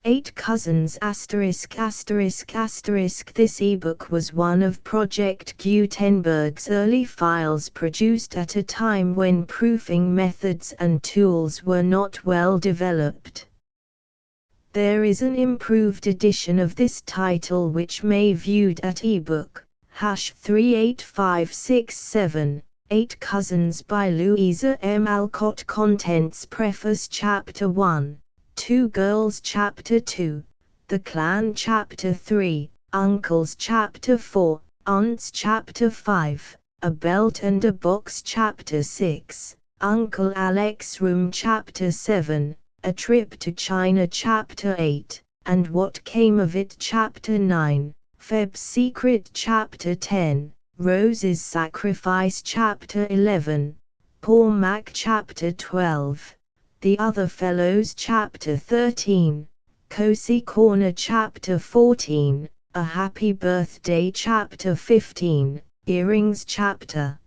8 Cousins *******. This ebook was one of Project Gutenberg's early files produced at a time when proofing methods and tools were not well developed. There is an improved edition of this title which may be viewed at ebook #38567, 8 Cousins by Louisa M. Alcott. Contents: Preface, Chapter 1, 2 Girls, Chapter 2, The Clan, Chapter 3, Uncles, Chapter 4, Aunts, Chapter 5, A Belt and a Box, Chapter 6, Uncle Alec's Room, Chapter 7, A Trip to China, Chapter 8, and What Came of It, Chapter 9, Feb's Secret, Chapter 10, Rose's Sacrifice, Chapter 11, Poor Mac, Chapter 12, The Other Fellows, Chapter 13, Cozy Corner, Chapter 14, A Happy Birthday, Chapter 15, Earrings, Chapter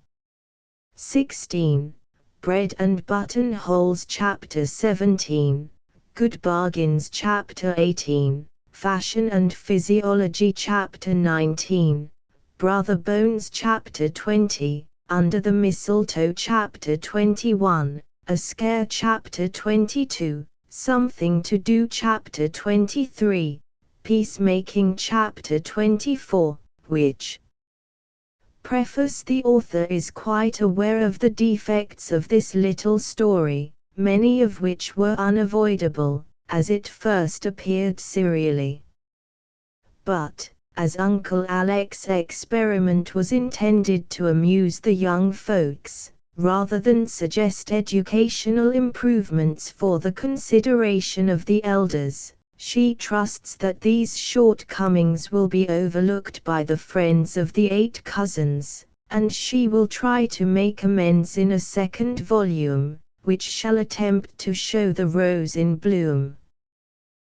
16, Bread and Buttonholes, Chapter 17, Good Bargains, Chapter 18, Fashion and Physiology, Chapter 19, Brother Bones, Chapter 20, Under the Mistletoe, Chapter 21, A Scare, Chapter 22, Something to Do, Chapter 23, Peacemaking, Chapter 24, which Preface. The author is quite aware of the defects of this little story, many of which were unavoidable, as it first appeared serially. But, as Uncle Alec's experiment was intended to amuse the young folks, rather than suggest educational improvements for the consideration of the elders, she trusts that these shortcomings will be overlooked by the friends of the 8 Cousins, and she will try to make amends in a second volume, which shall attempt to show the rose in bloom.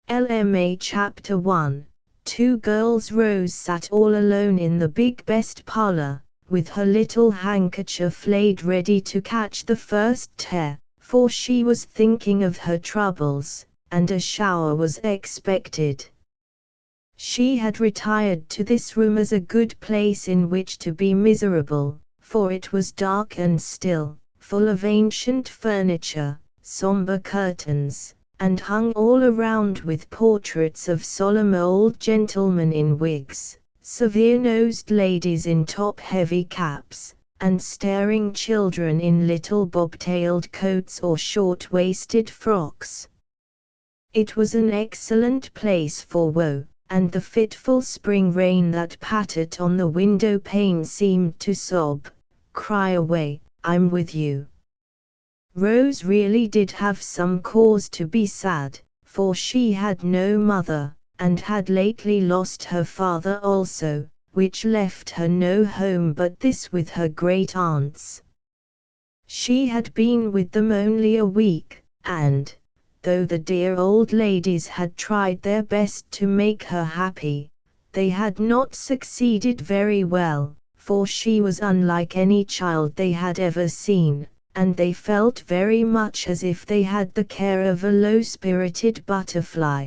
LMA. Chapter 1, 2 Girls. Rose sat all alone in the big best parlor, with her little handkerchief laid ready to catch the first tear, for she was thinking of her troubles, and a shower was expected. She had retired to this room as a good place in which to be miserable, for it was dark and still, full of ancient furniture, somber curtains, and hung all around with portraits of solemn old gentlemen in wigs, severe-nosed ladies in top-heavy caps, and staring children in little bob-tailed coats or short-waisted frocks. It was an excellent place for woe, and the fitful spring rain that pattered on the window pane seemed to sob, "Cry away, I'm with you." Rose really did have some cause to be sad, for she had no mother, and had lately lost her father also, which left her no home but this with her great aunts. She had been with them only a week, and, though the dear old ladies had tried their best to make her happy, they had not succeeded very well, for she was unlike any child they had ever seen, and they felt very much as if they had the care of a low-spirited butterfly.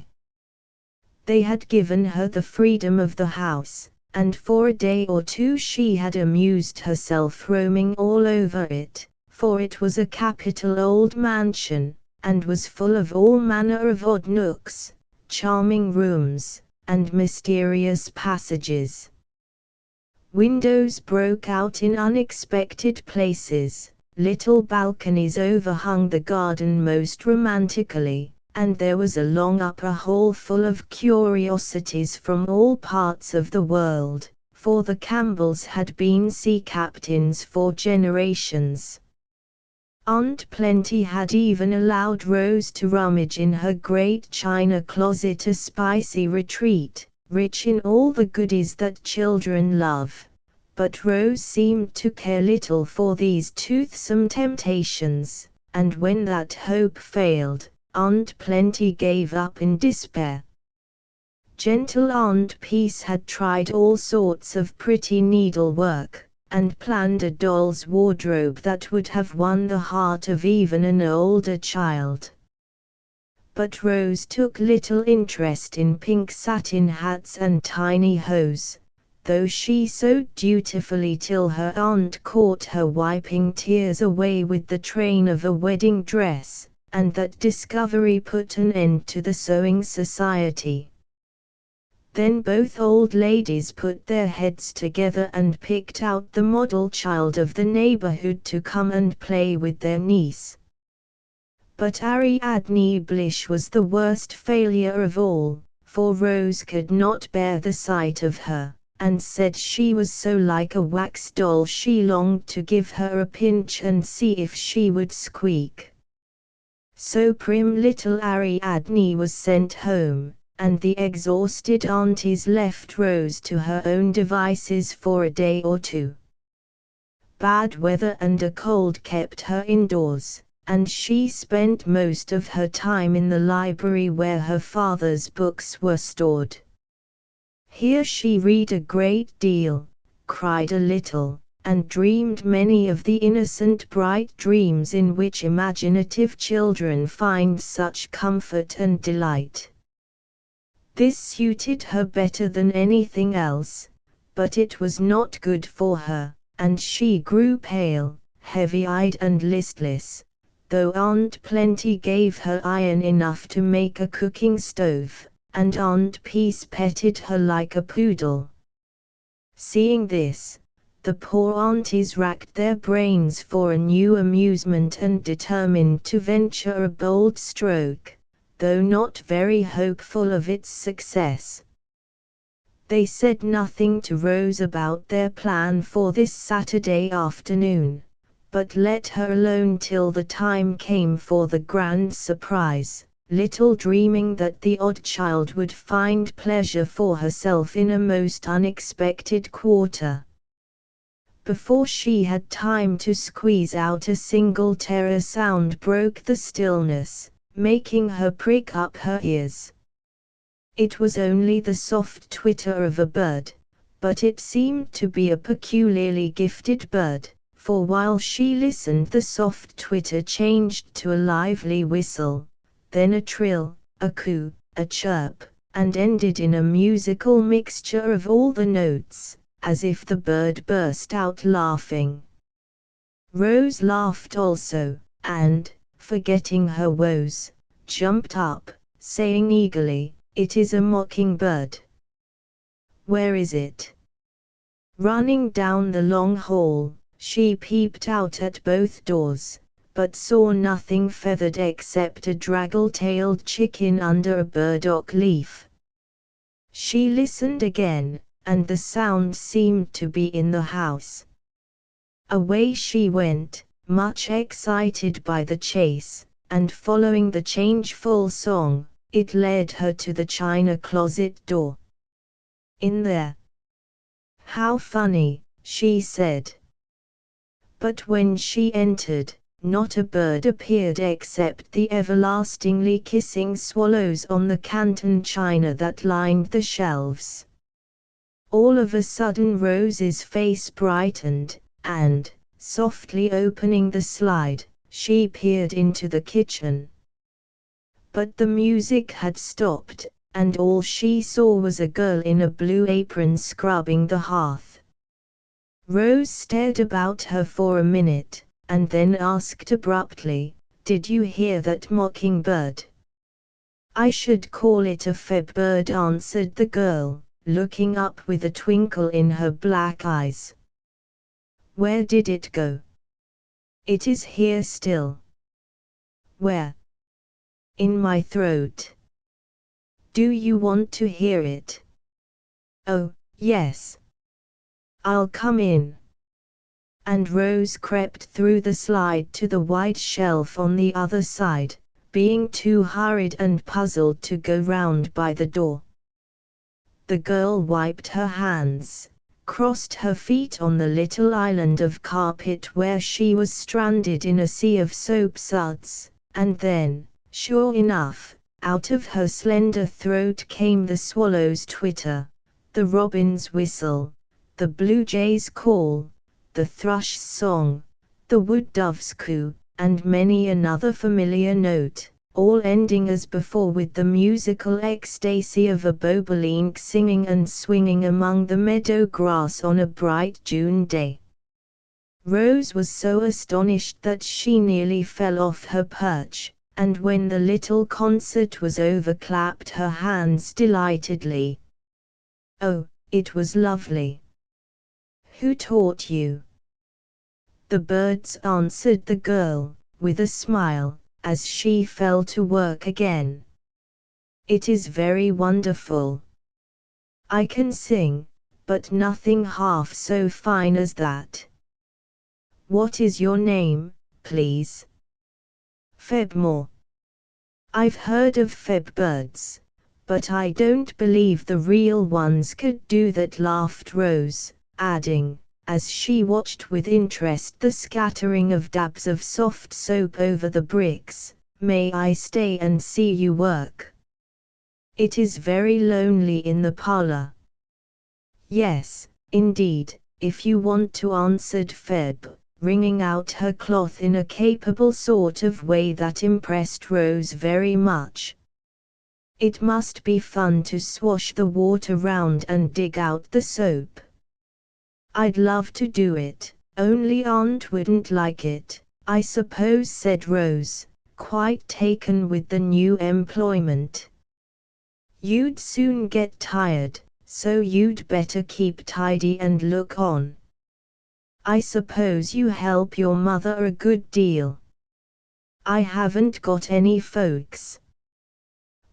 They had given her the freedom of the house, and for a day or two she had amused herself roaming all over it, for it was a capital old mansion, and was full of all manner of odd nooks, charming rooms, and mysterious passages. Windows broke out in unexpected places, little balconies overhung the garden most romantically, and there was a long upper hall full of curiosities from all parts of the world, for the Campbells had been sea captains for generations. Aunt Plenty had even allowed Rose to rummage in her great china closet, a spicy retreat, rich in all the goodies that children love. But Rose seemed to care little for these toothsome temptations, and when that hope failed, Aunt Plenty gave up in despair. Gentle Aunt Peace had tried all sorts of pretty needlework, and planned a doll's wardrobe that would have won the heart of even an older child. But Rose took little interest in pink satin hats and tiny hose, though she sewed dutifully till her aunt caught her wiping tears away with the train of a wedding dress, and that discovery put an end to the sewing society. Then both old ladies put their heads together and picked out the model child of the neighborhood to come and play with their niece. But Ariadne Blish was the worst failure of all, for Rose could not bear the sight of her, and said she was so like a wax doll she longed to give her a pinch and see if she would squeak. So prim little Ariadne was sent home, and the exhausted aunties left Rose to her own devices for a day or two. Bad weather and a cold kept her indoors, and she spent most of her time in the library where her father's books were stored. Here she read a great deal, cried a little, and dreamed many of the innocent bright dreams in which imaginative children find such comfort and delight. This suited her better than anything else, but it was not good for her, and she grew pale, heavy-eyed and listless, though Aunt Plenty gave her iron enough to make a cooking stove, and Aunt Peace petted her like a poodle. Seeing this, the poor aunties racked their brains for a new amusement and determined to venture a bold stroke, though not very hopeful of its success. They said nothing to Rose about their plan for this Saturday afternoon, but let her alone till the time came for the grand surprise, little dreaming that the odd child would find pleasure for herself in a most unexpected quarter. Before she had time to squeeze out a single terror sound broke the stillness, making her prick up her ears. It was only the soft twitter of a bird, but it seemed to be a peculiarly gifted bird, for while she listened the soft twitter changed to a lively whistle, then a trill, a coo, a chirp, and ended in a musical mixture of all the notes, as if the bird burst out laughing. Rose laughed also, and, forgetting her woes, jumped up, saying eagerly, "It is a mockingbird." "Where is it?" Running down the long hall, she peeped out at both doors, but saw nothing feathered except a draggle-tailed chicken under a burdock leaf. She listened again, and the sound seemed to be in the house. Away she went, much excited by the chase, and following the changeful song, it led her to the china closet door. "In there." "How funny," she said. But when she entered, not a bird appeared except the everlastingly kissing swallows on the Canton china that lined the shelves. All of a sudden Rose's face brightened, and, softly opening the slide, she peered into the kitchen. But the music had stopped, and all she saw was a girl in a blue apron scrubbing the hearth. Rose stared about her for a minute, and then asked abruptly, "Did you hear that mockingbird?" "I should call it a feb bird," answered the girl, looking up with a twinkle in her black eyes. "Where did it go?" "It is here still." "Where?" "In my throat." "Do you want to hear it?" "Oh, yes." "I'll come in." And Rose crept through the slide to the wide shelf on the other side, being too hurried and puzzled to go round by the door. The girl wiped her hands, crossed her feet on the little island of carpet where she was stranded in a sea of soap suds, and then, sure enough, out of her slender throat came the swallow's twitter, the robin's whistle, the blue jay's call, the thrush's song, the wood dove's coo, and many another familiar note, all ending as before with the musical ecstasy of a bobolink singing and swinging among the meadow grass on a bright June day. Rose was so astonished that she nearly fell off her perch, and when the little concert was over clapped her hands delightedly. "Oh, it was lovely. Who taught you?" "The birds," answered the girl, with a smile, as she fell to work again. "It is very wonderful. I can sing, but nothing half so fine as that. What is your name, please?" "Febmore." "I've heard of Feb birds, but I don't believe the real ones could do that," laughed Rose, adding, as she watched with interest the scattering of dabs of soft soap over the bricks, "May I stay and see you work? It is very lonely in the parlor." "Yes, indeed, if you want to," answered Feb, wringing out her cloth in a capable sort of way that impressed Rose very much. "It must be fun to swash the water round and dig out the soap." "I'd love to do it, only Aunt wouldn't like it, I suppose," said Rose, quite taken with the new employment. "You'd soon get tired, so you'd better keep tidy and look on. I suppose you help your mother a good deal." "I haven't got any folks."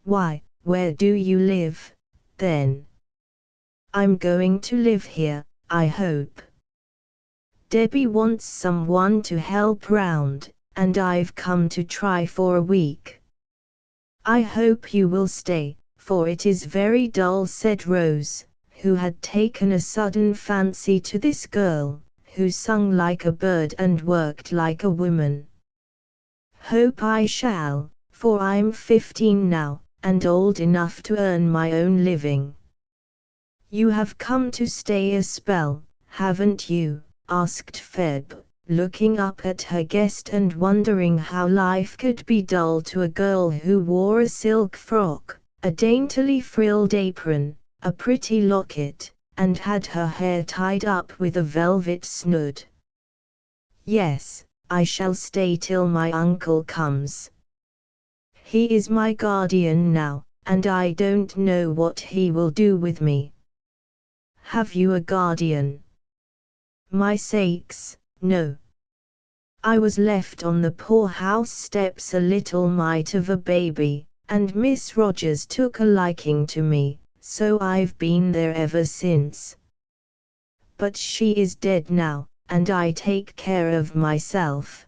"Why, where do you live, then?" "I'm going to live here, I hope. Debbie wants someone to help round, and I've come to try for a week." "I hope you will stay, for it is very dull," said Rose, who had taken a sudden fancy to this girl, who sung like a bird and worked like a woman. "Hope I shall, for I'm 15 now, and old enough to earn my own living." "You have come to stay a spell, haven't you?" asked Feb, looking up at her guest and wondering how life could be dull to a girl who wore a silk frock, a daintily frilled apron, a pretty locket, and had her hair tied up with a velvet snood. "Yes, I shall stay till my uncle comes. He is my guardian now, and I don't know what he will do with me." "Have you a guardian?" "My sakes, no. I was left on the poorhouse steps a little mite of a baby, and Miss Rogers took a liking to me, so I've been there ever since. But she is dead now, and I take care of myself."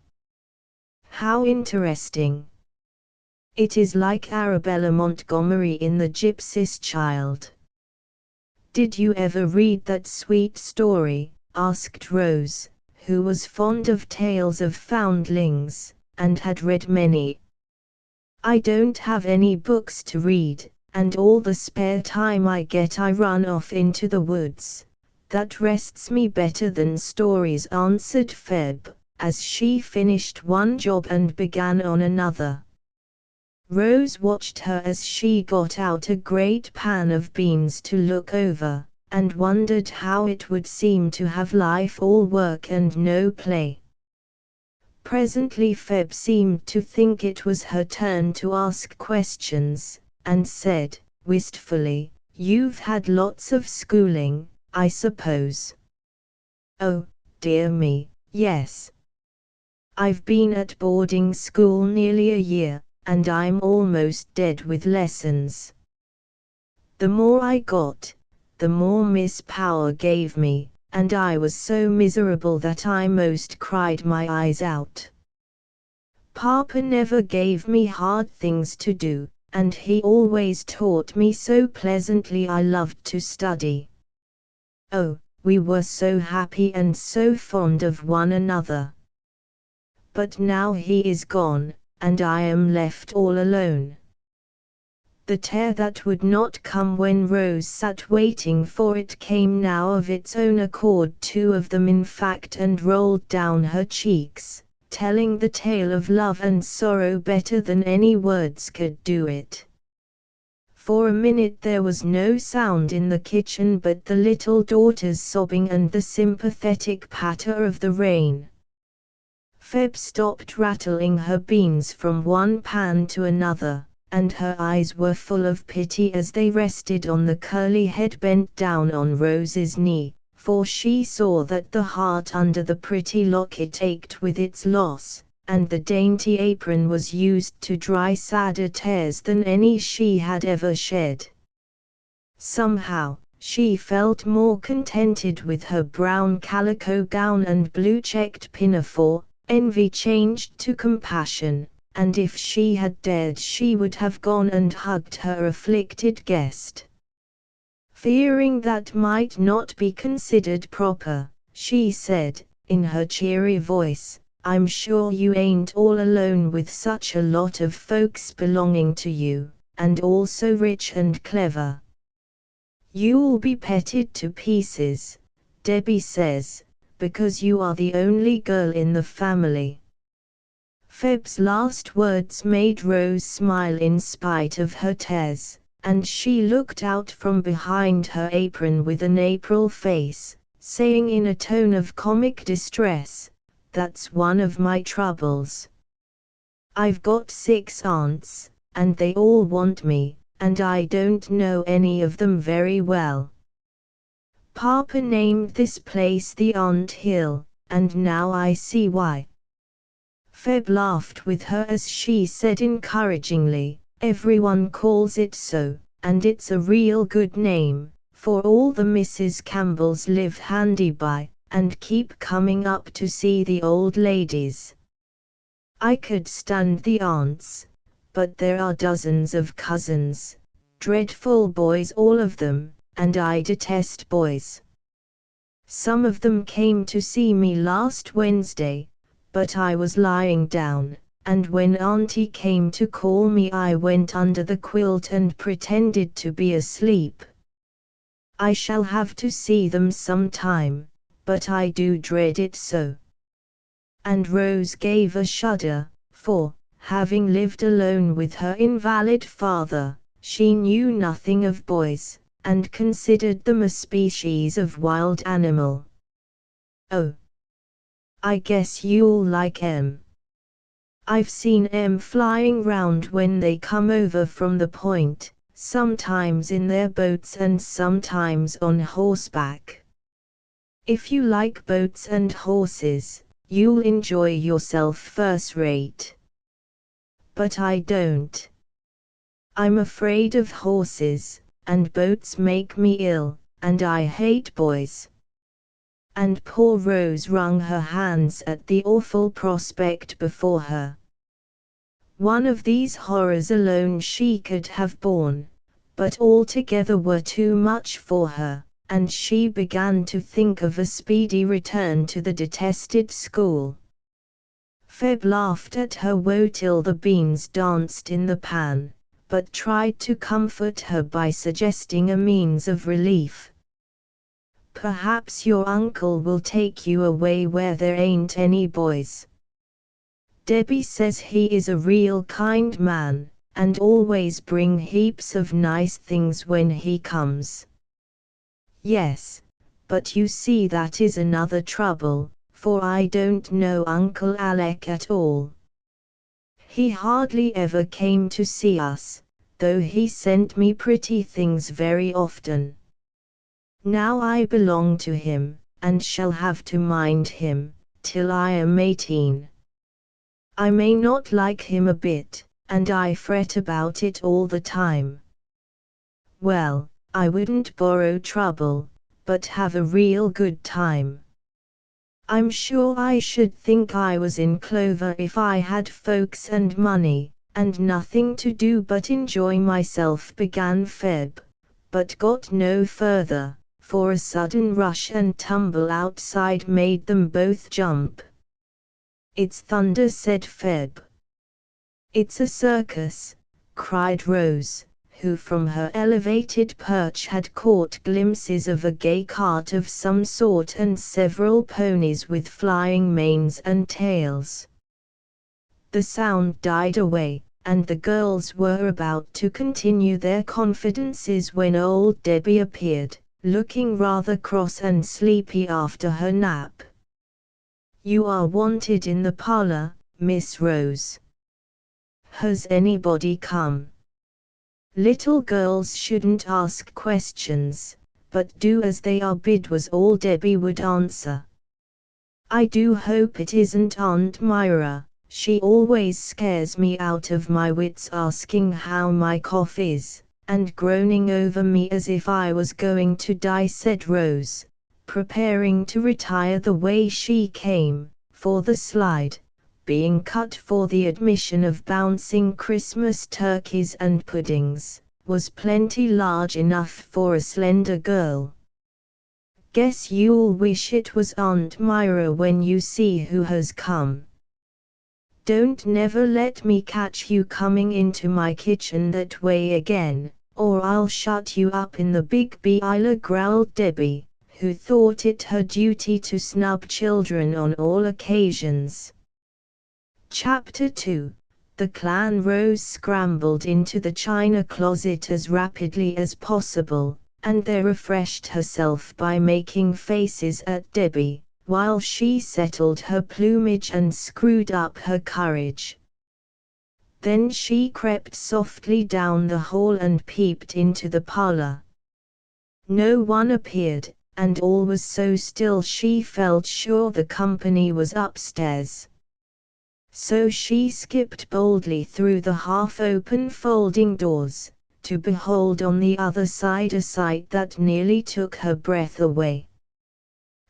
"How interesting. It is like Arabella Montgomery in The Gypsy's Child." "Did you ever read that sweet story?" asked Rose, who was fond of tales of foundlings, and had read many. "I don't have any books to read, and all the spare time I get I run off into the woods. That rests me better than stories," answered Feb, as she finished one job and began on another. Rose watched her as she got out a great pan of beans to look over, and wondered how it would seem to have life all work and no play. Presently Feb seemed to think it was her turn to ask questions, and said, wistfully, "You've had lots of schooling, I suppose?" "Oh, dear me, yes. I've been at boarding school nearly a year, and I'm almost dead with lessons. The more I got, the more Miss Power gave me, and I was so miserable that I most cried my eyes out. Papa never gave me hard things to do, and he always taught me so pleasantly I loved to study. Oh, we were so happy and so fond of one another. But now he is gone, and I am left all alone." The tear that would not come when Rose sat waiting for it came now of its own accord, two of them in fact, and rolled down her cheeks, telling the tale of love and sorrow better than any words could do it. For a minute there was no sound in the kitchen but the little daughter's sobbing and the sympathetic patter of the rain. Feb stopped rattling her beans from one pan to another, and her eyes were full of pity as they rested on the curly head bent down on Rose's knee, for she saw that the heart under the pretty locket ached with its loss, and the dainty apron was used to dry sadder tears than any she had ever shed. Somehow, she felt more contented with her brown calico gown and blue-checked pinafore. Envy changed to compassion, and if she had dared she would have gone and hugged her afflicted guest. Fearing that might not be considered proper, she said, in her cheery voice, "I'm sure you ain't all alone with such a lot of folks belonging to you, and all so rich and clever. You'll be petted to pieces, Debbie says, because you are the only girl in the family." Feb's last words made Rose smile in spite of her tears, and she looked out from behind her apron with an April face, saying in a tone of comic distress, "That's one of my troubles. I've got 6 aunts, and they all want me, and I don't know any of them very well. Papa named this place the Aunt Hill, and now I see why." Feb laughed with her as she said encouragingly, "Everyone calls it so, and it's a real good name, for all the Mrs. Campbells live handy by, and keep coming up to see the old ladies. I could stand the aunts, but there are dozens of cousins, dreadful boys all of them, and I detest boys. Some of them came to see me last Wednesday, but I was lying down, and when Auntie came to call me I went under the quilt and pretended to be asleep. I shall have to see them sometime, but I do dread it so." And Rose gave a shudder, for, having lived alone with her invalid father, she knew nothing of boys, and considered them a species of wild animal. "Oh, I guess you'll like 'em. I've seen 'em flying round when they come over from the point, sometimes in their boats and sometimes on horseback. If you like boats and horses, you'll enjoy yourself first rate. But I don't. I'm afraid of horses, and boats make me ill, and I hate boys." And poor Rose wrung her hands at the awful prospect before her. One of these horrors alone she could have borne, but all together were too much for her, and she began to think of a speedy return to the detested school. Feb laughed at her woe till the beans danced in the pan, but tried to comfort her by suggesting a means of relief. "Perhaps your uncle will take you away where there ain't any boys. Debbie says he is a real kind man, and always bring heaps of nice things when he comes." "Yes, but you see that is another trouble, for I don't know Uncle Alec at all. He hardly ever came to see us, though he sent me pretty things very often. Now I belong to him, and shall have to mind him, till I am 18. I may not like him a bit, and I fret about it all the time. Well, I wouldn't borrow trouble, but have a real good time. I'm sure I should think I was in clover if I had folks and money, and nothing to do but enjoy myself," began Feb, but got no further, for a sudden rush and tumble outside made them both jump. "It's thunder," said Feb. "It's a circus," cried Rose, who from her elevated perch had caught glimpses of a gay cart of some sort and several ponies with flying manes and tails. The sound died away, and the girls were about to continue their confidences when old Debbie appeared, looking rather cross and sleepy after her nap. "You are wanted in the parlor, Miss Rose." "Has anybody come?" "Little girls shouldn't ask questions, but do as they are bid," was all Debbie would answer. "I do hope it isn't Aunt Myra. She always scares me out of my wits asking how my cough is, and groaning over me as if I was going to die," said Rose, preparing to retire. The way she came, for the slide, being cut for the admission of bouncing Christmas turkeys and puddings, was plenty large enough for a slender girl. "Guess you'll wish it was Aunt Myra when you see who has come. Don't never let me catch you coming into my kitchen that way again, or I'll shut you up in the big boiler," growled Debbie, who thought it her duty to snub children on all occasions. Chapter 2. The clan. Rose scrambled into the china closet as rapidly as possible, and there refreshed herself by making faces at Debbie, while she settled her plumage and screwed up her courage. Then she crept softly down the hall and peeped into the parlor. No one appeared, and all was so still she felt sure the company was upstairs. So she skipped boldly through the half-open folding doors, to behold on the other side a sight that nearly took her breath away.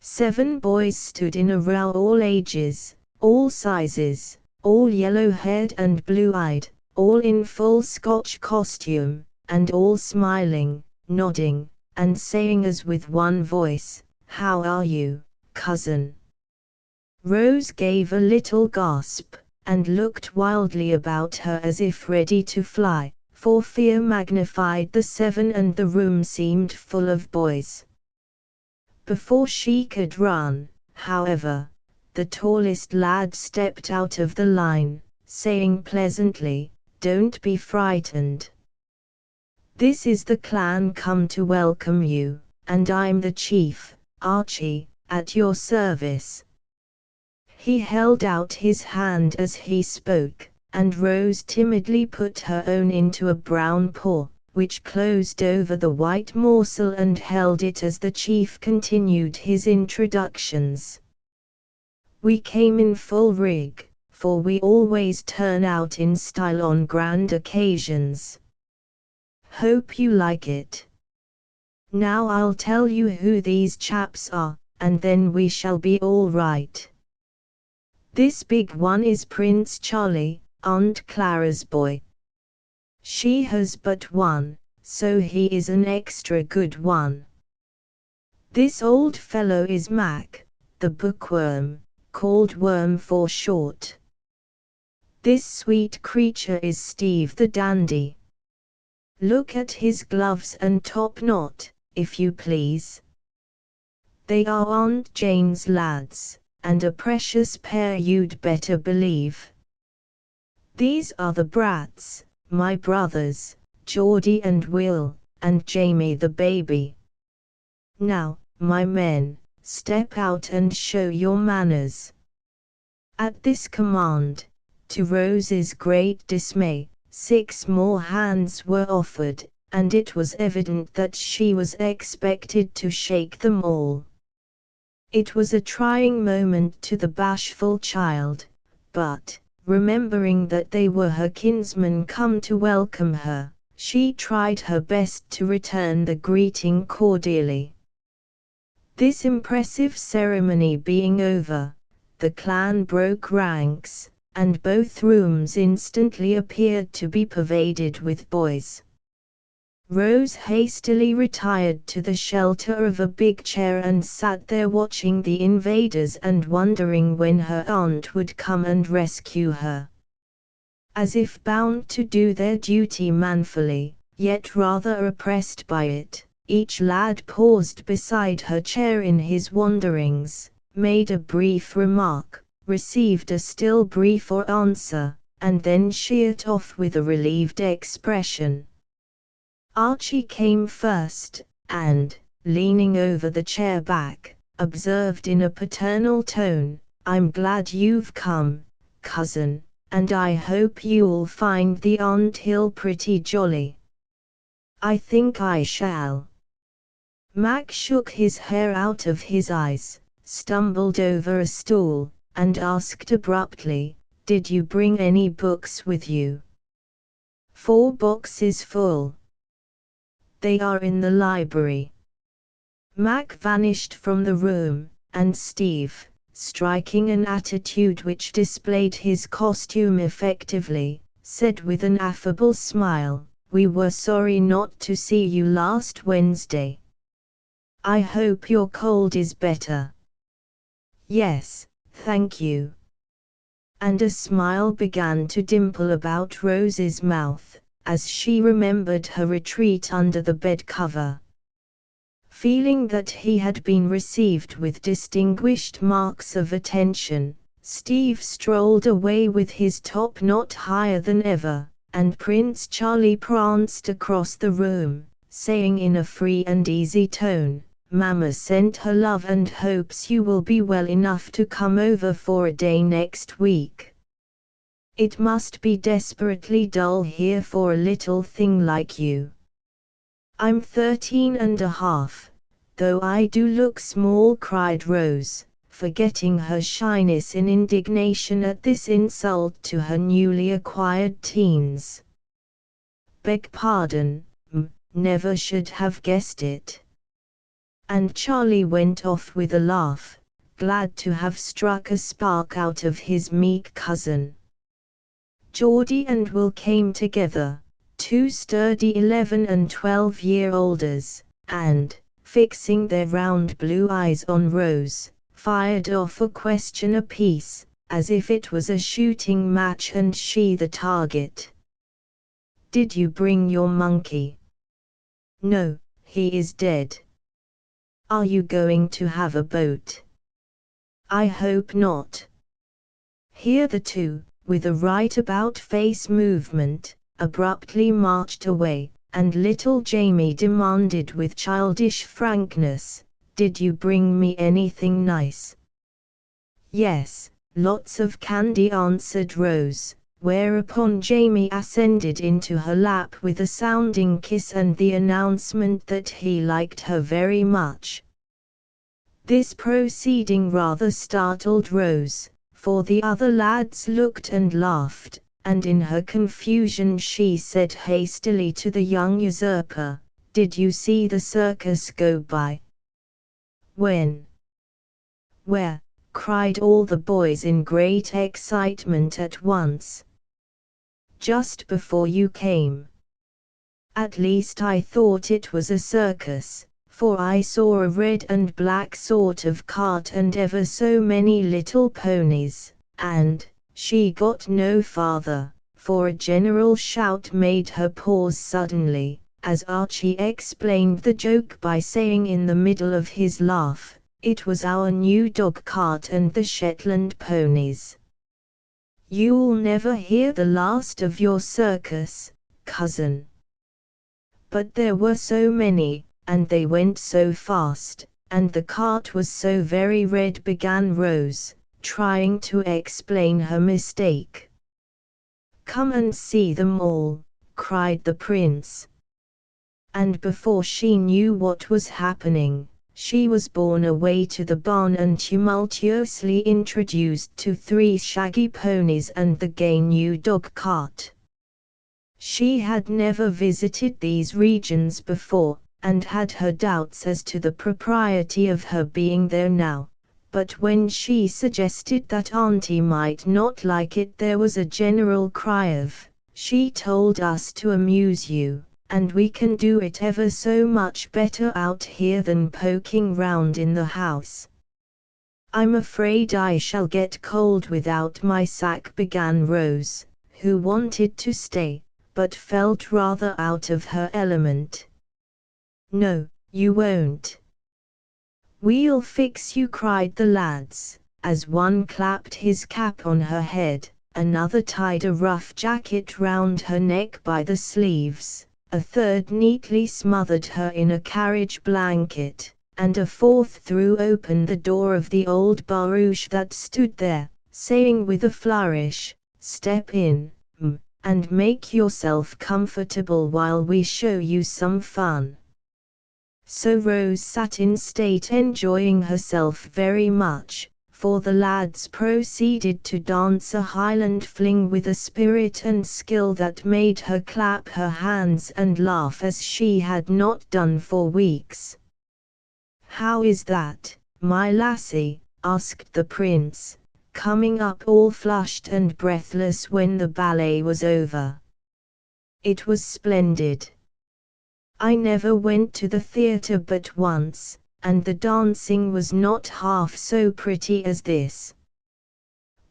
7 boys stood in a row, all ages, all sizes, all yellow-haired and blue-eyed, all in full Scotch costume, and all smiling, nodding, and saying as with one voice, "How are you, cousin?" Rose gave a little gasp, and looked wildly about her as if ready to fly, for fear magnified the 7 and the room seemed full of boys. Before she could run, however, the tallest lad stepped out of the line, saying pleasantly, "Don't be frightened. This is the clan come to welcome you, and I'm the chief, Archie, at your service." He held out his hand as he spoke, and Rose timidly put her own into a brown paw, which closed over the white morsel and held it as the chief continued his introductions. "We came in full rig, for we always turn out in style on grand occasions. Hope you like it. Now I'll tell you who these chaps are, and then we shall be all right. This big one is Prince Charlie, Aunt Clara's boy. She has but one, so he is an extra good one. This old fellow is Mac, the bookworm, called Worm for short. This sweet creature is Steve the dandy. Look at his gloves and top knot, if you please. They are Aunt Jane's lads, and a precious pair you'd better believe. These are the brats, my brothers, Geordie and Will, and Jamie the baby. Now, my men, step out and show your manners." At this command, to Rose's great dismay, 6 more hands were offered, and it was evident that she was expected to shake them all. It was a trying moment to the bashful child, but, remembering that they were her kinsmen come to welcome her, she tried her best to return the greeting cordially. This impressive ceremony being over, the clan broke ranks, and both rooms instantly appeared to be pervaded with boys. Rose hastily retired to the shelter of a big chair and sat there watching the invaders and wondering when her aunt would come and rescue her. As if bound to do their duty manfully, yet rather oppressed by it, each lad paused beside her chair in his wanderings, made a brief remark, received a still briefer answer, and then sheered off with a relieved expression. Archie came first, and, leaning over the chair back, observed in a paternal tone, "I'm glad you've come, cousin, and I hope you'll find the anthill pretty jolly." "I think I shall." Mac shook his hair out of his eyes, stumbled over a stool, and asked abruptly, "Did you bring any books with you?" "4 boxes full. They are in the library." Mac vanished from the room, and Steve, striking an attitude which displayed his costume effectively, said with an affable smile, "We were sorry not to see you last Wednesday. I hope your cold is better." "Yes, thank you." And a smile began to dimple about Rose's mouth, as she remembered her retreat under the bed cover. Feeling that he had been received with distinguished marks of attention, Steve strolled away with his top knot higher than ever, and Prince Charlie pranced across the room, saying in a free and easy tone, "Mama sent her love and hopes you will be well enough to come over for a day next week. It must be desperately dull here for a little thing like you." "I'm 13.5, though I do look small," cried Rose, forgetting her shyness in indignation at this insult to her newly acquired teens. "Beg pardon, never should have guessed it." And Charlie went off with a laugh, glad to have struck a spark out of his meek cousin. Geordie and Will came together, 2 sturdy 11 and 12-year-olders, and, fixing their round blue eyes on Rose, fired off a question apiece, as if it was a shooting match and she the target. "Did you bring your monkey?" "No, he is dead." "Are you going to have a boat?" "I hope not." Here the two, with a right-about-face movement, abruptly marched away, and little Jamie demanded with childish frankness, "Did you bring me anything nice?" "Yes, lots of candy," answered Rose, whereupon Jamie ascended into her lap with a sounding kiss and the announcement that he liked her very much. This proceeding rather startled Rose, for the other lads looked and laughed, and in her confusion she said hastily to the young usurper, "Did you see the circus go by?" "When?" "Where?" cried all the boys in great excitement at once. "Just before you came. At least I thought it was a circus, for I saw a red and black sort of cart and ever so many little ponies, and—" She got no farther, for a general shout made her pause suddenly, as Archie explained the joke by saying in the middle of his laugh, "It was our new dog cart and the Shetland ponies." "You'll never hear the last of your circus, cousin." "But there were so many, and they went so fast, and the cart was so very red," began Rose, trying to explain her mistake. "Come and see them all," cried the prince. And before she knew what was happening, she was borne away to the barn and tumultuously introduced to 3 shaggy ponies and the gay new dog cart. She had never visited these regions before, and had her doubts as to the propriety of her being there now, but when she suggested that Auntie might not like it, there was a general cry of, "She told us to amuse you, and we can do it ever so much better out here than poking round in the house." "I'm afraid I shall get cold without my sack," began Rose, who wanted to stay, but felt rather out of her element. "No, you won't. We'll fix you," cried the lads, as one clapped his cap on her head, another tied a rough jacket round her neck by the sleeves, a third neatly smothered her in a carriage blanket, and a fourth threw open the door of the old barouche that stood there, saying with a flourish, "Step in, and make yourself comfortable while we show you some fun." So Rose sat in state enjoying herself very much, for the lads proceeded to dance a Highland fling with a spirit and skill that made her clap her hands and laugh as she had not done for weeks. "How is that, my lassie?" asked the prince, coming up all flushed and breathless when the ballet was over. "It was splendid. I never went to the theatre but once, and the dancing was not half so pretty as this."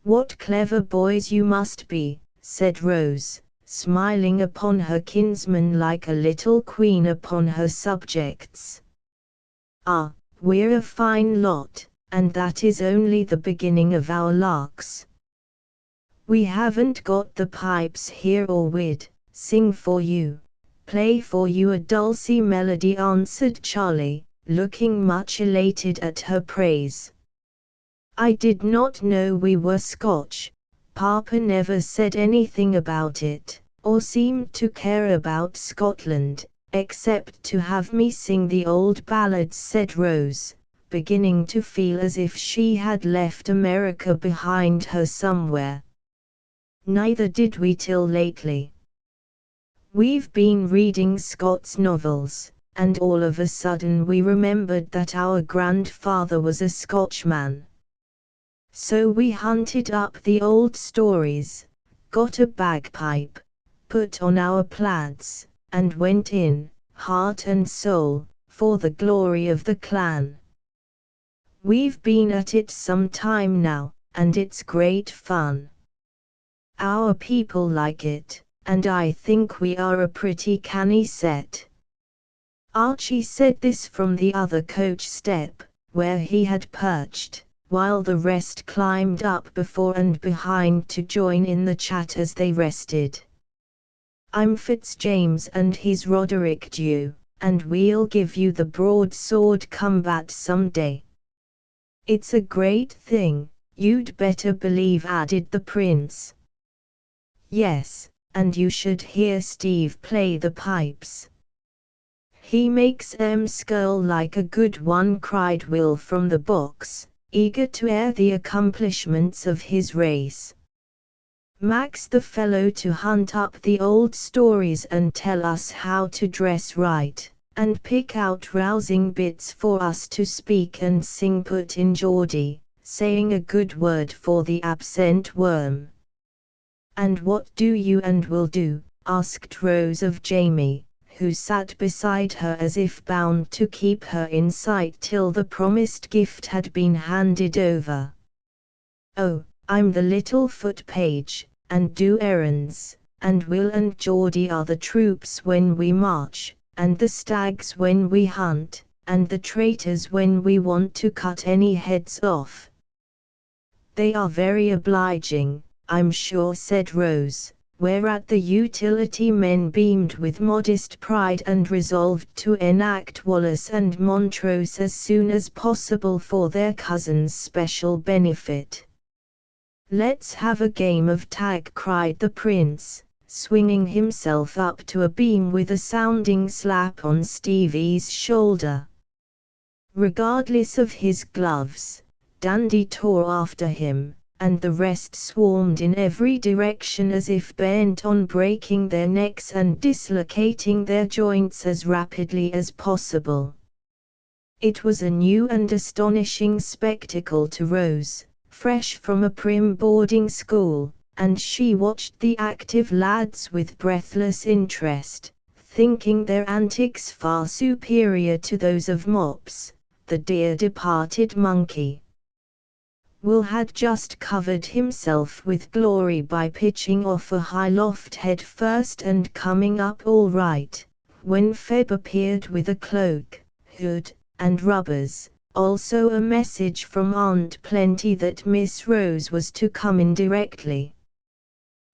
"What clever boys you must be," said Rose, smiling upon her kinsman like a little queen upon her subjects. "Ah, we're a fine lot, and that is only the beginning of our larks. We haven't got the pipes here or we'd sing for you, play for you a dulcie melody," answered Charlie, looking much elated at her praise. "I did not know we were Scotch. Papa never said anything about it, or seemed to care about Scotland, except to have me sing the old ballads," said Rose, beginning to feel as if she had left America behind her somewhere. "Neither did we till lately. We've been reading Scott's novels, and all of a sudden we remembered that our grandfather was a Scotchman. So we hunted up the old stories, got a bagpipe, put on our plaids, and went in, heart and soul, for the glory of the clan. We've been at it some time now, and it's great fun. Our people like it, and I think we are a pretty canny set." Archie said this from the other coach step, where he had perched, while the rest climbed up before and behind to join in the chat as they rested. "I'm Fitzjames and he's Roderick Dhu, and we'll give you the broadsword combat some day." "It's a great thing, you'd better believe," added the prince. "Yes, and you should hear Steve play the pipes. He makes 'em skirl like a good one," cried Will from the box, eager to air the accomplishments of his race. "Mac's the fellow to hunt up the old stories and tell us how to dress right, and pick out rousing bits for us to speak and sing," put in Geordie, saying a good word for the absent worm. "And what do you and will do?" asked Rose of Jamie, who sat beside her as if bound to keep her in sight till the promised gift had been handed over. "Oh, I'm the little foot page, and do errands, and Will and Geordie are the troops when we march, and the stags when we hunt, and the traitors when we want to cut any heads off." "They are very obliging, I'm sure," said Rose, whereat the utility men beamed with modest pride and resolved to enact Wallace and Montrose as soon as possible for their cousin's special benefit. "Let's have a game of tag," cried the prince, swinging himself up to a beam with a sounding slap on Stevie's shoulder. Regardless of his gloves, Dandy tore after him, and the rest swarmed in every direction as if bent on breaking their necks and dislocating their joints as rapidly as possible. It was a new and astonishing spectacle to Rose, fresh from a prim boarding school, and she watched the active lads with breathless interest, thinking their antics far superior to those of Mops, the dear departed monkey. Will had just covered himself with glory by pitching off a high loft head first and coming up all right, when Feb appeared with a cloak, hood, and rubbers, also a message from Aunt Plenty that Miss Rose was to come in directly.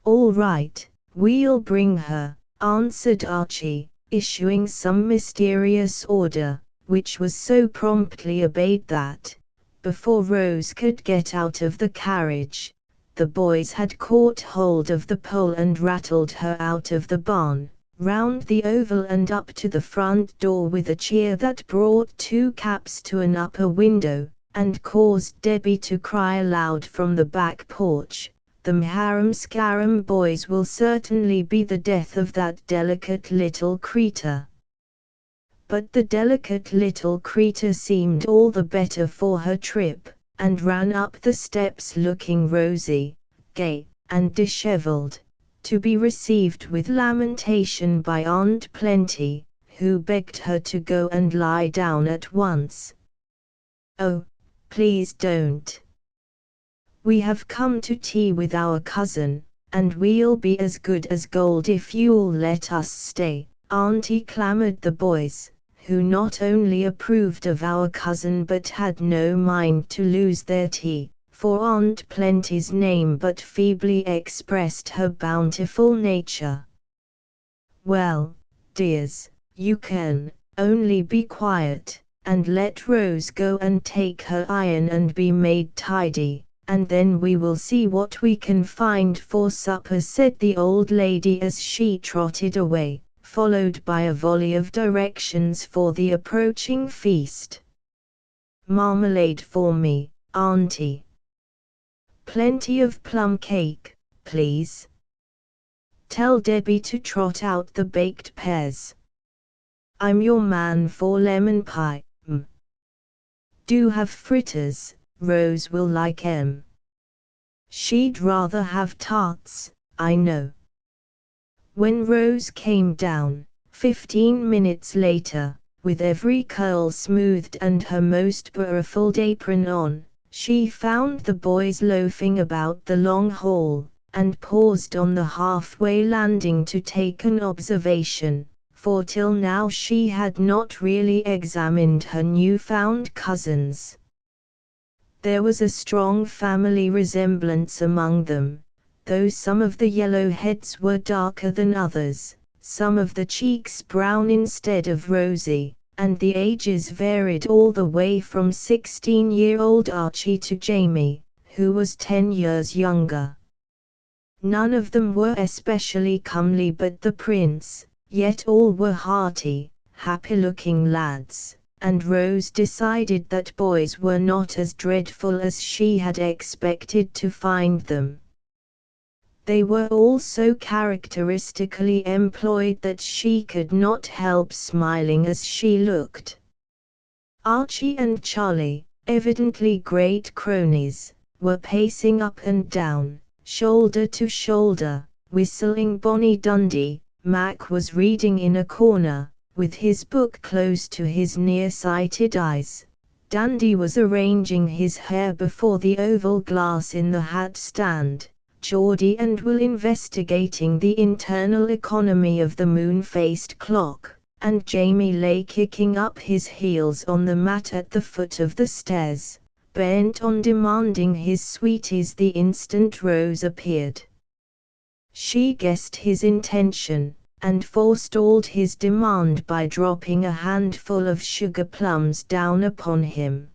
"All right, we'll bring her," answered Archie, issuing some mysterious order, which was so promptly obeyed that, before Rose could get out of the carriage, the boys had caught hold of the pole and rattled her out of the barn, round the oval and up to the front door with a cheer that brought two caps to an upper window, and caused Debbie to cry aloud from the back porch, "The harum-scarum boys will certainly be the death of that delicate little creature." But the delicate little creature seemed all the better for her trip, and ran up the steps looking rosy, gay, and dishevelled, to be received with lamentation by Aunt Plenty, who begged her to go and lie down at once. "Oh, please don't. We have come to tea with our cousin, and we'll be as good as gold if you'll let us stay," Auntie clamoured the boys, who not only approved of our cousin but had no mind to lose their tea, for Aunt Plenty's name but feebly expressed her bountiful nature. "Well, dears, you can only be quiet, and let Rose go and take her iron and be made tidy, and then we will see what we can find for supper," said the old lady as she trotted away, followed by a volley of directions for the approaching feast. "Marmalade for me, Auntie. Plenty of plum cake, please. Tell Debbie to trot out the baked pears. I'm your man for lemon pie. Do have fritters, Rose will like 'em. She'd rather have tarts, I know." When Rose came down, 15 minutes later, with every curl smoothed and her most beruffled apron on, she found the boys loafing about the long hall, and paused on the halfway landing to take an observation, for till now she had not really examined her new-found cousins. There was a strong family resemblance among them, though some of the yellow heads were darker than others, some of the cheeks brown instead of rosy, and the ages varied all the way from 16-year-old Archie to Jamie, who was 10 years younger. None of them were especially comely but the prince, yet all were hearty, happy-looking lads, and Rose decided that boys were not as dreadful as she had expected to find them. They were all so characteristically employed that she could not help smiling as she looked. Archie and Charlie, evidently great cronies, were pacing up and down, shoulder to shoulder, whistling Bonnie Dundee. Mac was reading in a corner, with his book close to his near-sighted eyes. Dundee was arranging his hair before the oval glass in the hat stand. Geordie and Will investigating the internal economy of the moon-faced clock, and Jamie lay kicking up his heels on the mat at the foot of the stairs, bent on demanding his sweeties the instant Rose appeared. She guessed his intention, and forestalled his demand by dropping a handful of sugar plums down upon him.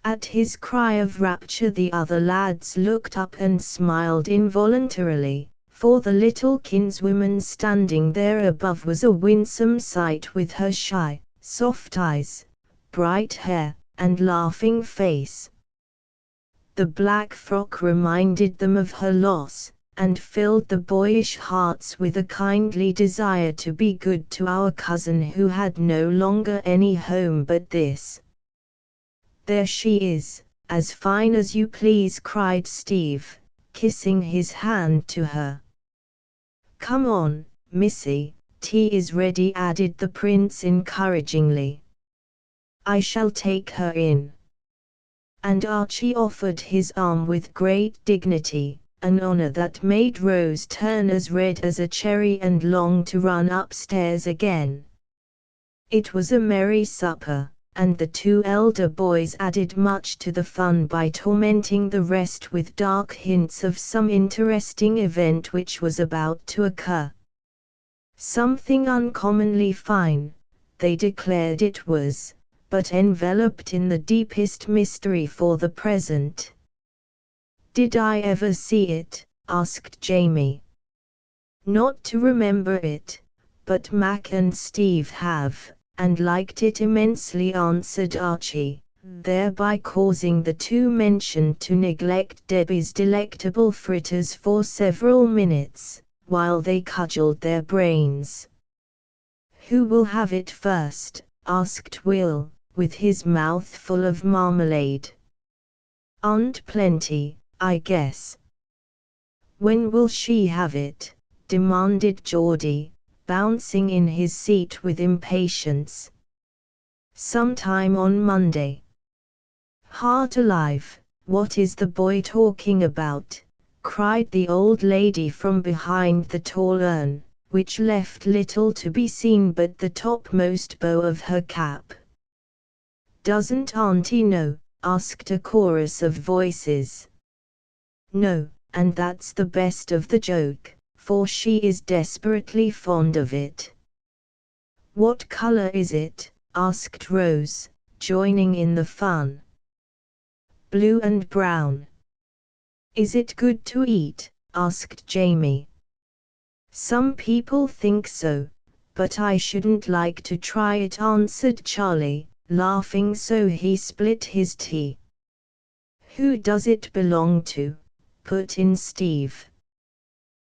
At his cry of rapture the other lads looked up and smiled involuntarily, for the little kinswoman standing there above was a winsome sight with her shy, soft eyes, bright hair, and laughing face. The black frock reminded them of her loss, and filled the boyish hearts with a kindly desire to be good to our cousin who had no longer any home but this. "There she is, as fine as you please," cried Steve, kissing his hand to her. "Come on, Missy, tea is ready," added the prince encouragingly. "I shall take her in." And Archie offered his arm with great dignity, an honor that made Rose turn as red as a cherry and long to run upstairs again. It was a merry supper, and the two elder boys added much to the fun by tormenting the rest with dark hints of some interesting event which was about to occur. Something uncommonly fine, they declared it was, but enveloped in the deepest mystery for the present. "Did I ever see it?" asked Jamie. "Not to remember it, but Mac and Steve have, and liked it immensely," answered Archie, thereby causing the two mentioned to neglect Debbie's delectable fritters for several minutes, while they cudgelled their brains. "Who will have it first?" asked Will, with his mouth full of marmalade. "Aunt Plenty, I guess." "When will she have it?" demanded Geordie, bouncing in his seat with impatience. "Sometime on Monday." "Heart alive, what is the boy talking about?" cried the old lady from behind the tall urn, which left little to be seen but the topmost bow of her cap. "Doesn't Auntie know?" asked a chorus of voices. "No, and that's the best of the joke, for she is desperately fond of it." "What color is it?" asked Rose, joining in the fun. "Blue and brown." "Is it good to eat?" asked Jamie. "Some people think so, but I shouldn't like to try it," answered Charlie, laughing so he split his tea. "Who does it belong to?" put in Steve.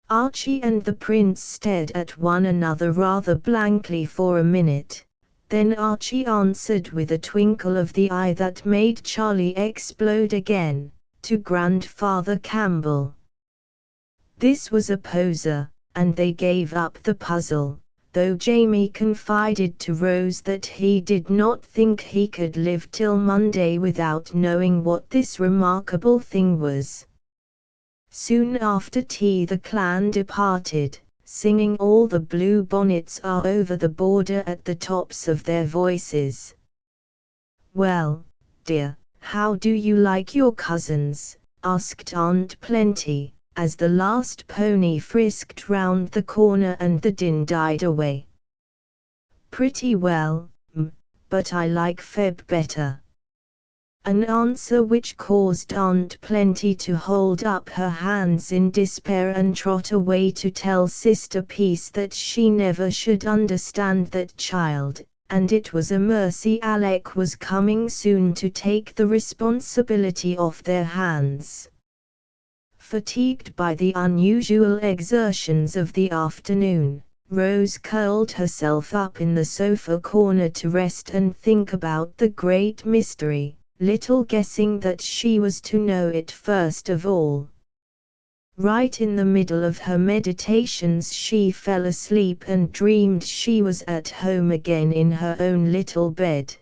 Archie and the prince stared at one another rather blankly for a minute, then Archie answered with a twinkle of the eye that made Charlie explode again, "To Grandfather Campbell." This was a poser, and they gave up the puzzle, though Jamie confided to Rose that he did not think he could live till Monday without knowing what this remarkable thing was. Soon after tea the clan departed, singing "All the Blue Bonnets Are Over the Border" at the tops of their voices. "Well, dear, how do you like your cousins?" asked Aunt Plenty, as the last pony frisked round the corner and the din died away. "Pretty well, but I like Feb better." An answer which caused Aunt Plenty to hold up her hands in despair and trot away to tell Sister Peace that she never should understand that child, and it was a mercy Alec was coming soon to take the responsibility off their hands. Fatigued by the unusual exertions of the afternoon, Rose curled herself up in the sofa corner to rest and think about the great mystery, little guessing that she was to know it first of all. Right in the middle of her meditations she fell asleep and dreamed she was at home again in her own little bed.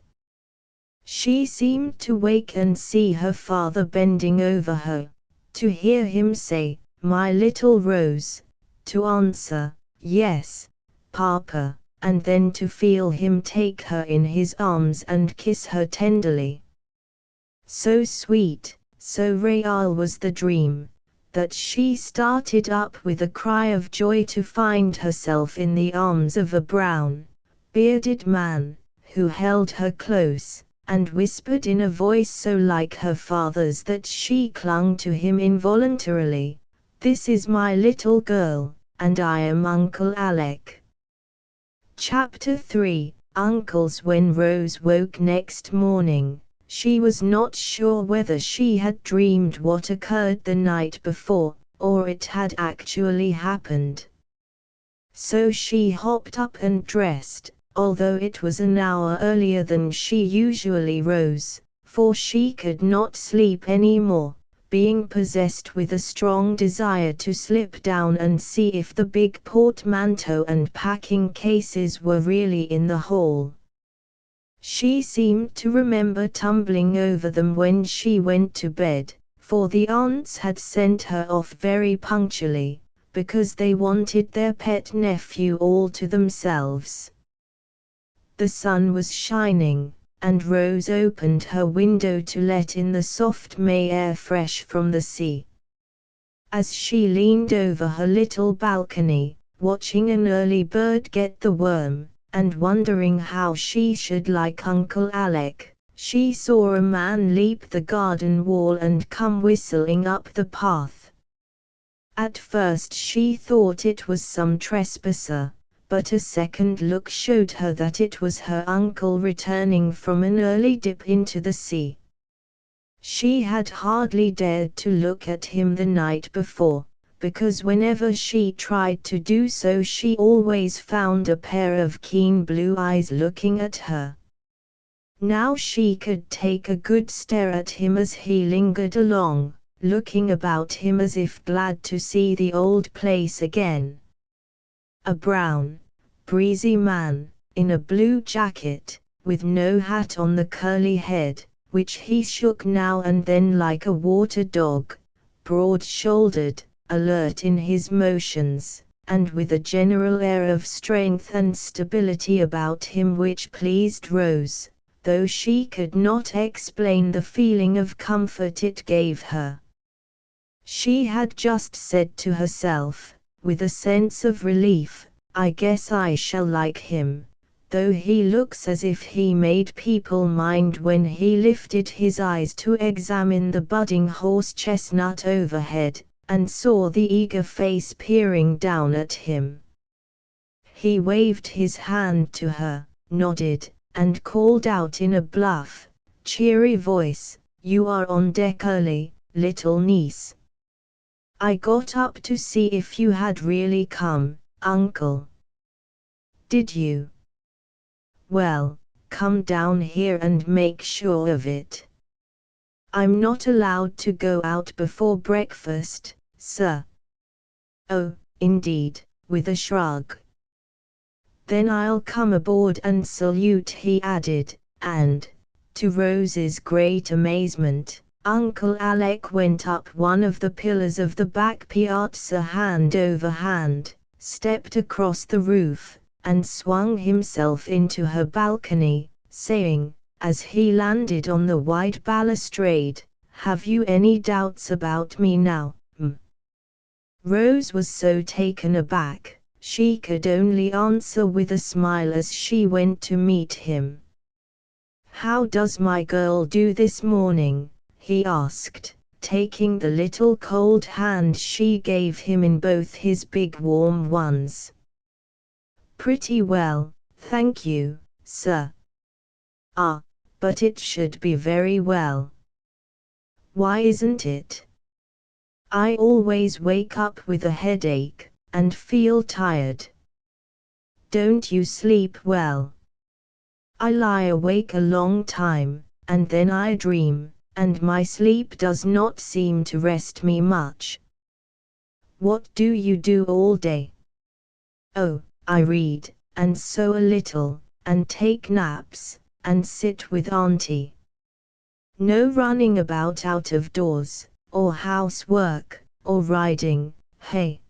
She seemed to wake and see her father bending over her, to hear him say, "My little Rose," to answer, "Yes, Papa," and then to feel him take her in his arms and kiss her tenderly. So sweet, so real was the dream, that she started up with a cry of joy to find herself in the arms of a brown, bearded man, who held her close, and whispered in a voice so like her father's that she clung to him involuntarily, "This is my little girl, and I am Uncle Alec." Chapter 3, Uncles. When Rose woke next morning, she was not sure whether she had dreamed what occurred the night before, or it had actually happened. So she hopped up and dressed, although it was an hour earlier than she usually rose, for she could not sleep any more, being possessed with a strong desire to slip down and see if the big portmanteau and packing cases were really in the hall. She seemed to remember tumbling over them when she went to bed, for the aunts had sent her off very punctually, because they wanted their pet nephew all to themselves. The sun was shining, and Rose opened her window to let in the soft May air fresh from the sea. As she leaned over her little balcony, watching an early bird get the worm, and wondering how she should like Uncle Alec, she saw a man leap the garden wall and come whistling up the path. At first she thought it was some trespasser, but a second look showed her that it was her uncle returning from an early dip into the sea. She had hardly dared to look at him the night before, because whenever she tried to do so she always found a pair of keen blue eyes looking at her. Now she could take a good stare at him as he lingered along, looking about him as if glad to see the old place again. A brown, breezy man, in a blue jacket, with no hat on the curly head, which he shook now and then like a water dog, broad-shouldered, alert in his motions, and with a general air of strength and stability about him which pleased Rose, though she could not explain the feeling of comfort it gave her. She had just said to herself, with a sense of relief, "I guess I shall like him, though he looks as if he made people mind," when he lifted his eyes to examine the budding horse-chestnut overhead, and saw the eager face peering down at him. He waved his hand to her, nodded, and called out in a bluff, cheery voice, "You are on deck early, little niece. I got up to see if you had really come, Uncle." "Did you? Well, come down here and make sure of it. I'm not allowed to go out before breakfast, sir." "Oh, indeed," with a shrug. "Then I'll come aboard and salute," he added, and, to Rose's great amazement, Uncle Alec went up one of the pillars of the back piazza hand over hand, stepped across the roof, and swung himself into her balcony, saying, as he landed on the wide balustrade, "Have you any doubts about me now, m?" Rose was so taken aback, she could only answer with a smile as she went to meet him. "How does my girl do this morning?" he asked, taking the little cold hand she gave him in both his big warm ones. "Pretty well, thank you, sir." "Ah, but it should be very well." "Why isn't it?" "I always wake up with a headache, and feel tired." "Don't you sleep well?" "I lie awake a long time, and then I dream, and my sleep does not seem to rest me much." "What do you do all day?" "Oh, I read, and sew a little, and take naps, and sit with Auntie. No running about out of doors, or housework, or riding, hey.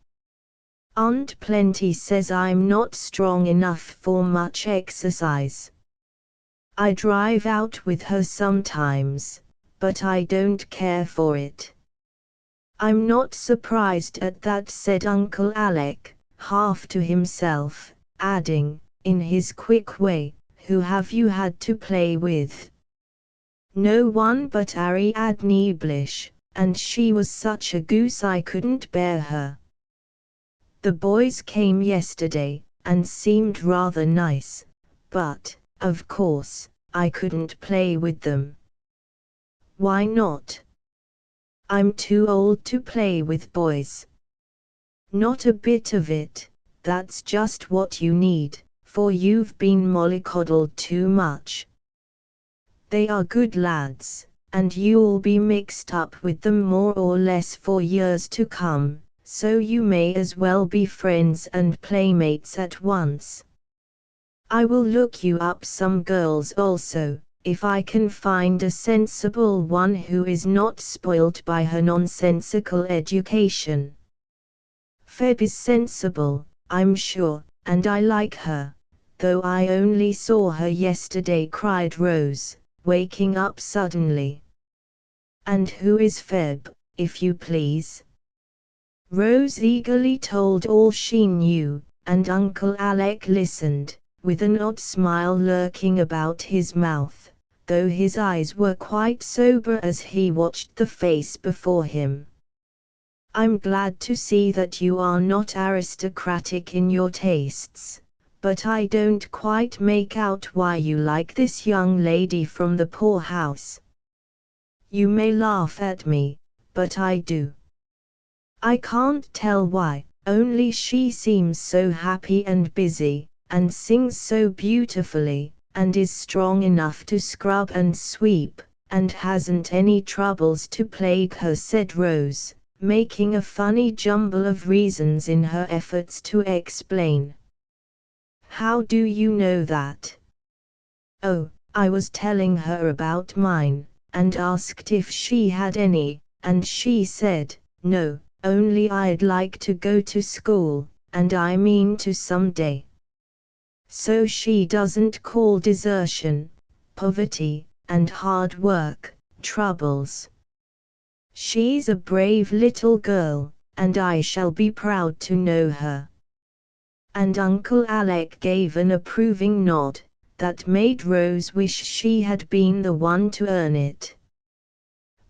Aunt Plenty says I'm not strong enough for much exercise. I drive out with her sometimes, but I don't care for it." "I'm not surprised at that," said Uncle Alec, half to himself, adding, in his quick way, "Who have you had to play with?" "No one but Ariadne Blish, and she was such a goose I couldn't bear her. The boys came yesterday, and seemed rather nice, but, of course, I couldn't play with them." "Why not?" "I'm too old to play with boys." "Not a bit of it, that's just what you need, for you've been mollycoddled too much. They are good lads, and you'll be mixed up with them more or less for years to come, so you may as well be friends and playmates at once. I will look you up some girls also, if I can find a sensible one who is not spoilt by her nonsensical education. Feb is sensible, I'm sure, and I like her, though I only saw her yesterday," cried Rose, waking up suddenly. "And who is Feb, if you please?" Rose eagerly told all she knew, and Uncle Alec listened, with an odd smile lurking about his mouth, though his eyes were quite sober as he watched the face before him. "I'm glad to see that you are not aristocratic in your tastes, but I don't quite make out why you like this young lady from the poorhouse. You may laugh at me, but I do. I can't tell why, only she seems so happy and busy, and sings so beautifully, and is strong enough to scrub and sweep, and hasn't any troubles to plague her," said Rose, making a funny jumble of reasons in her efforts to explain. "How do you know that?" "Oh, I was telling her about mine, and asked if she had any, and she said, no, only I'd like to go to school, and I mean to someday. So she doesn't call desertion, poverty, and hard work, troubles. She's a brave little girl, and I shall be proud to know her." And Uncle Alec gave an approving nod, that made Rose wish she had been the one to earn it.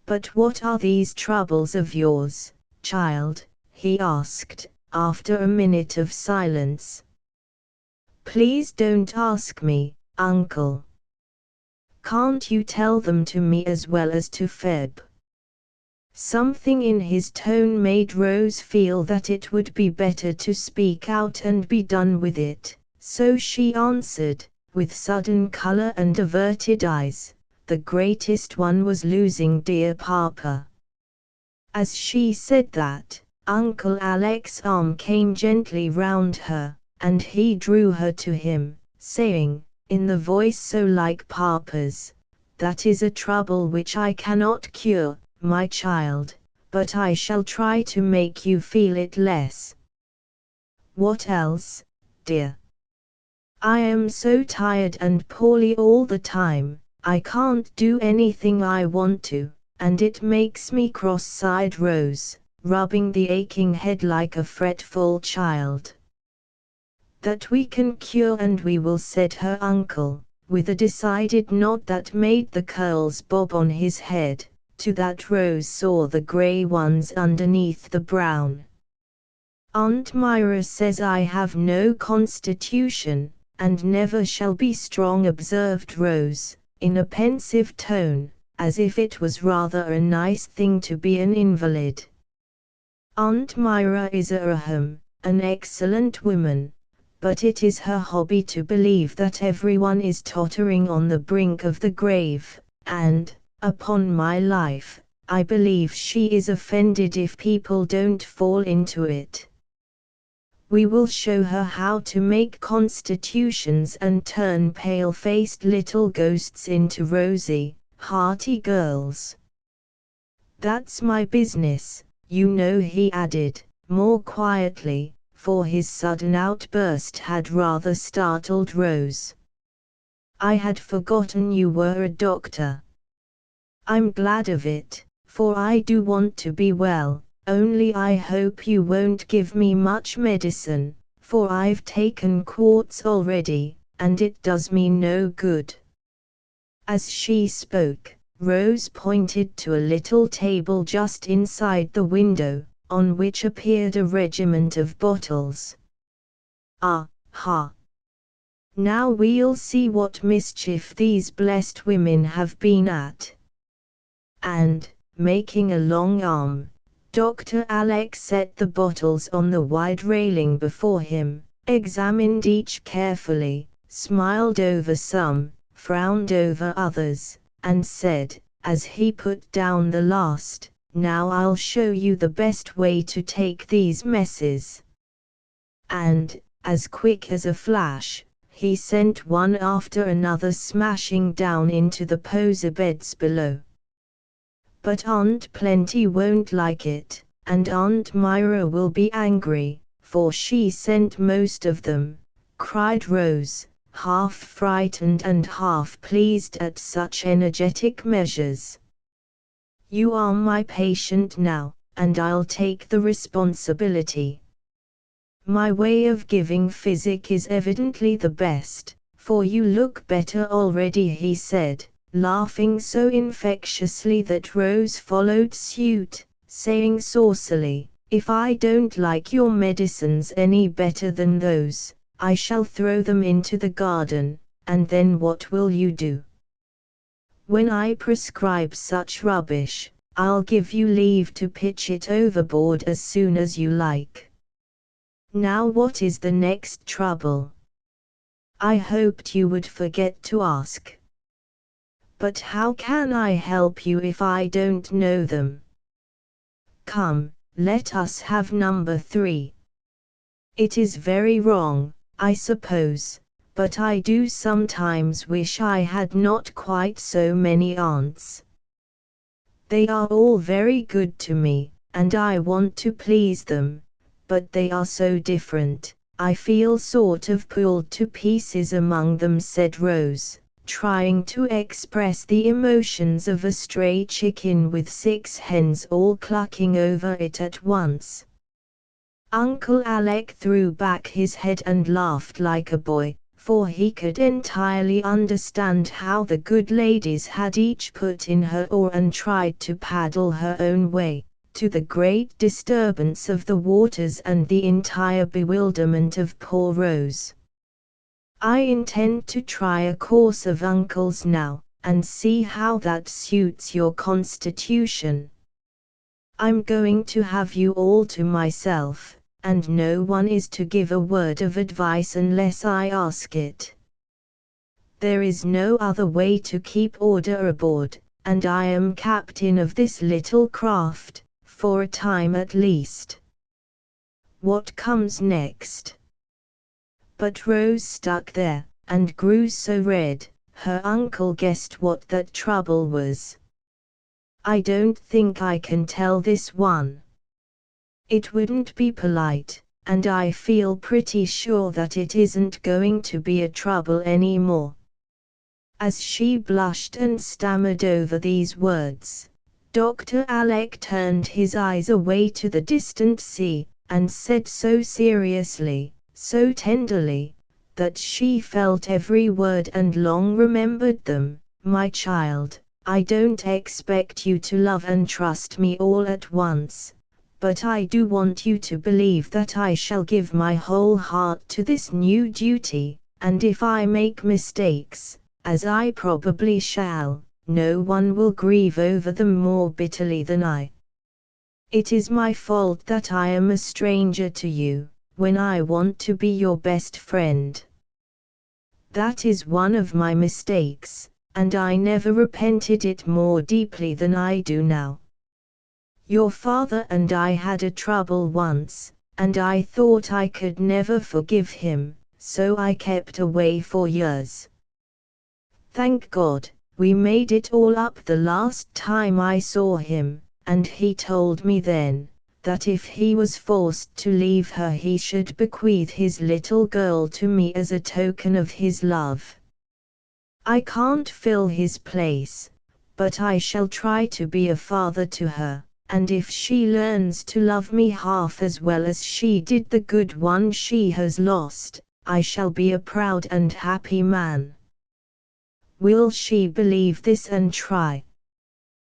"But what are these troubles of yours, child?" he asked, after a minute of silence. "Please don't ask me, Uncle. Can't you tell them to me as well as to Feb?" Something in his tone made Rose feel that it would be better to speak out and be done with it, so she answered, with sudden color and averted eyes, "The greatest one was losing dear Papa." As she said that, Uncle Alec's arm came gently round her, and he drew her to him, saying, in the voice so like Papa's, "That is a trouble which I cannot cure, my child, but I shall try to make you feel it less." "What else, dear?" "I am so tired and poorly all the time, I can't do anything I want to, and it makes me cross," sighed Rose, rubbing the aching head like a fretful child. "That we can cure, and we will," said her uncle, with a decided nod that made the curls bob on his head. To that Rose saw the grey ones underneath the brown. "Aunt Myra says I have no constitution, and never shall be strong," observed Rose, in a pensive tone, as if it was rather a nice thing to be an invalid. "Aunt Myra is an excellent woman, but it is her hobby to believe that everyone is tottering on the brink of the grave, and, upon my life, I believe she is offended if people don't fall into it. We will show her how to make constitutions and turn pale-faced little ghosts into rosy, hearty girls. That's my business, you know," he added, more quietly, for his sudden outburst had rather startled Rose. "I had forgotten you were a doctor." "I'm glad of it, for I do want to be well, only I hope you won't give me much medicine, for I've taken quarts already, and it does me no good." As she spoke, Rose pointed to a little table just inside the window, on which appeared a regiment of bottles. "Ah, ha! Now we'll see what mischief these blessed women have been at." And, making a long arm, Dr. Alec set the bottles on the wide railing before him, examined each carefully, smiled over some, frowned over others, and said, as he put down the last, "Now I'll show you the best way to take these messes." And, as quick as a flash, he sent one after another smashing down into the poser beds below. "But Aunt Plenty won't like it, and Aunt Myra will be angry, for she sent most of them," cried Rose, half frightened and half pleased at such energetic measures. You are my patient now, and I'll take the responsibility. My way of giving physic is evidently the best, for you look better already, he said, laughing so infectiously that Rose followed suit, saying saucily, if I don't like your medicines any better than those, I shall throw them into the garden, and then what will you do? When I prescribe such rubbish, I'll give you leave to pitch it overboard as soon as you like. Now what is the next trouble? I hoped you would forget to ask. But how can I help you if I don't know them? Come, let us have number 3. It is very wrong, I suppose, but I do sometimes wish I had not quite so many aunts. They are all very good to me, and I want to please them, but they are so different, I feel sort of pulled to pieces among them, said Rose, trying to express the emotions of a stray chicken with 6 hens all clucking over it at once. Uncle Alec threw back his head and laughed like a boy, for he could entirely understand how the good ladies had each put in her oar and tried to paddle her own way, to the great disturbance of the waters and the entire bewilderment of poor Rose. I intend to try a course of uncles now, and see how that suits your constitution. I'm going to have you all to myself, and no one is to give a word of advice unless I ask it. There is no other way to keep order aboard, and I am captain of this little craft, for a time at least. What comes next? But Rose stuck there, and grew so red, her uncle guessed what that trouble was. I don't think I can tell this one. It wouldn't be polite, and I feel pretty sure that it isn't going to be a trouble anymore. As she blushed and stammered over these words, Dr. Alec turned his eyes away to the distant sea, and said so seriously, so tenderly, that she felt every word and long remembered them, my child, I don't expect you to love and trust me all at once, but I do want you to believe that I shall give my whole heart to this new duty, and if I make mistakes, as I probably shall, no one will grieve over them more bitterly than I. It is my fault that I am a stranger to you, when I want to be your best friend. That is one of my mistakes, and I never repented it more deeply than I do now. Your father and I had a trouble once, and I thought I could never forgive him, so I kept away for years. Thank God, we made it all up the last time I saw him, and he told me then, that if he was forced to leave her he should bequeath his little girl to me as a token of his love. I can't fill his place, but I shall try to be a father to her, and if she learns to love me half as well as she did the good one she has lost, I shall be a proud and happy man. Will she believe this and try?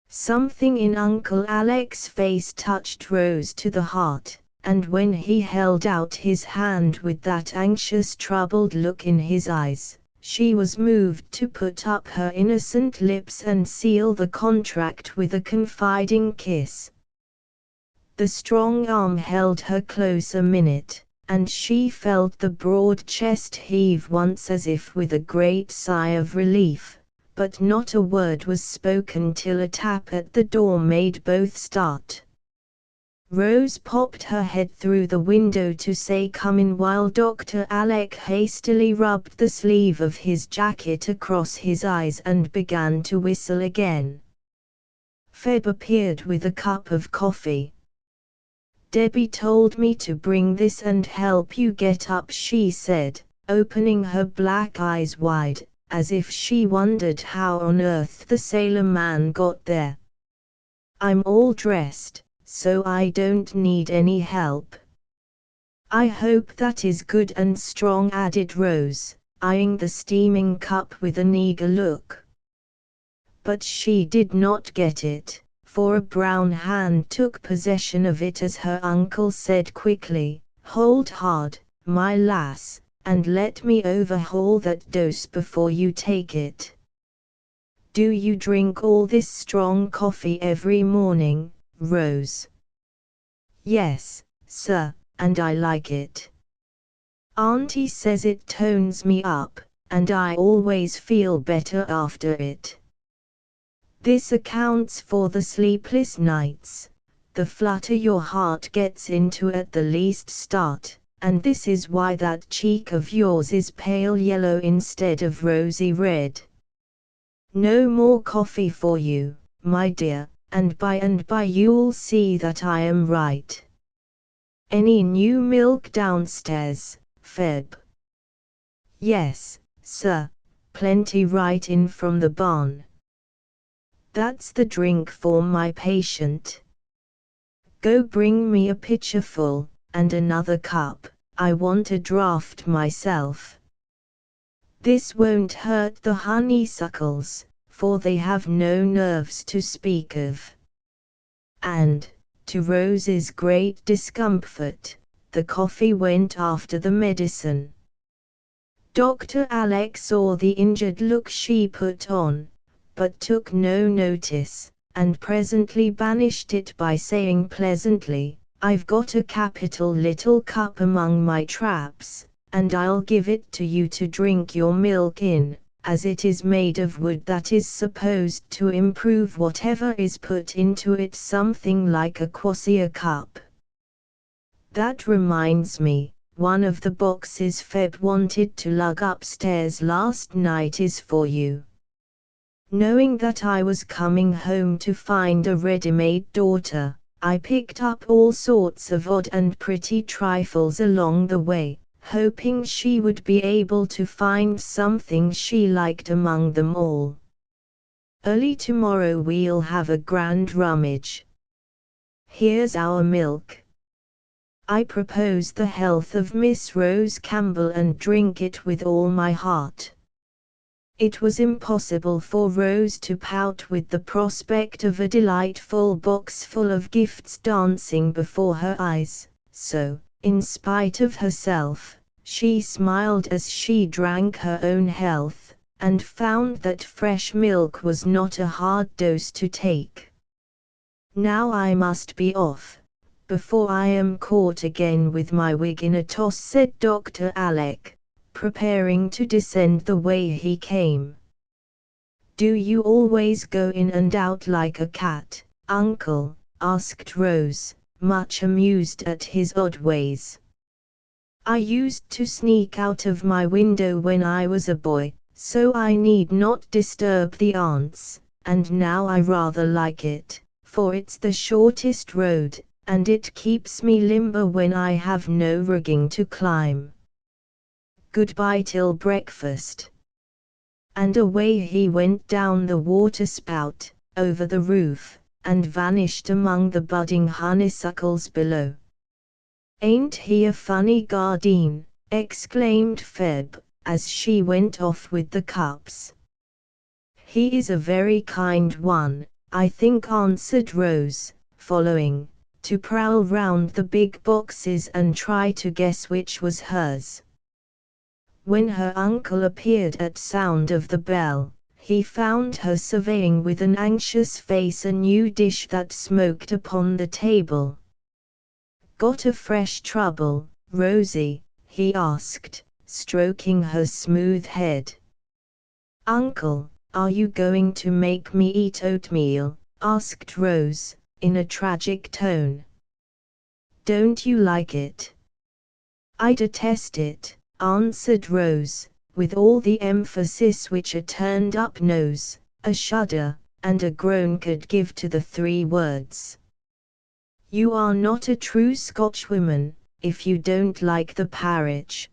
Something in Uncle Alec's face touched Rose to the heart, and when he held out his hand with that anxious troubled look in his eyes, she was moved to put up her innocent lips and seal the contract with a confiding kiss. The strong arm held her close a minute, and she felt the broad chest heave once as if with a great sigh of relief, but not a word was spoken till a tap at the door made both start. Rose popped her head through the window to say come in while Dr. Alec hastily rubbed the sleeve of his jacket across his eyes and began to whistle again. Feb appeared with a cup of coffee. Debbie told me to bring this and help you get up, she said, opening her black eyes wide, as if she wondered how on earth the sailor man got there. "I'm all dressed, so I don't need any help." "I hope that is good and strong," added Rose, eyeing the steaming cup with an eager look. But she did not get it, for a brown hand took possession of it as her uncle said quickly, "Hold hard, my lass, and let me overhaul that dose before you take it. Do you drink all this strong coffee every morning, Rose?" "Yes, sir, and I like it. Auntie says it tones me up, and I always feel better after it. This accounts for the sleepless nights, the flutter your heart gets into at the least start, and this is why that cheek of yours is pale yellow instead of rosy red. No more coffee for you, my dear, and by you'll see that I am right. Any new milk downstairs, Feb?" "Yes, sir, plenty right in from the barn." "That's the drink for my patient. Go bring me a pitcher full, and another cup, I want a draught myself. This won't hurt the honeysuckles, for they have no nerves to speak of." And, to Rose's great discomfort, the coffee went after the medicine. Dr. Alec saw the injured look she put on, but took no notice, and presently banished it by saying pleasantly, "I've got a capital little cup among my traps, and I'll give it to you to drink your milk in, as it is made of wood that is supposed to improve whatever is put into it, something like a quassia cup. That reminds me, one of the boxes Feb wanted to lug upstairs last night is for you." Knowing that I was coming home to find a ready-made daughter, I picked up all sorts of odd and pretty trifles along the way, hoping she would be able to find something she liked among them all. Early tomorrow we'll have a grand rummage. Here's our milk. I propose the health of Miss Rose Campbell and drink it with all my heart." It was impossible for Rose to pout with the prospect of a delightful box full of gifts dancing before her eyes, so, in spite of herself, she smiled as she drank her own health, and found that fresh milk was not a hard dose to take. "Now I must be off, before I am caught again with my wig in a toss," said Dr. Alec, preparing to descend the way he came. "Do you always go in and out like a cat, uncle?" asked Rose, much amused at his odd ways. "I used to sneak out of my window when I was a boy, so I need not disturb the aunts, and now I rather like it, for it's the shortest road, and it keeps me limber when I have no rigging to climb. Goodbye till breakfast." And away he went down the waterspout, over the roof, and vanished among the budding honeysuckles below. "Ain't he a funny guardian?" exclaimed Feb, as she went off with the cups. "He is a very kind one, I think," answered Rose, following, to prowl round the big boxes and try to guess which was hers. When her uncle appeared at sound of the bell, he found her surveying with an anxious face a new dish that smoked upon the table. "Got a fresh trouble, Rosie?" he asked, stroking her smooth head. "Uncle, are you going to make me eat oatmeal?" asked Rose, in a tragic tone. "Don't you like it?" "I detest it," answered Rose, with all the emphasis which a turned-up nose, a shudder, and a groan could give to the three words. "You are not a true Scotchwoman, if you don't like the parritch."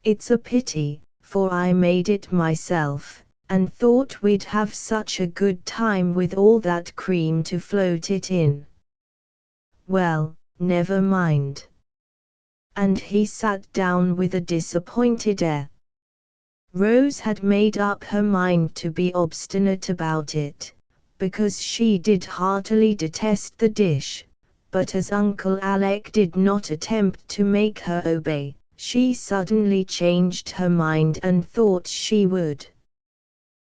It's a pity, for I made it myself, and thought we'd have such a good time with all that cream to float it in. Well, never mind. And he sat down with a disappointed air. Rose had made up her mind to be obstinate about it, because she did heartily detest the dish, but as Uncle Alec did not attempt to make her obey, she suddenly changed her mind and thought she would.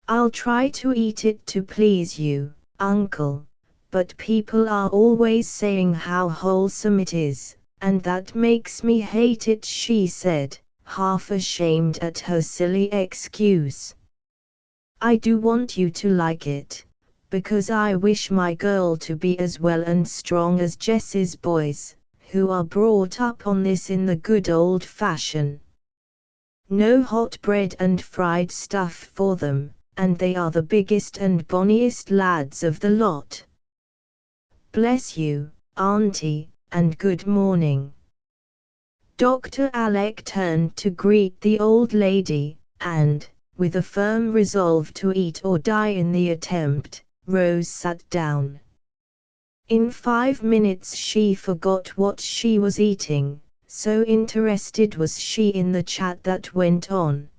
"I'll try to eat it to please you, Uncle, but people are always saying how wholesome it is, and that makes me hate it," she said, half ashamed at her silly excuse. "I do want you to like it, because I wish my girl to be as well and strong as Jess's boys, who are brought up on this in the good old fashion. No hot bread and fried stuff for them, and they are the biggest and bonniest lads of the lot. Bless you, Auntie, and good morning." Dr. Alec turned to greet the old lady, and, with a firm resolve to eat or die in the attempt, Rose sat down. In 5 minutes she forgot what she was eating, so interested was she in the chat that went on.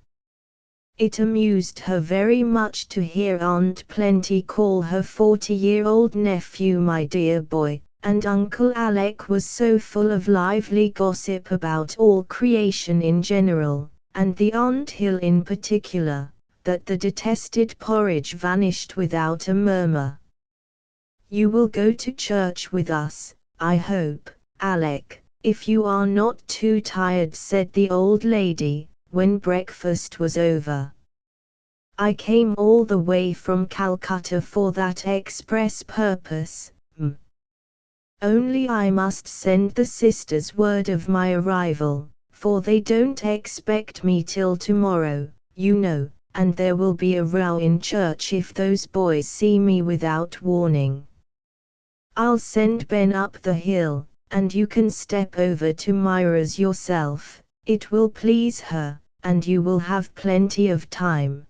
It amused her very much to hear Aunt Plenty call her 40-year-old nephew "my dear boy," and Uncle Alec was so full of lively gossip about all creation in general, and the ant hill in particular, that the detested porridge vanished without a murmur. "You will go to church with us, I hope, Alec, if you are not too tired," said the old lady, when breakfast was over. "I came all the way from Calcutta for that express purpose, Only I must send the sisters word of my arrival, for they don't expect me till tomorrow, you know, and there will be a row in church if those boys see me without warning. I'll send Ben up the hill, and you can step over to Myra's yourself, it will please her, and you will have plenty of time."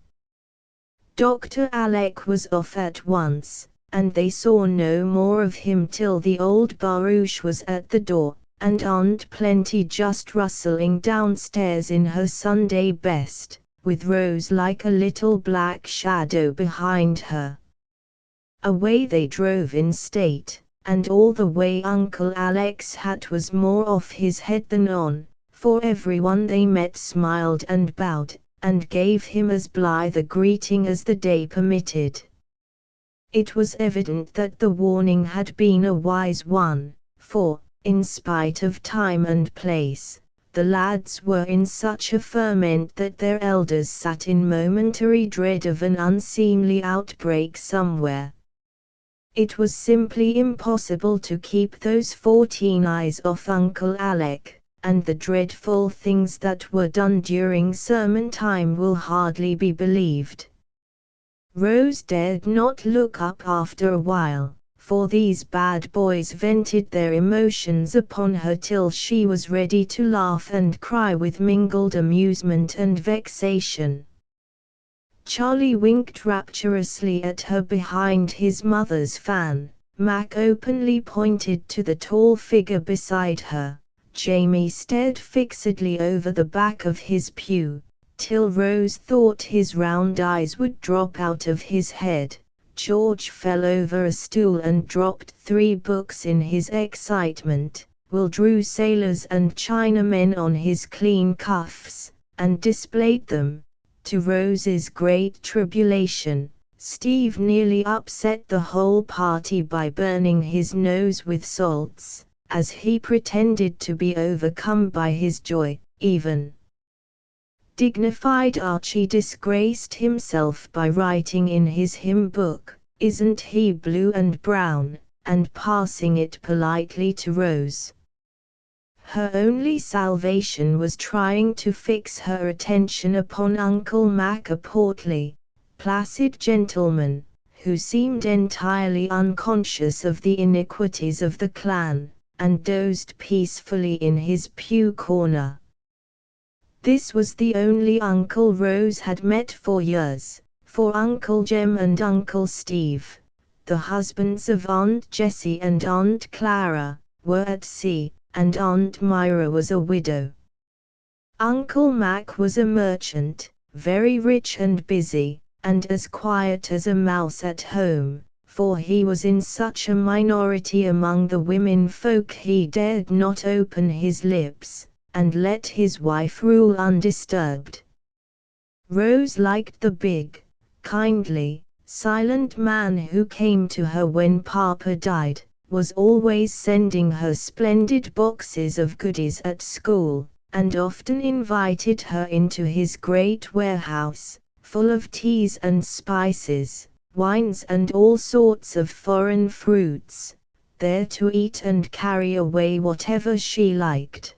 Dr. Alec was off at once, and they saw no more of him till the old barouche was at the door, and Aunt Plenty just rustling downstairs in her Sunday best, with Rose like a little black shadow behind her. Away they drove in state, and all the way Uncle Alec's hat was more off his head than on, for everyone they met smiled and bowed, and gave him as blithe a greeting as the day permitted. It was evident that the warning had been a wise one, for, in spite of time and place, the lads were in such a ferment that their elders sat in momentary dread of an unseemly outbreak somewhere. It was simply impossible to keep those 14 eyes off Uncle Alec, and the dreadful things that were done during sermon time will hardly be believed. Rose dared not look up after a while, for these bad boys vented their emotions upon her till she was ready to laugh and cry with mingled amusement and vexation. Charlie winked rapturously at her behind his mother's fan, Mac openly pointed to the tall figure beside her, Jamie stared fixedly over the back of his pew, till Rose thought his round eyes would drop out of his head. George fell over a stool and dropped 3 books in his excitement. Will drew sailors and Chinamen on his clean cuffs, and displayed them. To Rose's great tribulation, Steve nearly upset the whole party by burning his nose with salts, as he pretended to be overcome by his joy. Even dignified Archie disgraced himself by writing in his hymn book, "Isn't he blue and brown?" and passing it politely to Rose. Her only salvation was trying to fix her attention upon Uncle Mac, a portly, placid gentleman, who seemed entirely unconscious of the iniquities of the clan, and dozed peacefully in his pew corner. This was the only Uncle Rose had met for years, for Uncle Jem and Uncle Steve, the husbands of Aunt Jessie and Aunt Clara, were at sea, and Aunt Myra was a widow. Uncle Mac was a merchant, very rich and busy, and as quiet as a mouse at home, for he was in such a minority among the women folk he dared not open his lips, and let his wife rule undisturbed. Rose liked the big, kindly, silent man who came to her when Papa died, was always sending her splendid boxes of goodies at school, and often invited her into his great warehouse, full of teas and spices, wines and all sorts of foreign fruits, there to eat and carry away whatever she liked.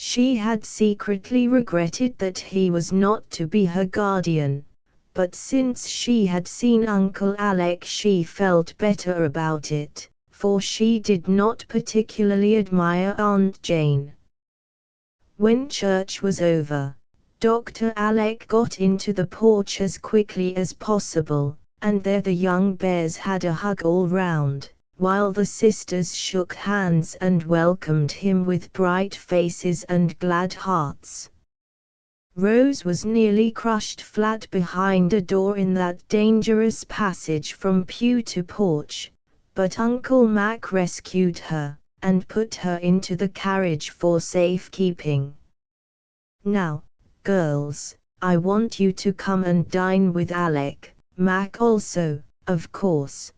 She had secretly regretted that he was not to be her guardian, but since she had seen Uncle Alec she felt better about it, for she did not particularly admire Aunt Jane. When church was over, Dr. Alec got into the porch as quickly as possible, and there the young bears had a hug all round, while the sisters shook hands and welcomed him with bright faces and glad hearts. Rose was nearly crushed flat behind a door in that dangerous passage from pew to porch, but Uncle Mac rescued her, and put her into the carriage for safekeeping. "Now, girls, I want you to come and dine with Alec, Mac also, of course.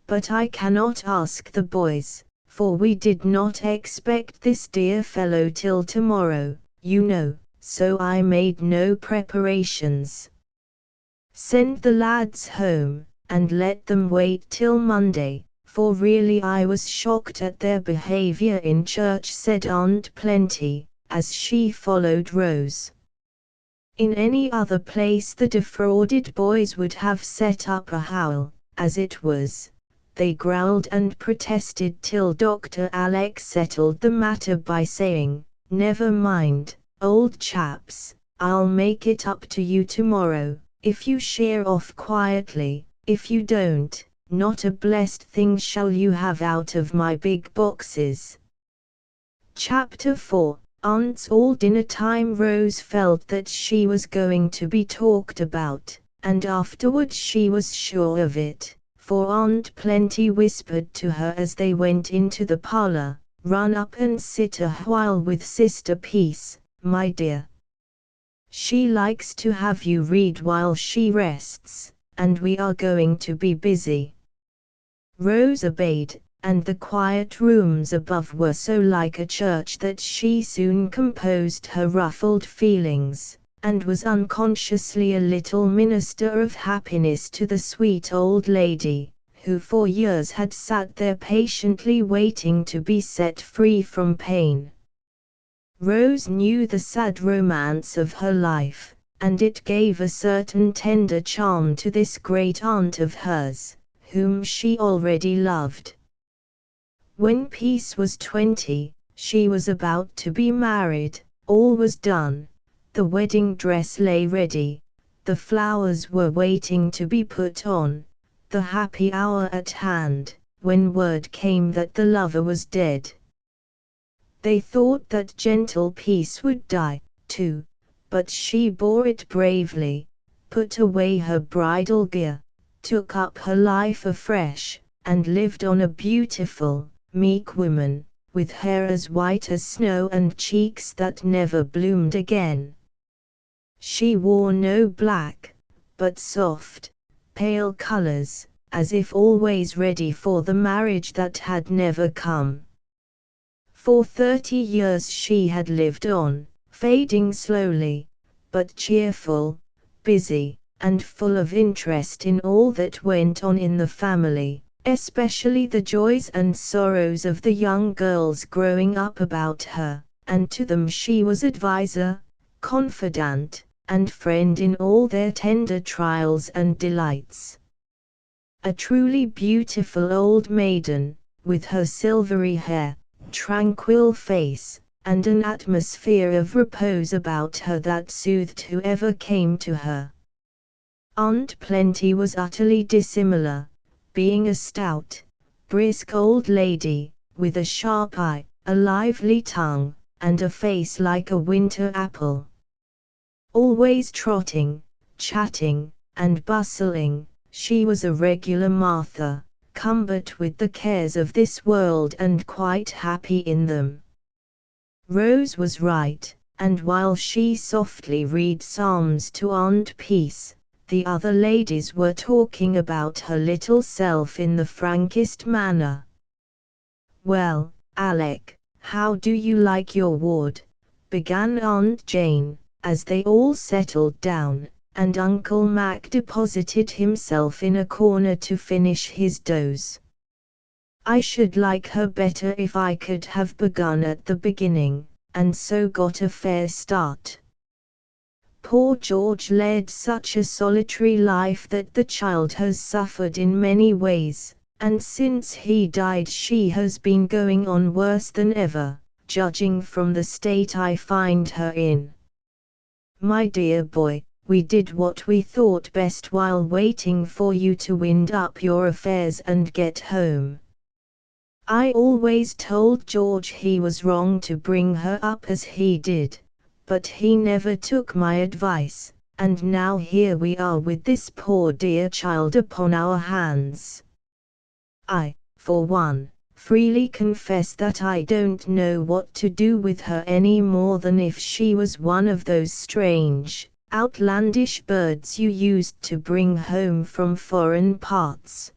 But I cannot ask the boys, for we did not expect this dear fellow till tomorrow, you know, so I made no preparations. Send the lads home, and let them wait till Monday, for really I was shocked at their behavior in church," said Aunt Plenty, as she followed Rose. In any other place the defrauded boys would have set up a howl. As it was, they growled and protested till Dr. Alec settled the matter by saying, "Never mind, old chaps, I'll make it up to you tomorrow, if you sheer off quietly. If you don't, not a blessed thing shall you have out of my big boxes." Chapter 4. Aunt's all dinner time. Rose felt that she was going to be talked about, and afterward she was sure of it, for Aunt Plenty whispered to her as they went into the parlor, "Run up and sit a while with Sister Peace, my dear. She likes to have you read while she rests, and we are going to be busy." Rose obeyed, and the quiet rooms above were so like a church that she soon composed her ruffled feelings, and was unconsciously a little minister of happiness to the sweet old lady, who for years had sat there patiently waiting to be set free from pain. Rose knew the sad romance of her life, and it gave a certain tender charm to this great aunt of hers, whom she already loved. When Peace was 20, she was about to be married. All was done, the wedding dress lay ready, the flowers were waiting to be put on, the happy hour at hand, when word came that the lover was dead. They thought that gentle Peace would die, too, but she bore it bravely, put away her bridal gear, took up her life afresh, and lived on a beautiful, meek woman, with hair as white as snow and cheeks that never bloomed again. She wore no black, but soft, pale colors, as if always ready for the marriage that had never come. For 30 years she had lived on, fading slowly, but cheerful, busy, and full of interest in all that went on in the family, especially the joys and sorrows of the young girls growing up about her, and to them she was adviser, confidant, and friend in all their tender trials and delights. A truly beautiful old maiden, with her silvery hair, tranquil face, and an atmosphere of repose about her that soothed whoever came to her. Aunt Plenty was utterly dissimilar, being a stout, brisk old lady, with a sharp eye, a lively tongue, and a face like a winter apple. Always trotting, chatting, and bustling, she was a regular Martha, cumbered with the cares of this world and quite happy in them. Rose was right, and while she softly read psalms to Aunt Peace, the other ladies were talking about her little self in the frankest manner. "Well, Alec, how do you like your ward?" began Aunt Jane, as they all settled down, and Uncle Mac deposited himself in a corner to finish his doze. "I should like her better if I could have begun at the beginning, and so got a fair start. Poor George led such a solitary life that the child has suffered in many ways, and since he died she has been going on worse than ever, judging from the state I find her in. My dear boy, we did what we thought best while waiting for you to wind up your affairs and get home. I always told George he was wrong to bring her up as he did, but he never took my advice, and now here we are with this poor dear child upon our hands. I, for one, freely confess that I don't know what to do with her any more than if she was one of those strange, outlandish birds you used to bring home from foreign parts."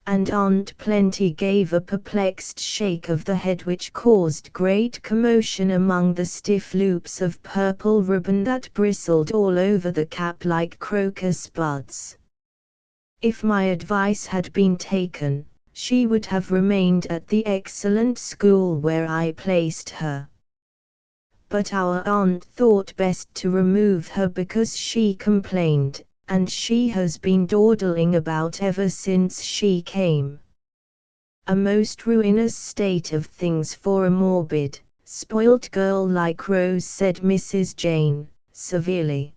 And Aunt Plenty gave a perplexed shake of the head which caused great commotion among the stiff loops of purple ribbon that bristled all over the cap like crocus buds. If my advice had been taken, she would have remained at the excellent school where I placed her. But our aunt thought best to remove her because she complained, and she has been dawdling about ever since she came. A most ruinous state of things for a morbid, spoilt girl like Rose, said Mrs. Jane, severely.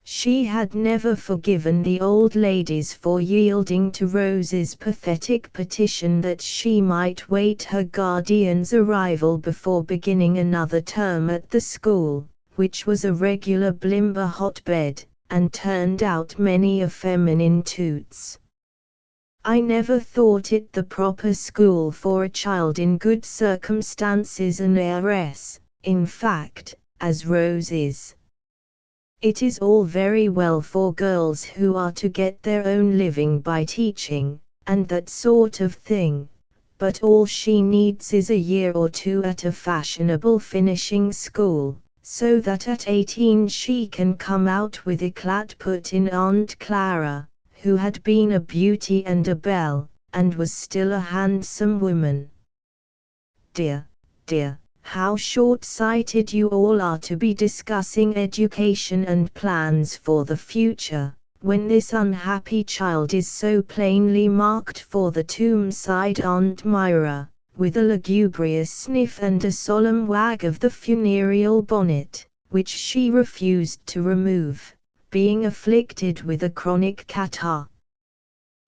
She had never forgiven the old ladies for yielding to Rose's pathetic petition that she might wait her guardian's arrival before beginning another term at the school, which was a regular Blimber hotbed, and turned out many a feminine toots. I never thought it the proper school for a child in good circumstances, an heiress, in fact, as Rose is. It is all very well for girls who are to get their own living by teaching, and that sort of thing, but all she needs is a year or two at a fashionable finishing school, so that at 18 she can come out with éclat. Put in Aunt Clara, who had been a beauty and a belle, and was still a handsome woman. Dear, dear, how short-sighted you all are to be discussing education and plans for the future, when this unhappy child is so plainly marked for the tomb, sighed Aunt Myra, with a lugubrious sniff and a solemn wag of the funereal bonnet, which she refused to remove, being afflicted with a chronic catarrh.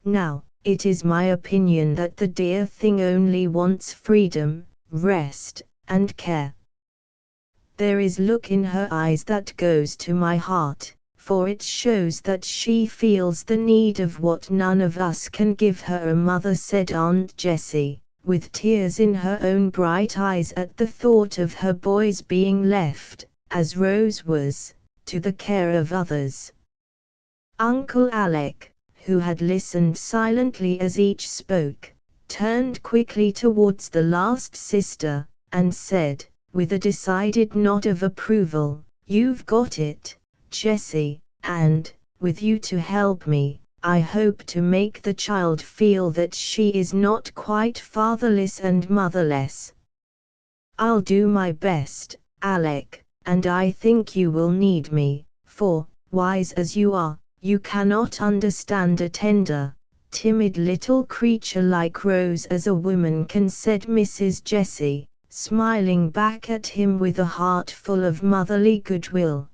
Now, it is my opinion that the dear thing only wants freedom, rest, and care. There is look in her eyes that goes to my heart, for it shows that she feels the need of what none of us can give her. A mother, said Aunt Jessie, with tears in her own bright eyes at the thought of her boys being left, as Rose was, to the care of others. Uncle Alec, who had listened silently as each spoke, turned quickly towards the last sister, and said, with a decided nod of approval, "You've got it, Jessie, and, with you to help me, I hope to make the child feel that she is not quite fatherless and motherless. I'll do my best, Alec, and I think you will need me, for, wise as you are, you cannot understand a tender, timid little creature like Rose as a woman can," said Mrs. Jessie, smiling back at him with a heart full of motherly goodwill.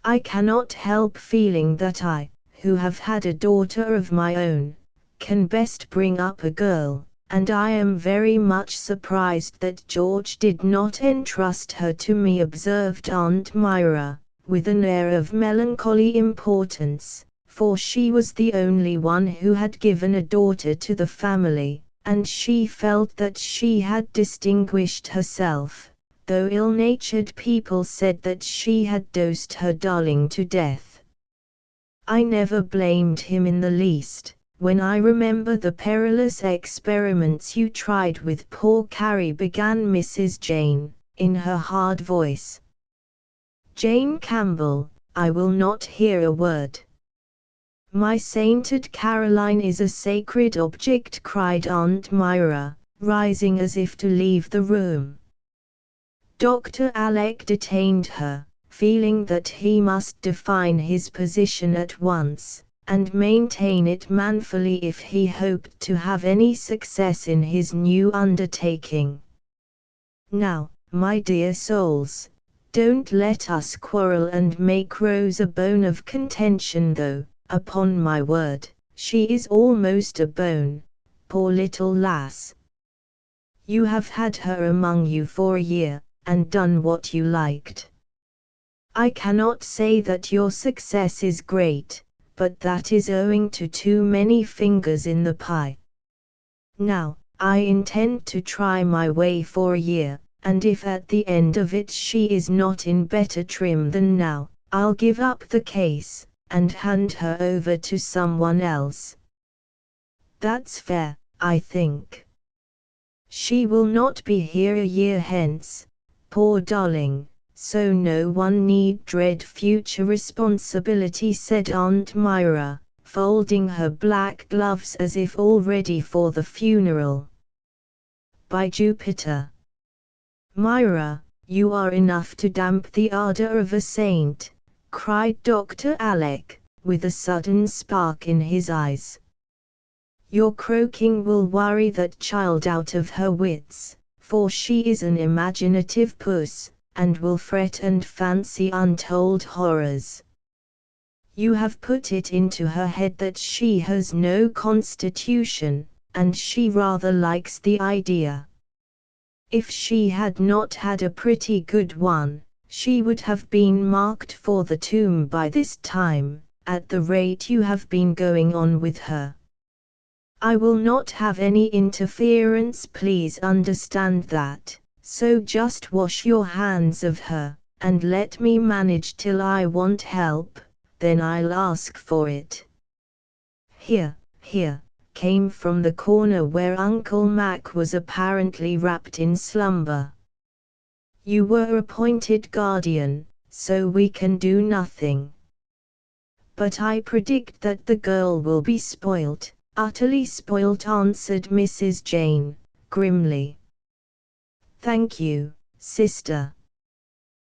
I cannot help feeling that I, who have had a daughter of my own, can best bring up a girl, and I am very much surprised that George did not entrust her to me, observed Aunt Myra, with an air of melancholy importance, for she was the only one who had given a daughter to the family, and she felt that she had distinguished herself, though ill-natured people said that she had dosed her darling to death. I never blamed him in the least, when I remember the perilous experiments you tried with poor Carrie, began Mrs. Jane, in her hard voice. Jane Campbell, I will not hear a word. My sainted Caroline is a sacred object, cried Aunt Myra, rising as if to leave the room. Dr. Alec detained her, feeling that he must define his position at once, and maintain it manfully if he hoped to have any success in his new undertaking. Now, my dear souls, don't let us quarrel and make Rose a bone of contention, though, upon my word, she is almost a bone, poor little lass. You have had her among you for a year, and done what you liked. I cannot say that your success is great, but that is owing to too many fingers in the pie. Now, I intend to try my way for a year, and if at the end of it she is not in better trim than now, I'll give up the case, and hand her over to someone else. That's fair, I think. She will not be here a year hence, poor darling, so no one need dread future responsibility, said Aunt Myra, folding her black gloves as if all ready for the funeral. By Jupiter! Myra, you are enough to damp the ardor of a saint, cried Dr. Alec, with a sudden spark in his eyes. Your croaking will worry that child out of her wits, for she is an imaginative puss, and will fret and fancy untold horrors. You have put it into her head that she has no constitution, and she rather likes the idea. If she had not had a pretty good one, she would have been marked for the tomb by this time, at the rate you have been going on with her. I will not have any interference, please understand that, so just wash your hands of her, and let me manage till I want help, then I'll ask for it. Here, here, came from the corner where Uncle Mac was apparently wrapped in slumber. You were appointed guardian, so we can do nothing. But I predict that the girl will be spoilt, utterly spoilt, answered Mrs. Jane, grimly. Thank you, sister.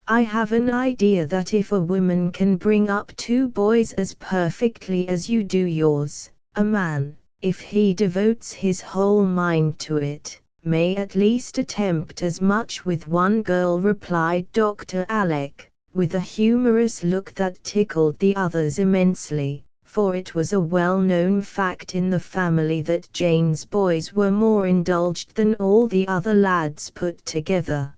I have an idea that if a woman can bring up two boys as perfectly as you do yours, a man, if he devotes his whole mind to it, may at least attempt as much with one girl, replied Dr. Alec, with a humorous look that tickled the others immensely, for it was a well-known fact in the family that Jane's boys were more indulged than all the other lads put together.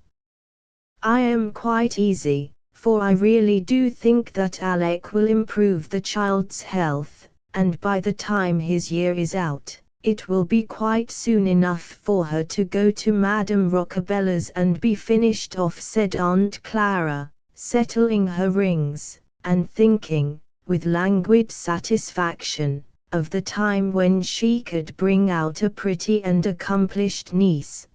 I am quite easy, for I really do think that Alec will improve the child's health, and by the time his year is out, it will be quite soon enough for her to go to Madame Roccabella's and be finished off, said Aunt Clara, settling her rings, and thinking, with languid satisfaction, of the time when she could bring out a pretty and accomplished niece.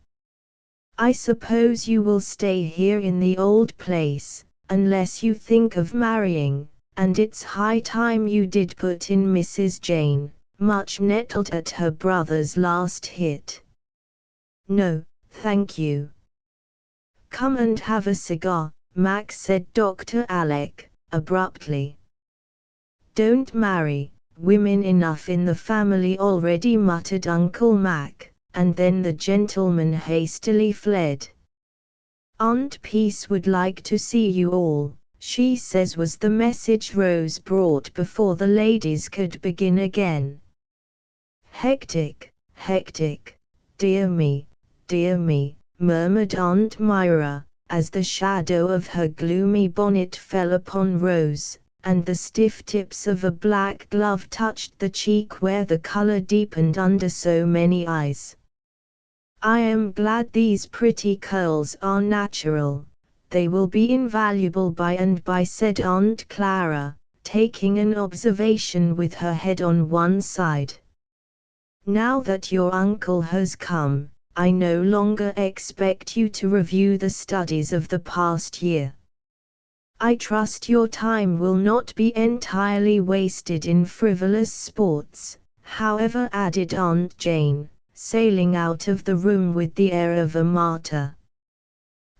I suppose you will stay here in the old place, unless you think of marrying, and it's high time you did, put in Mrs. Jane, much nettled at her brother's last hit. No, thank you. Come and have a cigar, Max, said Dr. Alec, abruptly. Don't marry, women enough in the family already, muttered Uncle Mac, and then the gentleman hastily fled. "Aunt Peace would like to see you all," she says, was the message Rose brought before the ladies could begin again. "Hectic, hectic, dear me," murmured Aunt Myra, as the shadow of her gloomy bonnet fell upon Rose, and the stiff tips of a black glove touched the cheek where the color deepened under so many eyes. "I am glad these pretty curls are natural. They will be invaluable by and by," said Aunt Clara, taking an observation with her head on one side. "Now that your uncle has come, I no longer expect you to review the studies of the past year. I trust your time will not be entirely wasted in frivolous sports, however," added Aunt Jane, sailing out of the room with the air of a martyr.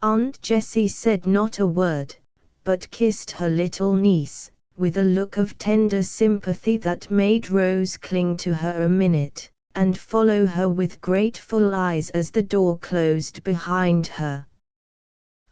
Aunt Jessie said not a word, but kissed her little niece, with a look of tender sympathy that made Rose cling to her a minute, and follow her with grateful eyes as the door closed behind her.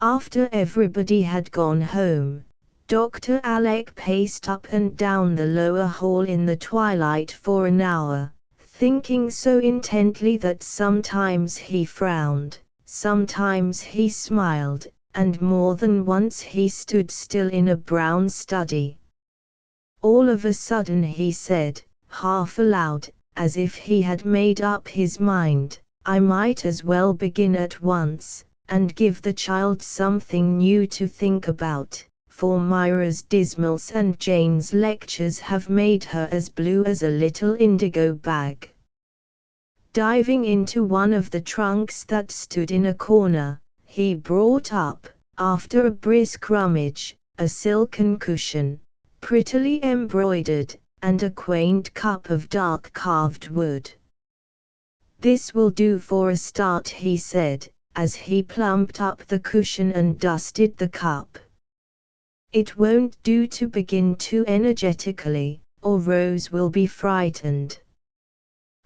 After everybody had gone home, Dr. Alec paced up and down the lower hall in the twilight for an hour, thinking so intently that sometimes he frowned, sometimes he smiled, and more than once he stood still in a brown study. All of a sudden he said, half aloud, as if he had made up his mind, "I might as well begin at once, and give the child something new to think about, for Myra's dismals and Jane's lectures have made her as blue as a little indigo bag." Diving into one of the trunks that stood in a corner, he brought up, after a brisk rummage, a silken cushion, prettily embroidered, and a quaint cup of dark carved wood. "This will do for a start," he said, as he plumped up the cushion and dusted the cup. "It won't do to begin too energetically, or Rose will be frightened.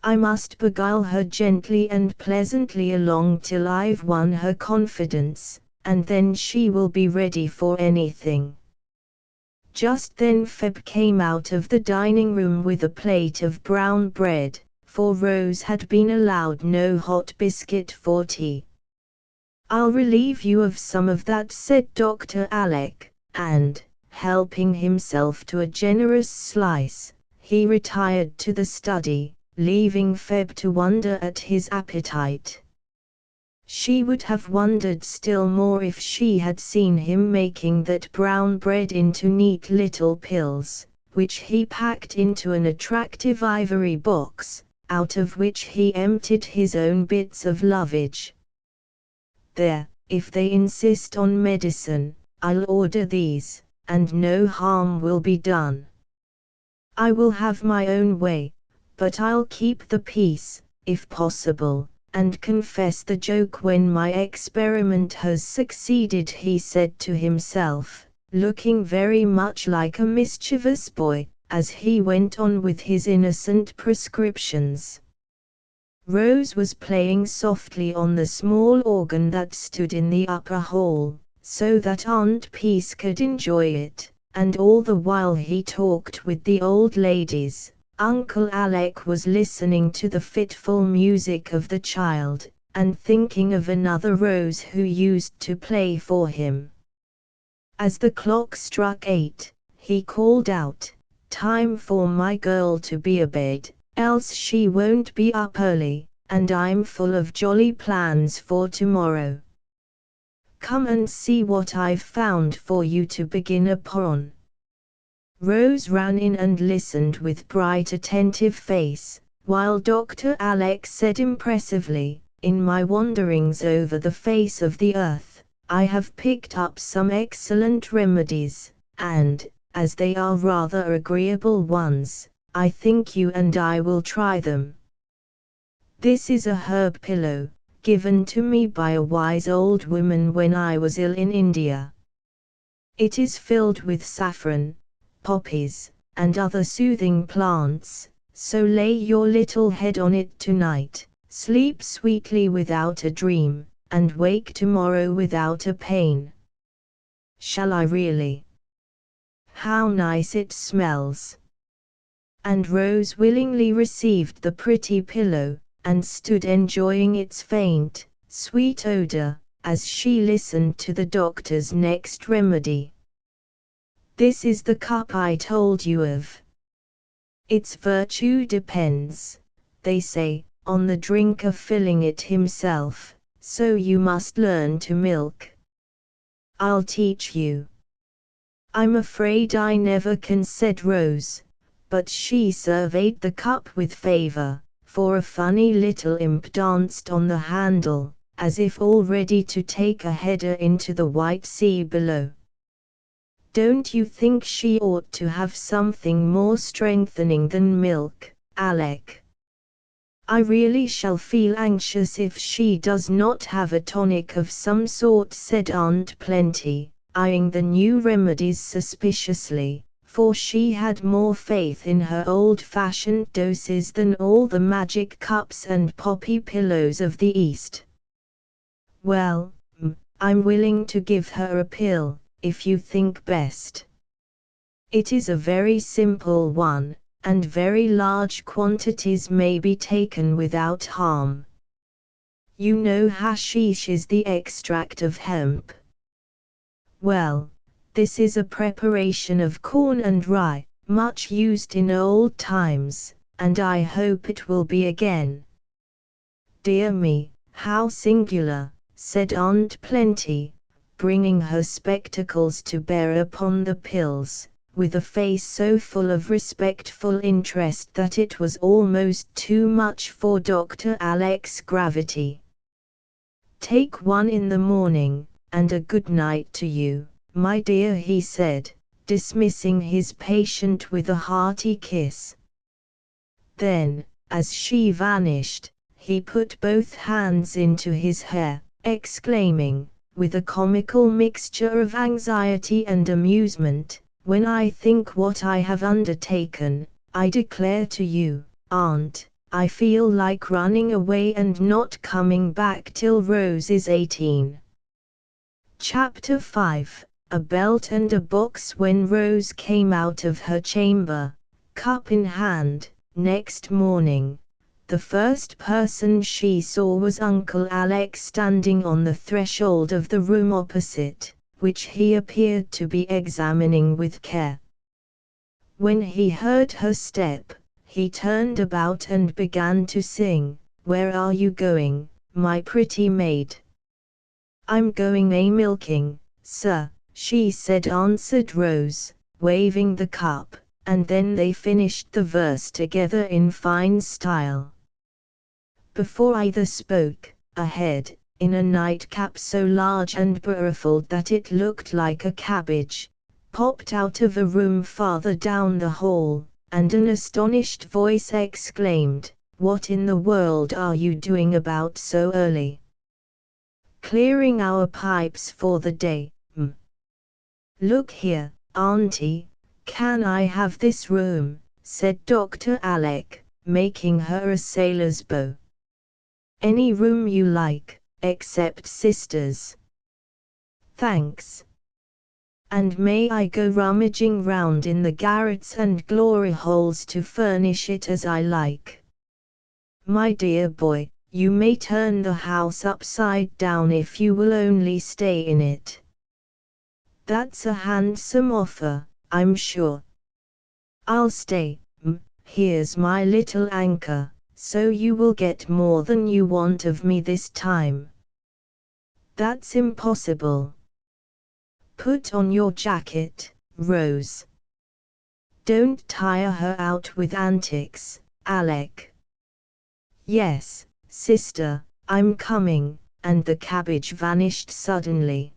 I must beguile her gently and pleasantly along till I've won her confidence, and then she will be ready for anything." Just then Feb came out of the dining room with a plate of brown bread, for Rose had been allowed no hot biscuit for tea. "I'll relieve you of some of that," said Dr. Alec, and, helping himself to a generous slice, he retired to the study, leaving Feb to wonder at his appetite. She would have wondered still more if she had seen him making that brown bread into neat little pills, which he packed into an attractive ivory box, out of which he emptied his own bits of lovage. "There, if they insist on medicine, I'll order these, and no harm will be done. I will have my own way, but I'll keep the peace, if possible, and confess the joke when my experiment has succeeded," he said to himself, looking very much like a mischievous boy, as he went on with his innocent prescriptions. Rose was playing softly on the small organ that stood in the upper hall, so that Aunt Peace could enjoy it, and all the while he talked with the old ladies, Uncle Alec was listening to the fitful music of the child, and thinking of another Rose who used to play for him. As the clock struck 8, he called out, "Time for my girl to be abed, else she won't be up early, and I'm full of jolly plans for tomorrow. Come and see what I've found for you to begin upon." Rose ran in and listened with bright attentive face, while Dr. Alec said impressively, "In my wanderings over the face of the earth, I have picked up some excellent remedies, and, as they are rather agreeable ones, I think you and I will try them. This is a herb pillow, given to me by a wise old woman when I was ill in India. It is filled with saffron, poppies, and other soothing plants, so lay your little head on it tonight, Sleep sweetly without a dream, and wake tomorrow without a pain. Shall I really? How nice it smells!" And Rose willingly received the pretty pillow, and stood enjoying its faint, sweet odor, as she listened to the doctor's next remedy. "This is the cup I told you of. Its virtue depends, they say, on the drinker filling it himself, so you must learn to milk. I'll teach you." "I'm afraid I never can," said Rose, but she surveyed the cup with favor, for a funny little imp danced on the handle, as if all ready to take a header into the white sea below. "Don't you think she ought to have something more strengthening than milk, Alec? I really shall feel anxious if she does not have a tonic of some sort," said Aunt Plenty, eyeing the new remedies suspiciously, for she had more faith in her old-fashioned doses than all the magic cups and poppy pillows of the East. "Well, I'm willing to give her a pill, if you think best. It is a very simple one, and very large quantities may be taken without harm. You know hashish is the extract of hemp. Well, this is a preparation of corn and rye, much used in old times, and I hope it will be again." "Dear me, how singular," said Aunt Plenty, bringing her spectacles to bear upon the pills, with a face so full of respectful interest that it was almost too much for Dr. Alec's gravity. "Take one in the morning, and a good night to you, my dear," he said, dismissing his patient with a hearty kiss. Then, as she vanished, he put both hands into his hair, exclaiming, with a comical mixture of anxiety and amusement, "When I think what I have undertaken, I declare to you, Aunt, I feel like running away and not coming back till Rose is 18. Chapter 5, A Belt and a Box. When Rose came out of her chamber, cup in hand, next morning, the first person she saw was Uncle Alec standing on the threshold of the room opposite, which he appeared to be examining with care. When he heard her step, he turned about and began to sing, "Where are you going, my pretty maid?" "I'm going a-milking, sir," she said, answered Rose, waving the cup, and then they finished the verse together in fine style. Before either spoke, a head, in a nightcap so large and beruffled that it looked like a cabbage, popped out of a room farther down the hall, and an astonished voice exclaimed, "What in the world are you doing about so early?" "Clearing our pipes for the day, "Look here, Auntie, can I have this room?" said Dr. Alec, making her a sailor's bow. "Any room you like, except Sister's." "Thanks. And may I go rummaging round in the garrets and glory holes to furnish it as I like?" "My dear boy, you may turn the house upside down if you will only stay in it." "That's a handsome offer, I'm sure." "I'll stay, here's my little anchor, so you will get more than you want of me this time." "That's impossible." "Put on your jacket, Rose. Don't tire her out with antics, Alec." "Yes, sister, I'm coming," and the cabbage vanished suddenly.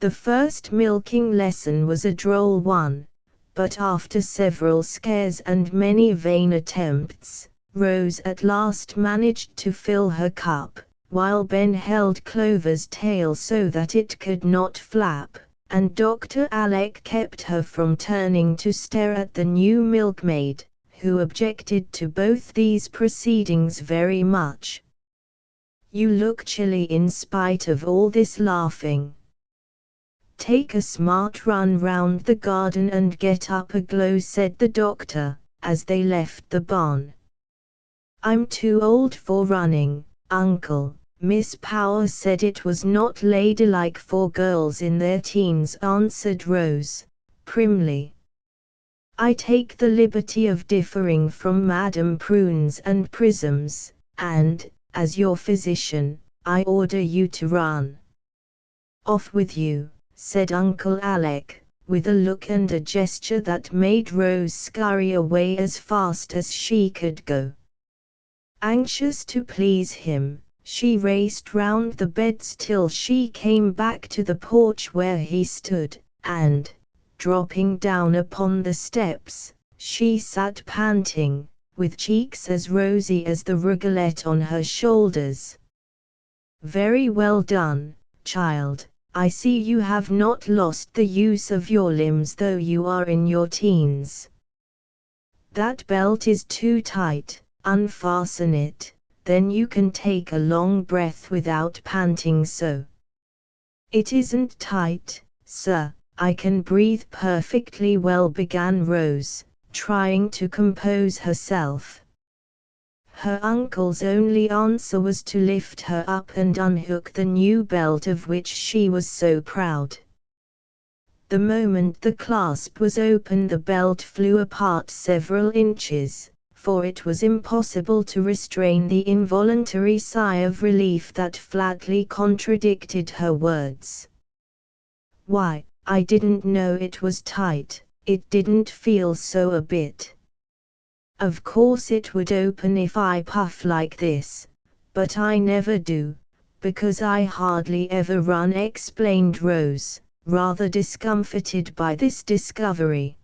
The first milking lesson was a droll one, but after several scares and many vain attempts, Rose at last managed to fill her cup, while Ben held Clover's tail so that it could not flap, and Dr. Alec kept her from turning to stare at the new milkmaid, who objected to both these proceedings very much. "You look chilly in spite of all this laughing. Take a smart run round the garden and get up a glow," said the doctor, as they left the barn. "I'm too old for running, Uncle," Miss Power said. "It was not ladylike for girls in their teens," answered Rose, primly. "I take the liberty of differing from Madame Prunes and Prisms, and, as your physician, I order you to run." "Off with you," said Uncle Alec, with a look and a gesture that made Rose scurry away as fast as she could go. Anxious to please him, she raced round the beds till she came back to the porch where he stood, and, dropping down upon the steps, she sat panting, with cheeks as rosy as the rigolette on her shoulders. "Very well done, child. I see you have not lost the use of your limbs though you are in your teens. That belt is too tight. Unfasten it, then you can take a long breath without panting so." "It isn't tight, sir. I can breathe perfectly well," began Rose, trying to compose herself. Her uncle's only answer was to lift her up and unhook the new belt of which she was so proud. The moment the clasp was open the belt flew apart several inches, for it was impossible to restrain the involuntary sigh of relief that flatly contradicted her words. "Why, I didn't know it was tight. It didn't feel so a bit. Of course it would open if I puff like this, but I never do, because I hardly ever run," explained Rose, rather discomfited by this discovery.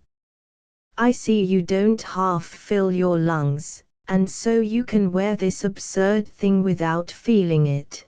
"I see you don't half fill your lungs, and so you can wear this absurd thing without feeling it.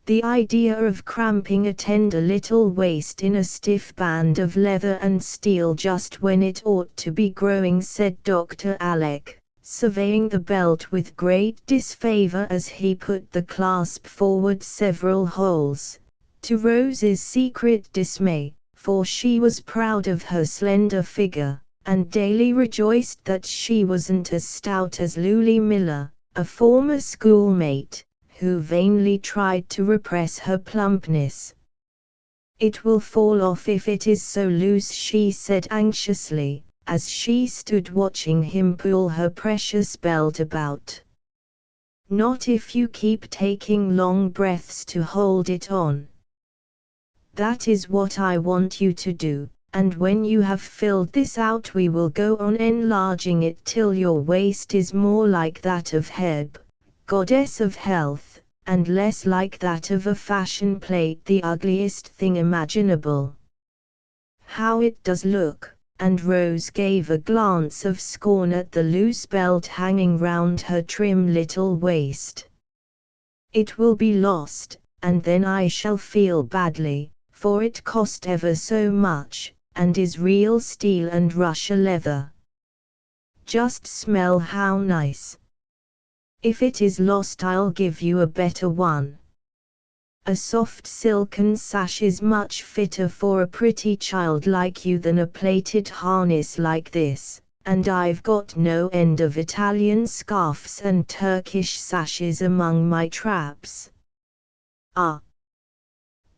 The idea of cramping a tender little waist in a stiff band of leather and steel just when it ought to be growing," said Dr. Alec, surveying the belt with great disfavor as he put the clasp forward several holes, to Rose's secret dismay, for she was proud of her slender figure, and daily rejoiced that she wasn't as stout as Lulie Miller, a former schoolmate, who vainly tried to repress her plumpness. "It will fall off if it is so loose," she said anxiously, as she stood watching him pull her precious belt about. "Not if you keep taking long breaths to hold it on. That is what I want you to do, and when you have filled this out we will go on enlarging it till your waist is more like that of Heb, goddess of health, and less like that of a fashion plate, the ugliest thing imaginable. How it does look!" And Rose gave a glance of scorn at the loose belt hanging round her trim little waist. "It will be lost, and then I shall feel badly, for it cost ever so much, and is real steel and Russia leather. Just smell how nice. If it is lost I'll give you a better one. A soft silken sash is much fitter for a pretty child like you than a plated harness like this, and I've got no end of Italian scarfs and Turkish sashes among my traps." "Ah,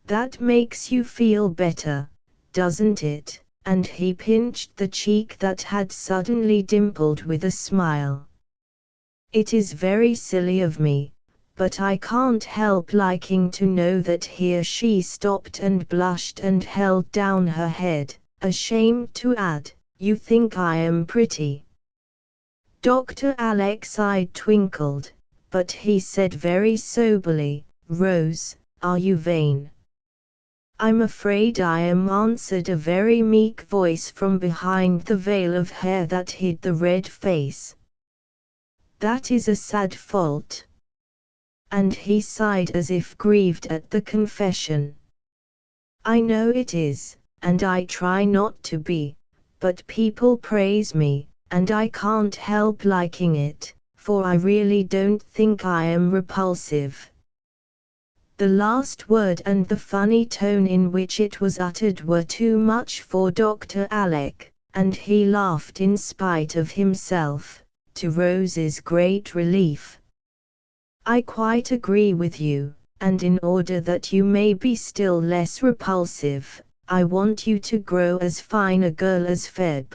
that makes you feel better, doesn't it?" and he pinched the cheek that had suddenly dimpled with a smile. "It is very silly of me, but I can't help liking to know that." Here she stopped and blushed and held down her head, ashamed to add, "You think I am pretty." Dr. Alec's eye twinkled, but he said very soberly, "Rose, are you vain?" "I'm afraid I am," answered a very meek voice from behind the veil of hair that hid the red face. "That is a sad fault." And he sighed as if grieved at the confession. "I know it is, and I try not to be, but people praise me, and I can't help liking it, for I really don't think I am repulsive." The last word and the funny tone in which it was uttered were too much for Dr. Alec, and he laughed in spite of himself, to Rose's great relief. "I quite agree with you, and in order that you may be still less repulsive, I want you to grow as fine a girl as Feb."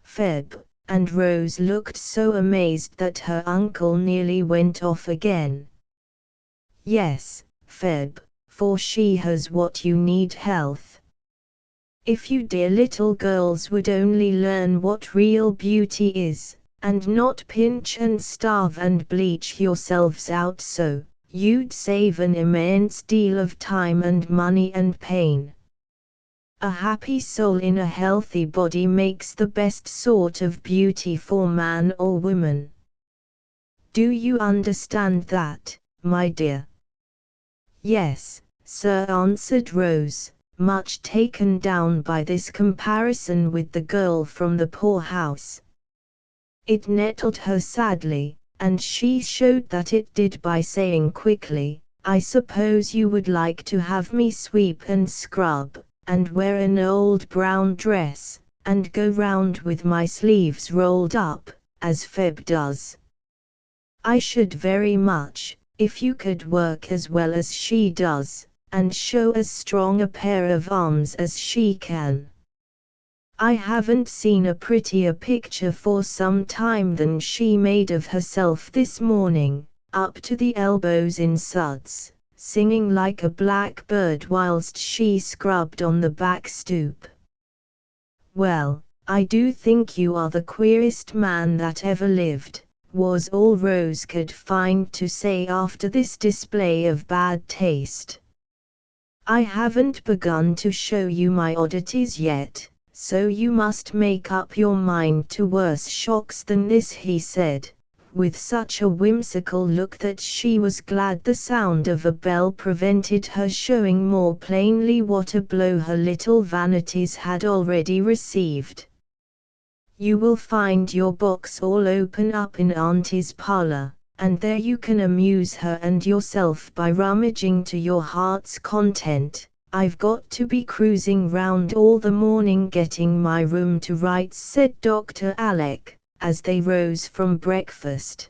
Feb, and Rose looked so amazed that her uncle nearly went off again. "Yes, Feb, for she has what you need, health. If you dear little girls would only learn what real beauty is, and not pinch and starve and bleach yourselves out so, you'd save an immense deal of time and money and pain. A happy soul in a healthy body makes the best sort of beauty for man or woman. Do you understand that, my dear?" "Yes, sir," answered Rose, much taken down by this comparison with the girl from the poorhouse. It nettled her sadly, and she showed that it did by saying quickly, "I suppose you would like to have me sweep and scrub, and wear an old brown dress, and go round with my sleeves rolled up, as Feb does." "I should very much, if you could work as well as she does, and show as strong a pair of arms as she can. I haven't seen a prettier picture for some time than she made of herself this morning, up to the elbows in suds, singing like a blackbird whilst she scrubbed on the back stoop." "Well, I do think you are the queerest man that ever lived," was all Rose could find to say after this display of bad taste. "I haven't begun to show you my oddities yet, so you must make up your mind to worse shocks than this," he said, with such a whimsical look that she was glad the sound of a bell prevented her showing more plainly what a blow her little vanities had already received. "You will find your box all open up in Auntie's parlor, and there you can amuse her and yourself by rummaging to your heart's content. I've got to be cruising round all the morning getting my room to rights," said Dr. Alec, as they rose from breakfast.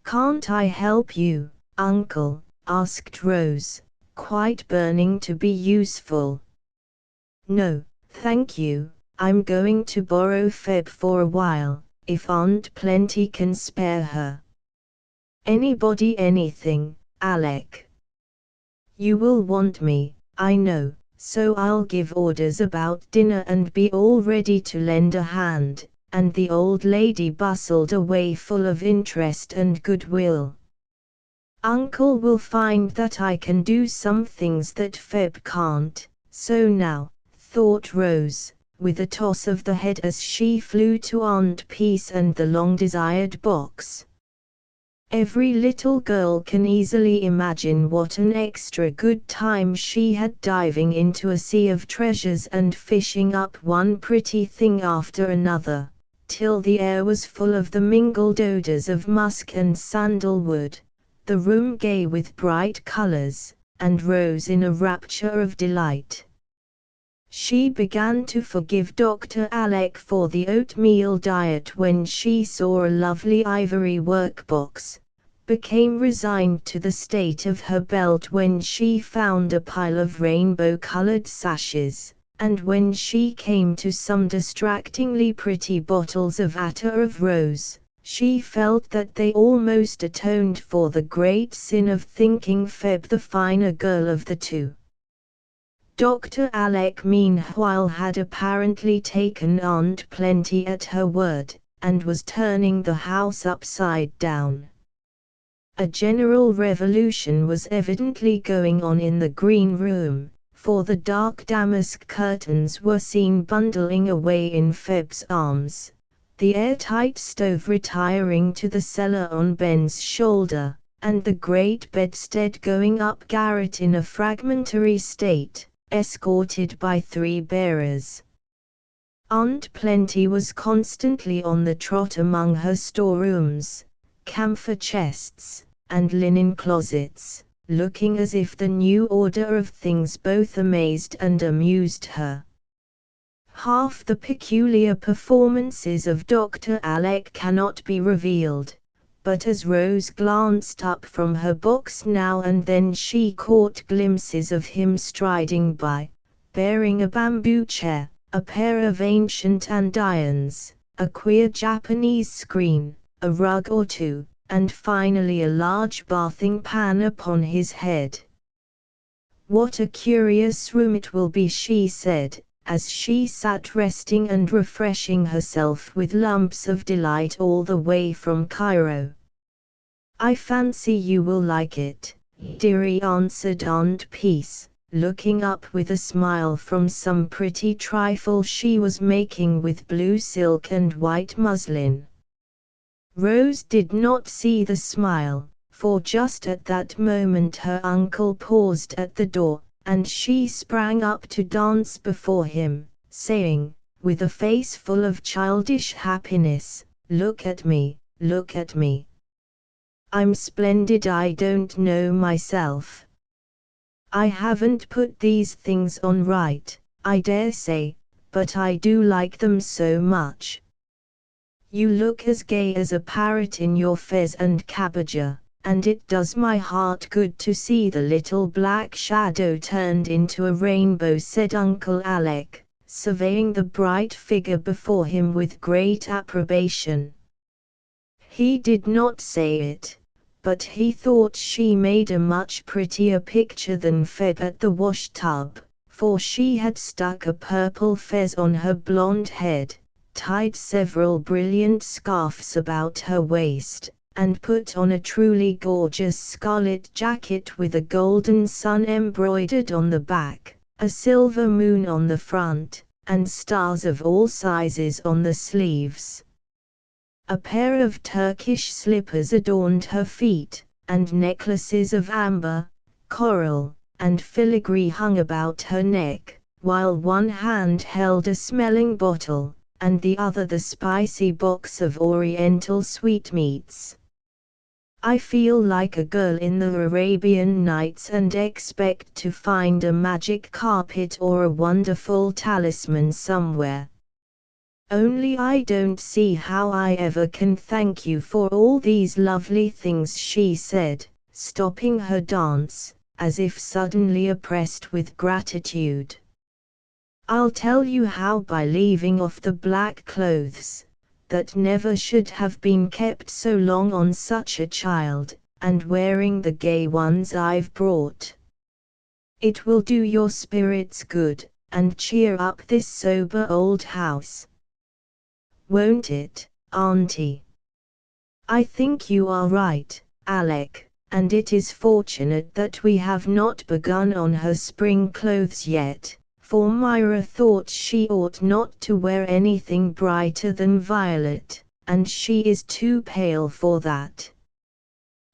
"Can't I help you, Uncle?" asked Rose, quite burning to be useful. "No, thank you. I'm going to borrow Feb for a while, if Aunt Plenty can spare her." "Anybody anything, Alec? You will want me, I know, so I'll give orders about dinner and be all ready to lend a hand," and the old lady bustled away full of interest and goodwill. "Uncle will find that I can do some things that Feb can't, so now," thought Rose, with a toss of the head as she flew to Aunt Peace and the long-desired box. Every little girl can easily imagine what an extra good time she had diving into a sea of treasures and fishing up one pretty thing after another, till the air was full of the mingled odors of musk and sandalwood, the room gay with bright colors, and Rose in a rapture of delight. She began to forgive Dr. Alec for the oatmeal diet when she saw a lovely ivory workbox, became resigned to the state of her belt when she found a pile of rainbow-colored sashes, and when she came to some distractingly pretty bottles of attar of rose, she felt that they almost atoned for the great sin of thinking Feb the finer girl of the two. Dr. Alec meanwhile had apparently taken Aunt Plenty at her word, and was turning the house upside down. A general revolution was evidently going on in the green room, for the dark damask curtains were seen bundling away in Feb's arms, the airtight stove retiring to the cellar on Ben's shoulder, and the great bedstead going up garret in a fragmentary state, escorted by 3 bearers. Aunt Plenty was constantly on the trot among her storerooms, camphor chests, and linen closets, looking as if the new order of things both amazed and amused her. Half the peculiar performances of Dr. Alec cannot be revealed, but as Rose glanced up from her box now and then she caught glimpses of him striding by, bearing a bamboo chair, a pair of ancient andirons, a queer Japanese screen, a rug or two, and finally a large bathing pan upon his head. "What a curious room it will be," she said, as she sat resting and refreshing herself with lumps of delight all the way from Cairo. "I fancy you will like it, dearie," answered Aunt Peace, looking up with a smile from some pretty trifle she was making with blue silk and white muslin. Rose did not see the smile, for just at that moment her uncle paused at the door, and she sprang up to dance before him, saying, with a face full of childish happiness, "Look at me, look at me. I'm splendid, I don't know myself. I haven't put these things on right, I dare say, but I do like them so much. You look as gay as a parrot in your fez and cabbager, and it does my heart good to see the little black shadow turned into a rainbow," said Uncle Alec, surveying the bright figure before him with great approbation. He did not say it, but he thought she made a much prettier picture than Feb at the wash-tub, for she had stuck a purple fez on her blonde head, tied several brilliant scarfs about her waist, and put on a truly gorgeous scarlet jacket with a golden sun embroidered on the back, a silver moon on the front, and stars of all sizes on the sleeves. A pair of Turkish slippers adorned her feet, and necklaces of amber, coral, and filigree hung about her neck, while one hand held a smelling bottle, and the other the spicy box of oriental sweetmeats. "I feel like a girl in the Arabian Nights and expect to find a magic carpet or a wonderful talisman somewhere. Only I don't see how I ever can thank you for all these lovely things," she said, stopping her dance, as if suddenly oppressed with gratitude. "I'll tell you how, by leaving off the black clothes that never should have been kept so long on such a child, and wearing the gay ones I've brought. It will do your spirits good, and cheer up this sober old house. Won't it, Auntie?" "I think you are right, Alec, and it is fortunate that we have not begun on her spring clothes yet, for Myra thought she ought not to wear anything brighter than violet, and she is too pale for that.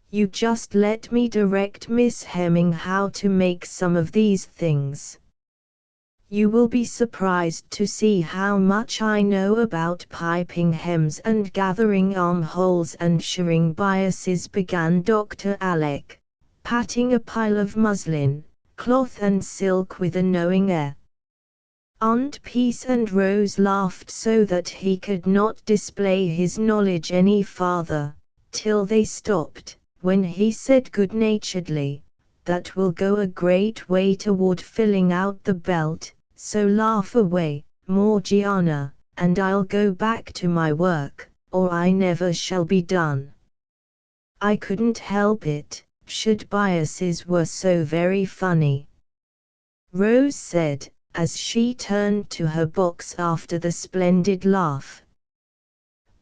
You just let me direct Miss Hemming how to make some of these things. You will be surprised to see how much I know about piping hems and gathering armholes and shirring biases," began Dr. Alec, patting a pile of muslin, cloth and silk with a knowing air. Aunt Peace and Rose laughed so that he could not display his knowledge any farther, till they stopped, when he said good-naturedly, "That will go a great way toward filling out the belt, so laugh away, Morgiana, and I'll go back to my work, or I never shall be done. I couldn't help it, should biases were so very funny," Rose said, as she turned to her box after the splendid laugh.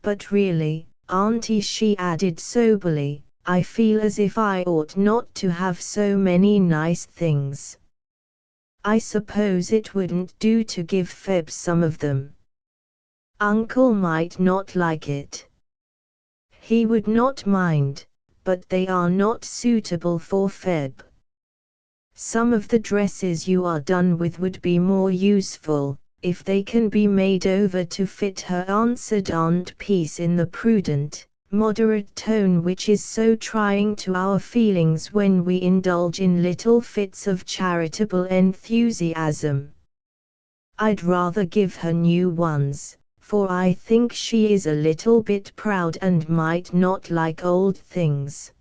"But really, Auntie," she added soberly, "I feel as if I ought not to have so many nice things. I suppose it wouldn't do to give Feb some of them. Uncle might not like it. He would not mind, but they are not suitable for Feb. Some of the dresses you are done with would be more useful, if they can be made over to fit her, answered Aunt Peace in the prudent, moderate tone which is so trying to our feelings when we indulge in little fits of charitable enthusiasm. I'd rather give her new ones, for I think she is a little bit proud and might not like old things.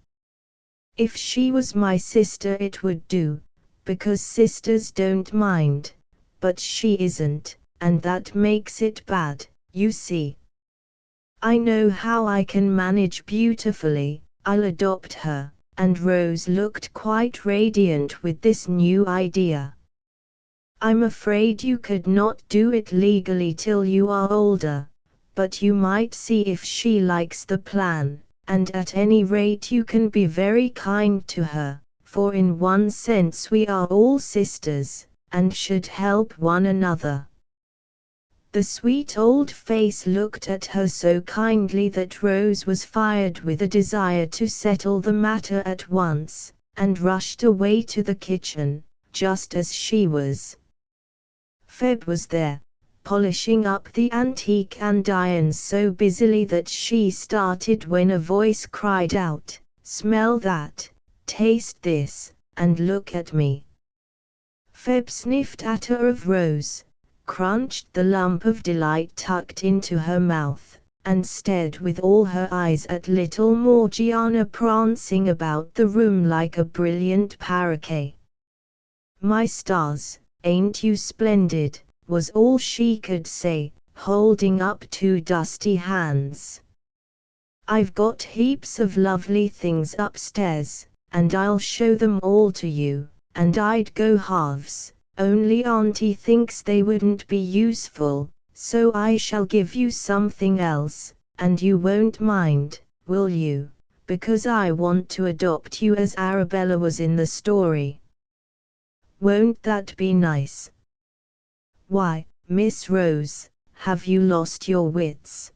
If she was my sister it would do, because sisters don't mind, but she isn't, and that makes it bad, you see. I know how I can manage beautifully, I'll adopt her, and Rose looked quite radiant with this new idea. I'm afraid you could not do it legally till you are older, but you might see if she likes the plan, and at any rate you can be very kind to her, for in one sense we are all sisters, and should help one another. The sweet old face looked at her so kindly that Rose was fired with a desire to settle the matter at once, and rushed away to the kitchen, just as she was. Feb was there, polishing up the antique andirons so busily that she started when a voice cried out, "Smell that, taste this, and look at me." Feb sniffed at her of Rose, crunched the lump of delight tucked into her mouth, and stared with all her eyes at little Morgiana prancing about the room like a brilliant paroquet. "My stars, ain't you splendid," was all she could say, holding up two dusty hands. "I've got heaps of lovely things upstairs, and I'll show them all to you, and I'd go halves, only Auntie thinks they wouldn't be useful, so I shall give you something else, and you won't mind, will you, because I want to adopt you as Arabella was in the story. Won't that be nice?" "Why, Miss Rose, have you lost your wits?"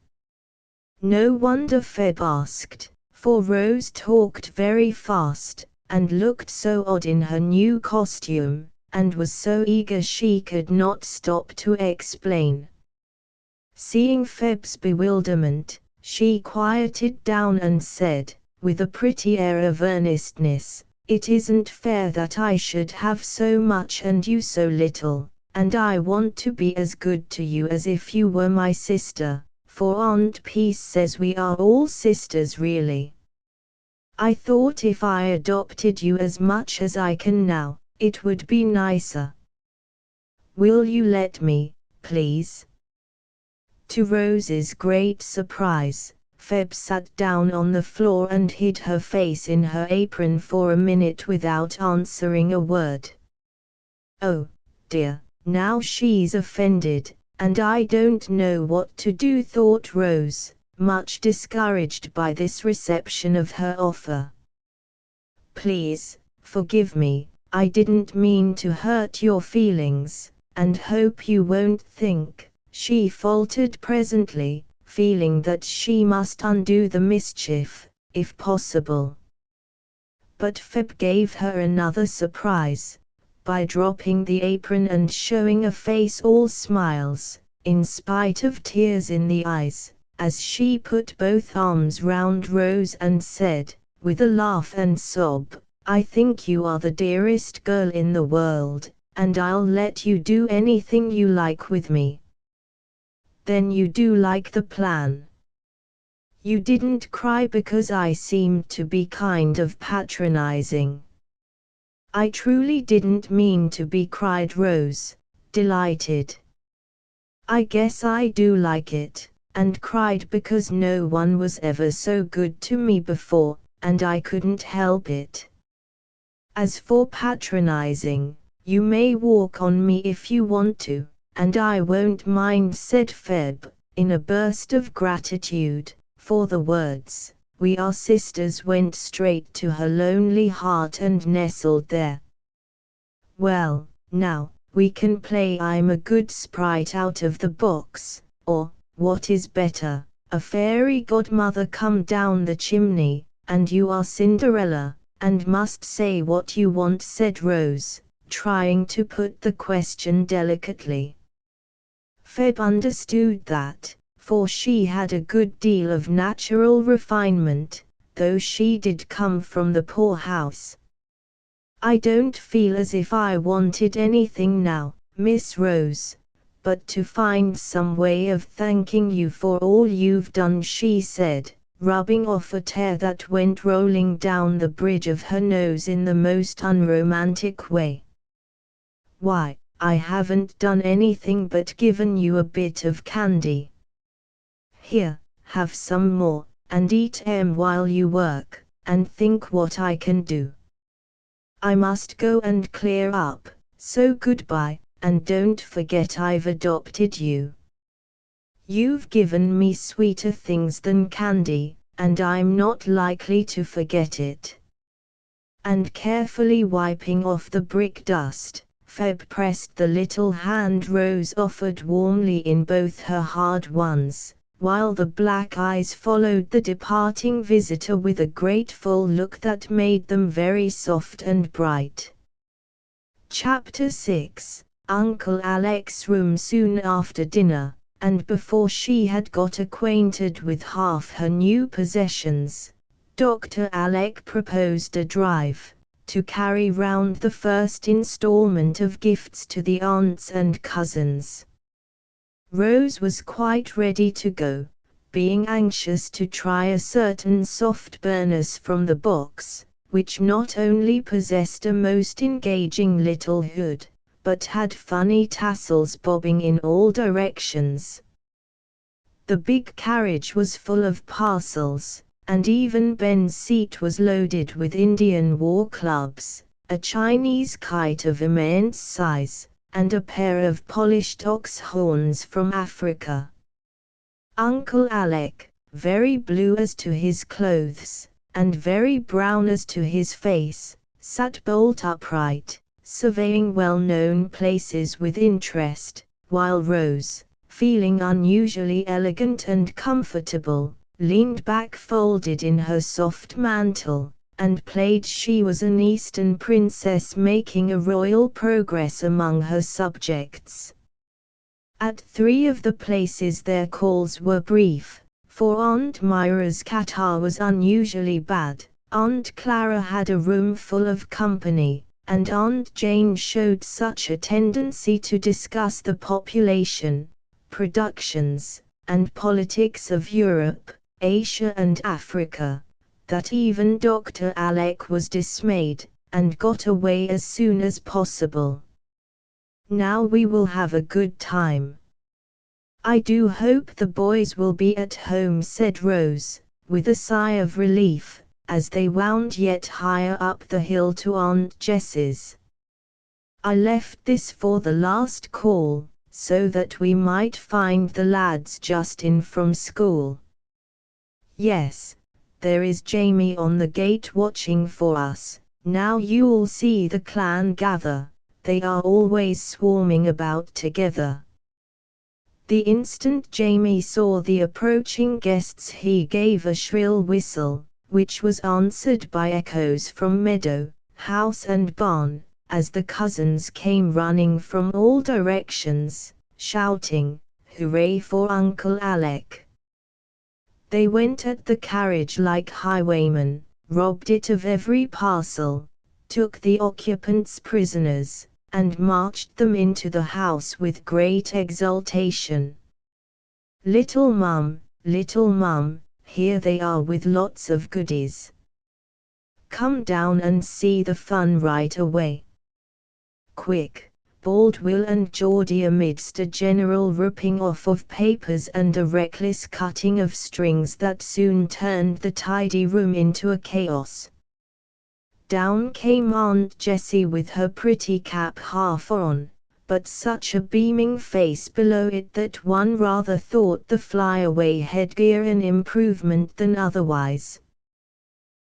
No wonder Feb asked, for Rose talked very fast, and looked so odd in her new costume, and was so eager she could not stop to explain. Seeing Feb's bewilderment, she quieted down and said, with a pretty air of earnestness, "It isn't fair that I should have so much and you so little, and I want to be as good to you as if you were my sister, for Aunt Peace says we are all sisters really. I thought if I adopted you as much as I can now, it would be nicer. Will you let me, please?" To Rose's great surprise, Feb sat down on the floor and hid her face in her apron for a minute without answering a word. "Oh, dear, now she's offended, and I don't know what to do," thought Rose, much discouraged by this reception of her offer. "Please, forgive me, I didn't mean to hurt your feelings, and hope you won't think," she faltered presently, feeling that she must undo the mischief, if possible. But Feb gave her another surprise, by dropping the apron and showing a face all smiles, in spite of tears in the eyes, as she put both arms round Rose and said, with a laugh and sob, "I think you are the dearest girl in the world, and I'll let you do anything you like with me." "Then you do like the plan? You didn't cry because I seemed to be kind of patronizing?" "I truly didn't mean to be," cried Rose, delighted. "I guess I do like it, and cried because no one was ever so good to me before, and I couldn't help it. As for patronizing, you may walk on me if you want to, and I won't mind," said Feb, in a burst of gratitude, for the words, "We are sisters," went straight to her lonely heart and nestled there. "Well, now, we can play I'm a good sprite out of the box, or, what is better, a fairy godmother come down the chimney, and you are Cinderella, and must say what you want," said Rose, trying to put the question delicately. Feb understood that, for she had a good deal of natural refinement, though she did come from the poorhouse. "I don't feel as if I wanted anything now, Miss Rose, but to find some way of thanking you for all you've done," she said, rubbing off a tear that went rolling down the bridge of her nose in the most unromantic way. "Why, I haven't done anything but given you a bit of candy. Here, have some more, and eat 'em while you work, and think what I can do. I must go and clear up, so goodbye, and don't forget I've adopted you. You've given me sweeter things than candy, and I'm not likely to forget it." And carefully wiping off the brick dust, Feb pressed the little hand Rose offered warmly in both her hard ones, while the black eyes followed the departing visitor with a grateful look that made them very soft and bright. Chapter 6. Uncle Alec's room. Soon after dinner, and before she had got acquainted with half her new possessions, Dr. Alec proposed a drive, to carry round the first installment of gifts to the aunts and cousins. Rose was quite ready to go, being anxious to try a certain soft burnous from the box, which not only possessed a most engaging little hood, but had funny tassels bobbing in all directions. The big carriage was full of parcels, and even Ben's seat was loaded with Indian war clubs, a Chinese kite of immense size, and a pair of polished ox horns from Africa. Uncle Alec, very blue as to his clothes, and very brown as to his face, sat bolt upright, surveying well-known places with interest, while Rose, feeling unusually elegant and comfortable, leaned back folded in her soft mantle, and played she was an Eastern princess making a royal progress among her subjects. At 3 of the places their calls were brief, for Aunt Myra's catarrh was unusually bad, Aunt Clara had a room full of company, and Aunt Jane showed such a tendency to discuss the population, productions, and politics of Europe, Asia and Africa, that even Dr. Alec was dismayed, and got away as soon as possible. "Now we will have a good time. I do hope the boys will be at home," said Rose, with a sigh of relief, as they wound yet higher up the hill to Aunt Jess's. "I left this for the last call, so that we might find the lads just in from school. Yes, there is Jamie on the gate watching for us. Now you'll see the clan gather, they are always swarming about together." The instant Jamie saw the approaching guests he gave a shrill whistle, which was answered by echoes from meadow, house and barn, as the cousins came running from all directions, shouting, "Hooray for Uncle Alec!" They went at the carriage like highwaymen, robbed it of every parcel, took the occupants prisoners, and marched them into the house with great exultation. Little Mum, here they are with lots of goodies. Come down and see the fun right away." "Quick," bawled Will and Geordie amidst a general ripping off of papers and a reckless cutting of strings that soon turned the tidy room into a chaos. Down came Aunt Jessie with her pretty cap half on, but such a beaming face below it that one rather thought the flyaway headgear an improvement than otherwise.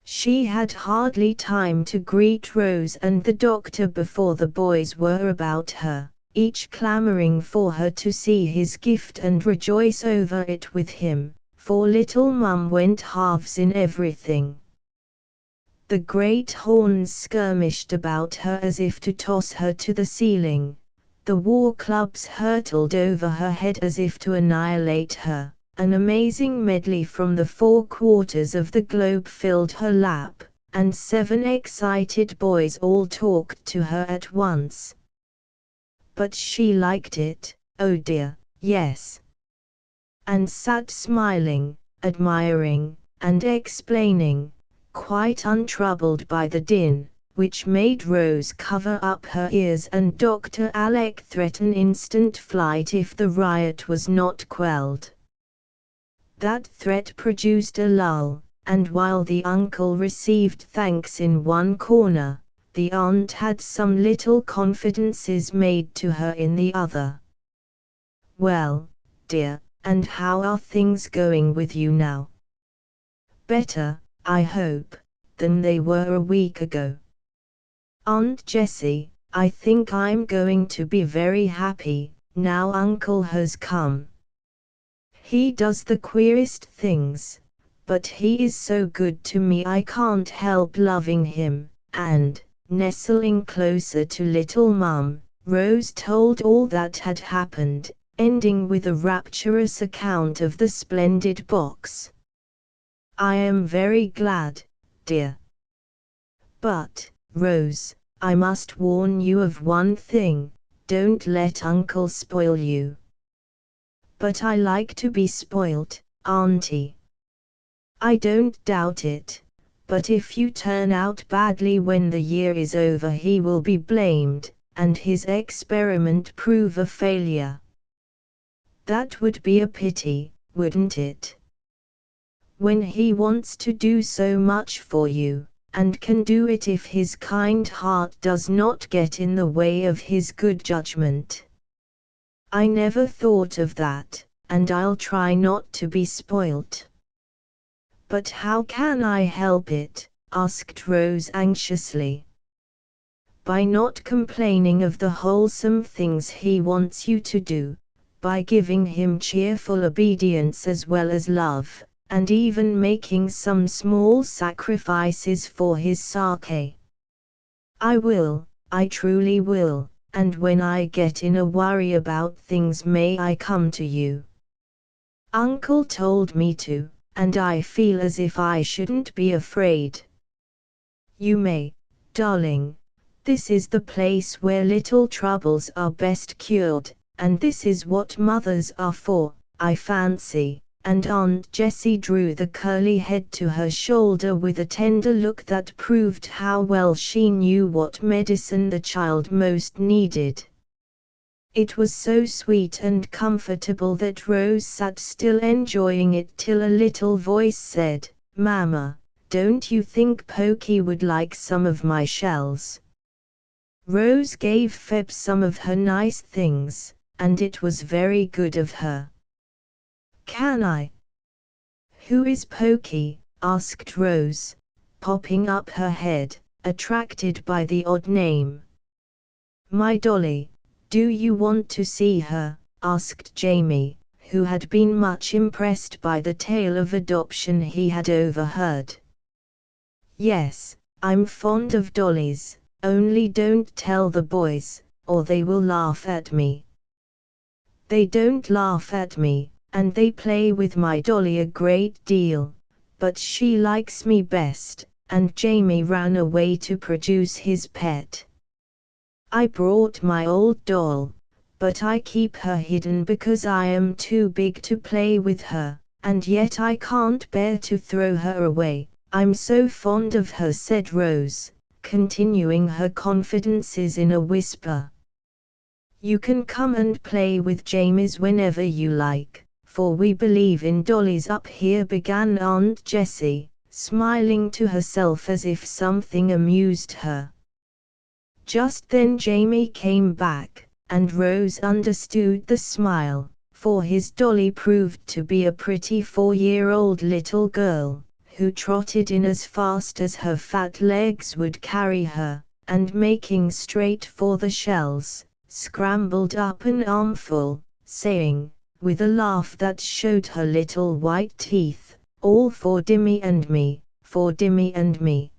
She had hardly time to greet Rose and the doctor before the boys were about her, each clamoring for her to see his gift and rejoice over it with him, for little Mum went halves in everything. The great horns skirmished about her as if to toss her to the ceiling, The war clubs hurtled over her head as if to annihilate her. An amazing medley from the 4 quarters of the globe filled her lap, and 7 excited boys all talked to her at once. But she liked it, oh dear, yes. And sat smiling, admiring, and explaining, quite untroubled by the din, which made Rose cover up her ears and Dr. Alec threaten instant flight if the riot was not quelled. That threat produced a lull, and while the uncle received thanks in one corner, the aunt had some little confidences made to her in the other. "Well, dear, and how are things going with you now?" "Better, I hope, than they were a week ago." "Aunt Jessie, I think I'm going to be very happy, now Uncle has come. He does the queerest things, but he is so good to me I can't help loving him," and, nestling closer to little Mum, Rose told all that had happened, ending with a rapturous account of the splendid box. "I am very glad, dear. But, Rose, I must warn you of one thing, don't let Uncle spoil you." "But I like to be spoilt, Auntie." "I don't doubt it, but if you turn out badly when the year is over he will be blamed, and his experiment prove a failure. That would be a pity, wouldn't it? When he wants to do so much for you, and can do it if his kind heart does not get in the way of his good judgment." "I never thought of that, and I'll try not to be spoilt." "But how can I help it?" asked Rose anxiously. "By not complaining of the wholesome things he wants you to do, by giving him cheerful obedience as well as love, and even making some small sacrifices for his sake." "I will, I truly will, and when I get in a worry about things may I come to you? Uncle told me to, and I feel as if I shouldn't be afraid." "You may, darling. This is the place where little troubles are best cured, and this is what mothers are for, I fancy," and Aunt Jessie drew the curly head to her shoulder with a tender look that proved how well she knew what medicine the child most needed. It was so sweet and comfortable that Rose sat still enjoying it till a little voice said, "Mama, don't you think Pokey would like some of my shells?" Rose gave Feb some of her nice things, and it was very good of her. "Can I?" "Who is Pokey?" asked Rose, popping up her head, attracted by the odd name. "My dolly. Do you want to see her?" asked Jamie, who had been much impressed by the tale of adoption he had overheard. "Yes, I'm fond of dollies, only don't tell the boys, or they will laugh at me." "They don't laugh at me, and they play with my dolly a great deal, but she likes me best," and Jamie ran away to produce his pet. "I brought my old doll, but I keep her hidden because I am too big to play with her, and yet I can't bear to throw her away, I'm so fond of her," said Rose, continuing her confidences in a whisper. "You can come and play with Jamies whenever you like, for we believe in dollies up here," began Aunt Jessie, smiling to herself as if something amused her. Just then Jamie came back, and Rose understood the smile, for his dolly proved to be a pretty 4-year-old little girl, who trotted in as fast as her fat legs would carry her, and making straight for the shells, scrambled up an armful, saying, with a laugh that showed her little white teeth, "All for Dimmy and me, for Dimmy and me."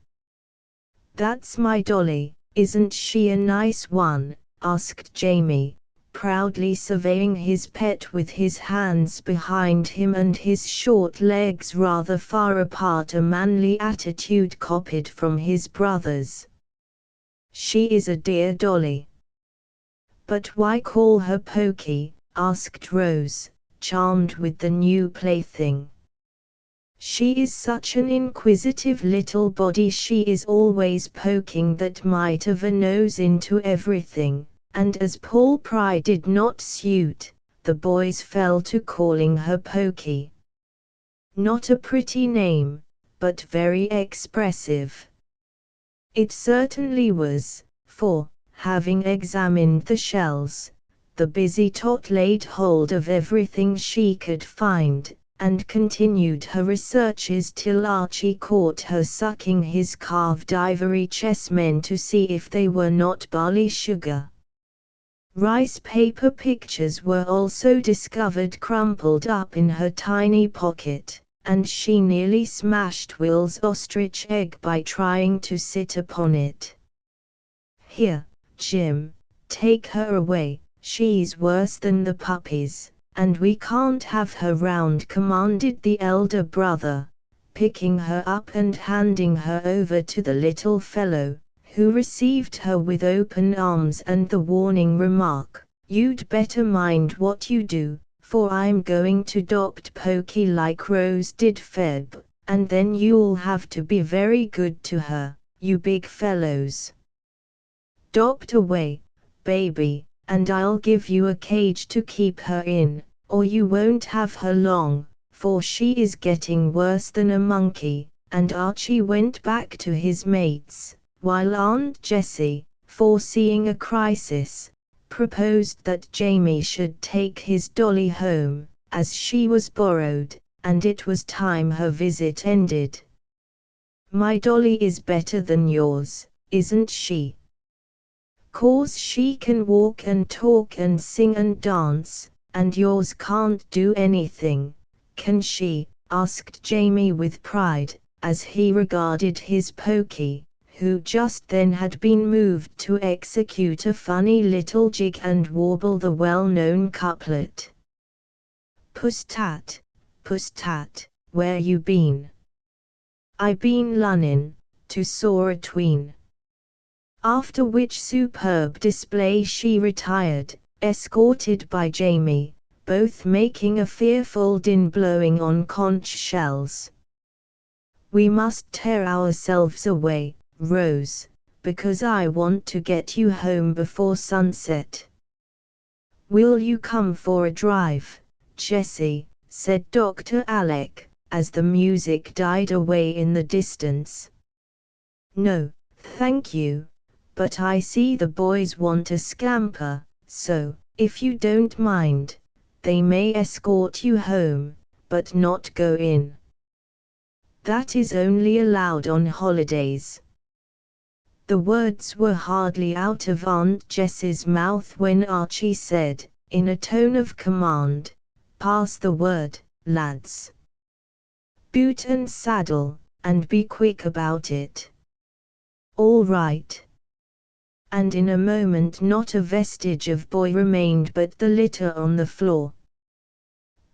"That's my dolly, isn't she a nice one?" asked Jamie, proudly surveying his pet with his hands behind him and his short legs rather far apart, a manly attitude copied from his brothers. "She is a dear dolly." "But why call her Pokey?" asked Rose, charmed with the new plaything. "She is such an inquisitive little body. She is always poking that mite of a nose into everything," and as Paul Pry did not suit, the boys fell to calling her Pokey. Not a pretty name, but very expressive. It certainly was, for, having examined the shells, the busy tot laid hold of everything she could find, and continued her researches till Archie caught her sucking his carved ivory chessmen to see if they were not barley sugar. Rice paper pictures were also discovered crumpled up in her tiny pocket, and she nearly smashed Will's ostrich egg by trying to sit upon it. "Here, Jim, take her away, she's worse than the puppies, and we can't have her round," commanded the elder brother, picking her up and handing her over to the little fellow, who received her with open arms and the warning remark, "You'd better mind what you do, for I'm going to 'dopt Pokey like Rose did Feb, and then you'll have to be very good to her, you big fellows. 'Dopt away, baby, and I'll give you a cage to keep her in, or you won't have her long, for she is getting worse than a monkey," and Archie went back to his mates, while Aunt Jessie, foreseeing a crisis, proposed that Jamie should take his dolly home, as she was borrowed, and it was time her visit ended. "My dolly is better than yours, isn't she? 'Cause she can walk and talk and sing and dance, and yours can't do anything, can she?" asked Jamie with pride, as he regarded his Pokey, who just then had been moved to execute a funny little jig and warble the well-known couplet, "Puss-tat, puss-tat, where you been? I been lunnin', to soar atween." After which superb display she retired, escorted by Jamie, both making a fearful din blowing on conch shells. "We must tear ourselves away, Rose, because I want to get you home before sunset." "Will you come for a drive, Jessie?" said Dr. Alec, as the music died away in the distance. "No, thank you. But I see the boys want a scamper, so, if you don't mind, they may escort you home, but not go in. That is only allowed on holidays." The words were hardly out of Aunt Jessie's mouth when Archie said, in a tone of command, "Pass the word, lads. Boot and saddle, and be quick about it." "All right." And in a moment not a vestige of boy remained but the litter on the floor.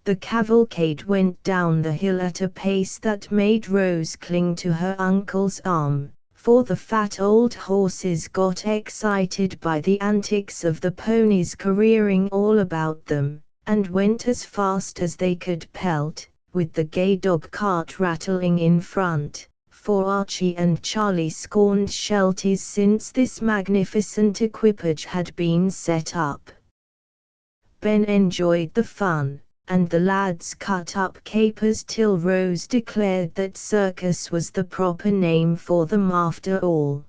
The cavalcade went down the hill at a pace that made Rose cling to her uncle's arm, for the fat old horses got excited by the antics of the ponies careering all about them, and went as fast as they could pelt, with the gay dog cart rattling in front, for Archie and Charlie scorned Shelties since this magnificent equipage had been set up. Ben enjoyed the fun, and the lads cut up capers till Rose declared that circus was the proper name for them after all.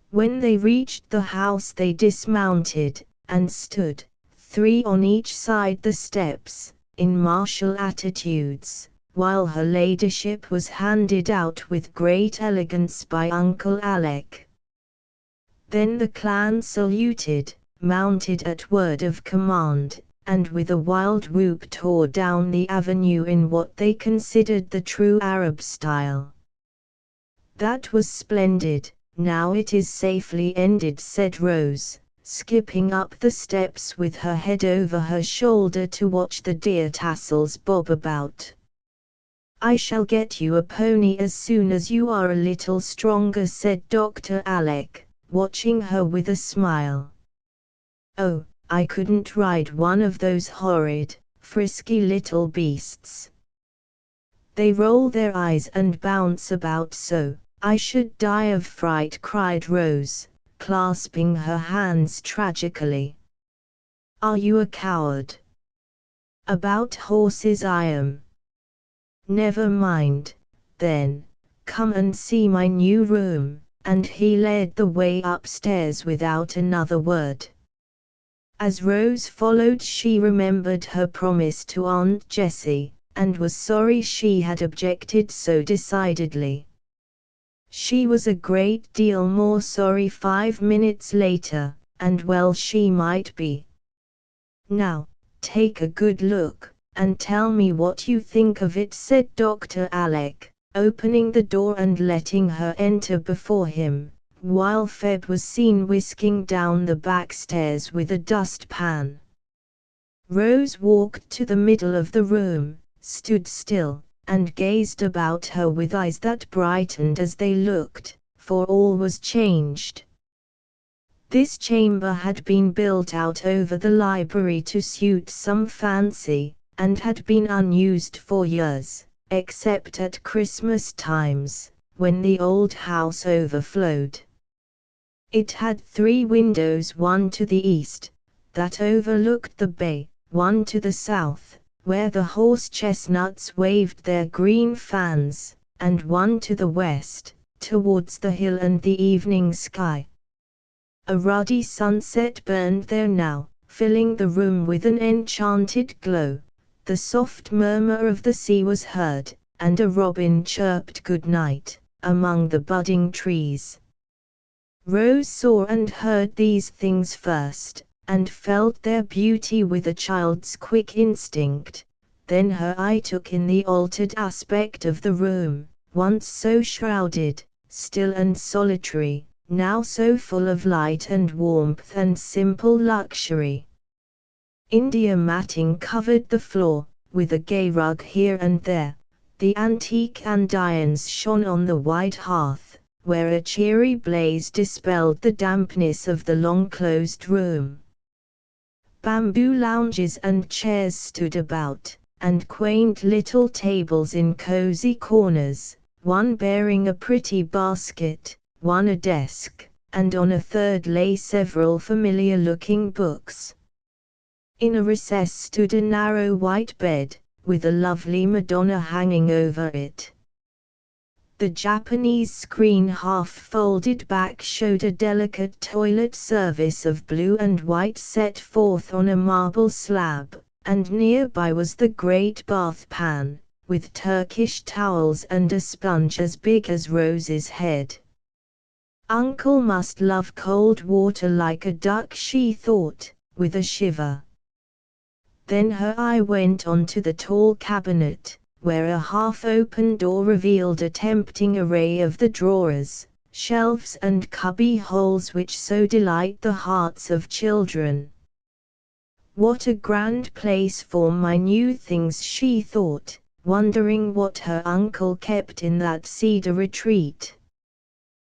When they reached the house they dismounted, and stood, 3 on each side the steps, in martial attitudes, while her ladyship was handed out with great elegance by Uncle Alec. Then the clan saluted, mounted at word of command, and with a wild whoop tore down the avenue in what they considered the true Arab style. "That was splendid, now it is safely ended," said Rose, skipping up the steps with her head over her shoulder to watch the deer tassels bob about. "I shall get you a pony as soon as you are a little stronger," said Dr. Alec, watching her with a smile. "Oh, I couldn't ride one of those horrid, frisky little beasts. They roll their eyes and bounce about so, I should die of fright," cried Rose, clasping her hands tragically. "Are you a coward?" "About horses I am." "Never mind, then. Come and see my new room," and he led the way upstairs without another word. As Rose followed, she remembered her promise to Aunt Jessie, and was sorry she had objected so decidedly. She was a great deal more sorry 5 minutes later, and well she might be. "Now, take a good look, and tell me what you think of it," said Dr. Alec, opening the door and letting her enter before him, while Feb was seen whisking down the back stairs with a dustpan. Rose walked to the middle of the room, stood still, and gazed about her with eyes that brightened as they looked, for all was changed. This chamber had been built out over the library to suit some fancy, and had been unused for years, except at Christmas times, when the old house overflowed. It had 3 windows, one to the east, that overlooked the bay, one to the south, where the horse chestnuts waved their green fans, and one to the west, towards the hill and the evening sky. A ruddy sunset burned there now, filling the room with an enchanted glow. The soft murmur of the sea was heard, and a robin chirped good night, among the budding trees. Rose saw and heard these things first, and felt their beauty with a child's quick instinct. Then her eye took in the altered aspect of the room, once so shrouded, still and solitary, now so full of light and warmth and simple luxury. India matting covered the floor, with a gay rug here and there. The antique andirons shone on the wide hearth, where a cheery blaze dispelled the dampness of the long-closed room. Bamboo lounges and chairs stood about, and quaint little tables in cozy corners, one bearing a pretty basket, one a desk, and on a third lay several familiar-looking books. In a recess stood a narrow white bed, with a lovely Madonna hanging over it. The Japanese screen half-folded back showed a delicate toilet service of blue and white set forth on a marble slab, and nearby was the great bath pan, with Turkish towels and a sponge as big as Rose's head. "Uncle must love cold water like a duck," she thought, with a shiver. Then her eye went on to the tall cabinet, where a half-open door revealed a tempting array of the drawers, shelves and cubby holes which so delight the hearts of children. "What a grand place for my new things," she thought, wondering what her uncle kept in that cedar retreat.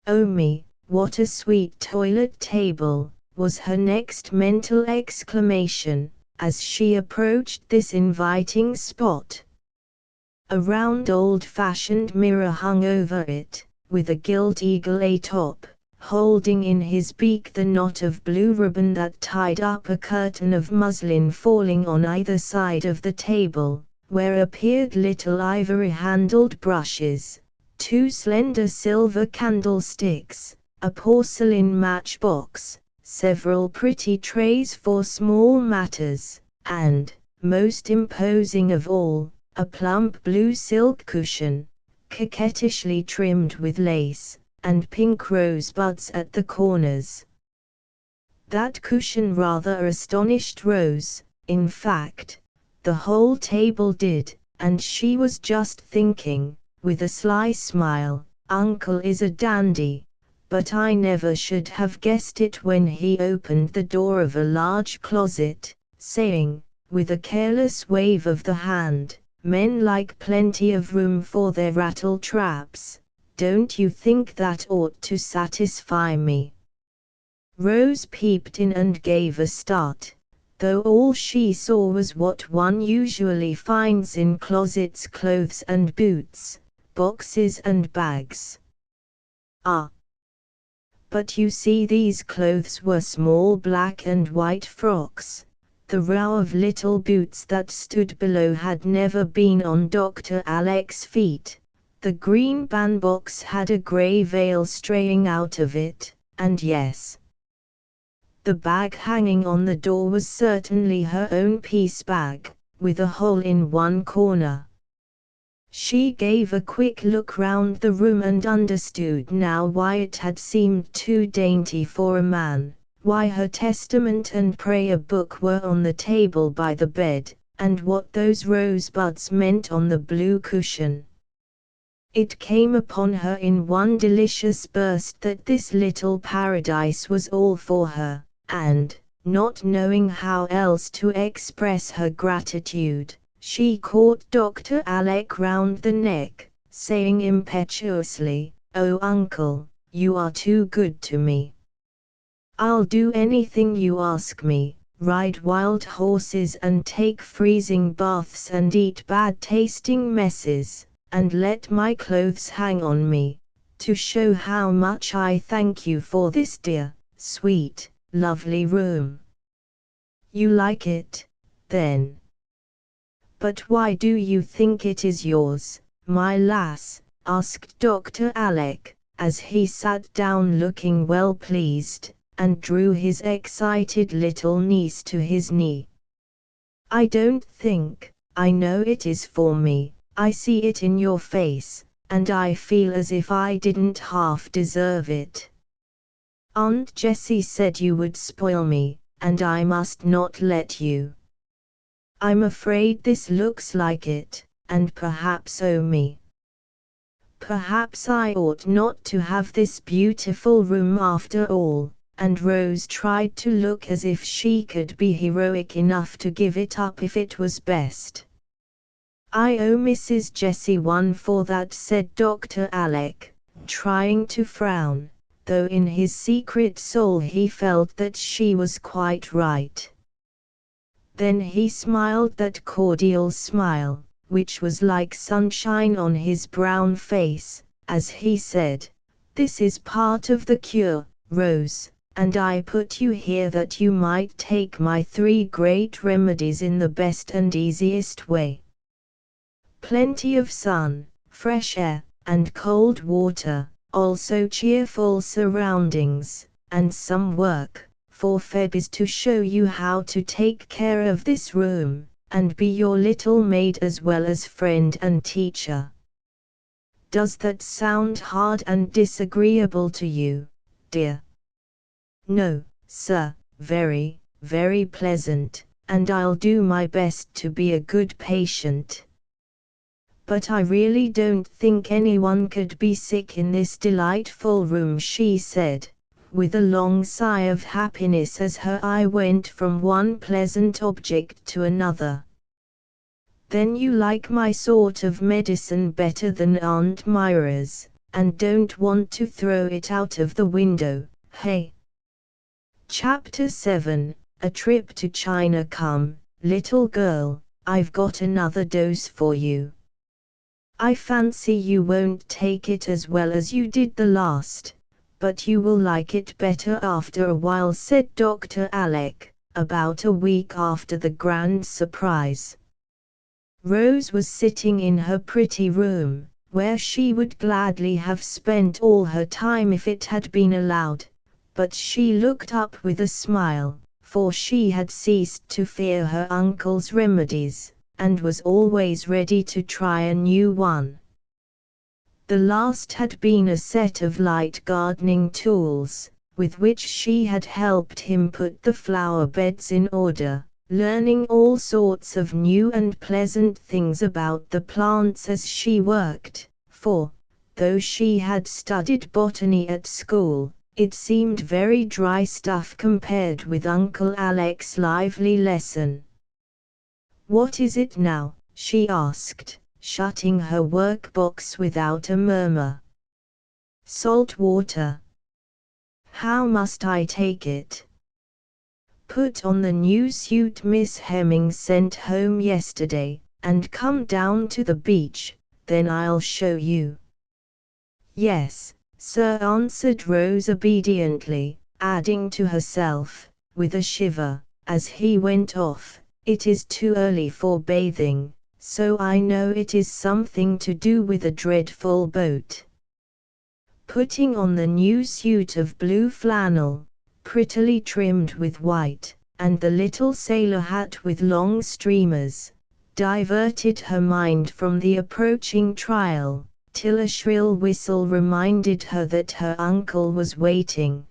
"Oh me, what a sweet toilet table," was her next mental exclamation, as she approached this inviting spot. A round old-fashioned mirror hung over it, with a gilt eagle atop, holding in his beak the knot of blue ribbon that tied up a curtain of muslin falling on either side of the table, where appeared little ivory-handled brushes, 2 slender silver candlesticks, a porcelain matchbox, several pretty trays for small matters, and, most imposing of all, a plump blue silk cushion, coquettishly trimmed with lace, and pink rosebuds at the corners. That cushion rather astonished Rose, in fact, the whole table did, and she was just thinking, with a sly smile, "Uncle is a dandy, but I never should have guessed it when he opened the door of a large closet, saying, with a careless wave of the hand, "Men like plenty of room for their rattle traps. Don't you think that ought to satisfy me?" Rose peeped in and gave a start, though all she saw was what one usually finds in closets: clothes and boots, boxes and bags. Ah! But you see, these clothes were small black and white frocks. The row of little boots that stood below had never been on Dr. Alec's feet. The green bandbox had a grey veil straying out of it, and yes, the bag hanging on the door was certainly her own piece bag, with a hole in one corner. She gave a quick look round the room and understood now why it had seemed too dainty for a man, why her Testament and prayer book were on the table by the bed, and what those rosebuds meant on the blue cushion. It came upon her in one delicious burst that this little paradise was all for her, and, not knowing how else to express her gratitude, she caught Dr. Alec round the neck, saying impetuously, "Oh uncle, you are too good to me. I'll do anything you ask me, ride wild horses and take freezing baths and eat bad-tasting messes, and let my clothes hang on me, to show how much I thank you for this dear, sweet, lovely room." "You like it, then? But why do you think it is yours, my lass?" asked Dr. Alec, as he sat down looking well pleased, and drew his excited little niece to his knee. "I don't think, I know it is for me. I see it in your face, and I feel as if I didn't half deserve it. Aunt Jessie said you would spoil me, and I must not let you. I'm afraid this looks like it, and perhaps oh me, perhaps I ought not to have this beautiful room after all," and Rose tried to look as if she could be heroic enough to give it up if it was best. "I owe Mrs. Jessie one for that," said Dr. Alec, trying to frown, though in his secret soul he felt that she was quite right. Then he smiled that cordial smile, which was like sunshine on his brown face, as he said, "This is part of the cure, Rose, and I put you here that you might take my 3 great remedies in the best and easiest way. Plenty of sun, fresh air, and cold water, also cheerful surroundings, and some work, for Feb is to show you how to take care of this room, and be your little maid as well as friend and teacher. Does that sound hard and disagreeable to you, dear?" "No, sir, very, very pleasant, and I'll do my best to be a good patient. But I really don't think anyone could be sick in this delightful room," she said, with a long sigh of happiness as her eye went from one pleasant object to another. "Then you like my sort of medicine better than Aunt Myra's, and don't want to throw it out of the window, hey?" Chapter 7, A Trip to China. "Come, little girl, I've got another dose for you. I fancy you won't take it as well as you did the last, but you will like it better after a while," said Dr. Alec, about a week after the grand surprise. Rose was sitting in her pretty room, where she would gladly have spent all her time if it had been allowed, but she looked up with a smile, for she had ceased to fear her uncle's remedies, and was always ready to try a new one. The last had been a set of light gardening tools, with which she had helped him put the flower beds in order, learning all sorts of new and pleasant things about the plants as she worked, for, Though she had studied botany at school, it seemed very dry stuff compared with Uncle Alec's lively lesson. "What is it now?" she asked, shutting her workbox without a murmur. "Salt water." "How must I take it?" "Put on the new suit Miss Hemming sent home yesterday, and come down to the beach, then I'll show you." "Yes, sir," answered Rose obediently, adding to herself, with a shiver, as he went off, "It is too early for bathing, so I know it is something to do with a dreadful boat." Putting on the new suit of blue flannel, prettily trimmed with white, and the little sailor hat with long streamers, diverted her mind from the approaching trial, till a shrill whistle reminded her that her uncle was waiting.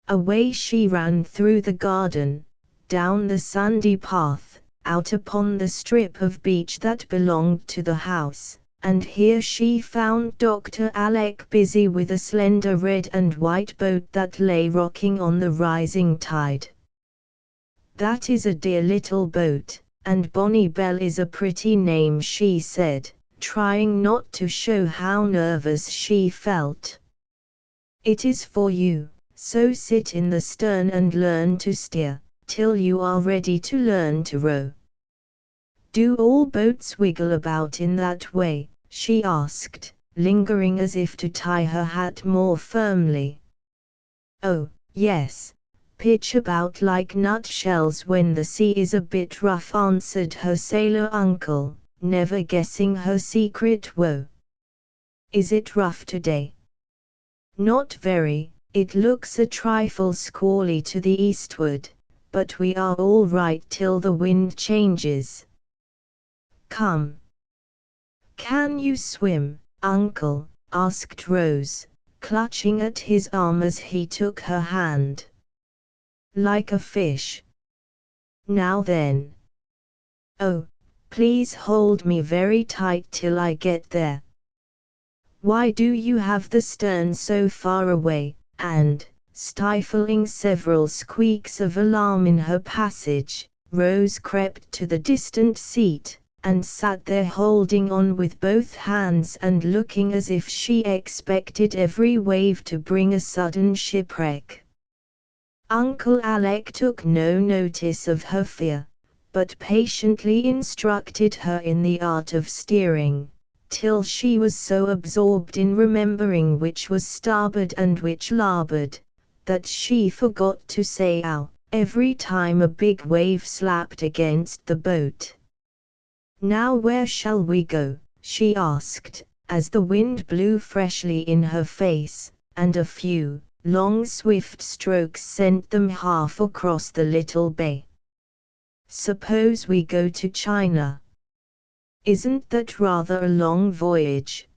Away she ran through the garden, down the sandy path, out upon the strip of beach that belonged to the house, and here she found Dr. Alec busy with a slender red and white boat that lay rocking on the rising tide. "That is a dear little boat, and Bonnie Belle is a pretty name," she said, trying not to show how nervous she felt. "It is for you, so sit in the stern and learn to steer, till you are ready to learn to row." "Do all boats wiggle about in that way?" she asked, lingering as if to tie her hat more firmly. "Oh, yes, pitch about like nutshells when the sea is a bit rough," answered her sailor uncle, never guessing her secret woe. "Is it rough today?" "Not very, it looks a trifle squally to the eastward, but we are all right till the wind changes. Come." "Can you swim, uncle?" asked Rose, clutching at his arm as he took her hand. "Like a fish." "Now then." "Oh, please hold me very tight till I get there." "Why do you have the stern so far away?" and, stifling several squeaks of alarm in her passage, Rose crept to the distant seat, and sat there holding on with both hands and looking as if she expected every wave to bring a sudden shipwreck. Uncle Alec took no notice of her fear, but patiently instructed her in the art of steering, till she was so absorbed in remembering which was starboard and which larboard, that she forgot to say "ow" every time a big wave slapped against the boat. "Now where shall we go?" she asked, as the wind blew freshly in her face, and a few long swift strokes sent them half across the little bay. "Suppose we go to China." "Isn't that rather a long voyage?"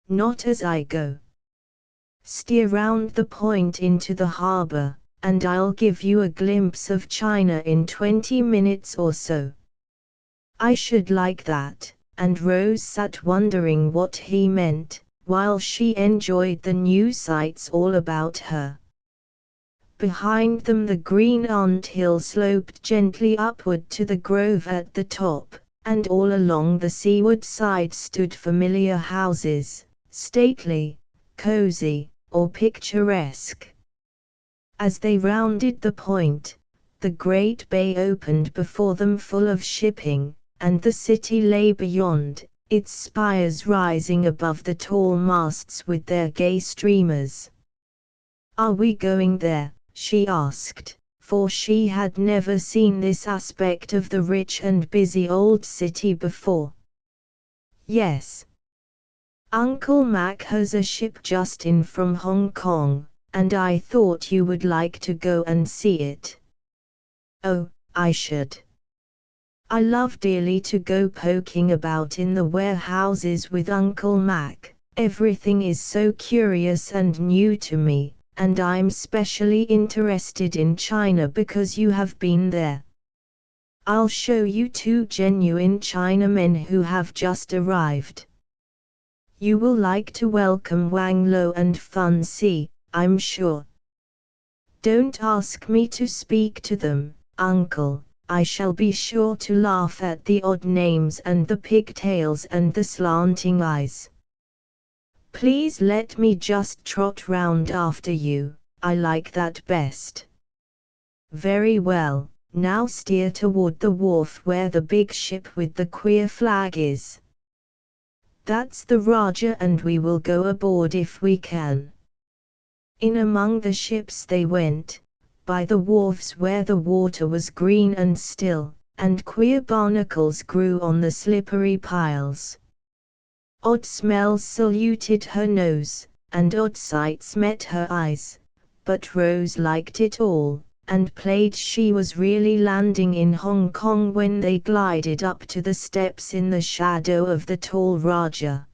"Not as I go. Steer round the point into the harbor, and I'll give you a glimpse of China in 20 minutes or so." "I should like that," and Rose sat wondering what he meant, while she enjoyed the new sights all about her. Behind them the green anthill sloped gently upward to the grove at the top, and all along the seaward side stood familiar houses, stately, cozy, or picturesque. As they rounded the point, the great bay opened before them full of shipping, and the city lay beyond, its spires rising above the tall masts with their gay streamers. "Are we going there?" she asked, for she had never seen this aspect of the rich and busy old city before. "Yes. Uncle Mac has a ship just in from Hong Kong, and I thought you would like to go and see it." "Oh, I should. I love dearly to go poking about in the warehouses with Uncle Mac. Everything is so curious and new to me, and I'm specially interested in China because you have been there. I'll show you 2 genuine Chinamen who have just arrived." You will like to welcome Wang Lo and Fan Si, I'm sure. Don't ask me to speak to them, uncle. I shall be sure to laugh at the odd names and the pigtails and the slanting eyes. Please let me just trot round after you, I like that best. Very well, now steer toward the wharf where the big ship with the queer flag is. That's the Raja, and we will go aboard if we can. In among the ships they went, by the wharfs where the water was green and still, and queer barnacles grew on the slippery piles. Odd smells saluted her nose, and odd sights met her eyes, but Rose liked it all, and played she was really landing in Hong Kong when they glided up to the steps in the shadow of the tall Raja.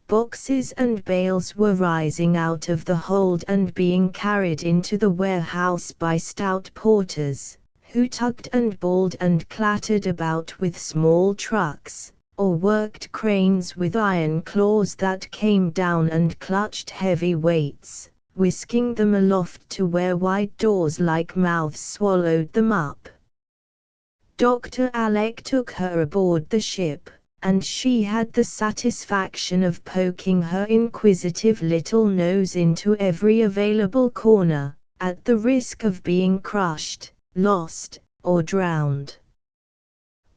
Boxes and bales were rising out of the hold and being carried into the warehouse by stout porters, who tugged and bawled and clattered about with small trucks, or worked cranes with iron claws that came down and clutched heavy weights, whisking them aloft to where wide doors like mouths swallowed them up. Dr. Alec took her aboard the ship, and she had the satisfaction of poking her inquisitive little nose into every available corner, at the risk of being crushed, lost, or drowned.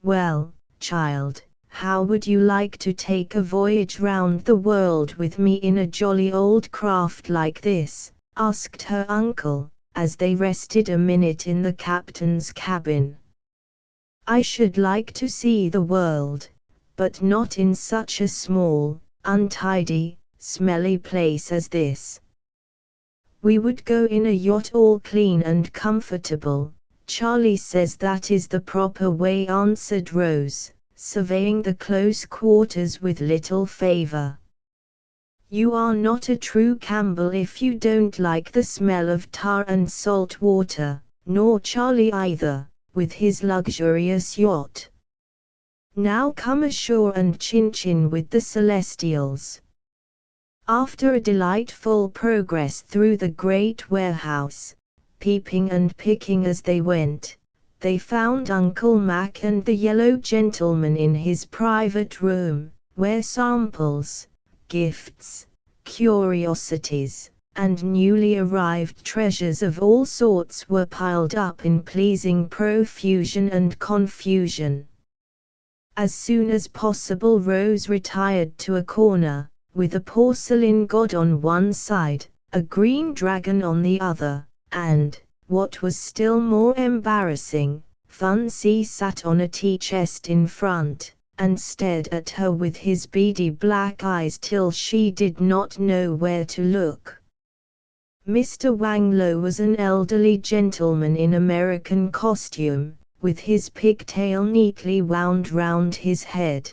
Well, child, how would you like to take a voyage round the world with me in a jolly old craft like this? Asked her uncle, as they rested a minute in the captain's cabin. I should like to see the world, but not in such a small, untidy, smelly place as this. We would go in a yacht all clean and comfortable. Charlie says that is the proper way, answered Rose, surveying the close quarters with little favor. You are not a true Campbell if you don't like the smell of tar and salt water, nor Charlie either, with his luxurious yacht. Now come ashore and chin-chin with the Celestials. After a delightful progress through the great warehouse, peeping and picking as they went, they found Uncle Mac and the yellow gentleman in his private room, where samples, gifts, curiosities, and newly arrived treasures of all sorts were piled up in pleasing profusion and confusion. As soon as possible Rose retired to a corner, with a porcelain god on one side, a green dragon on the other, and, what was still more embarrassing, Fan Si sat on a tea chest in front, and stared at her with his beady black eyes till she did not know where to look. Mr. Wang Lo was an elderly gentleman in American costume, with his pigtail neatly wound round his head.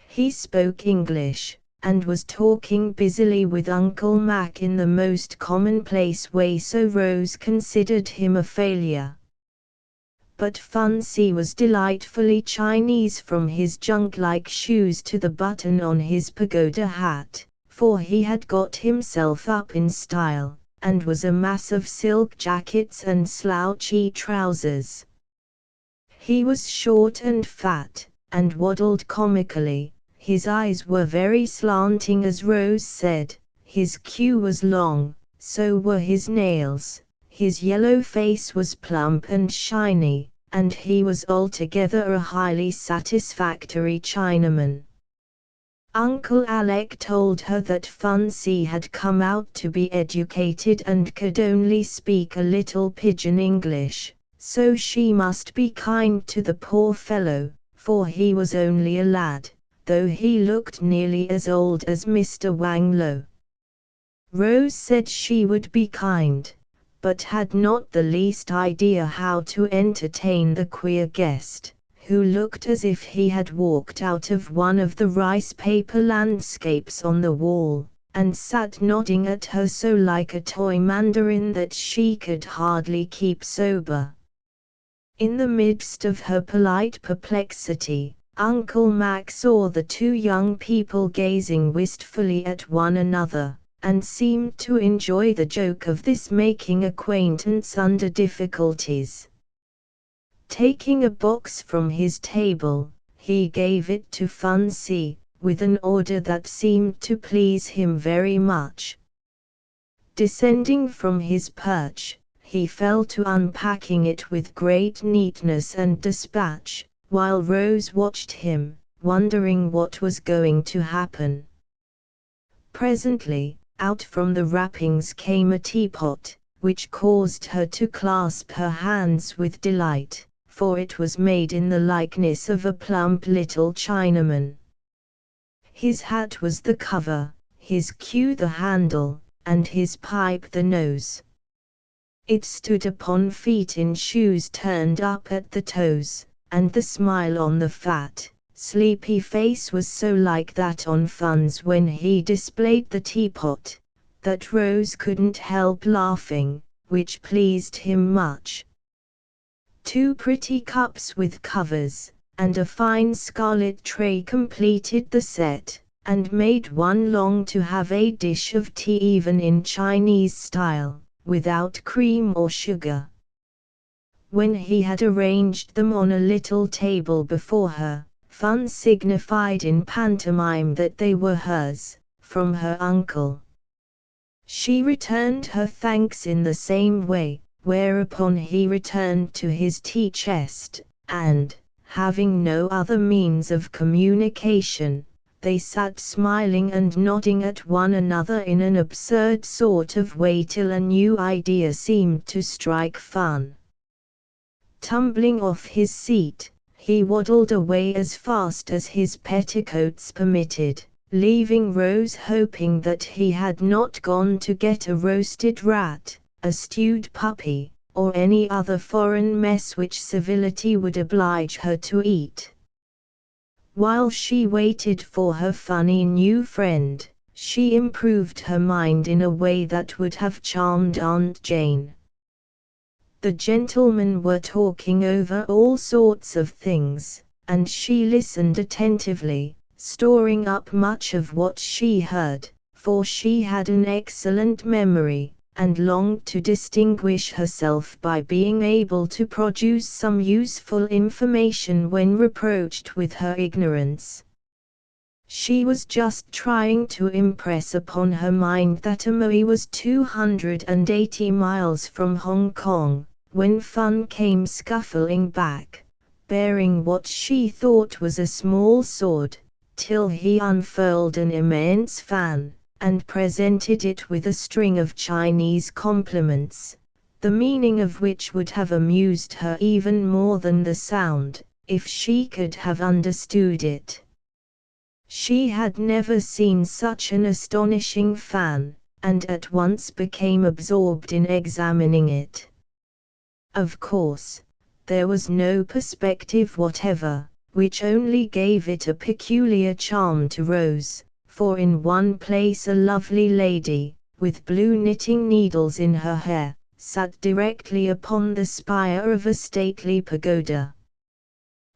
He spoke English, and was talking busily with Uncle Mac in the most commonplace way, so Rose considered him a failure. But Fan Si was delightfully Chinese from his junk-like shoes to the button on his pagoda hat, for he had got himself up in style, and was a mass of silk jackets and slouchy trousers. He was short and fat, and waddled comically. His eyes were very slanting, as Rose said, his queue was long, so were his nails, his yellow face was plump and shiny, and he was altogether a highly satisfactory Chinaman. Uncle Alec told her that Fan Si had come out to be educated and could only speak a little pidgin English, so she must be kind to the poor fellow, for he was only a lad, though he looked nearly as old as Mr. Wang Lo. Rose said she would be kind, but had not the least idea how to entertain the queer guest, who looked as if he had walked out of one of the rice paper landscapes on the wall, and sat nodding at her so like a toy mandarin that she could hardly keep sober. In the midst of her polite perplexity, Uncle Mac saw the two young people gazing wistfully at one another, and seemed to enjoy the joke of this making acquaintance under difficulties. Taking a box from his table, he gave it to Fancy, with an order that seemed to please him very much. Descending from his perch, he fell to unpacking it with great neatness and dispatch, while Rose watched him, wondering what was going to happen. Presently, out from the wrappings came a teapot, which caused her to clasp her hands with delight, for it was made in the likeness of a plump little Chinaman. His hat was the cover, his cue the handle, and his pipe the nose. It stood upon feet in shoes turned up at the toes, and the smile on the fat, sleepy face was so like that on Fun's when he displayed the teapot, that Rose couldn't help laughing, which pleased him much. Two pretty cups with covers, and a fine scarlet tray completed the set, and made one long to have a dish of tea even in Chinese style, without cream or sugar. When he had arranged them on a little table before her, Fun signified in pantomime that they were hers, from her uncle. She returned her thanks in the same way, whereupon he returned to his tea-chest, and, having no other means of communication, they sat smiling and nodding at one another in an absurd sort of way till a new idea seemed to strike Fun. Tumbling off his seat, he waddled away as fast as his petticoats permitted, leaving Rose hoping that he had not gone to get a roasted rat, a stewed puppy, or any other foreign mess which civility would oblige her to eat. While she waited for her funny new friend, she improved her mind in a way that would have charmed Aunt Jane. The gentlemen were talking over all sorts of things, and she listened attentively, storing up much of what she heard, for she had an excellent memory, and longed to distinguish herself by being able to produce some useful information when reproached with her ignorance. She was just trying to impress upon her mind that Amoy was 280 miles from Hong Kong, when Fun came scuffling back, bearing what she thought was a small sword, till he unfurled an immense fan, and presented it with a string of Chinese compliments, the meaning of which would have amused her even more than the sound, if she could have understood it. She had never seen such an astonishing fan, and at once became absorbed in examining it. Of course, there was no perspective whatever, which only gave it a peculiar charm to Rose, for in one place a lovely lady, with blue knitting needles in her hair, sat directly upon the spire of a stately pagoda.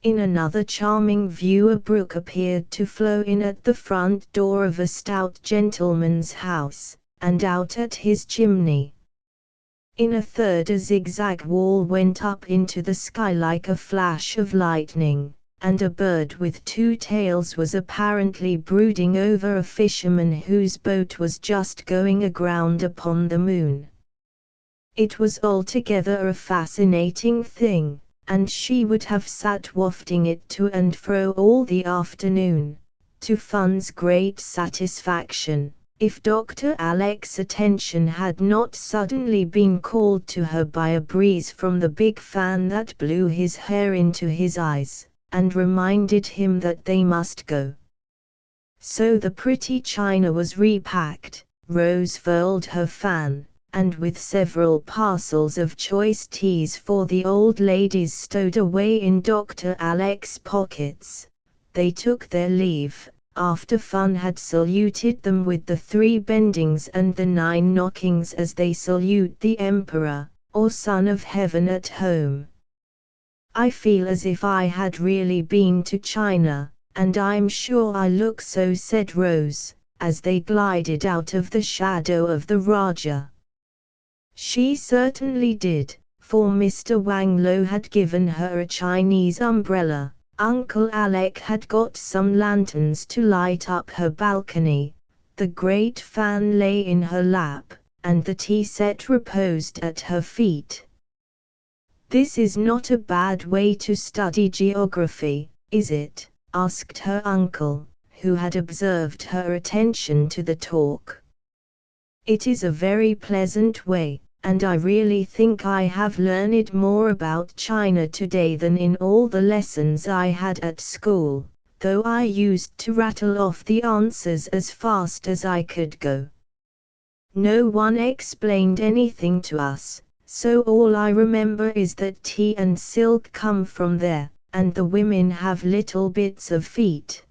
In another charming view a brook appeared to flow in at the front door of a stout gentleman's house, and out at his chimney. In a third a zigzag wall went up into the sky like a flash of lightning, and a bird with two tails was apparently brooding over a fisherman whose boat was just going aground upon the moon. It was altogether a fascinating thing, and she would have sat wafting it to and fro all the afternoon, to Fun's great satisfaction, if Dr. Alec's attention had not suddenly been called to her by a breeze from the big fan that blew his hair into his eyes, and reminded him that they must go. So the pretty china was repacked, Rose furled her fan, and with several parcels of choice teas for the old ladies stowed away in Dr. Alec's pockets, they took their leave, after Fun had saluted them with the 3 bendings and the 9 knockings as they salute the Emperor, or Son of Heaven at home. I feel as if I had really been to China, and I'm sure I look so, said Rose, as they glided out of the shadow of the Raja. She certainly did, for Mr. Wang Lo had given her a Chinese umbrella, Uncle Alec had got some lanterns to light up her balcony, the great fan lay in her lap, and the tea set reposed at her feet. This is not a bad way to study geography, is it? Asked her uncle, who had observed her attention to the talk. It is a very pleasant way, and I really think I have learned more about China today than in all the lessons I had at school, though I used to rattle off the answers as fast as I could go. No one explained anything to us, so all I remember is that tea and silk come from there, and the women have little bits of feet.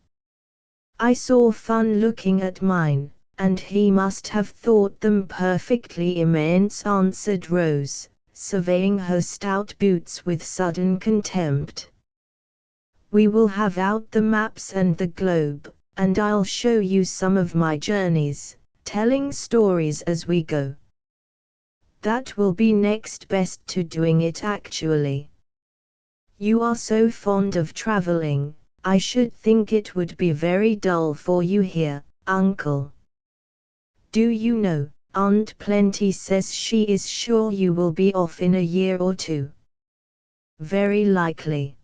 I saw Fun looking at mine, and he must have thought them perfectly immense, answered Rose, surveying her stout boots with sudden contempt. We will have out the maps and the globe, and I'll show you some of my journeys, telling stories as we go. That will be next best to doing it actually. You are so fond of traveling, I should think it would be very dull for you here, Uncle. Do you know, Aunt Plenty says she is sure you will be off in a year or two. Very likely.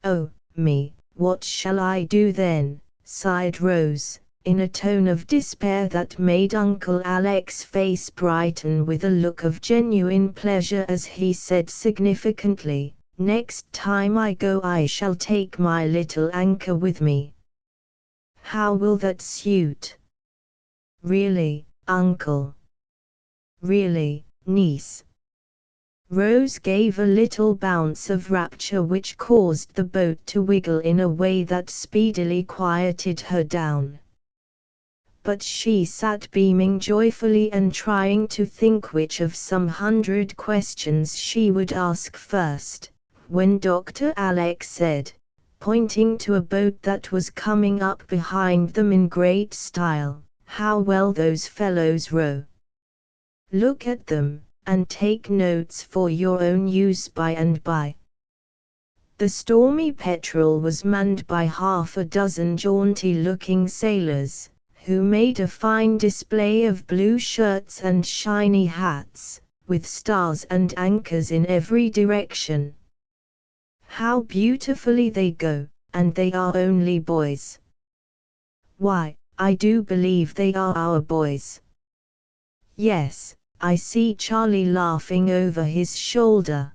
Oh, me, what shall I do then? Sighed Rose, in a tone of despair that made Uncle Alec's face brighten with a look of genuine pleasure as he said significantly, next time I go I shall take my little anchor with me. How will that suit? Really, Uncle? Really, niece? Rose gave a little bounce of rapture which caused the boat to wiggle in a way that speedily quieted her down. But she sat beaming joyfully and trying to think which of some 100 questions she would ask first, when Dr. Alec said, pointing to a boat that was coming up behind them in great style, "How well those fellows row! Look at them, and take notes for your own use by and by." The stormy Petrel was manned by half a dozen jaunty-looking sailors, who made a fine display of blue shirts and shiny hats, with stars and anchors in every direction. How beautifully they go, and they are only boys. Why, I do believe they are our boys. Yes, I see Charlie laughing over his shoulder.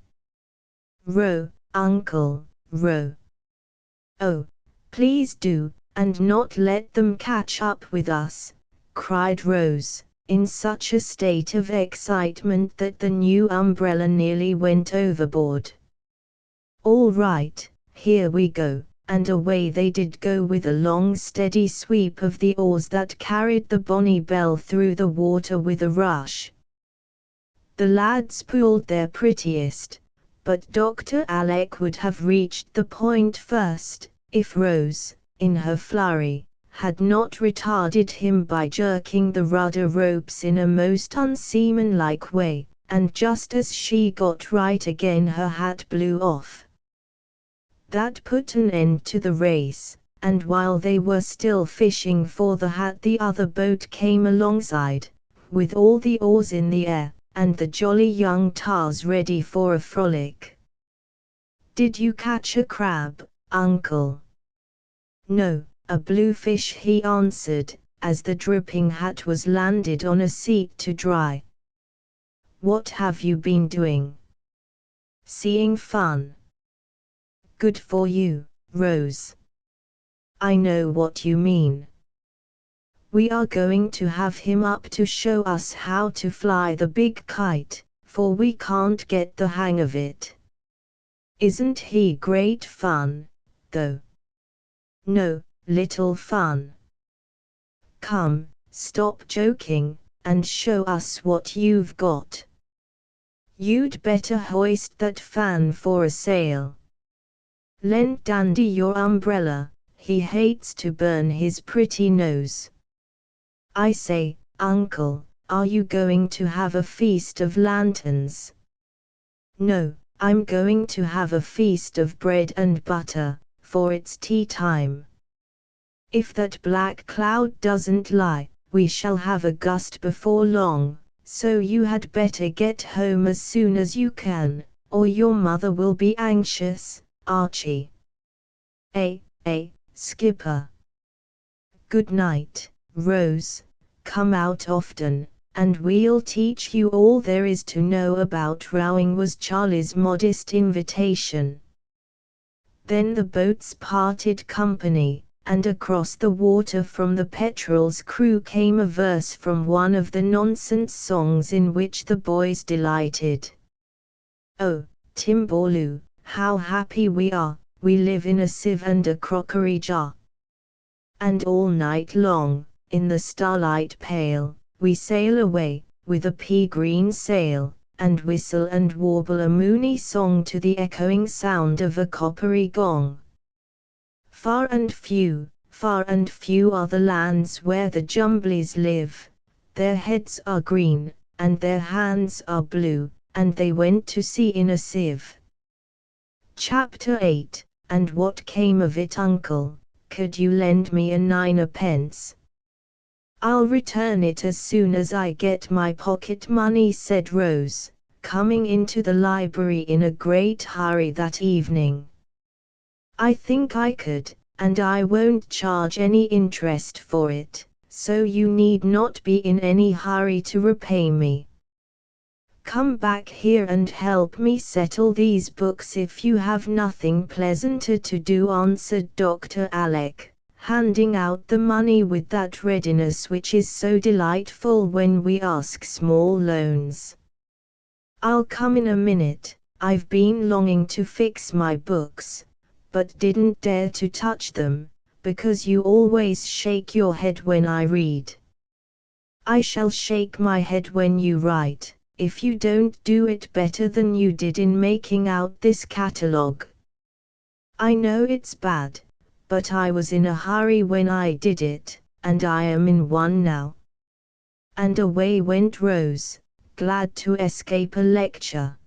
Row, Uncle, row. Oh, please do, and not let them catch up with us, cried Rose, in such a state of excitement that the new umbrella nearly went overboard. All right, here we go, and away they did go with a long steady sweep of the oars that carried the Bonnie Belle through the water with a rush. The lads pulled their prettiest, but Dr. Alec would have reached the point first, if Rose, in her flurry, had not retarded him by jerking the rudder ropes in a most unseamanlike way, and just as she got right again her hat blew off. That put an end to the race, and while they were still fishing for the hat the other boat came alongside, with all the oars in the air, and the jolly young tars ready for a frolic. "Did you catch a crab, Uncle?" "No, a bluefish," he answered, as the dripping hat was landed on a seat to dry. "What have you been doing?" "Seeing Fun." "Good for you, Rose. I know what you mean. We are going to have him up to show us how to fly the big kite, for we can't get the hang of it. Isn't he great fun, though?" "No, little Fun. Come, stop joking, and show us what you've got." You'd better hoist that fan for a sail. Lend Dandy your umbrella, he hates to burn his pretty nose. I say, Uncle, are you going to have a feast of lanterns? No, I'm going to have a feast of bread and butter, for it's tea time. If that black cloud doesn't lie, we shall have a gust before long, so you had better get home as soon as you can, or your mother will be anxious, Archie. Skipper. Good night, Rose, come out often, and we'll teach you all there is to know about rowing, was Charlie's modest invitation. Then the boats parted company, and across the water from the Petrel's crew came a verse from one of the nonsense songs in which the boys delighted. Oh, Timbaloo, how happy we are, we live in a sieve and a crockery jar. And all night long, in the starlight pale, we sail away, with a pea-green sail, and whistle and warble a moony song to the echoing sound of a coppery gong. Far and few are the lands where the Jumblies live, their heads are green, and their hands are blue, and they went to sea in a sieve. Chapter 8, And what came of it, Uncle? Could you lend me a 9 pence? I'll return it as soon as I get my pocket money, said Rose, coming into the library in a great hurry that evening. I think I could, and I won't charge any interest for it, so you need not be in any hurry to repay me. Come back here and help me settle these books if you have nothing pleasanter to do, answered Dr. Alec, handing out the money with that readiness which is so delightful when we ask small loans. I'll come in a minute. I've been longing to fix my books, but didn't dare to touch them, because you always shake your head when I read. I shall shake my head when you write, if you don't do it better than you did in making out this catalogue. I know it's bad, but I was in a hurry when I did it, and I am in one now. And away went Rose, glad to escape a lecture.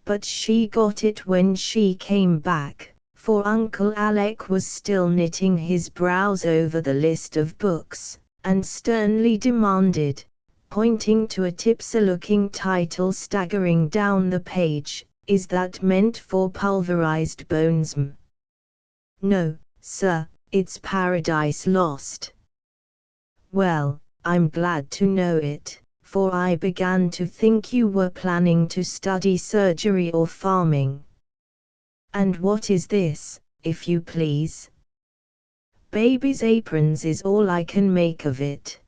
But she got it when she came back, for Uncle Alec was still knitting his brows over the list of books, and sternly demanded, pointing to a tipsy-looking title staggering down the page, "Is that meant for pulverized bones, m?" "No, sir, it's Paradise Lost." "Well, I'm glad to know it, for I began to think you were planning to study surgery or farming." "And what is this, if you please?" "Babies' aprons is all I can make of it."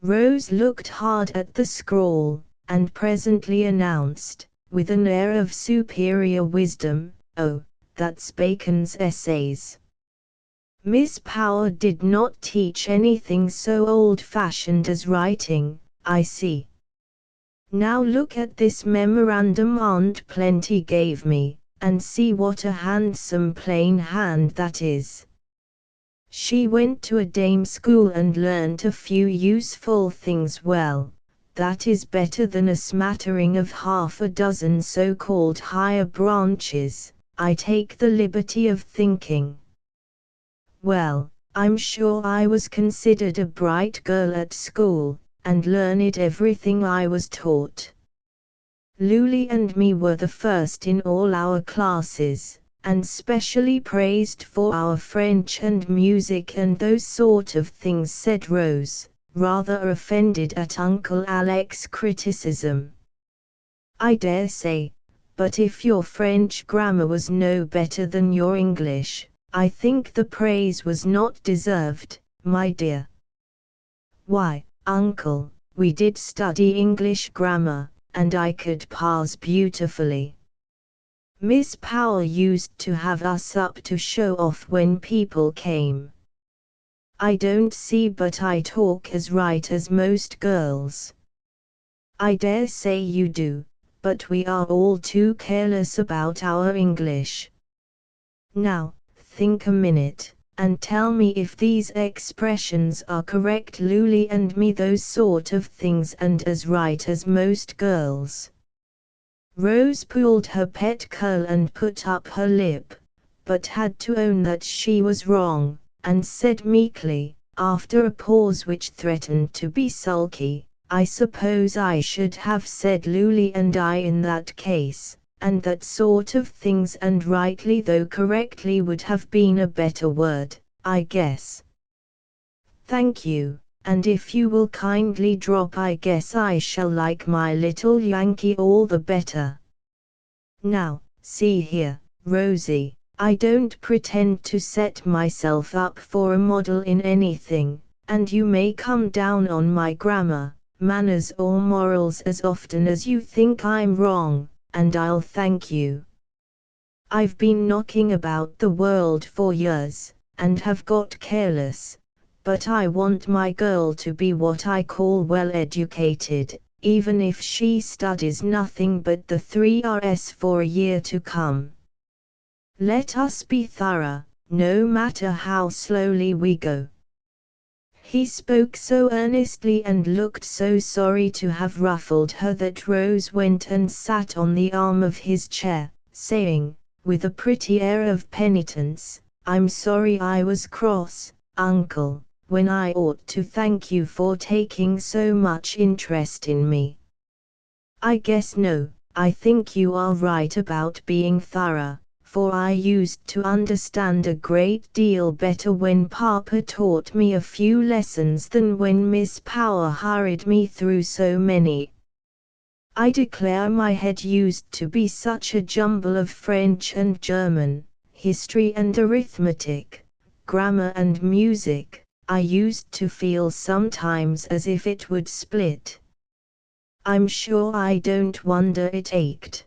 Rose looked hard at the scrawl, and presently announced, with an air of superior wisdom, "Oh, that's Bacon's Essays. Miss Power did not teach anything so old-fashioned as writing, I see. Now look at this memorandum Aunt Plenty gave me, and see what a handsome plain hand that is. She went to a dame school and learnt a few useful things. Well, that is better than a smattering of half a dozen so-called higher branches, I take the liberty of thinking. Well, I'm sure I was considered a bright girl at school, and learned everything I was taught. Lully and me were the first in all our classes, and specially praised for our French and music and those sort of things," said Rose, rather offended at Uncle Alec's criticism. "I dare say, but if your French grammar was no better than your English, I think the praise was not deserved, my dear." "Why, Uncle, we did study English grammar, and I could parse beautifully. Miss Power used to have us up to show off when people came. I don't see but I talk as right as most girls." "I dare say you do, but we are all too careless about our English. Now, think a minute, and tell me if these expressions are correct. Luli and me those sort of things and as right as most girls. Rose pulled her pet curl and put up her lip, but had to own that she was wrong, and said meekly, after a pause which threatened to be sulky, I suppose I should have said Luli and I in that case, and that sort of things, and rightly though correctly would have been a better word, I guess. Thank you, and if you will kindly drop I guess I shall like my little Yankee all the better. Now, see here, Rosie, I don't pretend to set myself up for a model in anything, and you may come down on my grammar, manners or morals as often as you think I'm wrong, and I'll thank you. I've been knocking about the world for years, and have got careless, but I want my girl to be what I call well educated, even if she studies nothing but the 3Rs for a year to come. Let us be thorough, no matter how slowly we go. He spoke so earnestly and looked so sorry to have ruffled her that Rose went and sat on the arm of his chair, saying, with a pretty air of penitence, I'm sorry I was cross, Uncle, when I ought to thank you for taking so much interest in me. I guess no, I think you are right about being thorough, for I used to understand a great deal better when Papa taught me a few lessons than when Miss Power hurried me through so many. I declare my head used to be such a jumble of French and German, history and arithmetic, grammar and music, I used to feel sometimes as if it would split. I'm sure I don't wonder it ached.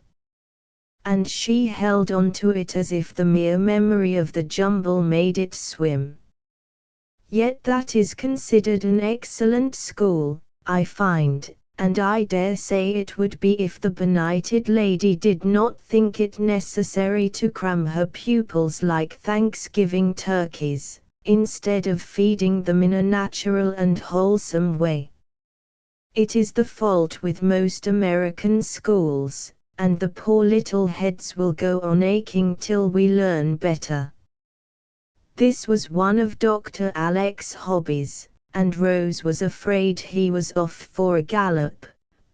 And she held on to it as if the mere memory of the jumble made it swim. Yet that is considered an excellent school, I find, and I dare say it would be if the benighted lady did not think it necessary to cram her pupils like Thanksgiving turkeys, instead of feeding them in a natural and wholesome way. It is the fault with most American schools, and the poor little heads will go on aching till we learn better. This was one of Dr. Alec's hobbies, and Rose was afraid he was off for a gallop,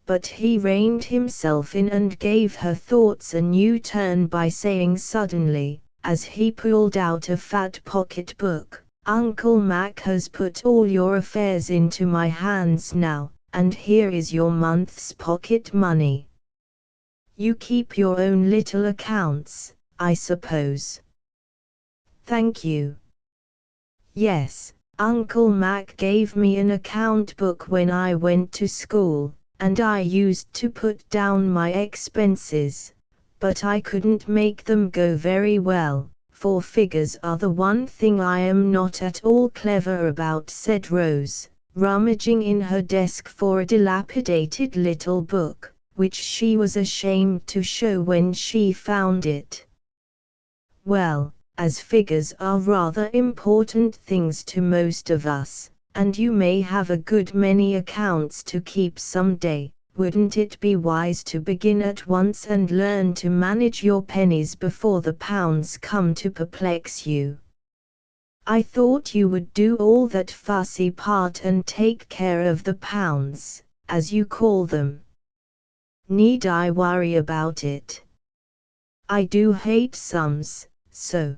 but he reined himself in and gave her thoughts a new turn by saying suddenly, as he pulled out a fat pocket book, Uncle Mac has put all your affairs into my hands now, and here is your month's pocket money. You keep your own little accounts, I suppose. Thank you. Yes, Uncle Mac gave me an account book when I went to school, and I used to put down my expenses, but I couldn't make them go very well, for figures are the one thing I am not at all clever about, said Rose, rummaging in her desk for a dilapidated little book, which she was ashamed to show when she found it. Well, as figures are rather important things to most of us, and you may have a good many accounts to keep some day, wouldn't it be wise to begin at once and learn to manage your pennies before the pounds come to perplex you? I thought you would do all that fussy part and take care of the pounds, as you call them. Need I worry about it? I do hate sums, so.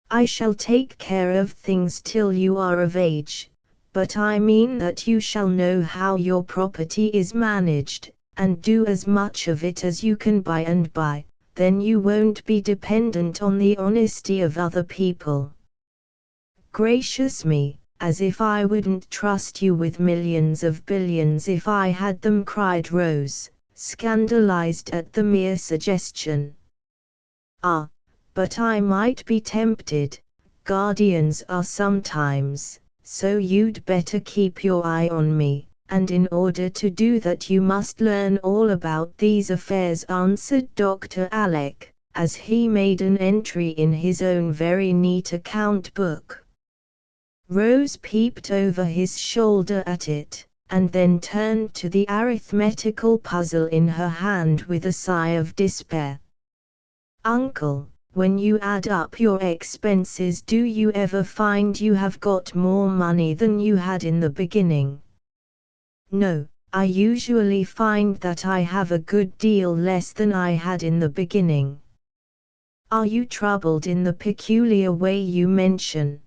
I shall take care of things till you are of age, but I mean that you shall know how your property is managed, and do as much of it as you can by and by, then you won't be dependent on the honesty of other people. Gracious me, as if I wouldn't trust you with millions of billions if I had them, cried Rose, scandalized at the mere suggestion. Ah, but I might be tempted, guardians are sometimes, so you'd better keep your eye on me, and in order to do that you must learn all about these affairs," answered Dr. Alec, as he made an entry in his own very neat account book. Rose peeped over his shoulder at it, and then turned to the arithmetical puzzle in her hand with a sigh of despair. "Uncle, when you add up your expenses, do you ever find you have got more money than you had in the beginning?" "No, I usually find that I have a good deal less than I had in the beginning." "Are you troubled in the peculiar way you mention?"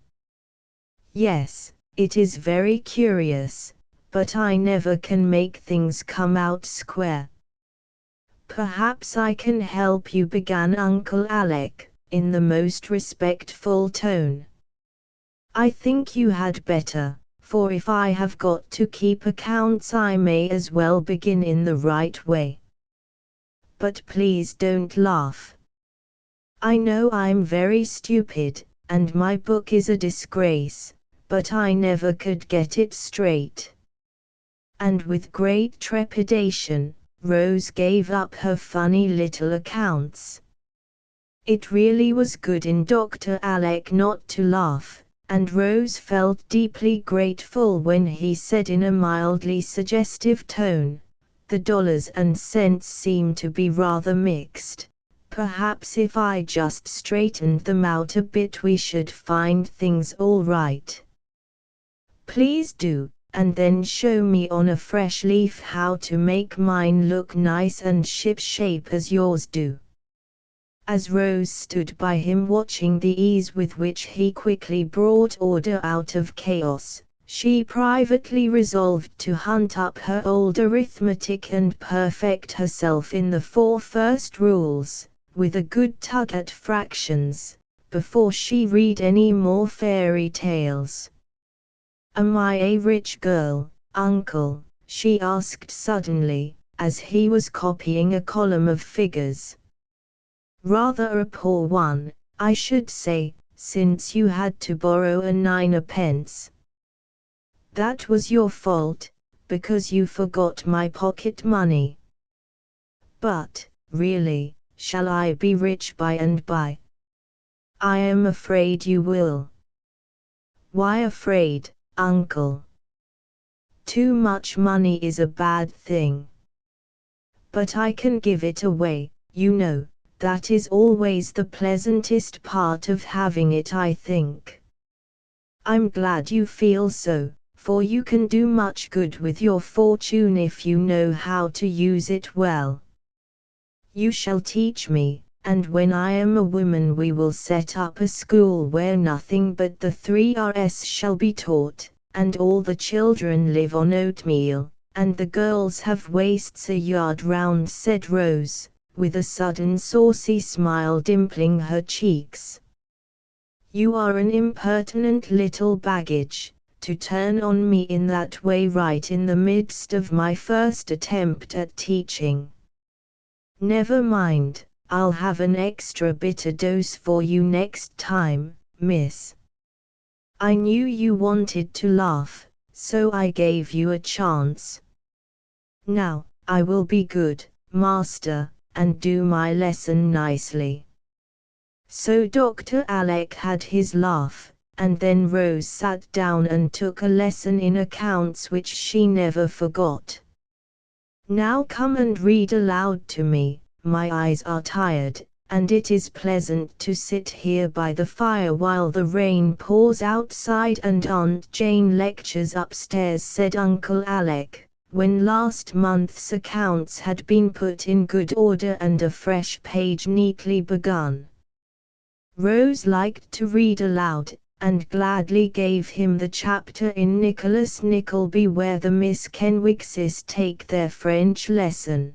"Yes, it is very curious, but I never can make things come out square." "Perhaps I can help you," began Uncle Alec, in the most respectful tone. "I think you had better, for if I have got to keep accounts I may as well begin in the right way. But please don't laugh. I know I'm very stupid, and my book is a disgrace, but I never could get it straight." And with great trepidation, Rose gave up her funny little accounts. It really was good in Dr. Alec not to laugh, and Rose felt deeply grateful when he said in a mildly suggestive tone, "The dollars and cents seem to be rather mixed. Perhaps if I just straightened them out a bit we should find things all right." "Please do, and then show me on a fresh leaf how to make mine look nice and ship-shape as yours do." As Rose stood by him watching the ease with which he quickly brought order out of chaos, she privately resolved to hunt up her old arithmetic and perfect herself in the 4 first rules, with a good tug at fractions, before she read any more fairy tales. "Am I a rich girl, Uncle?" she asked suddenly, as he was copying a column of figures. "Rather a poor one, I should say, since you had to borrow a 9 pence. That was your fault, because you forgot my pocket money. But, really, shall I be rich by and by?" "I am afraid you will." "Why afraid, Uncle?" "Too much money is a bad thing." "But I can give it away, you know. That is always the pleasantest part of having it, I think." "I'm glad you feel so, for you can do much good with your fortune if you know how to use it well. You shall teach me, and when I am a woman we will set up a school where nothing but the 3 Rs shall be taught, and all the children live on oatmeal, and the girls have waists a yard round," said Rose, with a sudden saucy smile dimpling her cheeks. "You are an impertinent little baggage, to turn on me in that way right in the midst of my first attempt at teaching. Never mind, I'll have an extra bitter dose for you next time, miss. I knew you wanted to laugh, so I gave you a chance. Now, I will be good, master, and do my lesson nicely." So Dr. Alec had his laugh, and then Rose sat down and took a lesson in accounts which she never forgot. "Now come and read aloud to me, my eyes are tired, and it is pleasant to sit here by the fire while the rain pours outside and Aunt Jane lectures upstairs," said Uncle Alec, when last month's accounts had been put in good order and a fresh page neatly begun. Rose liked to read aloud, and gladly gave him the chapter in Nicholas Nickleby where the Miss Kenwickses take their French lesson.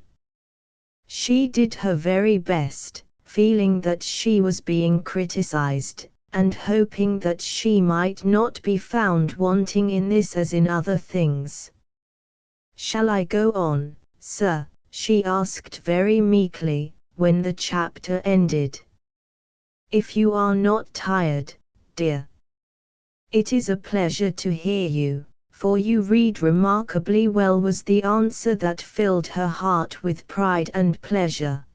She did her very best, feeling that she was being criticized, and hoping that she might not be found wanting in this as in other things. "Shall I go on, sir?" she asked very meekly, when the chapter ended. "If you are not tired, dear. It is a pleasure to hear you, for you read remarkably well," was the answer that filled her heart with pride and pleasure.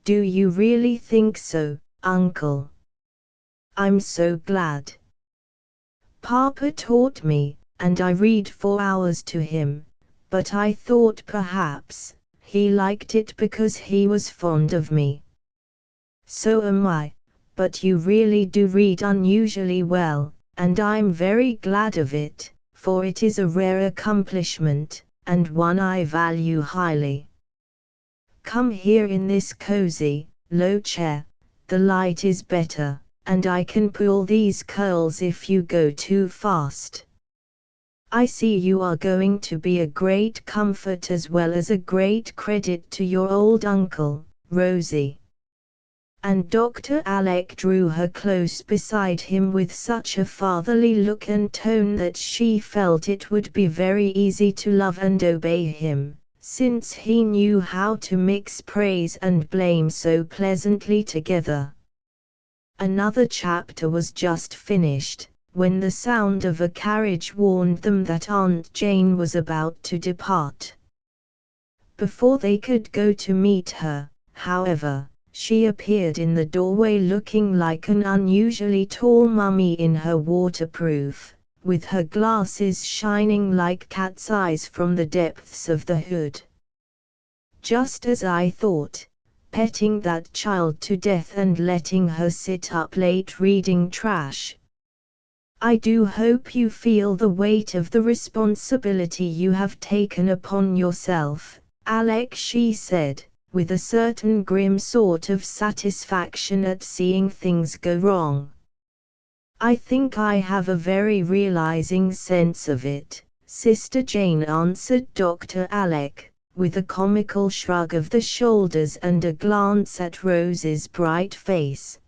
"Do you really think so, Uncle? I'm so glad. Papa taught me, and I read for hours to him, but I thought perhaps he liked it because he was fond of me. So am I, but you really do read unusually well, and I'm very glad of it, for it is a rare accomplishment, and one I value highly. Come here in this cozy, low chair, the light is better, and I can pull these curls if you go too fast. I see you are going to be a great comfort as well as a great credit to your old uncle, Rosie." And Dr. Alec drew her close beside him with such a fatherly look and tone that she felt it would be very easy to love and obey him, since he knew how to mix praise and blame so pleasantly together. Another chapter was just finished, when the sound of a carriage warned them that Aunt Jane was about to depart. Before they could go to meet her, however, she appeared in the doorway looking like an unusually tall mummy in her waterproof, with her glasses shining like cat's eyes from the depths of the hood. "Just as I thought, petting that child to death and letting her sit up late reading trash. I do hope you feel the weight of the responsibility you have taken upon yourself, Alec," she said, with a certain grim sort of satisfaction at seeing things go wrong. "I think I have a very realizing sense of it," Sister Jane answered Dr. Alec, with a comical shrug of the shoulders and a glance at Rose's bright face.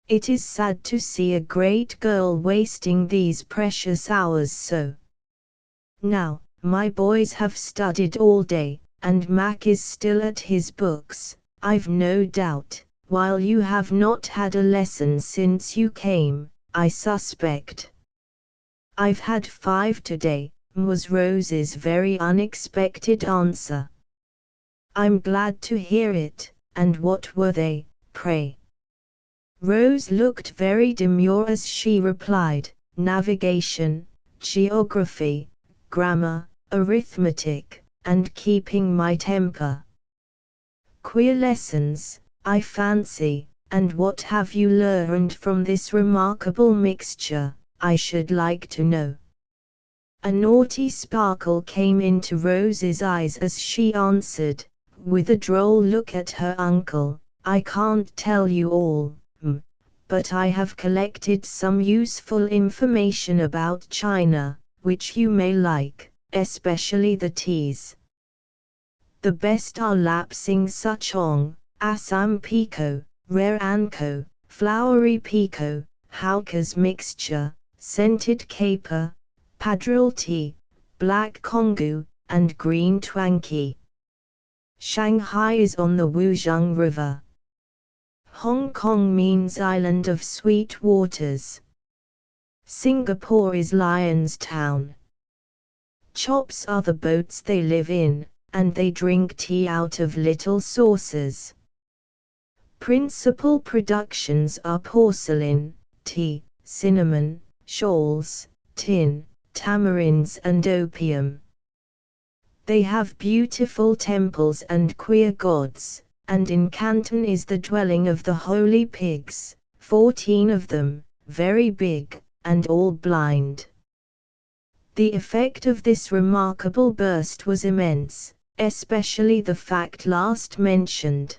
"It is sad to see a great girl wasting these precious hours so. Now, my boys have studied all day, and Mac is still at his books, I've no doubt, while you have not had a lesson since you came, I suspect." "I've had 5 today," was Rose's very unexpected answer. "I'm glad to hear it, and what were they, pray?" Rose looked very demure as she replied, "Navigation, geography, grammar, arithmetic, and keeping my temper." "Queer lessons, I fancy, and what have you learned from this remarkable mixture, I should like to know?" A naughty sparkle came into Rose's eyes as she answered, with a droll look at her uncle, "I can't tell you all, but I have collected some useful information about China, which you may like, especially the teas. The best are Lapsing Suchong, Assam Pekoe, Rare Anko, Flowery Pekoe, Hauker's Mixture, Scented Caper, Padril Tea, Black Kongu, and Green Twanky. Shanghai is on the Wuzhong River. Hong Kong means Island of Sweet Waters. Singapore is Lion's Town. Chops are the boats they live in, and they drink tea out of little saucers. Principal productions are porcelain, tea, cinnamon, shawls, tin, tamarinds and opium. They have beautiful temples and queer gods, and in Canton is the dwelling of the holy pigs, 14 of them, very big, and all blind. The effect of this remarkable burst was immense, especially the fact last mentioned.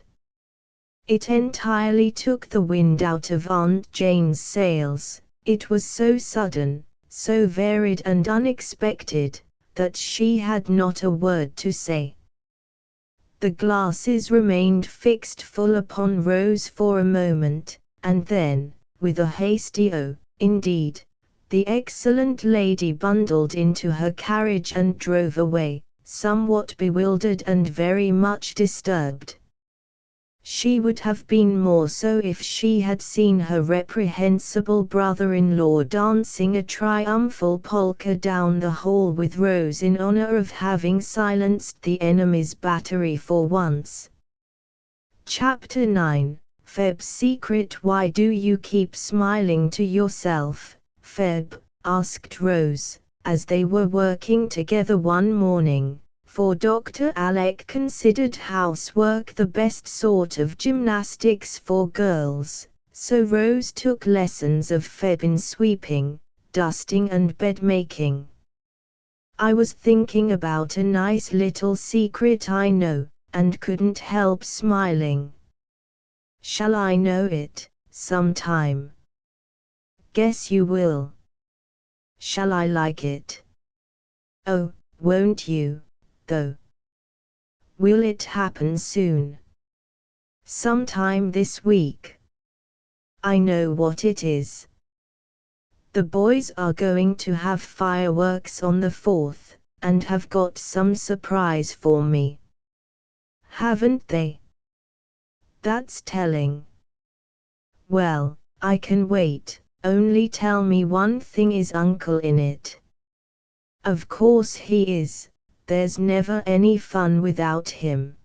It entirely took the wind out of Aunt Jane's sails. It was so sudden, so varied and unexpected, that she had not a word to say. The glasses remained fixed full upon Rose for a moment, and then, with a hasty "Oh, indeed," the excellent lady bundled into her carriage and drove away, somewhat bewildered and very much disturbed. She would have been more so if she had seen her reprehensible brother-in-law dancing a triumphal polka down the hall with Rose in honor of having silenced the enemy's battery for once. Chapter 9, Feb's Secret. Why do you keep smiling to yourself, Feb? Asked Rose, as they were working together one morning. For Dr. Alec considered housework the best sort of gymnastics for girls, so Rose took lessons of Feb in sweeping, dusting and bed-making. I was thinking about a nice little secret I know, and couldn't help smiling. Shall I know it, sometime? Guess you will. Shall I like it? Oh, won't you, though? Will it happen soon? Sometime this week. I know what it is. The boys are going to have fireworks on the 4th, and have got some surprise for me. Haven't they? That's telling. Well, I can wait, only tell me one thing: is Uncle in it? Of course he is, there's never any fun without him.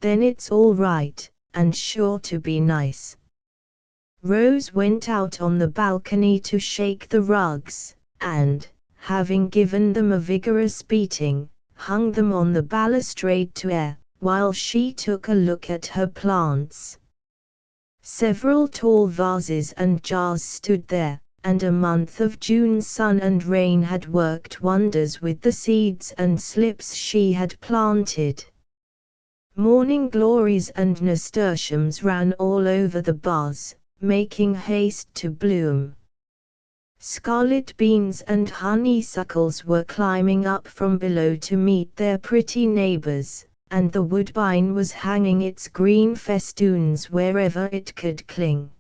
Then it's all right, and sure to be nice. Rose went out on the balcony to shake the rugs, and, having given them a vigorous beating, hung them on the balustrade to air, while she took a look at her plants. Several tall vases and jars stood there, and a month of June sun and rain had worked wonders with the seeds and slips she had planted. Morning glories and nasturtiums ran all over the bars, making haste to bloom. Scarlet beans and honeysuckles were climbing up from below to meet their pretty neighbors, and the woodbine was hanging its green festoons wherever it could cling.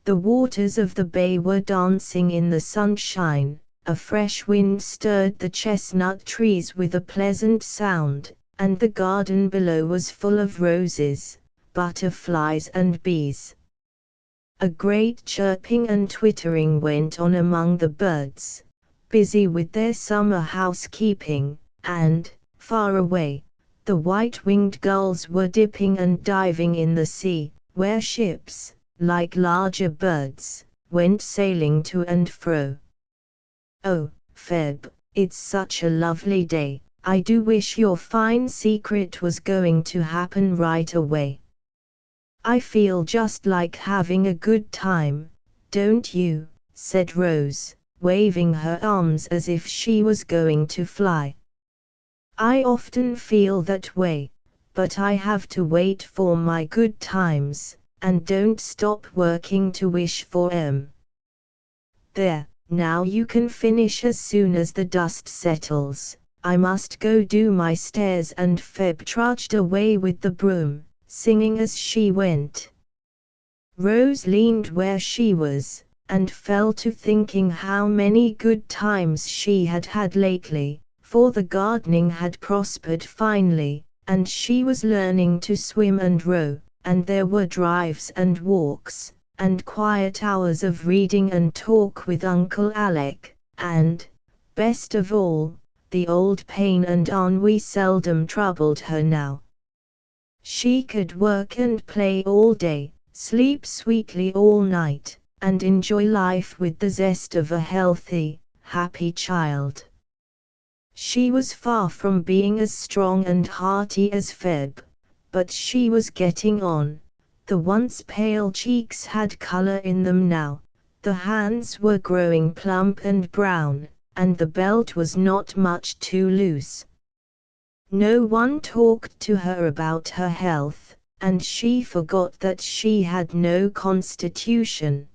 The waters of the bay were dancing in the sunshine, a fresh wind stirred the chestnut trees with a pleasant sound, and the garden below was full of roses, butterflies and bees. A great chirping and twittering went on among the birds, busy with their summer housekeeping, and, far away, the white-winged gulls were dipping and diving in the sea, where ships, like larger birds, went sailing to and fro. Oh, Feb, it's such a lovely day. I do wish your fine secret was going to happen right away. I feel just like having a good time, don't you? Said Rose, waving her arms as if she was going to fly. I often feel that way, but I have to wait for my good times, and don't stop working to wish for 'em. There, now you can finish as soon as the dust settles. I must go do my stairs. And Feb trudged away with the broom, singing as she went. Rose leaned where she was, and fell to thinking how many good times she had had lately, for the gardening had prospered finely, and she was learning to swim and row, and there were drives and walks, and quiet hours of reading and talk with Uncle Alec, and, best of all, the old pain and ennui seldom troubled her now. She could work and play all day, sleep sweetly all night, and enjoy life with the zest of a healthy, happy child. She was far from being as strong and hearty as Feb, but she was getting on. The once pale cheeks had color in them now, the hands were growing plump and brown, and the belt was not much too loose. No one talked to her about her health, and she forgot that she had no constitution.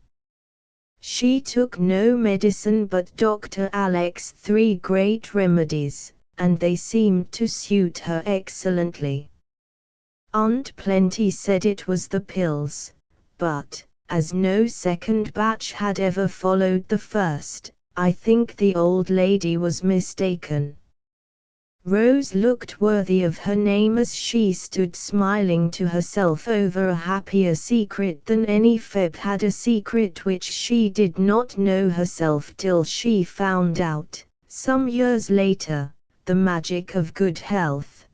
She took no medicine but Dr. Alec's 3 great remedies, and they seemed to suit her excellently. Aunt Plenty said it was the pills, but, as no second batch had ever followed the first, I think the old lady was mistaken. Rose looked worthy of her name as she stood smiling to herself over a happier secret than any Feb had, a secret which she did not know herself till she found out, some years later, the magic of good health.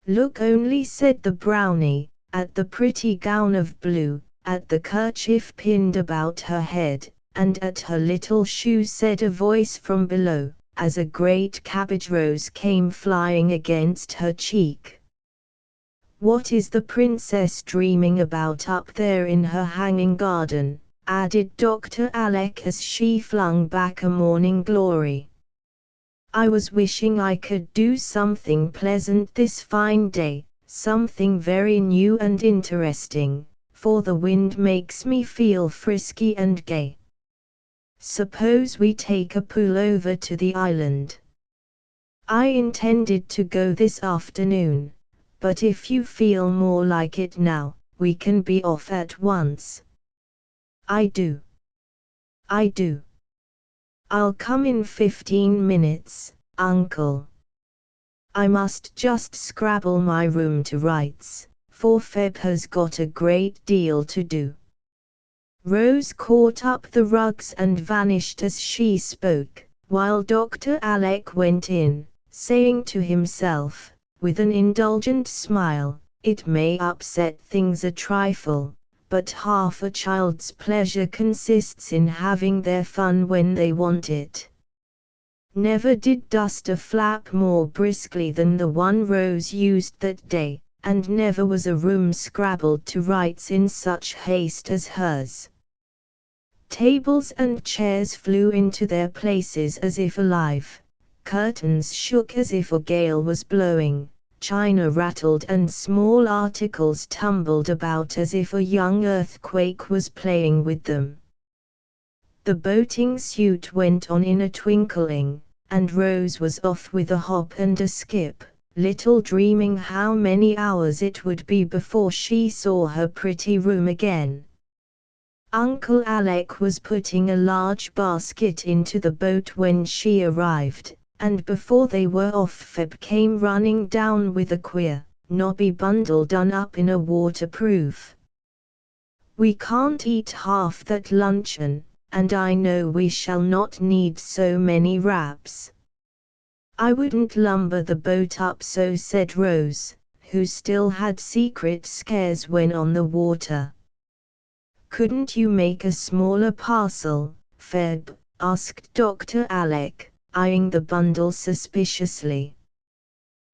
Look only, said the brownie, at the pretty gown of blue, at the kerchief pinned about her head, and at her little shoes, said a voice from below, as a great cabbage rose came flying against her cheek. What is the princess dreaming about up there in her hanging garden? Added Dr. Alec as she flung back a morning glory. I was wishing I could do something pleasant this fine day, something very new and interesting, for the wind makes me feel frisky and gay. Suppose we take a pull over to the island. I intended to go this afternoon, but if you feel more like it now, we can be off at once. I do. I'll come in 15 minutes, Uncle. I must just scrabble my room to rights, for Feb has got a great deal to do. Rose caught up the rugs and vanished as she spoke, while Dr. Alec went in, saying to himself, with an indulgent smile, it may upset things a trifle, but half a child's pleasure consists in having their fun when they want it. Never did duster flap more briskly than the one Rose used that day, and never was a room scrabbled to rights in such haste as hers. Tables and chairs flew into their places as if alive, curtains shook as if a gale was blowing, china rattled and small articles tumbled about as if a young earthquake was playing with them. The boating suit went on in a twinkling, and Rose was off with a hop and a skip, little dreaming how many hours it would be before she saw her pretty room again. Uncle Alec was putting a large basket into the boat when she arrived, and before they were off Feb came running down with a queer, knobby bundle done up in a waterproof. We can't eat half that luncheon, and I know we shall not need so many wraps. I wouldn't lumber the boat up so, said Rose, who still had secret scares when on the water. Couldn't you make a smaller parcel, Feb? Asked Dr. Alec, eyeing the bundle suspiciously.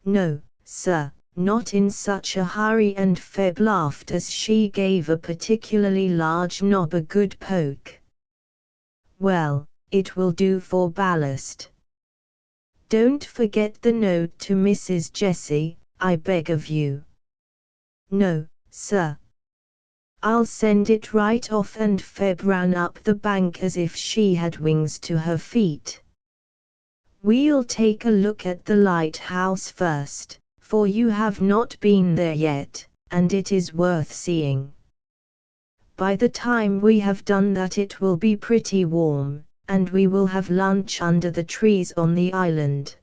No, sir, not in such a hurry, and Feb laughed as she gave a particularly large knob a good poke. Well, it will do for ballast. Don't forget the note to Mrs. Jessie, I beg of you. No, sir. I'll send it right off, and Feb ran up the bank as if she had wings to her feet. We'll take a look at the lighthouse first, for you have not been there yet, and it is worth seeing. By the time we have done that it will be pretty warm, and we will have lunch under the trees on the island.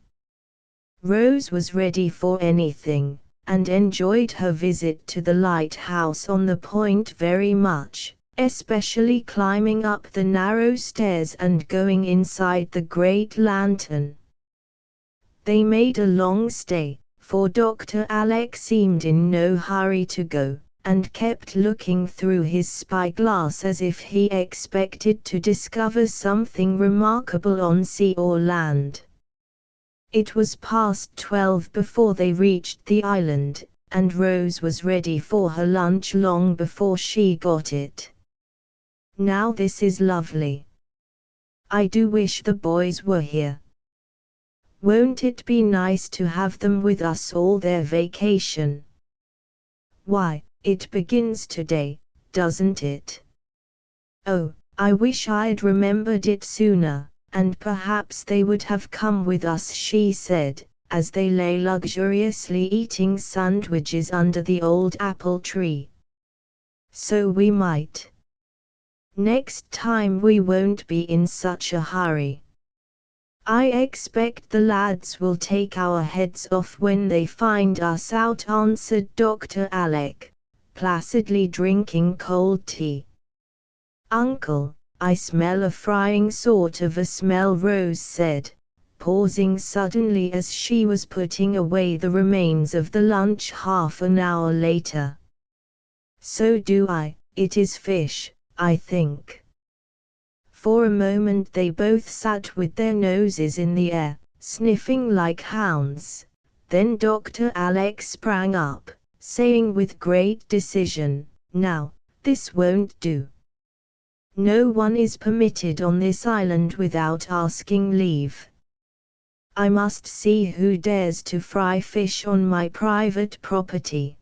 Rose was ready for anything, and enjoyed her visit to the lighthouse on the point very much, especially climbing up the narrow stairs and going inside the great lantern. They made a long stay, for Dr. Alec seemed in no hurry to go, and kept looking through his spyglass as if he expected to discover something remarkable on sea or land. It was past 12 before they reached the island, and Rose was ready for her lunch long before she got it. Now this is lovely. I do wish the boys were here. Won't it be nice to have them with us all their vacation? Why, it begins today, doesn't it? Oh, I wish I'd remembered it sooner, and perhaps they would have come with us, she said, as they lay luxuriously eating sandwiches under the old apple tree. So we might. Next time we won't be in such a hurry. I expect the lads will take our heads off when they find us out, answered Dr. Alec, placidly drinking cold tea. Uncle, I smell a frying sort of a smell, Rose said, pausing suddenly as she was putting away the remains of the lunch half an hour later. So do I, it is fish, I think. For a moment they both sat with their noses in the air, sniffing like hounds. Then Dr. Alec sprang up, saying with great decision, "Now, this won't do. No one is permitted on this island without asking leave. I must see who dares to fry fish on my private property."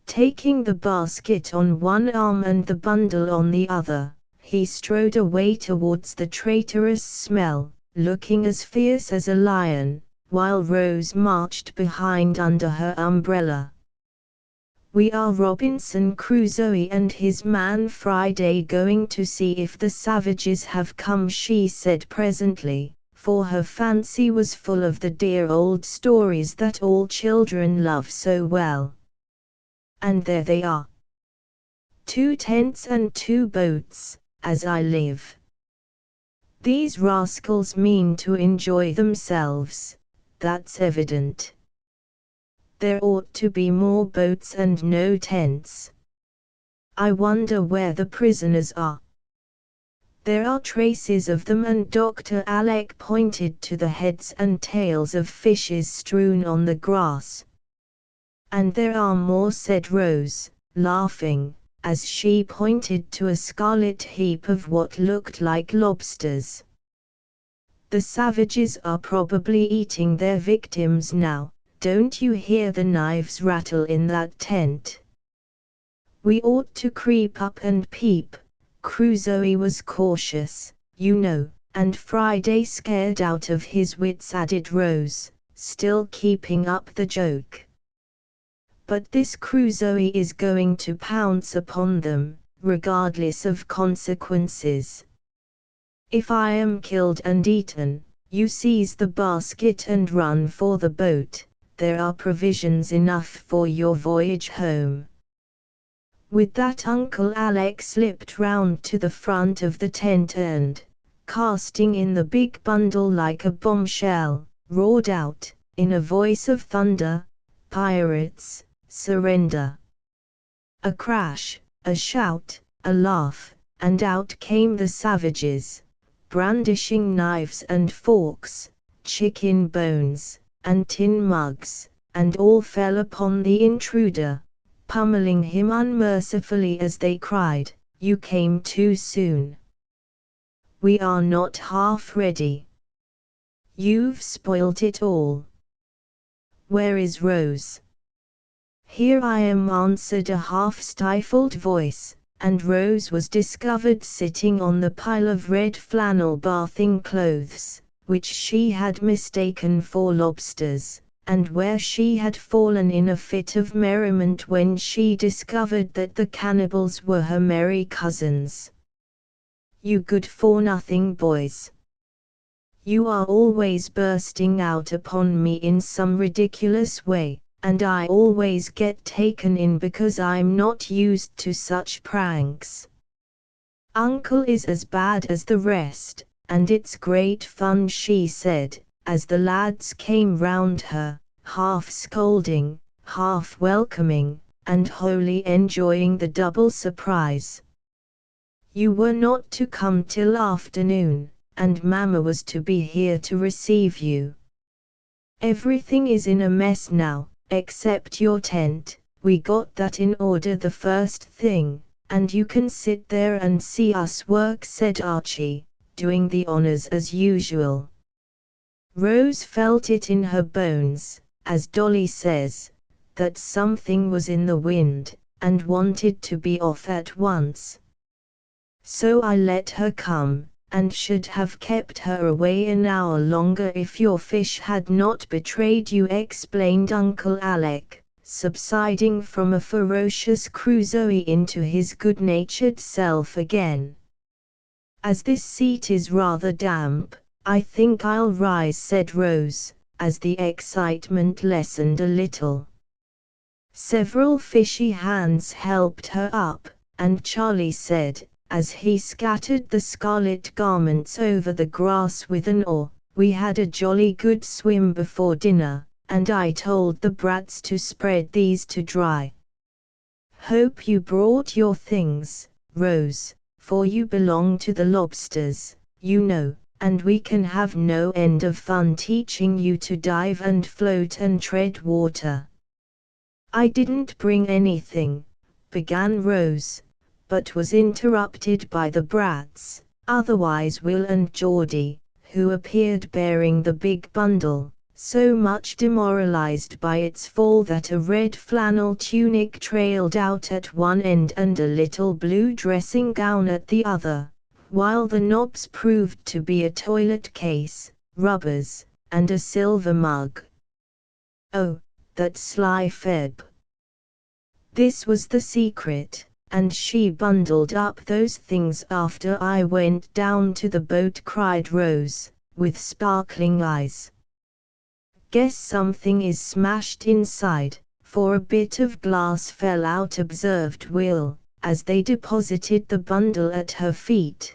Taking the basket on one arm and the bundle on the other, he strode away towards the traitorous smell, looking as fierce as a lion, while Rose marched behind under her umbrella. "We are Robinson Crusoe and his man Friday going to see if the savages have come," she said presently, for her fancy was full of the dear old stories that all children love so well. "And there they are. 2 tents and 2 boats, as I live. These rascals mean to enjoy themselves, that's evident. There ought to be more boats and no tents. I wonder where the prisoners are. There are traces of them," and Dr. Alec pointed to the heads and tails of fishes strewn on the grass. "And there are more," said Rose, laughing, as she pointed to a scarlet heap of what looked like lobsters. "The savages are probably eating their victims now. Don't you hear the knives rattle in that tent? We ought to creep up and peep. Crusoe was cautious, you know, and Friday scared out of his wits," added Rose, still keeping up the joke. "But this Crusoe is going to pounce upon them, regardless of consequences. If I am killed and eaten, you seize the basket and run for the boat. There are provisions enough for your voyage home." With that Uncle Alec slipped round to the front of the tent and, casting in the big bundle like a bombshell, roared out, in a voice of thunder, "Pirates, surrender!" A crash, a shout, a laugh, and out came the savages, brandishing knives and forks, chicken bones, and tin mugs, and all fell upon the intruder, pummeling him unmercifully as they cried, "You came too soon. We are not half ready. You've spoilt it all. Where is Rose?" "Here I am," answered a half-stifled voice, and Rose was discovered sitting on the pile of red flannel bathing clothes, which she had mistaken for lobsters, and where she had fallen in a fit of merriment when she discovered that the cannibals were her merry cousins. "You good-for-nothing boys! You are always bursting out upon me in some ridiculous way, and I always get taken in because I'm not used to such pranks. Uncle is as bad as the rest, and it's great fun," she said, as the lads came round her, half scolding, half welcoming, and wholly enjoying the double surprise. "You were not to come till afternoon, and Mamma was to be here to receive you. Everything is in a mess now, except your tent. We got that in order the first thing, and you can sit there and see us work," said Archie, doing the honors as usual. Rose felt it in her bones, as Dolly says, that something was in the wind, and wanted to be off at once. "So I let her come, and should have kept her away an hour longer if your fish had not betrayed you," explained Uncle Alec, subsiding from a ferocious Crusoe into his good-natured self again. "As this seat is rather damp, "I think I'll rise," said Rose, as the excitement lessened a little. Several fishy hands helped her up, and Charlie said, as he scattered the scarlet garments over the grass with an oar, "We had a jolly good swim before dinner, and I told the brats to spread these to dry. Hope you brought your things, Rose, for you belong to the lobsters, you know, and we can have no end of fun teaching you to dive and float and tread water." "I didn't bring anything," began Rose, but was interrupted by the brats, otherwise Will and Geordie, who appeared bearing the big bundle, so much demoralized by its fall that a red flannel tunic trailed out at one end and a little blue dressing gown at the other, while the knobs proved to be a toilet case, rubbers, and a silver mug. "Oh, that sly Feb! This was the secret, and she bundled up those things after I went down to the boat," cried Rose, with sparkling eyes. "Guess something is smashed inside, for a bit of glass fell out," observed Will, as they deposited the bundle at her feet.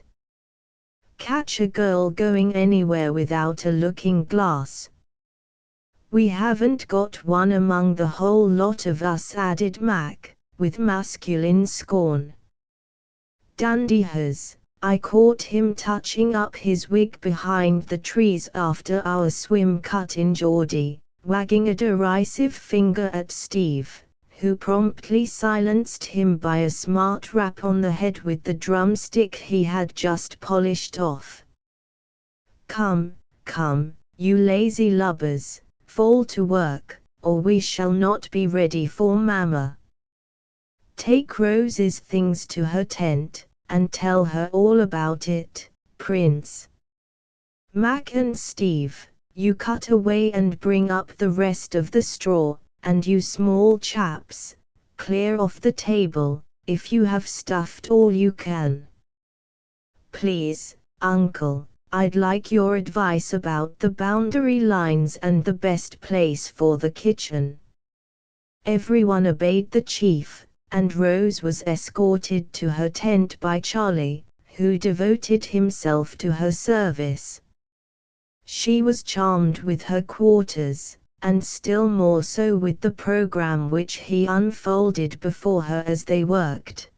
"Catch a girl going anywhere without a looking glass?" "We haven't got one among the whole lot of us," added Mac, with masculine scorn. "Dandy has. I caught him touching up his wig behind the trees after our swim," cut in Geordie, wagging a derisive finger at Steve, who promptly silenced him by a smart rap on the head with the drumstick he had just polished off. "Come, come, you lazy lubbers, fall to work, or we shall not be ready for Mamma. Take Rose's things to her tent, and tell her all about it, Prince. Mac and Steve, you cut away and bring up the rest of the straw, and you small chaps, clear off the table, if you have stuffed all you can. Please, Uncle, I'd like your advice about the boundary lines and the best place for the kitchen." Everyone obeyed the chief, and Rose was escorted to her tent by Charlie, who devoted himself to her service. She was charmed with her quarters, and still more so with the program which he unfolded before her as they worked.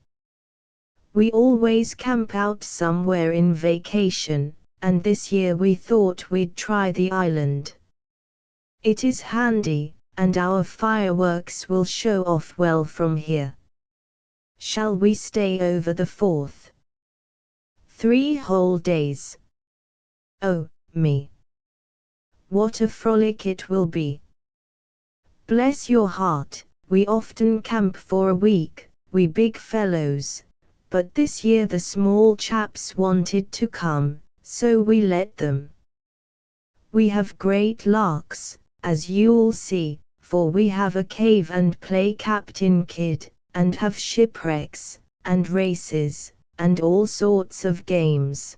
"We always camp out somewhere in vacation, and this year we thought we'd try the island. It is handy, and our fireworks will show off well from here. Shall we stay over the 4th? 3 whole days. Oh, me! What a frolic it will be! Bless your heart, we often camp for a week, we big fellows, but this year the small chaps wanted to come, so we let them. We have great larks, as you'll see, for we have a cave and play Captain Kidd, and have shipwrecks, and races, and all sorts of games.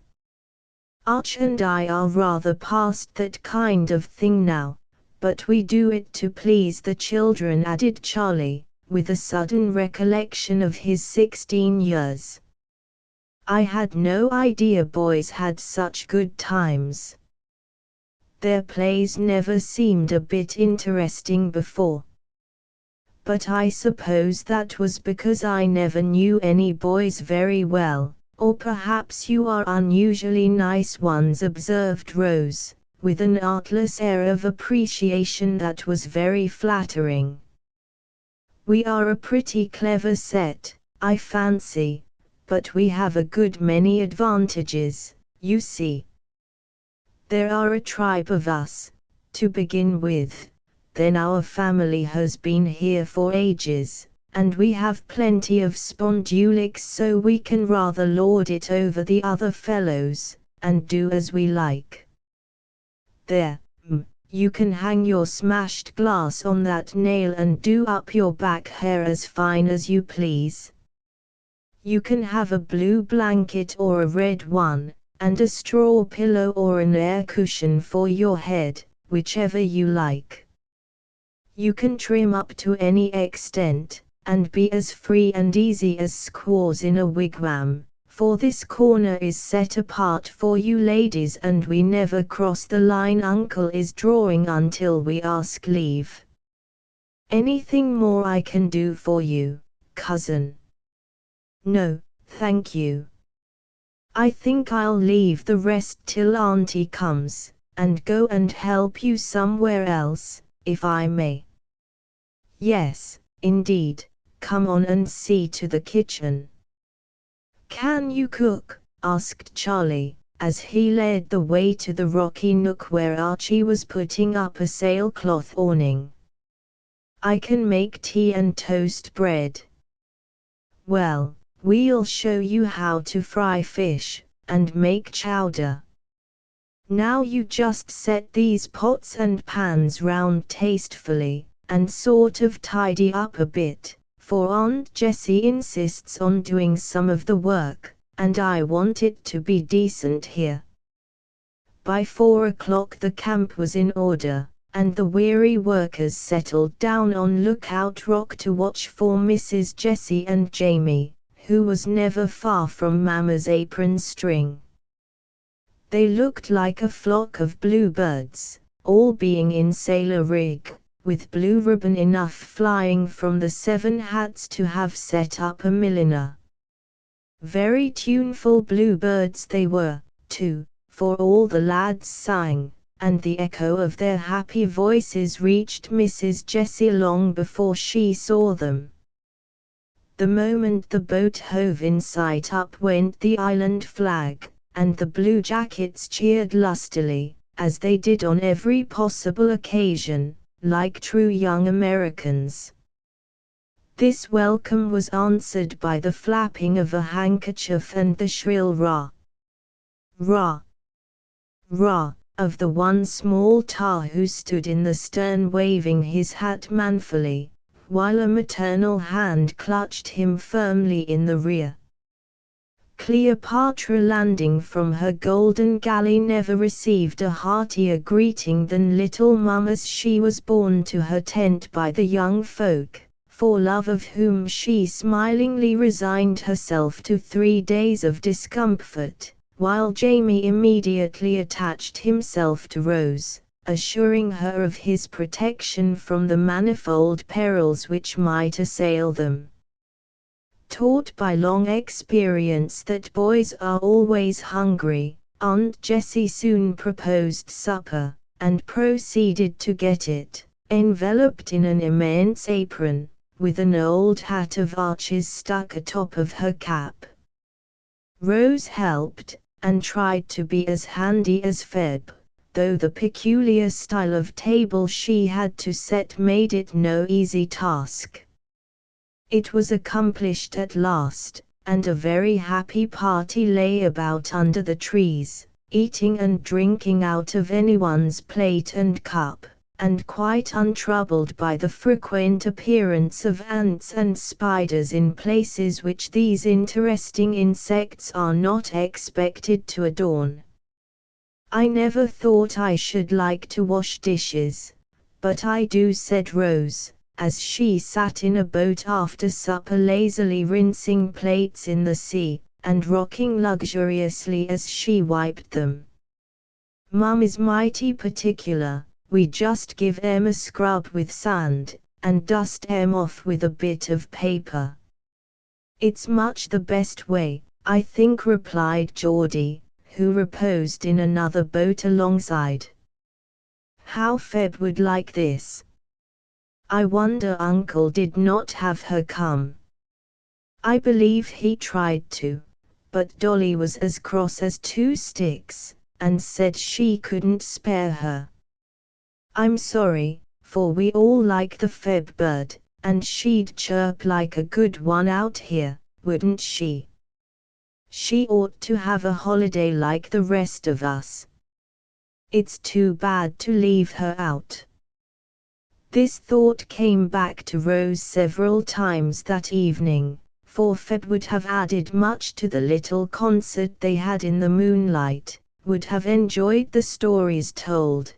Arch and I are rather past that kind of thing now, but we do it to please the children," added Charlie, with a sudden recollection of his 16 years. "I had no idea boys had such good times. Their plays never seemed a bit interesting before. But I suppose that was because I never knew any boys very well, or perhaps you are unusually nice ones," observed Rose, with an artless air of appreciation that was very flattering. "We are a pretty clever set, I fancy, but we have a good many advantages, you see. There are a tribe of us, to begin with. Then our family has been here for ages, and we have plenty of spondulics, so we can rather lord it over the other fellows, and do as we like. There, you can hang your smashed glass on that nail and do up your back hair as fine as you please. You can have a blue blanket or a red one, and a straw pillow or an air cushion for your head, whichever you like. You can trim up to any extent, and be as free and easy as squaws in a wigwam, for this corner is set apart for you ladies and we never cross the line Uncle is drawing until we ask leave. Anything more I can do for you, cousin? No, thank you. I think I'll leave the rest till Auntie comes, and go and help you somewhere else, if I may. Yes, indeed, come on and see to the kitchen. Can you cook? Asked Charlie, as he led the way to the rocky nook where Archie was putting up a sailcloth awning. I can make tea and toast bread. Well, we'll show you how to fry fish, and make chowder. Now you just set these pots and pans round tastefully, and sort of tidy up a bit, for Aunt Jessie insists on doing some of the work, and I want it to be decent here. By 4 o'clock the camp was in order, and the weary workers settled down on Lookout Rock to watch for Mrs. Jessie and Jamie, who was never far from Mama's apron string. They looked like a flock of bluebirds, all being in sailor rig, with blue ribbon enough flying from the 7 hats to have set up a milliner. Very tuneful bluebirds they were, too, for all the lads sang, and the echo of their happy voices reached Mrs. Jessie long before she saw them. The moment the boat hove in sight, up went the island flag, and the blue jackets cheered lustily, as they did on every possible occasion, like true young Americans. This welcome was answered by the flapping of a handkerchief and the shrill rah, rah, rah, of the one small tar who stood in the stern waving his hat manfully, while a maternal hand clutched him firmly in the rear. Cleopatra, landing from her golden galley, never received a heartier greeting than little Mum as she was borne to her tent by the young folk, for love of whom she smilingly resigned herself to 3 days of discomfort, while Jamie immediately attached himself to Rose, assuring her of his protection from the manifold perils which might assail them. Taught by long experience that boys are always hungry, Aunt Jessie soon proposed supper, and proceeded to get it, enveloped in an immense apron, with an old hat of Archie's stuck atop of her cap. Rose helped, and tried to be as handy as Feb, though the peculiar style of table she had to set made it no easy task. It was accomplished at last, and a very happy party lay about under the trees, eating and drinking out of anyone's plate and cup, and quite untroubled by the frequent appearance of ants and spiders in places which these interesting insects are not expected to adorn. "I never thought I should like to wash dishes, but I do," said Rose, as she sat in a boat after supper lazily rinsing plates in the sea, and rocking luxuriously as she wiped them. "Mum is mighty particular. We just give em a scrub with sand, and dust em off with a bit of paper. It's much the best way, I think," replied Geordie, who reposed in another boat alongside. "How Feb would like this. I wonder Uncle did not have her come. I believe he tried to, but Dolly was as cross as 2 sticks, and said she couldn't spare her. I'm sorry, for we all like the Feb bird, and she'd chirp like a good one out here, wouldn't she? She ought to have a holiday like the rest of us. It's too bad to leave her out." This thought came back to Rose several times that evening, for Feb would have added much to the little concert they had in the moonlight, would have enjoyed the stories told,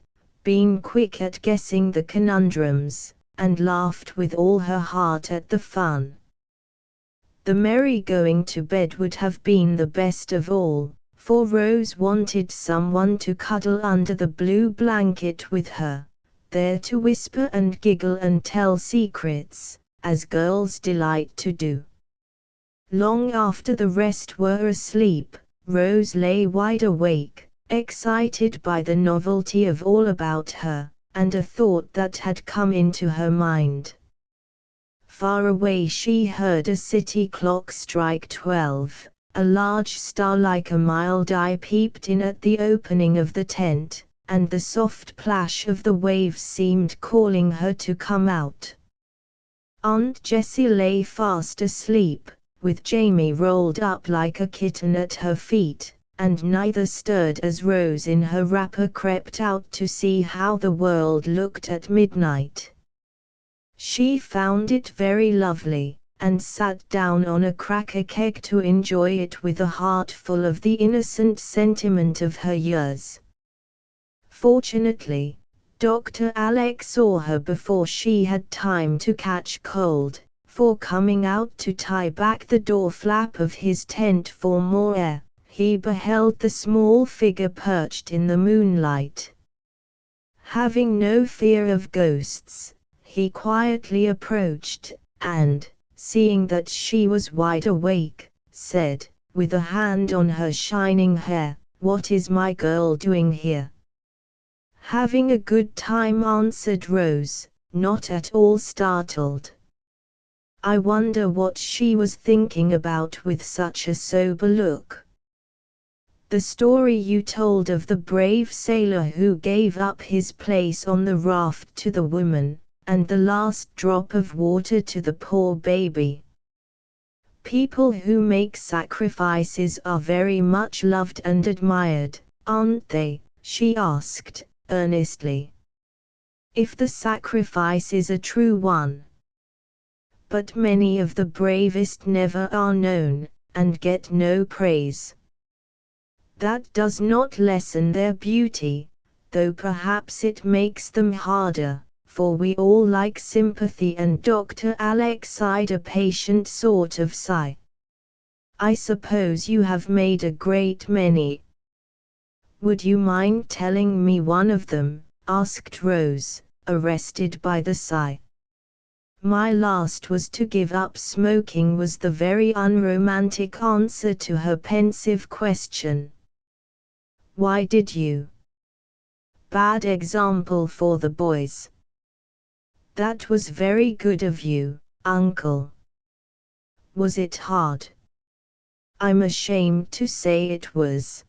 been quick at guessing the conundrums, and laughed with all her heart at the fun. The merry going to bed would have been the best of all, for Rose wanted someone to cuddle under the blue blanket with her, there to whisper and giggle and tell secrets, as girls delight to do. Long after the rest were asleep, Rose lay wide awake, excited by the novelty of all about her, and a thought that had come into her mind. Far away she heard a city clock strike 12, a large star like a mild eye peeped in at the opening of the tent, and the soft plash of the waves seemed calling her to come out. Aunt Jessie lay fast asleep, with Jamie rolled up like a kitten at her feet, and neither stirred as Rose in her wrapper crept out to see how the world looked at midnight. She found it very lovely, and sat down on a cracker keg to enjoy it with a heart full of the innocent sentiment of her years. Fortunately, Dr. Alec saw her before she had time to catch cold, for coming out to tie back the door flap of his tent for more air, he beheld the small figure perched in the moonlight. Having no fear of ghosts, he quietly approached, and, seeing that she was wide awake, said, with a hand on her shining hair, "What is my girl doing here?" "Having a good time," answered Rose, not at all startled. "I wonder what she was thinking about with such a sober look." "The story you told of the brave sailor who gave up his place on the raft to the woman, and the last drop of water to the poor baby. People who make sacrifices are very much loved and admired, aren't they?" she asked, earnestly. "If the sacrifice is a true one. But many of the bravest never are known, and get no praise. That does not lessen their beauty, though perhaps it makes them harder, for we all like sympathy." And Dr. Alec sighed a patient sort of sigh. "I suppose you have made a great many. Would you mind telling me one of them?" asked Rose, arrested by the sigh. "My last was to give up smoking," was the very unromantic answer to her pensive question. "Why did you?" "Bad example for the boys." "That was very good of you, Uncle." "Was it hard?" "I'm ashamed to say it was.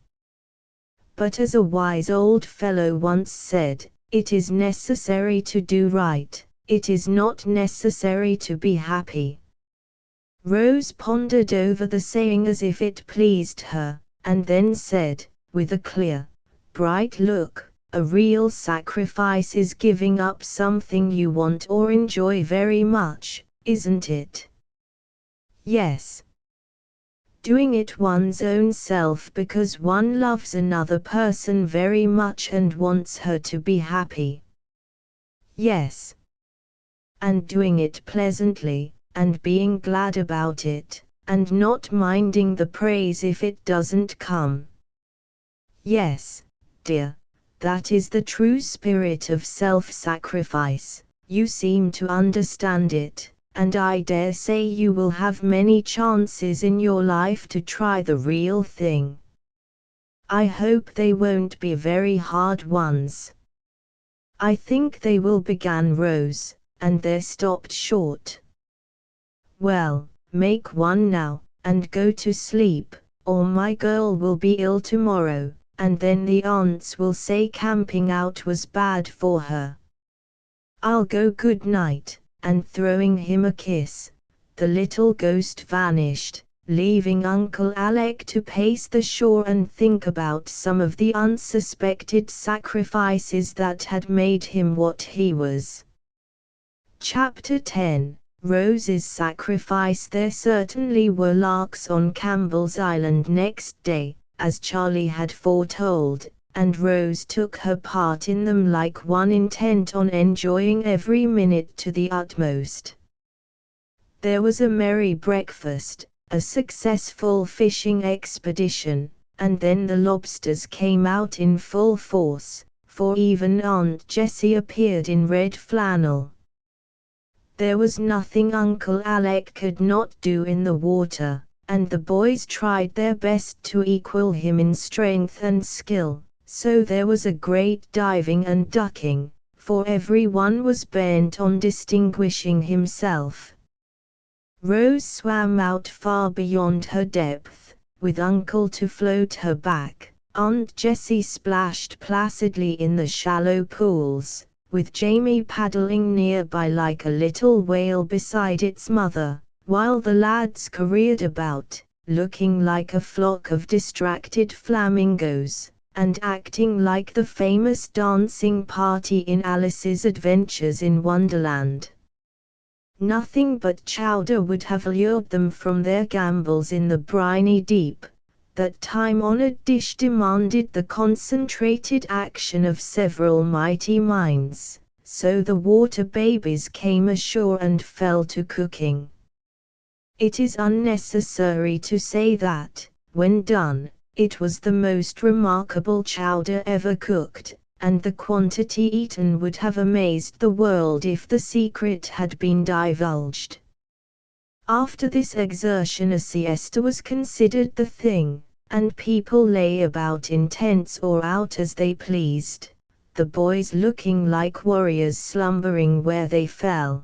But as a wise old fellow once said, it is necessary to do right. It is not necessary to be happy." Rose pondered over the saying as if it pleased her, and then said, with a clear, bright look, "A real sacrifice is giving up something you want or enjoy very much, isn't it?" "Yes. Doing it one's own self because one loves another person very much and wants her to be happy." "Yes. And doing it pleasantly, and being glad about it, and not minding the praise if it doesn't come." "Yes, dear, that is the true spirit of self-sacrifice. You seem to understand it, and I dare say you will have many chances in your life to try the real thing. I hope they won't be very hard ones." "I think they will," began Rose, and there stopped short. "Well, make one now, and go to sleep, or my girl will be ill tomorrow, and then the aunts will say camping out was bad for her. I'll go, good night," and throwing him a kiss, the little ghost vanished, leaving Uncle Alec to pace the shore and think about some of the unsuspected sacrifices that had made him what he was. Chapter 10. Rose's sacrifice. There certainly were larks on Campbell's Island next day, as Charlie had foretold, and Rose took her part in them like one intent on enjoying every minute to the utmost. There was a merry breakfast, a successful fishing expedition, and then the lobsters came out in full force, for even Aunt Jessie appeared in red flannel. There was nothing Uncle Alec could not do in the water, and the boys tried their best to equal him in strength and skill, so there was a great diving and ducking, for everyone was bent on distinguishing himself. Rose swam out far beyond her depth, with Uncle to float her back. Aunt Jessie splashed placidly in the shallow pools, with Jamie paddling nearby like a little whale beside its mother, while the lads careered about, looking like a flock of distracted flamingos, and acting like the famous dancing party in Alice's Adventures in Wonderland. Nothing but chowder would have lured them from their gambols in the briny deep. That time-honored dish demanded the concentrated action of several mighty minds, so the water babies came ashore and fell to cooking. It is unnecessary to say that, when done, it was the most remarkable chowder ever cooked, and the quantity eaten would have amazed the world if the secret had been divulged. After this exertion a siesta was considered the thing, and people lay about in tents or out as they pleased, the boys looking like warriors slumbering where they fell.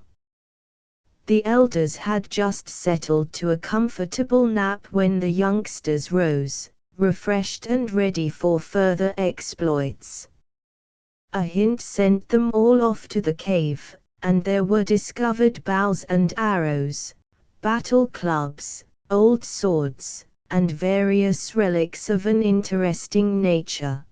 The elders had just settled to a comfortable nap when the youngsters rose, refreshed and ready for further exploits. A hint sent them all off to the cave, and there were discovered bows and arrows, battle clubs, old swords, and various relics of an interesting nature.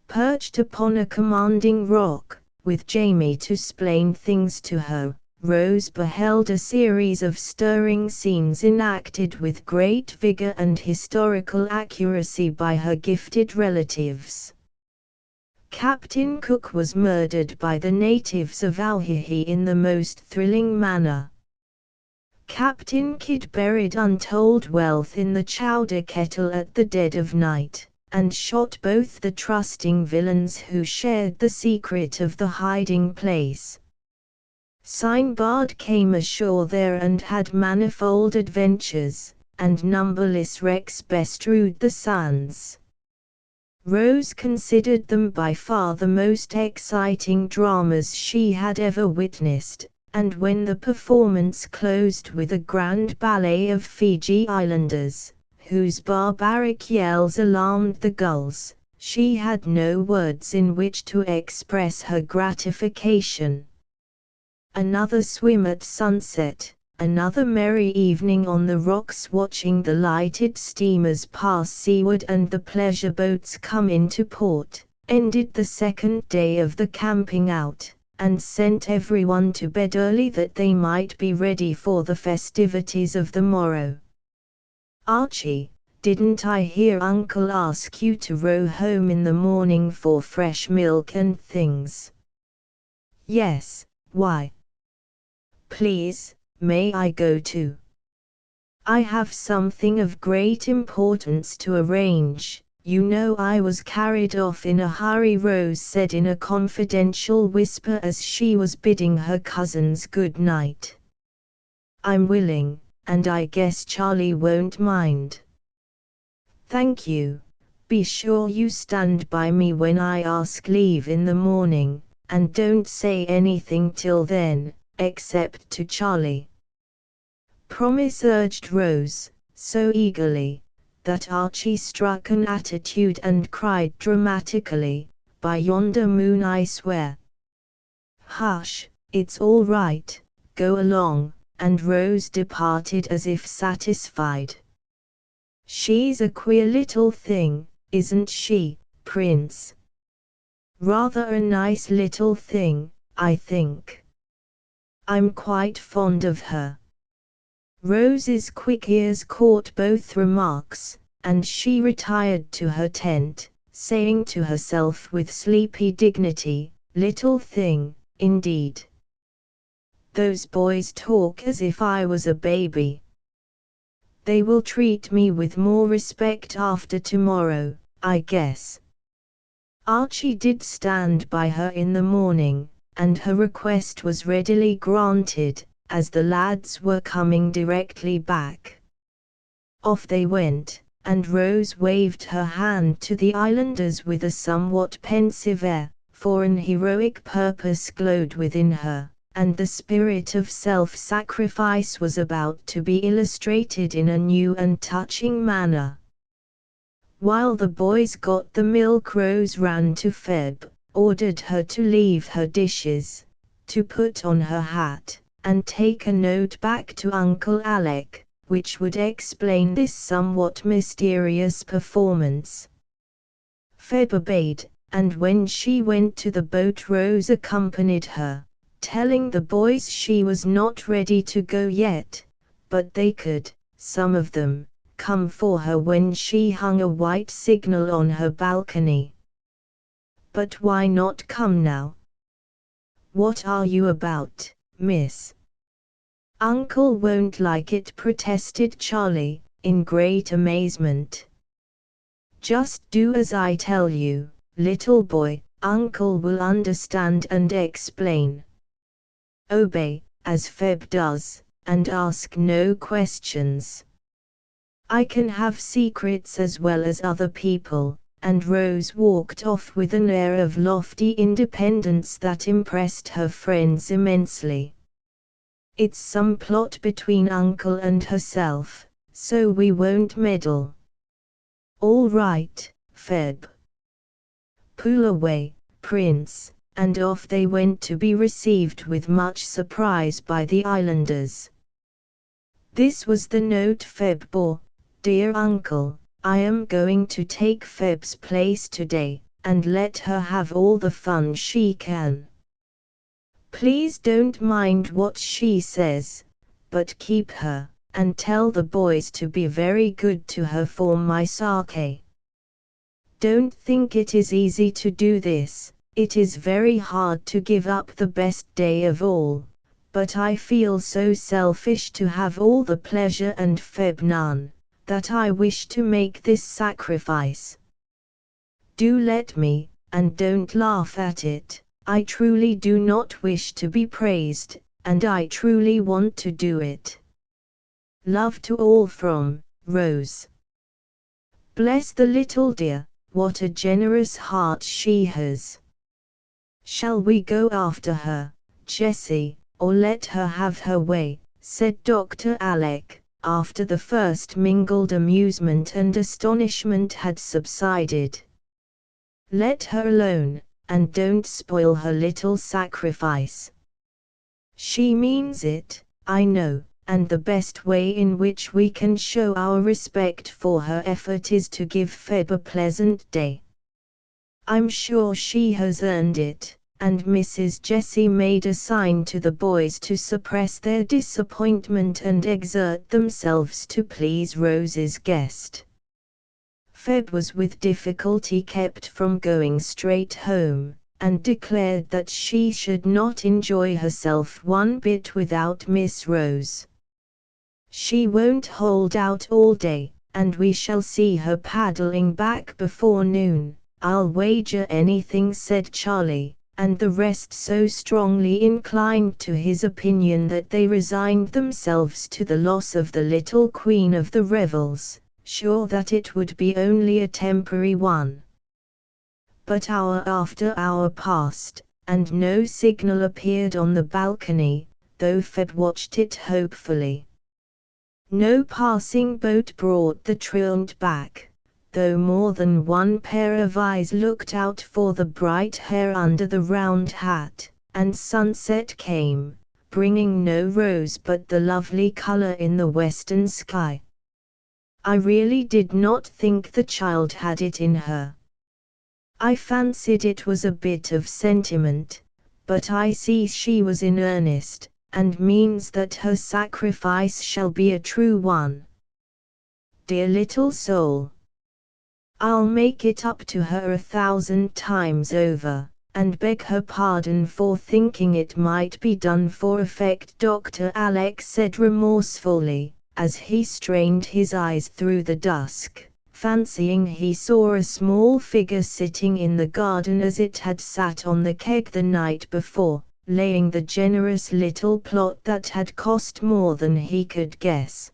Perched upon a commanding rock, with Jamie to explain things to her, Rose beheld a series of stirring scenes enacted with great vigor and historical accuracy by her gifted relatives. Captain Cook was murdered by the natives of Auhihi in the most thrilling manner. Captain Kidd buried untold wealth in the chowder kettle at the dead of night, and shot both the trusting villains who shared the secret of the hiding place. Sinbad came ashore there and had manifold adventures, and numberless wrecks bestrewed the sands. Rose considered them by far the most exciting dramas she had ever witnessed, and when the performance closed with a grand ballet of Fiji Islanders, whose barbaric yells alarmed the gulls, she had no words in which to express her gratification. Another swim at sunset, another merry evening on the rocks watching the lighted steamers pass seaward and the pleasure boats come into port, ended the second day of the camping out, and sent everyone to bed early that they might be ready for the festivities of the morrow. "Archie, didn't I hear Uncle ask you to row home in the morning for fresh milk and things?" "Yes, why?" "Please, may I go too?" "I have something of great importance to arrange. You know I was carried off in a hurry," Rose said in a confidential whisper as she was bidding her cousins good night. "I'm willing, and I guess Charlie won't mind." "Thank you. Be sure you stand by me when I ask leave in the morning, and don't say anything till then, except to Charlie." "Promise," urged Rose, so eagerly, that Archie struck an attitude and cried dramatically, "By yonder moon I swear." "Hush, it's all right, go along," and Rose departed as if satisfied. "She's a queer little thing, isn't she, Prince?" "Rather a nice little thing, I think." I'm quite fond of her." Rose's quick ears caught both remarks, and she retired to her tent, saying to herself with sleepy dignity, "Little thing, indeed. Those boys talk as if I was a baby. They will treat me with more respect after tomorrow, I guess." Archie did stand by her in the morning, and her request was readily granted, as the lads were coming directly back. Off they went, and Rose waved her hand to the islanders with a somewhat pensive air, for an heroic purpose glowed within her, and the spirit of self-sacrifice was about to be illustrated in a new and touching manner. While the boys got the milk, Rose ran to Feb, ordered her to leave her dishes, to put on her hat, and take a note back to Uncle Alec, which would explain this somewhat mysterious performance. Feb obeyed, and when she went to the boat Rose accompanied her, telling the boys she was not ready to go yet, but they could, some of them, come for her when she hung a white signal on her balcony. "But why not come now?" "What are you about, miss?" "Uncle won't like it," protested Charlie, in great amazement. "Just do as I tell you, little boy, Uncle will understand and explain. Obey, as Feb does, and ask no questions. I can have secrets as well as other people," and Rose walked off with an air of lofty independence that impressed her friends immensely. "It's some plot between Uncle and herself, so we won't meddle." "All right, Feb. Pull away, Prince," and off they went to be received with much surprise by the islanders. This was the note Feb bore: "Dear Uncle, I am going to take Feb's place today, and let her have all the fun she can. Please don't mind what she says, but keep her, and tell the boys to be very good to her for my sake. Don't think it is easy to do this, it is very hard to give up the best day of all, but I feel so selfish to have all the pleasure and Feb none, that I wish to make this sacrifice. Do let me, and don't laugh at it. I truly do not wish to be praised, and I truly want to do it. Love to all from, Rose." "Bless the little dear, what a generous heart she has. Shall we go after her, Jessie, or let her have her way?" said Dr. Alec, after the first mingled amusement and astonishment had subsided. "Let her alone, and don't spoil her little sacrifice. She means it, I know, and the best way in which we can show our respect for her effort is to give Feb a pleasant day. I'm sure she has earned it," and Mrs. Jessie made a sign to the boys to suppress their disappointment and exert themselves to please Rose's guest. Feb was with difficulty kept from going straight home, and declared that she should not enjoy herself one bit without Miss Rose. "She won't hold out all day, and we shall see her paddling back before noon, I'll wager anything," said Charlie, and the rest so strongly inclined to his opinion that they resigned themselves to the loss of the little queen of the revels, sure that it would be only a temporary one. But hour after hour passed, and no signal appeared on the balcony, though Feb watched it hopefully. No passing boat brought the truant back, though more than one pair of eyes looked out for the bright hair under the round hat, and sunset came, bringing no Rose but the lovely color in the western sky. I really did not think the child had it in her. I fancied it was a bit of sentiment, but I see she was in earnest, and means that her sacrifice shall be a true one. Dear little soul! I'll make it up to her 1,000 times over, and beg her pardon for thinking it might be done for effect," Dr. Alec said remorsefully, as he strained his eyes through the dusk, fancying he saw a small figure sitting in the garden as it had sat on the keg the night before, laying the generous little plot that had cost more than he could guess.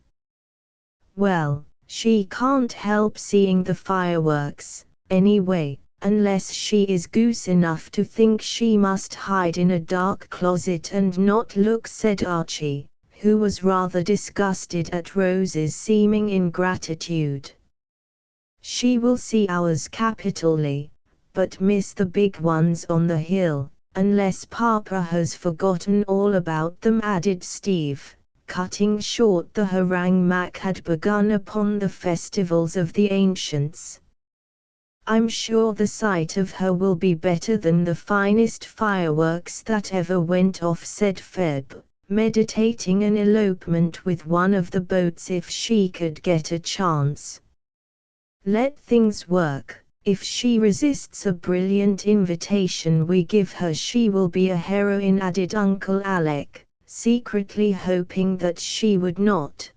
"Well, she can't help seeing the fireworks, anyway, unless she is goose enough to think she must hide in a dark closet and not look," said Archie, who was rather disgusted at Rose's seeming ingratitude. "She will see ours capitally, but miss the big ones on the hill, unless Papa has forgotten all about them," added Steve, cutting short the harangue Mac had begun upon the festivals of the ancients. "I'm sure the sight of her will be better than the finest fireworks that ever went off," said Feb, meditating an elopement with one of the boats if she could get a chance. "Let things work. If she resists a brilliant invitation we give her she will be a heroine," added Uncle Alec, secretly hoping that she would not.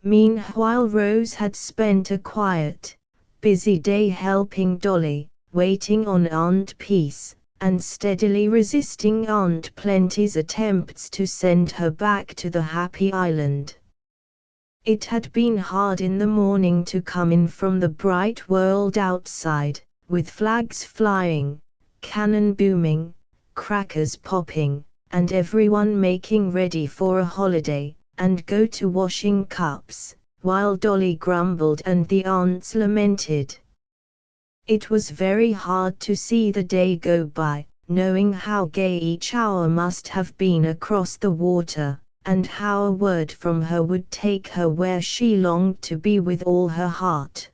Meanwhile Rose had spent a quiet, busy day helping Dolly, waiting on Aunt Peace, and steadily resisting Aunt Plenty's attempts to send her back to the Happy Island. It had been hard in the morning to come in from the bright world outside, with flags flying, cannon booming, crackers popping, and everyone making ready for a holiday, and go to washing cups, while Dolly grumbled and the aunts lamented. It was very hard to see the day go by, knowing how gay each hour must have been across the water, and how a word from her would take her where she longed to be with all her heart.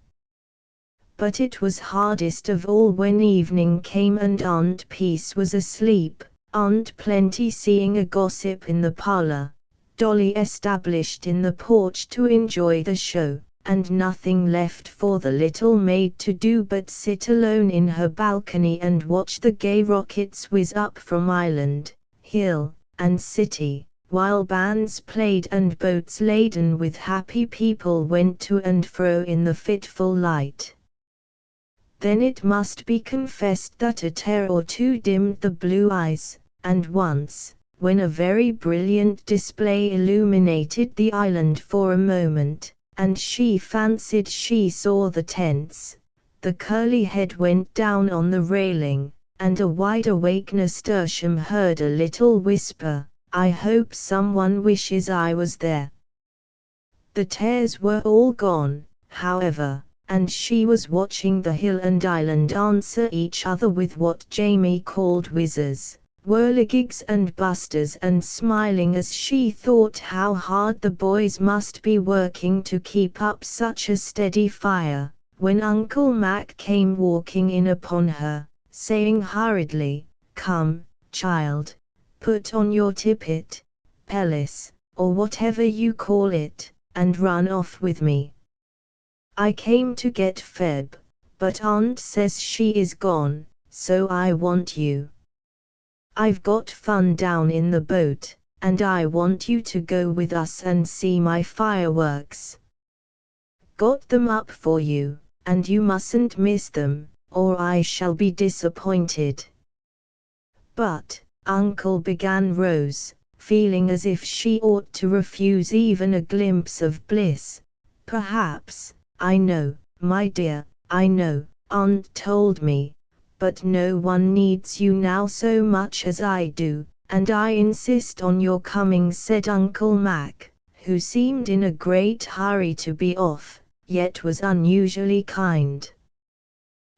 But it was hardest of all when evening came and Aunt Peace was asleep, Aunt Plenty seeing a gossip in the parlor, Dolly established in the porch to enjoy the show, and nothing left for the little maid to do but sit alone in her balcony and watch the gay rockets whiz up from island, hill, and city, while bands played and boats laden with happy people went to and fro in the fitful light. Then it must be confessed that a tear or two dimmed the blue eyes, and once, when a very brilliant display illuminated the island for a moment, and she fancied she saw the tents, the curly head went down on the railing, and a wide-awake nasturtium heard a little whisper, "I hope someone wishes I was there." The tears were all gone, however, and she was watching the hill and island answer each other with what Jamie called whizzers, whirligigs and busters, and smiling as she thought how hard the boys must be working to keep up such a steady fire, when Uncle Mac came walking in upon her, saying hurriedly, "Come, child, put on your tippet, pelisse, or whatever you call it, and run off with me. I came to get Feb, but Aunt says she is gone, so I want you. I've got fun down in the boat, and I want you to go with us and see my fireworks. Got them up for you, and you mustn't miss them, or I shall be disappointed." "But," Uncle began Rose, feeling as if she ought to refuse even a glimpse of bliss. "Perhaps, I know, my dear, I know, Aunt told me, but no one needs you now so much as I do, and I insist on your coming," said Uncle Mac, who seemed in a great hurry to be off, yet was unusually kind.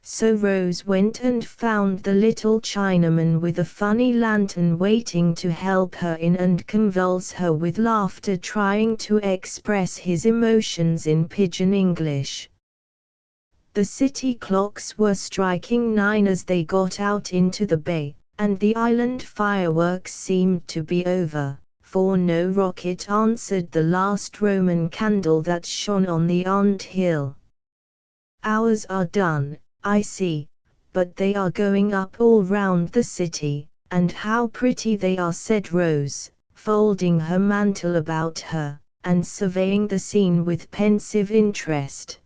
So Rose went and found the little Chinaman with a funny lantern waiting to help her in and convulse her with laughter, trying to express his emotions in pidgin English. The city clocks were striking 9 as they got out into the bay, and the island fireworks seemed to be over, for no rocket answered the last Roman candle that shone on the ant hill. Ours are done, I see, but they are going up all round the city, and how pretty they are, said Rose, folding her mantle about her, and surveying the scene with pensive interest.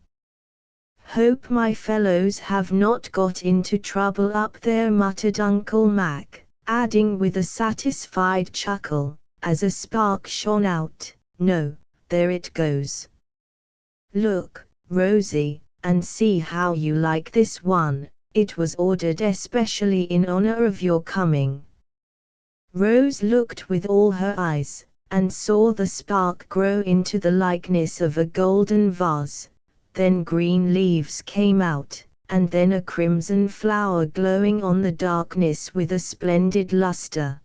Hope my fellows have not got into trouble up there, muttered Uncle Mac, adding with a satisfied chuckle, as a spark shone out, no, there it goes. Look, Rosie, and see how you like this one, it was ordered especially in honor of your coming. Rose looked with all her eyes, and saw the spark grow into the likeness of a golden vase. Then green leaves came out, and then a crimson flower glowing on the darkness with a splendid luster.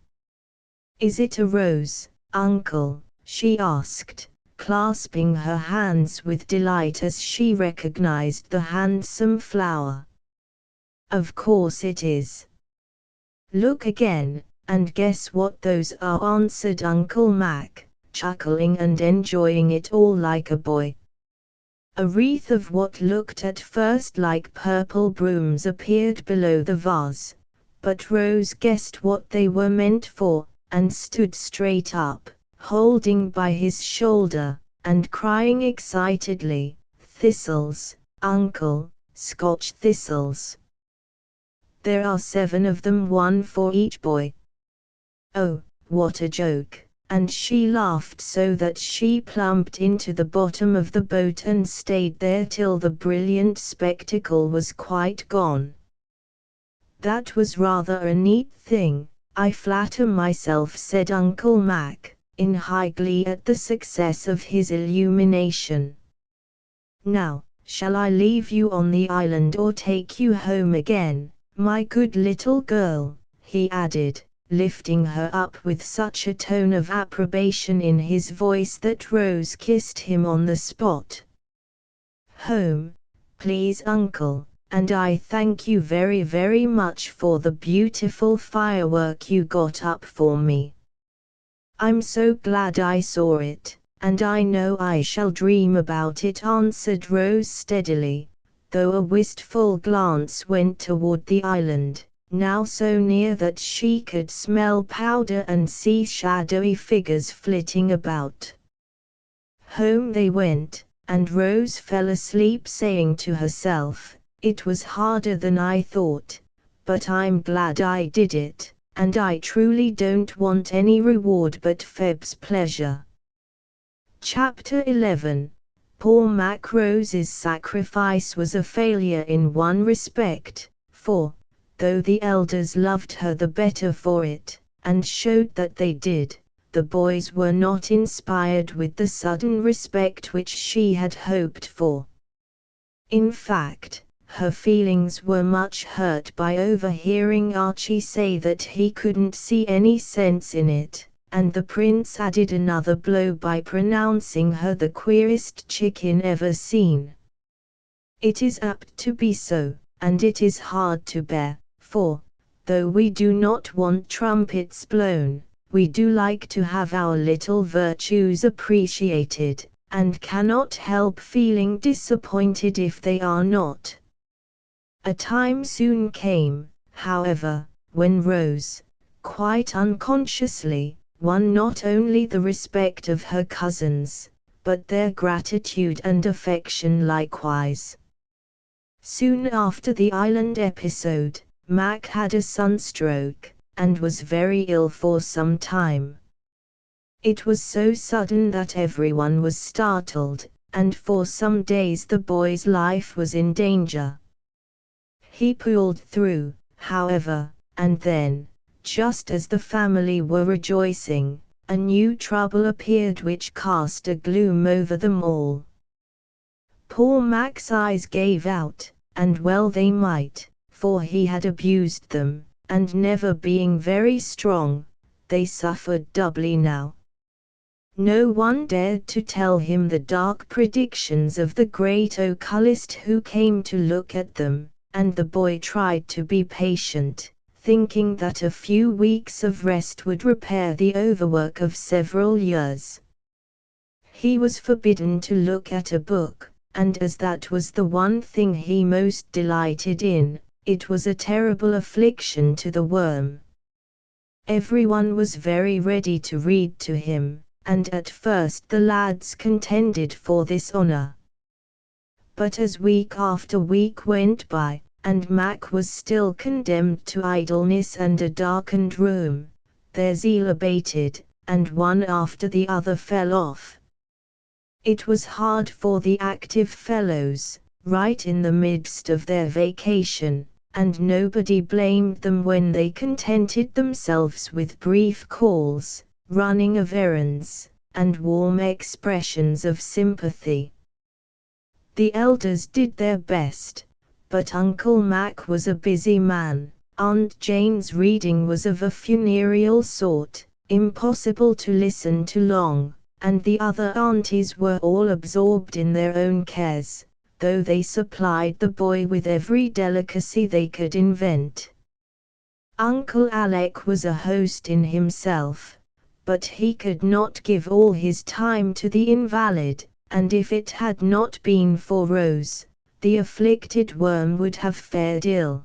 Is it a rose, Uncle? She asked, clasping her hands with delight as she recognized the handsome flower. Of course it is. Look again, and guess what those are, answered Uncle Mac, chuckling and enjoying it all like a boy. A wreath of what looked at first like purple brooms appeared below the vase, but Rose guessed what they were meant for, and stood straight up, holding by his shoulder, and crying excitedly, "Thistles, Uncle, Scotch thistles. There are 7 of them, 1 for each boy." Oh, what a joke! And she laughed so that she plumped into the bottom of the boat and stayed there till the brilliant spectacle was quite gone. That was rather a neat thing, I flatter myself, said Uncle Mac, in high glee at the success of his illumination. Now, shall I leave you on the island or take you home again, my good little girl? He added, lifting her up with such a tone of approbation in his voice that Rose kissed him on the spot. Home, please, Uncle, and I thank you very, very much for the beautiful firework you got up for me. I'm so glad I saw it, and I know I shall dream about it, answered Rose steadily, though a wistful glance went toward the island, now so near that she could smell powder and see shadowy figures flitting about. Home they went, and Rose fell asleep saying to herself, "It was harder than I thought, but I'm glad I did it, and I truly don't want any reward but Feb's pleasure." Chapter 11. Poor Mac. Rose's sacrifice was a failure in one respect, for, though the elders loved her the better for it, and showed that they did, the boys were not inspired with the sudden respect which she had hoped for. In fact, her feelings were much hurt by overhearing Archie say that he couldn't see any sense in it, and the prince added another blow by pronouncing her the queerest chicken ever seen. It is apt to be so, and it is hard to bear, for, though we do not want trumpets blown, we do like to have our little virtues appreciated, and cannot help feeling disappointed if they are not. A time soon came, however, when Rose, quite unconsciously, won not only the respect of her cousins, but their gratitude and affection likewise. Soon after the island episode, Mac had a sunstroke, and was very ill for some time. It was so sudden that everyone was startled, and for some days the boy's life was in danger. He pulled through, however, and then, just as the family were rejoicing, a new trouble appeared which cast a gloom over them all. Poor Mac's eyes gave out, and well they might, for he had abused them, and never being very strong, they suffered doubly now. No one dared to tell him the dark predictions of the great oculist who came to look at them, and the boy tried to be patient, thinking that a few weeks of rest would repair the overwork of several years. He was forbidden to look at a book, and as that was the one thing he most delighted in, it was a terrible affliction to the worm. Everyone was very ready to read to him, and at first the lads contended for this honor. But as week after week went by, and Mac was still condemned to idleness and a darkened room, their zeal abated, and one after the other fell off. It was hard for the active fellows, right in the midst of their vacation, and nobody blamed them when they contented themselves with brief calls, running of errands, and warm expressions of sympathy. The elders did their best, but Uncle Mac was a busy man. Aunt Jane's reading was of a funereal sort, impossible to listen to long, and the other aunties were all absorbed in their own cares, though they supplied the boy with every delicacy they could invent. Uncle Alec was a host in himself, but he could not give all his time to the invalid, and if it had not been for Rose, the afflicted worm would have fared ill.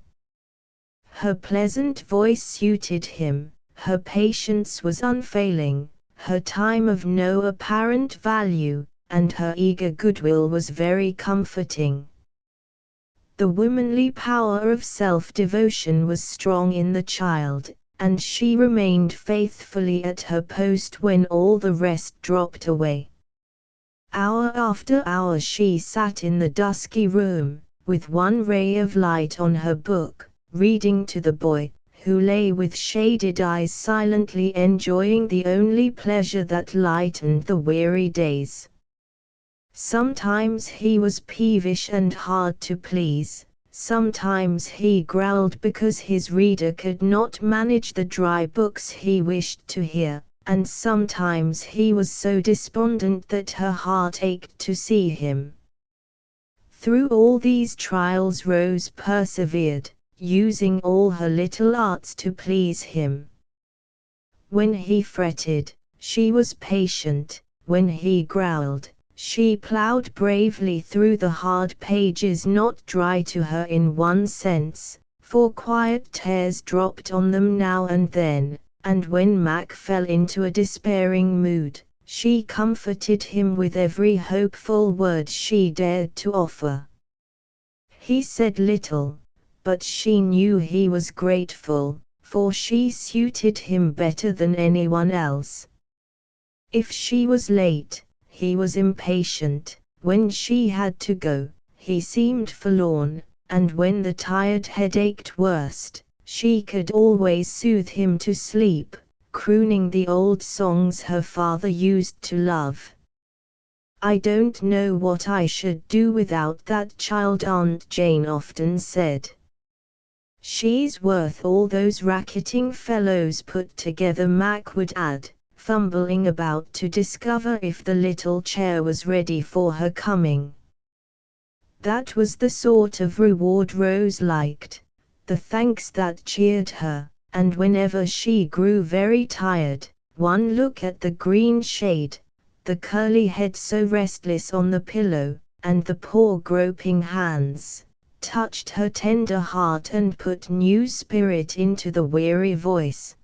Her pleasant voice suited him, her patience was unfailing, her time of no apparent value, and her eager goodwill was very comforting. The womanly power of self-devotion was strong in the child, and she remained faithfully at her post when all the rest dropped away. Hour after hour she sat in the dusky room, with one ray of light on her book, reading to the boy, who lay with shaded eyes silently enjoying the only pleasure that lightened the weary days. Sometimes he was peevish and hard to please, sometimes he growled because his reader could not manage the dry books he wished to hear, and sometimes he was so despondent that her heart ached to see him. Through all these trials Rose persevered, using all her little arts to please him. When he fretted, she was patient; when he growled, she plowed bravely through the hard pages not dry to her in one sense, for quiet tears dropped on them now and then, and when Mac fell into a despairing mood, she comforted him with every hopeful word she dared to offer. He said little, but she knew he was grateful, for she suited him better than anyone else. If she was late, he was impatient; when she had to go, he seemed forlorn, and when the tired head ached worst, she could always soothe him to sleep, crooning the old songs her father used to love. "I don't know what I should do without that child," Aunt Jane often said. "She's worth all those racketing fellows put together," Mac would add, fumbling about to discover if the little chair was ready for her coming. That was the sort of reward Rose liked, the thanks that cheered her, and whenever she grew very tired, one look at the green shade, the curly head so restless on the pillow, and the poor groping hands, touched her tender heart and put new spirit into the weary voice.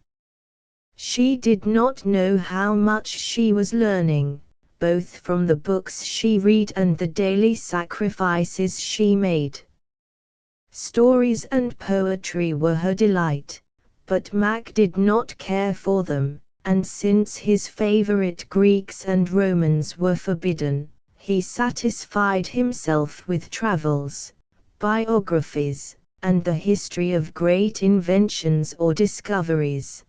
She did not know how much she was learning, both from the books she read and the daily sacrifices she made. Stories and poetry were her delight, but Mac did not care for them, and since his favorite Greeks and Romans were forbidden, he satisfied himself with travels, biographies, and the history of great inventions or discoveries.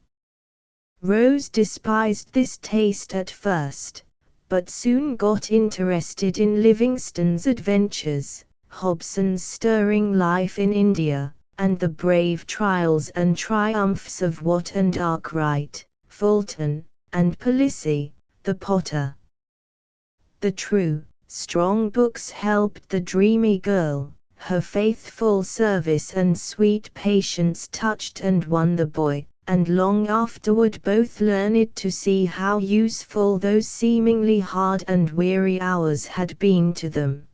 Rose despised this taste at first, but soon got interested in Livingstone's adventures, Hobson's stirring life in India, and the brave trials and triumphs of Watt and Arkwright, Fulton, and Palissy, the potter. The true, strong books helped the dreamy girl, Her faithful service and sweet patience touched and won the boy, and long afterward both learned to see how useful those seemingly hard and weary hours had been to them.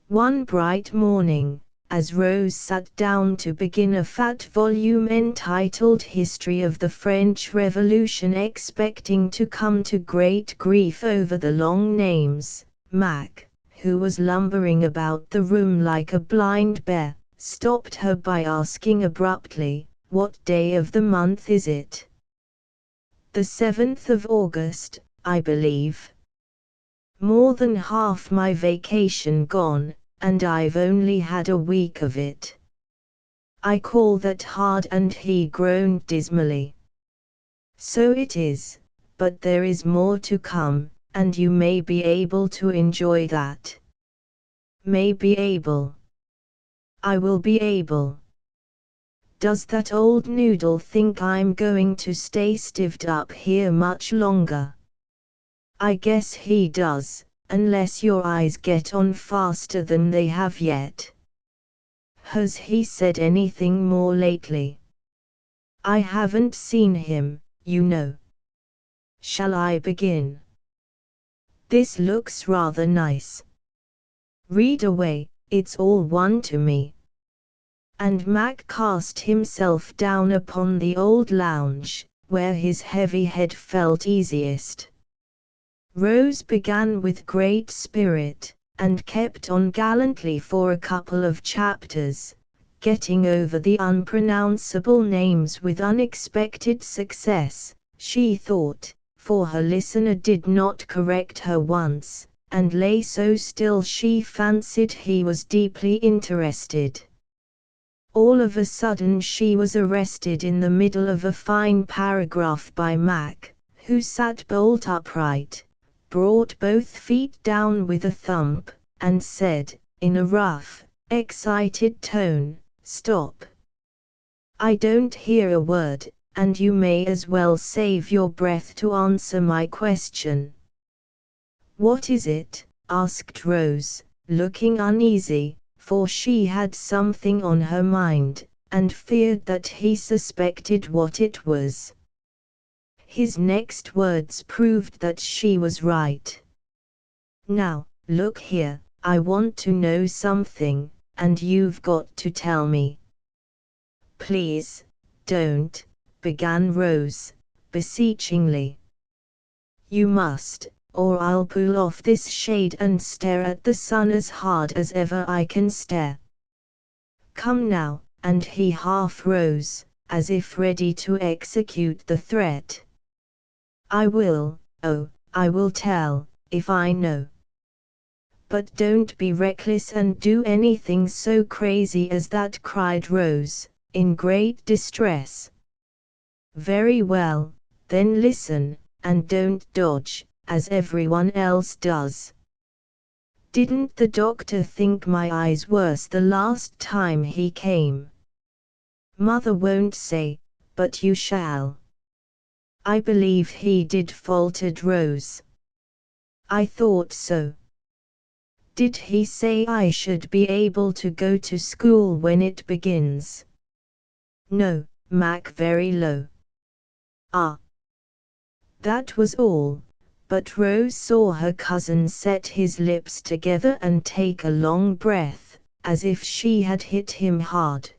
One bright morning, as Rose sat down to begin a fat volume entitled History of the French Revolution, expecting to come to great grief over the long names, Mac, who was lumbering about the room like a blind bear, stopped her by asking abruptly, "What day of the month is it?" "The 7th of August, I believe." "More than half my vacation gone, and I've only had a week of it." "I call that hard," and he groaned dismally. "So it is, but there is more to come, and you may be able to enjoy that." "May be able." "I will be able." "Does that old noodle think I'm going to stay stived up here much longer?" "I guess he does, unless your eyes get on faster than they have yet." "Has he said anything more lately?" "I haven't seen him, you know." "Shall I begin?" "This looks rather nice." "Read away, it's all one to me." And Mac cast himself down upon the old lounge, where his heavy head felt easiest. Rose began with great spirit, and kept on gallantly for a couple of chapters, getting over the unpronounceable names with unexpected success, she thought, for her listener did not correct her once, and lay so still she fancied he was deeply interested. All of a sudden she was arrested in the middle of a fine paragraph by Mac, who sat bolt upright, brought both feet down with a thump, and said, in a rough, excited tone, "Stop! I don't hear a word, and you may as well save your breath to answer my question." "What is it?" asked Rose, looking uneasy, for she had something on her mind, and feared that he suspected what it was. His next words proved that she was right. "Now, look here, I want to know something, and you've got to tell me." "Please, don't," began Rose, beseechingly. "You must, or I'll pull off this shade and stare at the sun as hard as ever I can stare. Come now," and he half rose, as if ready to execute the threat. "I will, oh, I will tell, if I know. But don't be reckless and do anything so crazy as that," cried Rose, in great distress. "Very well, then listen, and don't dodge, as everyone else does. Didn't the doctor think my eyes worse the last time he came?" "Mother won't say, but you shall." "I believe he did," faltered Rose. "I thought so." "Did he say I should be able to go to school when it begins?" "No," Mac very low. "Ah." That was all, but Rose saw her cousin set his lips together and take a long breath, as if she had hit him hard.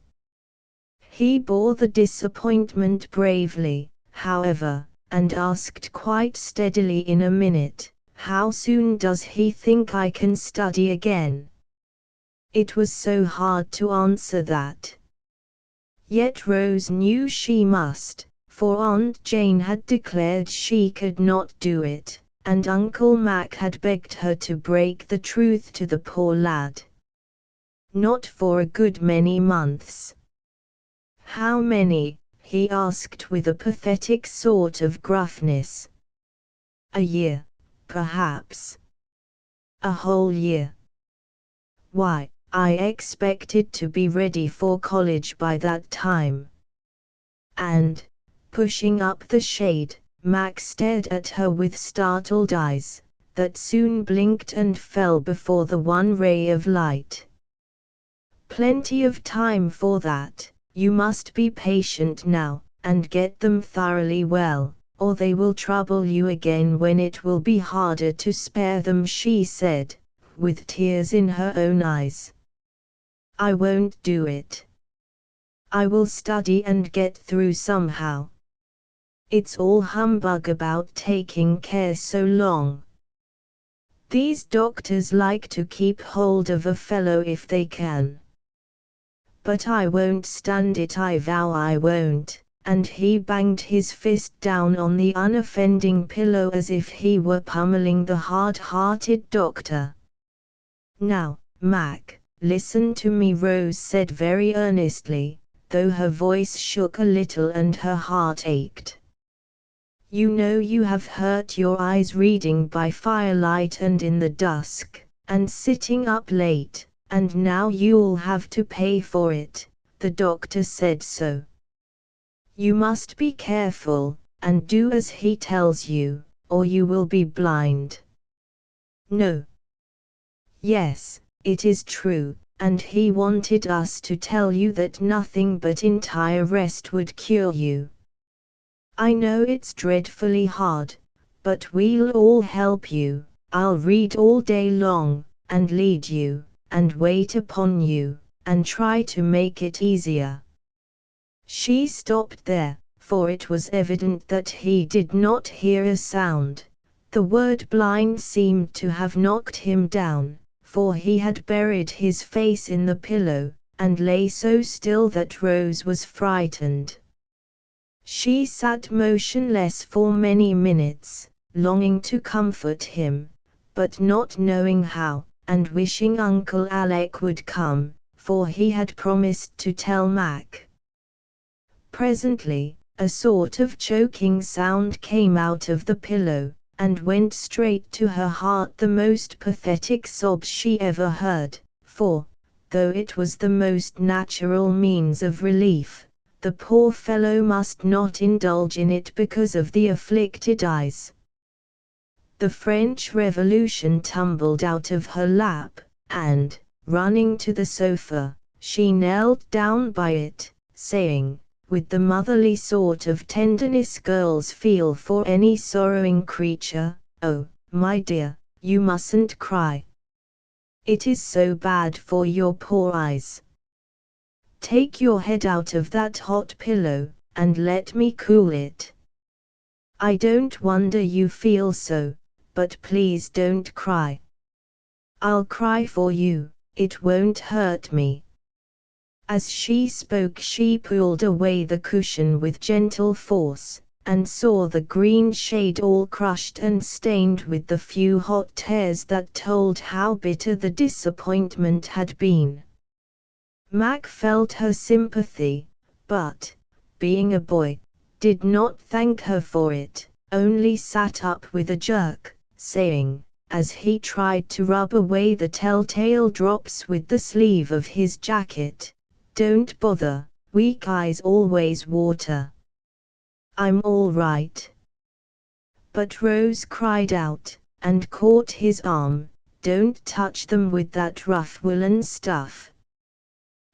He bore the disappointment bravely, however, and asked quite steadily in a minute, "How soon does he think I can study again?" It was so hard to answer that. Yet Rose knew she must, for Aunt Jane had declared she could not do it, and Uncle Mac had begged her to break the truth to the poor lad. Not for a good many months. "How many?" he asked with a pathetic sort of gruffness. "A year, perhaps." "A whole year?" "Why, I expected to be ready for college by that time." And, pushing up the shade, Mac stared at her with startled eyes, that soon blinked and fell before the one ray of light. Plenty of time for that. You must be patient now, and get them thoroughly well, or they will trouble you again when it will be harder to spare them," she said, with tears in her own eyes. "I won't do it. I will study and get through somehow. It's all humbug about taking care so long. These doctors like to keep hold of a fellow if they can. But I won't stand it, I vow I won't," and he banged his fist down on the unoffending pillow as if he were pummeling the hard-hearted doctor. "Now, Mac, listen to me," Rose said very earnestly, though her voice shook a little and her heart ached. "You know you have hurt your eyes reading by firelight and in the dusk, and sitting up late, and now you'll have to pay for it. The doctor said so. You must be careful, and do as he tells you, or you will be blind." "No. Yes, it is true, and he wanted us to tell you that nothing but entire rest would cure you. I know it's dreadfully hard, but we'll all help you. I'll read all day long, and lead you, and wait upon you, and try to make it easier." She stopped there, for it was evident that he did not hear a sound. The word blind seemed to have knocked him down, for he had buried his face in the pillow, and lay so still that Rose was frightened. She sat motionless for many minutes, longing to comfort him, but not knowing how, and wishing Uncle Alec would come, for he had promised to tell Mac. Presently, a sort of choking sound came out of the pillow, and went straight to her heart, the most pathetic sob she ever heard, for, though it was the most natural means of relief, the poor fellow must not indulge in it because of the afflicted eyes. The French Revolution tumbled out of her lap, and, running to the sofa, she knelt down by it, saying, with the motherly sort of tenderness girls feel for any sorrowing creature, "Oh, my dear, you mustn't cry. It is so bad for your poor eyes. Take your head out of that hot pillow, and let me cool it. I don't wonder you feel so, but please don't cry. I'll cry for you, it won't hurt me." As she spoke she pulled away the cushion with gentle force, and saw the green shade all crushed and stained with the few hot tears that told how bitter the disappointment had been. Mac felt her sympathy, but, being a boy, did not thank her for it, only sat up with a jerk, saying, as he tried to rub away the telltale drops with the sleeve of his jacket, "Don't bother, weak eyes always water. I'm all right." But Rose cried out, and caught his arm, "Don't touch them with that rough woolen stuff.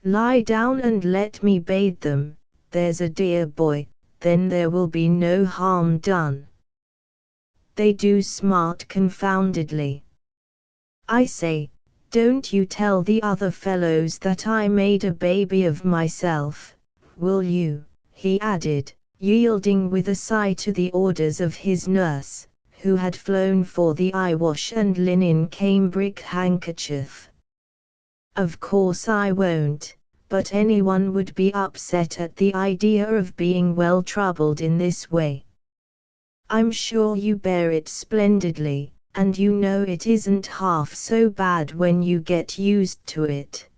Lie down and let me bathe them, there's a dear boy, then there will be no harm done. They do smart confoundedly. I say, don't you tell the other fellows that I made a baby of myself, will you?" he added, yielding with a sigh to the orders of his nurse, who had flown for the eyewash and linen cambric handkerchief. "Of course I won't, but anyone would be upset at the idea of being well troubled in this way. I'm sure you bear it splendidly, and you know it isn't half so bad when you get used to it.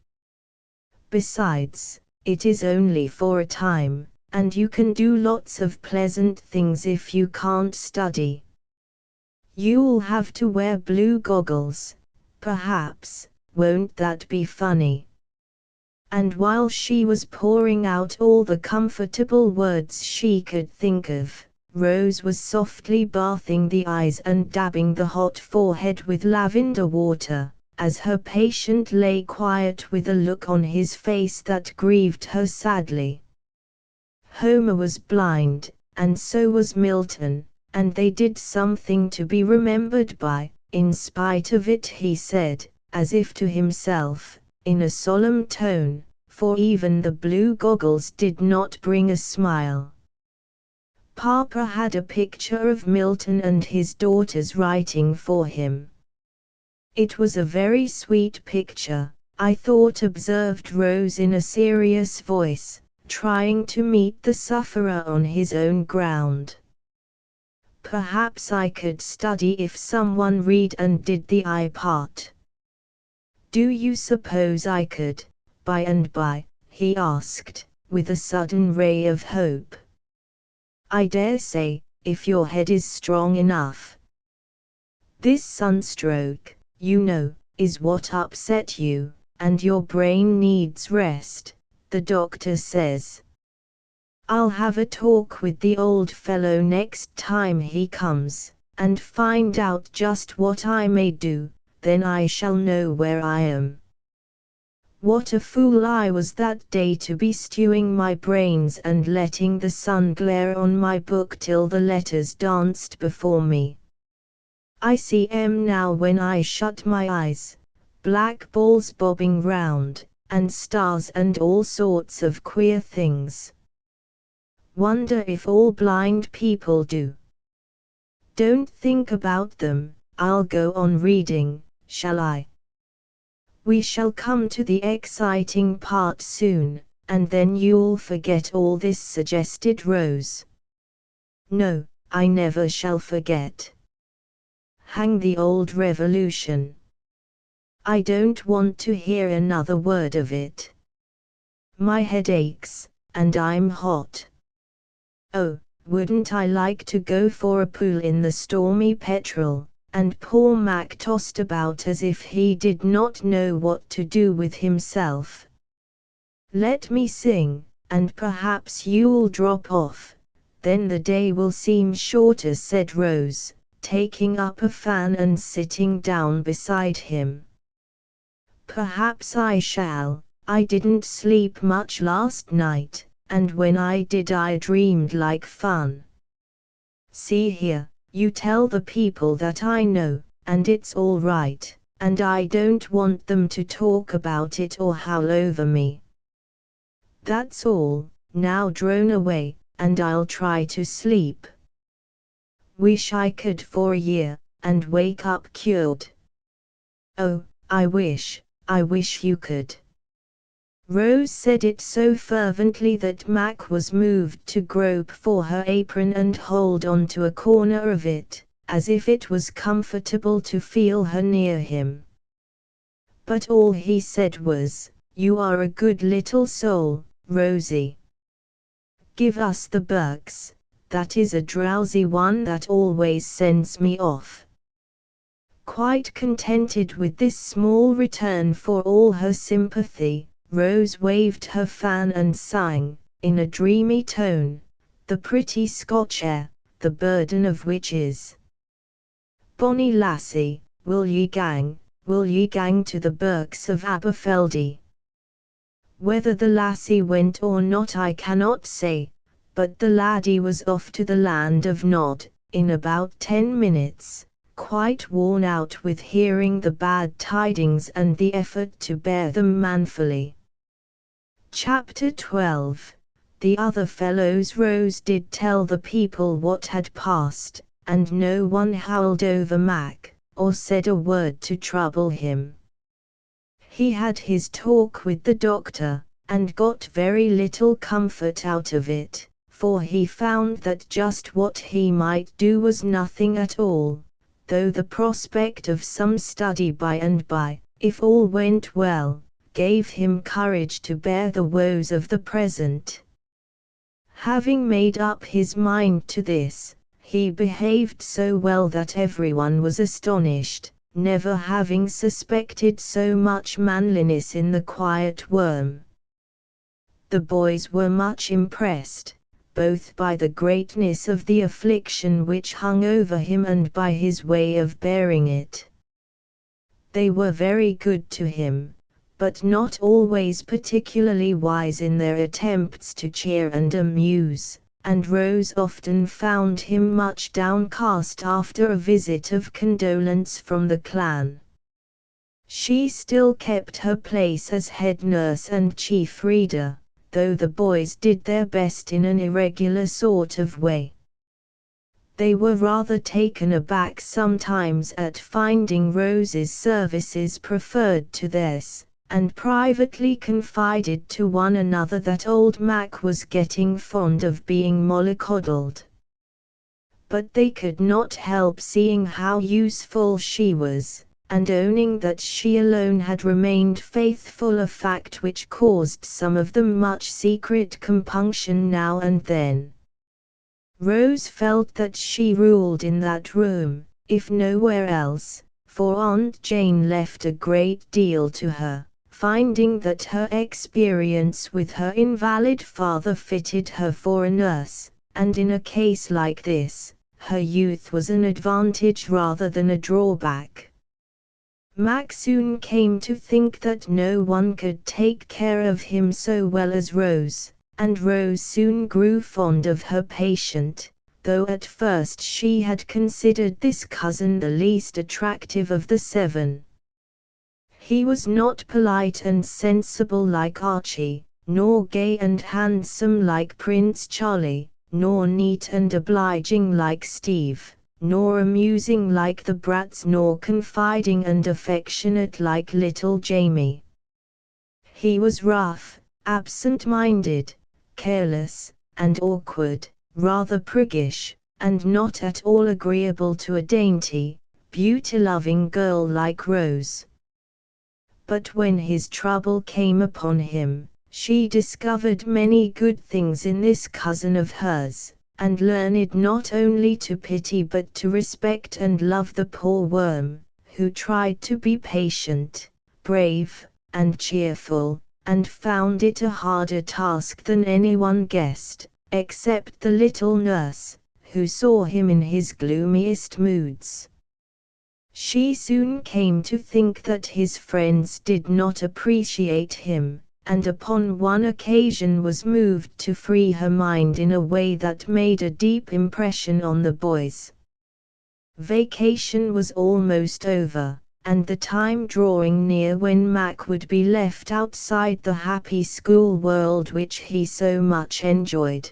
Besides, it is only for a time, and you can do lots of pleasant things if you can't study. You'll have to wear blue goggles, perhaps, won't that be funny?" And while she was pouring out all the comfortable words she could think of, Rose was softly bathing the eyes and dabbing the hot forehead with lavender water, as her patient lay quiet with a look on his face that grieved her sadly. Homer was blind, and so was Milton, and they did something to be remembered by. In spite of it, he said, as if to himself, in a solemn tone, for even the blue goggles did not bring a smile. Papa had a picture of Milton and his daughters writing for him. It was a very sweet picture, I thought, observed Rose in a serious voice, trying to meet the sufferer on his own ground. Perhaps I could study if someone read and did the I part. Do you suppose I could, by and by? He asked, with a sudden ray of hope. I dare say, if your head is strong enough. This sunstroke, you know, is what upset you, and your brain needs rest, the doctor says. I'll have a talk with the old fellow next time he comes, and find out just what I may do, then I shall know where I am. What a fool I was that day to be stewing my brains and letting the sun glare on my book till the letters danced before me. I see 'em now when I shut my eyes, black balls bobbing round, and stars and all sorts of queer things. Wonder if all blind people do. Don't think about them, I'll go on reading, shall I? We shall come to the exciting part soon, and then you'll forget all this, suggested Rose. No, I never shall forget. Hang the old revolution. I don't want to hear another word of it. My head aches, and I'm hot. Oh, wouldn't I like to go for a pool in the stormy petrel, and poor Mac tossed about as if he did not know what to do with himself. Let me sing, and perhaps you'll drop off, then the day will seem shorter, said Rose, taking up a fan and sitting down beside him. Perhaps I shall. I didn't sleep much last night, and when I did I dreamed like fun. See here, you tell the people that I know, and it's all right, and I don't want them to talk about it or howl over me. That's all. Now drone away, and I'll try to sleep. Wish I could for a year, and wake up cured. Oh, I wish you could. Rose said it so fervently that Mac was moved to grope for her apron and hold on to a corner of it, as if it was comfortable to feel her near him. But all he said was, "You are a good little soul, Rosie. Give us the Burkes, that is a drowsy one that always sends me off." Quite contented with this small return for all her sympathy, Rose waved her fan and sang, in a dreamy tone, the pretty Scotch air, The Burden of Witches. Bonny lassie, will ye gang to the Burkes of Aberfeldy? Whether the lassie went or not I cannot say, but the laddie was off to the land of Nod, in about 10 minutes, quite worn out with hearing the bad tidings and the effort to bear them manfully. Chapter 12. The other fellows. Rose did tell the people what had passed, and no one howled over Mac, or said a word to trouble him. He had his talk with the doctor, and got very little comfort out of it, for he found that just what he might do was nothing at all, though the prospect of some study by and by, if all went well, gave him courage to bear the woes of the present. Having made up his mind to this, he behaved so well that everyone was astonished, never having suspected so much manliness in the quiet worm. The boys were much impressed, both by the greatness of the affliction which hung over him and by his way of bearing it. They were very good to him, but not always particularly wise in their attempts to cheer and amuse, and Rose often found him much downcast after a visit of condolence from the clan. She still kept her place as head nurse and chief reader, though the boys did their best in an irregular sort of way. They were rather taken aback sometimes at finding Rose's services preferred to theirs, and privately confided to one another that old Mac was getting fond of being mollycoddled. But they could not help seeing how useful she was, and owning that she alone had remained faithful, a fact which caused some of them much secret compunction now and then. Rose felt that she ruled in that room, if nowhere else, for Aunt Jane left a great deal to her, finding that her experience with her invalid father fitted her for a nurse, and in a case like this, her youth was an advantage rather than a drawback. Mac soon came to think that no one could take care of him so well as Rose, and Rose soon grew fond of her patient, though at first she had considered this cousin the least attractive of the seven. He was not polite and sensible like Archie, nor gay and handsome like Prince Charlie, nor neat and obliging like Steve, nor amusing like the brats, nor confiding and affectionate like little Jamie. He was rough, absent-minded, careless, and awkward, rather priggish, and not at all agreeable to a dainty, beauty-loving girl like Rose. But when his trouble came upon him, she discovered many good things in this cousin of hers, and learned not only to pity but to respect and love the poor worm, who tried to be patient, brave, and cheerful, and found it a harder task than anyone guessed, except the little nurse, who saw him in his gloomiest moods. She soon came to think that his friends did not appreciate him, and upon one occasion was moved to free her mind in a way that made a deep impression on the boys. Vacation was almost over, and the time drawing near when Mac would be left outside the happy school world which he so much enjoyed.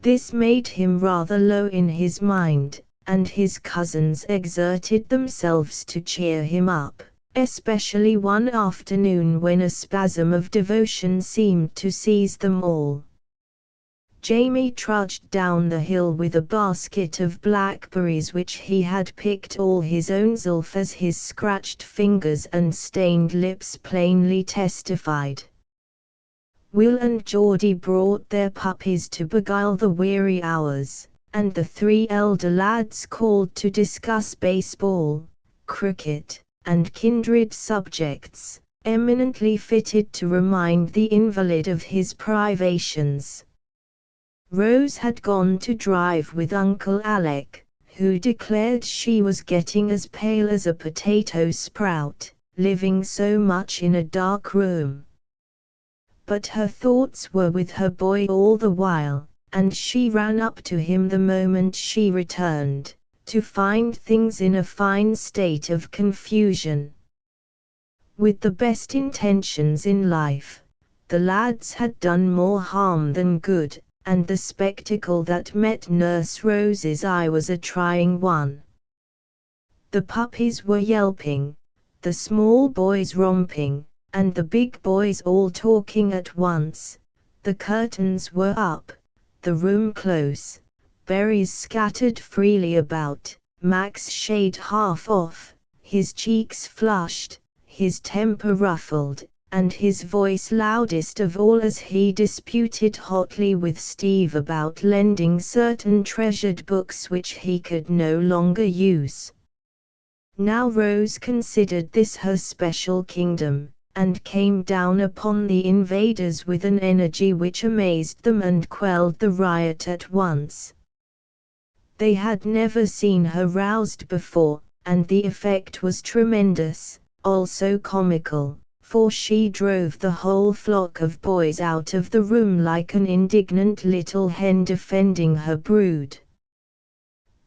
This made him rather low in his mind, and his cousins exerted themselves to cheer him up, especially one afternoon when a spasm of devotion seemed to seize them all. Jamie trudged down the hill with a basket of blackberries which he had picked all his own self, as his scratched fingers and stained lips plainly testified. Will and Geordie brought their puppies to beguile the weary hours, and the three elder lads called to discuss baseball, cricket, and kindred subjects, eminently fitted to remind the invalid of his privations. Rose had gone to drive with Uncle Alec, who declared she was getting as pale as a potato sprout, living so much in a dark room. But her thoughts were with her boy all the while, and she ran up to him the moment she returned, to find things in a fine state of confusion. With the best intentions in life, the lads had done more harm than good, and the spectacle that met Nurse Rose's eye was a trying one. The puppies were yelping, the small boys romping, and the big boys all talking at once. The curtains were up, the room close, berries scattered freely about, Mac's shade half off, his cheeks flushed, his temper ruffled, and his voice loudest of all as he disputed hotly with Steve about lending certain treasured books which he could no longer use. Now Rose considered this her special kingdom, and came down upon the invaders with an energy which amazed them and quelled the riot at once. They had never seen her roused before, and the effect was tremendous, also comical, for she drove the whole flock of boys out of the room like an indignant little hen defending her brood.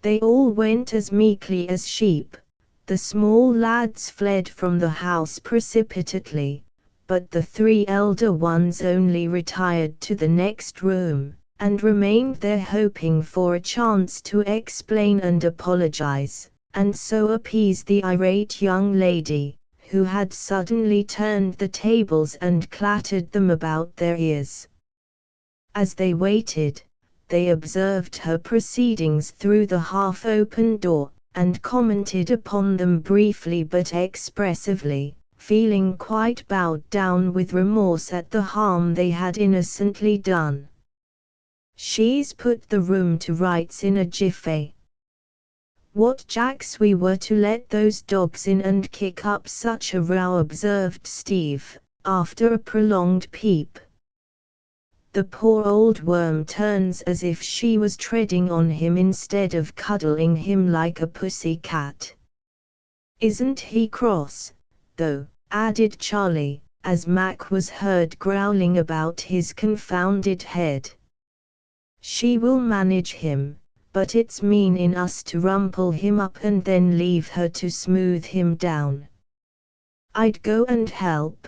They all went as meekly as sheep. The small lads fled from the house precipitately, but the 3 elder ones only retired to the next room, and remained there hoping for a chance to explain and apologize, and so appease the irate young lady, who had suddenly turned the tables and clattered them about their ears. As they waited, they observed her proceedings through the half-open door, and commented upon them briefly but expressively, feeling quite bowed down with remorse at the harm they had innocently done. "She's put the room to rights in a jiffy. What jacks we were to let those dogs in and kick up such a row," observed Steve, after a prolonged peep. "The poor old worm turns as if she was treading on him instead of cuddling him like a pussy cat. Isn't he cross, though?" added Charlie, as Mac was heard growling about his confounded head. "She will manage him, but it's mean in us to rumple him up and then leave her to smooth him down." "I'd go and help,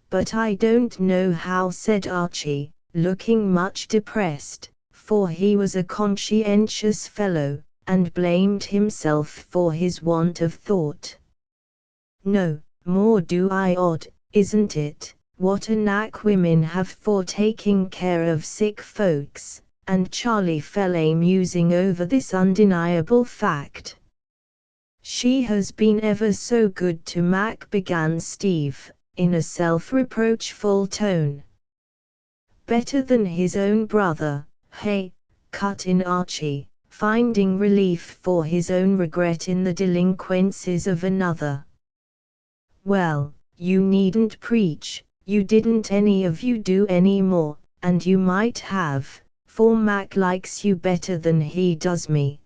but I don't know how," said Archie, looking much depressed, for he was a conscientious fellow, and blamed himself for his want of thought. "No, more do I. Odd, isn't it, what a knack women have for taking care of sick folks?" And Charlie fell a musing over this undeniable fact. "She has been ever so good to Mac," began Steve, in a self-reproachful tone. "Better than his own brother, hey?" cut in Archie, finding relief for his own regret in the delinquencies of another. "Well, you needn't preach, you didn't any of you do any more, and you might have, for Mac likes you better than he does me.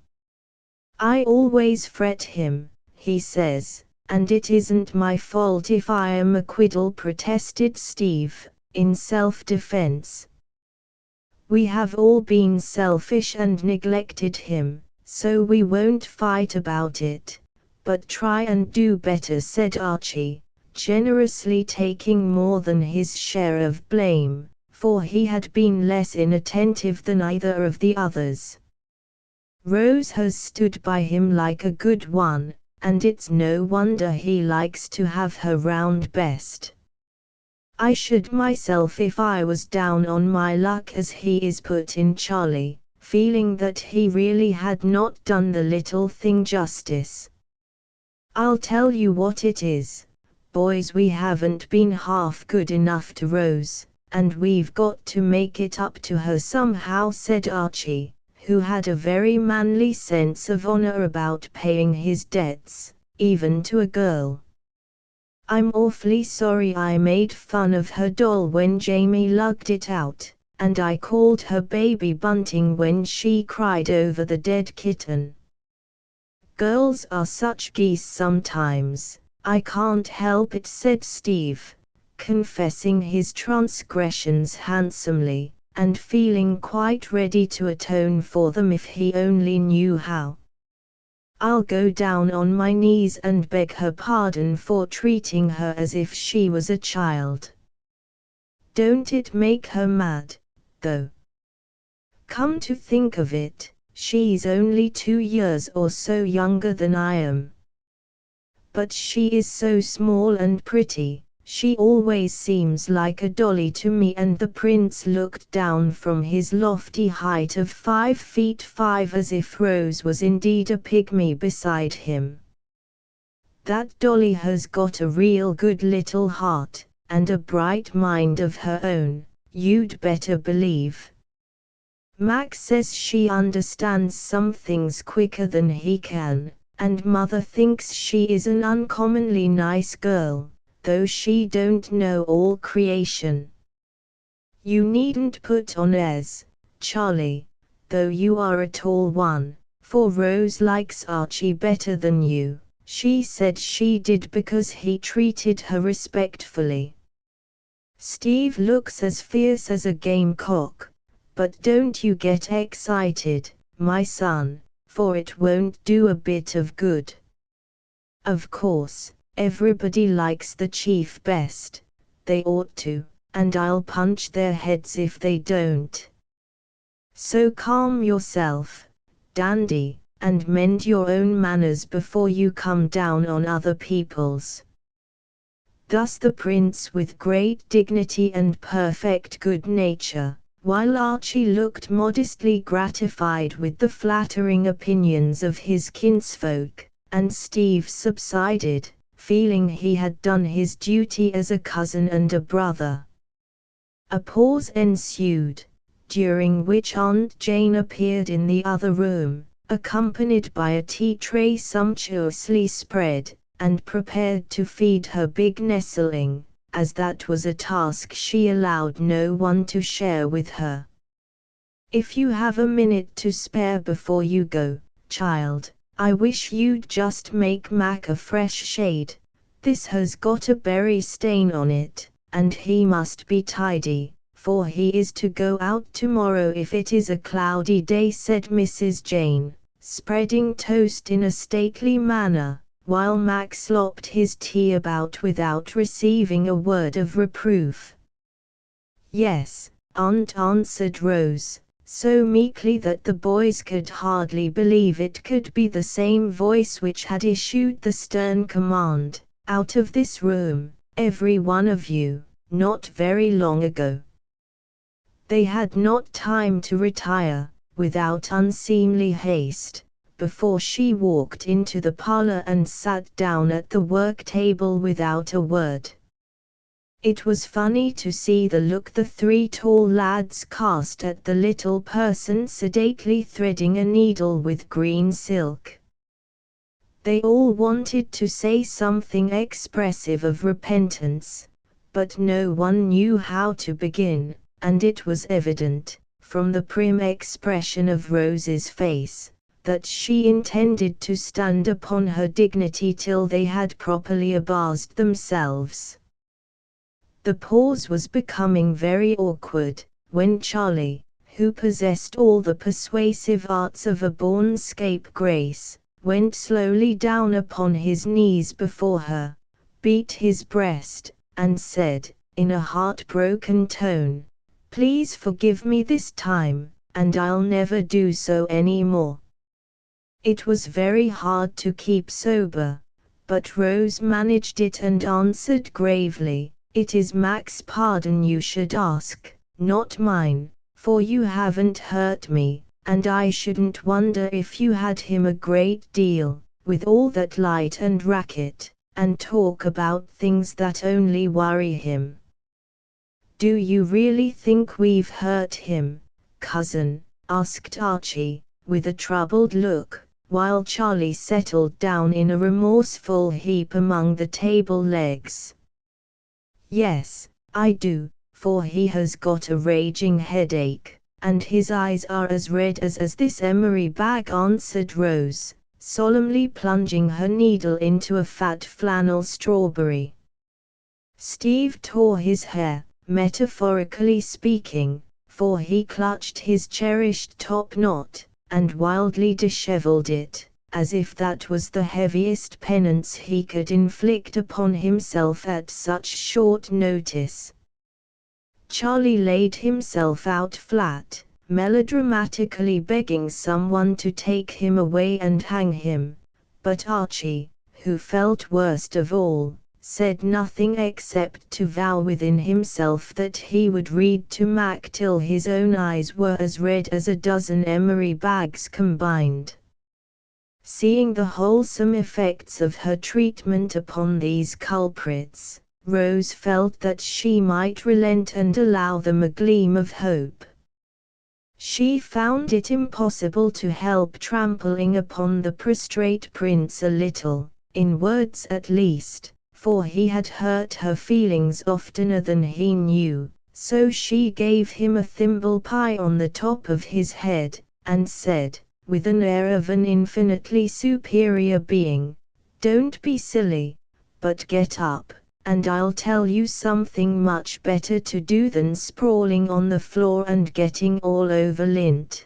I always fret him, he says, and it isn't my fault if I am a quiddle," protested Steve, in self-defense. "We have all been selfish and neglected him, so we won't fight about it, but try and do better," said Archie, generously taking more than his share of blame, for he had been less inattentive than either of the others. "Rose has stood by him like a good one, and it's no wonder he likes to have her round best. I should myself if I was down on my luck as he is," put in Charlie, feeling that he really had not done the little thing justice. "I'll tell you what it is, boys, we haven't been half good enough to Rose, and we've got to make it up to her somehow," said Archie, who had a very manly sense of honor about paying his debts, even to a girl. "I'm awfully sorry I made fun of her doll when Jamie lugged it out, and I called her baby Bunting when she cried over the dead kitten. Girls are such geese sometimes, I can't help it," said Steve, confessing his transgressions handsomely, and feeling quite ready to atone for them if he only knew how. "I'll go down on my knees and beg her pardon for treating her as if she was a child. Don't it make her mad, though? Come to think of it, she's only 2 years or so younger than I am. But she is so small and pretty. She always seems like a dolly to me," and the prince looked down from his lofty height of 5 feet 5 as if Rose was indeed a pygmy beside him. "That dolly has got a real good little heart, and a bright mind of her own, you'd better believe. Max says she understands some things quicker than he can, and mother thinks she is an uncommonly nice girl, though she don't know all creation. You needn't put on airs, Charlie, though you are a tall one, for Rose likes Archie better than you, She said she did because he treated her respectfully. Steve looks as fierce as a gamecock, but don't you get excited, my son, for it won't do a bit of good. Of course, everybody likes the chief best, they ought to, and I'll punch their heads if they don't. So calm yourself, dandy, and mend your own manners before you come down on other people's. Thus the prince with great dignity and perfect good nature, while Archie looked modestly gratified with the flattering opinions of his kinsfolk, and Steve subsided, feeling he had done his duty as a cousin and a brother. A pause ensued, during which Aunt Jane appeared in the other room, accompanied by a tea tray sumptuously spread, and prepared to feed her big nestling, as that was a task she allowed no one to share with her. "If you have a minute to spare before you go, child, I wish you'd just make Mac a fresh shade. This has got a berry stain on it, and he must be tidy, for he is to go out tomorrow if it is a cloudy day," said Mrs. Jane, spreading toast in a stately manner, while Mac slopped his tea about without receiving a word of reproof. "Yes," Aunt answered Rose, so meekly that the boys could hardly believe it could be the same voice which had issued the stern command, "Out of this room, every one of you," not very long ago. They had not time to retire, without unseemly haste, before she walked into the parlor and sat down at the work table without a word. It was funny to see the look the three tall lads cast at the little person sedately threading a needle with green silk. They all wanted to say something expressive of repentance, but no one knew how to begin, and it was evident, from the prim expression of Rose's face, that she intended to stand upon her dignity till they had properly abased themselves. The pause was becoming very awkward, when Charlie, who possessed all the persuasive arts of a born scapegrace, went slowly down upon his knees before her, beat his breast, and said, in a heartbroken tone, "Please forgive me this time, and I'll never do so any more." It was very hard to keep sober, but Rose managed it and answered gravely, "It is Mac's pardon you should ask, not mine, for you haven't hurt me, and I shouldn't wonder if you had him a great deal, with all that light and racket, and talk about things that only worry him." "Do you really think we've hurt him, cousin?" asked Archie, with a troubled look, while Charlie settled down in a remorseful heap among the table legs. "Yes, I do, for he has got a raging headache, and his eyes are as red as this emery bag," answered Rose, solemnly plunging her needle into a fat flannel strawberry. Steve tore his hair, metaphorically speaking, for he clutched his cherished top knot, and wildly dishevelled it, as if that was the heaviest penance he could inflict upon himself at such short notice. Charlie laid himself out flat, melodramatically begging someone to take him away and hang him, but Archie, who felt worst of all, said nothing except to vow within himself that he would read to Mac till his own eyes were as red as a dozen emery bags combined. Seeing the wholesome effects of her treatment upon these culprits, Rose felt that she might relent and allow them a gleam of hope. She found it impossible to help trampling upon the prostrate prince a little, in words at least, for he had hurt her feelings oftener than he knew, so she gave him a thimble pie on the top of his head, and said, with an air of an infinitely superior being, Don't be silly, but get up, and I'll tell you something much better to do than sprawling on the floor and getting all over lint."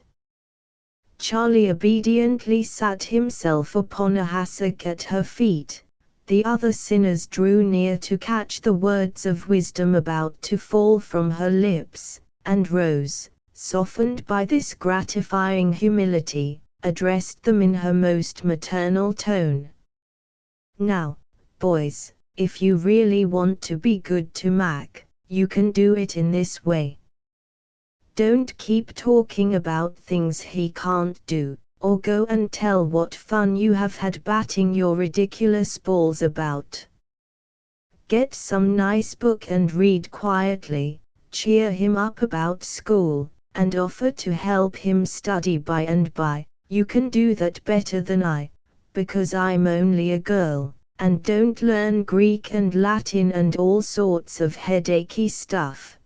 Charlie obediently sat himself upon a hassock at her feet. The other sinners drew near to catch the words of wisdom about to fall from her lips, and Rose, softened by this gratifying humility, addressed them in her most maternal tone. "Now, boys, if you really want to be good to Mac, you can do it in this way. Don't keep talking about things he can't do, or go and tell what fun you have had batting your ridiculous balls about. Get some nice book and read quietly, cheer him up about school, and offer to help him study by and by. You can do that better than I, because I'm only a girl, and don't learn Greek and Latin and all sorts of headachy stuff."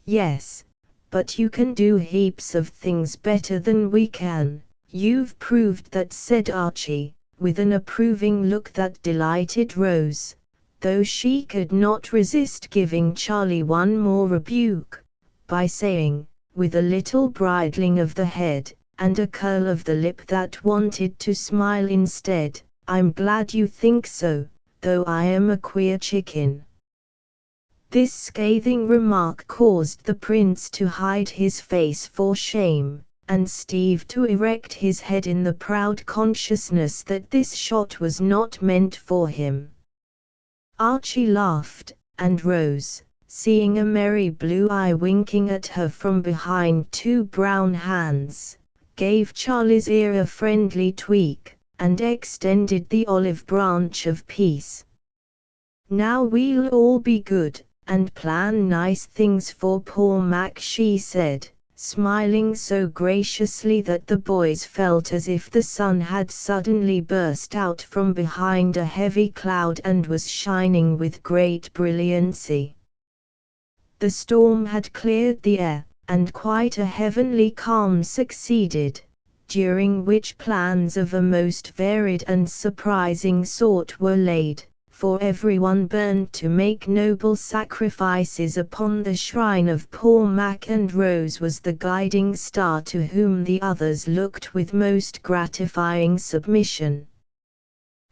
"Yes, but you can do heaps of things better than we can. You've proved that," said Archie, with an approving look that delighted Rose, though she could not resist giving Charlie one more rebuke, by saying, with a little bridling of the head, and a curl of the lip that wanted to smile instead, "I'm glad you think so, though I am a queer chicken." This scathing remark caused the prince to hide his face for shame, and Steve to erect his head in the proud consciousness that this shot was not meant for him. Archie laughed, and Rose, seeing a merry blue eye winking at her from behind two brown hands, gave Charlie's ear a friendly tweak, and extended the olive branch of peace. "Now we'll all be good, and plan nice things for poor Mac," she said, smiling so graciously that the boys felt as if the sun had suddenly burst out from behind a heavy cloud and was shining with great brilliancy. The storm had cleared the air, and quite a heavenly calm succeeded, during which plans of a most varied and surprising sort were laid, for everyone burned to make noble sacrifices upon the shrine of poor Mac, and Rose was the guiding star to whom the others looked with most gratifying submission.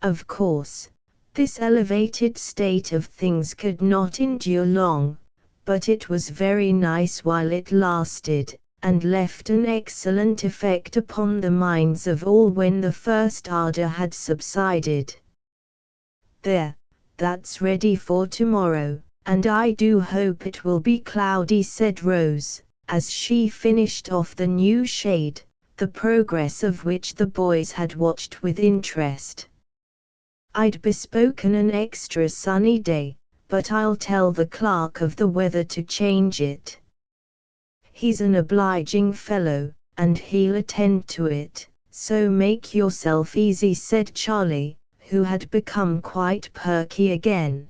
Of course, this elevated state of things could not endure long, but it was very nice while it lasted, and left an excellent effect upon the minds of all when the first ardor had subsided. "There, that's ready for tomorrow, and I do hope it will be cloudy," said Rose, as she finished off the new shade, the progress of which the boys had watched with interest. "I'd bespoken an extra sunny day, but I'll tell the clerk of the weather to change it. He's an obliging fellow, and he'll attend to it, so make yourself easy," said Charlie, who had become quite perky again.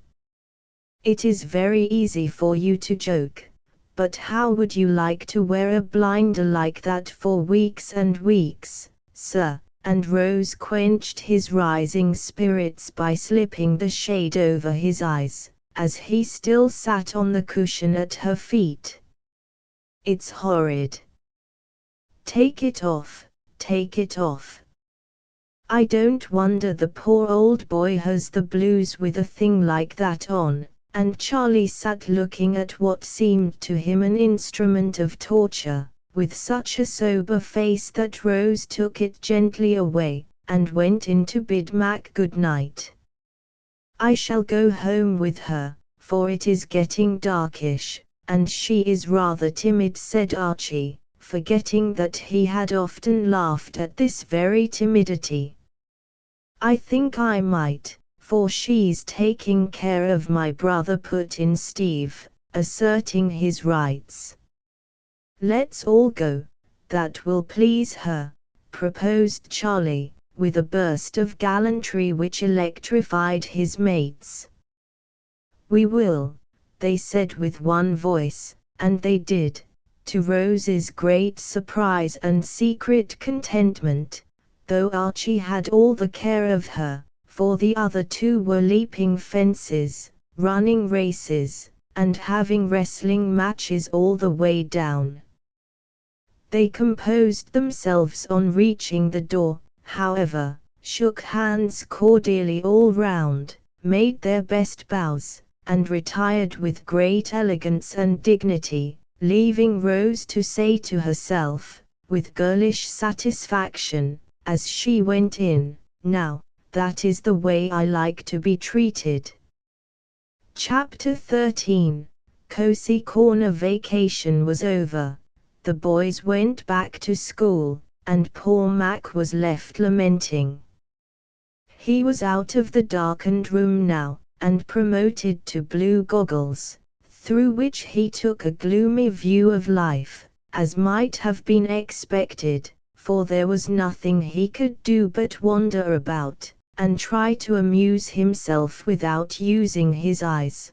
"It is very easy for you to joke, but how would you like to wear a blinder like that for weeks and weeks, sir?" And Rose quenched his rising spirits by slipping the shade over his eyes, as he still sat on the cushion at her feet. "It's horrid. Take it off, take it off. I don't wonder the poor old boy has the blues with a thing like that on," and Charlie sat looking at what seemed to him an instrument of torture, with such a sober face that Rose took it gently away, and went in to bid Mac good night. "I shall go home with her, for it is getting darkish, and she is rather timid," said Archie, forgetting that he had often laughed at this very timidity. "I think I might, for she's taking care of my brother," put in Steve, asserting his rights. "Let's all go, that will please her," proposed Charlie, with a burst of gallantry which electrified his mates. "We will," they said with one voice, and they did, to Rose's great surprise and secret contentment, though Archie had all the care of her, for the other two were leaping fences, running races, and having wrestling matches all the way down. They composed themselves on reaching the door, however, shook hands cordially all round, made their best bows, and retired with great elegance and dignity, leaving Rose to say to herself, with girlish satisfaction, as she went in, "Now, that is the way I like to be treated." Chapter 13. Cozy Corner vacation was over. The boys went back to school, and poor Mac was left lamenting. He was out of the darkened room now, and promoted to blue goggles, through which he took a gloomy view of life, as might have been expected, for there was nothing he could do but wander about, and try to amuse himself without using his eyes.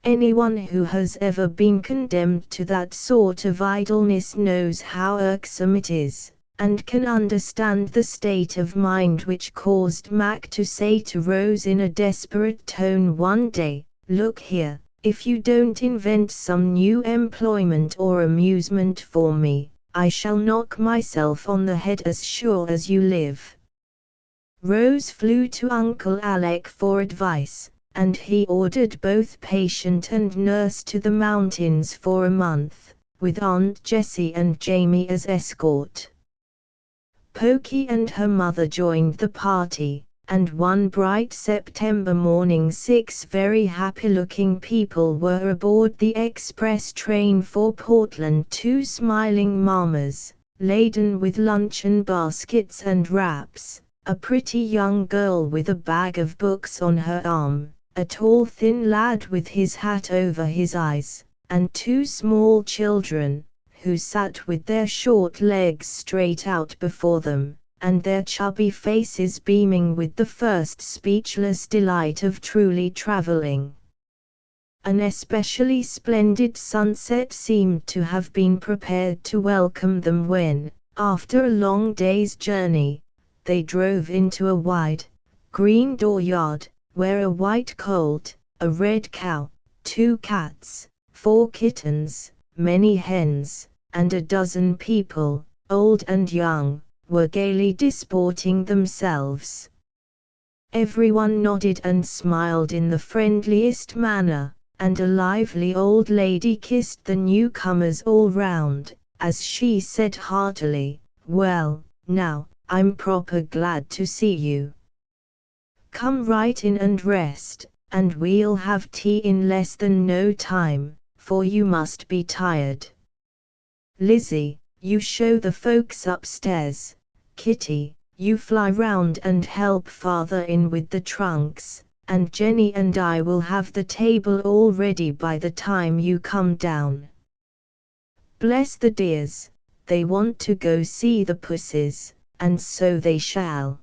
Anyone who has ever been condemned to that sort of idleness knows how irksome it is, and can understand the state of mind which caused Mac to say to Rose in a desperate tone one day, "Look here, if you don't invent some new employment or amusement for me, I shall knock myself on the head as sure as you live." Rose flew to Uncle Alec for advice, and he ordered both patient and nurse to the mountains for a month, with Aunt Jessie and Jamie as escort. Pokey and her mother joined the party, and one bright September morning 6 very happy-looking people were aboard the express train for Portland, 2 smiling mammas, laden with luncheon baskets and wraps, a pretty young girl with a bag of books on her arm, a tall thin lad with his hat over his eyes, and 2 small children, who sat with their short legs straight out before them, and their chubby faces beaming with the first speechless delight of truly traveling. An especially splendid sunset seemed to have been prepared to welcome them when, after a long day's journey, they drove into a wide, green dooryard, where a white colt, a red cow, 2 cats, 4 kittens, many hens, and a dozen people, old and young, were gaily disporting themselves. Everyone nodded and smiled in the friendliest manner, and a lively old lady kissed the newcomers all round, as she said heartily, "Well, now, I'm proper glad to see you. Come right in and rest, and we'll have tea in less than no time, for you must be tired. Lizzie, you show the folks upstairs. Kitty, you fly round and help father in with the trunks, and Jenny and I will have the table all ready by the time you come down. Bless the dears, they want to go see the pussies, and so they shall."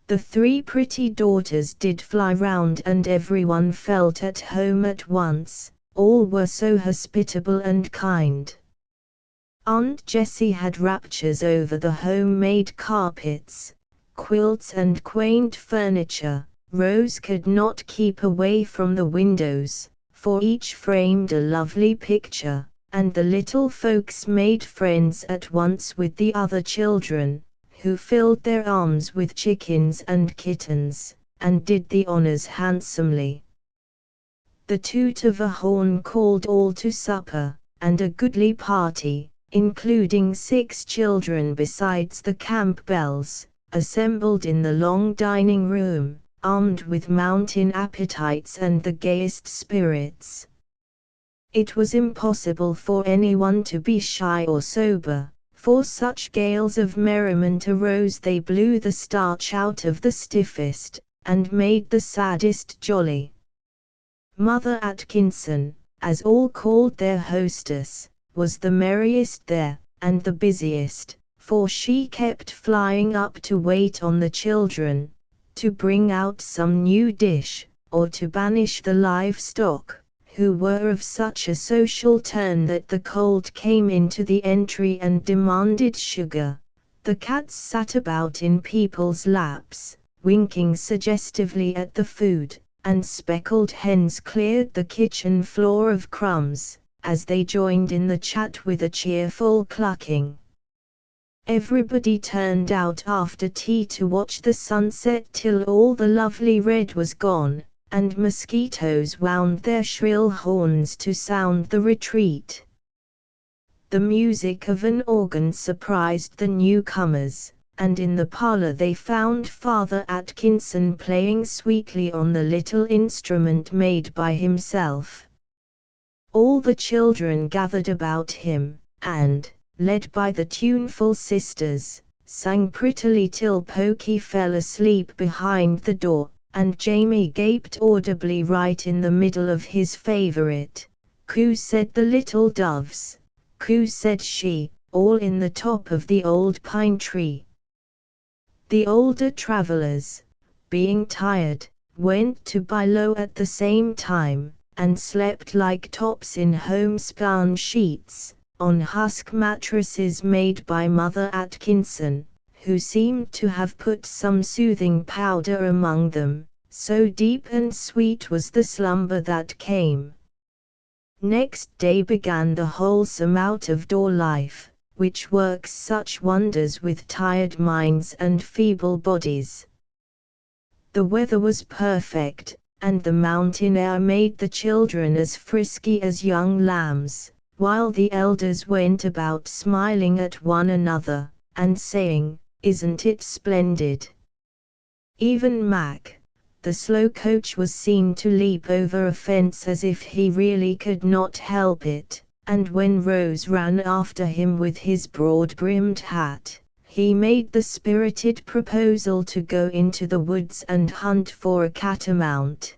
The 3 pretty daughters did fly round, and everyone felt at home at once, all were so hospitable and kind. Aunt Jessie had raptures over the home-made carpets, quilts and quaint furniture. Rose could not keep away from the windows, for each framed a lovely picture, and the little folks made friends at once with the other children, who filled their arms with chickens and kittens, and did the honors handsomely. The toot of a horn called all to supper, and a goodly party, including 6 children besides the Campbells, assembled in the long dining room, armed with mountain appetites and the gayest spirits. It was impossible for anyone to be shy or sober, for such gales of merriment arose they blew the starch out of the stiffest, and made the saddest jolly. Mother Atkinson, as all called their hostess, was the merriest there, and the busiest, for she kept flying up to wait on the children, to bring out some new dish, or to banish the livestock, who were of such a social turn that the colt came into the entry and demanded sugar. The cats sat about in people's laps, winking suggestively at the food, and speckled hens cleared the kitchen floor of crumbs, as they joined in the chat with a cheerful clucking. Everybody turned out after tea to watch the sunset till all the lovely red was gone, and mosquitoes wound their shrill horns to sound the retreat. The music of an organ surprised the newcomers, and in the parlor they found Father Atkinson playing sweetly on the little instrument made by himself. All the children gathered about him, and, led by the tuneful sisters, sang prettily till Pokey fell asleep behind the door, and Jamie gaped audibly right in the middle of his favorite, "Coo," said the little doves, "coo," said she, all in the top of the old pine tree. The older travelers, being tired, went to lie low at the same time, and slept like tops in homespun sheets, on husk mattresses made by Mother Atkinson, who seemed to have put some soothing powder among them, so deep and sweet was the slumber that came. Next day began the wholesome out-of-door life, which works such wonders with tired minds and feeble bodies. The weather was perfect, and the mountain air made the children as frisky as young lambs, while the elders went about smiling at one another, and saying, "Isn't it splendid?" Even Mac, the slow coach, was seen to leap over a fence as if he really could not help it, and when Rose ran after him with his broad-brimmed hat, he made the spirited proposal to go into the woods and hunt for a catamount.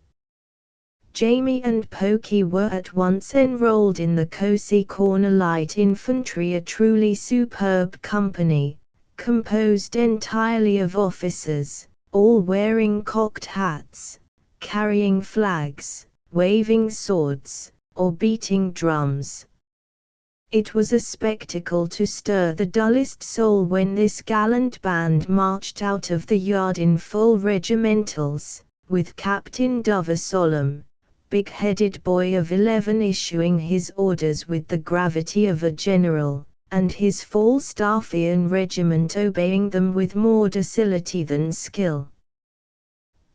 Jamie and Pokey were at once enrolled in the Cozy Corner Light Infantry, a truly superb company, composed entirely of officers, all wearing cocked hats, carrying flags, waving swords, or beating drums. It was a spectacle to stir the dullest soul when this gallant band marched out of the yard in full regimentals, with Captain Dove, a solemn, big-headed boy of 11, issuing his orders with the gravity of a general, and his Falstaffian regiment obeying them with more docility than skill.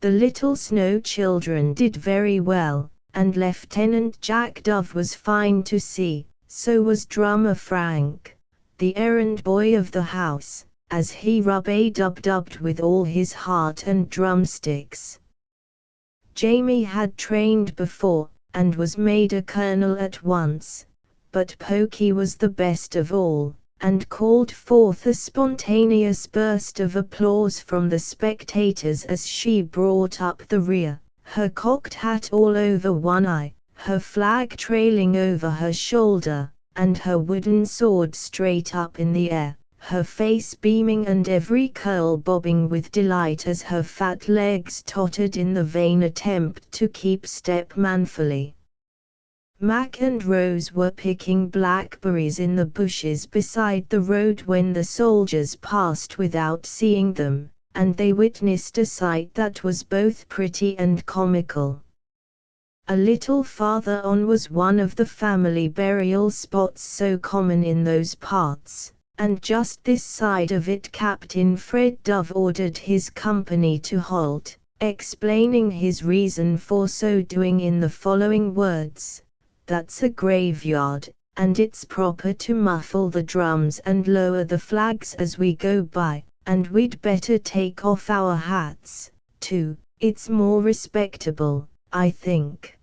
The little Snow children did very well, and Lieutenant Jack Dove was fine to see, so was Drummer Frank, the errand boy of the house, as he rub-a-dub-dubbed with all his heart and drumsticks. Jamie had trained before, and was made a colonel at once, but Pokey was the best of all, and called forth a spontaneous burst of applause from the spectators as she brought up the rear, her cocked hat all over one eye, her flag trailing over her shoulder, and her wooden sword straight up in the air, her face beaming and every curl bobbing with delight as her fat legs tottered in the vain attempt to keep step manfully. Mac and Rose were picking blackberries in the bushes beside the road when the soldiers passed without seeing them, and they witnessed a sight that was both pretty and comical. A little farther on was one of the family burial spots so common in those parts, and just this side of it Captain Fred Dove ordered his company to halt, explaining his reason for so doing in the following words: "That's a graveyard, and it's proper to muffle the drums and lower the flags as we go by, and we'd better take off our hats, too, it's more respectable, I think."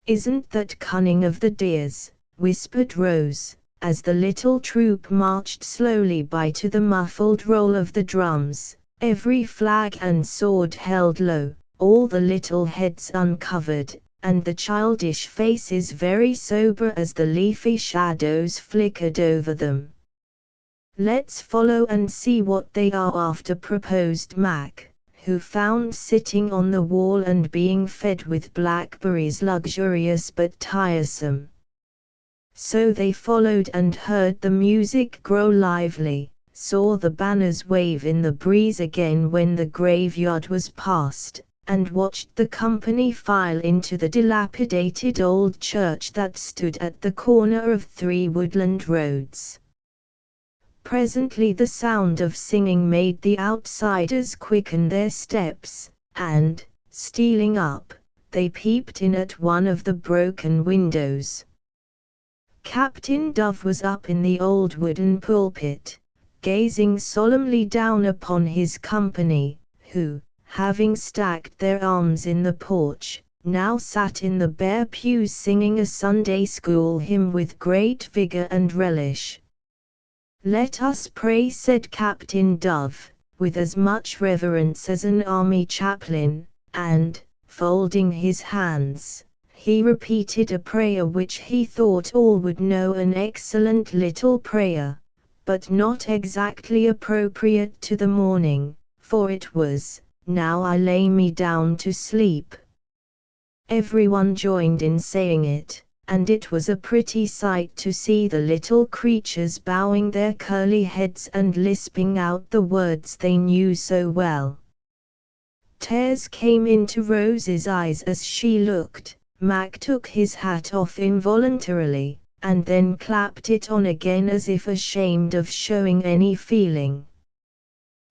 "Isn't that cunning of the dears?" whispered Rose, as the little troop marched slowly by to the muffled roll of the drums, every flag and sword held low, all the little heads uncovered, and the childish faces very sober as the leafy shadows flickered over them. "Let's follow and see what they are after," proposed Mac, who found sitting on the wall and being fed with blackberries luxurious but tiresome. So they followed and heard the music grow lively, saw the banners wave in the breeze again when the graveyard was passed, and watched the company file into the dilapidated old church that stood at the corner of 3 woodland roads. Presently the sound of singing made the outsiders quicken their steps, and, stealing up, they peeped in at one of the broken windows. Captain Dove was up in the old wooden pulpit, gazing solemnly down upon his company, who, having stacked their arms in the porch, now sat in the bare pews singing a Sunday school hymn with great vigor and relish. "Let us pray," said Captain Dove, with as much reverence as an army chaplain, and, folding his hands, he repeated a prayer which he thought all would know, an excellent little prayer, but not exactly appropriate to the morning, for it was, "Now I lay me down to sleep." Everyone joined in saying it, and it was a pretty sight to see the little creatures bowing their curly heads and lisping out the words they knew so well. Tears came into Rose's eyes as she looked. Mac took his hat off involuntarily, and then clapped it on again as if ashamed of showing any feeling.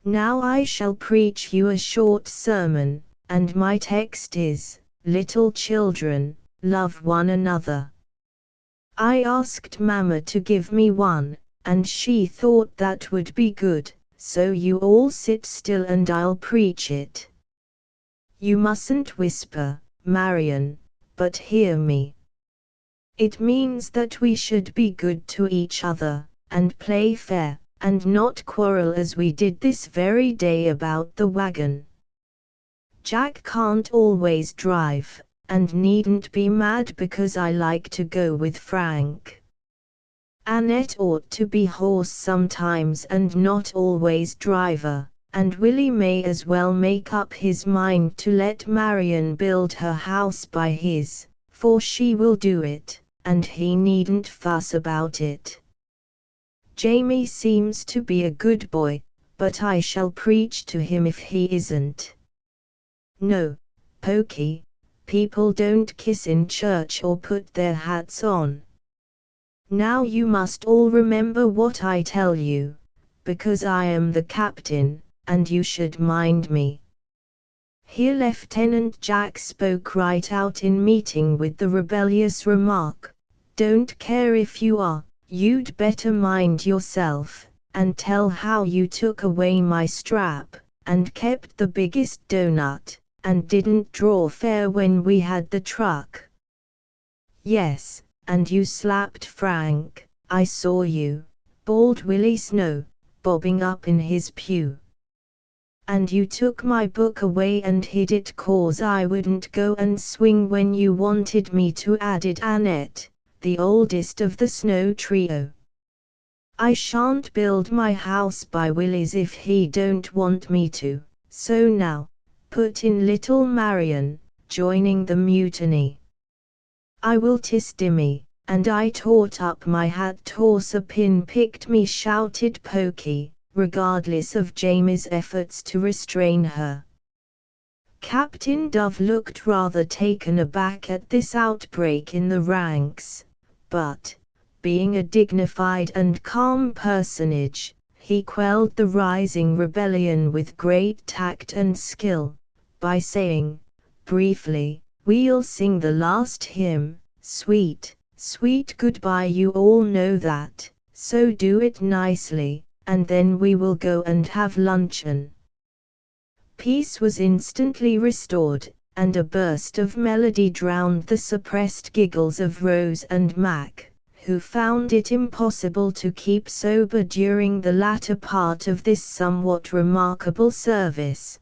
"Now I shall preach you a short sermon, and my text is, 'Little children, love one another.' I asked Mama to give me one, and she thought that would be good, so you all sit still and I'll preach it. You mustn't whisper, Marion, but hear me. It means that we should be good to each other, and play fair, and not quarrel as we did this very day about the wagon. Jack can't always drive, and needn't be mad because I like to go with Frank. Annette ought to be horse sometimes and not always driver, and Willie may as well make up his mind to let Marion build her house by his, for she will do it, and he needn't fuss about it. Jamie seems to be a good boy, but I shall preach to him if he isn't. No, Pokey, people don't kiss in church or put their hats on. Now you must all remember what I tell you, because I am the captain, and you should mind me." Here Lieutenant Jack spoke right out in meeting with the rebellious remark, "Don't care if you are, you'd better mind yourself, and tell how you took away my strap, and kept the biggest doughnut, and didn't draw fare when we had the truck. Yes, and you slapped Frank, I saw you," bawled Willie Snow, bobbing up in his pew. "And you took my book away and hid it 'cause I wouldn't go and swing when you wanted me to," added Annette, the oldest of the Snow trio. "I shan't build my house by Willie's if he don't want me to, so now," put in little Marion, joining the mutiny. "I will 'tis dimmy, and I taught up my hat 'torse a pin picked me," shouted Pokey, regardless of Jamie's efforts to restrain her. Captain Dove looked rather taken aback at this outbreak in the ranks, but, being a dignified and calm personage, he quelled the rising rebellion with great tact and skill, by saying, briefly, "We'll sing the last hymn, 'Sweet, Sweet Goodbye,' you all know that, so do it nicely, and then we will go and have luncheon." Peace was instantly restored, and a burst of melody drowned the suppressed giggles of Rose and Mac, who found it impossible to keep sober during the latter part of this somewhat remarkable service.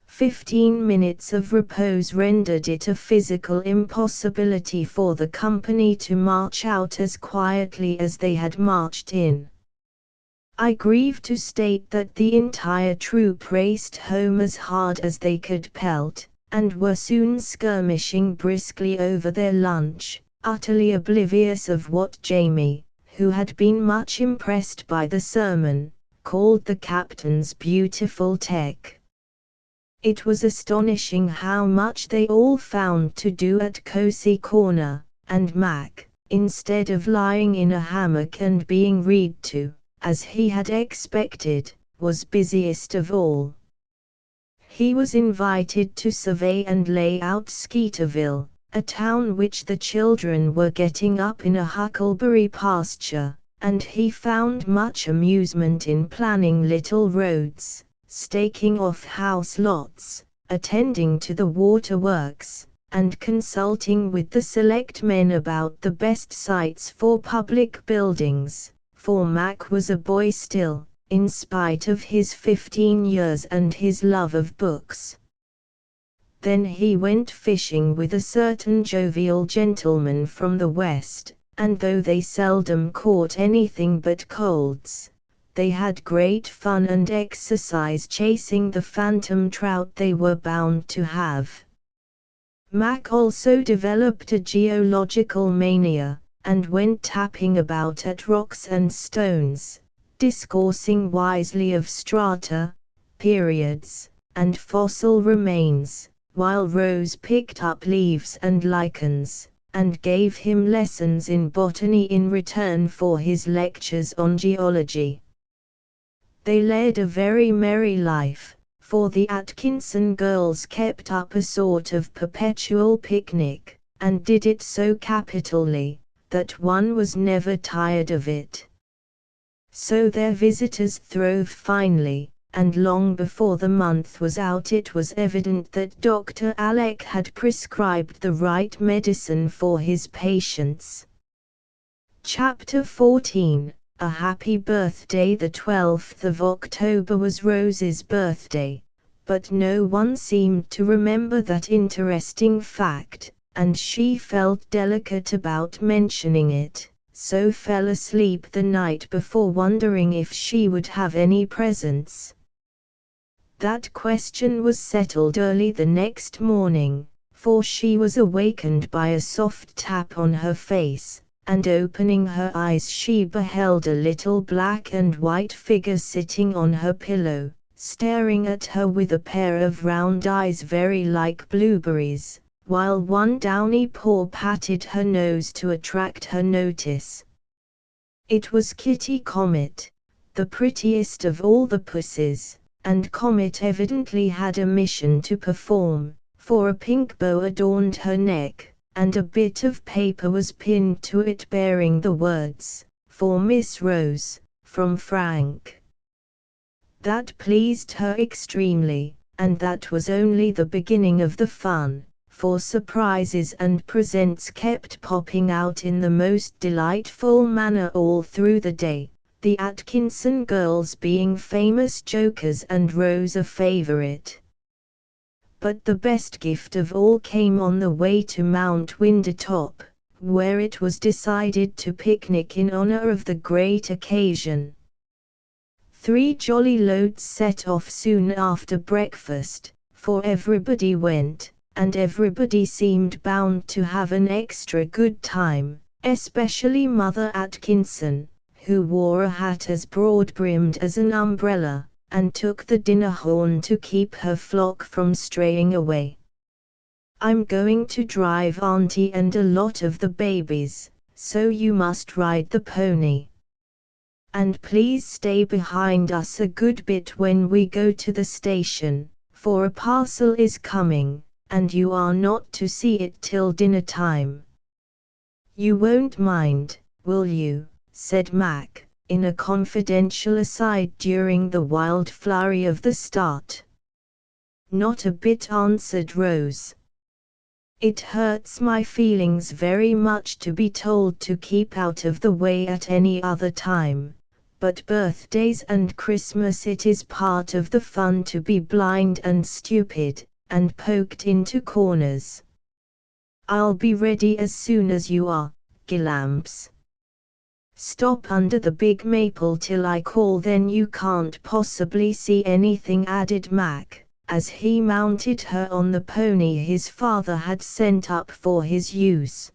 15 minutes of repose rendered it a physical impossibility for the company to march out as quietly as they had marched in. I grieve to state that the entire troop raced home as hard as they could pelt, and were soon skirmishing briskly over their lunch, utterly oblivious of what Jamie, who had been much impressed by the sermon, called the captain's beautiful tech. It was astonishing how much they all found to do at Cozy Corner, and Mac, instead of lying in a hammock and being read to, as he had expected, was busiest of all. He was invited to survey and lay out Skeeterville, a town which the children were getting up in a huckleberry pasture, and he found much amusement in planning little roads, staking off house lots, attending to the waterworks, and consulting with the selectmen about the best sites for public buildings, for Mac was a boy still, in spite of his 15 years and his love of books. Then he went fishing with a certain jovial gentleman from the West, and though they seldom caught anything but colds, they had great fun and exercise chasing the phantom trout they were bound to have. Mac also developed a geological mania, and went tapping about at rocks and stones, discoursing wisely of strata, periods, and fossil remains, while Rose picked up leaves and lichens, and gave him lessons in botany in return for his lectures on geology. They led a very merry life, for the Atkinson girls kept up a sort of perpetual picnic, and did it so capitally, that one was never tired of it. So their visitors throve finely, and long before the month was out it was evident that Dr. Alec had prescribed the right medicine for his patients. Chapter 14. A happy birthday. The 12th of October was Rose's birthday, but no one seemed to remember that interesting fact, and she felt delicate about mentioning it, so fell asleep the night before wondering if she would have any presents. That question was settled early the next morning, for she was awakened by a soft tap on her face, and opening her eyes she beheld a little black and white figure sitting on her pillow, staring at her with a pair of round eyes very like blueberries, while one downy paw patted her nose to attract her notice. It was Kitty Comet, the prettiest of all the pussies, and Comet evidently had a mission to perform, for a pink bow adorned her neck, and a bit of paper was pinned to it bearing the words, "For Miss Rose, from Frank." That pleased her extremely, and that was only the beginning of the fun, for surprises and presents kept popping out in the most delightful manner all through the day, the Atkinson girls being famous jokers and Rose a favorite. But the best gift of all came on the way to Mount Windertop, where it was decided to picnic in honor of the great occasion. 3 jolly loads set off soon after breakfast, for everybody went, and everybody seemed bound to have an extra good time, especially Mother Atkinson, who wore a hat as broad-brimmed as an umbrella, and took the dinner horn to keep her flock from straying away. "I'm going to drive Auntie and a lot of the babies, so you must ride the pony. And please stay behind us a good bit when we go to the station, for a parcel is coming, and you are not to see it till dinner time. You won't mind, will you?" said Mac, in a confidential aside during the wild flurry of the start. "Not a bit," answered Rose. "It hurts my feelings very much to be told to keep out of the way at any other time, but birthdays and Christmas it is part of the fun to be blind and stupid, and poked into corners. I'll be ready as soon as you are, Gilamps. Stop under the big maple till I call, then you can't possibly see anything," added Mac, as he mounted her on the pony his father had sent up for his use.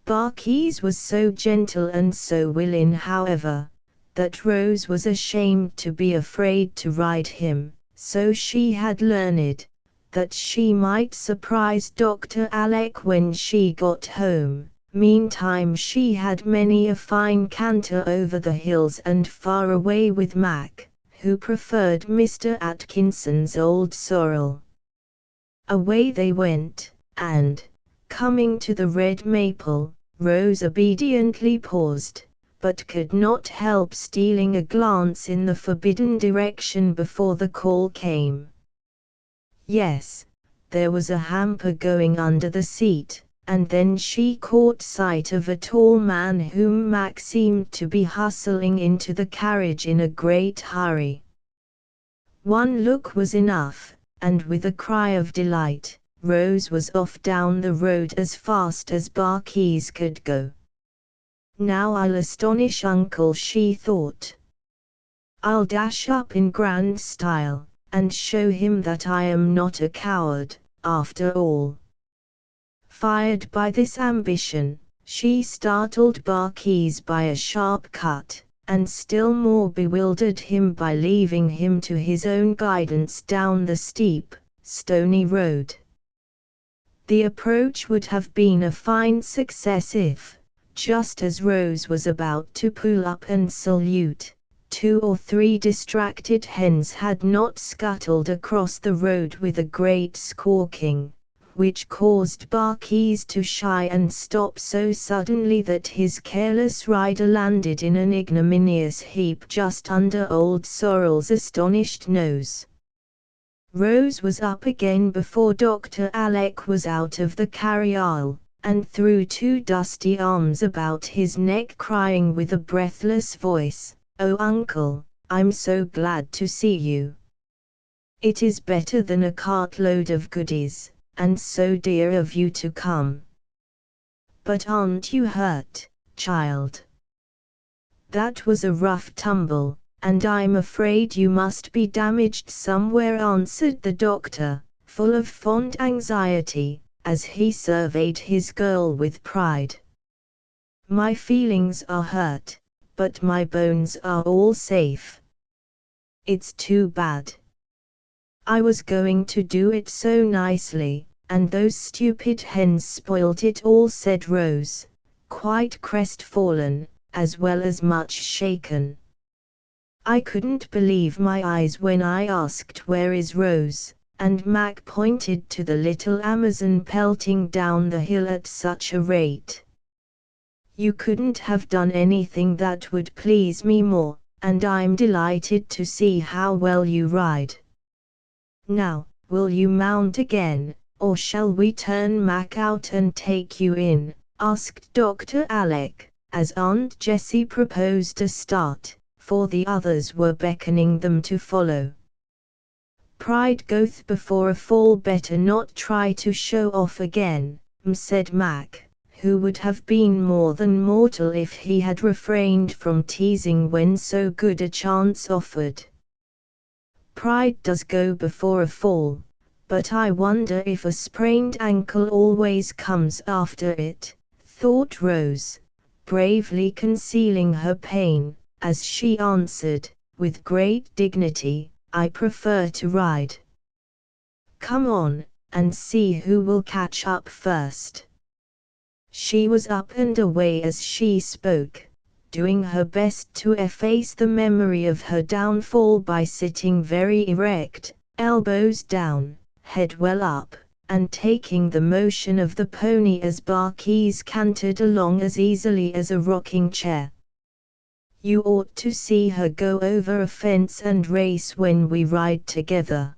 Barkis was so gentle and so willing, however, that Rose was ashamed to be afraid to ride him, so she had learned that she might surprise Dr. Alec when she got home. Meantime she had many a fine canter over the hills and far away with Mac, who preferred Mr. Atkinson's old sorrel. Away they went, and, coming to the red maple, Rose obediently paused, but could not help stealing a glance in the forbidden direction before the call came. Yes, there was a hamper going under the seat, and then she caught sight of a tall man whom Mac seemed to be hustling into the carriage in a great hurry. One look was enough, and with a cry of delight, Rose was off down the road as fast as Barkeys could go. Now I'll astonish Uncle, she thought. I'll dash up in grand style, and show him that I am not a coward, after all. Fired by this ambition, she startled Barkeys by a sharp cut, and still more bewildered him by leaving him to his own guidance down the steep, stony road. The approach would have been a fine success if, just as Rose was about to pull up and salute, 2 or 3 distracted hens had not scuttled across the road with a great squawking, which caused Barkeys to shy and stop so suddenly that his careless rider landed in an ignominious heap just under old Sorrel's astonished nose. Rose was up again before Dr. Alec was out of the carryall, and threw 2 dusty arms about his neck, crying with a breathless voice, "Oh Uncle, I'm so glad to see you. It is better than a cartload of goodies, and so dear of you to come. But aren't you hurt, child? That was a rough tumble, and I'm afraid you must be damaged somewhere," answered the doctor, full of fond anxiety, as he surveyed his girl with pride. "My feelings are hurt, but my bones are all safe. It's too bad. I was going to do it so nicely, and those stupid hens spoilt it all," said Rose, quite crestfallen, as well as much shaken. "I couldn't believe my eyes when I asked where is Rose, and Mac pointed to the little Amazon pelting down the hill at such a rate. You couldn't have done anything that would please me more, and I'm delighted to see how well you ride. Now, will you mount again, or shall we turn Mac out and take you in?" asked Dr. Alec, as Aunt Jessie proposed a start, for the others were beckoning them to follow. "Pride goeth before a fall, better not try to show off again," said Mac, who would have been more than mortal if he had refrained from teasing when so good a chance offered. "Pride does go before a fall, but I wonder if a sprained ankle always comes after it," thought Rose, bravely concealing her pain, as she answered, with great dignity, "I prefer to ride. Come on, and see who will catch up first." She was up and away as she spoke, doing her best to efface the memory of her downfall by sitting very erect, elbows down, head well up, and taking the motion of the pony as Barkeys cantered along as easily as a rocking chair. "You ought to see her go over a fence and race when we ride together.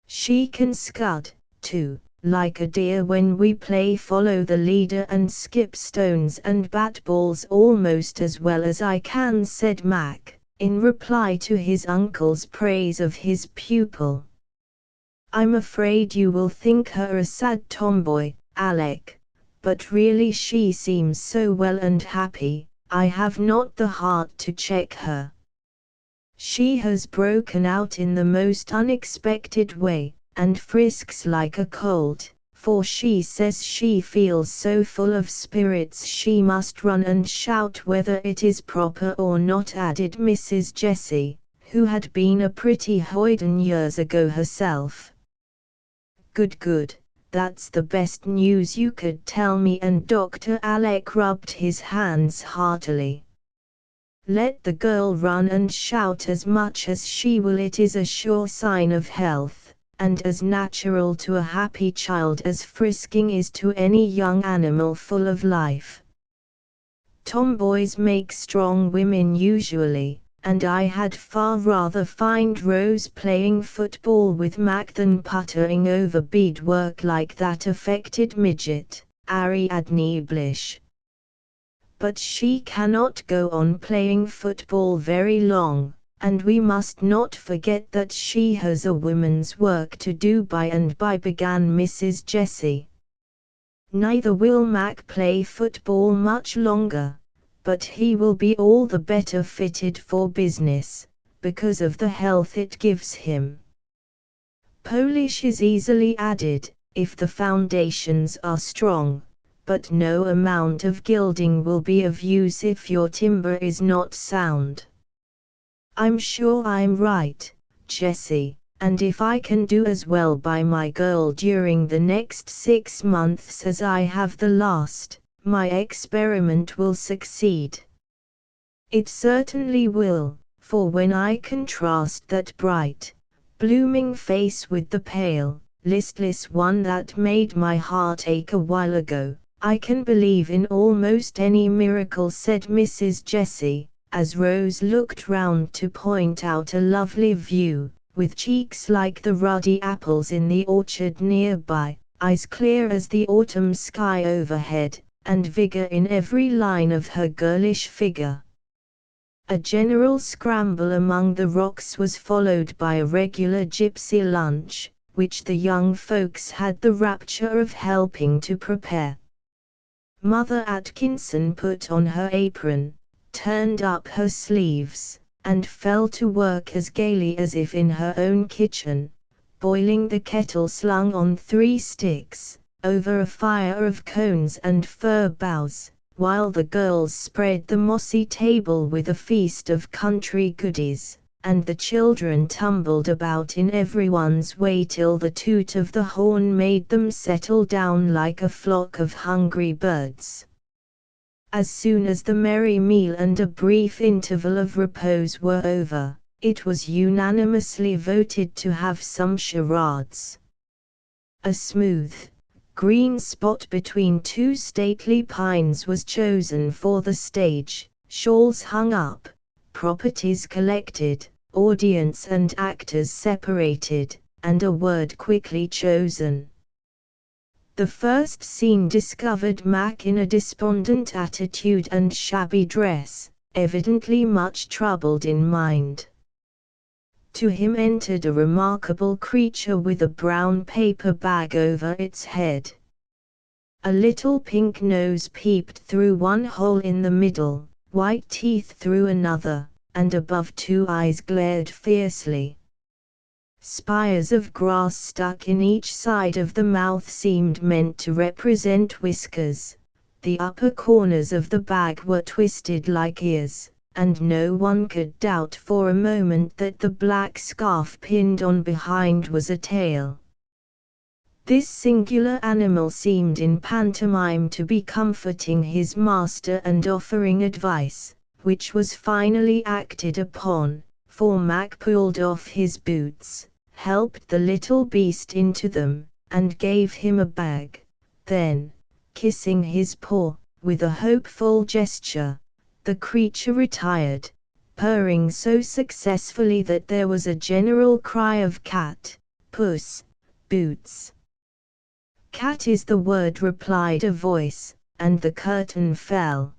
She can scud, too, like a deer when we play follow the leader, and skip stones and bat balls almost as well as I can," said Mac, in reply to his uncle's praise of his pupil. "I'm afraid you will think her a sad tomboy, Alec, but really she seems so well and happy, I have not the heart to check her. She has broken out in the most unexpected way, and frisks like a colt, for she says she feels so full of spirits she must run and shout whether it is proper or not, added Mrs. Jessie, who had been a pretty hoyden years ago herself. Good, good, that's the best news you could tell me, and Dr. Alec rubbed his hands heartily. Let the girl run and shout as much as she will, it is a sure sign of health, and as natural to a happy child as frisking is to any young animal full of life. Tomboys make strong women usually, and I had far rather find Rose playing football with Mac than puttering over beadwork like that affected midget, Ariadne Blish. But she cannot go on playing football very long, and we must not forget that she has a woman's work to do by and by, began Mrs. Jessie. Neither will Mac play football much longer, but he will be all the better fitted for business, because of the health it gives him. Polish is easily added, if the foundations are strong, but no amount of gilding will be of use if your timber is not sound. I'm sure I'm right, Jessie, and if I can do as well by my girl during the next 6 months as I have the last, my experiment will succeed. It certainly will, for when I contrast that bright, blooming face with the pale, listless one that made my heart ache a while ago, I can believe in almost any miracle, said Mrs. Jessie, as Rose looked round to point out a lovely view, with cheeks like the ruddy apples in the orchard nearby, eyes clear as the autumn sky overhead, and vigor in every line of her girlish figure. A general scramble among the rocks was followed by a regular gypsy lunch, which the young folks had the rapture of helping to prepare. Mother Atkinson put on her apron, turned up her sleeves, and fell to work as gaily as if in her own kitchen, boiling the kettle slung on 3 sticks, over a fire of cones and fir boughs, while the girls spread the mossy table with a feast of country goodies, and the children tumbled about in everyone's way till the toot of the horn made them settle down like a flock of hungry birds. As soon as the merry meal and a brief interval of repose were over, it was unanimously voted to have some charades. A smooth, green spot between 2 stately pines was chosen for the stage, shawls hung up, properties collected, audience and actors separated, and a word quickly chosen. The first scene discovered Mac in a despondent attitude and shabby dress, evidently much troubled in mind. To him entered a remarkable creature with a brown paper bag over its head. A little pink nose peeped through one hole in the middle, white teeth through another, and above 2 eyes glared fiercely. Spires of grass stuck in each side of the mouth seemed meant to represent whiskers. The upper corners of the bag were twisted like ears, and no one could doubt for a moment that the black scarf pinned on behind was a tail. This singular animal seemed in pantomime to be comforting his master and offering advice, which was finally acted upon, for Mac pulled off his boots, helped the little beast into them, and gave him a bag. Then, kissing his paw, with a hopeful gesture, the creature retired, purring so successfully that there was a general cry of cat, puss, boots. Cat is the word, replied a voice, and the curtain fell.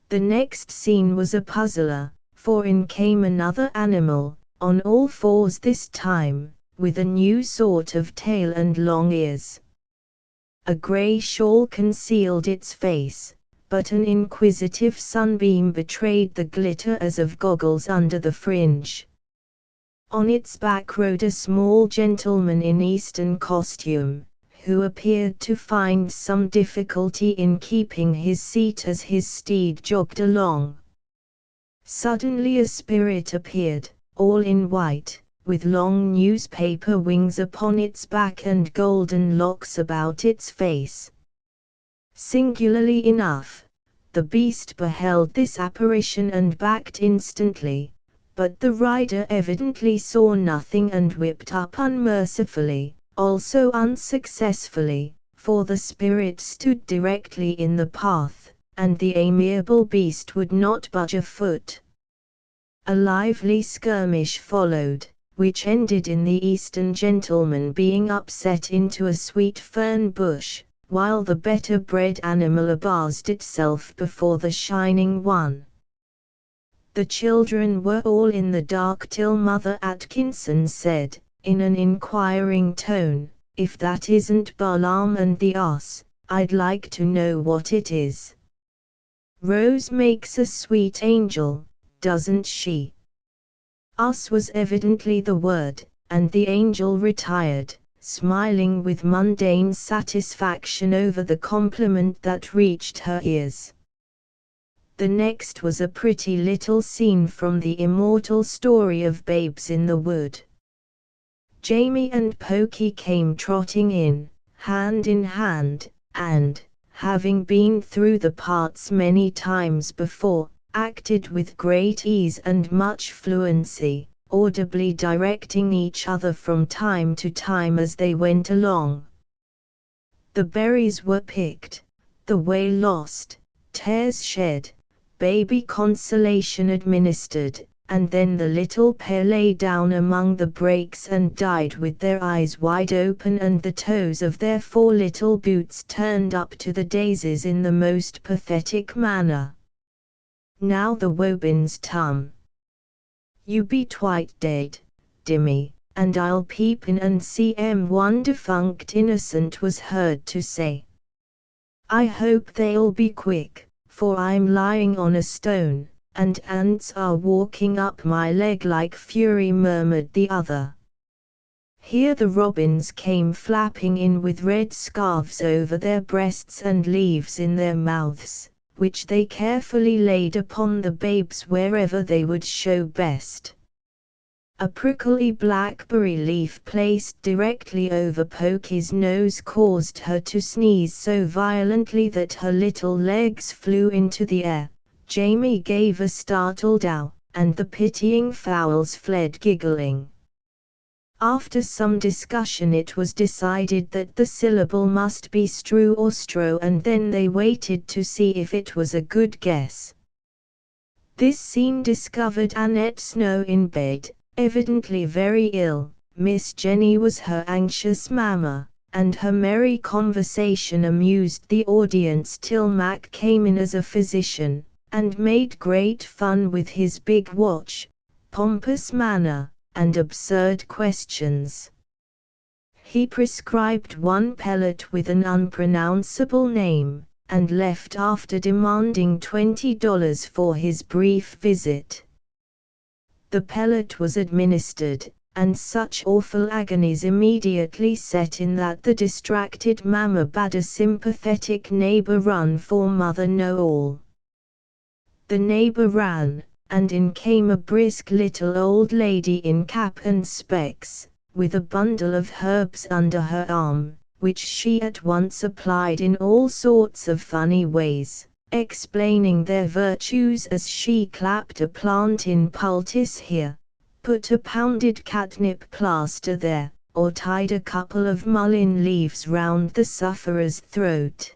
The next scene was a puzzler, for in came another animal, on all 4s this time, with a new sort of tail and long ears. A grey shawl concealed its face, but an inquisitive sunbeam betrayed the glitter as of goggles under the fringe. On its back rode a small gentleman in Eastern costume, who appeared to find some difficulty in keeping his seat as his steed jogged along. Suddenly a spirit appeared, all in white, with long newspaper wings upon its back and golden locks about its face. Singularly enough, the beast beheld this apparition and backed instantly, but the rider evidently saw nothing and whipped up unmercifully, also unsuccessfully, for the spirit stood directly in the path, and the amiable beast would not budge a foot. A lively skirmish followed, which ended in the Eastern gentleman being upset into a sweet fern bush, while the better bred animal abased itself before the shining one. The children were all in the dark till Mother Atkinson said, in an inquiring tone, "If that isn't Balaam and the ass, I'd like to know what it is. Rose makes a sweet angel, doesn't she?" Us was evidently the word, and the angel retired, smiling with mundane satisfaction over the compliment that reached her ears. The next was a pretty little scene from the immortal story of Babes in the Wood. Jamie and Pokey came trotting in hand, and, having been through the parts many times before, acted with great ease and much fluency, audibly directing each other from time to time as they went along. The berries were picked, the way lost, tears shed, baby consolation administered, and then the little pair lay down among the brakes and died with their eyes wide open and the toes of their 4 little boots turned up to the daisies in the most pathetic manner. Now the Wobin's tum. "You be twite dead, Dimmy, and I'll peep in and see one defunct innocent," was heard to say. "I hope they'll be quick, for I'm lying on a stone, and ants are walking up my leg like fury," murmured the other. Here the robins came flapping in with red scarves over their breasts and leaves in their mouths, which they carefully laid upon the babes wherever they would show best. A prickly blackberry leaf placed directly over Pokey's nose caused her to sneeze so violently that her little legs flew into the air. Jamie gave a startled ow, and the pitying fowls fled giggling. After some discussion it was decided that the syllable must be strew or strow, and then they waited to see if it was a good guess. This scene discovered Annette Snow in bed, evidently very ill. Miss Jenny was her anxious mamma, and her merry conversation amused the audience till Mac came in as a physician, and made great fun with his big watch, pompous manner, and absurd questions. He prescribed one pellet with an unpronounceable name, and left after demanding $20 for his brief visit. The pellet was administered, and such awful agonies immediately set in that the distracted mamma bade a sympathetic neighbor run for Mother Know-all. The neighbor ran, and in came a brisk little old lady in cap and specs, with a bundle of herbs under her arm, which she at once applied in all sorts of funny ways, explaining their virtues as she clapped a plant in poultice here, put a pounded catnip plaster there, or tied a couple of mullein leaves round the sufferer's throat.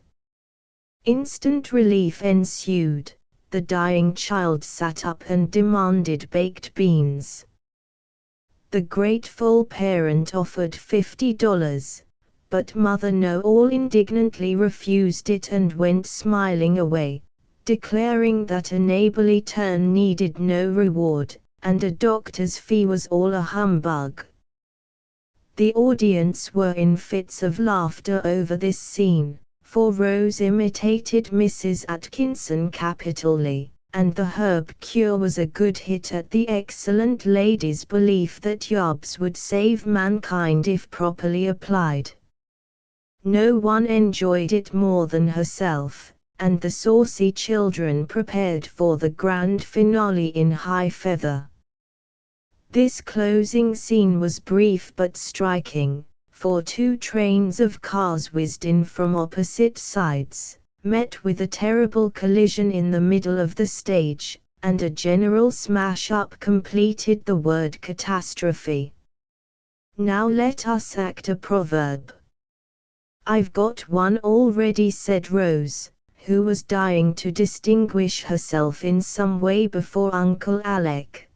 Instant relief ensued. The dying child sat up and demanded baked beans. The grateful parent offered $50, but Mother Know-all indignantly refused it and went smiling away, declaring that a neighborly turn needed no reward, and a doctor's fee was all a humbug. The audience were in fits of laughter over this scene, for Rose imitated Mrs. Atkinson capitally, and the herb cure was a good hit at the excellent lady's belief that yarbs would save mankind if properly applied. No one enjoyed it more than herself, and the saucy children prepared for the grand finale in high feather. This closing scene was brief but striking, for two trains of cars whizzed in from opposite sides, met with a terrible collision in the middle of the stage, and a general smash-up completed the word catastrophe. Now let us act a proverb. I've got one already, said Rose, who was dying to distinguish herself in some way before Uncle Alec.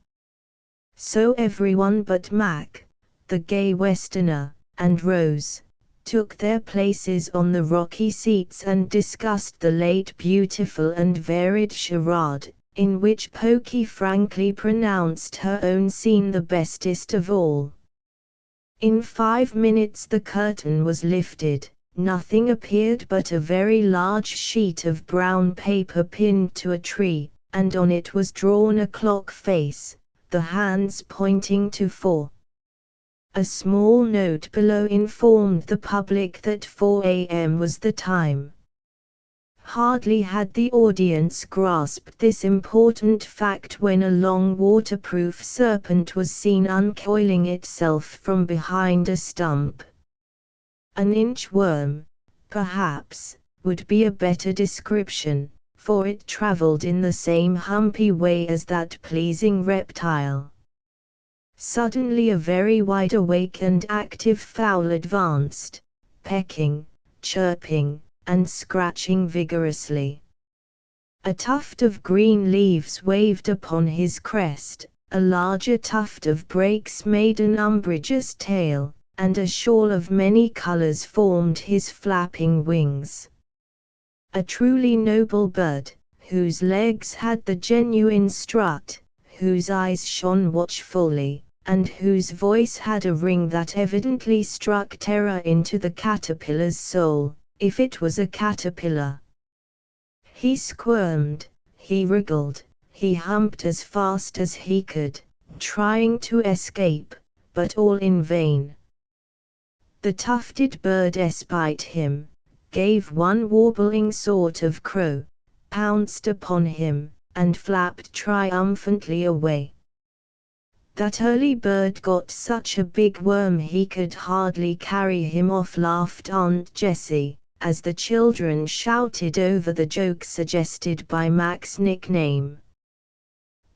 So everyone but Mac, the gay Westerner, and Rose, took their places on the rocky seats and discussed the late beautiful and varied charade, in which Pokey frankly pronounced her own scene the bestest of all. In 5 minutes the curtain was lifted. Nothing appeared but a very large sheet of brown paper pinned to a tree, and on it was drawn a clock face, the hands pointing to 4. A small note below informed the public that 4 a.m. was the time. Hardly had the audience grasped this important fact when a long waterproof serpent was seen uncoiling itself from behind a stump. An inchworm, perhaps, would be a better description, for it travelled in the same humpy way as that pleasing reptile. Suddenly a very wide-awake and active fowl advanced, pecking, chirping, and scratching vigorously. A tuft of green leaves waved upon his crest, a larger tuft of brakes made an umbrageous tail, and a shawl of many colors formed his flapping wings. A truly noble bird, whose legs had the genuine strut, whose eyes shone watchfully, and whose voice had a ring that evidently struck terror into the caterpillar's soul, if it was a caterpillar. He squirmed, he wriggled, he humped as fast as he could, trying to escape, but all in vain. The tufted bird espied him, gave one warbling sort of crow, pounced upon him, and flapped triumphantly away. That early bird got such a big worm he could hardly carry him off, laughed Aunt Jessie, as the children shouted over the joke suggested by Mac's nickname.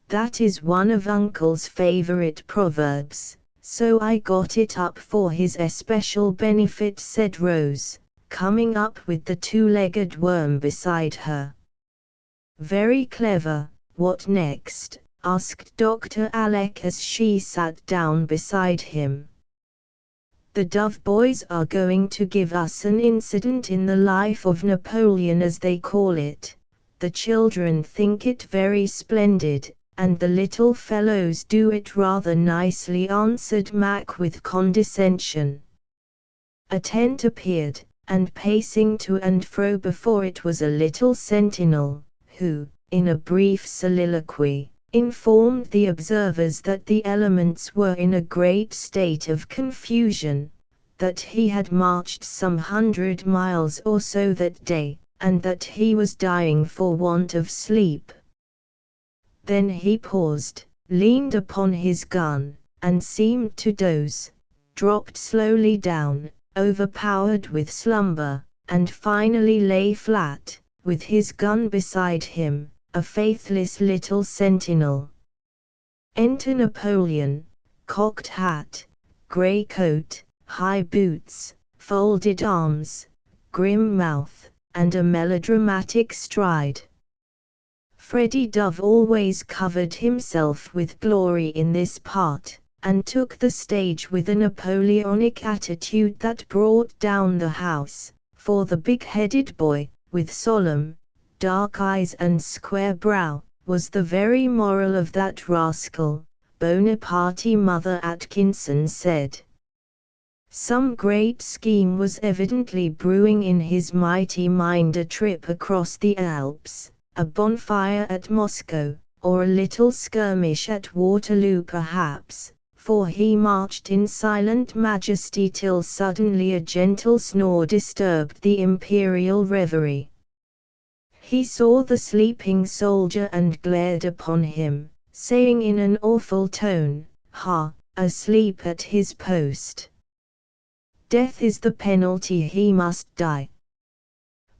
That is one of Uncle's favorite proverbs, so I got it up for his especial benefit, said Rose, coming up with the two-legged worm beside her. Very clever. What next? Asked Dr. Alec as she sat down beside him. The Dove boys are going to give us an incident in the life of Napoleon, as they call it. The children think it very splendid, and the little fellows do it rather nicely, answered Mac with condescension. A tent appeared, and pacing to and fro before it was a little sentinel, who, in a brief soliloquy, informed the observers that the elements were in a great state of confusion, that he had marched some 100 miles or so that day, and that he was dying for want of sleep. Then he paused, leaned upon his gun, and seemed to doze, dropped slowly down, overpowered with slumber, and finally lay flat, with his gun beside him, a faithless little sentinel. Enter Napoleon, cocked hat, grey coat, high boots, folded arms, grim mouth, and a melodramatic stride. Freddie Dove always covered himself with glory in this part, and took the stage with a Napoleonic attitude that brought down the house, for the big-headed boy, with solemn, dark eyes and square brow, was the very moral of that rascal, Bonaparte. Mother Atkinson said. Some great scheme was evidently brewing in his mighty mind, a trip across the Alps, a bonfire at Moscow, or a little skirmish at Waterloo perhaps, for he marched in silent majesty till suddenly a gentle snore disturbed the imperial reverie. He saw the sleeping soldier and glared upon him, saying in an awful tone, "Ha, asleep at his post. Death is the penalty, he must die."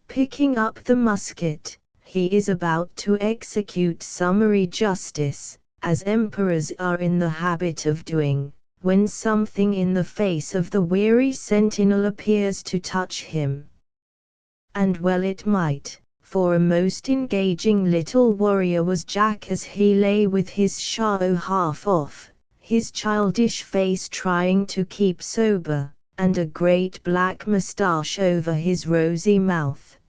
Picking up the musket, he is about to execute summary justice, as emperors are in the habit of doing, when something in the face of the weary sentinel appears to touch him. And well it might, for a most engaging little warrior was Jack as he lay with his shao half off, his childish face trying to keep sober, and a great black moustache over his rosy mouth.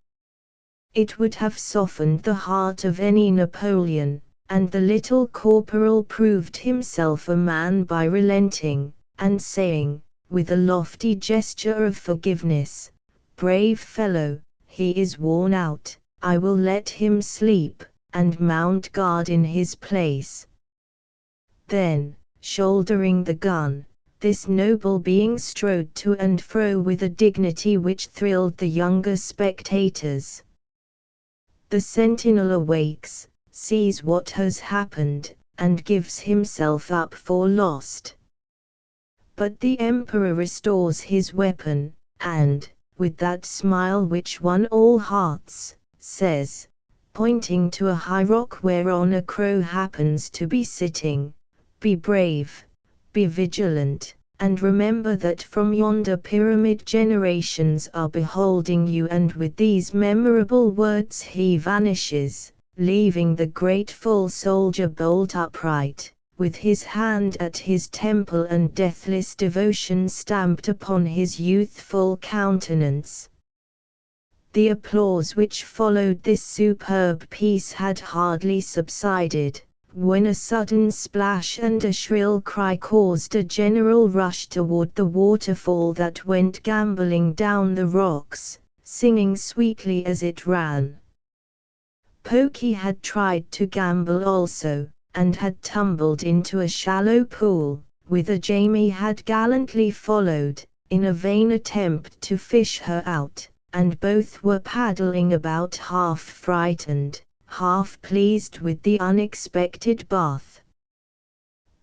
It would have softened the heart of any Napoleon, and the little corporal proved himself a man by relenting, and saying, with a lofty gesture of forgiveness, "Brave fellow, he is worn out, I will let him sleep, and mount guard in his place." Then, shouldering the gun, this noble being strode to and fro with a dignity which thrilled the younger spectators. The sentinel awakes, sees what has happened, and gives himself up for lost. But the emperor restores his weapon, and, with that smile which won all hearts, says, pointing to a high rock whereon a crow happens to be sitting, "Be brave, be vigilant, and remember that from yonder pyramid generations are beholding you." And with these memorable words he vanishes, leaving the grateful soldier bolt upright, with his hand at his temple and deathless devotion stamped upon his youthful countenance. The applause which followed this superb piece had hardly subsided, when a sudden splash and a shrill cry caused a general rush toward the waterfall that went gambolling down the rocks, singing sweetly as it ran. Pokey had tried to gambol also, and had tumbled into a shallow pool, whither Jamie had gallantly followed, in a vain attempt to fish her out, and both were paddling about half frightened, half pleased with the unexpected bath.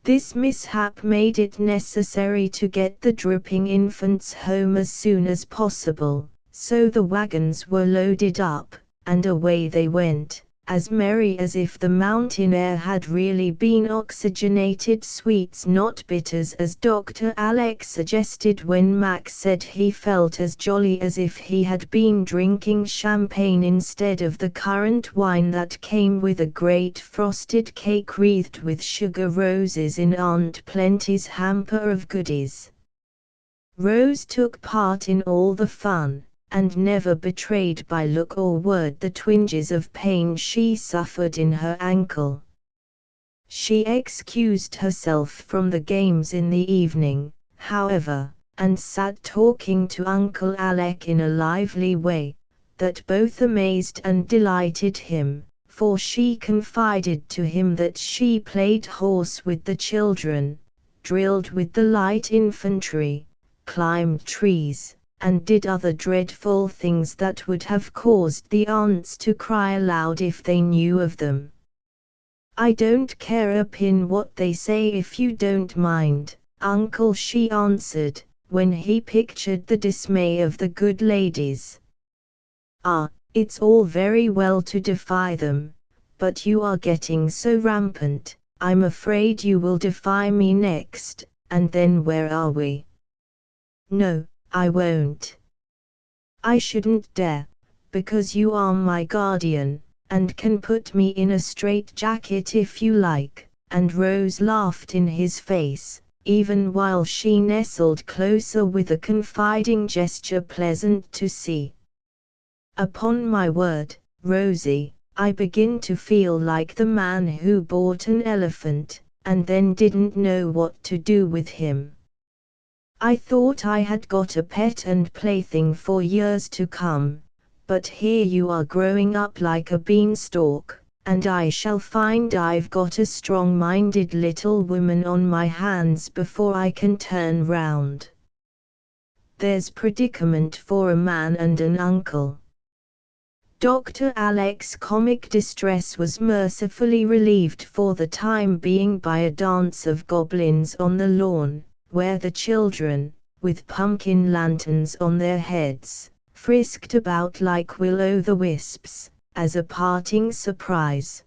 This mishap made it necessary to get the dripping infants home as soon as possible, so the wagons were loaded up, and away they went, as merry as if the mountain air had really been oxygenated sweets, not bitters, as Dr. Alex suggested when Mac said he felt as jolly as if he had been drinking champagne instead of the currant wine that came with a great frosted cake wreathed with sugar roses in Aunt Plenty's hamper of goodies. Rose took part in all the fun, and never betrayed by look or word the twinges of pain she suffered in her ankle. She excused herself from the games in the evening, however, and sat talking to Uncle Alec in a lively way, that both amazed and delighted him, for she confided to him that she played horse with the children, drilled with the light infantry, climbed trees, and did other dreadful things that would have caused the aunts to cry aloud if they knew of them. "I don't care a pin what they say if you don't mind, Uncle," she answered, when he pictured the dismay of the good ladies. "Ah, it's all very well to defy them, but you are getting so rampant, I'm afraid you will defy me next, and then where are we?" "No, I won't. I shouldn't dare, because you are my guardian, and can put me in a straitjacket if you like," and Rose laughed in his face, even while she nestled closer with a confiding gesture pleasant to see. "Upon my word, Rosie, I begin to feel like the man who bought an elephant, and then didn't know what to do with him. I thought I had got a pet and plaything for years to come, but here you are growing up like a beanstalk, and I shall find I've got a strong-minded little woman on my hands before I can turn round. There's predicament for a man and an uncle. Dr. Alec's comic distress was mercifully relieved for the time being by a dance of goblins on the lawn, where the children, with pumpkin lanterns on their heads, frisked about like will-o'-the-wisps, as a parting surprise.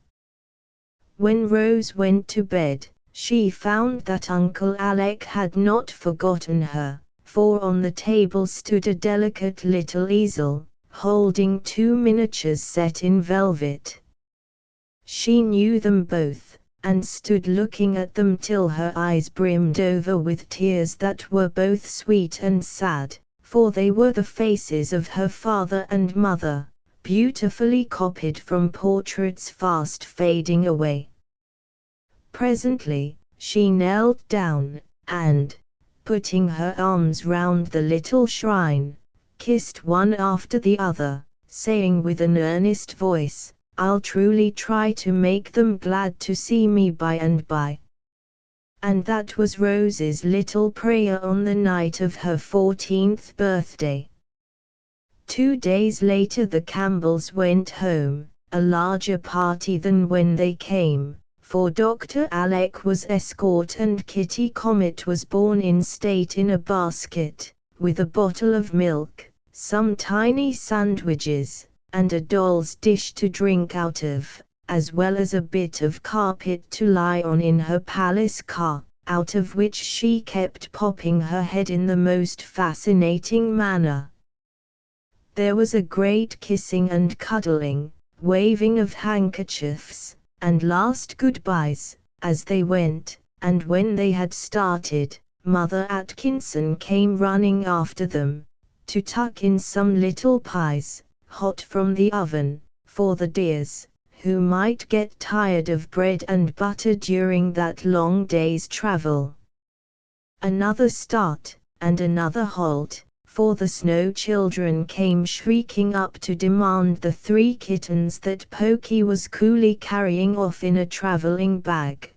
When Rose went to bed, she found that Uncle Alec had not forgotten her, for on the table stood a delicate little easel, holding 2 miniatures set in velvet. She knew them both, and stood looking at them till her eyes brimmed over with tears that were both sweet and sad, for they were the faces of her father and mother, beautifully copied from portraits fast fading away. Presently, she knelt down, and, putting her arms round the little shrine, kissed one after the other, saying with an earnest voice, "I'll truly try to make them glad to see me by and by." And that was Rose's little prayer on the night of her 14th birthday. 2 days later the Campbells went home, a larger party than when they came, for Dr. Alec was escort and Kitty Comet was borne in state in a basket, with a bottle of milk, some tiny sandwiches, and a doll's dish to drink out of, as well as a bit of carpet to lie on in her palace car, out of which she kept popping her head in the most fascinating manner. There was a great kissing and cuddling, waving of handkerchiefs, and last goodbyes, as they went, and when they had started, Mother Atkinson came running after them, to tuck in some little pies, hot from the oven, for the dears, who might get tired of bread and butter during that long day's travel. Another start, and another halt, for the Snow children came shrieking up to demand the 3 kittens that Pokey was coolly carrying off in a travelling bag.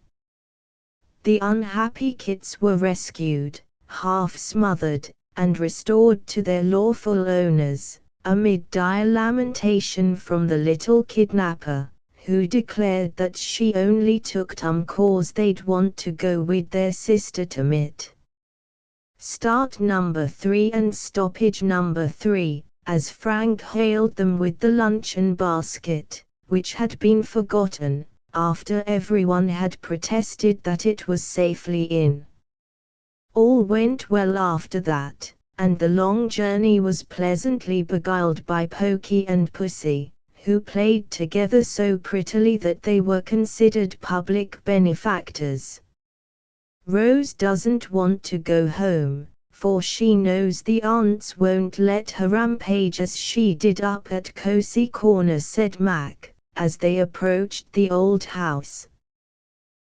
The unhappy kits were rescued, half smothered, and restored to their lawful owners, amid dire lamentation from the little kidnapper, who declared that she only took them 'cause they'd want to go with their sister to mit. Start number 3 and stoppage number 3, as Frank hailed them with the luncheon basket, which had been forgotten, after everyone had protested that it was safely in. All went well after that, and the long journey was pleasantly beguiled by Pokey and Pussy, who played together so prettily that they were considered public benefactors. Rose doesn't want to go home, for she knows the aunts won't let her rampage as she did up at Cozy Corner, said Mac, as they approached the old house.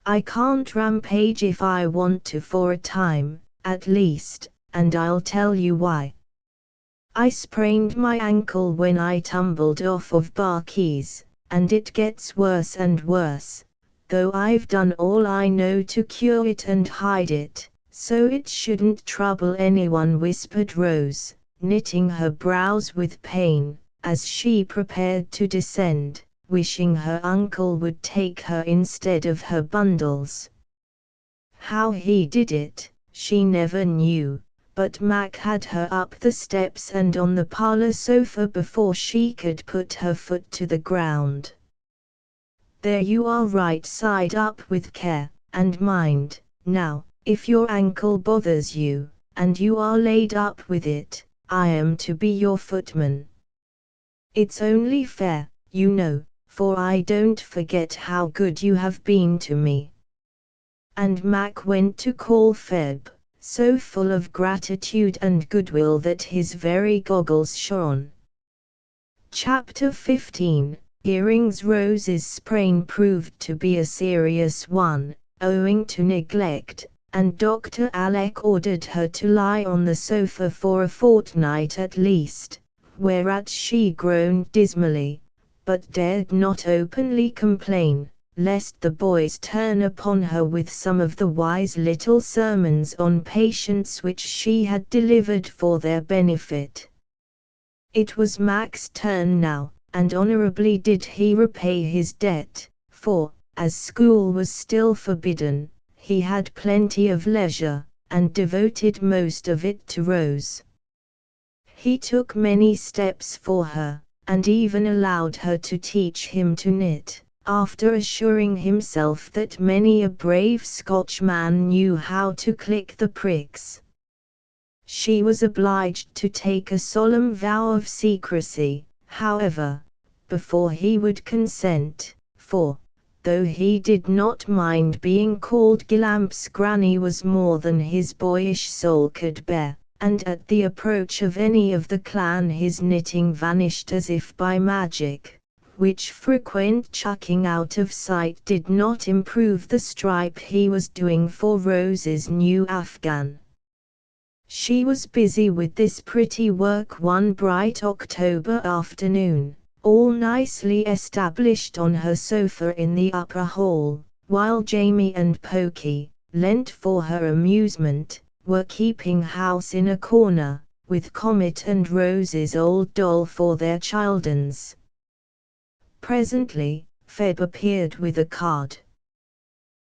"I can't rampage if I want to for a time, at least, and I'll tell you why. I sprained my ankle when I tumbled off of Barkeys, and it gets worse and worse, though I've done all I know to cure it and hide it, so it shouldn't trouble anyone," whispered Rose, knitting her brows with pain, as she prepared to descend, wishing her uncle would take her instead of her bundles. How he did it, she never knew, but Mac had her up the steps and on the parlor sofa before she could put her foot to the ground. "There you are, right side up with care, and mind, now, if your ankle bothers you, and you are laid up with it, I am to be your footman. It's only fair, you know, for I don't forget how good you have been to me." And Mac went to call Feb, so full of gratitude and goodwill that his very goggles shone. Chapter 15. Earrings. Rose's sprain proved to be a serious one, owing to neglect, and Dr. Alec ordered her to lie on the sofa for a fortnight at least, whereat she groaned dismally, but dared not openly complain, lest the boys turn upon her with some of the wise little sermons on patience which she had delivered for their benefit. It was Mac's turn now, and honorably did he repay his debt, for, as school was still forbidden, he had plenty of leisure, and devoted most of it to Rose. He took many steps for her, and even allowed her to teach him to knit, after assuring himself that many a brave Scotchman knew how to click the pricks. She was obliged to take a solemn vow of secrecy, however, before he would consent, for, though he did not mind being called Gillamp's granny was more than his boyish soul could bear, and at the approach of any of the clan his knitting vanished as if by magic, which frequent chucking out of sight did not improve the stripe he was doing for Rose's new afghan. She was busy with this pretty work one bright October afternoon, all nicely established on her sofa in the upper hall, while Jamie and Pokey, lent for her amusement, were keeping house in a corner, with Comet and Rose's old doll for their childens. Presently, Feb appeared with a card.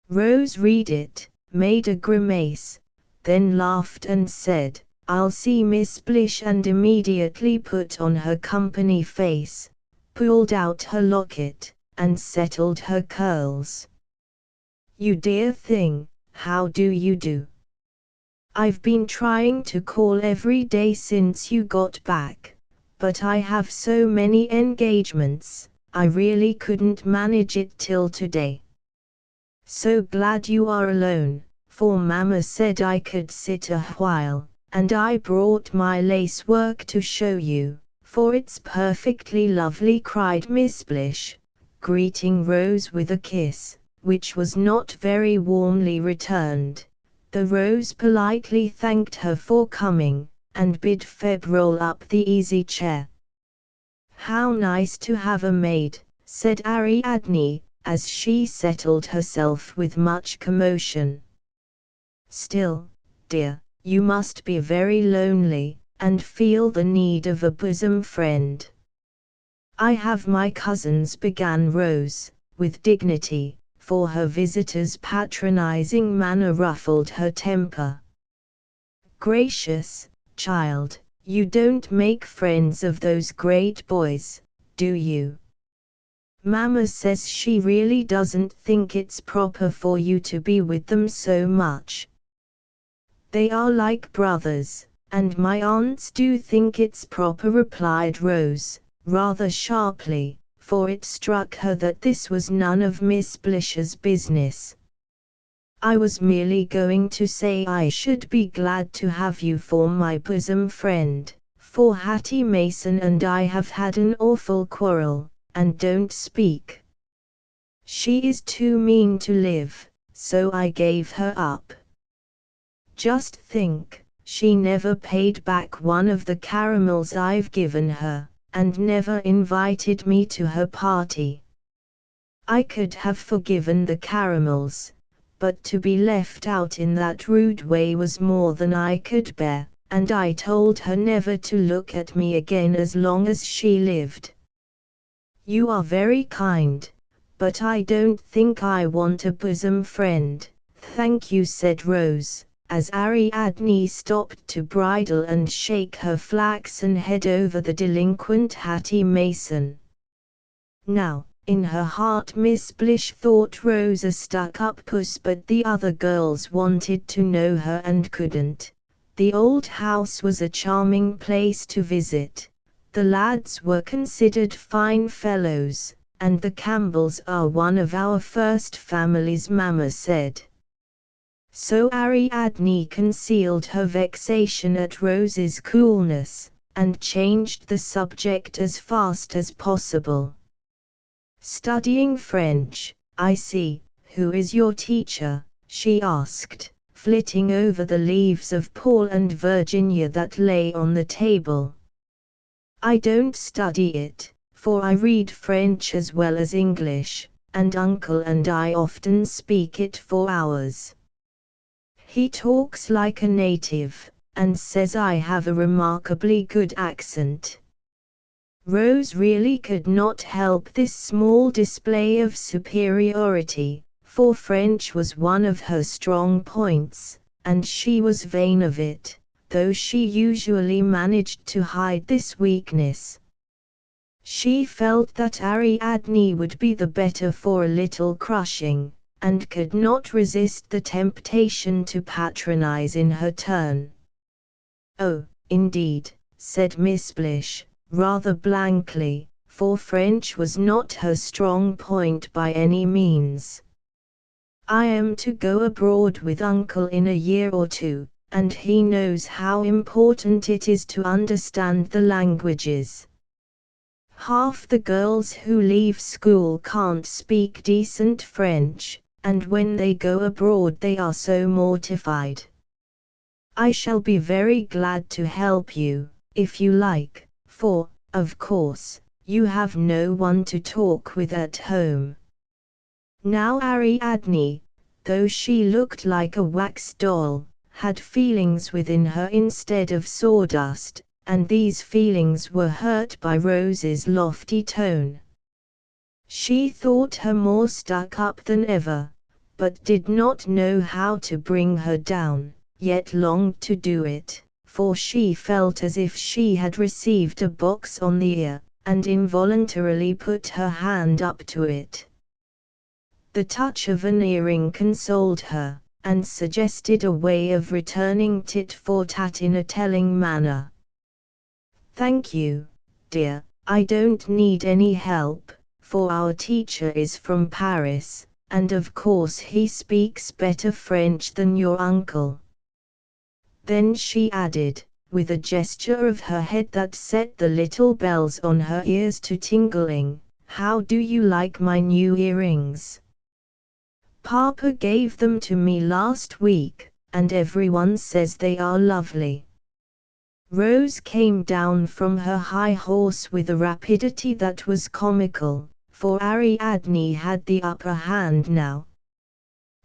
Rose read it, made a grimace, then laughed and said, "I'll see Miss Blish," and immediately put on her company face, pulled out her locket, and settled her curls. "You dear thing, how do you do? I've been trying to call every day since you got back, but I have so many engagements, I really couldn't manage it till today. So glad you are alone, for Mama said I could sit a while, and I brought my lace work to show you, for it's perfectly lovely," cried Miss Blish, greeting Rose with a kiss, which was not very warmly returned. The Rose politely thanked her for coming, and bid Feb roll up the easy chair. "How nice to have a maid," said Ariadne, as she settled herself with much commotion. "Still, dear, you must be very lonely, and feel the need of a bosom friend." "I have my cousins," began Rose, with dignity, for her visitor's patronizing manner ruffled her temper. "Gracious, child, you don't make friends of those great boys, do you? Mama says she really doesn't think it's proper for you to be with them so much. They are like brothers, and my aunts do think it's proper," replied Rose, rather sharply, for it struck her that this was none of Miss Blish's business. "I was merely going to say I should be glad to have you for my bosom friend, for Hattie Mason and I have had an awful quarrel, and don't speak. She is too mean to live, so I gave her up. Just think, she never paid back one of the caramels I've given her, and never invited me to her party. I could have forgiven the caramels, but to be left out in that rude way was more than I could bear, and I told her never to look at me again as long as she lived." "You are very kind, but I don't think I want a bosom friend, thank you," said Rose, as Ariadne stopped to bridle and shake her flaxen head over the delinquent Hattie Mason. Now, in her heart Miss Blish thought Rose a stuck-up puss, but the other girls wanted to know her and couldn't. The old house was a charming place to visit. The lads were considered fine fellows, and the Campbells are one of our first families, Mama said. So Ariadne concealed her vexation at Rose's coolness, and changed the subject as fast as possible. "Studying French, I see. Who is your teacher?" she asked, flitting over the leaves of Paul and Virginia that lay on the table. "I don't study it, for I read French as well as English, and Uncle and I often speak it for hours. He talks like a native, and says I have a remarkably good accent. Rose really could not help this small display of superiority, for French was one of her strong points, and she was vain of it, though she usually managed to hide this weakness. She felt that Ariadne would be the better for a little crushing, and could not resist the temptation to patronize in her turn. "Oh, indeed," said Miss Blish, rather blankly, for French was not her strong point by any means. "I am to go abroad with Uncle in a year or two, and he knows how important it is to understand the languages. Half the girls who leave school can't speak decent French, and when they go abroad they are so mortified. I shall be very glad to help you, if you like, for, of course, you have no one to talk with at home." Now Ariadne, though she looked like a wax doll, had feelings within her instead of sawdust, and these feelings were hurt by Rose's lofty tone. She thought her more stuck up than ever, but did not know how to bring her down, yet longed to do it, for she felt as if she had received a box on the ear, and involuntarily put her hand up to it. The touch of an earring consoled her, and suggested a way of returning tit for tat in a telling manner. "Thank you, dear, I don't need any help, for our teacher is from Paris, and of course he speaks better French than your uncle." Then she added, with a gesture of her head that set the little bells on her ears to tingling, "How do you like my new earrings? Papa gave them to me last week, and everyone says they are lovely." Rose came down from her high horse with a rapidity that was comical, for Ariadne had the upper hand now.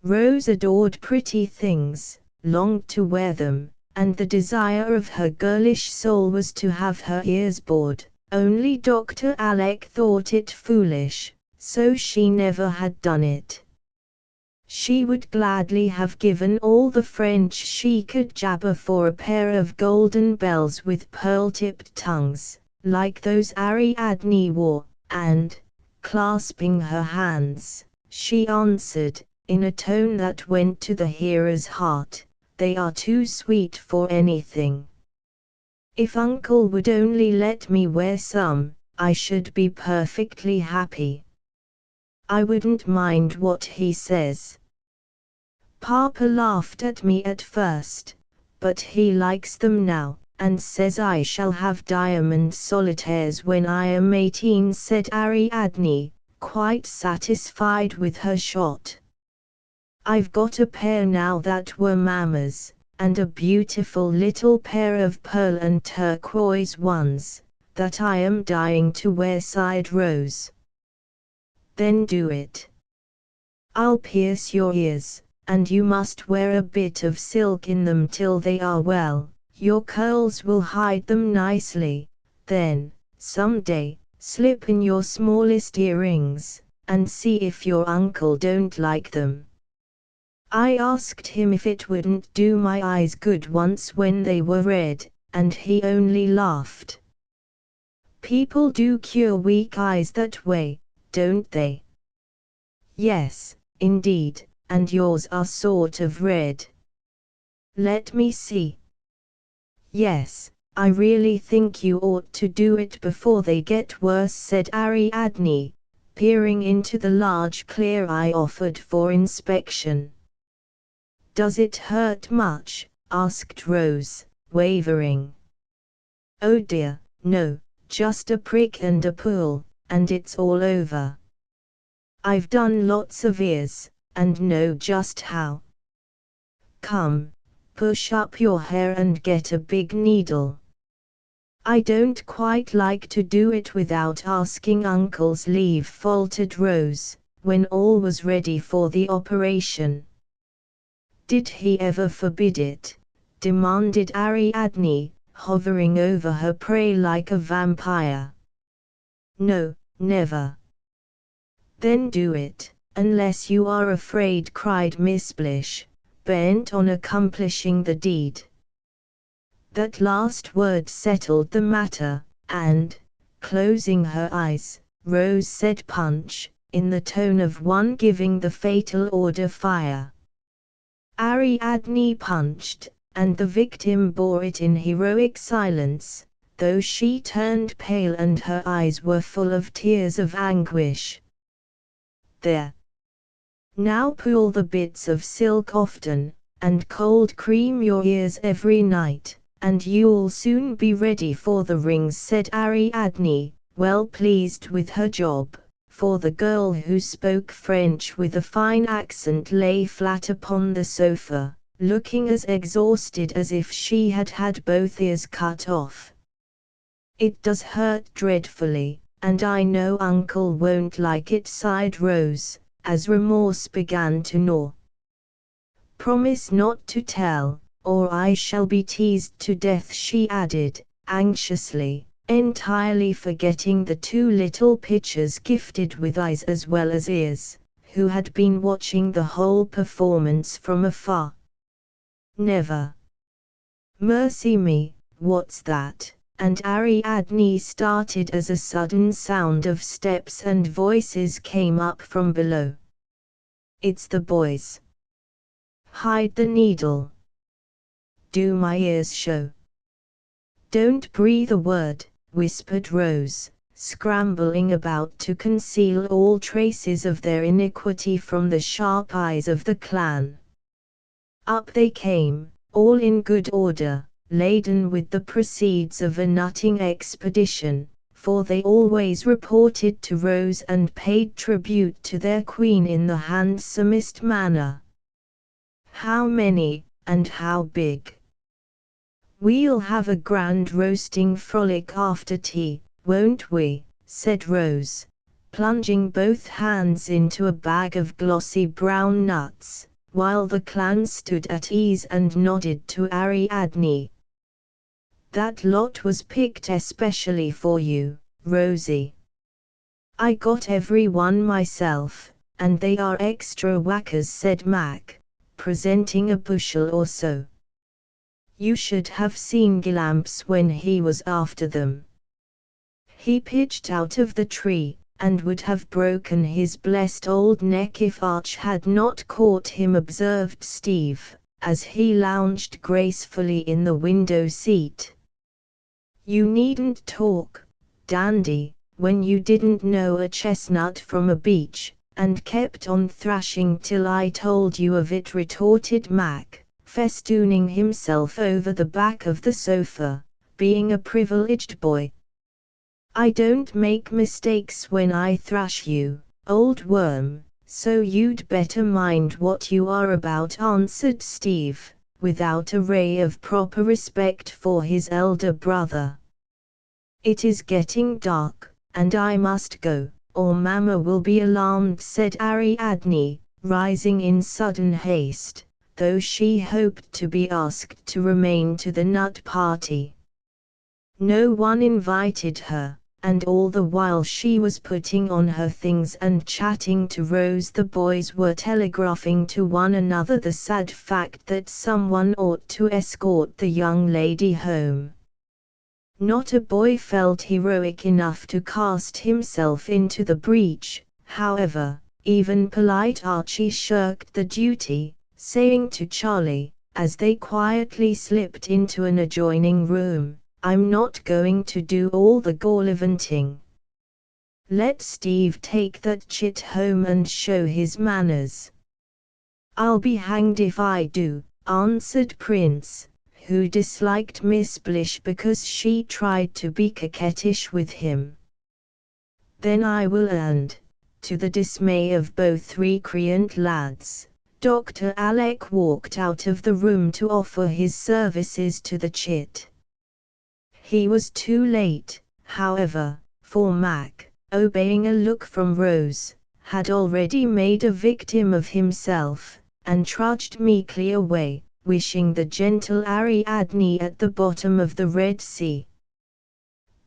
Rose adored pretty things, longed to wear them, and the desire of her girlish soul was to have her ears bored, only Dr. Alec thought it foolish, so she never had done it. She would gladly have given all the French she could jabber for a pair of golden bells with pearl-tipped tongues, like those Ariadne wore, and, clasping her hands, she answered, in a tone that went to the hearer's heart, "They are too sweet for anything. If Uncle would only let me wear some, I should be perfectly happy. I wouldn't mind what he says. Papa laughed at me at first, but he likes them now, and says I shall have diamond solitaires when I am 18," said Ariadne, quite satisfied with her shot. "I've got a pair now that were Mamma's, and a beautiful little pair of pearl and turquoise ones, that I am dying to wear," sighed Rose. "Then do it. I'll pierce your ears, and you must wear a bit of silk in them till they are well, your curls will hide them nicely, then, some day, slip in your smallest earrings, and see if your uncle don't like them. I asked him if it wouldn't do my eyes good once when they were red, and he only laughed. People do cure weak eyes that way, don't they?" "Yes, indeed, and yours are sort of red." "Let me see. Yes, I really think you ought to do it before they get worse," said Ariadne, peering into the large clear eye offered for inspection. "Does it hurt much?" asked Rose, wavering. "Oh dear, no, just a prick and a pull, and it's all over. I've done lots of ears, and know just how. Come, push up your hair and get a big needle. I don't quite like to do it without asking Uncle's leave, faltered Rose, when all was ready for the operation. Did he ever forbid it? Demanded Ariadne, hovering over her prey like a vampire. No, never. Then do it, unless you are afraid, cried Miss Blish, bent on accomplishing the deed. That last word settled the matter, and, closing her eyes, Rose said punch, in the tone of one giving the fatal order fire. Ariadne punched, and the victim bore it in heroic silence, though she turned pale and her eyes were full of tears of anguish. There. Now pull the bits of silk often, and cold cream your ears every night, and you'll soon be ready for the rings, said Ariadne, well pleased with her job, for the girl who spoke French with a fine accent lay flat upon the sofa, looking as exhausted as if she had had both ears cut off. It does hurt dreadfully, and I know Uncle won't like it, sighed Rose, as remorse began to gnaw. Promise not to tell, or I shall be teased to death, she added, anxiously, entirely forgetting the two little pitchers gifted with eyes as well as ears, who had been watching the whole performance from afar. Never. Mercy me, what's that? And Ariadne started as a sudden sound of steps and voices came up from below. It's the boys. Hide the needle. Do my ears show? Don't breathe a word, whispered Rose, scrambling about to conceal all traces of their iniquity from the sharp eyes of the clan. Up they came, all in good order, laden with the proceeds of a nutting expedition, for they always reported to Rose and paid tribute to their queen in the handsomest manner. How many, and how big? We'll have a grand roasting frolic after tea, won't we? Said Rose, plunging both hands into a bag of glossy brown nuts, while the clan stood at ease and nodded to Ariadne. That lot was picked especially for you, Rosie. I got every one myself, and they are extra whackers, said Mac, presenting a bushel or so. You should have seen Glamps when he was after them. He pitched out of the tree, and would have broken his blessed old neck if Arch had not caught him, observed Steve, as he lounged gracefully in the window seat. You needn't talk, Dandy, when you didn't know a chestnut from a beech, and kept on thrashing till I told you of it, retorted Mac, festooning himself over the back of the sofa, being a privileged boy. I don't make mistakes when I thrash you, old worm, so you'd better mind what you are about, answered Steve, without a ray of proper respect for his elder brother. It is getting dark, and I must go, or Mamma will be alarmed, said Ariadne, rising in sudden haste, though she hoped to be asked to remain to the nut party. No one invited her, and all the while she was putting on her things and chatting to Rose, the boys were telegraphing to one another the sad fact that someone ought to escort the young lady home. Not a boy felt heroic enough to cast himself into the breach, however, even polite Archie shirked the duty, saying to Charlie, as they quietly slipped into an adjoining room, I'm not going to do all the gallivanting. Let Steve take that chit home and show his manners. I'll be hanged if I do, answered Prince, who disliked Miss Blish because she tried to be coquettish with him. Then I will, and, to the dismay of both recreant lads, Dr. Alec walked out of the room to offer his services to the chit. He was too late, however, for Mac, obeying a look from Rose, had already made a victim of himself, and trudged meekly away, wishing the gentle Ariadne at the bottom of the Red Sea.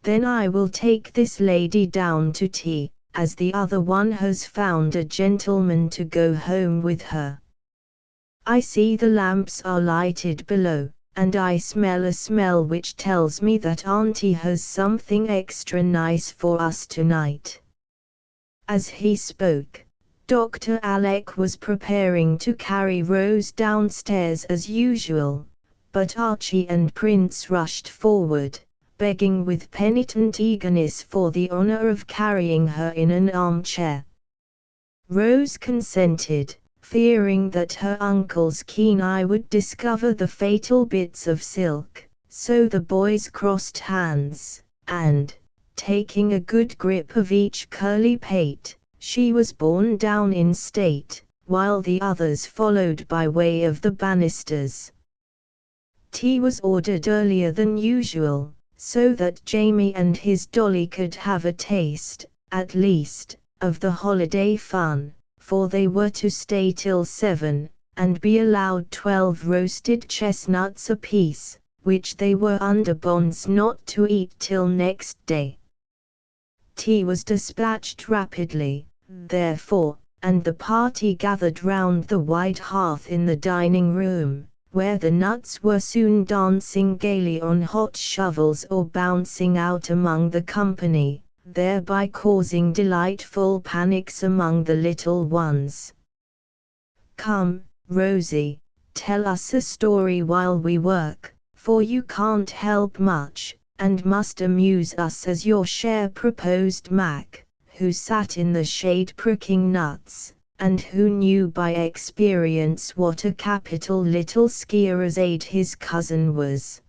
Then I will take this lady down to tea, as the other one has found a gentleman to go home with her. I see the lamps are lighted below, and I smell a smell which tells me that Auntie has something extra nice for us tonight." As he spoke, Dr. Alec was preparing to carry Rose downstairs as usual, but Archie and Prince rushed forward, begging with penitent eagerness for the honor of carrying her in an armchair. Rose consented, fearing that her uncle's keen eye would discover the fatal bits of silk, so the boys crossed hands, and, taking a good grip of each curly pate, she was borne down in state, while the others followed by way of the banisters. Tea was ordered earlier than usual, so that Jamie and his dolly could have a taste, at least, of the holiday fun, for they were to stay till 7, and be allowed 12 roasted chestnuts apiece, which they were under bonds not to eat till next day. Tea was dispatched rapidly, therefore, and the party gathered round the wide hearth in the dining room, where the nuts were soon dancing gaily on hot shovels or bouncing out among the company, thereby causing delightful panics among the little ones. "Come, Rosie, tell us a story while we work, for you can't help much, and must amuse us as your share," proposed Mac, who sat in the shade pricking nuts, and who knew by experience what a capital little scheherazade his cousin was.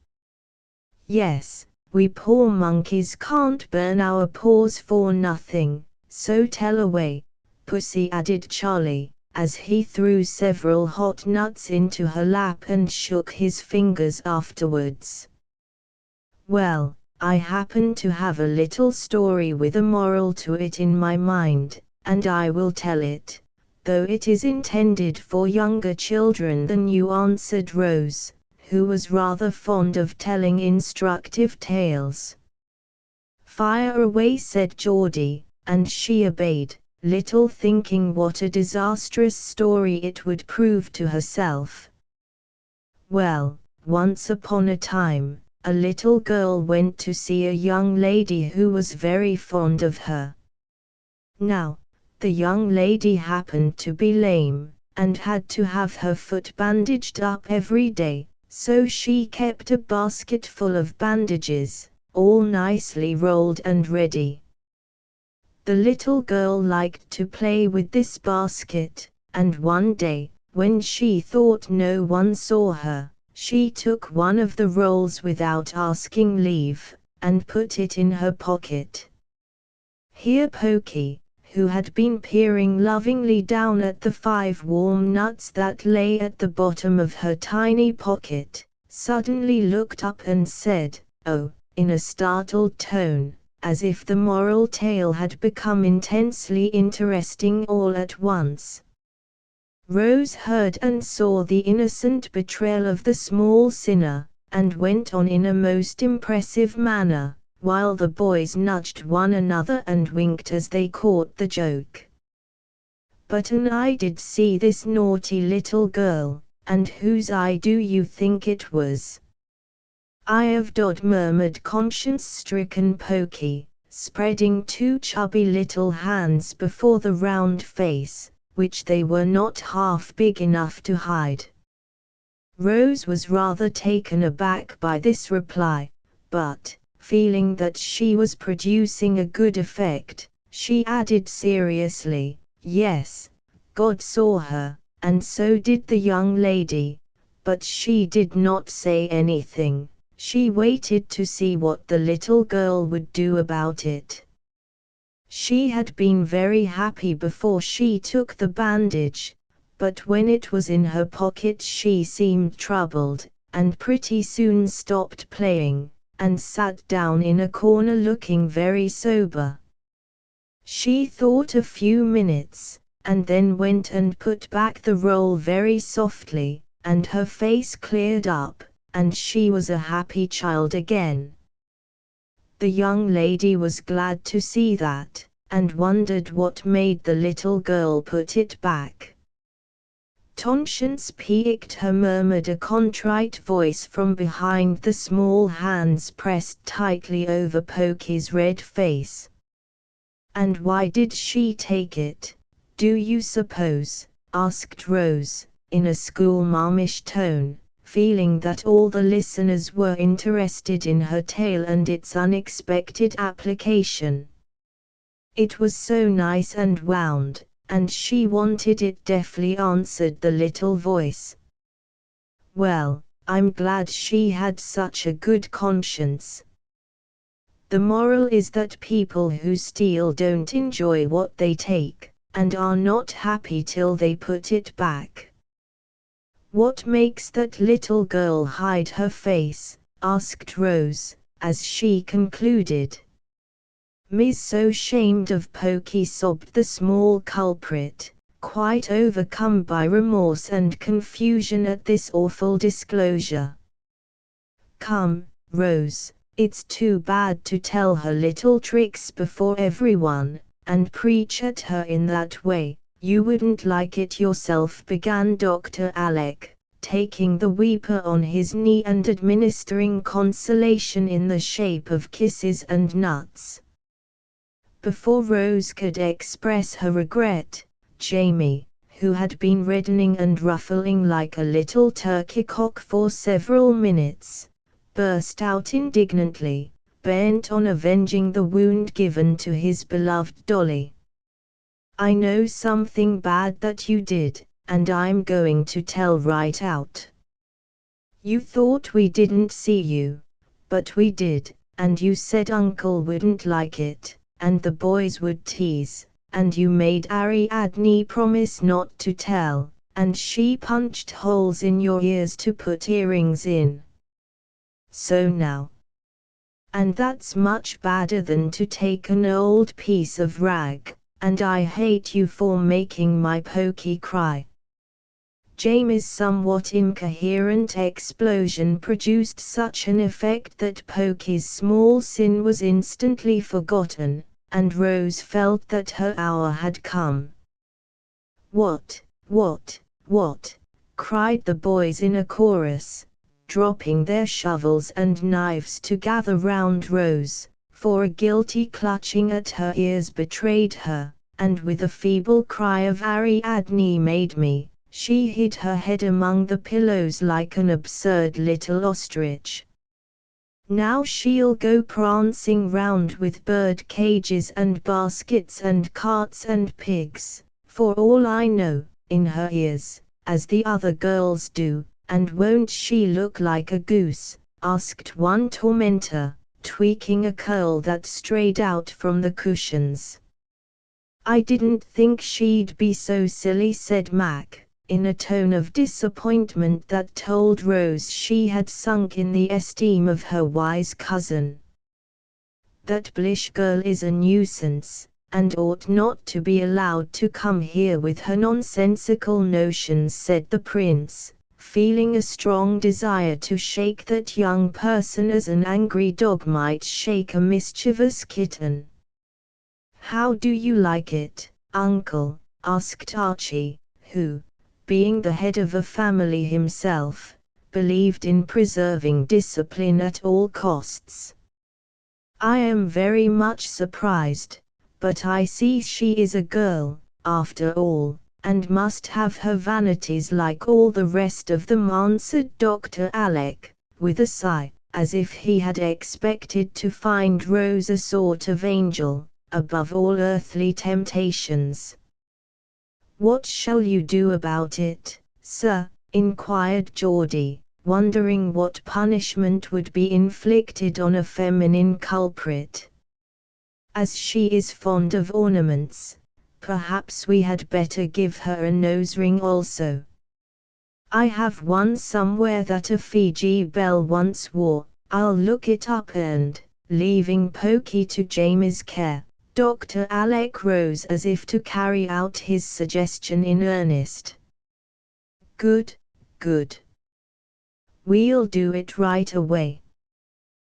"Yes, we poor monkeys can't burn our paws for nothing, so tell away, Pussy," added Charlie, as he threw several hot nuts into her lap and shook his fingers afterwards. "Well, I happen to have a little story with a moral to it in my mind, and I will tell it, though it is intended for younger children than you," answered Rose, who was rather fond of telling instructive tales. "Fire away," said Geordie, and she obeyed, little thinking what a disastrous story it would prove to herself. "Well, once upon a time, a little girl went to see a young lady who was very fond of her. Now, the young lady happened to be lame, and had to have her foot bandaged up every day, so she kept a basket full of bandages, all nicely rolled and ready. The little girl liked to play with this basket, and one day, when she thought no one saw her, she took one of the rolls without asking leave, and put it in her pocket. Here Pokey, who had been peering lovingly down at the 5 warm nuts that lay at the bottom of her tiny pocket, suddenly looked up and said, "Oh," in a startled tone, as if the moral tale had become intensely interesting all at once. Rose heard and saw the innocent betrayal of the small sinner, and went on in a most impressive manner, while the boys nudged one another and winked as they caught the joke. "But an eye did see this naughty little girl, and whose eye do you think it was?" "Eye of Dodd," murmured conscience-stricken Pokey, spreading 2 chubby little hands before the round face, which they were not half big enough to hide. Rose was rather taken aback by this reply, but, feeling that she was producing a good effect, she added seriously, "Yes, God saw her, and so did the young lady, but she did not say anything. She waited to see what the little girl would do about it. She had been very happy before she took the bandage, but when it was in her pocket she seemed troubled, and pretty soon stopped playing, and sat down in a corner looking very sober. She thought a few minutes, and then went and put back the roll very softly, and her face cleared up, and she was a happy child again. The young lady was glad to see that, and wondered what made the little girl put it back. "Conscience piqued her," murmured a contrite voice from behind the small hands pressed tightly over Pokey's red face. "And why did she take it, do you suppose?" asked Rose, in a schoolmarmish tone, feeling that all the listeners were interested in her tale and its unexpected application. "It was so nice and wound, and she wanted it," deftly answered the little voice. "Well, I'm glad she had such a good conscience. The moral is that people who steal don't enjoy what they take, and are not happy till they put it back." "What makes that little girl hide her face?" asked Rose, as she concluded. "Me's so shamed of Pokey," sobbed the small culprit, quite overcome by remorse and confusion at this awful disclosure. "Come, Rose, it's too bad to tell her little tricks before everyone, and preach at her in that way. You wouldn't like it yourself," began Dr. Alec, taking the weeper on his knee and administering consolation in the shape of kisses and nuts. Before Rose could express her regret, Jamie, who had been reddening and ruffling like a little turkey cock for several minutes, burst out indignantly, bent on avenging the wound given to his beloved Dolly. "I know something bad that you did, and I'm going to tell right out. You thought we didn't see you, but we did, and you said Uncle wouldn't like it, and the boys would tease, and you made Ariadne promise not to tell, and she punched holes in your ears to put earrings in. So now. And that's much badder than to take an old piece of rag, and I hate you for making my Pokey cry." Jamie's somewhat incoherent explosion produced such an effect that Pokey's small sin was instantly forgotten, and Rose felt that her hour had come. What?" cried the boys in a chorus, dropping their shovels and knives to gather round Rose, for a guilty clutching at her ears betrayed her, and with a feeble cry of "Ariadne made me," she hid her head among the pillows like an absurd little ostrich. "Now she'll go prancing round with bird cages and baskets and carts and pigs, for all I know, in her ears, as the other girls do. And won't she look like a goose?" asked one tormentor, tweaking a curl that strayed out from the cushions. "I didn't think she'd be so silly," said Mac, in a tone of disappointment that told Rose she had sunk in the esteem of her wise cousin. "That Blish girl is a nuisance, and ought not to be allowed to come here with her nonsensical notions," said the prince, feeling a strong desire to shake that young person as an angry dog might shake a mischievous kitten. "How do you like it, Uncle?" asked Archie, who, being the head of a family himself, believed in preserving discipline at all costs. "I am very much surprised, but I see she is a girl, after all, and must have her vanities like all the rest of them," answered Dr. Alec, with a sigh, as if he had expected to find Rose a sort of angel, above all earthly temptations. "What shall you do about it, sir?" inquired Geordie, wondering what punishment would be inflicted on a feminine culprit. "As she is fond of ornaments, perhaps we had better give her a nose ring also." "I have one somewhere that a Fiji belle once wore," I'll look it up and, leaving Pokey to Jamie's care, Dr. Alec rose as if to carry out his suggestion in earnest. Good, good. We'll do it right away.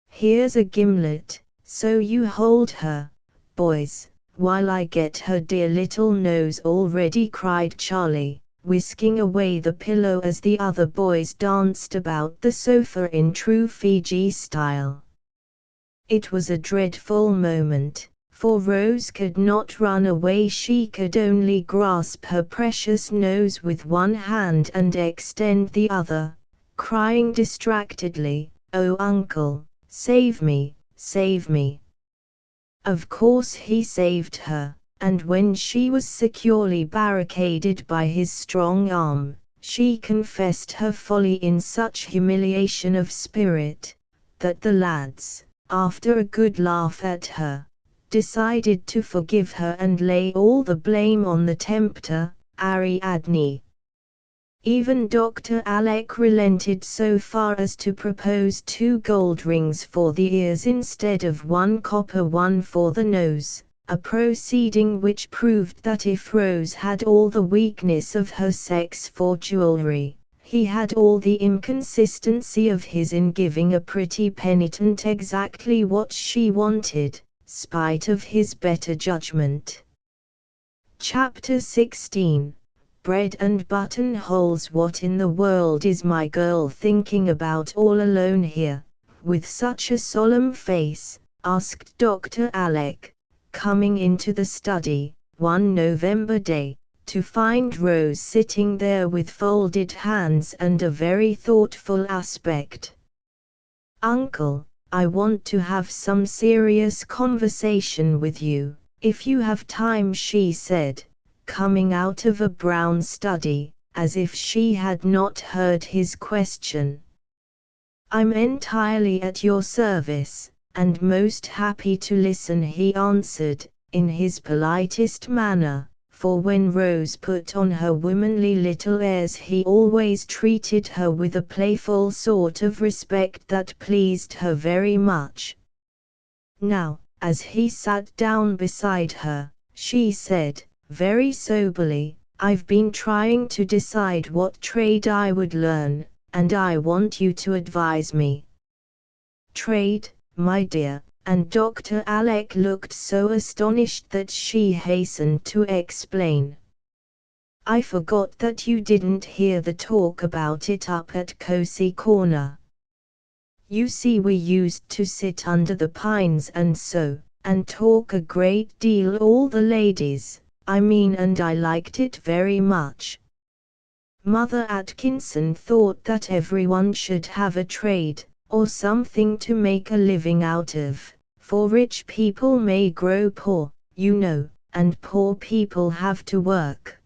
Here's a gimlet, so you hold her, boys, while I get her dear little nose all ready, cried Charlie, whisking away the pillow as the other boys danced about the sofa in true Fiji style. It was a dreadful moment, for Rose could not run away. She could only grasp her precious nose with one hand and extend the other, crying distractedly, "Oh, Uncle, save me, save me." Of course he saved her, and when she was securely barricaded by his strong arm, she confessed her folly in such humiliation of spirit, that the lads, after a good laugh at her, decided to forgive her and lay all the blame on the tempter, Ariadne. Even Dr. Alec relented so far as to propose 2 gold rings for the ears instead of 1 copper one for the nose, a proceeding which proved that if Rose had all the weakness of her sex for jewelry, he had all the inconsistency of his in giving a pretty penitent exactly what she wanted, spite of his better judgment. Chapter 16. Bread and buttonholes. What in the world is my girl thinking about all alone here, with such a solemn face? Asked Dr. Alec, coming into the study, one November day, to find Rose sitting there with folded hands and a very thoughtful aspect. "Uncle, I want to have some serious conversation with you, if you have time," she said, coming out of a brown study, as if she had not heard his question. "I'm entirely at your service, and most happy to listen," he answered, in his politest manner, for when Rose put on her womanly little airs he always treated her with a playful sort of respect that pleased her very much. Now, as he sat down beside her, she said, very soberly, "I've been trying to decide what trade I would learn, and I want you to advise me." "Trade, my dear?" And Dr. Alec looked so astonished that she hastened to explain. "I forgot that you didn't hear the talk about it up at Cozy Corner. You see, we used to sit under the pines and talk a great deal, all the ladies, I mean, and I liked it very much. Mother Atkinson thought that everyone should have a trade, or something to make a living out of, for rich people may grow poor, you know, and poor people have to work.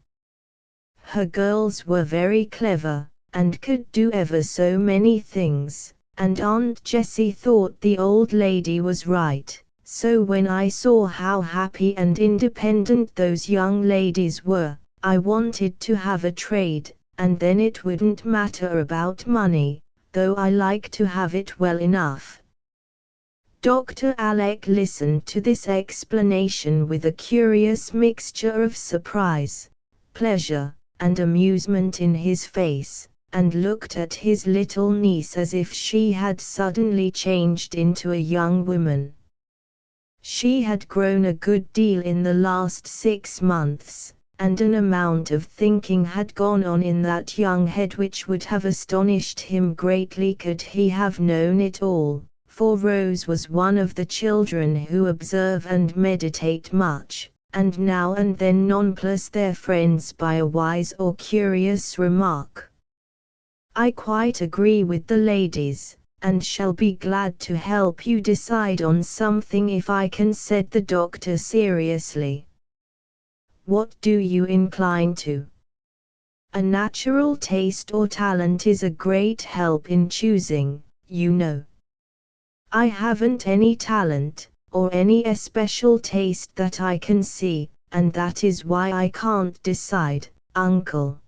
Her girls were very clever, and could do ever so many things, and Aunt Jessie thought the old lady was right. So when I saw how happy and independent those young ladies were, I wanted to have a trade, and then it wouldn't matter about money, though I like to have it well enough." Dr. Alec listened to this explanation with a curious mixture of surprise, pleasure, and amusement in his face, and looked at his little niece as if she had suddenly changed into a young woman. She had grown a good deal in the last 6 months, and an amount of thinking had gone on in that young head which would have astonished him greatly could he have known it all, for Rose was one of the children who observe and meditate much, and now and then nonplus their friends by a wise or curious remark. "I quite agree with the ladies, and shall be glad to help you decide on something if I can," said the doctor seriously. "What do you incline to? A natural taste or talent is a great help in choosing, you know." "I haven't any talent, or any especial taste that I can see, and that is why I can't decide, Uncle.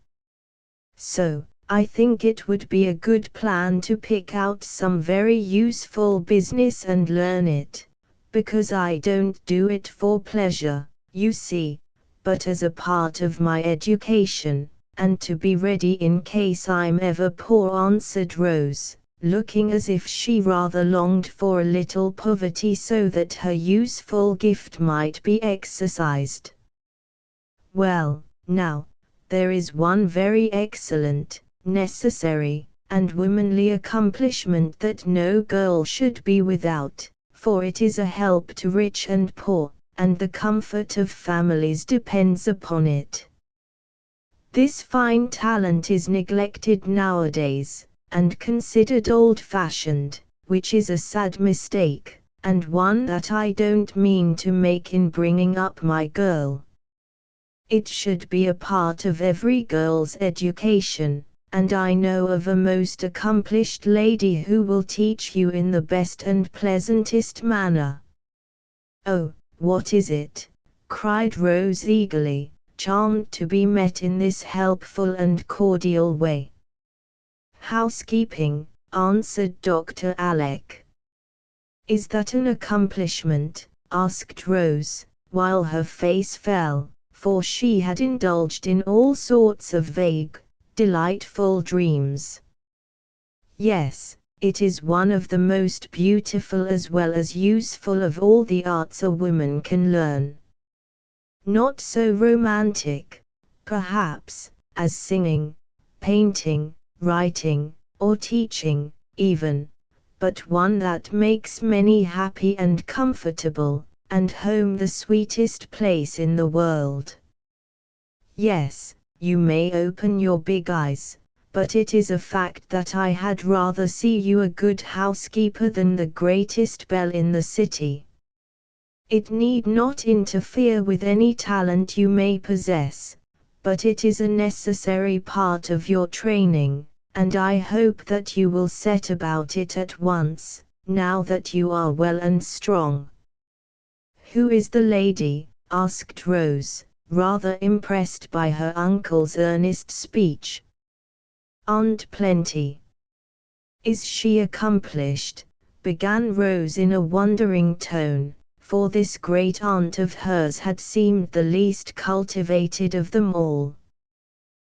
So, I think it would be a good plan to pick out some very useful business and learn it, because I don't do it for pleasure, you see, but as a part of my education, and to be ready in case I'm ever poor," answered Rose, looking as if she rather longed for a little poverty so that her useful gift might be exercised. "Well, now, there is one very excellent, necessary, and womanly accomplishment that no girl should be without, for it is a help to rich and poor, and the comfort of families depends upon it. This fine talent is neglected nowadays, and considered old-fashioned, which is a sad mistake, and one that I don't mean to make in bringing up my girl. It should be a part of every girl's education, and I know of a most accomplished lady who will teach you in the best and pleasantest manner." "Oh, what is it?" cried Rose eagerly, charmed to be met in this helpful and cordial way. "Housekeeping," answered Dr. Alec. "Is that an accomplishment?" asked Rose, while her face fell, for she had indulged in all sorts of vague, delightful dreams. "Yes, it is one of the most beautiful as well as useful of all the arts a woman can learn. Not so romantic, perhaps, as singing, painting, writing, or teaching, even, but one that makes many happy and comfortable, and home the sweetest place in the world. Yes, you may open your big eyes, but it is a fact that I had rather see you a good housekeeper than the greatest belle in the city. It need not interfere with any talent you may possess, but it is a necessary part of your training, and I hope that you will set about it at once, now that you are well and strong." "Who is the lady?" asked Rose, rather impressed by her uncle's earnest speech. "Aunt Plenty." "Is she accomplished?" began Rose in a wondering tone, for this great aunt of hers had seemed the least cultivated of them all.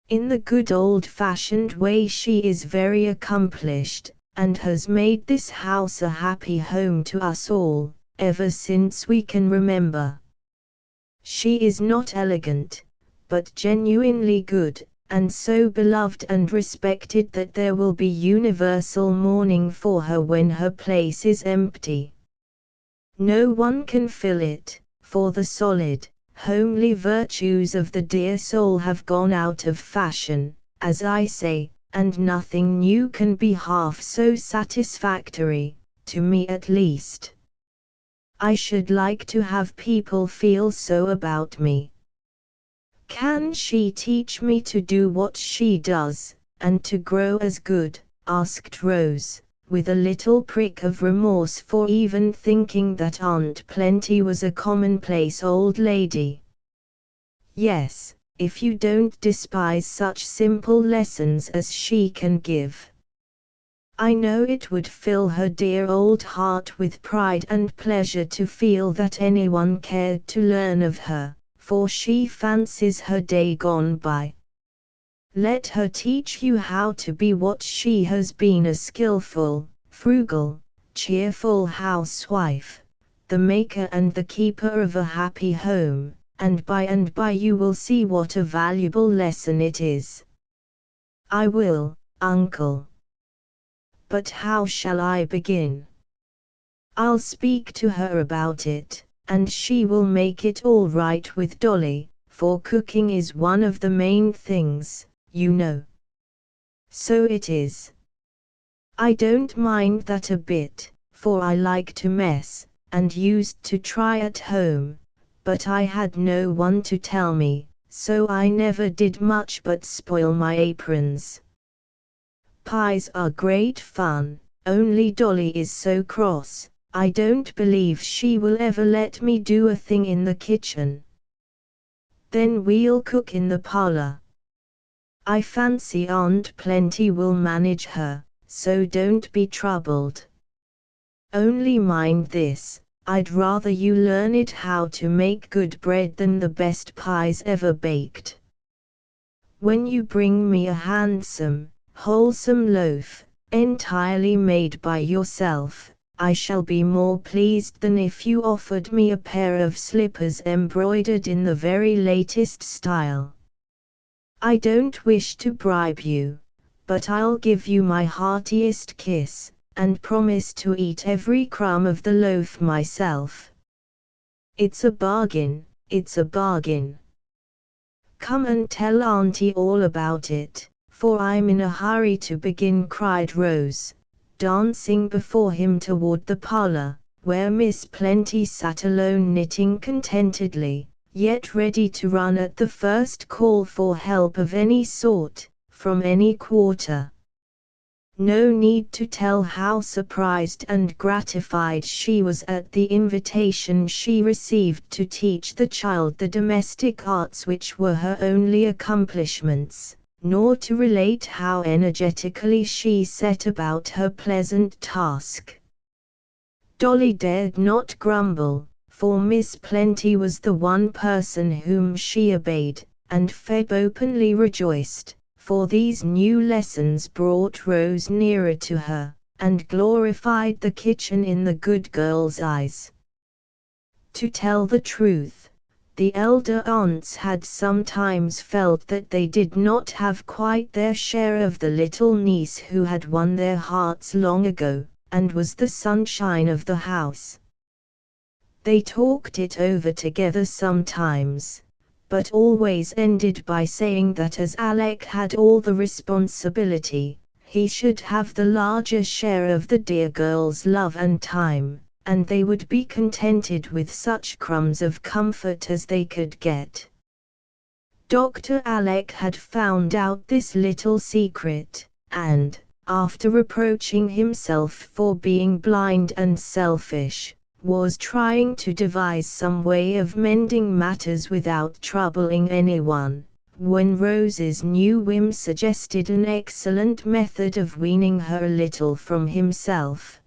"In the good old-fashioned way she is very accomplished, and has made this house a happy home to us all, ever since we can remember. She is not elegant, but genuinely good, and so beloved and respected that there will be universal mourning for her when her place is empty. No one can fill it, for the solid, homely virtues of the dear soul have gone out of fashion, as I say, and nothing new can be half so satisfactory, to me at least. I should like to have people feel so about me." "Can she teach me to do what she does, and to grow as good?" asked Rose, with a little prick of remorse for even thinking that Aunt Plenty was a commonplace old lady. "Yes, if you don't despise such simple lessons as she can give. I know it would fill her dear old heart with pride and pleasure to feel that anyone cared to learn of her, for she fancies her day gone by. Let her teach you how to be what she has been, a skillful, frugal, cheerful housewife, the maker and the keeper of a happy home, and by you will see what a valuable lesson it is." "I will, uncle. But how shall I begin?" "I'll speak to her about it, and she will make it all right with Dolly, for cooking is one of the main things, you know." "So it is. I don't mind that a bit, for I like to mess, and used to try at home, but I had no one to tell me, so I never did much but spoil my aprons. Pies are great fun, only Dolly is so cross, I don't believe she will ever let me do a thing in the kitchen." "Then we'll cook in the parlor." I fancy Aunt Plenty will manage her, so don't be troubled. Only mind this, I'd rather you learn it how to make good bread than the best pies ever baked. When you bring me a handsome, wholesome loaf, entirely made by yourself, I shall be more pleased than if you offered me a pair of slippers embroidered in the very latest style. I don't wish to bribe you, but I'll give you my heartiest kiss, and promise to eat every crumb of the loaf myself. It's a bargain, it's a bargain. Come and tell Auntie all about it, for I'm in a hurry to begin, cried Rose, dancing before him toward the parlor, where Miss Plenty sat alone knitting contentedly, yet ready to run at the first call for help of any sort, from any quarter. No need to tell how surprised and gratified she was at the invitation she received to teach the child the domestic arts which were her only accomplishments, nor to relate how energetically she set about her pleasant task. Dolly dared not grumble, for Miss Plenty was the one person whom she obeyed, and Feb openly rejoiced, for these new lessons brought Rose nearer to her, and glorified the kitchen in the good girl's eyes. To tell the truth, the elder aunts had sometimes felt that they did not have quite their share of the little niece who had won their hearts long ago, and was the sunshine of the house. They talked it over together sometimes, but always ended by saying that as Alec had all the responsibility, he should have the larger share of the dear girl's love and time, and they would be contented with such crumbs of comfort as they could get. Dr. Alec had found out this little secret, and, after reproaching himself for being blind and selfish, was trying to devise some way of mending matters without troubling anyone, when Rose's new whim suggested an excellent method of weaning her a little from himself.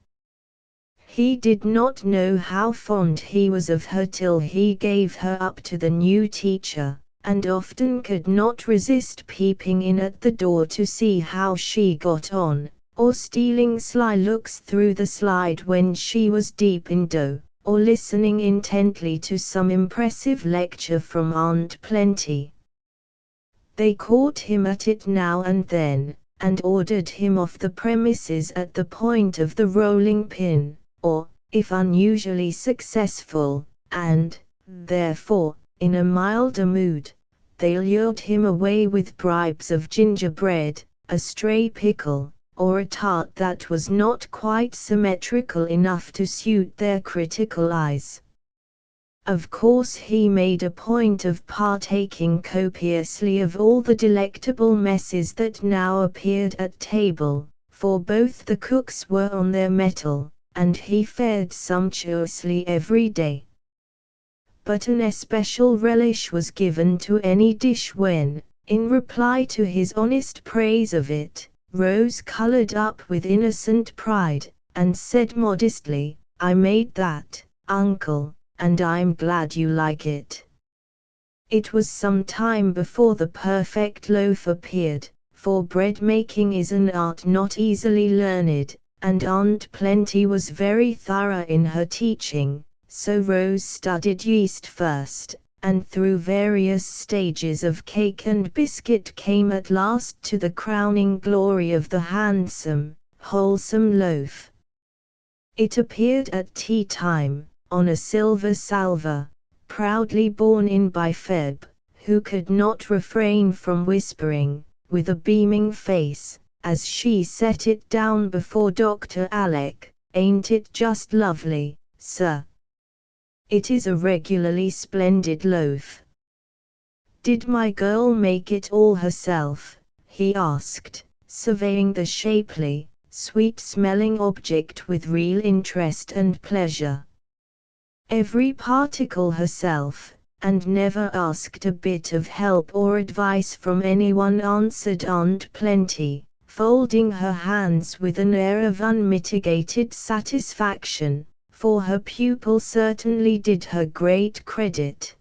He did not know how fond he was of her till he gave her up to the new teacher, and often could not resist peeping in at the door to see how she got on, or stealing sly looks through the slide when she was deep in dough, or listening intently to some impressive lecture from Aunt Plenty. They caught him at it now and then, and ordered him off the premises at the point of the rolling pin, or, if unusually successful, and, therefore, in a milder mood, they lured him away with bribes of gingerbread, a stray pickle, or a tart that was not quite symmetrical enough to suit their critical eyes. Of course he made a point of partaking copiously of all the delectable messes that now appeared at table, for both the cooks were on their mettle, and he fared sumptuously every day. But an especial relish was given to any dish when, in reply to his honest praise of it, Rose colored up with innocent pride, and said modestly, "I made that, uncle, and I'm glad you like it." It was some time before the perfect loaf appeared, for bread making is an art not easily learned, and Aunt Plenty was very thorough in her teaching, so Rose studied yeast first, and through various stages of cake and biscuit came at last to the crowning glory of the handsome, wholesome loaf. It appeared at tea time, on a silver salver, proudly borne in by Feb, who could not refrain from whispering, with a beaming face, as she set it down before Dr. Alec, "Ain't it just lovely, sir? It is a regularly splendid loaf." "Did my girl make it all herself?" he asked, surveying the shapely, sweet-smelling object with real interest and pleasure. "Every particle herself, and never asked a bit of help or advice from anyone," answered Aunt Plenty, folding her hands with an air of unmitigated satisfaction, for her pupil certainly did her great credit.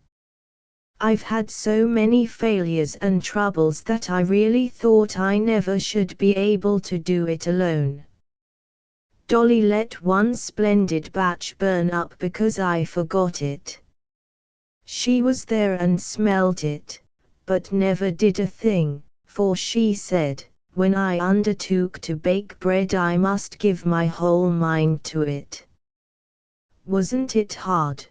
"I've had so many failures and troubles that I really thought I never should be able to do it alone. Dolly let one splendid batch burn up because I forgot it. She was there and smelled it, but never did a thing, for she said, when I undertook to bake bread I must give my whole mind to it. Wasn't it hard?"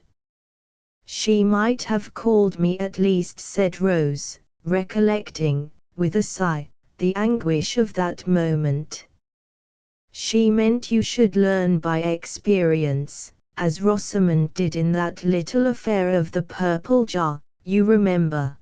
"She might have called me at least," said Rose, recollecting, with a sigh, the anguish of that moment. "She meant you should learn by experience, as Rosamond did in that little affair of the purple jar, you remember.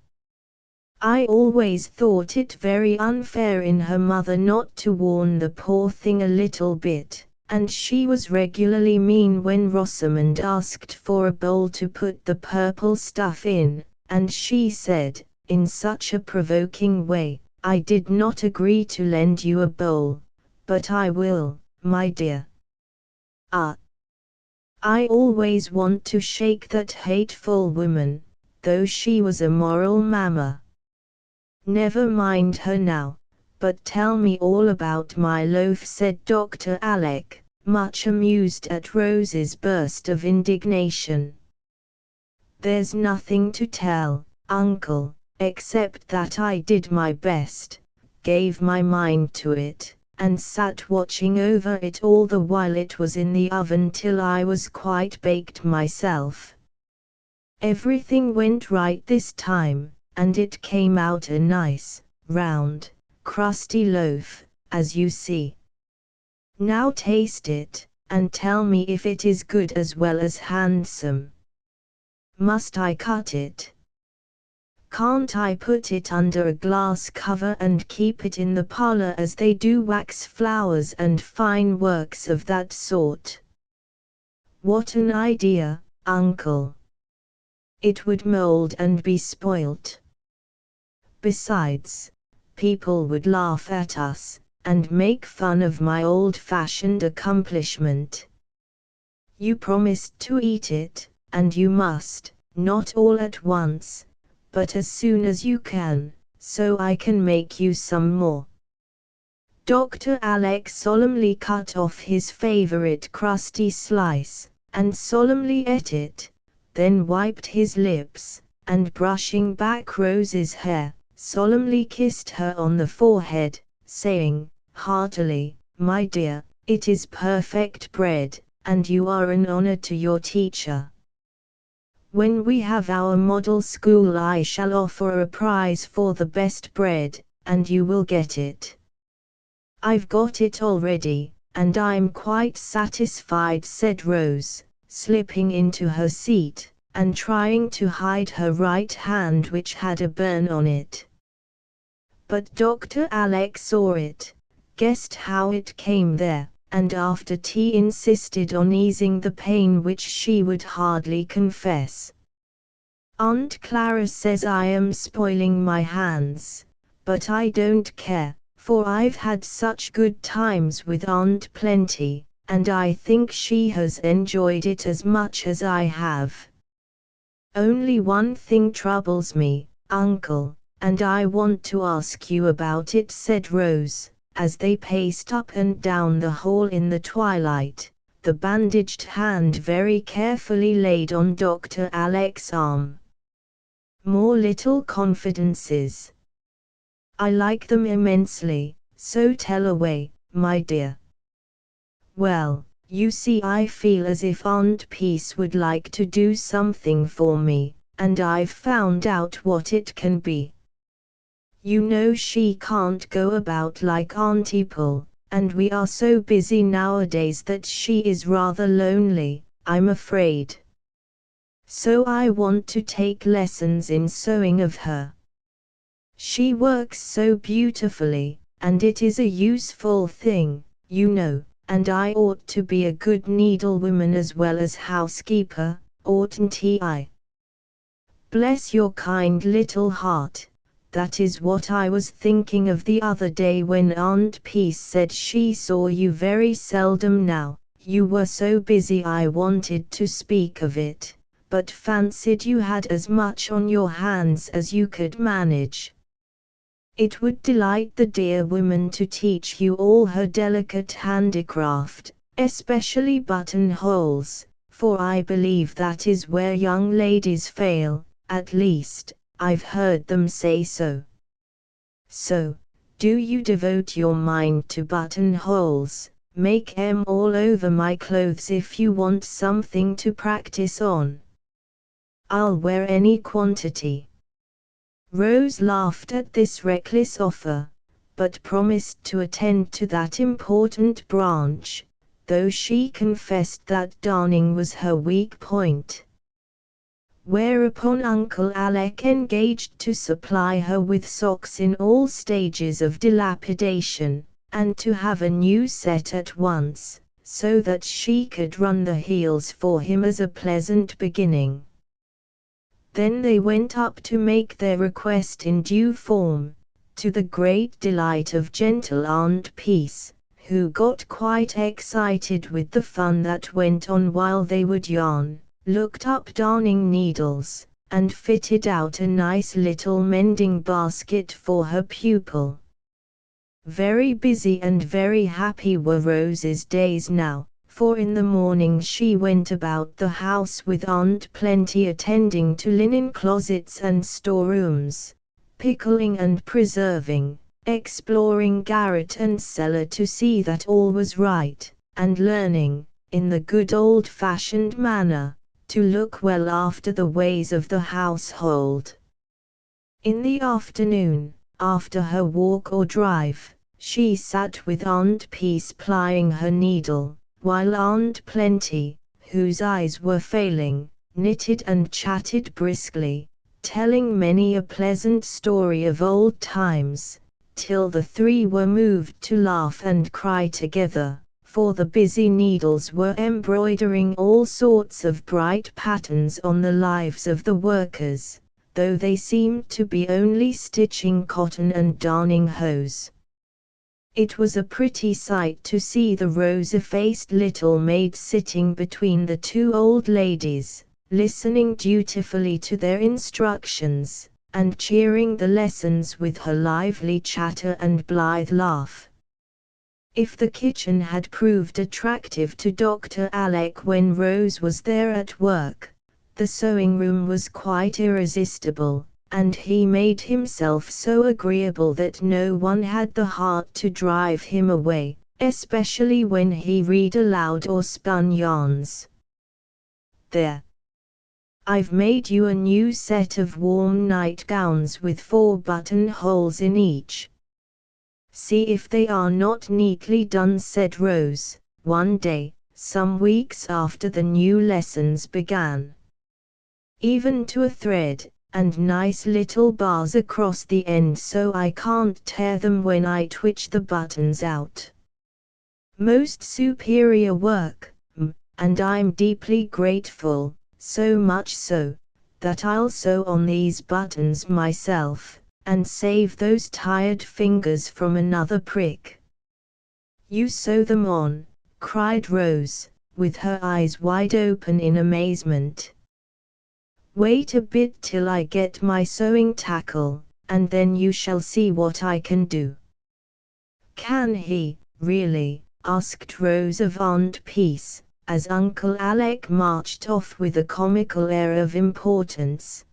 I always thought it very unfair in her mother not to warn the poor thing a little bit. And she was regularly mean when Rosamond asked for a bowl to put the purple stuff in, and she said, in such a provoking way, 'I did not agree to lend you a bowl, but I will, my dear.' I always want to shake that hateful woman, though she was a moral mamma. Never mind her now. But tell me all about my loaf," said Dr. Alec, much amused at Rose's burst of indignation. "There's nothing to tell, Uncle, except that I did my best, gave my mind to it, and sat watching over it all the while it was in the oven till I was quite baked myself. Everything went right this time, and it came out a nice, round, crusty loaf, as you see. Now taste it, and tell me if it is good as well as handsome. Must I cut it? Can't I put it under a glass cover and keep it in the parlor as they do wax flowers and fine works of that sort? What an idea, Uncle! It would mold and be spoilt. Besides, people would laugh at us, and make fun of my old-fashioned accomplishment. You promised to eat it, and you must, not all at once, but as soon as you can, so I can make you some more." Dr. Alec solemnly cut off his favorite crusty slice, and solemnly ate it, then wiped his lips, and brushing back Rose's hair, solemnly kissed her on the forehead, saying, heartily, "My dear, it is perfect bread, and you are an honor to your teacher. When we have our model school I shall offer a prize for the best bread, and you will get it. I've got it already, and I'm quite satisfied," said Rose, slipping into her seat, and trying to hide her right hand which had a burn on it. But Dr. Alec saw it, guessed how it came there, and after tea insisted on easing the pain which she would hardly confess. "Aunt Clara says I am spoiling my hands, but I don't care, for I've had such good times with Aunt Plenty, and I think she has enjoyed it as much as I have. Only one thing troubles me, Uncle, and I want to ask you about it," said Rose, as they paced up and down the hall in the twilight, the bandaged hand very carefully laid on Dr. Alec's arm. "More little confidences. I like them immensely, so tell away, my dear." "Well, you see I feel as if Aunt Peace would like to do something for me, and I've found out what it can be. You know she can't go about like Auntie Pole, and we are so busy nowadays that she is rather lonely, I'm afraid. So I want to take lessons in sewing of her. She works so beautifully, and it is a useful thing, you know, and I ought to be a good needlewoman as well as housekeeper, oughtn't I?" Bless your kind little heart. That is what I was thinking of the other day when Aunt Peace said she saw you very seldom now. You were so busy I wanted to speak of it, but fancied you had as much on your hands as you could manage. It would delight the dear woman to teach you all her delicate handicraft, especially buttonholes, for I believe that is where young ladies fail, at least, I've heard them say so. So, do you devote your mind to buttonholes, make 'em all over my clothes if you want something to practice on. I'll wear any quantity. Rose laughed at this reckless offer, but promised to attend to that important branch, though she confessed that darning was her weak point. Whereupon Uncle Alec engaged to supply her with socks in all stages of dilapidation, and to have a new set at once, so that she could run the heels for him as a pleasant beginning. Then they went up to make their request in due form, to the great delight of gentle Aunt Peace, who got quite excited with the fun that went on while they would yarn, looked up darning needles, and fitted out a nice little mending basket for her pupil. Very busy and very happy were Rose's days now, for in the morning she went about the house with Aunt Plenty attending to linen closets and storerooms, pickling and preserving, exploring garret and cellar to see that all was right, and learning, in the good old-fashioned manner, to look well after the ways of the household. In the afternoon, after her walk or drive, she sat with Aunt Peace plying her needle, while Aunt Plenty, whose eyes were failing, knitted and chatted briskly, telling many a pleasant story of old times, till the three were moved to laugh and cry together, for the busy needles were embroidering all sorts of bright patterns on the lives of the workers, though they seemed to be only stitching cotton and darning hose. It was a pretty sight to see the rosy-faced little maid sitting between the two old ladies, listening dutifully to their instructions, and cheering the lessons with her lively chatter and blithe laugh. If the kitchen had proved attractive to Dr. Alec when Rose was there at work, the sewing room was quite irresistible, and he made himself so agreeable that no one had the heart to drive him away, especially when he read aloud or spun yarns. There. I've made you a new set of warm nightgowns with 4 buttonholes in each. See if they are not neatly done, said Rose, one day, some weeks after the new lessons began. Even to a thread, and nice little bars across the end so I can't tear them when I twitch the buttons out. Most superior work, and I'm deeply grateful, so much so, that I'll sew on these buttons myself, and save those tired fingers from another prick. You sew them on, cried Rose, with her eyes wide open in amazement. Wait a bit till I get my sewing tackle, and then you shall see what I can do. Can he, really? Asked Rose of Aunt Peace, as Uncle Alec marched off with a comical air of importance.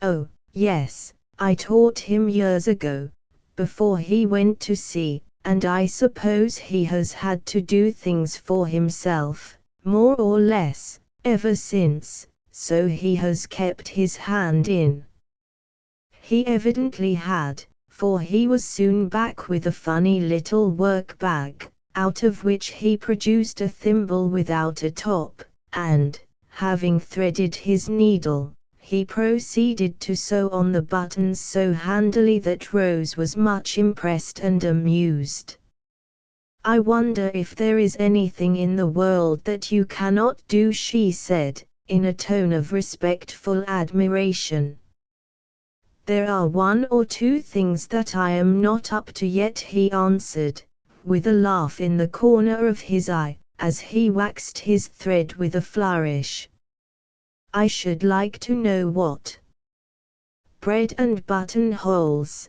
Oh, yes, I taught him years ago, before he went to sea, and I suppose he has had to do things for himself, more or less, ever since, so he has kept his hand in. He evidently had, for he was soon back with a funny little work bag, out of which he produced a thimble without a top, and, having threaded his needle, he proceeded to sew on the buttons so handily that Rose was much impressed and amused. I wonder if there is anything in the world that you cannot do, she said, in a tone of respectful admiration. "There are one or two things that I am not up to yet," he answered, with a laugh in the corner of his eye, as he waxed his thread with a flourish. "I should like to know what." "Bread and buttonholes,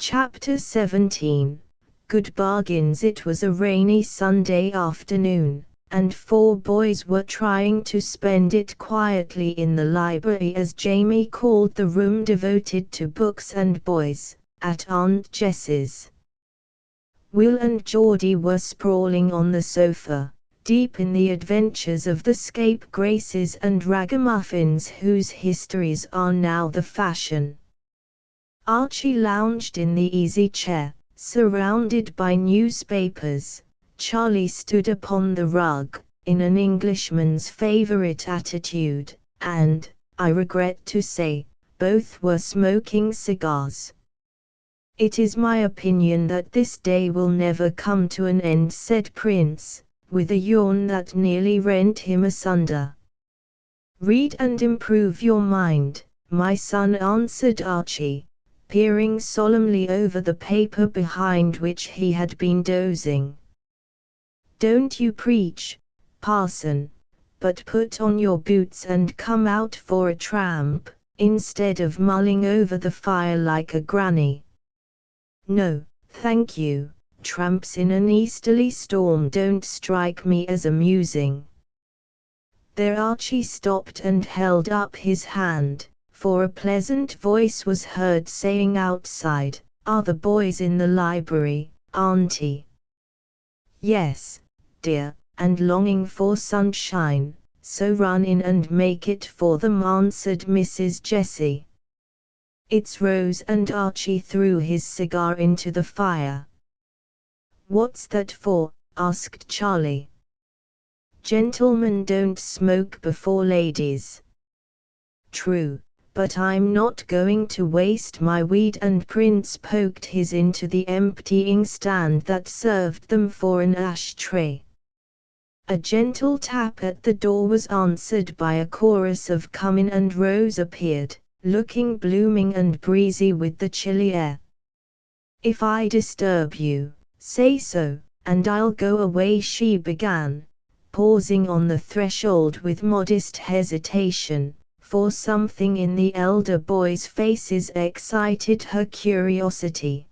Chapter 17. Good bargains. It was a rainy Sunday afternoon, and 4 boys were trying to spend it quietly in the library, as Jamie called the room devoted to books and boys, at Aunt Jessie's. Will and Geordie were sprawling on the sofa, deep in the adventures of the scapegraces and ragamuffins whose histories are now the fashion. Archie lounged in the easy chair, surrounded by newspapers. Charlie stood upon the rug, in an Englishman's favorite attitude, and, I regret to say, both were smoking cigars. "It is my opinion that this day will never come to an end," said Prince, with a yawn that nearly rent him asunder. "Read and improve your mind, my son," answered Archie, peering solemnly over the paper behind which he had been dozing. "Don't you preach, parson, but put on your boots and come out for a tramp, instead of mulling over the fire like a granny." "No, thank you, tramps in an easterly storm don't strike me as amusing." There Archie stopped and held up his hand, for a pleasant voice was heard saying outside, "Are the boys in the library, Auntie?" "Yes, dear, and longing for sunshine, so run in and make it for them," answered Mrs. Jessie. "It's Rose," and Archie threw his cigar into the fire. "What's that for?" asked Charlie. "Gentlemen don't smoke before ladies." "True, but I'm not going to waste my weed," and Prince poked his into the emptying stand that served them for an ashtray. A gentle tap at the door was answered by a chorus of "Come in," and Rose appeared, looking blooming and breezy with the chilly air. "If I disturb you, say so, and I'll go away," she began, pausing on the threshold with modest hesitation, for something in the elder boys' faces excited her curiosity.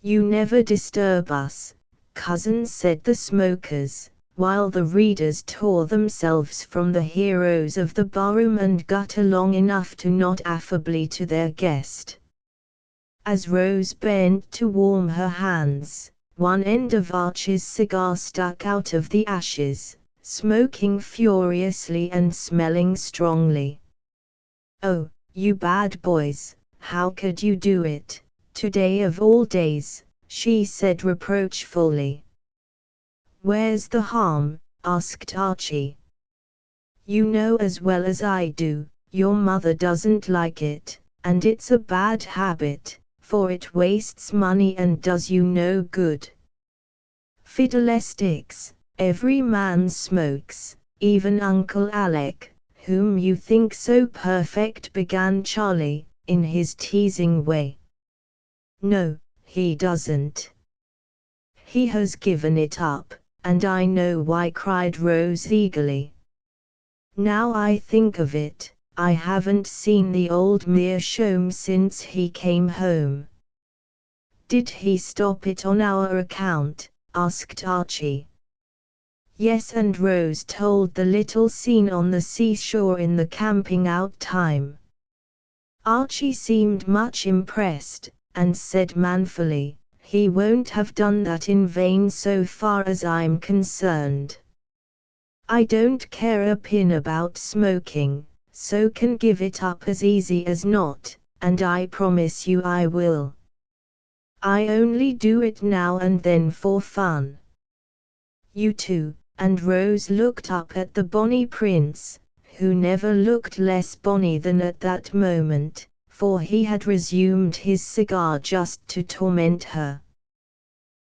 "You never disturb us, cousin," said the smokers, while the readers tore themselves from the heroes of the barroom and got along enough to nod affably to their guest. As Rose bent to warm her hands, one end of Archie's cigar stuck out of the ashes, smoking furiously and smelling strongly. "Oh, you bad boys, how could you do it, today of all days?" she said reproachfully. "Where's the harm?" asked Archie. "You know as well as I do, your mother doesn't like it, and it's a bad habit, for it wastes money and does you no good." "Fiddlesticks, every man smokes, even Uncle Alec, whom you think so perfect," began Charlie, in his teasing way. "No, he doesn't. He has given it up, and I know why," cried Rose eagerly. "Now I think of it, I haven't seen the old meerschaum since he came home." "Did he stop it on our account?" asked Archie. "Yes," and Rose told the little scene on the seashore in the camping out time. Archie seemed much impressed, and said manfully, "He won't have done that in vain so far as I'm concerned. I don't care a pin about smoking, so can give it up as easy as not, and I promise you I will. I only do it now and then for fun." "You too," and Rose looked up at the bonny Prince, who never looked less bonny than at that moment, for he had resumed his cigar just to torment her.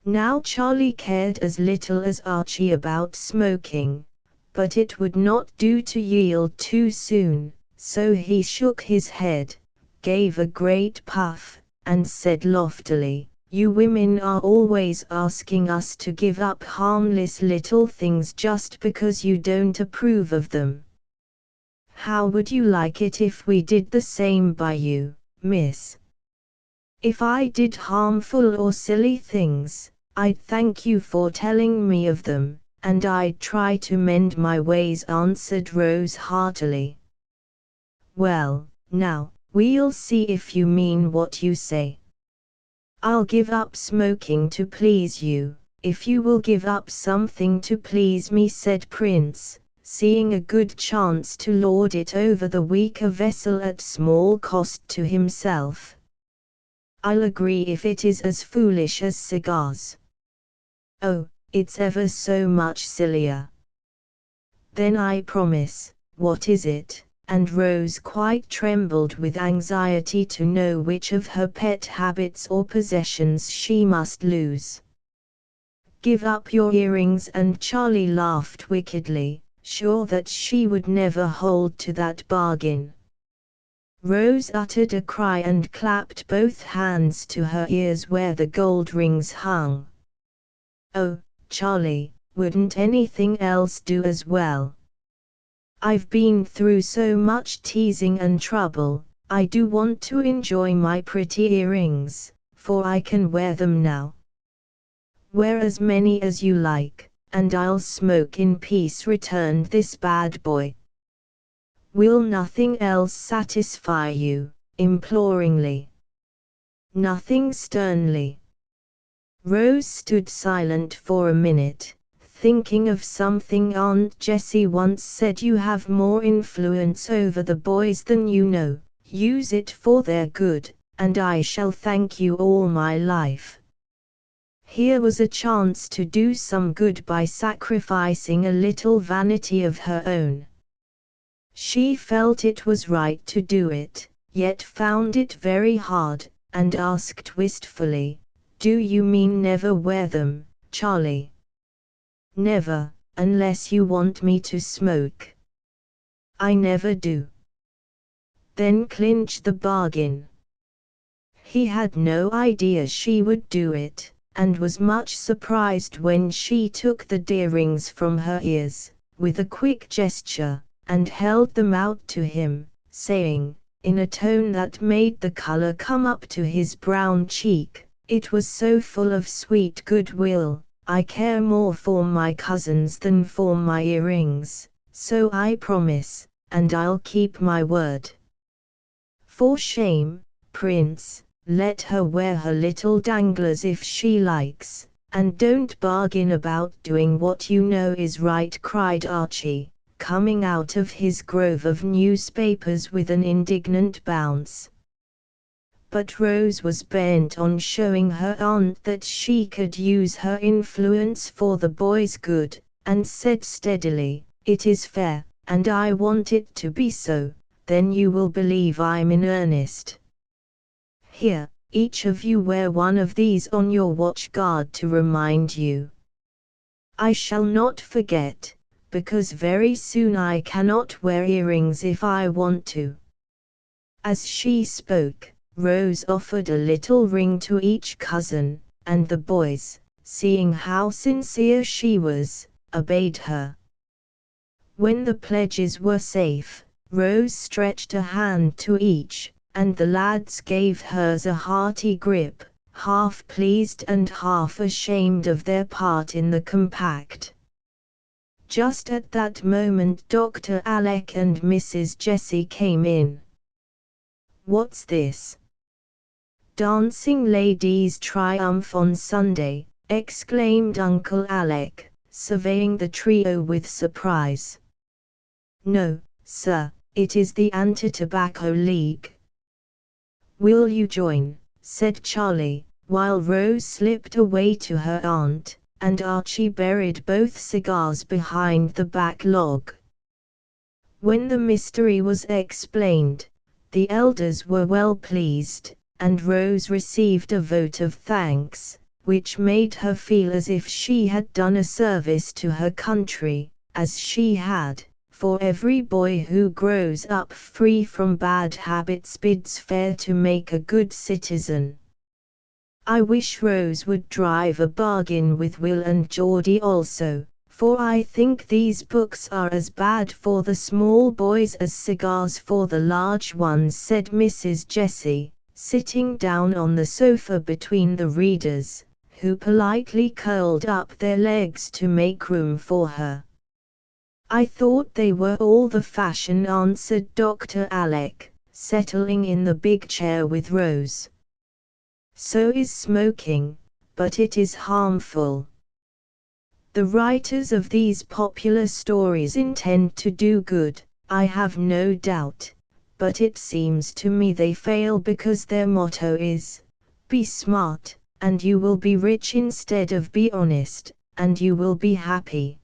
Now Charlie cared as little as Archie about smoking, but it would not do to yield too soon, so he shook his head, gave a great puff, and said loftily, "You women are always asking us to give up harmless little things just because you don't approve of them. How would you like it if we did the same by you, miss? If I did harmful or silly things, I'd thank you for telling me of them, and I'd try to mend my ways," answered Rose heartily. "Well, now, we'll see if you mean what you say. I'll give up smoking to please you, if you will give up something to please me," said Prince, seeing a good chance to lord it over the weaker vessel at small cost to himself. "I'll agree if it is as foolish as cigars." "Oh, it's ever so much sillier." "Then I promise. What is it?" And Rose quite trembled with anxiety to know which of her pet habits or possessions she must lose. "Give up your earrings," and Charlie laughed wickedly, sure that she would never hold to that bargain. Rose uttered a cry and clapped both hands to her ears where the gold rings hung. "Oh, Charlie, wouldn't anything else do as well? I've been through so much teasing and trouble, I do want to enjoy my pretty earrings, for I can wear them now." "Wear as many as you like, and I'll smoke in peace," returned this bad boy. "Will nothing else satisfy you?" imploringly. "Nothing," sternly. Rose stood silent for a minute, thinking of something Aunt Jessie once said: "You have more influence over the boys than you know, use it for their good, and I shall thank you all my life." Here was a chance to do some good by sacrificing a little vanity of her own. She felt it was right to do it, yet found it very hard, and asked wistfully, "Do you mean never wear them, Charlie?" "Never, unless you want me to smoke." "I never do." "Then clinch the bargain." He had no idea she would do it, and was much surprised when she took the earrings from her ears, with a quick gesture, and held them out to him, saying, in a tone that made the color come up to his brown cheek, it was so full of sweet goodwill, "I care more for my cousins than for my earrings, so I promise, and I'll keep my word." "For shame, Prince. Let her wear her little danglers if she likes, and don't bargain about doing what you know is right," cried Archie, coming out of his grove of newspapers with an indignant bounce. But Rose was bent on showing her aunt that she could use her influence for the boys' good, and said steadily, "It is fair, and I want it to be so, then you will believe I'm in earnest. Here, each of you wear one of these on your watch guard to remind you. I shall not forget, because very soon I cannot wear earrings if I want to." As she spoke, Rose offered a little ring to each cousin, and the boys, seeing how sincere she was, obeyed her. When the pledges were safe, Rose stretched a hand to each, and the lads gave hers a hearty grip, half pleased and half ashamed of their part in the compact. Just at that moment Dr. Alec and Mrs. Jessie came in. "What's this? Dancing Ladies' Triumph on Sunday," exclaimed Uncle Alec, surveying the trio with surprise. "No, sir, it is the Anti-Tobacco League." "Will you join?" said Charlie, while Rose slipped away to her aunt, and Archie buried both cigars behind the back log. When the mystery was explained, the elders were well pleased, and Rose received a vote of thanks, which made her feel as if she had done a service to her country, as she had, for every boy who grows up free from bad habits bids fair to make a good citizen. I wish Rose would drive a bargain with Will and Geordie also, for I think these books are as bad for the small boys as cigars for the large ones, said Mrs. Jessie, sitting down on the sofa between the readers, who politely curled up their legs to make room for her. I thought they were all the fashion, answered Dr. Alec, settling in the big chair with Rose. So is smoking, but it is harmful. The writers of these popular stories intend to do good, I have no doubt, but it seems to me they fail because their motto is, be smart, and you will be rich, instead of be honest, and you will be happy.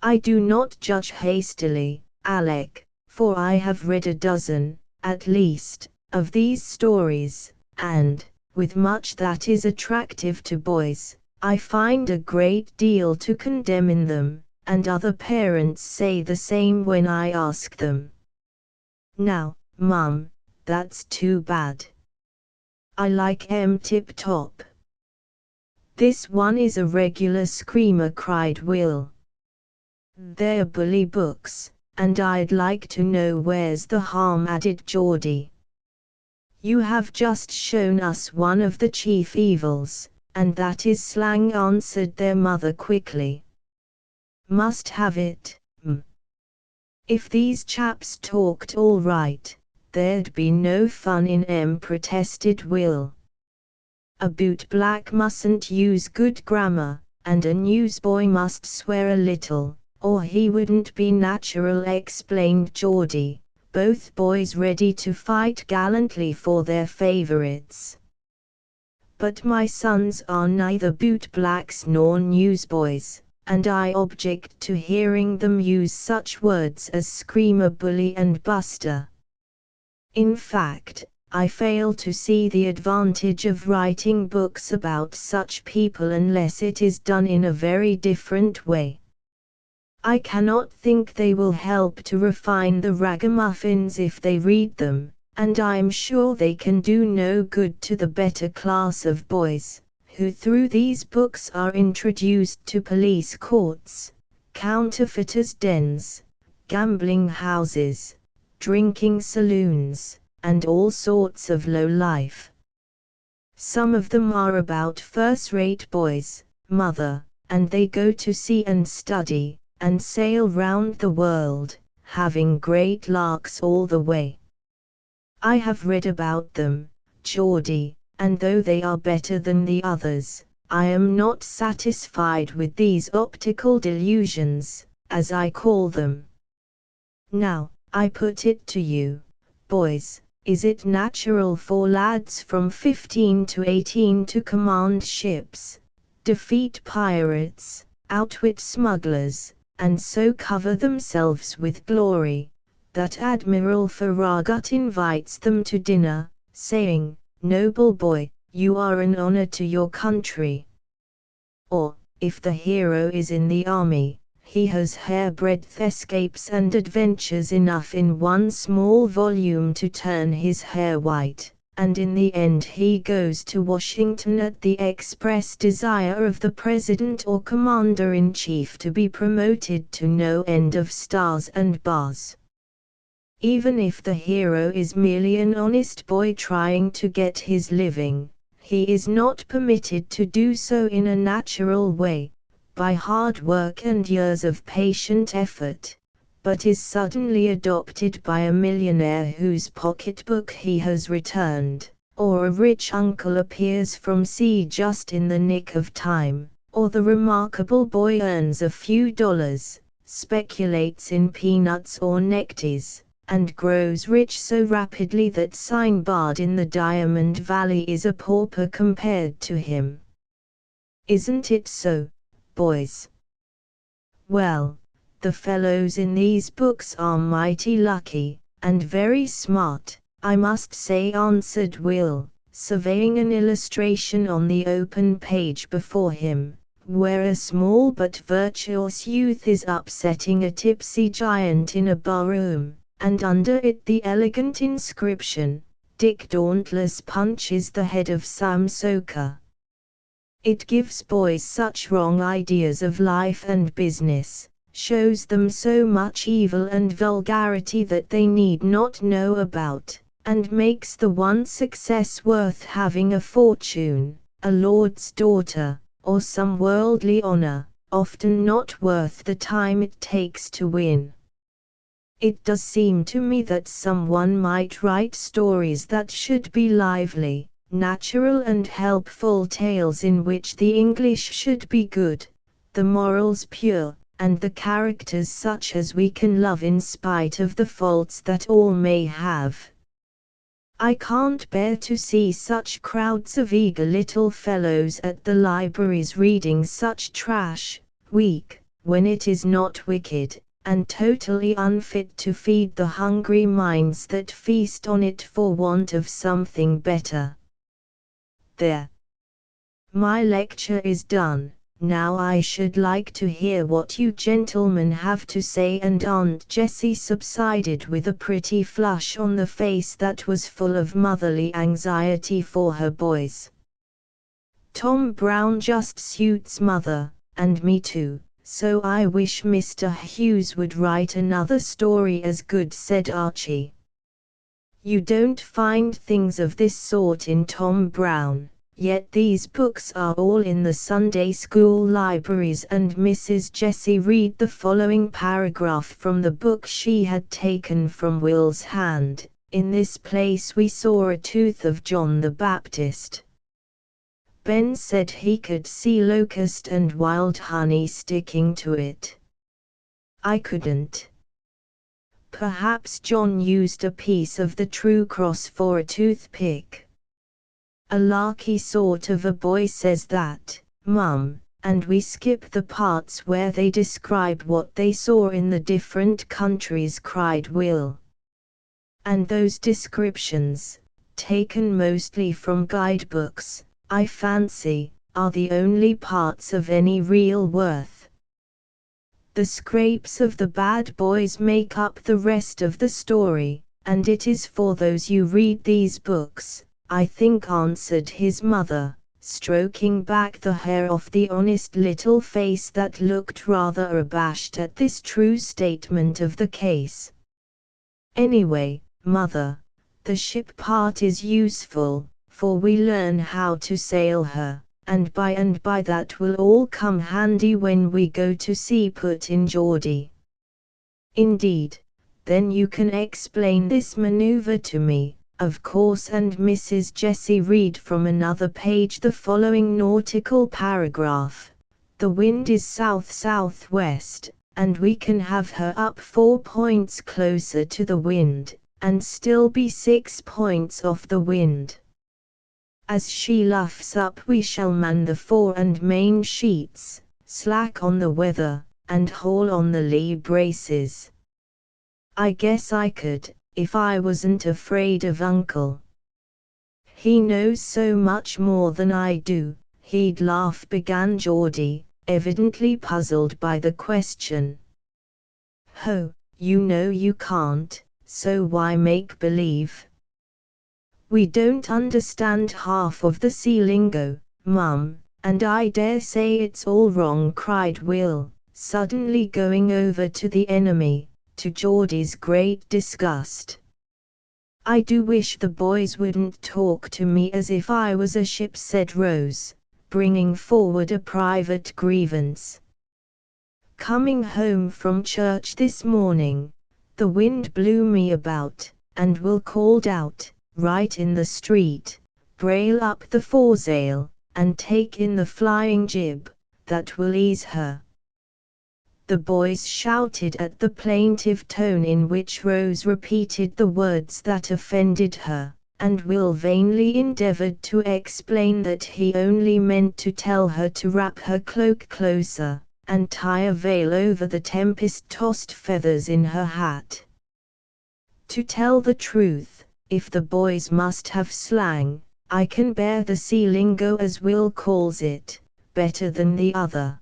I do not judge hastily, Alec, for I have read a dozen, at least, of these stories, and, with much that is attractive to boys, I find a great deal to condemn in them, and other parents say the same when I ask them. Now, Mum, that's too bad. I like 'em tip-top. This one is a regular screamer, cried Will. They're bully books, and I'd like to know where's the harm, added Geordie. You have just shown us one of the chief evils, and that is slang, answered their mother quickly. Must have it, If these chaps talked all right, there'd be no fun in 'em, protested Will. A bootblack mustn't use good grammar, and a newsboy must swear a little, or he wouldn't be natural, explained Geordie, both boys ready to fight gallantly for their favorites. But my sons are neither bootblacks nor newsboys, and I object to hearing them use such words as screamer, bully and buster. In fact, I fail to see the advantage of writing books about such people unless it is done in a very different way. I cannot think they will help to refine the ragamuffins if they read them, and I'm sure they can do no good to the better class of boys, who through these books are introduced to police courts, counterfeiters' dens, gambling houses, drinking saloons, and all sorts of low life. Some of them are about first-rate boys, mother, and they go to sea and study, and sail round the world, having great larks all the way. I have read about them, Geordie, and though they are better than the others, I am not satisfied with these optical delusions, as I call them. Now, I put it to you, boys, is it natural for lads from 15 to 18 to command ships, defeat pirates, outwit smugglers, and so cover themselves with glory, that Admiral Farragut invites them to dinner, saying, "Noble boy, you are an honor to your country"? Or, if the hero is in the army, he has hairbreadth escapes and adventures enough in one small volume to turn his hair white, and in the end he goes to Washington at the express desire of the President or Commander-in-Chief to be promoted to no end of stars and bars. Even if the hero is merely an honest boy trying to get his living, he is not permitted to do so in a natural way, by hard work and years of patient effort, but is suddenly adopted by a millionaire whose pocketbook he has returned, or a rich uncle appears from sea just in the nick of time, or the remarkable boy earns a few dollars, speculates in peanuts or necties, and grows rich so rapidly that Sinbad in the Diamond Valley is a pauper compared to him. Isn't it so, boys? Well, the fellows in these books are mighty lucky, and very smart, I must say, answered Will, surveying an illustration on the open page before him, where a small but virtuous youth is upsetting a tipsy giant in a barroom, and under it the elegant inscription, "Dick Dauntless punches the head of Sam Soker." It gives boys such wrong ideas of life and business, shows them so much evil and vulgarity that they need not know about, and makes the one success worth having a fortune, a lord's daughter, or some worldly honor, often not worth the time it takes to win. It does seem to me that someone might write stories that should be lively, natural and helpful tales in which the English should be good, the morals pure, and the characters such as we can love in spite of the faults that all may have. I can't bear to see such crowds of eager little fellows at the libraries reading such trash, weak, when it is not wicked, and totally unfit to feed the hungry minds that feast on it for want of something better. There. My lecture is done. Now I should like to hear what you gentlemen have to say. And Aunt Jessie subsided with a pretty flush on the face that was full of motherly anxiety for her boys. Tom Brown just suits mother, and me too, so I wish Mr. Hughes would write another story as good, said Archie. You don't find things of this sort in Tom Brown. Yet these books are all in the Sunday school libraries. And Mrs. Jessie read the following paragraph from the book she had taken from Will's hand. In this place we saw a tooth of John the Baptist. Ben said he could see locust and wild honey sticking to it. I couldn't. Perhaps John used a piece of the true cross for a toothpick. A larky sort of a boy says that, Mum, and we skip the parts where they describe what they saw in the different countries, cried Will. And those descriptions, taken mostly from guidebooks, I fancy, are the only parts of any real worth. The scrapes of the bad boys make up the rest of the story, and it is for those you read these books, I think, answered his mother, stroking back the hair off the honest little face that looked rather abashed at this true statement of the case. Anyway, mother, the ship part is useful, for we learn how to sail her, and by that will all come handy when we go to sea, put in Geordie. Indeed, then you can explain this maneuver to me. Of course. And Mrs. Jessie read from another page the following nautical paragraph. The wind is south-southwest, and we can have her up 4 points closer to the wind, and still be 6 points off the wind. As she luffs up we shall man the fore and main sheets, slack on the weather, and haul on the lee braces. I guess I could, if I wasn't afraid of Uncle. He knows so much more than I do, he'd laugh, began Geordie, evidently puzzled by the question. Ho, you know you can't, so why make believe? We don't understand half of the sea lingo, Mum, and I dare say it's all wrong, cried Will, suddenly going over to the enemy, to Geordie's great disgust. I do wish the boys wouldn't talk to me as if I was a ship, said Rose, bringing forward a private grievance. Coming home from church this morning, the wind blew me about, and Will called out, right in the street, brail up the foresail, and take in the flying jib, that will ease her. The boys shouted at the plaintive tone in which Rose repeated the words that offended her, and Will vainly endeavored to explain that he only meant to tell her to wrap her cloak closer, and tie a veil over the tempest-tossed feathers in her hat. To tell the truth, if the boys must have slang, I can bear the sea lingo as Will calls it, better than the other.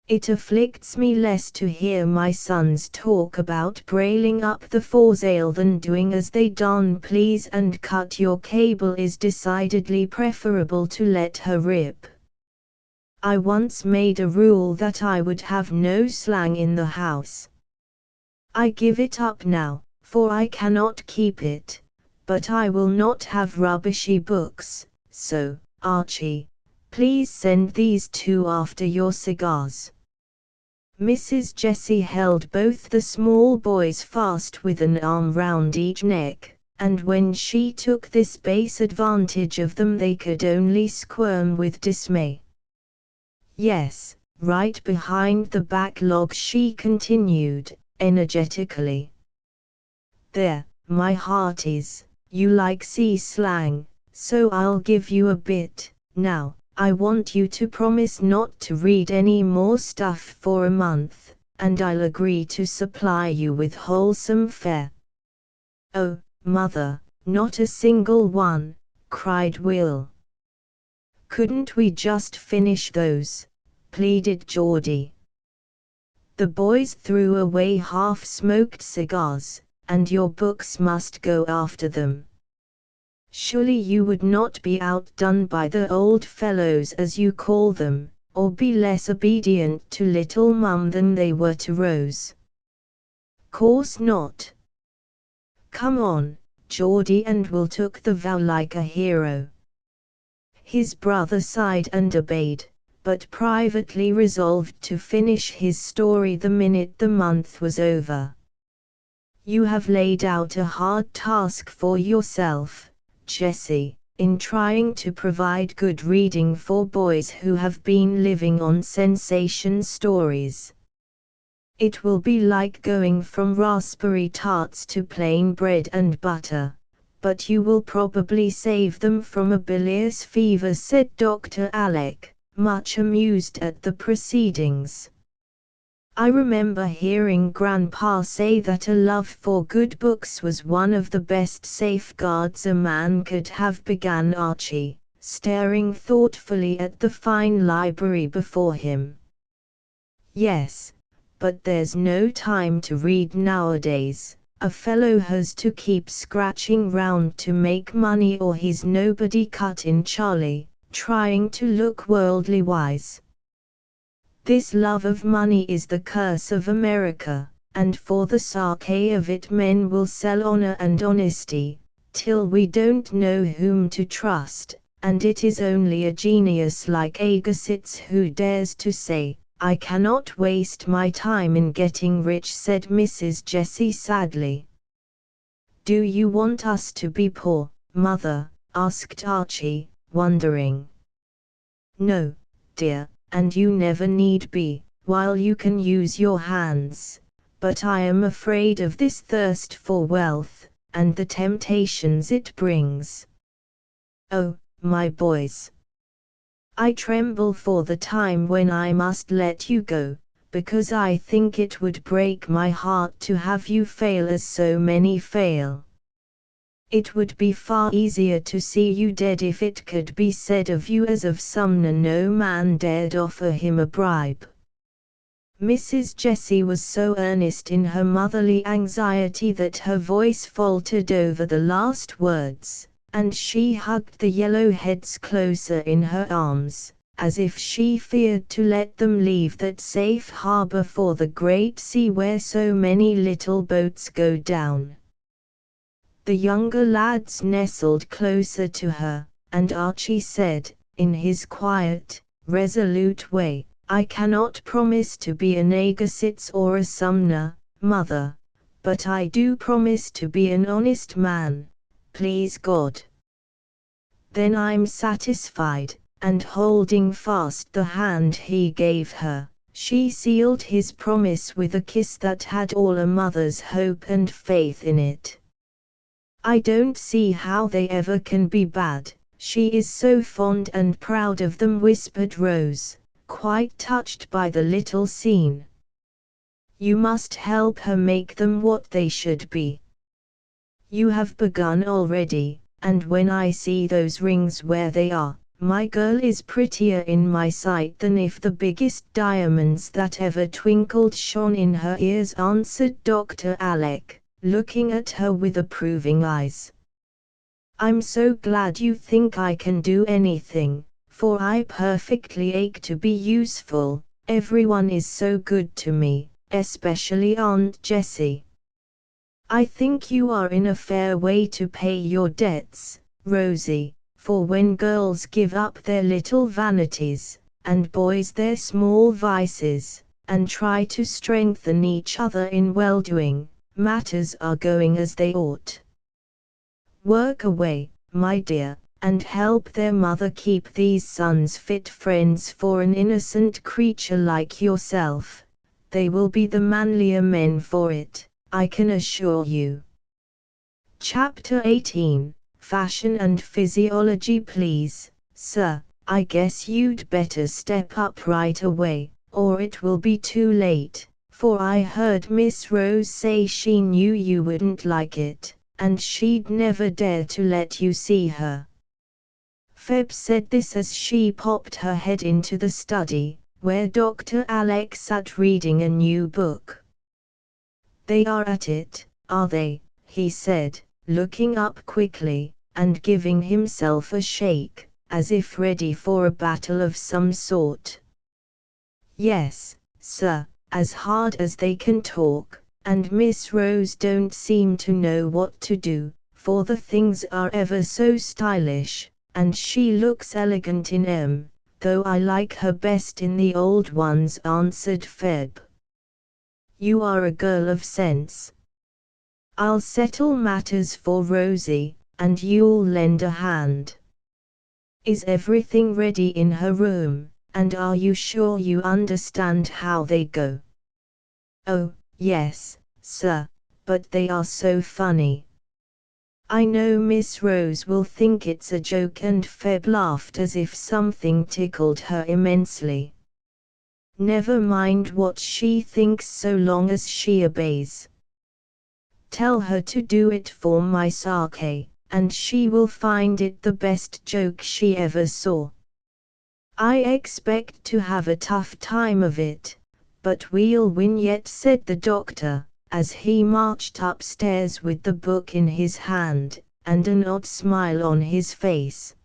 It afflicts me less to hear my sons talk about brailing up the foresail than doing as they darn please, and cut your cable is decidedly preferable to let her rip. I once made a rule that I would have no slang in the house. I give it up now, for I cannot keep it, but I will not have rubbishy books, so, Archie, please send these two after your cigars. Mrs. Jessie held both the small boys fast with an arm round each neck, and when she took this base advantage of them they could only squirm with dismay. Yes, right behind the back log, she continued, energetically. There, my hearties, you like sea slang, so I'll give you a bit. Now, I want you to promise not to read any more stuff for a month, and I'll agree to supply you with wholesome fare. Oh, Mother, not a single one, cried Will. Couldn't we just finish those? Pleaded Geordie. The boys threw away half-smoked cigars, and your books must go after them. Surely you would not be outdone by the old fellows as you call them, or be less obedient to little Mum than they were to Rose. Course not. Come on, Geordie, and Will took the vow like a hero. His brother sighed and obeyed, but privately resolved to finish his story the minute the month was over. You have laid out a hard task for yourself, Jessie, in trying to provide good reading for boys who have been living on sensation stories. It will be like going from raspberry tarts to plain bread and butter, but you will probably save them from a bilious fever, said Dr. Alec, much amused at the proceedings. I remember hearing Grandpa say that a love for good books was one of the best safeguards a man could have, began Archie, staring thoughtfully at the fine library before him. Yes, but there's no time to read nowadays. A fellow has to keep scratching round to make money, or he's nobody, cut in Charlie, trying to look worldly wise. This love of money is the curse of America, and for the sake of it men will sell honor and honesty, till we don't know whom to trust, and it is only a genius like Agassiz who dares to say, I cannot waste my time in getting rich, said Mrs. Jessie sadly. Do you want us to be poor, Mother? Asked Archie, wondering. No, dear, and you never need be, while you can use your hands, but I am afraid of this thirst for wealth, and the temptations it brings. Oh, my boys! I tremble for the time when I must let you go, because I think it would break my heart to have you fail as so many fail. It would be far easier to see you dead if it could be said of you as of Sumner no man dared offer him a bribe. Mrs. Jessie was so earnest in her motherly anxiety that her voice faltered over the last words, and she hugged the yellow heads closer in her arms, as if she feared to let them leave that safe harbor for the great sea where so many little boats go down. The younger lads nestled closer to her, and Archie said, in his quiet, resolute way, I cannot promise to be an Agassiz or a Sumner, Mother, but I do promise to be an honest man, please God. Then I'm satisfied, and holding fast the hand he gave her, she sealed his promise with a kiss that had all a mother's hope and faith in it. I don't see how they ever can be bad, she is so fond and proud of them, whispered Rose, quite touched by the little scene. You must help her make them what they should be. You have begun already, and when I see those rings where they are, My girl is prettier in my sight than if the biggest diamonds that ever twinkled shone in her ears, answered Dr. Alec, looking at her with approving eyes. I'm so glad you think I can do anything, for I perfectly ache to be useful. Everyone is so good to me, especially Aunt Jessie. I think you are in a fair way to pay your debts, Rosie, for when girls give up their little vanities, and boys their small vices, and try to strengthen each other in well-doing, matters are going as they ought. Work away, my dear, and help their mother keep these sons fit friends for an innocent creature like yourself. They will be the manlier men for it, I can assure you. Chapter 18, Fashion and Physiology. Please, sir, I guess you'd better step up right away, or it will be too late, for I heard Miss Rose say she knew you wouldn't like it, and she'd never dare to let you see her. Feb said this as she popped her head into the study, where Dr. Alec sat reading a new book. They are at it, are they? He said, looking up quickly, and giving himself a shake, as if ready for a battle of some sort. Yes, sir, as hard as they can talk, and Miss Rose don't seem to know what to do, for the things are ever so stylish, and she looks elegant in 'em, though I like her best in the old ones, answered Feb. You are a girl of sense. I'll settle matters for Rosie, and you'll lend a hand. Is everything ready in her room, and are you sure you understand how they go? Oh, yes, sir, but they are so funny. I know Miss Rose will think it's a joke, and Feb laughed as if something tickled her immensely. Never mind what she thinks so long as she obeys. Tell her to do it for my sake, and she will find it the best joke she ever saw. I expect to have a tough time of it, but we'll win yet, said the doctor, as he marched upstairs with the book in his hand, and an odd smile on his face.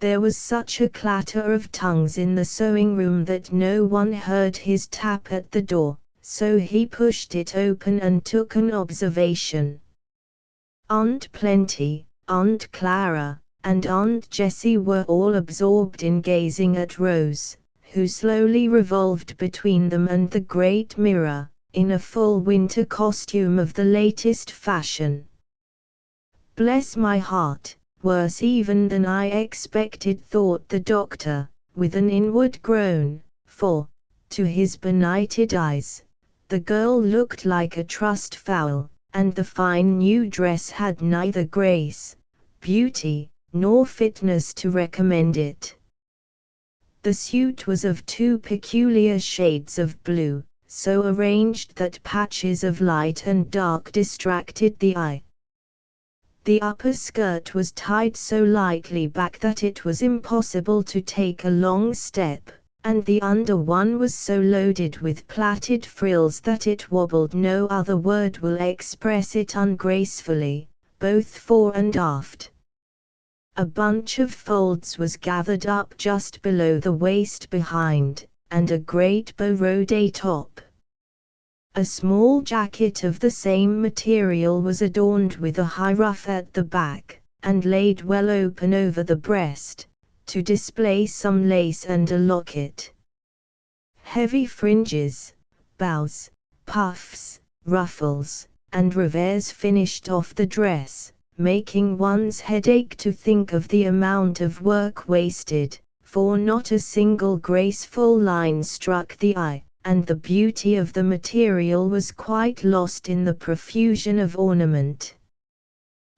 There was such a clatter of tongues in the sewing room that no one heard his tap at the door, so he pushed it open and took an observation. Aunt Plenty, Aunt Clara, and Aunt Jessie were all absorbed in gazing at Rose, who slowly revolved between them and the great mirror, in a full winter costume of the latest fashion. Bless my heart, worse even than I expected, thought the doctor, with an inward groan, for, to his benighted eyes, the girl looked like a trussed fowl, and the fine new dress had neither grace, beauty, nor fitness to recommend it. The suit was of two peculiar shades of blue, so arranged that patches of light and dark distracted the eye. The upper skirt was tied so lightly back that it was impossible to take a long step, and the under one was so loaded with plaited frills that it wobbled. No other word will express it ungracefully, both fore and aft. A bunch of folds was gathered up just below the waist behind, and a great beau-rode top. A small jacket of the same material was adorned with a high ruff at the back, and laid well open over the breast, to display some lace and a locket. Heavy fringes, bows, puffs, ruffles, and revers finished off the dress, making one's head ache to think of the amount of work wasted, for not a single graceful line struck the eye, and the beauty of the material was quite lost in the profusion of ornament.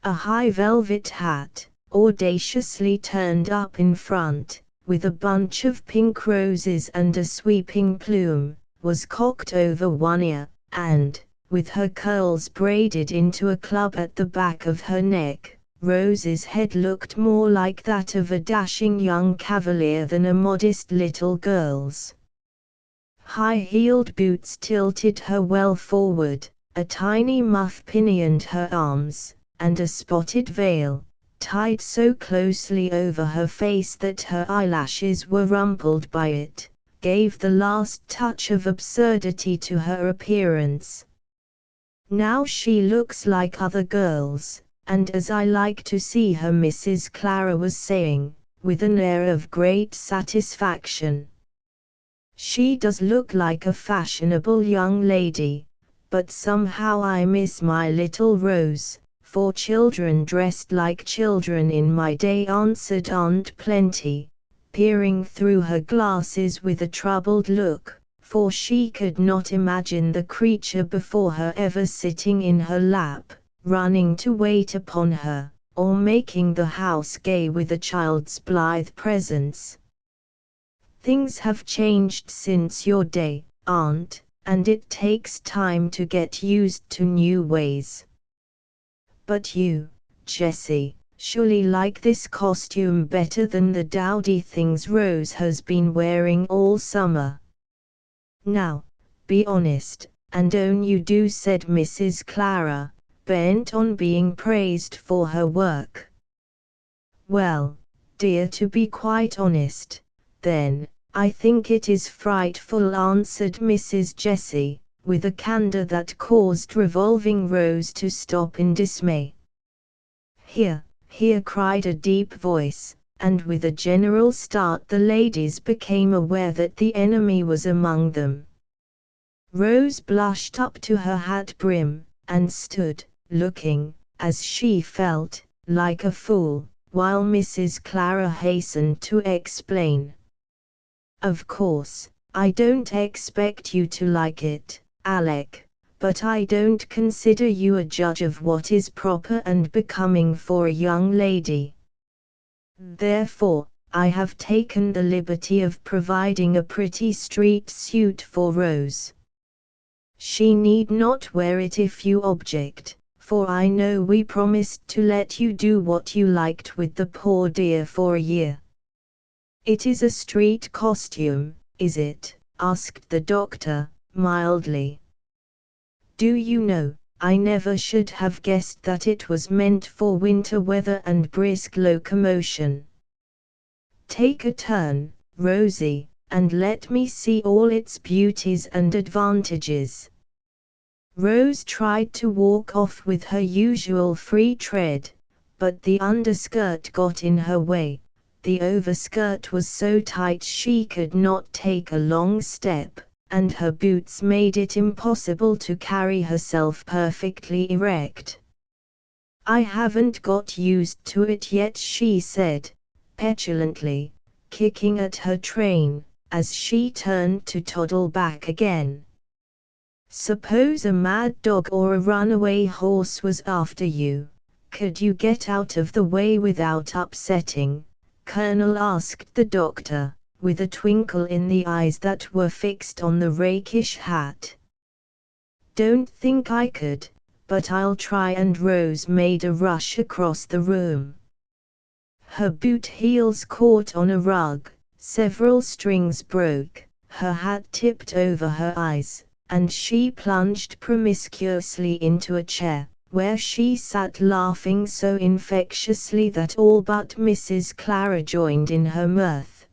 A high velvet hat, audaciously turned up in front, with a bunch of pink roses and a sweeping plume, was cocked over one ear, and, with her curls braided into a club at the back of her neck, Rose's head looked more like that of a dashing young cavalier than a modest little girl's. High-heeled boots tilted her well forward, a tiny muff pinioned her arms, and a spotted veil, tied so closely over her face that her eyelashes were rumpled by it, gave the last touch of absurdity to her appearance. "Now she looks like other girls, and as I like to see her," Mrs. Clara was saying, with an air of great satisfaction. "She does look like a fashionable young lady, but somehow I miss my little Rose, for children dressed like children in my day," answered Aunt Plenty, peering through her glasses with a troubled look, for she could not imagine the creature before her ever sitting in her lap, running to wait upon her, or making the house gay with a child's blithe presence. "Things have changed since your day, Aunt, and it takes time to get used to new ways. But you, Jessie, surely like this costume better than the dowdy things Rose has been wearing all summer. Now, be honest, and own you do," said Mrs. Clara, bent on being praised for her work. "Well, dear, to be quite honest, then, I think it is frightful," answered Mrs. Jessie, with a candor that caused Revolving Rose to stop in dismay. "Here, here!" cried a deep voice, and with a general start the ladies became aware that the enemy was among them. Rose blushed up to her hat brim, and stood, looking, as she felt, like a fool, while Mrs. Clara hastened to explain. "Of course, I don't expect you to like it, Alec, but I don't consider you a judge of what is proper and becoming for a young lady. Therefore, I have taken the liberty of providing a pretty street suit for Rose. She need not wear it if you object, for I know we promised to let you do what you liked with the poor dear for a year." "It is a street costume, is it?" asked the doctor, mildly. "Do you know, I never should have guessed that it was meant for winter weather and brisk locomotion. Take a turn, Rosie, and let me see all its beauties and advantages." Rose tried to walk off with her usual free tread, but the underskirt got in her way. The overskirt was so tight she could not take a long step, and her boots made it impossible to carry herself perfectly erect. "I haven't got used to it yet," she said, petulantly, kicking at her train, as she turned to toddle back again. "Suppose a mad dog or a runaway horse was after you, could you get out of the way without upsetting?" Colonel asked the doctor, with a twinkle in the eyes that were fixed on the rakish hat. "Don't think I could, but I'll try," and Rose made a rush across the room. Her boot heels caught on a rug, several strings broke, her hat tipped over her eyes, and she plunged promiscuously into a chair, where she sat laughing so infectiously that all but Mrs. Clara joined in her mirth.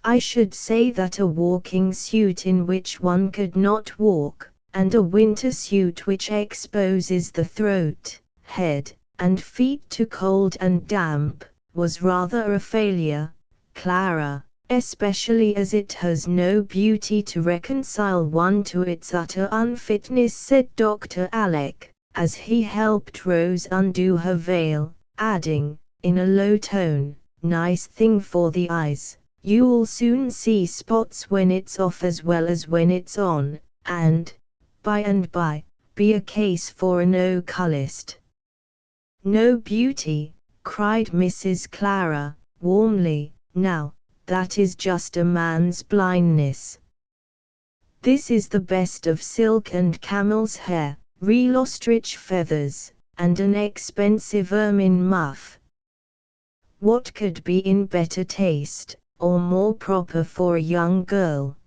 "I should say that a walking suit in which one could not walk, and a winter suit which exposes the throat, head, and feet to cold and damp, was rather a failure, Clara, especially as it has no beauty to reconcile one to its utter unfitness," said Dr. Alec, as he helped Rose undo her veil, adding, in a low tone, "Nice thing for the eyes, you'll soon see spots when it's off as well as when it's on, and by, be a case for an oculist." "No beauty," cried Mrs. Clara, warmly, "now, that is just a man's blindness. This is the best of silk and camel's hair, real ostrich feathers, and an expensive ermine muff. What could be in better taste, or more proper for a young girl?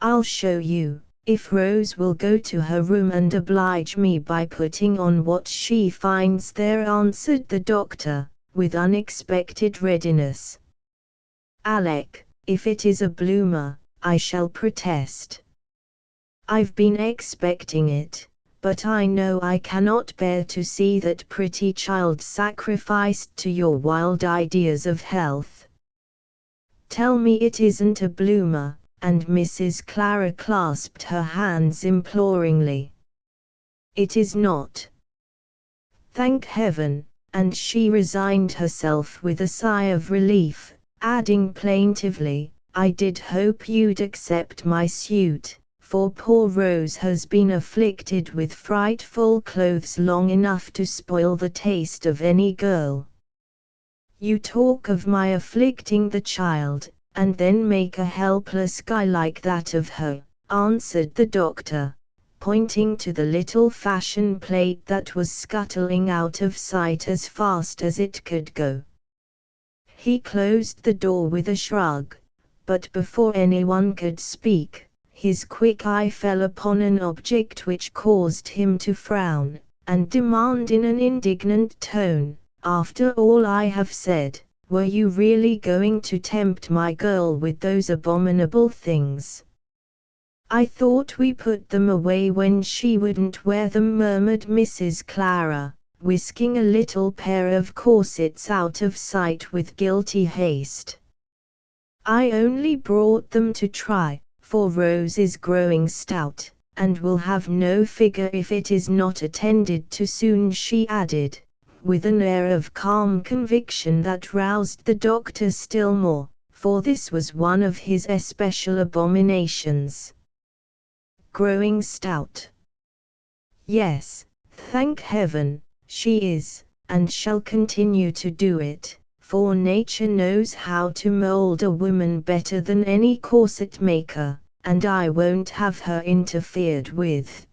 I'll show you, if Rose will go to her room and oblige me by putting on what she finds there, answered the doctor, with unexpected readiness. Alec, if it is a bloomer, I shall protest. I've been expecting it, but I know I cannot bear to see that pretty child sacrificed to your wild ideas of health. Tell me it isn't a bloomer, and Mrs. Clara clasped her hands imploringly. It is not. Thank heaven, and she resigned herself with a sigh of relief, adding plaintively, I did hope you'd accept my suit, for poor Rose has been afflicted with frightful clothes long enough to spoil the taste of any girl. You talk of my afflicting the child, and then make a helpless guy like that of her, answered the doctor, pointing to the little fashion plate that was scuttling out of sight as fast as it could go. He closed the door with a shrug, but before anyone could speak, his quick eye fell upon an object which caused him to frown, and demand in an indignant tone, after all I have said, were you really going to tempt my girl with those abominable things? I thought we put them away when she wouldn't wear them, murmured Mrs. Clara, whisking a little pair of corsets out of sight with guilty haste. I only brought them to try, for Rose is growing stout, and will have no figure if it is not attended to soon, she added, with an air of calm conviction that roused the doctor still more, for this was one of his especial abominations. Growing stout. Yes, thank heaven, she is, and shall continue to do it, for nature knows how to mold a woman better than any corset maker, and I won't have her interfered with.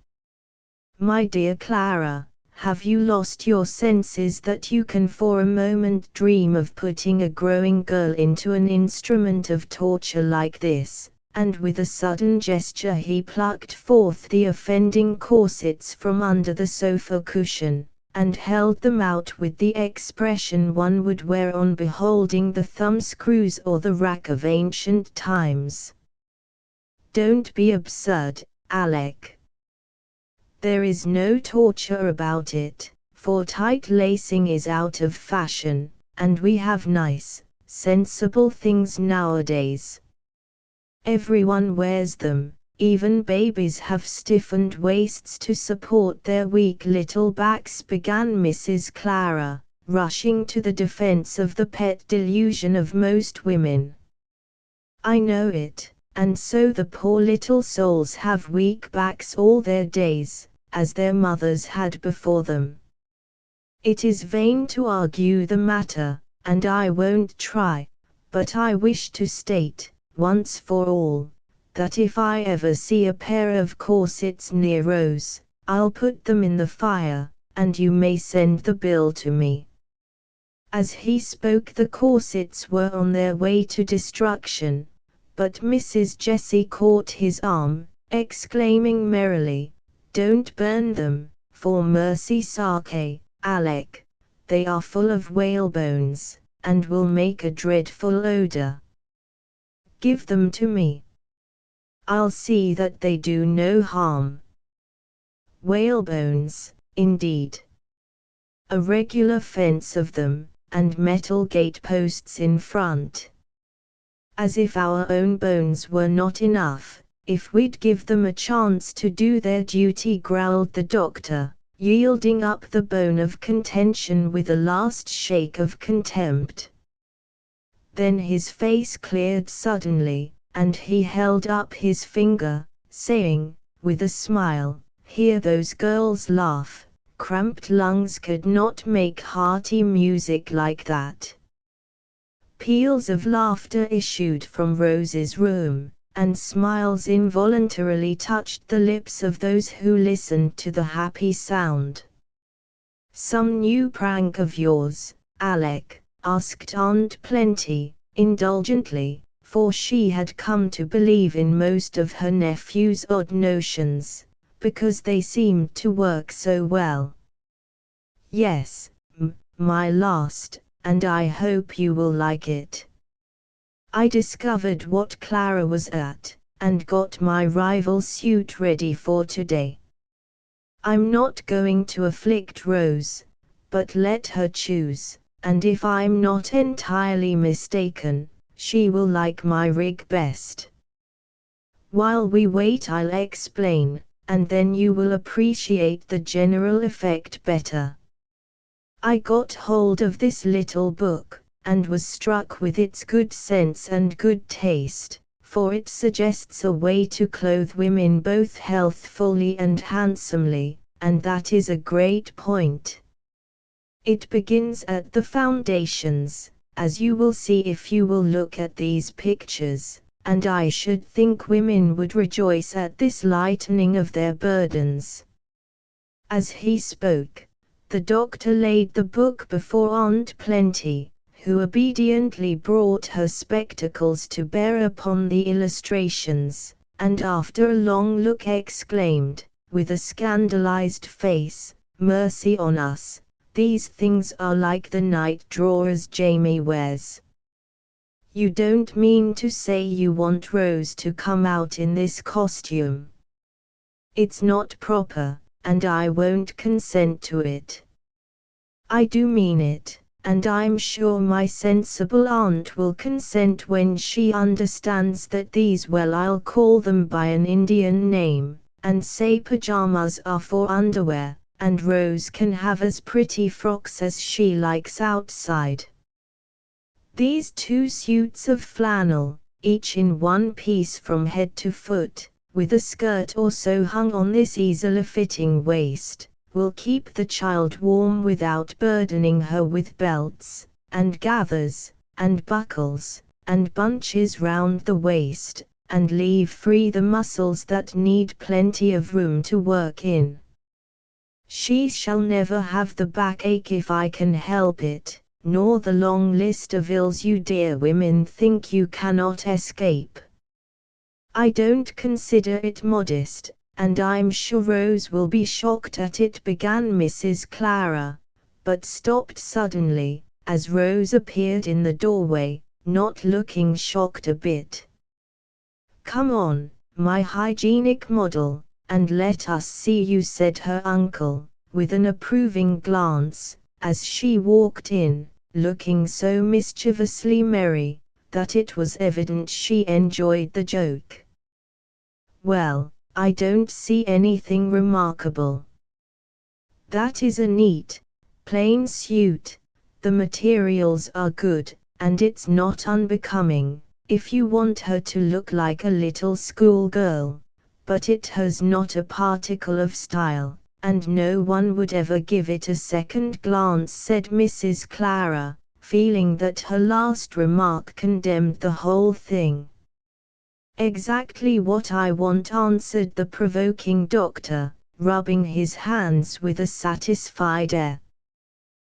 My dear Clara, have you lost your senses that you can for a moment dream of putting a growing girl into an instrument of torture like this? And with a sudden gesture he plucked forth the offending corsets from under the sofa cushion, and held them out with the expression one would wear on beholding the thumbscrews or the rack of ancient times. Don't be absurd, Alec. There is no torture about it, for tight lacing is out of fashion, and we have nice, sensible things nowadays. Everyone wears them, even babies have stiffened waists to support their weak little backs, began Mrs. Clara, rushing to the defense of the pet delusion of most women. I know it, and so the poor little souls have weak backs all their days, as their mothers had before them. It is vain to argue the matter, and I won't try, but I wish to state, once for all, that if I ever see a pair of corsets near Rose, I'll put them in the fire, and you may send the bill to me. As he spoke the corsets were on their way to destruction, but Mrs. Jessie caught his arm, exclaiming merrily, Don't burn them, for mercy's sake, Alec, they are full of whalebones, and will make a dreadful odor. Give them to me. I'll see that they do no harm. Whalebones, indeed. A regular fence of them, and metal gateposts in front. As if our own bones were not enough, if we'd give them a chance to do their duty, growled the doctor, yielding up the bone of contention with a last shake of contempt. Then his face cleared suddenly, and he held up his finger, saying, with a smile, Hear those girls laugh, cramped lungs could not make hearty music like that. Peals of laughter issued from Rose's room, and smiles involuntarily touched the lips of those who listened to the happy sound. "Some new prank of yours, Alec?" asked Aunt Plenty, indulgently, for she had come to believe in most of her nephew's odd notions, because they seemed to work so well. "Yes, my last, and I hope you will like it. I discovered what Clara was at, and got my rival suit ready for today. I'm not going to afflict Rose, but let her choose, and if I'm not entirely mistaken, she will like my rig best. While we wait I'll explain, and then you will appreciate the general effect better. I got hold of this little book, and was struck with its good sense and good taste, for it suggests a way to clothe women both healthfully and handsomely, and that is a great point. It begins at the foundations, as you will see if you will look at these pictures, and I should think women would rejoice at this lightening of their burdens." As he spoke, the doctor laid the book before Aunt Plenty, who obediently brought her spectacles to bear upon the illustrations, and after a long look exclaimed, with a scandalized face, "Mercy on us, these things are like the night drawers Jamie wears. You don't mean to say you want Rose to come out in this costume? It's not proper, and I won't consent to it." "I do mean it, and I'm sure my sensible aunt will consent when she understands that these, well, I'll call them by an Indian name, and say pajamas are for underwear, and Rose can have as pretty frocks as she likes outside. These 2 suits of flannel, each in one piece from head to foot, with a skirt or so hung on this easily fitting waist, will keep the child warm without burdening her with belts, and gathers, and buckles, and bunches round the waist, and leave free the muscles that need plenty of room to work in. She shall never have the backache if I can help it, nor the long list of ills you dear women think you cannot escape. I don't consider it modest, and I'm sure Rose will be shocked at it," began Mrs. Clara, but stopped suddenly, as Rose appeared in the doorway, not looking shocked a bit. "Come on, my hygienic model, and let us see you," said her uncle, with an approving glance, as she walked in, looking so mischievously merry, that it was evident she enjoyed the joke. "Well, I don't see anything remarkable. That is a neat, plain suit, the materials are good, and it's not unbecoming, if you want her to look like a little schoolgirl, but it has not a particle of style, and no one would ever give it a second glance," said Mrs. Clara, feeling that her last remark condemned the whole thing. "Exactly what I want," answered the provoking doctor, rubbing his hands with a satisfied air.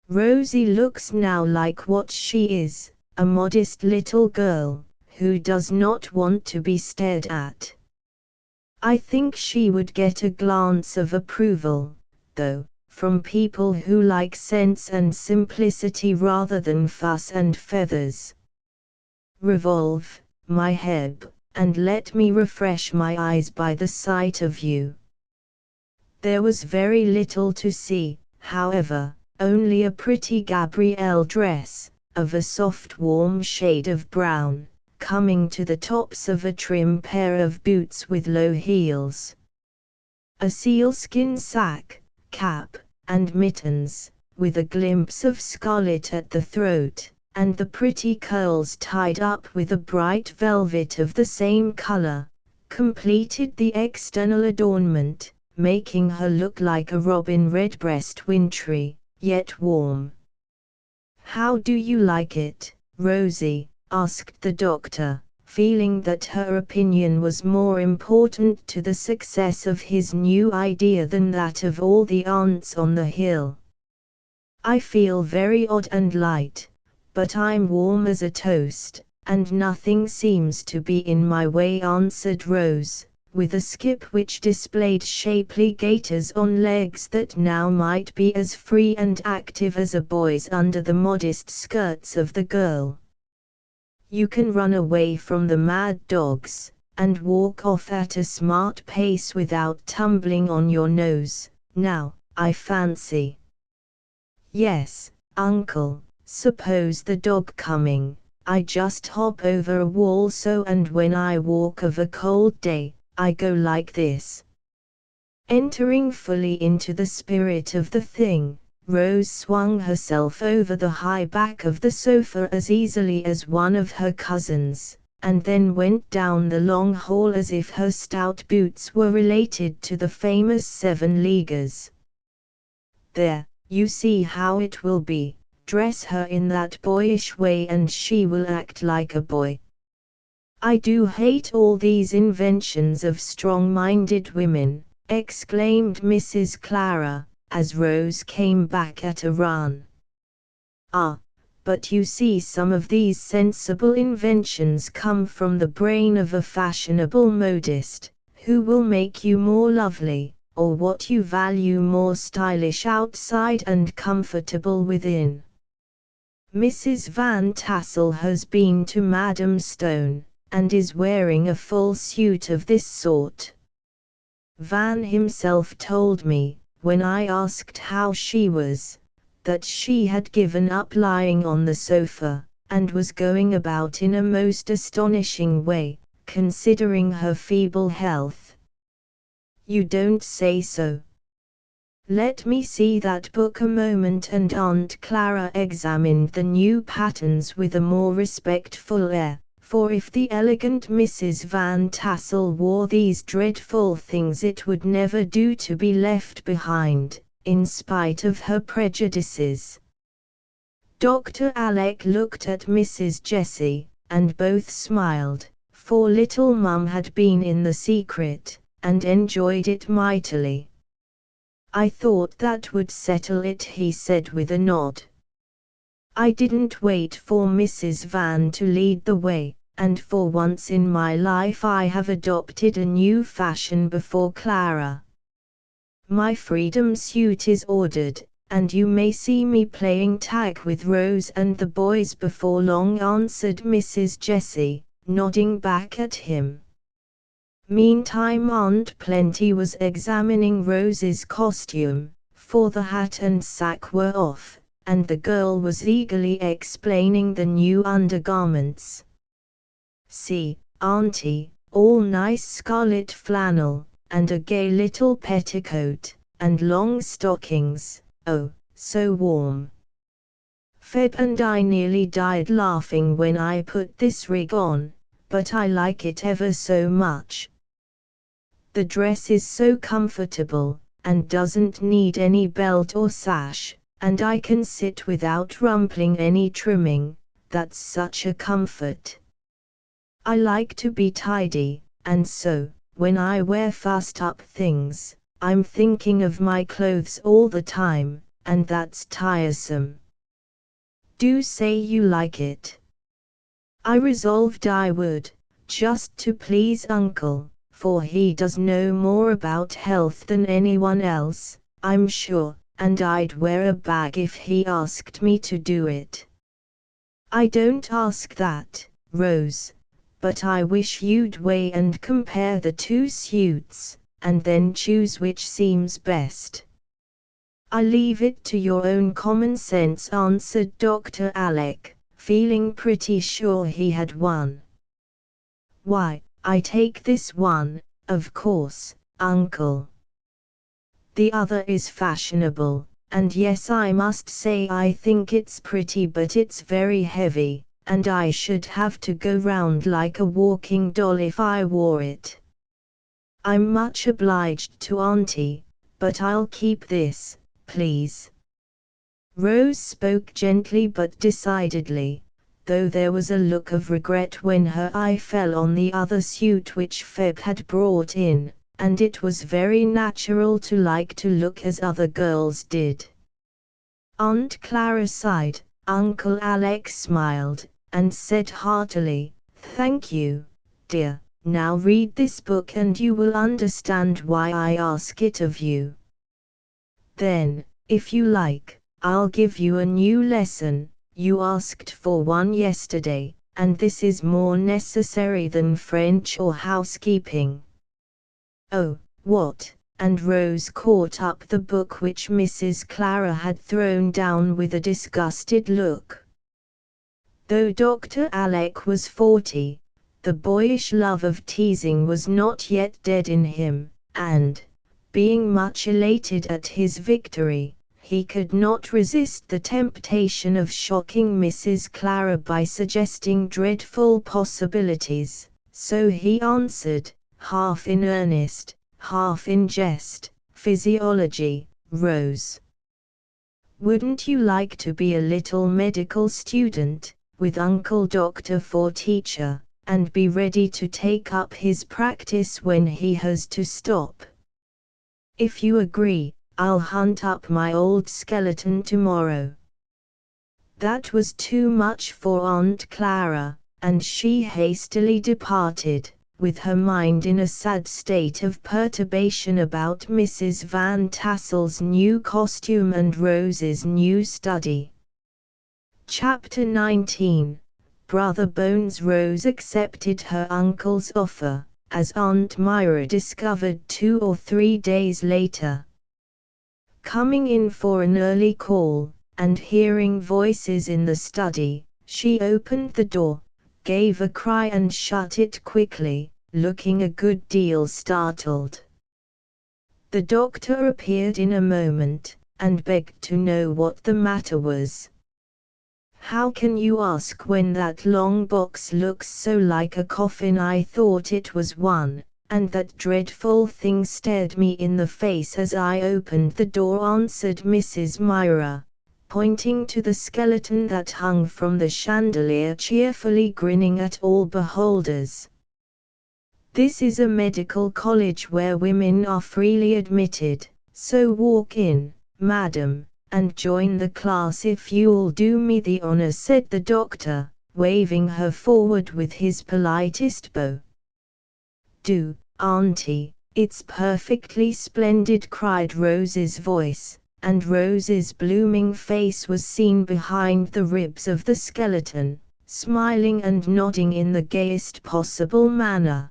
"Rosie looks now like what she is, a modest little girl, who does not want to be stared at. I think she would get a glance of approval, though, from people who like sense and simplicity rather than fuss and feathers. Revolve, my Heb, and let me refresh my eyes by the sight of you." There was very little to see, however, only a pretty Gabrielle dress, of a soft warm shade of brown, coming to the tops of a trim pair of boots with low heels. A sealskin sack, cap, and mittens, with a glimpse of scarlet at the throat, and the pretty curls tied up with a bright velvet of the same color, completed the external adornment, making her look like a robin redbreast wintry, yet warm. "How do you like it, Rosie?" asked the doctor, feeling that her opinion was more important to the success of his new idea than that of all the aunts on the hill. I feel very odd and light, but I'm warm as a toast, and nothing seems to be in my way, answered Rose, with a skip which displayed shapely gaiters on legs that now might be as free and active as a boy's under the modest skirts of the girl. You can run away from the mad dogs, and walk off at a smart pace without tumbling on your nose, now, I fancy. Yes, uncle, suppose the dog coming, I just hop over a wall so, and when I walk of a cold day, I go like this. Entering fully into the spirit of the thing, Rose swung herself over the high back of the sofa as easily as one of her cousins, and then went down the long hall as if her stout boots were related to the famous 7-leaguers. There, you see how it will be. Dress her in that boyish way and she will act like a boy. I do hate all these inventions of strong-minded women, exclaimed Mrs. Clara, as Rose came back at a run. Ah, but you see some of these sensible inventions come from the brain of a fashionable modist, who will make you more lovely, or what you value more stylish outside and comfortable within. Mrs. Van Tassel has been to Madame Stone, and is wearing a full suit of this sort. Van himself told me, when I asked how she was, that she had given up lying on the sofa, and was going about in a most astonishing way, considering her feeble health. You don't say so. Let me see that book a moment, and Aunt Clara examined the new patterns with a more respectful air, for if the elegant Mrs. Van Tassel wore these dreadful things it would never do to be left behind, in spite of her prejudices. Dr. Alec looked at Mrs. Jessie, and both smiled, for little Mum had been in the secret, and enjoyed it mightily. I thought that would settle it, he said with a nod. I didn't wait for Mrs. Van to lead the way, and for once in my life I have adopted a new fashion before Clara. My freedom suit is ordered, and you may see me playing tag with Rose and the boys before long, answered Mrs. Jessie, nodding back at him. Meantime Aunt Plenty was examining Rose's costume, for the hat and sack were off, and the girl was eagerly explaining the new undergarments. See, Auntie, all nice scarlet flannel, and a gay little petticoat, and long stockings, oh, so warm. Feb and I nearly died laughing when I put this rig on, but I like it ever so much. The dress is so comfortable, and doesn't need any belt or sash, and I can sit without rumpling any trimming, that's such a comfort. I like to be tidy, and so, when I wear fussed up things, I'm thinking of my clothes all the time, and that's tiresome. Do say you like it. I resolved I would, just to please Uncle, for he does know more about health than anyone else, I'm sure, and I'd wear a bag if he asked me to do it. I don't ask that, Rose, but I wish you'd weigh and compare the two suits, and then choose which seems best. I leave it to your own common sense, answered Dr. Alec, feeling pretty sure he had won. Why, I take this one, of course, Uncle. The other is fashionable, and yes, I must say I think it's pretty, but it's very heavy, and I should have to go round like a walking doll if I wore it. I'm much obliged to Auntie, but I'll keep this, please. Rose spoke gently but decidedly, though there was a look of regret when her eye fell on the other suit which Feb had brought in, and it was very natural to like to look as other girls did. Aunt Clara sighed. Uncle Alex smiled, and said heartily, "Thank you, dear. Now read this book and you will understand why I ask it of you. Then, if you like, I'll give you a new lesson. You asked for one yesterday, and this is more necessary than French or housekeeping." "Oh, what?" And Rose caught up the book which Mrs. Clara had thrown down with a disgusted look. Though Dr. Alec was 40, the boyish love of teasing was not yet dead in him, and, being much elated at his victory, he could not resist the temptation of shocking Mrs. Clara by suggesting dreadful possibilities, so he answered, half in earnest, half in jest, "Physiology, Rose. Wouldn't you like to be a little medical student, with Uncle Doctor for teacher, and be ready to take up his practice when he has to stop? If you agree, I'll hunt up my old skeleton tomorrow." That was too much for Aunt Clara, and she hastily departed, with her mind in a sad state of perturbation about Mrs. Van Tassel's new costume and Rose's new study. Chapter 19. Brother Bones. Rose accepted her uncle's offer, as Aunt Myra discovered 2 or 3 days later. Coming in for an early call, and hearing voices in the study, she opened the door, gave a cry and shut it quickly, looking a good deal startled. The doctor appeared in a moment, and begged to know what the matter was. "How can you ask when that long box looks so like a coffin? I thought it was one, and that dreadful thing stared me in the face as I opened the door," answered Mrs. Myra, pointing to the skeleton that hung from the chandelier, cheerfully grinning at all beholders. "This is a medical college where women are freely admitted, so walk in, madam, and join the class if you'll do me the honor," said the doctor, waving her forward with his politest bow. "Do, auntie, it's perfectly splendid," cried Rose's voice, and Rose's blooming face was seen behind the ribs of the skeleton, smiling and nodding in the gayest possible manner.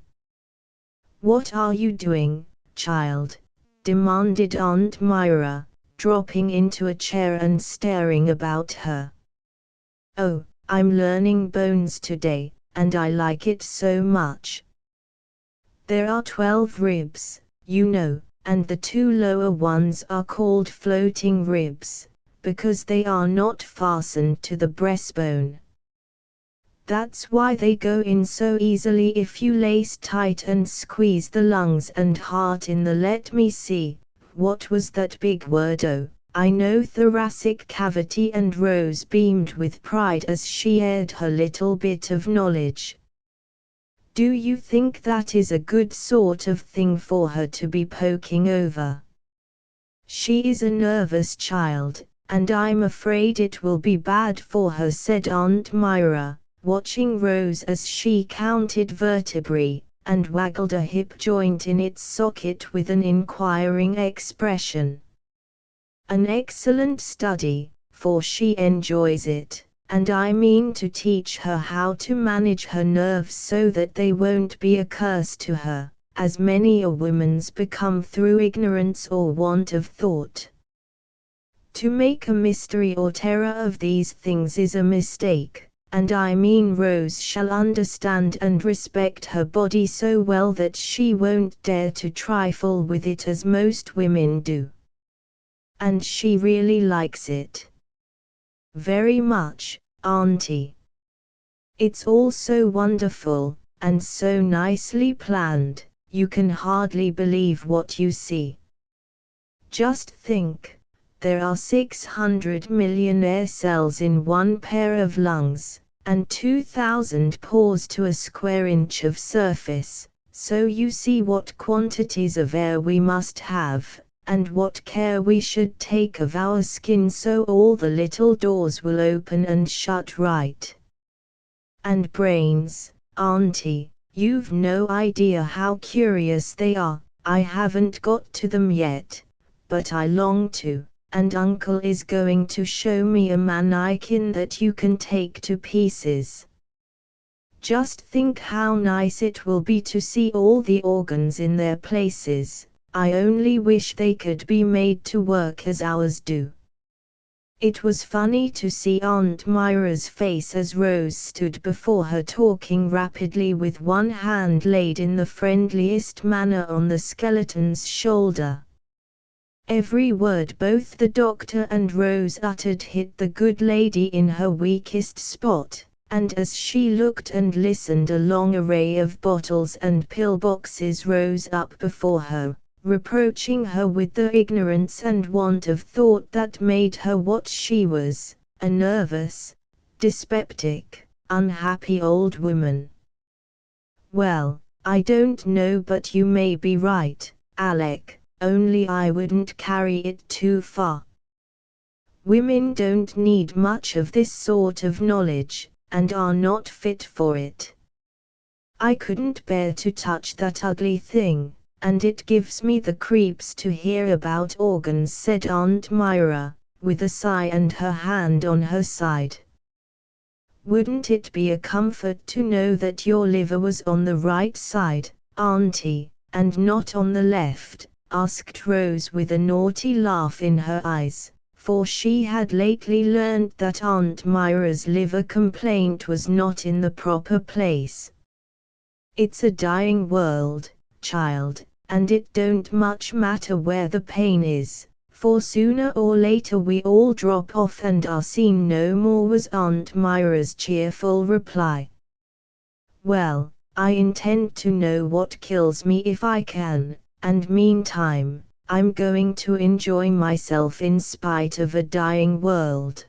"What are you doing, child?" demanded Aunt Myra, dropping into a chair and staring about her. "Oh, I'm learning bones today, and I like it so much. There are 12 ribs, you know, and the 2 lower ones are called floating ribs, because they are not fastened to the breastbone. That's why they go in so easily if you lace tight and squeeze the lungs and heart in the, let me see, what was that big word? Oh, I know, thoracic cavity." And Rose beamed with pride as she aired her little bit of knowledge. "Do you think that is a good sort of thing for her to be poking over? She is a nervous child, and I'm afraid it will be bad for her," said Aunt Myra, watching Rose as she counted vertebrae, and waggled a hip joint in its socket with an inquiring expression. "An excellent study, for she enjoys it, and I mean to teach her how to manage her nerves so that they won't be a curse to her, as many a woman's become through ignorance or want of thought. To make a mystery or terror of these things is a mistake, and I mean Rose shall understand and respect her body so well that she won't dare to trifle with it as most women do. And she really likes it." "Very much, auntie. It's all so wonderful, and so nicely planned, you can hardly believe what you see. Just think, there are 600 million air cells in one pair of lungs, and 2,000 pores to a square inch of surface, so you see what quantities of air we must have, and what care we should take of our skin so all the little doors will open and shut right. And brains, Auntie, you've no idea how curious they are. I haven't got to them yet, but I long to, and Uncle is going to show me a mannequin that you can take to pieces. Just think how nice it will be to see all the organs in their places. I only wish they could be made to work as ours do. It was funny to see Aunt Myra's face as Rose stood before her talking rapidly with one hand laid in the friendliest manner on the skeleton's shoulder. Every word both the doctor and Rose uttered hit the good lady in her weakest spot, and as she looked and listened a long array of bottles and pill-boxes rose up before her, reproaching her with the ignorance and want of thought that made her what she was, a nervous, dyspeptic, unhappy old woman. Well, I don't know, but you may be right, Alec, only I wouldn't carry it too far. Women don't need much of this sort of knowledge, and are not fit for it. I couldn't bear to touch that ugly thing, and it gives me the creeps to hear about organs, said Aunt Myra, with a sigh and her hand on her side. Wouldn't it be a comfort to know that your liver was on the right side, Auntie, and not on the left? Asked Rose with a naughty laugh in her eyes, for she had lately learned that Aunt Myra's liver complaint was not in the proper place. It's a dying world, child, and it don't much matter where the pain is, for sooner or later we all drop off and are seen no more, was Aunt Myra's cheerful reply. Well, I intend to know what kills me if I can, and meantime, I'm going to enjoy myself in spite of a dying world.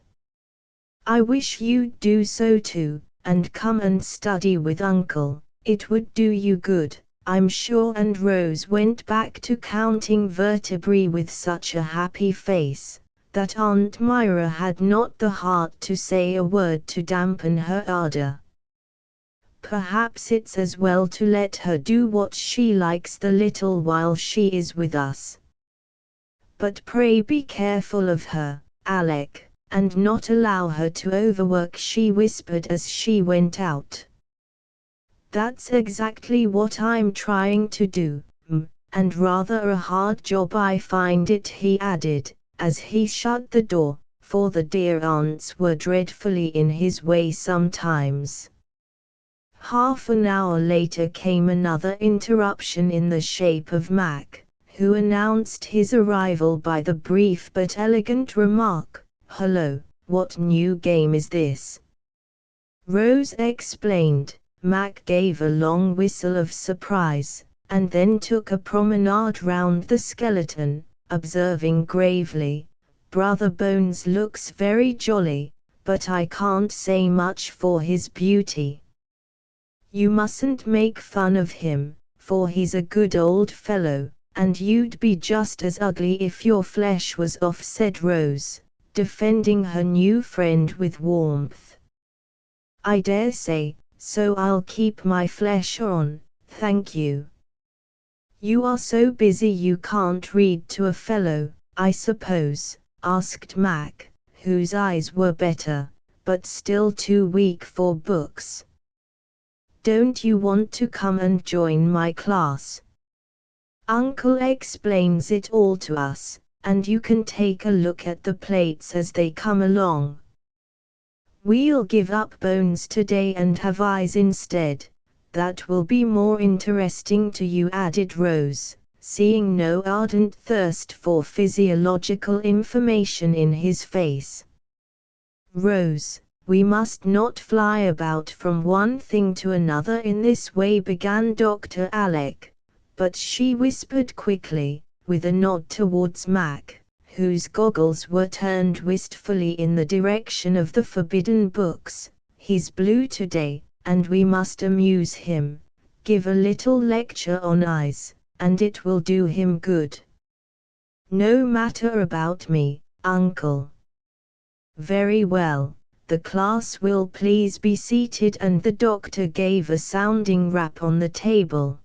I wish you'd do so too, and come and study with Uncle. It would do you good, I'm sure. And Rose went back to counting vertebrae with such a happy face, that Aunt Myra had not the heart to say a word to dampen her ardor. Perhaps it's as well to let her do what she likes the little while she is with us. But pray be careful of her, Alec, and not allow her to overwork, she whispered as she went out. That's exactly what I'm trying to do, and rather a hard job I find it, he added, as he shut the door, for the dear aunts were dreadfully in his way sometimes. Half an hour later came another interruption in the shape of Mac, who announced his arrival by the brief but elegant remark, "Hello, what new game is this?" Rose explained. Mac gave a long whistle of surprise, and then took a promenade round the skeleton, observing gravely, "Brother Bones looks very jolly, but I can't say much for his beauty." "You mustn't make fun of him, for he's a good old fellow, and you'd be just as ugly if your flesh was off," said Rose, defending her new friend with warmth. "I dare say, so I'll keep my flesh on, thank you." "You are so busy you can't read to a fellow, I suppose?" asked Mac, whose eyes were better, but still too weak for books. "Don't you want to come and join my class? Uncle explains it all to us, and you can take a look at the plates as they come along." "We'll give up Bones today and have Eyes instead. That will be more interesting to you," added Rose, seeing no ardent thirst for physiological information in his face. "Rose, we must not fly about from one thing to another in this way," began Dr. Alec, but she whispered quickly, with a nod towards Mac, whose goggles were turned wistfully in the direction of the forbidden books, "He's blue today, and we must amuse him, give a little lecture on eyes, and it will do him good." No matter about me, uncle. Very well, the class will please be seated, and the doctor gave a sounding rap on the table.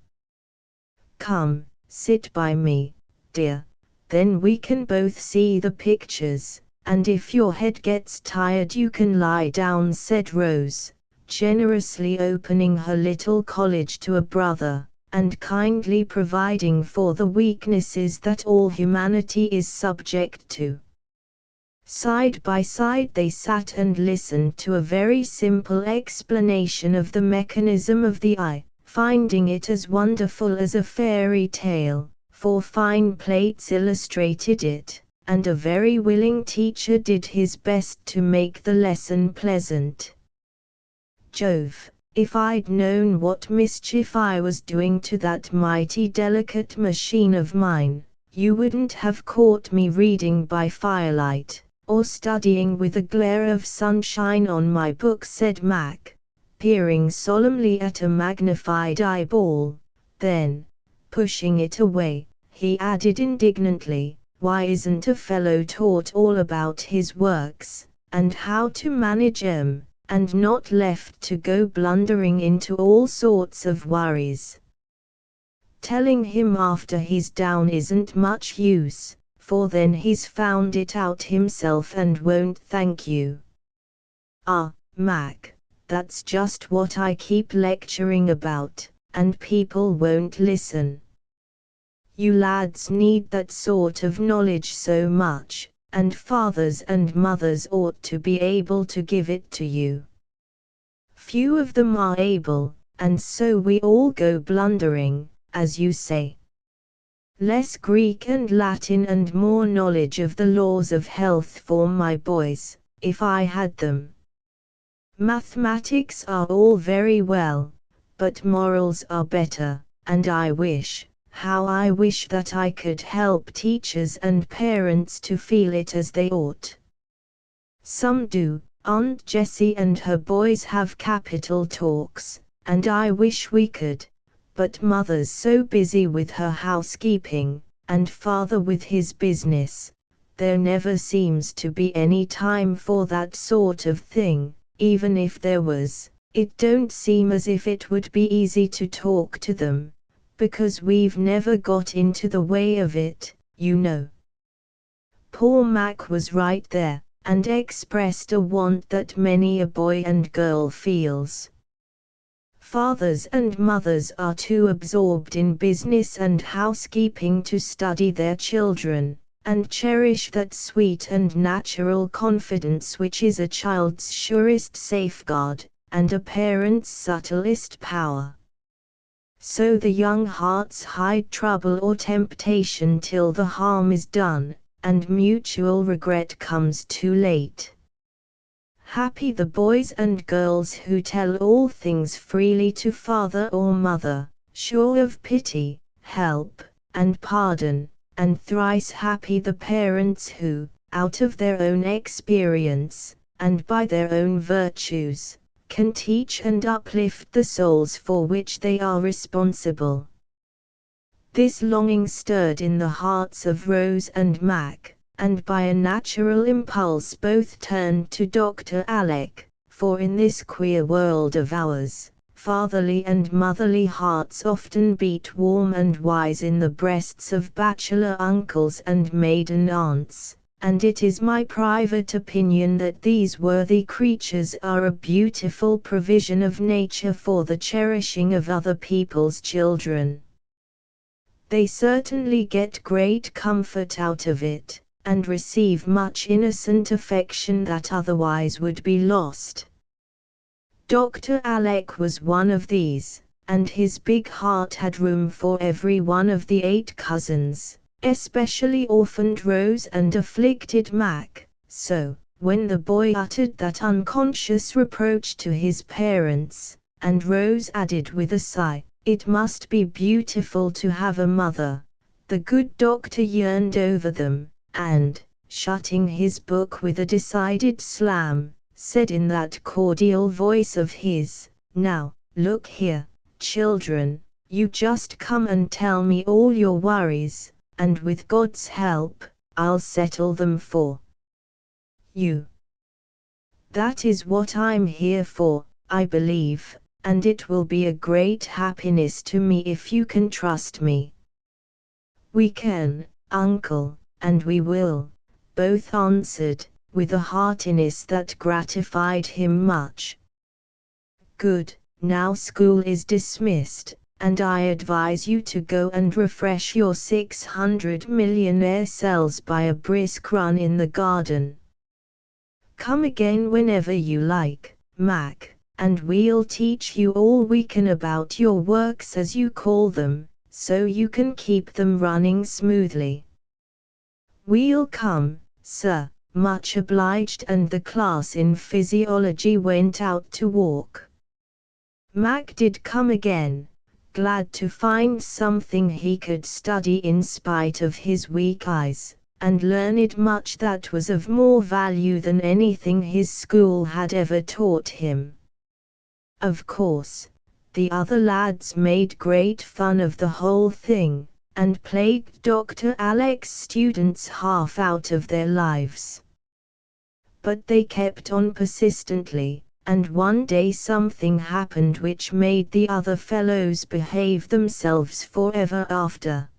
Come, sit by me, dear, then we can both see the pictures, and if your head gets tired you can lie down, said Rose, generously opening her little college to a brother, and kindly providing for the weaknesses that all humanity is subject to. Side by side they sat and listened to a very simple explanation of the mechanism of the eye, finding it as wonderful as a fairy tale, for fine plates illustrated it, and a very willing teacher did his best to make the lesson pleasant. Jove, if I'd known what mischief I was doing to that mighty delicate machine of mine, you wouldn't have caught me reading by firelight, or studying with a glare of sunshine on my book, said Mac, peering solemnly at a magnified eyeball. Then, pushing it away, he added indignantly, why isn't a fellow taught all about his works, and how to manage 'em, and not left to go blundering into all sorts of worries? Telling him after he's down isn't much use, for then he's found it out himself and won't thank you. Ah, Mac, that's just what I keep lecturing about, and people won't listen. You lads need that sort of knowledge so much, and fathers and mothers ought to be able to give it to you. Few of them are able, and so we all go blundering, as you say. Less Greek and Latin and more knowledge of the laws of health for my boys, if I had them. Mathematics are all very well, but morals are better, and how I wish that I could help teachers and parents to feel it as they ought. Some do. Aunt Jessie and her boys have capital talks, and I wish we could. But mother's so busy with her housekeeping, and father with his business, there never seems to be any time for that sort of thing. Even if there was, it don't seem as if it would be easy to talk to them, because we've never got into the way of it, you know. Poor Mac was right there, and expressed a want that many a boy and girl feels. Fathers and mothers are too absorbed in business and housekeeping to study their children, and cherish that sweet and natural confidence which is a child's surest safeguard, and a parent's subtlest power. So the young hearts hide trouble or temptation till the harm is done, and mutual regret comes too late. Happy the boys and girls who tell all things freely to father or mother, sure of pity, help, and pardon, and thrice happy the parents who, out of their own experience, and by their own virtues, can teach and uplift the souls for which they are responsible. This longing stirred in the hearts of Rose and Mac, and by a natural impulse both turned to Dr. Alec, for in this queer world of ours, fatherly and motherly hearts often beat warm and wise in the breasts of bachelor uncles and maiden aunts, and it is my private opinion that these worthy creatures are a beautiful provision of nature for the cherishing of other people's children. They certainly get great comfort out of it, and receive much innocent affection that otherwise would be lost. Dr. Alec was one of these, and his big heart had room for every one of the 8 cousins, especially orphaned Rose and afflicted Mac, so, when the boy uttered that unconscious reproach to his parents, and Rose added with a sigh, "It must be beautiful to have a mother," the good doctor yearned over them, and, shutting his book with a decided slam, said in that cordial voice of his, "Now, look here, children, you just come and tell me all your worries, and with God's help, I'll settle them for you. That is what I'm here for, I believe, and it will be a great happiness to me if you can trust me." "We can, uncle, and we will," both answered, with a heartiness that gratified him much. "Good, now school is dismissed, and I advise you to go and refresh your 600 millionaire cells by a brisk run in the garden. Come again whenever you like, Mac, and we'll teach you all we can about your works as you call them, so you can keep them running smoothly." "We'll come, sir, much obliged," and the class in physiology went out to walk. Mac did come again, glad to find something he could study in spite of his weak eyes, and learned much that was of more value than anything his school had ever taught him. Of course, the other lads made great fun of the whole thing, and plagued Dr. Alec's students half out of their lives. But they kept on persistently, and one day something happened which made the other fellows behave themselves forever after.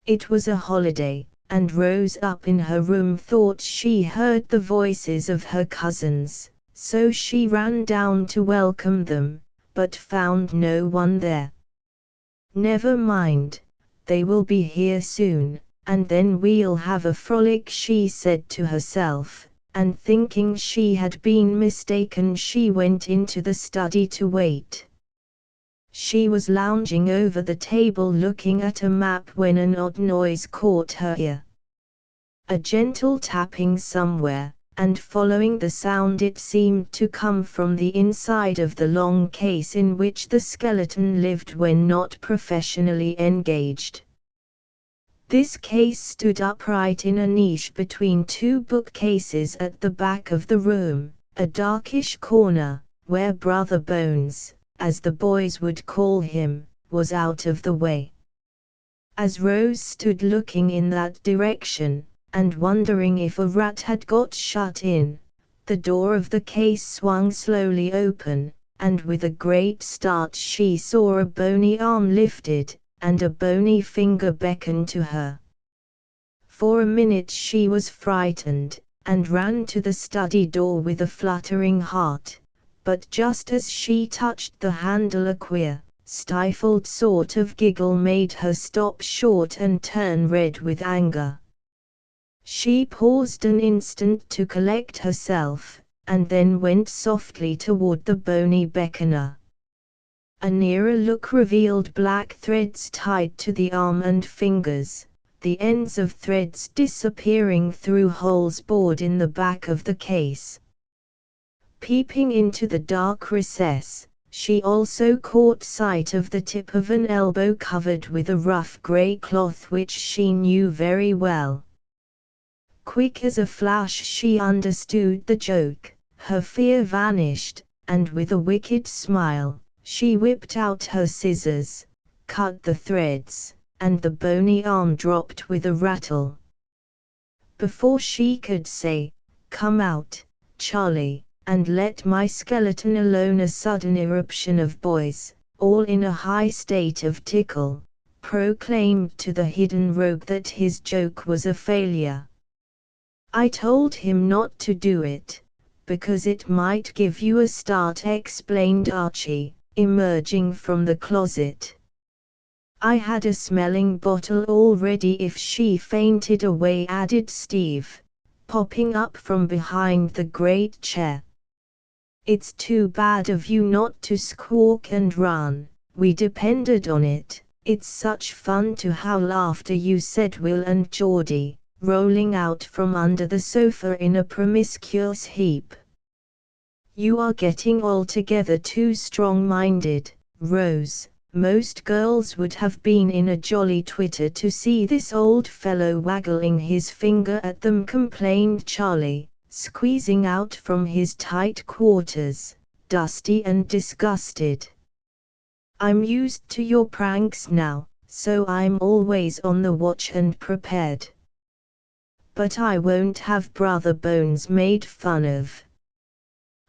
It was a holiday, and Rose up in her room thought she heard the voices of her cousins, so she ran down to welcome them, but found no one there. "Never mind, they will be here soon, and then we'll have a frolic," she said to herself, and thinking she had been mistaken she went into the study to wait. She was lounging over the table looking at a map when an odd noise caught her ear. A gentle tapping somewhere, and following the sound it seemed to come from the inside of the long case in which the skeleton lived when not professionally engaged. This case stood upright in a niche between two bookcases at the back of the room, a darkish corner, where Brother Bones, as the boys would call him, was out of the way. As Rose stood looking in that direction, and wondering if a rat had got shut in, the door of the case swung slowly open, and with a great start she saw a bony arm lifted, and a bony finger beckoned to her. For a minute she was frightened, and ran to the study door with a fluttering heart, but just as she touched the handle a queer, stifled sort of giggle made her stop short and turn red with anger. She paused an instant to collect herself, and then went softly toward the bony beckoner. A nearer look revealed black threads tied to the arm and fingers, the ends of threads disappearing through holes bored in the back of the case. Peeping into the dark recess, she also caught sight of the tip of an elbow covered with a rough grey cloth which she knew very well. Quick as a flash she understood the joke, her fear vanished, and with a wicked smile, she whipped out her scissors, cut the threads, and the bony arm dropped with a rattle. Before she could say, "Come out, Charlie, and let my skeleton alone," a sudden eruption of boys, all in a high state of tickle, proclaimed to the hidden rogue that his joke was a failure. "I told him not to do it, because it might give you a start," explained Archie, emerging from the closet. "I had a smelling bottle all ready if she fainted away," added Steve, popping up from behind the great chair. "It's too bad of you not to squawk and run, we depended on it. It's such fun to howl after you," said Will and Geordie, rolling out from under the sofa in a promiscuous heap. "You are getting altogether too strong-minded, Rose. Most girls would have been in a jolly twitter to see this old fellow waggling his finger at them," complained Charlie, squeezing out from his tight quarters, dusty and disgusted. "I'm used to your pranks now," so I'm always on the watch and prepared. But I won't have Brother Bones made fun of.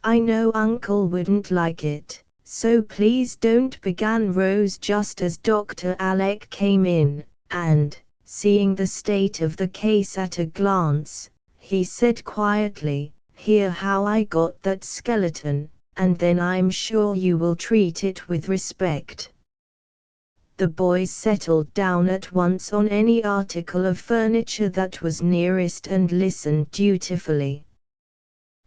I know Uncle wouldn't like it, so please don't, began Rose just as Dr. Alec came in, and, seeing the state of the case at a glance, he said quietly, "Hear how I got that skeleton, and then I'm sure you will treat it with respect." The boys settled down at once on any article of furniture that was nearest and listened dutifully.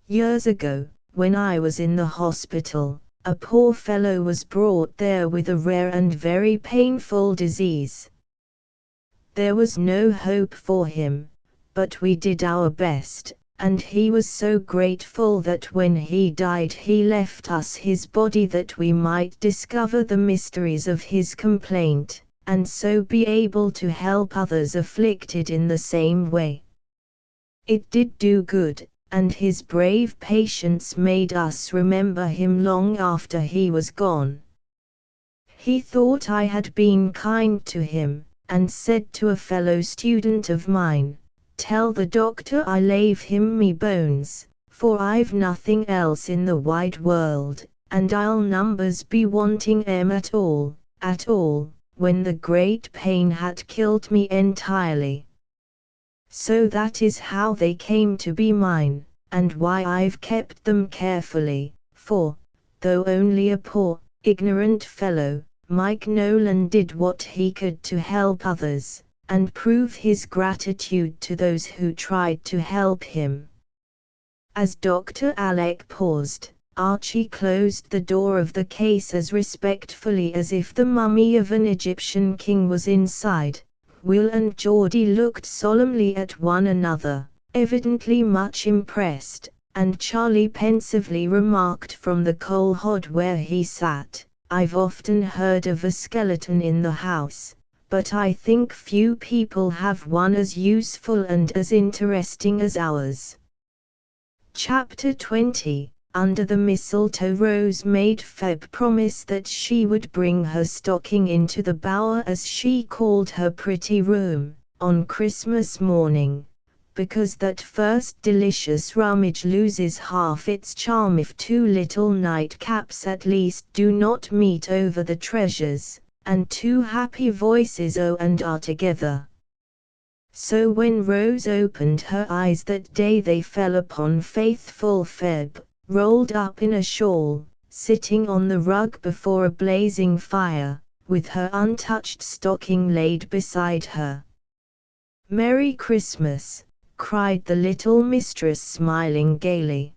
"Years ago, when I was in the hospital, a poor fellow was brought there with a rare and very painful disease. There was no hope for him, but we did our best, and he was so grateful that when he died he left us his body that we might discover the mysteries of his complaint, and so be able to help others afflicted in the same way. It did do good, and his brave patience made us remember him long after he was gone. He thought I had been kind to him, and said to a fellow student of mine, 'Tell the doctor I lave him me bones, for I've nothing else in the wide world, and I'll numbers be wanting 'em at all, when the great pain had killed me entirely.' So that is how they came to be mine, and why I've kept them carefully, for, though only a poor, ignorant fellow, Mike Nolan did what he could to help others, and prove his gratitude to those who tried to help him." As Dr. Alec paused, Archie closed the door of the case as respectfully as if the mummy of an Egyptian king was inside. Will and Geordie looked solemnly at one another, evidently much impressed, and Charlie pensively remarked from the coal hod where he sat, "I've often heard of a skeleton in the house, but I think few people have one as useful and as interesting as ours." Chapter 20. Under the mistletoe, Rose made Feb promise that she would bring her stocking into the bower, as she called her pretty room, on Christmas morning, because that first delicious rummage loses half its charm if two little nightcaps at least do not meet over the treasures, and two happy voices O and are together. So when Rose opened her eyes that day, they fell upon faithful Feb, rolled up in a shawl, sitting on the rug before a blazing fire, with her untouched stocking laid beside her. "Merry Christmas!" cried the little mistress, smiling gaily.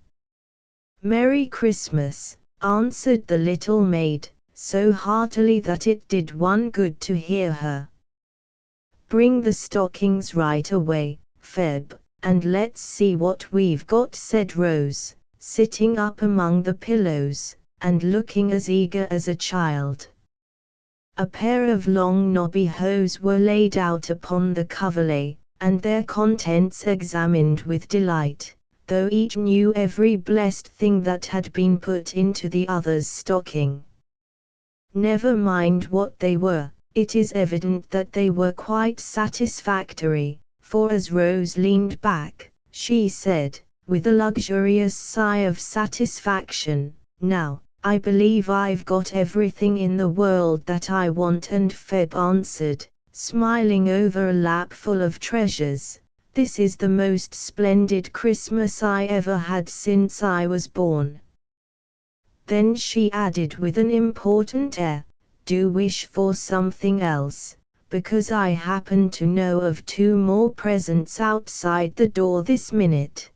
"Merry Christmas!" answered the little maid, so heartily that it did one good to hear her. "Bring the stockings right away, Feb, and let's see what we've got," said Rose, sitting up among the pillows, and looking as eager as a child. A pair of long knobby hose were laid out upon the coverlay, and their contents examined with delight, though each knew every blessed thing that had been put into the other's stocking. Never mind what they were, it is evident that they were quite satisfactory, for as Rose leaned back, she said, with a luxurious sigh of satisfaction, "Now, I believe I've got everything in the world that I want." And Feb answered, smiling over a lap full of treasures, "This is the most splendid Christmas I ever had since I was born." Then she added with an important air, "Do wish for something else, because I happen to know of 2 more presents outside the door this minute."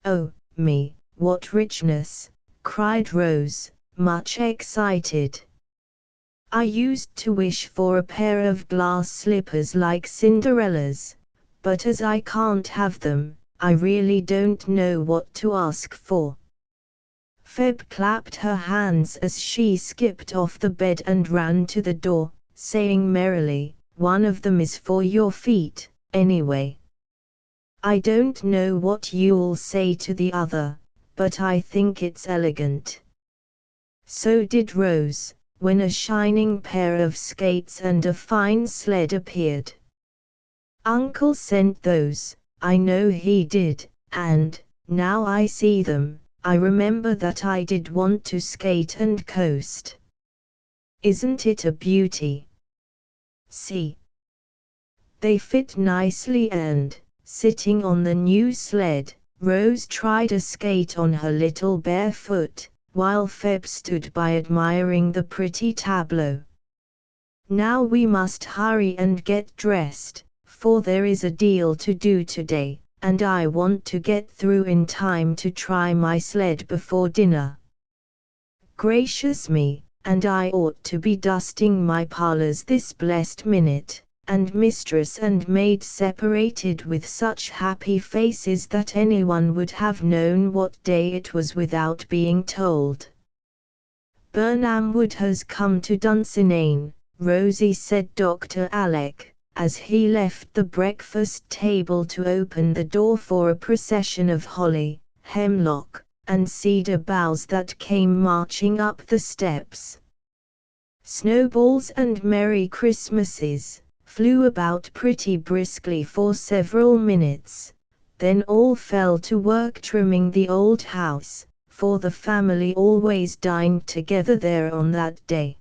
"Oh, me, what richness!" cried Rose, much excited. "I used to wish for a pair of glass slippers like Cinderella's, but as I can't have them, I really don't know what to ask for." Feb clapped her hands as she skipped off the bed and ran to the door, saying merrily, "One of them is for your feet, anyway. I don't know what you'll say to the other, but I think it's elegant." So did Rose, when a shining pair of skates and a fine sled appeared. "Uncle sent those, I know he did, and, now I see them, I remember that I did want to skate and coast. Isn't it a beauty? See. They fit nicely and, sitting on the new sled, Rose tried a skate on her little bare foot, while Feb stood by admiring the pretty tableau. Now we must hurry and get dressed, for there is a deal to do today, and I want to get through in time to try my sled before dinner. Gracious me, and I ought to be dusting my parlors this blessed minute." And mistress and maid separated with such happy faces that anyone would have known what day it was without being told. "Burnham Wood has come to Dunsinane, Rosie," said Dr. Alec, as he left the breakfast table to open the door for a procession of holly, hemlock, and cedar boughs that came marching up the steps. Snowballs and Merry Christmases flew about pretty briskly for several minutes, then all fell to work trimming the old house, for the family always dined together there on that day.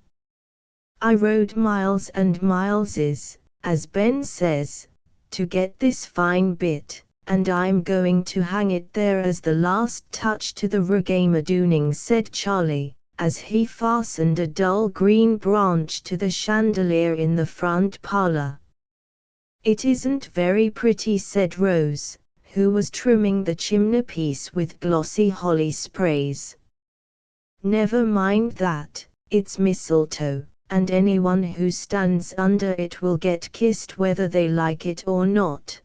"I rode miles and mileses, as Ben says, to get this fine bit, and I'm going to hang it there as the last touch to the regamadooning," said Charlie, as he fastened a dull green branch to the chandelier in the front parlor. "It isn't very pretty," said Rose, who was trimming the chimneypiece with glossy holly sprays. "Never mind that, it's mistletoe, and anyone who stands under it will get kissed whether they like it or not."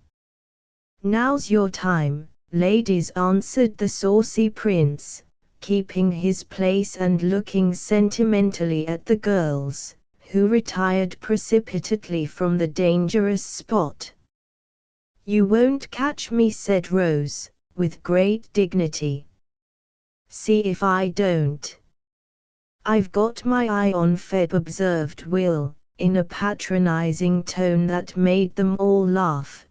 "Now's your time, ladies," answered the saucy prince, keeping his place and looking sentimentally at the girls, who retired precipitately from the dangerous spot. "You won't catch me," said Rose, with great dignity. "See if I don't." "I've got my eye on Feb," observed Will, in a patronizing tone that made them all laugh.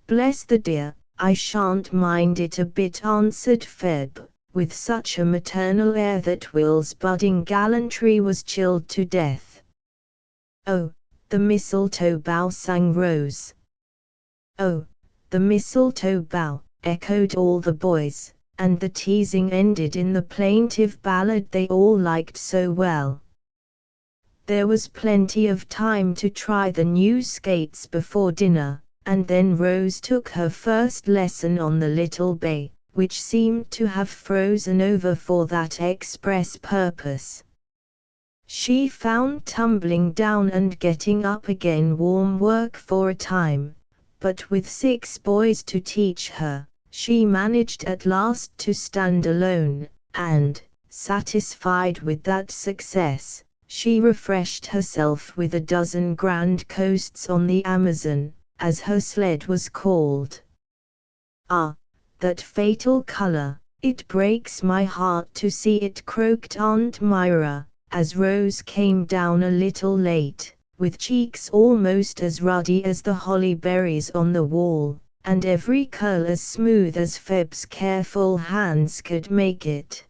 "Bless the dear, I shan't mind it a bit," answered Feb, with such a maternal air that Will's budding gallantry was chilled to death. "Oh, the mistletoe bough," sang Rose. "Oh, the mistletoe bough," echoed all the boys, and the teasing ended in the plaintive ballad they all liked so well. There was plenty of time to try the new skates before dinner, and then Rose took her first lesson on the little bay, which seemed to have frozen over for that express purpose. She found tumbling down and getting up again warm work for a time, but with 6 boys to teach her, she managed at last to stand alone, and, satisfied with that success, she refreshed herself with a dozen grand coasts on the Amazon, as her sled was called. "Ah, that fatal color, it breaks my heart to see it," croaked Aunt Myra, as Rose came down a little late, with cheeks almost as ruddy as the holly berries on the wall, and every curl as smooth as Feb's careful hands could make it.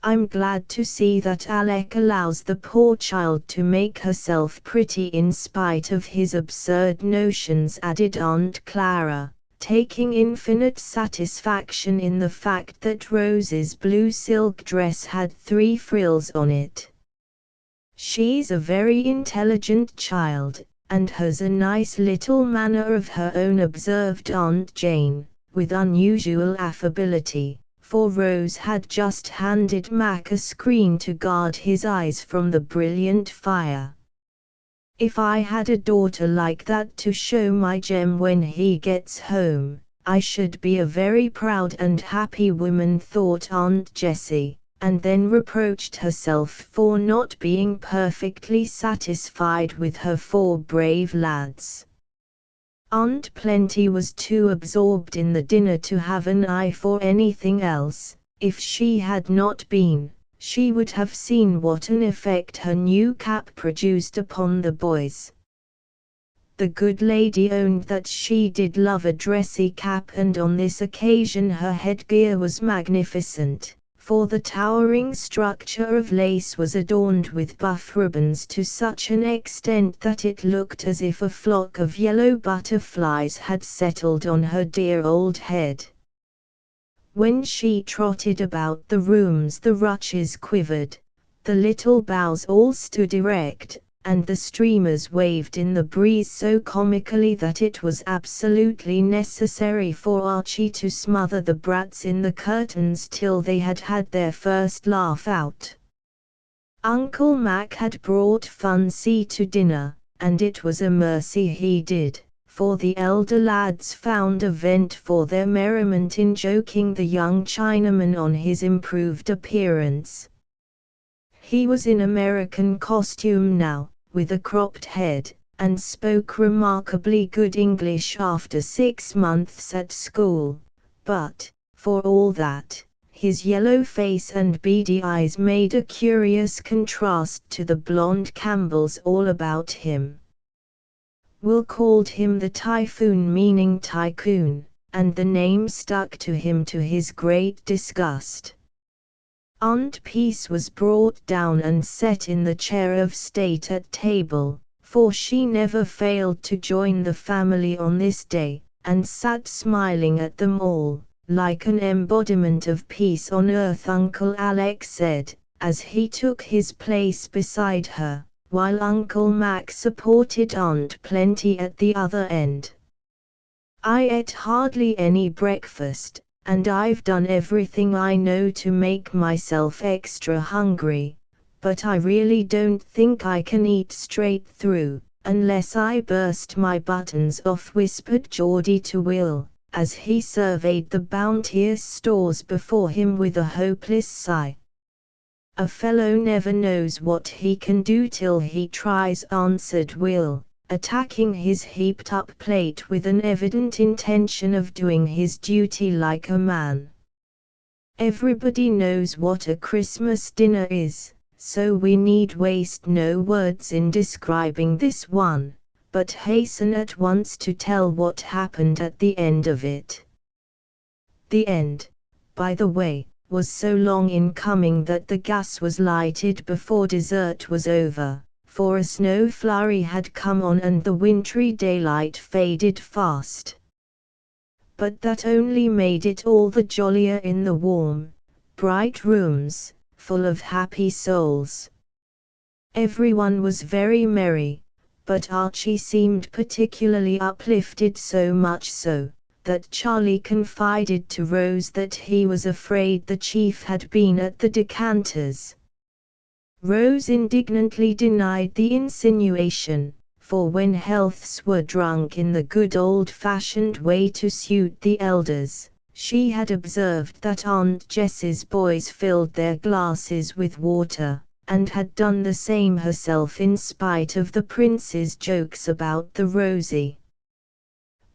"I'm glad to see that Alec allows the poor child to make herself pretty in spite of his absurd notions," added Aunt Clara, taking infinite satisfaction in the fact that Rose's blue silk dress had 3 frills on it. "She's a very intelligent child, and has a nice little manner of her own," observed Aunt Jane, with unusual affability, for Rose had just handed Mac a screen to guard his eyes from the brilliant fire. "If I had a daughter like that to show my Jem when he gets home, I should be a very proud and happy woman," thought Aunt Jessie, and then reproached herself for not being perfectly satisfied with her 4 brave lads. Aunt Plenty was too absorbed in the dinner to have an eye for anything else. If she had not been, she would have seen what an effect her new cap produced upon the boys. The good lady owned that she did love a dressy cap, and on this occasion her headgear was magnificent, for the towering structure of lace was adorned with buff ribbons to such an extent that it looked as if a flock of yellow butterflies had settled on her dear old head. When she trotted about the rooms the ruches quivered, the little bows all stood erect, and the streamers waved in the breeze so comically that it was absolutely necessary for Archie to smother the brats in the curtains till they had had their first laugh out. Uncle Mac had brought Funsy to dinner, and it was a mercy he did, for the elder lads found a vent for their merriment in joking the young Chinaman on his improved appearance. He was in American costume now, with a cropped head, and spoke remarkably good English after 6 months at school, but, for all that, his yellow face and beady eyes made a curious contrast to the blonde Campbells all about him. Will called him the Typhoon, meaning tycoon, and the name stuck to him to his great disgust. Aunt Peace was brought down and set in the chair of state at table, for she never failed to join the family on this day, and sat smiling at them all, like an embodiment of peace on earth, Uncle Alex said, as he took his place beside her, while Uncle Mac supported Aunt Plenty at the other end. "I ate hardly any breakfast, and I've done everything I know to make myself extra hungry, but I really don't think I can eat straight through, unless I burst my buttons off," whispered Geordie to Will, as he surveyed the bounteous stores before him with a hopeless sigh. "A fellow never knows what he can do till he tries," answered Will, attacking his heaped-up plate with an evident intention of doing his duty like a man. "Everybody knows what a Christmas dinner is, so we need waste no words in describing this one, but hasten at once to tell what happened at the end of it." The end, by the way, was so long in coming that the gas was lighted before dessert was over, for a snow flurry had come on and the wintry daylight faded fast. But that only made it all the jollier in the warm, bright rooms, full of happy souls. Everyone was very merry, but Archie seemed particularly uplifted, so much so that Charlie confided to Rose that he was afraid the chief had been at the decanters. Rose indignantly denied the insinuation, for when healths were drunk in the good old-fashioned way to suit the elders, she had observed that Aunt Jess's boys filled their glasses with water, and had done the same herself in spite of the prince's jokes about the rosy.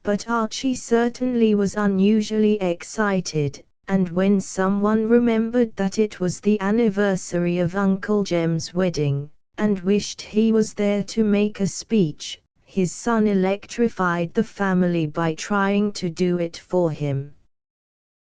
But Archie certainly was unusually excited, and when someone remembered that it was the anniversary of Uncle Jem's wedding, and wished he was there to make a speech, his son electrified the family by trying to do it for him.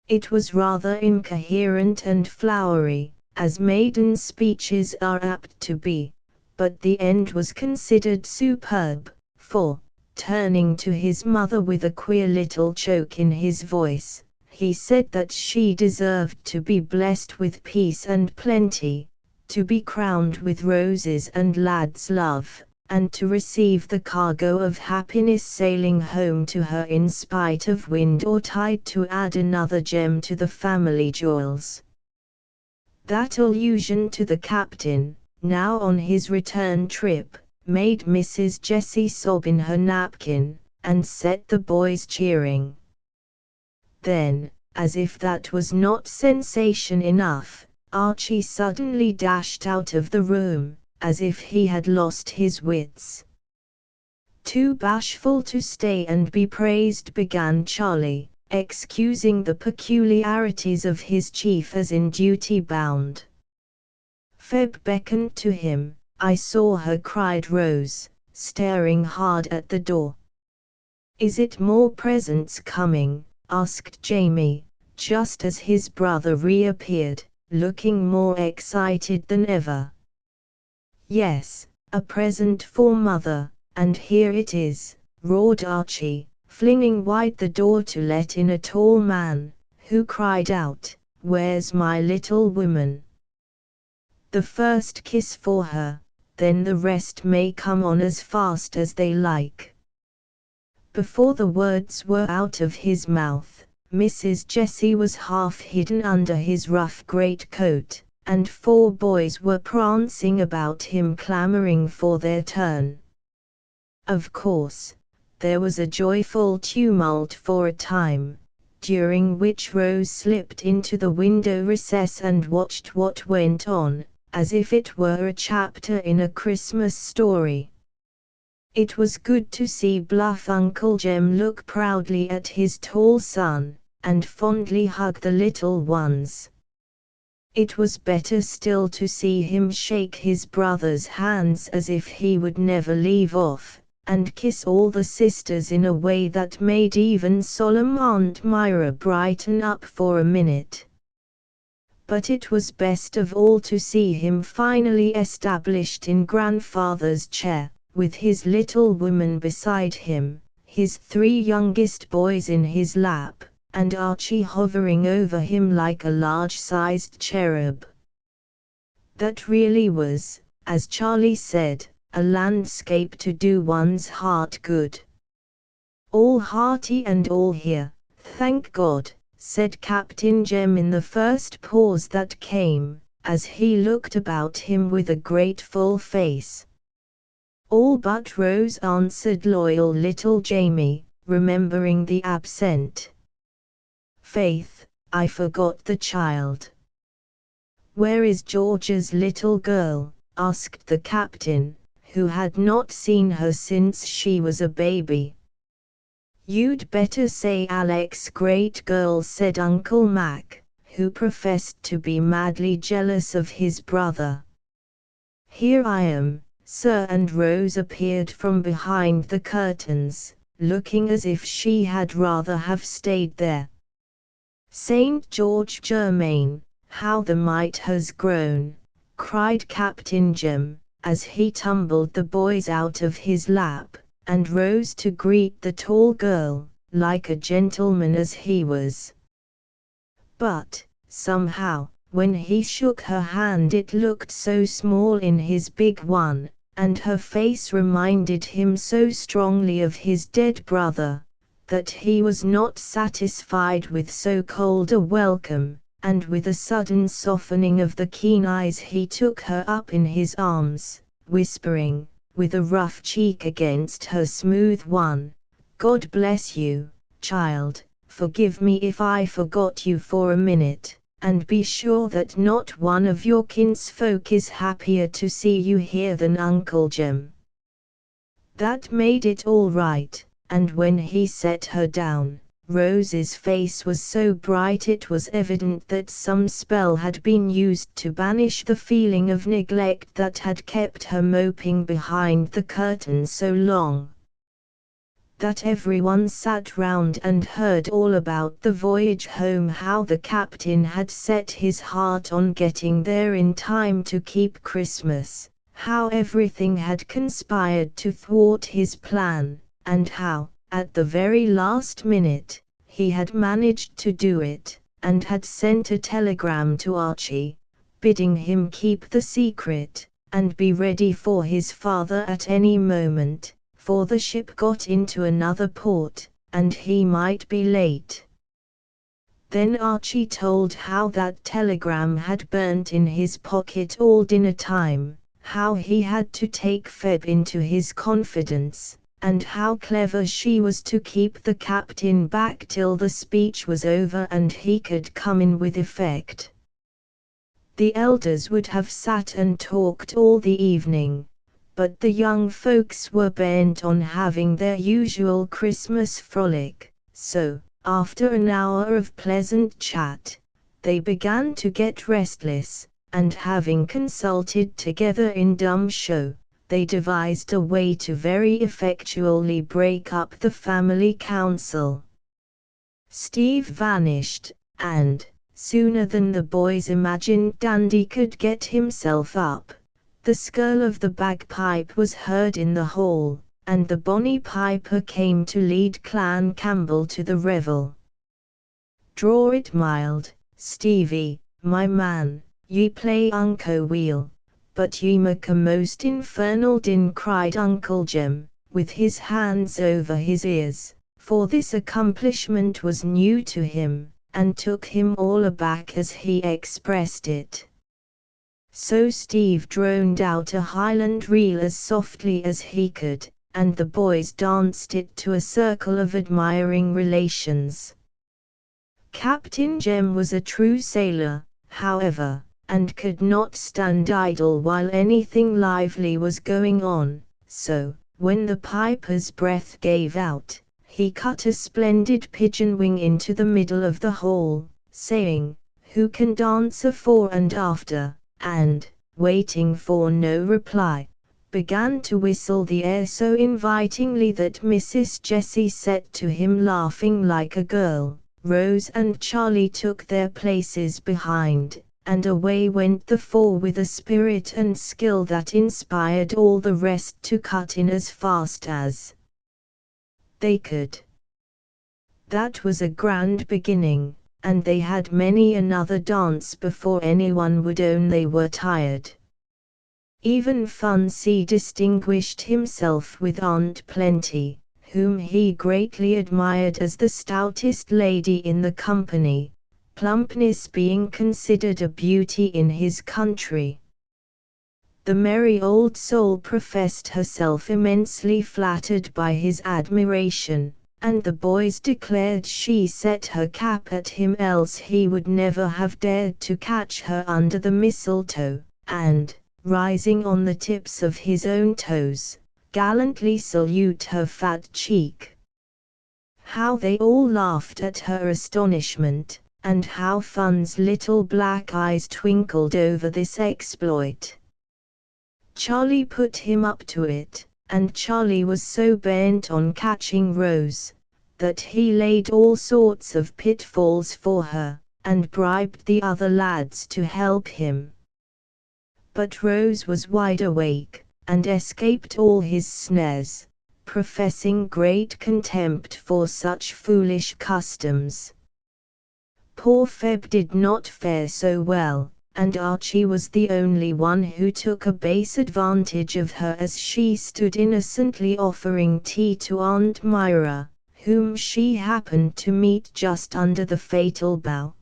It was rather incoherent and flowery, as maiden speeches are apt to be, but the end was considered superb, for, turning to his mother with a queer little choke in his voice, he said that she deserved to be blessed with peace and plenty, to be crowned with roses and lads' love, and to receive the cargo of happiness sailing home to her in spite of wind or tide, to add another gem to the family jewels. That allusion to the captain, now on his return trip, made Mrs. Jessie sob in her napkin, and set the boys cheering. Then, as if that was not sensation enough, Archie suddenly dashed out of the room, as if he had lost his wits. "Too bashful to stay and be praised," began Charlie, excusing the peculiarities of his chief as in duty bound. Feb beckoned to him. "I saw her," cried Rose, staring hard at the door. "Is it more presents coming?" asked Jamie, just as his brother reappeared, looking more excited than ever. "Yes, a present for Mother, and here it is," roared Archie, flinging wide the door to let in a tall man, who cried out, "Where's my little woman? The first kiss for her, then the rest may come on as fast as they like." Before the words were out of his mouth, Mrs. Jessie was half hidden under his rough greatcoat, and 4 boys were prancing about him clamoring for their turn. Of course, there was a joyful tumult for a time, during which Rose slipped into the window recess and watched what went on, as if it were a chapter in a Christmas story. It was good to see bluff Uncle Jem look proudly at his tall son, and fondly hug the little ones. It was better still to see him shake his brother's hands as if he would never leave off, and kiss all the sisters in a way that made even solemn Aunt Myra brighten up for a minute. But it was best of all to see him finally established in grandfather's chair, with his little woman beside him, his 3 youngest boys in his lap, and Archie hovering over him like a large-sized cherub. That really was, as Charlie said, a landscape to do one's heart good. "All hearty and all here, thank God," said Captain Jem in the first pause that came, as he looked about him with a grateful face. "All but Rose," answered loyal little Jamie, remembering the absent. "Faith, I forgot the child." "Where is George's little girl?" asked the captain, who had not seen her since she was a baby. "You'd better say Alec's great girl," said Uncle Mac, who professed to be madly jealous of his brother. "Here I am, sir," and Rose appeared from behind the curtains, looking as if she had rather have stayed there. "Saint George Germain, how the mite has grown!" cried Captain Jem, as he tumbled the boys out of his lap, and rose to greet the tall girl, like a gentleman as he was. But, somehow, when he shook her hand it looked so small in his big one, and her face reminded him so strongly of his dead brother, that he was not satisfied with so cold a welcome, and with a sudden softening of the keen eyes he took her up in his arms, whispering, with a rough cheek against her smooth one, "God bless you, child, forgive me if I forgot you for a minute, and be sure that not one of your kinsfolk is happier to see you here than Uncle Jem." That made it all right, and when he set her down, Rose's face was so bright it was evident that some spell had been used to banish the feeling of neglect that had kept her moping behind the curtain so long. That everyone sat round and heard all about the voyage home, how the captain had set his heart on getting there in time to keep Christmas, how everything had conspired to thwart his plan, and how, at the very last minute, he had managed to do it, and had sent a telegram to Archie, bidding him keep the secret, and be ready for his father at any moment, for the ship got into another port, and he might be late. Then Archie told how that telegram had burnt in his pocket all dinner time, how he had to take Feb into his confidence, and how clever she was to keep the captain back till the speech was over and he could come in with effect. The elders would have sat and talked all the evening, but the young folks were bent on having their usual Christmas frolic, so, after an hour of pleasant chat, they began to get restless, and having consulted together in dumb show, they devised a way to very effectually break up the family council. Steve vanished, and, sooner than the boys imagined Dandy could get himself up, the skirl of the bagpipe was heard in the hall, and the bonny piper came to lead Clan Campbell to the revel. "Draw it mild, Stevie, my man, ye play unco weel, but ye mak a most infernal din," cried Uncle Jem, with his hands over his ears, for this accomplishment was new to him, and took him all aback as he expressed it. So Steve droned out a Highland reel as softly as he could, and the boys danced it to a circle of admiring relations. Captain Jem was a true sailor, however, and could not stand idle while anything lively was going on, so, when the piper's breath gave out, he cut a splendid pigeon wing into the middle of the hall, saying, "Who can dance a fore and after?" and, waiting for no reply, began to whistle the air so invitingly that Mrs. Jessie set to him laughing like a girl. Rose and Charlie took their places behind, and away went the four with a spirit and skill that inspired all the rest to cut in as fast as they could. That was a grand beginning, and they had many another dance before anyone would own they were tired. Even Funsy distinguished himself with Aunt Plenty, whom he greatly admired as the stoutest lady in the company, plumpness being considered a beauty in his country. The merry old soul professed herself immensely flattered by his admiration, and the boys declared she set her cap at him, else he would never have dared to catch her under the mistletoe, and, rising on the tips of his own toes, gallantly salute her fat cheek. How they all laughed at her astonishment, and how Fun's little black eyes twinkled over this exploit. Charlie put him up to it, and Charlie was so bent on catching Rose, that he laid all sorts of pitfalls for her, and bribed the other lads to help him. But Rose was wide awake, and escaped all his snares, professing great contempt for such foolish customs. Poor Feb did not fare so well, and Archie was the only one who took a base advantage of her as she stood innocently offering tea to Aunt Myra, whom she happened to meet just under the fatal bough.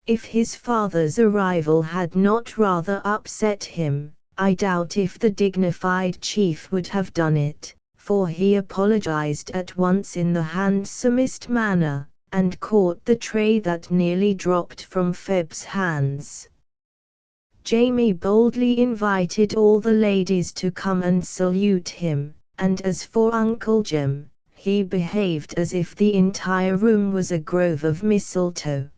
If his father's arrival had not rather upset him, I doubt if the dignified chief would have done it, for he apologized at once in the handsomest manner, and caught the tray that nearly dropped from Feb's hands. Jamie boldly invited all the ladies to come and salute him, and as for Uncle Jem, he behaved as if the entire room was a grove of mistletoe.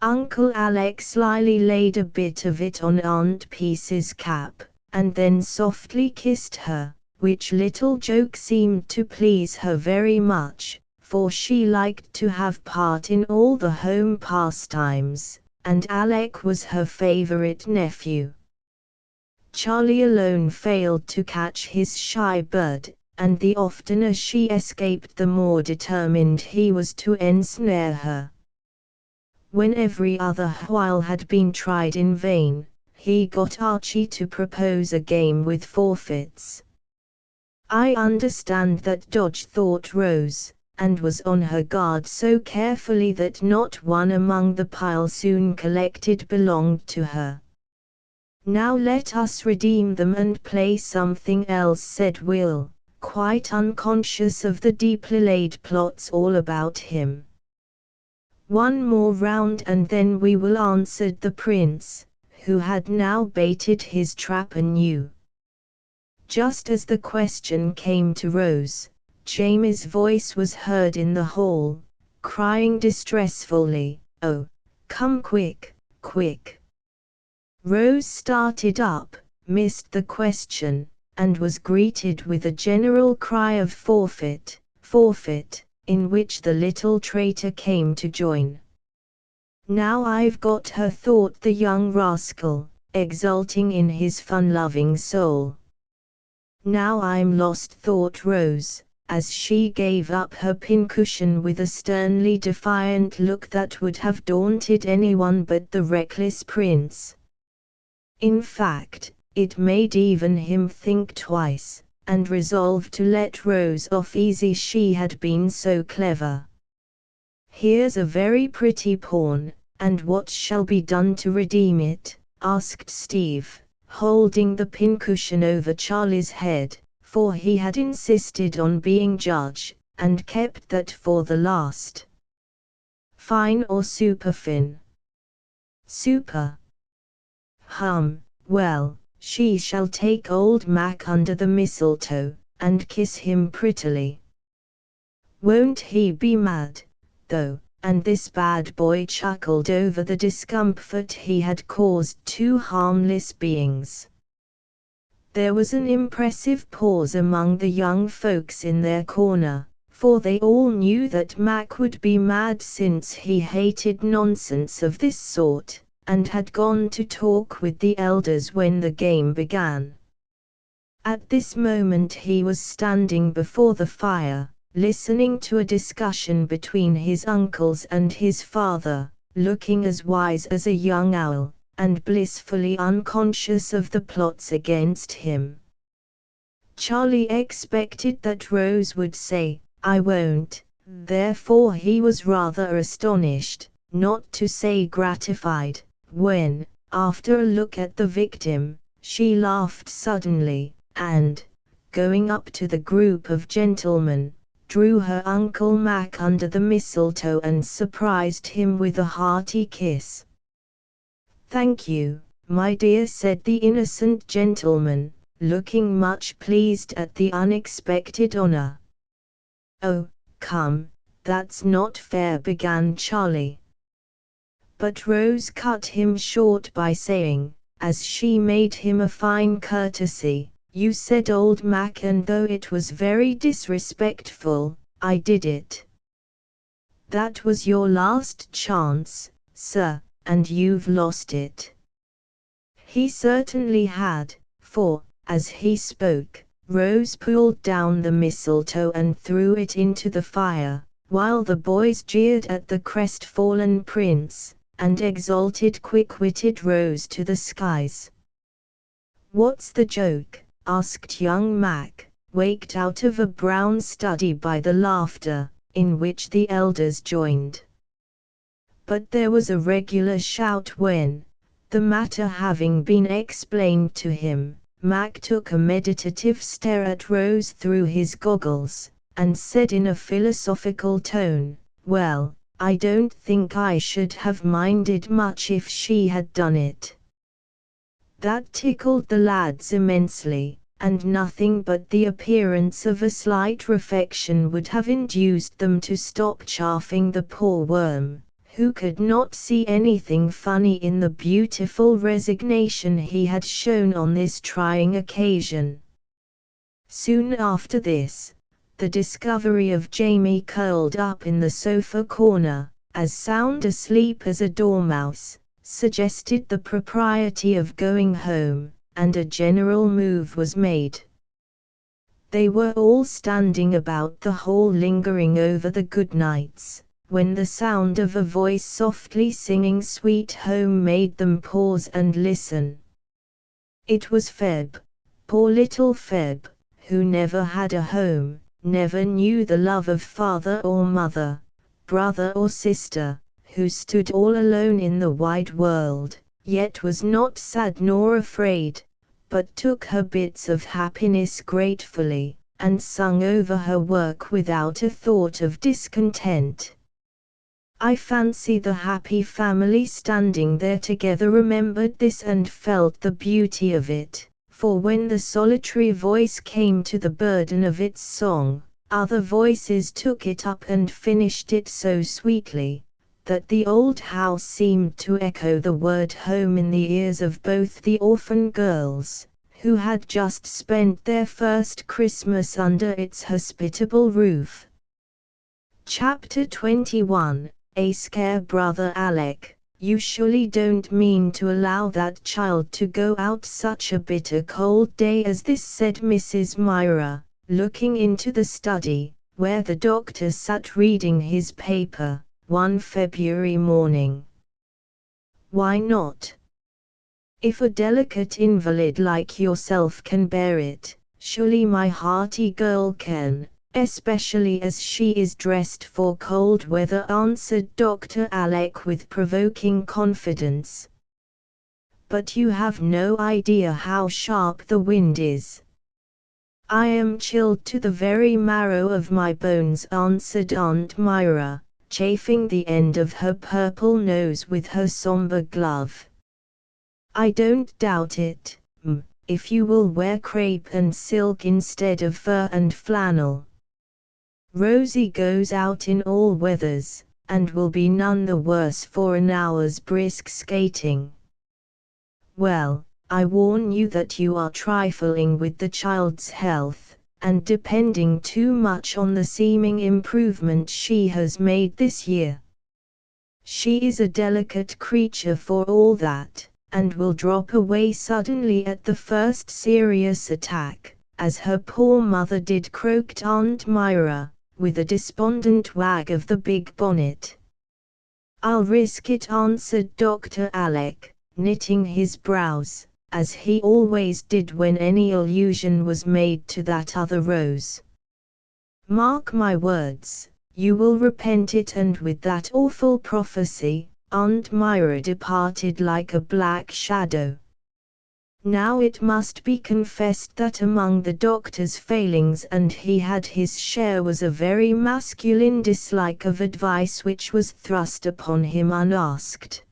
Uncle Alec slyly laid a bit of it on Aunt Peace's cap, and then softly kissed her, which little joke seemed to please her very much, for she liked to have part in all the home pastimes, and Alec was her favorite nephew. Charlie alone failed to catch his shy bird, and the oftener she escaped the more determined he was to ensnare her. When every other while had been tried in vain, he got Archie to propose a game with forfeits. I understand that Dodge thought Rose, and was on her guard so carefully that not one among the pile soon collected belonged to her. "Now let us redeem them and play something else," said Will, quite unconscious of the deeply laid plots all about him. "One more round and then we will," answered the prince, who had now baited his trap anew. Just as the question came to Rose, Jamie's voice was heard in the hall, crying distressfully, "Oh, come quick, quick! Rose started up, missed the question, and was greeted with a general cry of forfeit, forfeit, in which the little traitor came to join. Now I've got her, thought the young rascal, exulting in his fun-loving soul. Now I'm lost, thought Rose, as she gave up her pincushion with a sternly defiant look that would have daunted anyone but the reckless prince. In fact, it made even him think twice, and resolve to let Rose off easy, she had been so clever. "Here's a very pretty pawn, and what shall be done to redeem it?" asked Steve, holding the pincushion over Charlie's head, for he had insisted on being judge, and kept that for the last. "Fine or superfine?" "Super." Well, she shall take old Mac under the mistletoe, and kiss him prettily. Won't he be mad, though?" And this bad boy chuckled over the discomfort he had caused two harmless beings. There was an impressive pause among the young folks in their corner, for they all knew that Mac would be mad since he hated nonsense of this sort, and had gone to talk with the elders when the game began. At this moment he was standing before the fire, listening to a discussion between his uncles and his father, looking as wise as a young owl, and blissfully unconscious of the plots against him. Charlie expected that Rose would say, "I won't," therefore he was rather astonished, not to say gratified, when, after a look at the victim, she laughed suddenly, and, going up to the group of gentlemen, drew her Uncle Mac under the mistletoe and surprised him with a hearty kiss. "Thank you, my dear," said the innocent gentleman, looking much pleased at the unexpected honor. "Oh, come, that's not fair," began Charlie. But Rose cut him short by saying, as she made him a fine courtesy, "You said old Mac, and though it was very disrespectful, I did it. That was your last chance, sir, and you've lost it." He certainly had, for, as he spoke, Rose pulled down the mistletoe and threw it into the fire, while the boys jeered at the crestfallen prince, and exalted quick-witted Rose to the skies. "What's the joke?" asked young Mac, waked out of a brown study by the laughter, in which the elders joined. But there was a regular shout when, the matter having been explained to him, Mac took a meditative stare at Rose through his goggles, and said in a philosophical tone, "Well, I don't think I should have minded much if she had done it." That tickled the lads immensely, and nothing but the appearance of a slight reflection would have induced them to stop chaffing the poor worm, who could not see anything funny in the beautiful resignation he had shown on this trying occasion. Soon after this, the discovery of Jamie curled up in the sofa corner, as sound asleep as a dormouse, suggested the propriety of going home, and a general move was made. They were all standing about the hall lingering over the good nights, when the sound of a voice softly singing Sweet Home made them pause and listen. It was Feb, poor little Feb, who never had a home, never knew the love of father or mother, brother or sister, who stood all alone in the wide world, yet was not sad nor afraid, but took her bits of happiness gratefully, and sung over her work without a thought of discontent. I fancy the happy family standing there together remembered this and felt the beauty of it, for when the solitary voice came to the burden of its song, other voices took it up and finished it so sweetly, that the old house seemed to echo the word home in the ears of both the orphan girls, who had just spent their first Christmas under its hospitable roof. Chapter 21. A Scare. Brother Alec, you surely don't mean to allow that child to go out such a bitter cold day as this, said Mrs. Myra, looking into the study, where the doctor sat reading his paper, one February morning. Why not? If a delicate invalid like yourself can bear it, surely my hearty girl can, especially as she is dressed for cold weather, answered Dr. Alec with provoking confidence. But you have no idea how sharp the wind is. I am chilled to the very marrow of my bones, answered Aunt Myra, chafing the end of her purple nose with her somber glove. I don't doubt it, if you will wear crepe and silk instead of fur and flannel. Rosie goes out in all weathers, and will be none the worse for an hour's brisk skating. Well, I warn you that you are trifling with the child's health, and depending too much on the seeming improvement she has made this year. She is a delicate creature for all that, and will drop away suddenly at the first serious attack, as her poor mother did, croaked Aunt Myra, with a despondent wag of the big bonnet. I'll risk it, answered Dr. Alec, knitting his brows, as he always did when any allusion was made to that other Rose. Mark my words, you will repent it. And with that awful prophecy, Aunt Myra departed like a black shadow. Now it must be confessed that among the doctor's failings, and he had his share, was a very masculine dislike of advice which was thrust upon him unasked.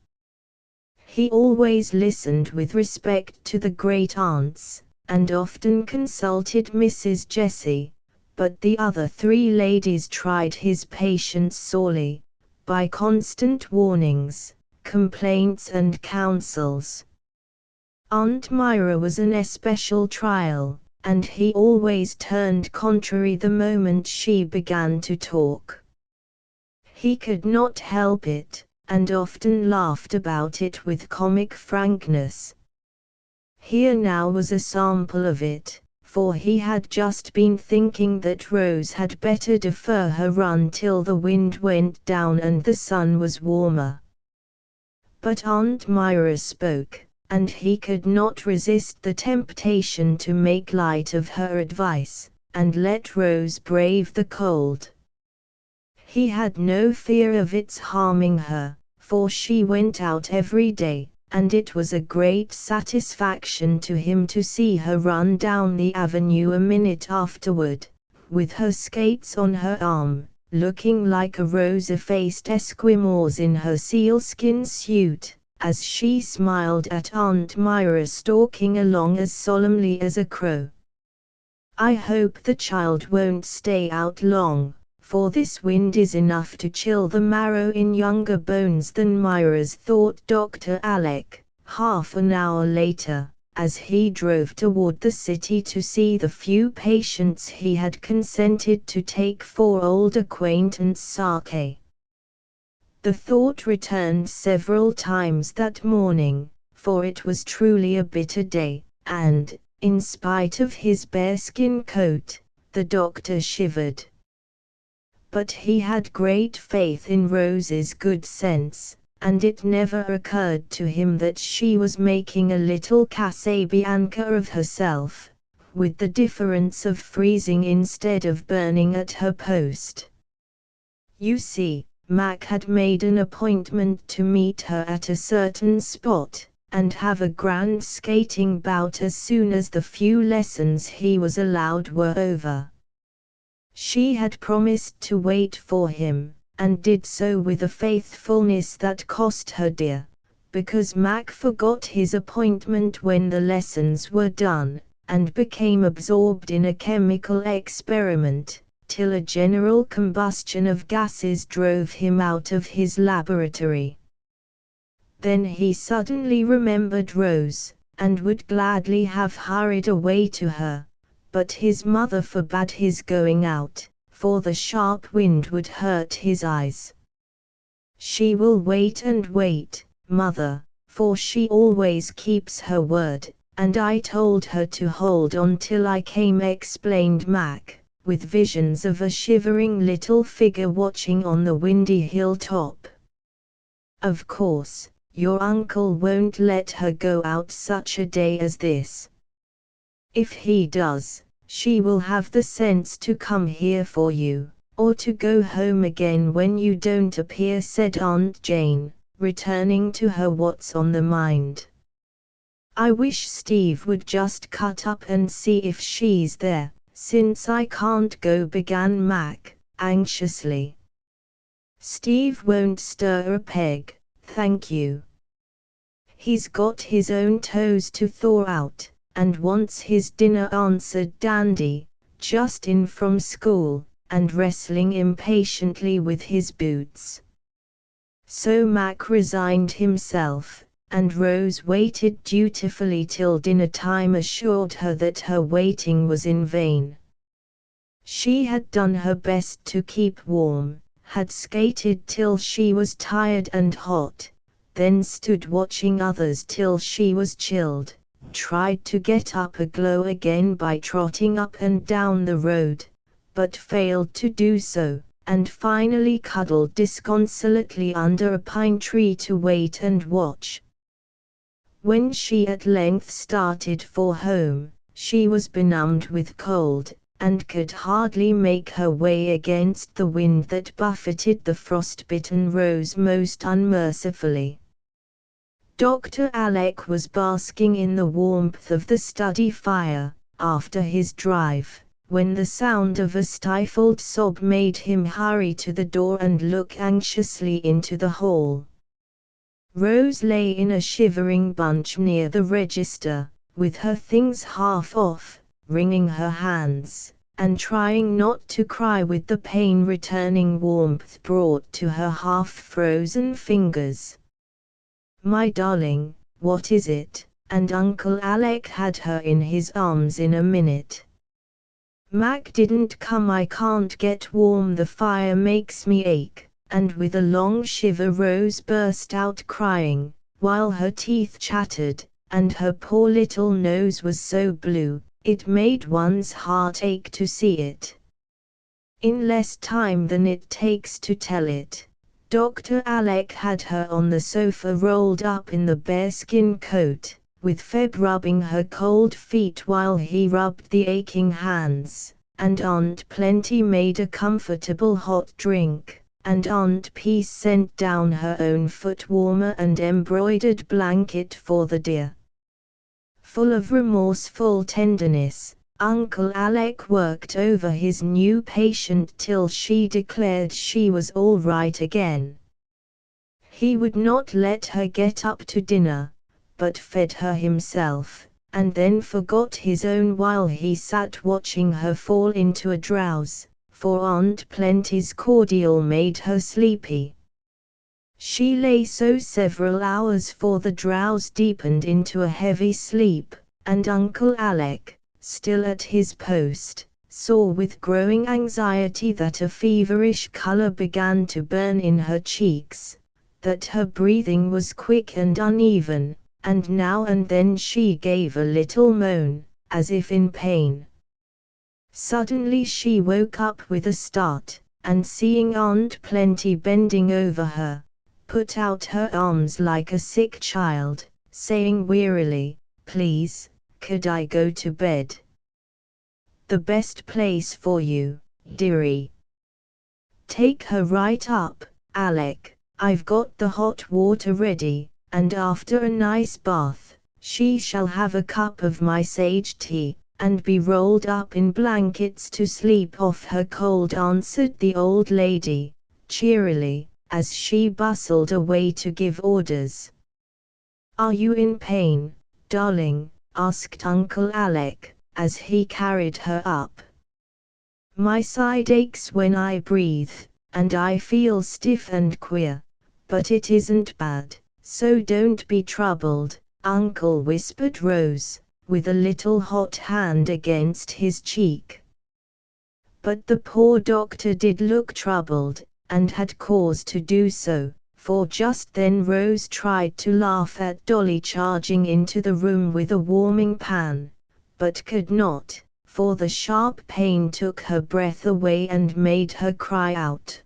He always listened with respect to the great aunts, and often consulted Mrs. Jessie, but the other three ladies tried his patience sorely, by constant warnings, complaints and counsels. Aunt Myra was an especial trial, and he always turned contrary the moment she began to talk. He could not help it, and often laughed about it with comic frankness. Here now was a sample of it, for he had just been thinking that Rose had better defer her run till the wind went down and the sun was warmer. But Aunt Myra spoke, and he could not resist the temptation to make light of her advice, and let Rose brave the cold. He had no fear of its harming her, for she went out every day, and it was a great satisfaction to him to see her run down the avenue a minute afterward, with her skates on her arm, looking like a rose-faced Esquimaux in her sealskin suit, as she smiled at Aunt Myra stalking along as solemnly as a crow. I hope the child won't stay out long, for this wind is enough to chill the marrow in younger bones than Myra's, thought Dr. Alec, half an hour later, as he drove toward the city to see the few patients he had consented to take for old acquaintance Sake. The thought returned several times that morning, for it was truly a bitter day, and, in spite of his bearskin coat, the doctor shivered. But he had great faith in Rose's good sense, and it never occurred to him that she was making a little Casabianca of herself, with the difference of freezing instead of burning at her post. You see, Mac had made an appointment to meet her at a certain spot, and have a grand skating bout as soon as the few lessons he was allowed were over. She had promised to wait for him, and did so with a faithfulness that cost her dear, because Mac forgot his appointment when the lessons were done, and became absorbed in a chemical experiment, till a general combustion of gases drove him out of his laboratory. Then he suddenly remembered Rose, and would gladly have hurried away to her, but his mother forbade his going out, for the sharp wind would hurt his eyes. "She will wait and wait, mother, for she always keeps her word, and I told her to hold on till I came," explained Mac, with visions of a shivering little figure watching on the windy hilltop. "Of course, your uncle won't let her go out such a day as this. If he does, she will have the sense to come here for you, or to go home again when you don't appear," said Aunt Jane, returning to her What's on the Mind. "I wish Steve would just cut up and see if she's there, since I can't go," began Mac, anxiously. "Steve won't stir a peg, thank you. He's got his own toes to thaw out, and wants his dinner," answered Dandy, just in from school, and wrestling impatiently with his boots. So Mac resigned himself, and Rose waited dutifully till dinner time assured her that her waiting was in vain. She had done her best to keep warm, had skated till she was tired and hot, then stood watching others till she was chilled, tried to get up a glow again by trotting up and down the road, but failed to do so, and finally cuddled disconsolately under a pine tree to wait and watch. When she at length started for home, she was benumbed with cold, and could hardly make her way against the wind that buffeted the frostbitten Rose most unmercifully. Dr. Alec was basking in the warmth of the study fire, after his drive, when the sound of a stifled sob made him hurry to the door and look anxiously into the hall. Rose lay in a shivering bunch near the register, with her things half off, wringing her hands, and trying not to cry with the pain-returning warmth brought to her half-frozen fingers. "My darling, what is it?" and Uncle Alec had her in his arms in a minute. "Mac didn't come, I can't get warm, the fire makes me ache," and with a long shiver Rose burst out crying, while her teeth chattered, and her poor little nose was so blue, it made one's heart ache to see it. In less time than it takes to tell it, Dr. Alec had her on the sofa rolled up in the bearskin coat, with Feb rubbing her cold feet while he rubbed the aching hands, and Aunt Plenty made a comfortable hot drink, and Aunt Peace sent down her own foot warmer and embroidered blanket for the dear. Full of remorseful tenderness, Uncle Alec worked over his new patient till she declared she was all right again. He would not let her get up to dinner, but fed her himself, and then forgot his own while he sat watching her fall into a drowse, for Aunt Plenty's cordial made her sleepy. She lay so several hours for the drowse deepened into a heavy sleep, and Uncle Alec, still at his post, saw with growing anxiety that a feverish color began to burn in her cheeks, that her breathing was quick and uneven, and now and then she gave a little moan, as if in pain. Suddenly she woke up with a start, and seeing Aunt Plenty bending over her, put out her arms like a sick child, saying wearily, "Please, could I go to bed?" "The best place for you, dearie." "Take her right up, Alec, I've got the hot water ready, and after a nice bath, she shall have a cup of my sage tea, and be rolled up in blankets to sleep off her cold," answered the old lady, cheerily, as she bustled away to give orders. "Are you in pain, darling?" asked Uncle Alec, as he carried her up. My side aches when I breathe, and I feel stiff and queer. But it isn't bad, so don't be troubled, Uncle whispered Rose, with a little hot hand against his cheek. But the poor doctor did look troubled, and had cause to do so, for just then Rose tried to laugh at Dolly charging into the room with a warming pan, but could not, for the sharp pain took her breath away and made her cry out.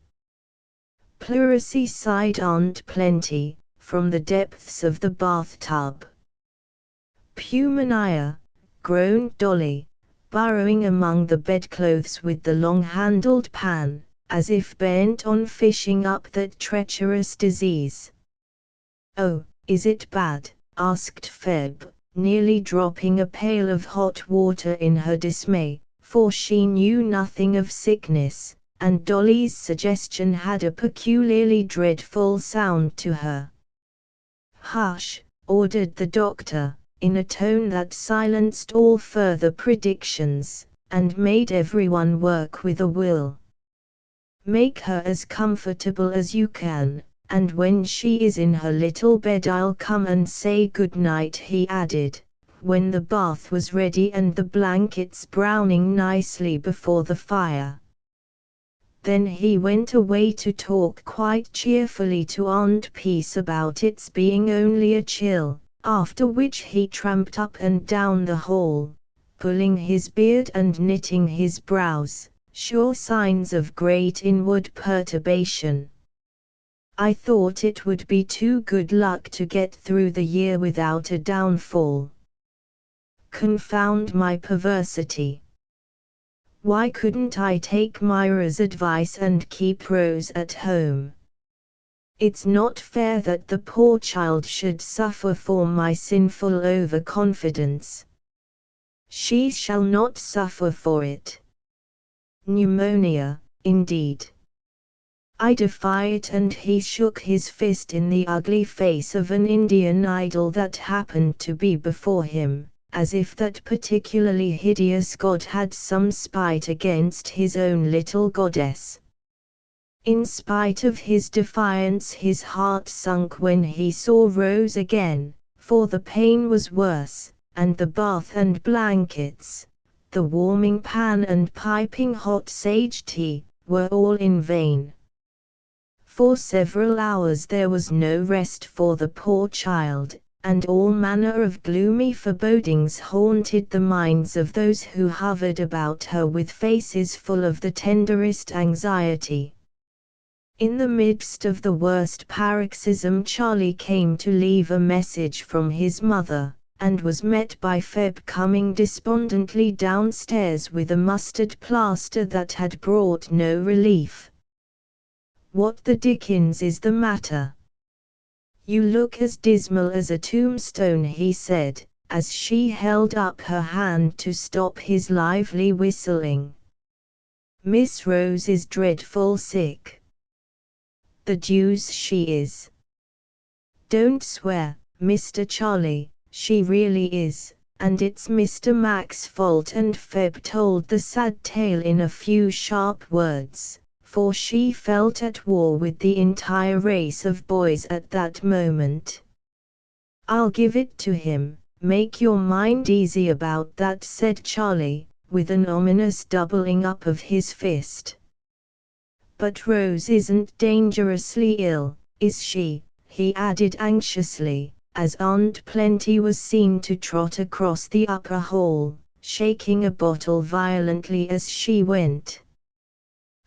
Pleurisy, sighed Aunt Plenty, from the depths of the bathtub. Pneumonia, groaned Dolly, burrowing among the bedclothes with the long-handled pan, as if bent on fishing up that treacherous disease. Oh, is it bad? Asked Feb, nearly dropping a pail of hot water in her dismay, for she knew nothing of sickness, and Dolly's suggestion had a peculiarly dreadful sound to her. Hush, ordered the doctor, in a tone that silenced all further predictions, and made everyone work with a will. Make her as comfortable as you can, and when she is in her little bed I'll come and say good night, he added, when the bath was ready and the blankets browning nicely before the fire. Then he went away to talk quite cheerfully to Aunt Peace about its being only a chill, after which he tramped up and down the hall, pulling his beard and knitting his brows, sure signs of great inward perturbation. I thought it would be too good luck to get through the year without a downfall. Confound my perversity. Why couldn't I take Myra's advice and keep Rose at home? It's not fair that the poor child should suffer for my sinful overconfidence. She shall not suffer for it. Pneumonia, indeed. I defy it, and he shook his fist in the ugly face of an Indian idol that happened to be before him, as if that particularly hideous god had some spite against his own little goddess. In spite of his defiance his heart sunk when he saw Rose again, for the pain was worse, and the bath and blankets, the warming pan and piping hot sage tea, were all in vain. For several hours there was no rest for the poor child, and all manner of gloomy forebodings haunted the minds of those who hovered about her with faces full of the tenderest anxiety. In the midst of the worst paroxysm Charlie came to leave a message from his mother, and was met by Feb coming despondently downstairs with a mustard plaster that had brought no relief. "What the dickens is the matter? You look as dismal as a tombstone," he said, as she held up her hand to stop his lively whistling. "Miss Rose is dreadful sick." "The deuce she is." "Don't swear, Mr. Charlie, she really is, and it's Mr. Mac's fault." And Feb told the sad tale in a few sharp words, for she felt at war with the entire race of boys at that moment. "I'll give it to him, make your mind easy about that," said Charlie, with an ominous doubling up of his fist. "But Rose isn't dangerously ill, is she?" he added anxiously, as Aunt Plenty was seen to trot across the upper hall, shaking a bottle violently as she went.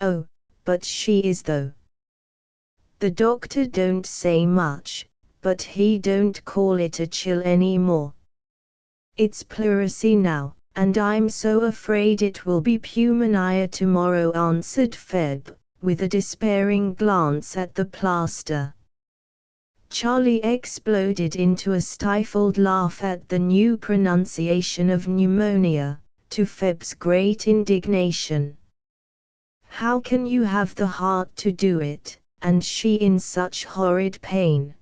"Oh, but she is though. The doctor don't say much, but he don't call it a chill any more. It's pleurisy now, and I'm so afraid it will be pneumonia tomorrow," answered Feb, with a despairing glance at the plaster. Charlie exploded into a stifled laugh at the new pronunciation of pneumonia, to Feb's great indignation. "How can you have the heart to do it, and she in such horrid pain?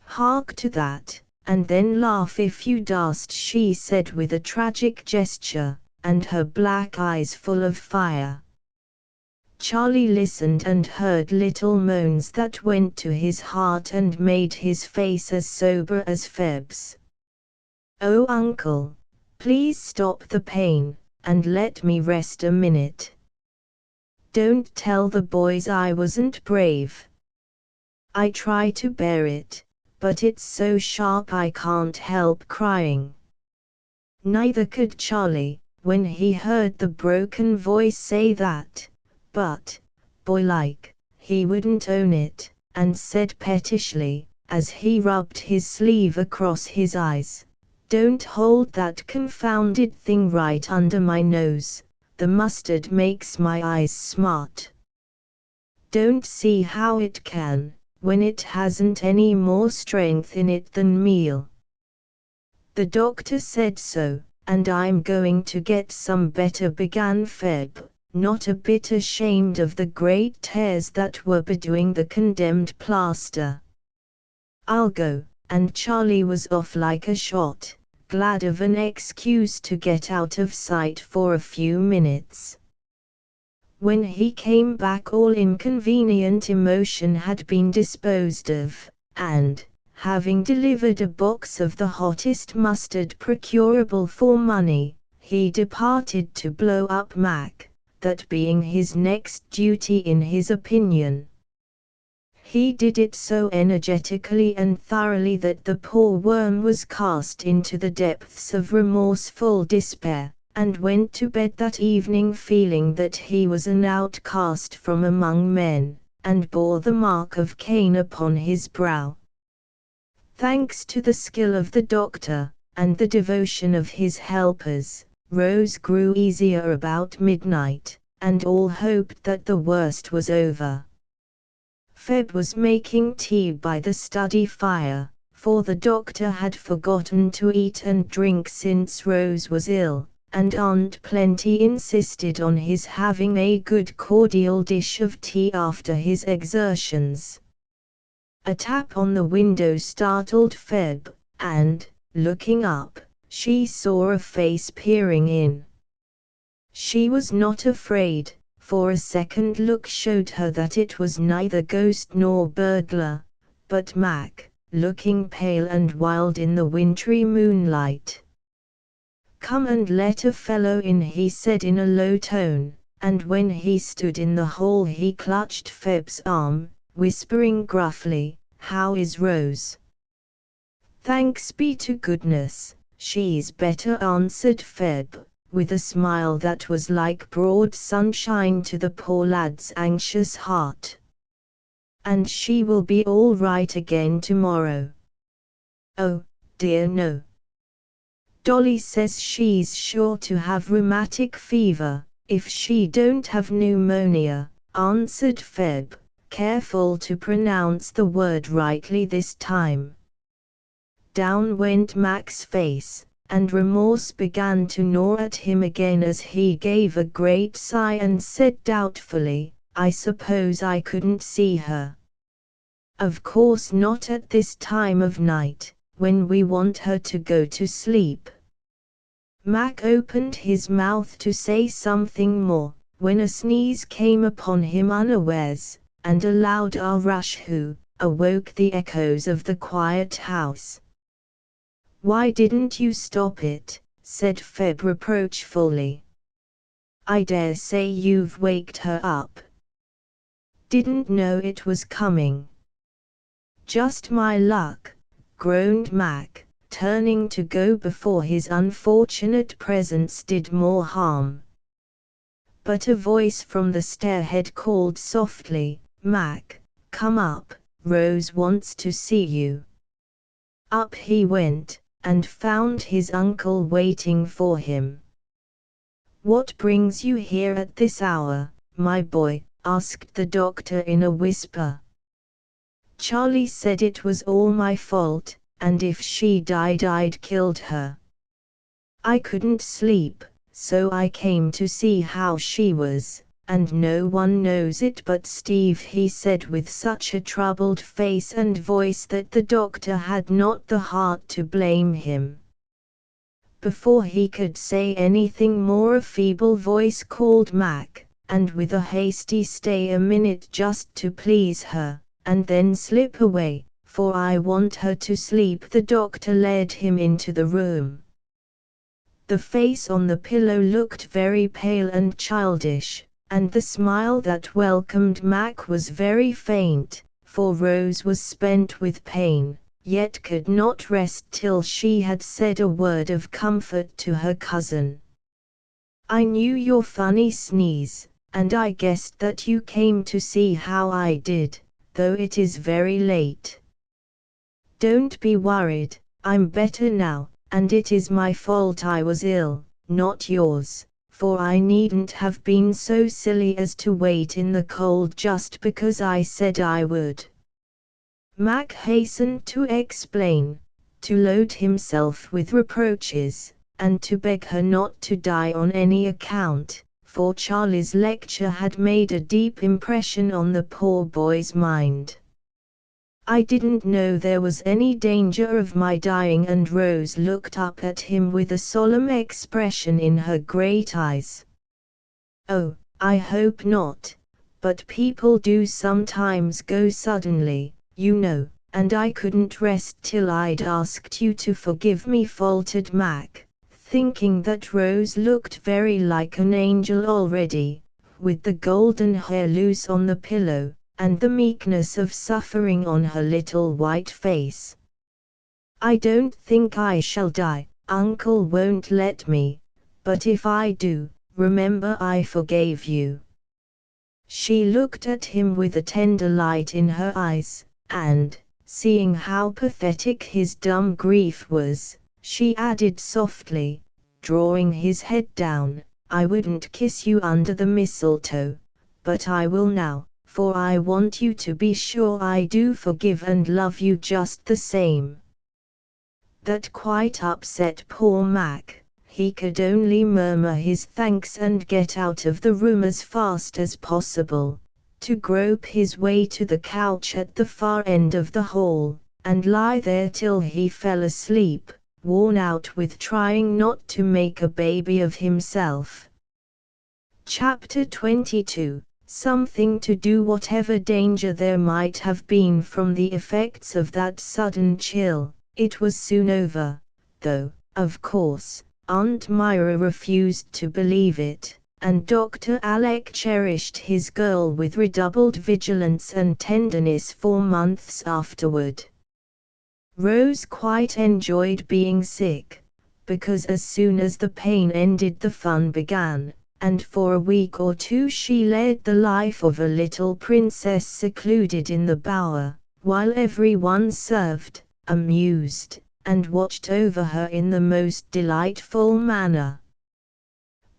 Hark to that, and then laugh if you darst," she said with a tragic gesture, and her black eyes full of fire. Charlie listened and heard little moans that went to his heart and made his face as sober as Feb's. "Oh, Uncle, please stop the pain, and let me rest a minute. Don't tell the boys I wasn't brave. I try to bear it, but it's so sharp I can't help crying." Neither could Charlie, when he heard the broken voice say that, but, boy-like, he wouldn't own it, and said pettishly, as he rubbed his sleeve across his eyes, "Don't hold that confounded thing right under my nose, the mustard makes my eyes smart. Don't see how it can, when it hasn't any more strength in it than meal. The doctor said so, and I'm going to get some better," began Feb, not a bit ashamed of the great tears that were bedewing the condemned plaster. "I'll go," and Charlie was off like a shot, glad of an excuse to get out of sight for a few minutes. When he came back, all inconvenient emotion had been disposed of, and, having delivered a box of the hottest mustard procurable for money, he departed to blow up Mac, that being his next duty in his opinion. He did it so energetically and thoroughly that the poor worm was cast into the depths of remorseful despair, and went to bed that evening feeling that he was an outcast from among men, and bore the mark of Cain upon his brow. Thanks to the skill of the doctor, and the devotion of his helpers, Rose grew easier about midnight, and all hoped that the worst was over. Feb was making tea by the study fire, for the doctor had forgotten to eat and drink since Rose was ill, and Aunt Plenty insisted on his having a good cordial dish of tea after his exertions. A tap on the window startled Feb, and, looking up, she saw a face peering in. She was not afraid, for a second look showed her that it was neither ghost nor burglar, but Mac, looking pale and wild in the wintry moonlight. "Come and let a fellow in," he said in a low tone, and when he stood in the hall he clutched Feb's arm, whispering gruffly, "How is Rose?" "Thanks be to goodness, she's better," answered Feb, with a smile that was like broad sunshine to the poor lad's anxious heart. "And she will be all right again tomorrow." "Oh, dear no. Dolly says she's sure to have rheumatic fever, if she don't have pneumonia," answered Feb, careful to pronounce the word rightly this time. Down went Mac's face, and remorse began to gnaw at him again as he gave a great sigh and said doubtfully, "I suppose I couldn't see her." "Of course not at this time of night, when we want her to go to sleep." Mac opened his mouth to say something more, when a sneeze came upon him unawares, and a loud rush awoke the echoes of the quiet house. "Why didn't you stop it?" said Feb reproachfully. "I dare say you've waked her up." "Didn't know it was coming." "Just my luck," groaned Mac, turning to go before his unfortunate presence did more harm. But a voice from the stairhead called softly, "Mac, come up, Rose wants to see you." Up he went, and found his uncle waiting for him. "What brings you here at this hour, my boy?" asked the doctor in a whisper. "Charlie said it was all my fault, and if she died I'd killed her. I couldn't sleep, so I came to see how she was, and no one knows it but Steve," he said with such a troubled face and voice that the doctor had not the heart to blame him. Before he could say anything more, a feeble voice called Mac, and with a hasty "stay a minute just to please her, and then slip away, for I want her to sleep," the doctor led him into the room. The face on the pillow looked very pale and childish, and the smile that welcomed Mac was very faint, for Rose was spent with pain, yet could not rest till she had said a word of comfort to her cousin. "I knew your funny sneeze, and I guessed that you came to see how I did, though it is very late. Don't be worried, I'm better now, and it is my fault I was ill, not yours, for I needn't have been so silly as to wait in the cold just because I said I would." Mac hastened to explain, to load himself with reproaches, and to beg her not to die on any account, for Charlie's lecture had made a deep impression on the poor boy's mind. "I didn't know there was any danger of my dying," and Rose looked up at him with a solemn expression in her great eyes. "Oh, I hope not, but people do sometimes go suddenly, you know, and I couldn't rest till I'd asked you to forgive me," faltered Mac, thinking that Rose looked very like an angel already, with the golden hair loose on the pillow, and the meekness of suffering on her little white face. "I don't think I shall die, Uncle won't let me, but if I do, remember I forgave you." She looked at him with a tender light in her eyes, and, seeing how pathetic his dumb grief was, she added softly, drawing his head down, "I wouldn't kiss you under the mistletoe, but I will now, for I want you to be sure I do forgive and love you just the same." That quite upset poor Mac. He could only murmur his thanks and get out of the room as fast as possible, to grope his way to the couch at the far end of the hall, and lie there till he fell asleep, worn out with trying not to make a baby of himself. Chapter 22. Something to do. Whatever danger there might have been from the effects of that sudden chill, it was soon over, though, of course, Aunt Myra refused to believe it, and Dr. Alec cherished his girl with redoubled vigilance and tenderness for months afterward. Rose quite enjoyed being sick, because as soon as the pain ended the fun began, and for a week or two she led the life of a little princess secluded in the bower, while everyone served, amused, and watched over her in the most delightful manner.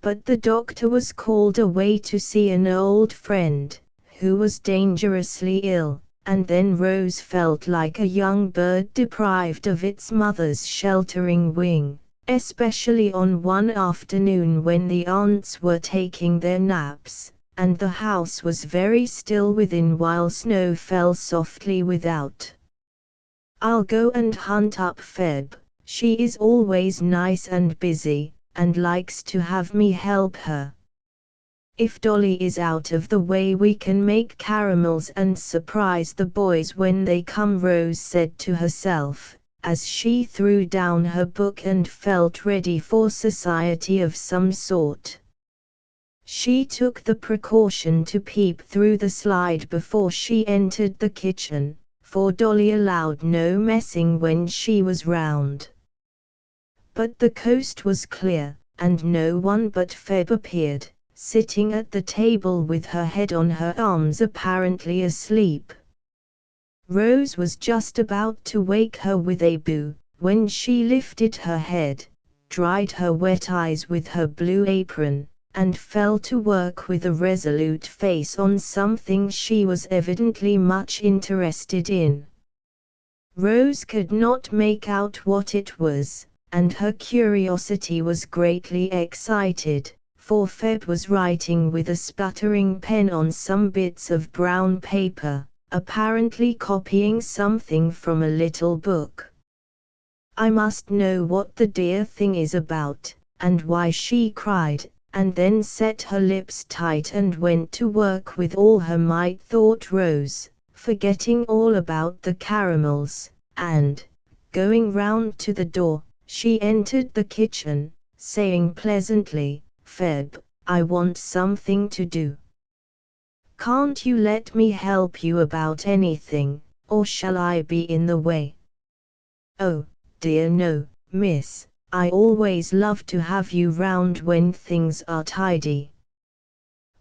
But the doctor was called away to see an old friend, who was dangerously ill, and then Rose felt like a young bird deprived of its mother's sheltering wing, especially on one afternoon when the aunts were taking their naps, and the house was very still within while snow fell softly without. "I'll go and hunt up Feb. She is always nice and busy, and likes to have me help her. If Dolly is out of the way we can make caramels and surprise the boys when they come," Rose said to herself, as she threw down her book and felt ready for society of some sort. She took the precaution to peep through the slide before she entered the kitchen, for Dolly allowed no messing when she was round. But the coast was clear, and no one but Feb appeared, sitting at the table with her head on her arms apparently asleep. Rose was just about to wake her with a boo, when she lifted her head, dried her wet eyes with her blue apron, and fell to work with a resolute face on something she was evidently much interested in. Rose could not make out what it was, and her curiosity was greatly excited, for Feb was writing with a sputtering pen on some bits of brown paper, apparently copying something from a little book. I must know what the dear thing is about, and why she cried, and then set her lips tight and went to work with all her might, thought Rose, forgetting all about the caramels, and, going round to the door, she entered the kitchen, saying pleasantly, "Feb, I want something to do. Can't you let me help you about anything, or shall I be in the way?" "Oh, dear no, miss, I always love to have you round when things are tidy."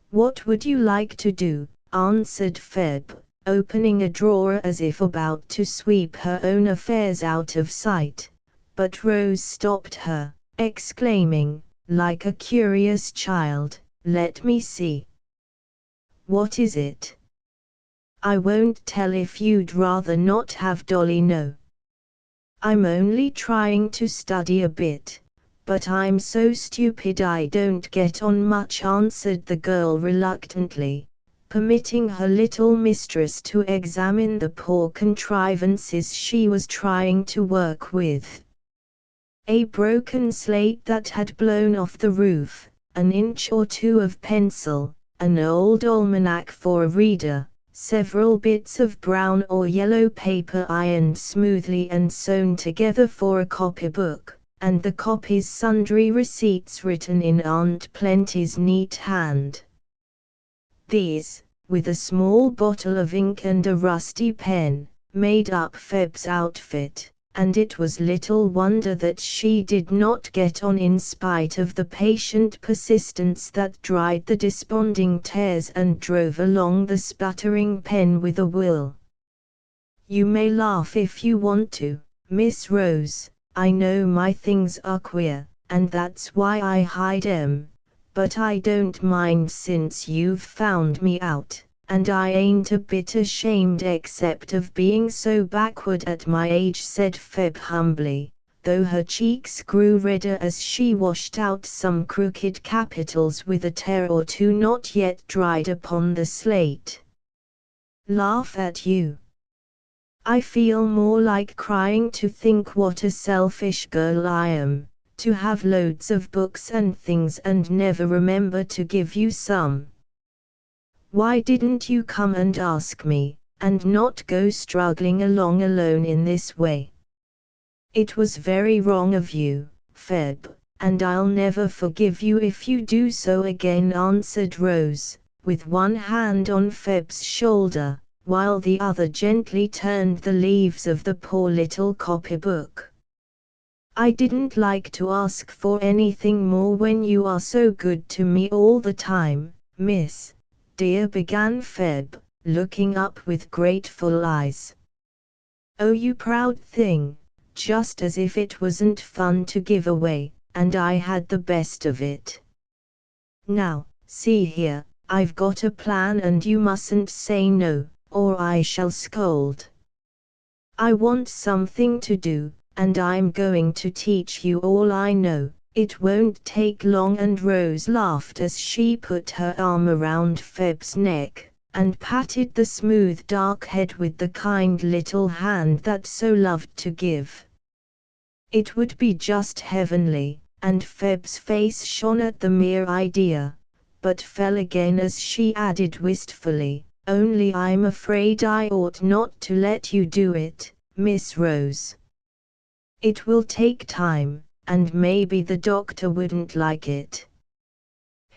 "What would you like to do?" answered Feb, opening a drawer as if about to sweep her own affairs out of sight, but Rose stopped her, exclaiming, like a curious child, "Let me see. What is it?" "I won't tell if you'd rather not have Dolly know." "I'm only trying to study a bit, but I'm so stupid I don't get on much," answered the girl reluctantly, permitting her little mistress to examine the poor contrivances she was trying to work with. A broken slate that had blown off the roof, an inch or two of pencil, an old almanac for a reader, several bits of brown or yellow paper ironed smoothly and sewn together for a copybook, and the copy's sundry receipts written in Aunt Plenty's neat hand. These, with a small bottle of ink and a rusty pen, made up Feb's outfit, and it was little wonder that she did not get on in spite of the patient persistence that dried the desponding tears and drove along the sputtering pen with a will. "You may laugh if you want to, Miss Rose, I know my things are queer, and that's why I hide 'em. But I don't mind since you've found me out, and I ain't a bit ashamed except of being so backward at my age," said Feb humbly, though her cheeks grew redder as she washed out some crooked capitals with a tear or two not yet dried upon the slate. "Laugh at you? I feel more like crying to think what a selfish girl I am, to have loads of books and things and never remember to give you some. Why didn't you come and ask me, and not go struggling along alone in this way?" "It was very wrong of you, Feb, and I'll never forgive you if you do so again," answered Rose, with one hand on Feb's shoulder, while the other gently turned the leaves of the poor little copybook. "I didn't like to ask for anything more when you are so good to me all the time, miss, dear," began Feb, looking up with grateful eyes. "Oh, you proud thing, just as if it wasn't fun to give away, and I had the best of it. Now, see here, I've got a plan and you mustn't say no, or I shall scold. I want something to do, and I'm going to teach you all I know. It won't take long," and Rose laughed as she put her arm around Feb's neck, and patted the smooth dark head with the kind little hand that so loved to give. It would be just heavenly, and Feb's face shone at the mere idea, but fell again as she added wistfully, "Only I'm afraid I ought not to let you do it, Miss Rose. It will take time, and maybe the doctor wouldn't like it.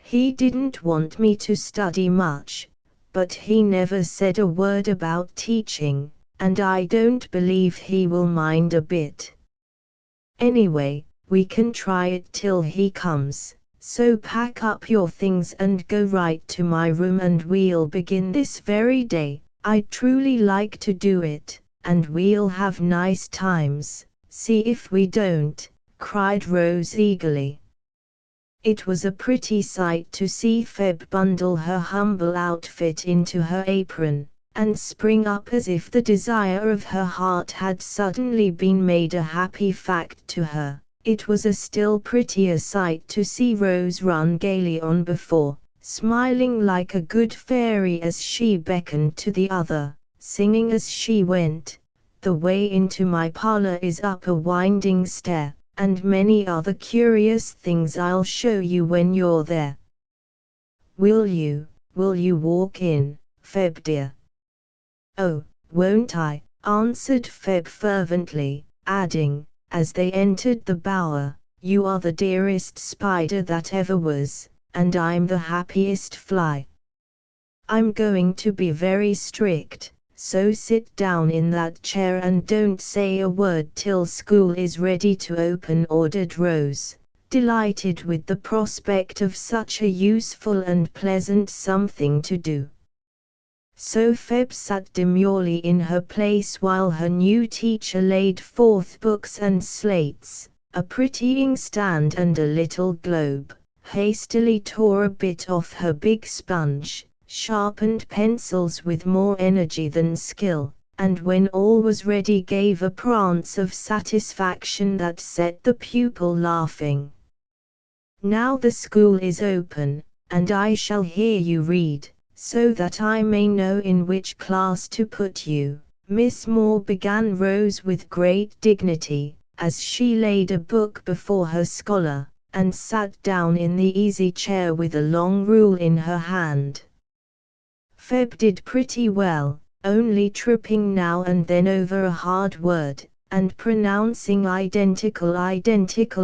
He didn't want me to study much, but he never said a word about teaching, and I don't believe he will mind a bit. Anyway, we can try it till he comes, so pack up your things and go right to my room and we'll begin this very day. I'd truly like to do it, and we'll have nice times. See if we don't," cried Rose eagerly. It was a pretty sight to see Feb bundle her humble outfit into her apron, and spring up as if the desire of her heart had suddenly been made a happy fact to her. It was a still prettier sight to see Rose run gaily on before, smiling like a good fairy as she beckoned to the other, singing as she went, The way into my parlor is up a winding stair, and many other curious things I'll show you when you're there. Will you walk in, Feb dear?" "Oh, won't I?" answered Feb fervently, adding, as they entered the bower, "You are the dearest spider that ever was, and I'm the happiest fly. I'm going to be very strict, so sit down in that chair and don't say a word till school is ready to open," ordered Rose, delighted with the prospect of such a useful and pleasant something to do. So Feb sat demurely in her place while her new teacher laid forth books and slates, a pretty inkstand and a little globe, hastily tore a bit off her big sponge, sharpened pencils with more energy than skill, and when all was ready gave a prance of satisfaction that set the pupil laughing. "Now the school is open, and I shall hear you read, so that I may know in which class to put you," Miss Moore began Rose with great dignity, as she laid a book before her scholar, and sat down in the easy chair with a long rule in her hand. Feb did pretty well, only tripping now and then over a hard word, and pronouncing identical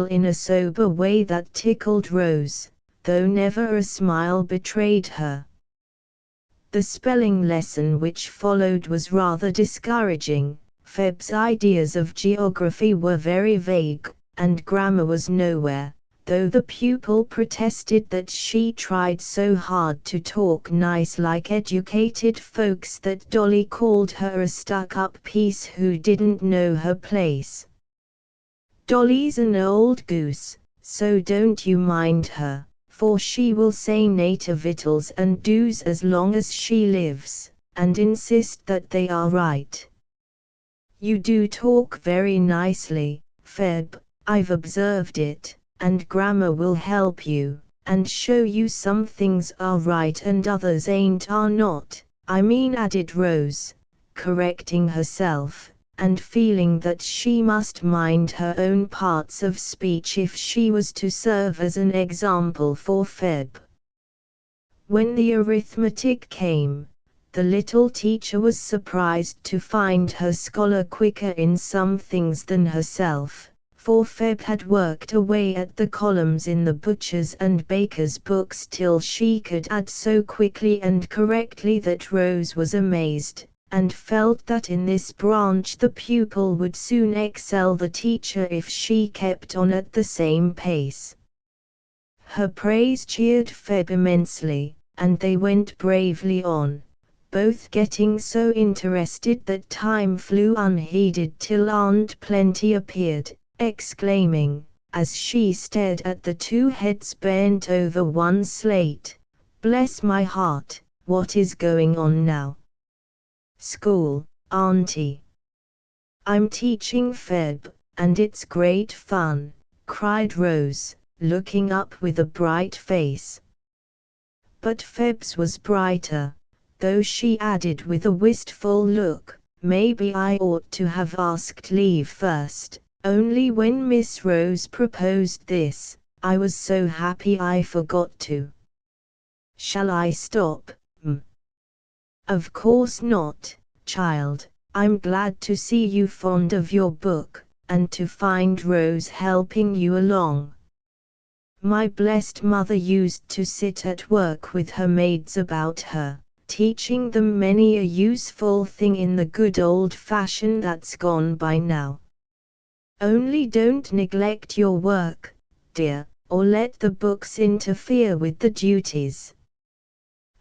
in a sober way that tickled Rose, though never a smile betrayed her. The spelling lesson which followed was rather discouraging. Feb's ideas of geography were very vague, and grammar was nowhere, though the pupil protested that she tried so hard to talk nice like educated folks that Dolly called her a stuck-up piece who didn't know her place. "Dolly's an old goose, so don't you mind her, for she will say native vittles and do's as long as she lives, and insist that they are right. You do talk very nicely, Feb, I've observed it, and grammar will help you, and show you some things are right and others are not, I mean," added Rose, correcting herself, and feeling that she must mind her own parts of speech if she was to serve as an example for Feb. When the arithmetic came, the little teacher was surprised to find her scholar quicker in some things than herself, for Feb had worked away at the columns in the butcher's and baker's books till she could add so quickly and correctly that Rose was amazed, and felt that in this branch the pupil would soon excel the teacher if she kept on at the same pace. Her praise cheered Feb immensely, and they went bravely on, both getting so interested that time flew unheeded till Aunt Plenty appeared, exclaiming, as she stared at the two heads bent over one slate, "Bless my heart, what is going on now?" "School, Auntie. I'm teaching Feb, and it's great fun," cried Rose, looking up with a bright face. But Feb's was brighter, though she added with a wistful look, "Maybe I ought to have asked leave first, only when Miss Rose proposed this, I was so happy I forgot to. Shall I stop, m?" "Of course not, child. I'm glad to see you fond of your book, and to find Rose helping you along. My blessed mother used to sit at work with her maids about her, teaching them many a useful thing in the good old fashion that's gone by now. Only don't neglect your work, dear, or let the books interfere with the duties."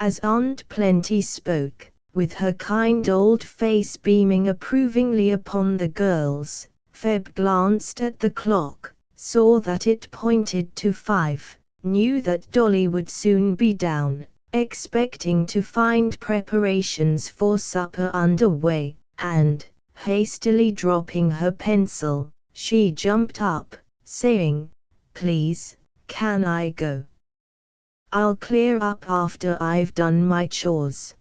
As Aunt Plenty spoke, with her kind old face beaming approvingly upon the girls, Feb glanced at the clock, saw that it pointed to 5, knew that Dolly would soon be down, expecting to find preparations for supper underway, and, hastily dropping her pencil, she jumped up, saying, "Please, can I go? I'll clear up after I've done my chores."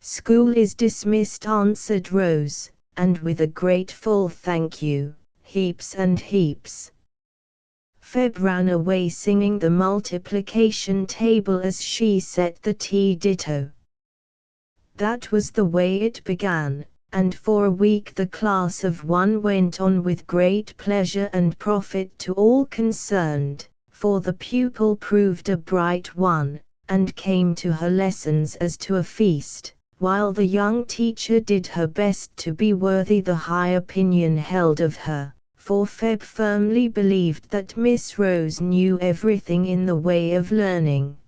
"School is dismissed," answered Rose, and with a grateful thank you, heaps and heaps. Feb ran away singing the multiplication table as she set the tea ditto. That was the way it began, and for a week the class of one went on with great pleasure and profit to all concerned, for the pupil proved a bright one, and came to her lessons as to a feast, while the young teacher did her best to be worthy the high opinion held of her, for Feb firmly believed that Miss Rose knew everything in the way of learning.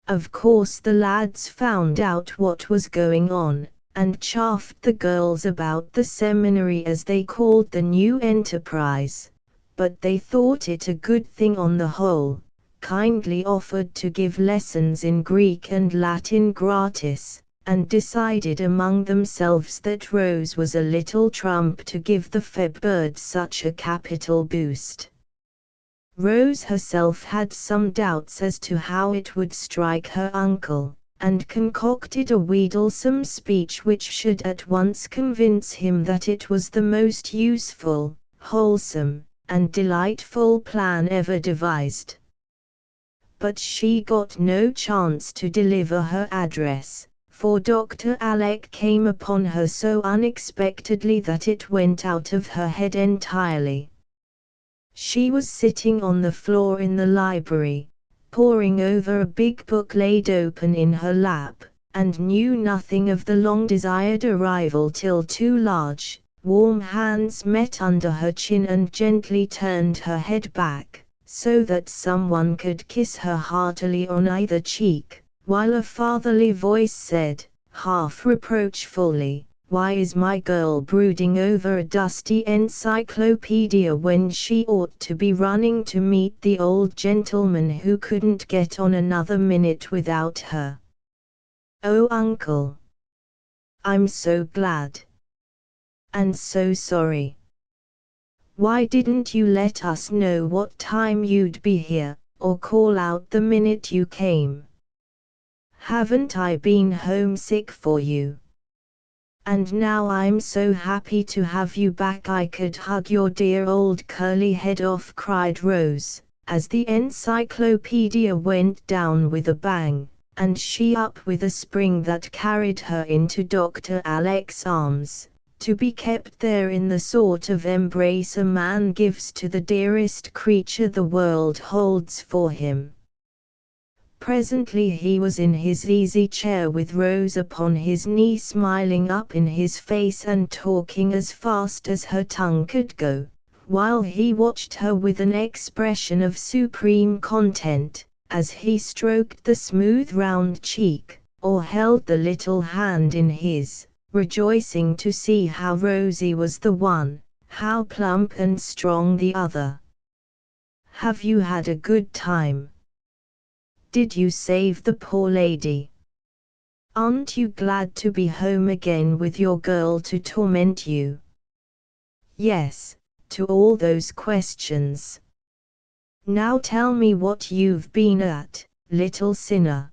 Of course the lads found out what was going on, and chaffed the girls about the seminary as they called the new enterprise, but they thought it a good thing on the whole, kindly offered to give lessons in Greek and Latin gratis, and decided among themselves that Rose was a little trump to give the Feb birds such a capital boost. Rose herself had some doubts as to how it would strike her uncle, and concocted a wheedlesome speech which should at once convince him that it was the most useful, wholesome, and delightful plan ever devised. But she got no chance to deliver her address, for Dr. Alec came upon her so unexpectedly that it went out of her head entirely. She was sitting on the floor in the library, poring over a big book laid open in her lap, and knew nothing of the long-desired arrival till two large, warm hands met under her chin and gently turned her head back, so that someone could kiss her heartily on either cheek, while a fatherly voice said, half reproachfully, "Why is my girl brooding over a dusty encyclopedia when she ought to be running to meet the old gentleman who couldn't get on another minute without her?" "Oh, uncle! I'm so glad. And so sorry. Why didn't you let us know what time you'd be here, or call out the minute you came? Haven't I been homesick for you? And now I'm so happy to have you back I could hug your dear old curly head off," cried Rose, as the encyclopedia went down with a bang, and she up with a spring that carried her into Dr. Alec's arms, to be kept there in the sort of embrace a man gives to the dearest creature the world holds for him. Presently he was in his easy chair with Rose upon his knee, smiling up in his face and talking as fast as her tongue could go, while he watched her with an expression of supreme content, as he stroked the smooth round cheek, or held the little hand in his, rejoicing to see how rosy was the one, how plump and strong the other. "Have you had a good time? Did you save the poor lady? Aren't you glad to be home again with your girl to torment you?" "Yes, to all those questions. Now tell me what you've been at, little sinner."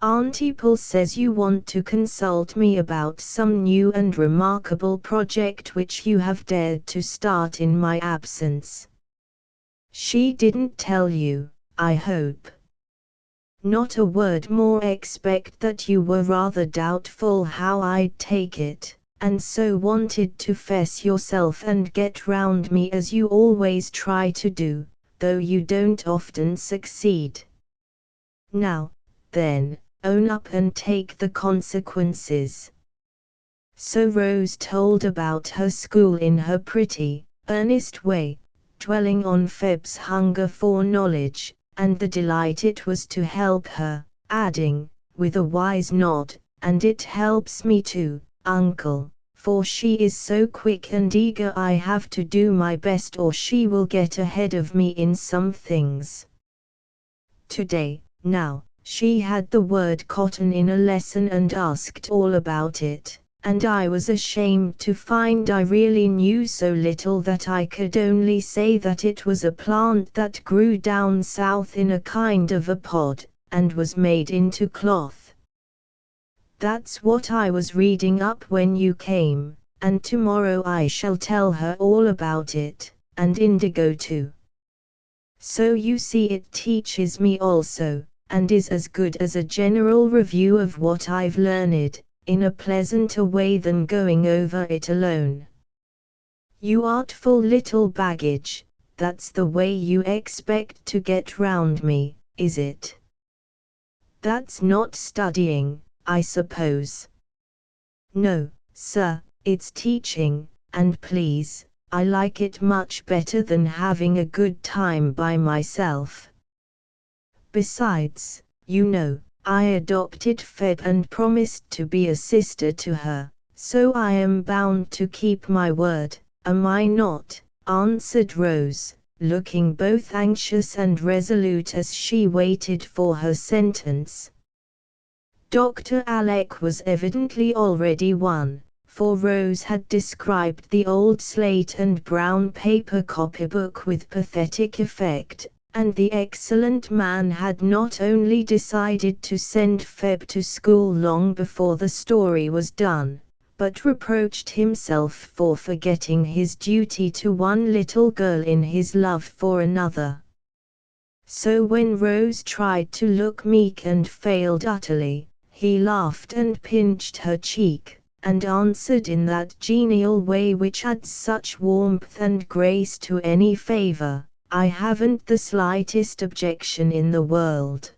"Auntie Paul says you want to consult me about some new and remarkable project which you have dared to start in my absence. She didn't tell you, I hope?" "Not a word more, except that you were rather doubtful how I'd take it, and so wanted to fess yourself and get round me as you always try to do, though you don't often succeed. Now, then, own up and take the consequences." So Rose told about her school in her pretty, earnest way, dwelling on Feb's hunger for knowledge, and the delight it was to help her, adding, with a wise nod, "And it helps me too, uncle, for she is so quick and eager I have to do my best or she will get ahead of me in some things." Today, now, she had the word cotton in a lesson and asked all about it, and I was ashamed to find I really knew so little that I could only say that it was a plant that grew down south in a kind of a pod, and was made into cloth. That's what I was reading up when you came, and tomorrow I shall tell her all about it, and Indigo too. So you see it teaches me also, and is as good as a general review of what I've learned, in a pleasanter way than going over it alone. You artful little baggage, that's the way you expect to get round me, is it? That's not studying, I suppose. No, sir, it's teaching, and please, I like it much better than having a good time by myself. Besides, you know, I adopted Feb and promised to be a sister to her, so I am bound to keep my word, am I not? Answered Rose, looking both anxious and resolute as she waited for her sentence. Dr. Alec was evidently already won, for Rose had described the old slate and brown paper copybook with pathetic effect, and the excellent man had not only decided to send Feb to school long before the story was done, but reproached himself for forgetting his duty to one little girl in his love for another. So when Rose tried to look meek and failed utterly, he laughed and pinched her cheek, and answered in that genial way which adds such warmth and grace to any favor, "I haven't the slightest objection in the world.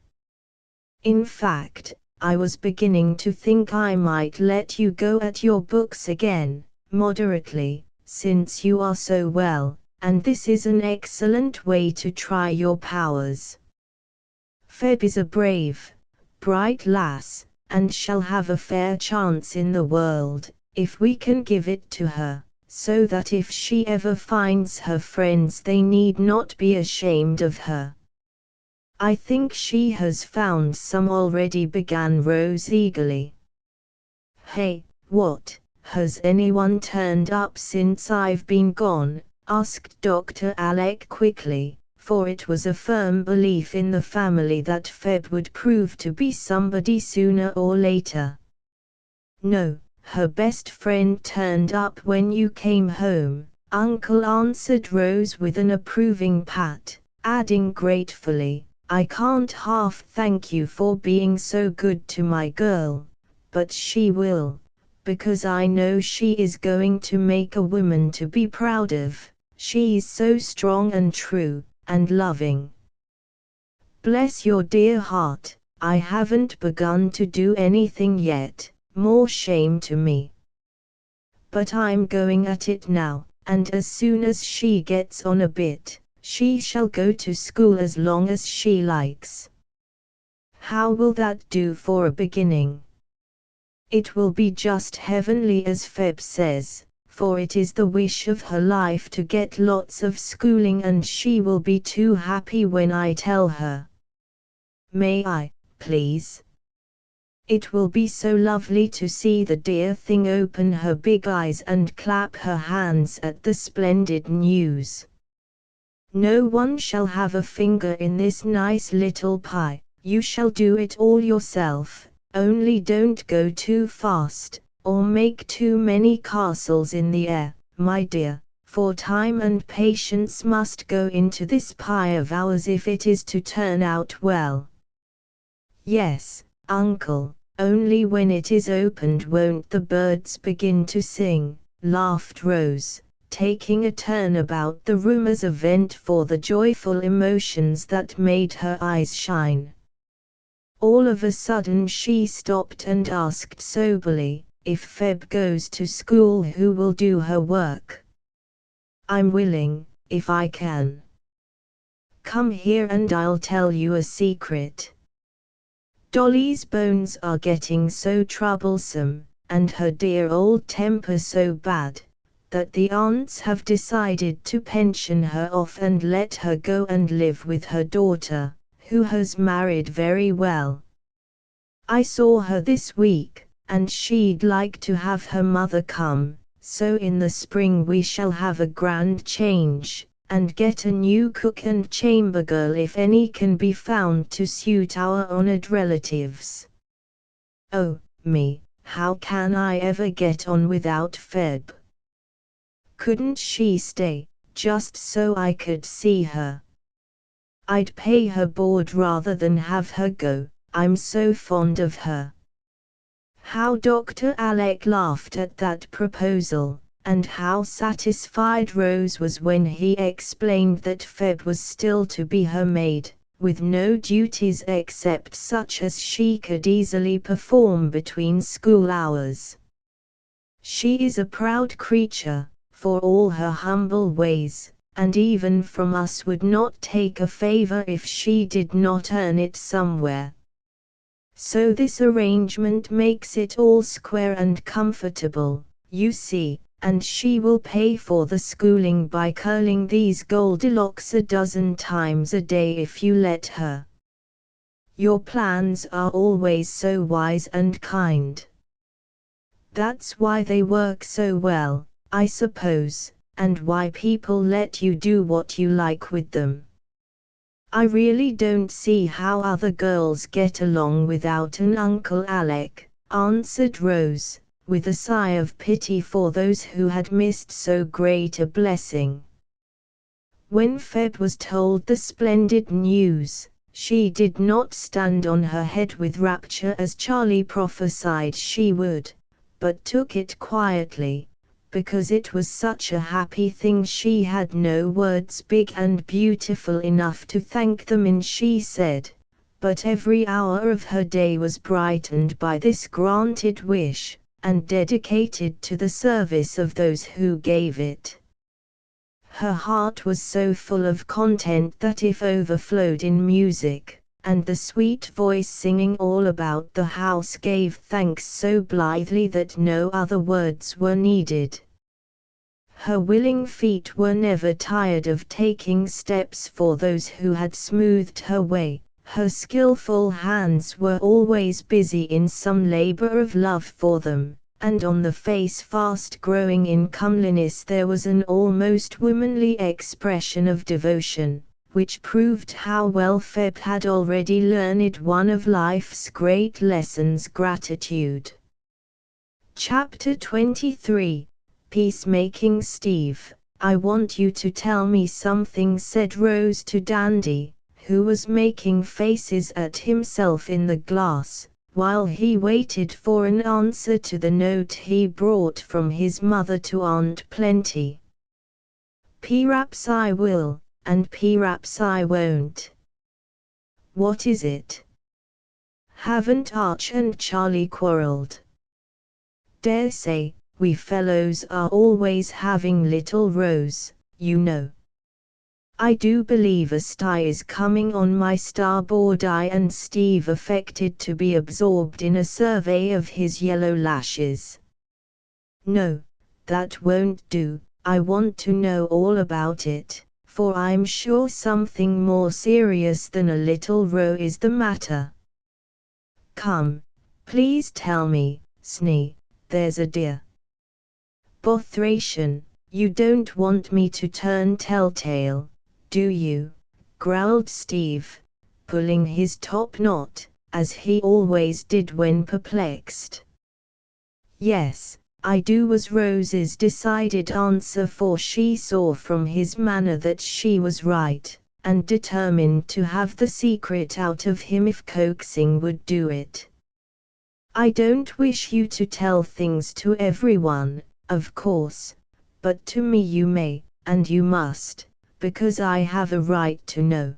In fact, I was beginning to think I might let you go at your books again, moderately, since you are so well, and this is an excellent way to try your powers. Feb is a brave, bright lass, and shall have a fair chance in the world, if we can give it to her, so that if she ever finds her friends they need not be ashamed of her." "I think she has found some already," began Rose eagerly. "Hey, what, has anyone turned up since I've been gone?" asked Dr. Alec quickly, for it was a firm belief in the family that Feb would prove to be somebody sooner or later. "No, her best friend turned up when you came home, Uncle," answered Rose with an approving pat, adding gratefully, "I can't half thank you for being so good to my girl, but she will, because I know she is going to make a woman to be proud of, she's so strong and true, and loving." "Bless your dear heart, I haven't begun to do anything yet, more shame to me. But I'm going at it now, and as soon as she gets on a bit, she shall go to school as long as she likes." "How will that do for a beginning?" "It will be just heavenly, as Feb says, for it is the wish of her life to get lots of schooling, and she will be too happy when I tell her." "May I, please?" "It will be so lovely to see the dear thing open her big eyes and clap her hands at the splendid news. No one shall have a finger in this nice little pie, you shall do it all yourself, only don't go too fast, or make too many castles in the air, my dear, for time and patience must go into this pie of ours if it is to turn out well." "Yes, Uncle, only when it is opened won't the birds begin to sing?" laughed Rose, taking a turn about the room as a vent for the joyful emotions that made her eyes shine. All of a sudden she stopped and asked soberly, "If Feb goes to school, who will do her work?" "I'm willing, if I can. Come here and I'll tell you a secret. Dolly's bones are getting so troublesome, and her dear old temper so bad, that the aunts have decided to pension her off and let her go and live with her daughter, who has married very well. I saw her this week, and she'd like to have her mother come, so in the spring we shall have a grand change, and get a new cook and chamber girl if any can be found to suit our honored relatives." "Oh, me, How can I ever get on without Feb? Couldn't she stay, just so I could see her? I'd pay her board rather than have her go, I'm so fond of her. How Dr. Alec laughed at that proposal, and how satisfied Rose was when he explained that Feb was still to be her maid, with no duties except such as she could easily perform between school hours. She is a proud creature, for all her humble ways, and even from us would not take a favor if she did not earn it somewhere. So this arrangement makes it all square and comfortable, you see, and she will pay for the schooling by curling these Goldilocks a dozen times a day if you let her. Your plans are always so wise and kind. That's why they work so well, I suppose, and why people let you do what you like with them. I really don't see how other girls get along without an Uncle Alec, answered Rose, with a sigh of pity for those who had missed so great a blessing. When Feb was told the splendid news, she did not stand on her head with rapture as Charlie prophesied she would, but took it quietly, because it was such a happy thing she had no words big and beautiful enough to thank them in, she said, but every hour of her day was brightened by this granted wish, and dedicated to the service of those who gave it. Her heart was so full of content that it overflowed in music, and the sweet voice singing all about the house gave thanks so blithely that no other words were needed. Her willing feet were never tired of taking steps for those who had smoothed her way, her skillful hands were always busy in some labor of love for them, and on the face fast growing in comeliness there was an almost womanly expression of devotion, which proved how well Feb had already learned one of life's great lessons, gratitude. Chapter 23, Peacemaking. Steve, I want you to tell me something, said Rose to Dandy, who was making faces at himself in the glass, while he waited for an answer to the note he brought from his mother to Aunt Plenty. Perhaps I will, and perhaps I won't. What is it? Haven't Arch and Charlie quarreled? Dare say, we fellows are always having little rows, you know. I do believe a sty is coming on my starboard eye, and Steve affected to be absorbed in a survey of his yellow lashes. No, that won't do, I want to know all about it, for I'm sure something more serious than a little row is the matter. Come, please tell me, Snee, there's a dear. Bothration, you don't want me to turn telltale, do you? Growled Steve, pulling his top knot, as he always did when perplexed. Yes, I do, was Rose's decided answer, for she saw from his manner that she was right, and determined to have the secret out of him if coaxing would do it. I don't wish you to tell things to everyone, of course, but to me you may, and you must, because I have a right to know.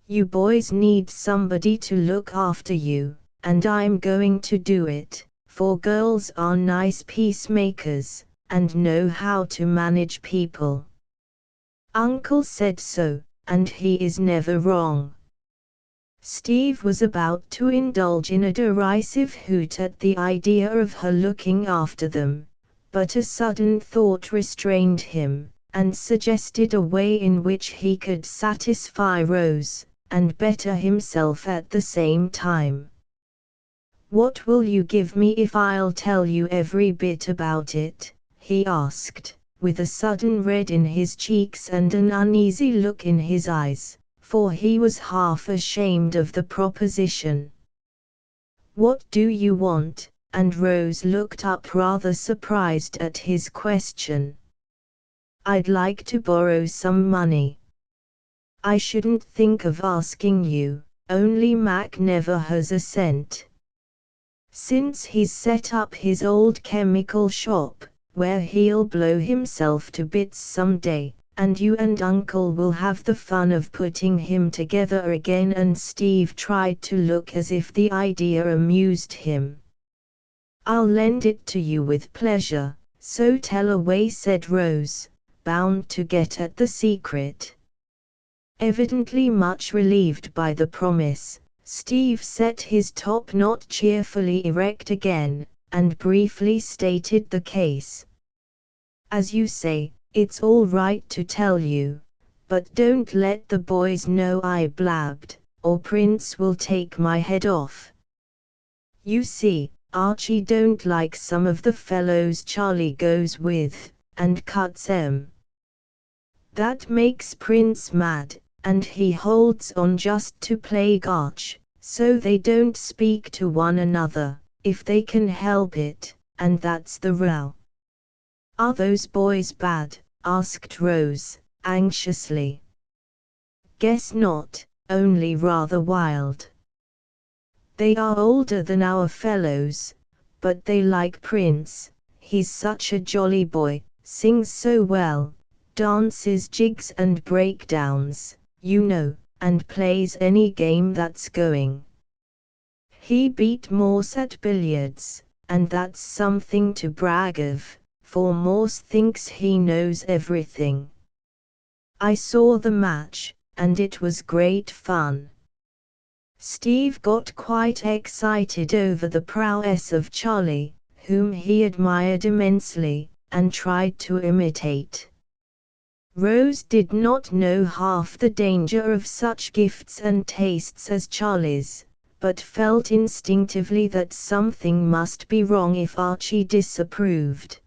You boys need somebody to look after you, and I'm going to do it, for girls are nice peacemakers, and know how to manage people. Uncle said so, and he is never wrong. Steve was about to indulge in a derisive hoot at the idea of her looking after them, but a sudden thought restrained him, and suggested a way in which he could satisfy Rose, and better himself at the same time. What will you give me if I'll tell you every bit about it? He asked, with a sudden red in his cheeks and an uneasy look in his eyes, for he was half ashamed of the proposition. What do you want? and Rose looked up rather surprised at his question. "I'd like to borrow some money." "I shouldn't think of asking you, only Mac never has a cent. Since he's set up his old chemical shop, where he'll blow himself to bits someday, and you and Uncle will have the fun of putting him together again." And Steve tried to look as if the idea amused him. "I'll lend it to you with pleasure, so tell away," said Rose, bound to get at the secret. Evidently much relieved by the promise, Steve set his top knot cheerfully erect again, and briefly stated the case. "As you say, it's all right to tell you, but don't let the boys know I blabbed, or Prince will take my head off. You see, Archie don't like some of the fellows Charlie goes with, and cuts 'em. That makes Prince mad, and he holds on just to plague Arch, so they don't speak to one another, if they can help it, and that's the row." "Are those boys bad?" asked Rose, anxiously. "Guess not, only rather wild. They are older than our fellows, but they like Prince. He's such a jolly boy, sings so well, dances jigs and breakdowns, you know, and plays any game that's going. He beat Morse at billiards, and that's something to brag of, for Morse thinks he knows everything. I saw the match, and it was great fun." Steve got quite excited over the prowess of Charlie, whom he admired immensely, and tried to imitate. Rose did not know half the danger of such gifts and tastes as Charlie's, but felt instinctively that something must be wrong if Archie disapproved.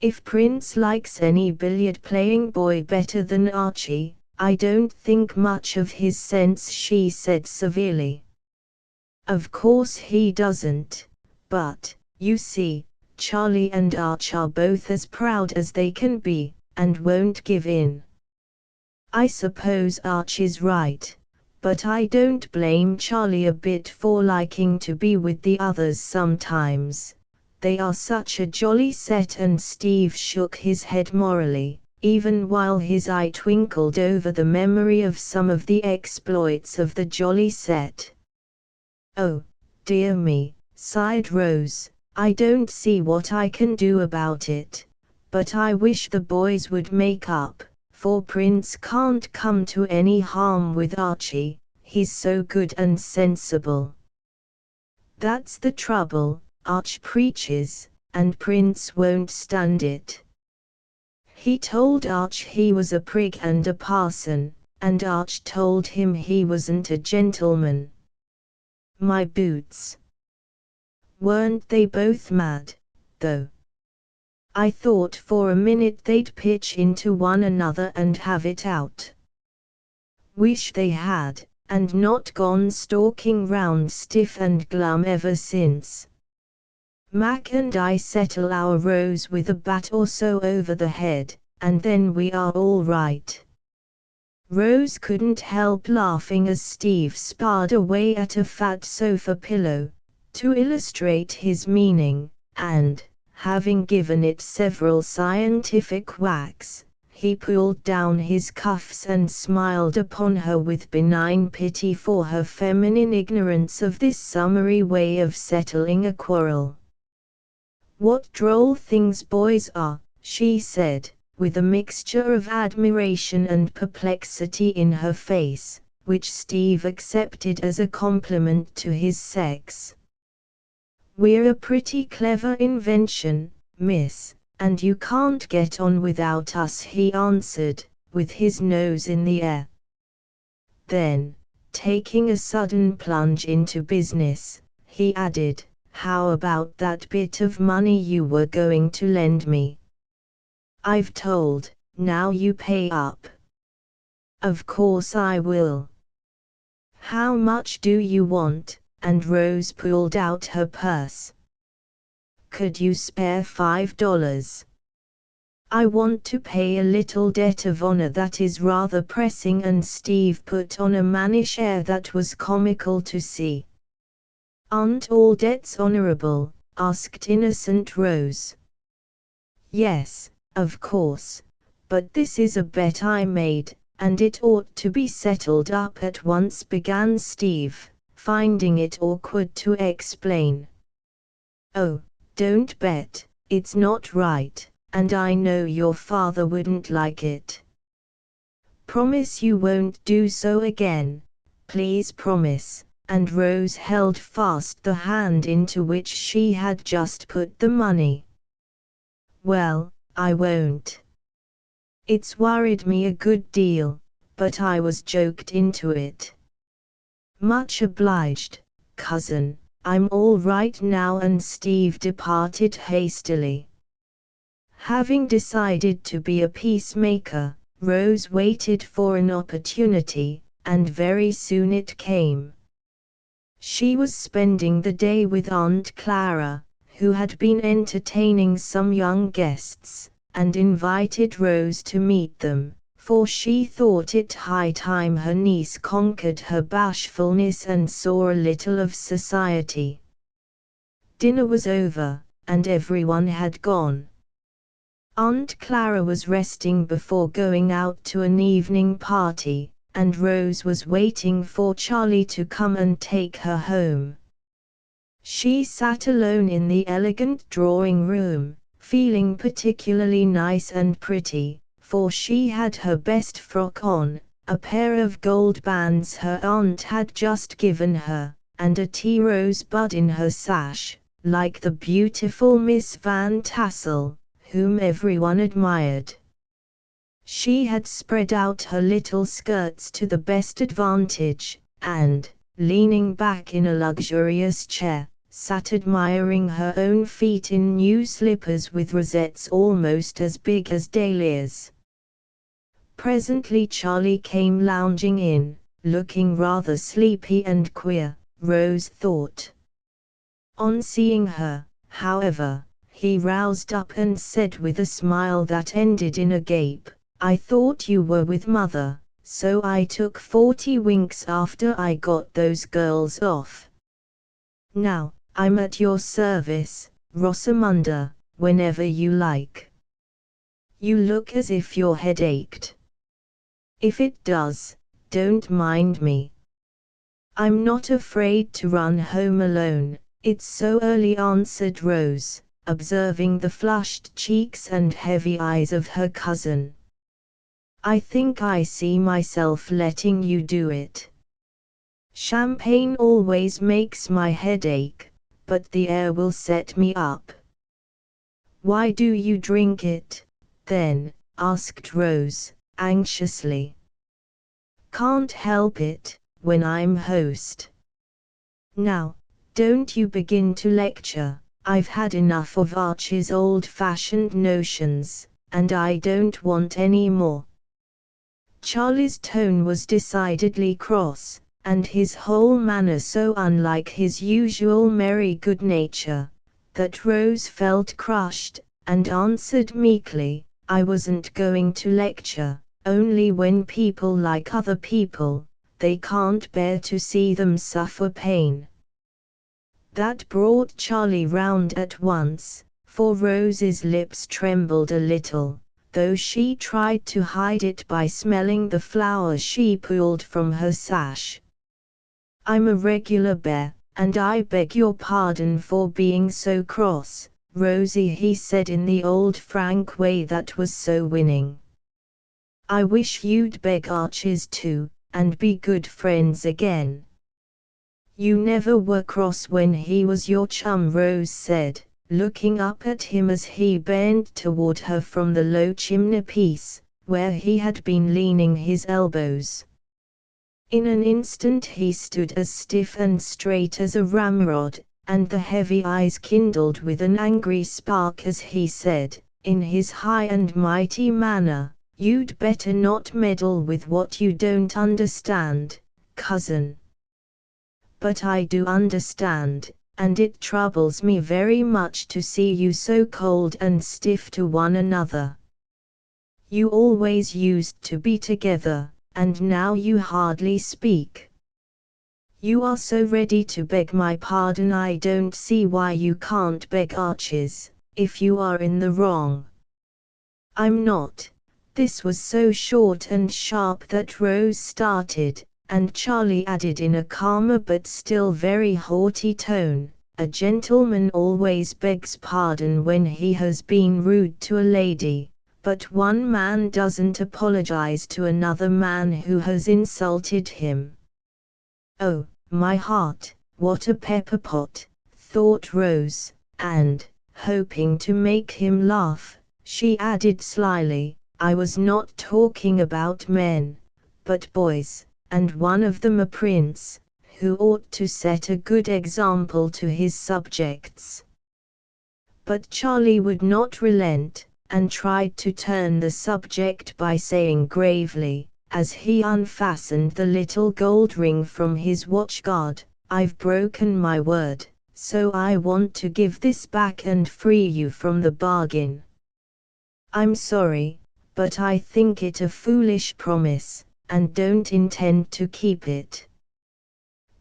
"If Prince likes any billiard-playing boy better than Archie, I don't think much of his sense," she said severely. "Of course he doesn't, but, you see, Charlie and Arch are both as proud as they can be, and won't give in. I suppose Arch is right, but I don't blame Charlie a bit for liking to be with the others sometimes. They are such a jolly set." And Steve shook his head morally, even while his eye twinkled over the memory of some of the exploits of the jolly set. "Oh, dear me," sighed Rose, "I don't see what I can do about it, but I wish the boys would make up, for Prince can't come to any harm with Archie, he's so good and sensible. That's the trouble, Arch preaches, and Prince won't stand it. He told Arch he was a prig and a parson, and Arch told him he wasn't a gentleman. My boots! Weren't they both mad, though? I thought for a minute they'd pitch into one another and have it out. Wish they had, and not gone stalking round stiff and glum ever since. Mac and I settle our rows with a bat or so over the head, and then we are all right." Rose couldn't help laughing as Steve sparred away at a fat sofa pillow, to illustrate his meaning, and, having given it several scientific whacks, he pulled down his cuffs and smiled upon her with benign pity for her feminine ignorance of this summary way of settling a quarrel. "What droll things boys are," she said, with a mixture of admiration and perplexity in her face, which Steve accepted as a compliment to his sex. "We're a pretty clever invention, miss, and you can't get on without us," he answered, with his nose in the air. Then, taking a sudden plunge into business, he added, "How about that bit of money you were going to lend me? I've told, now you pay up." "Of course I will. How much do you want?" And Rose pulled out her purse. Could you spare $5? I want to pay a little debt of honor that is rather pressing, and Steve put on a mannish air that was comical to see. Aren't all debts honorable? Asked innocent Rose. Yes, of course, but this is a bet I made, and it ought to be settled up at once, began Steve, finding it awkward to explain. Oh, don't bet, it's not right, and I know your father wouldn't like it. Promise you won't do so again, please promise. And Rose held fast the hand into which she had just put the money. Well, I won't. It's worried me a good deal, but I was joked into it. Much obliged, cousin, I'm all right now, and Steve departed hastily. Having decided to be a peacemaker, Rose waited for an opportunity, and very soon it came. She was spending the day with Aunt Clara, who had been entertaining some young guests, and invited Rose to meet them, for she thought it high time her niece conquered her bashfulness and saw a little of society. Dinner was over, and everyone had gone. Aunt Clara was resting before going out to an evening party, and Rose was waiting for Charlie to come and take her home. She sat alone in the elegant drawing room, feeling particularly nice and pretty, for she had her best frock on, a pair of gold bands her aunt had just given her, and a tea rosebud in her sash, like the beautiful Miss Van Tassel, whom everyone admired. She had spread out her little skirts to the best advantage, and, leaning back in a luxurious chair, sat admiring her own feet in new slippers with rosettes almost as big as dahlias. Presently Charlie came lounging in, looking rather sleepy and queer, Rose thought. On seeing her, however, he roused up and said with a smile that ended in a gape, I thought you were with mother, so I took 40 winks after I got those girls off. Now, I'm at your service, Rosamunda, whenever you like. You look as if your head ached. If it does, don't mind me. I'm not afraid to run home alone, it's so early, answered Rose, observing the flushed cheeks and heavy eyes of her cousin. I think I see myself letting you do it. Champagne always makes my head ache, but the air will set me up. Why do you drink it, then? Asked Rose, anxiously. Can't help it, when I'm host. Now, don't you begin to lecture, I've had enough of Archie's old-fashioned notions, and I don't want any more. Charlie's tone was decidedly cross, and his whole manner so unlike his usual merry good nature, that Rose felt crushed, and answered meekly, I wasn't going to lecture, only when people like other people, they can't bear to see them suffer pain. That brought Charlie round at once, for Rose's lips trembled a little, though she tried to hide it by smelling the flowers she pulled from her sash. I'm a regular bear, and I beg your pardon for being so cross, Rosie, he said in the old frank way that was so winning. I wish you'd beg Archie's too, and be good friends again. You never were cross when he was your chum, Rose said, looking up at him as he bent toward her from the low chimney-piece, where he had been leaning his elbows. In an instant he stood as stiff and straight as a ramrod, and the heavy eyes kindled with an angry spark as he said, in his high and mighty manner, you'd better not meddle with what you don't understand, cousin. But I do understand, and it troubles me very much to see you so cold and stiff to one another. You always used to be together, and now you hardly speak. You are so ready to beg my pardon, I don't see why you can't beg Archie's, if you are in the wrong. I'm not. This was so short and sharp that Rose started, and Charlie added in a calmer but still very haughty tone, "A gentleman always begs pardon when he has been rude to a lady, but one man doesn't apologize to another man who has insulted him." "Oh, my heart, what a pepper pot," thought Rose, and, hoping to make him laugh, she added slyly, "I was not talking about men, but boys, and one of them a prince, who ought to set a good example to his subjects." But Charlie would not relent, and tried to turn the subject by saying gravely, as he unfastened the little gold ring from his watchguard, "I've broken my word, so I want to give this back and free you from the bargain. I'm sorry, but I think it a foolish promise, and don't intend to keep it.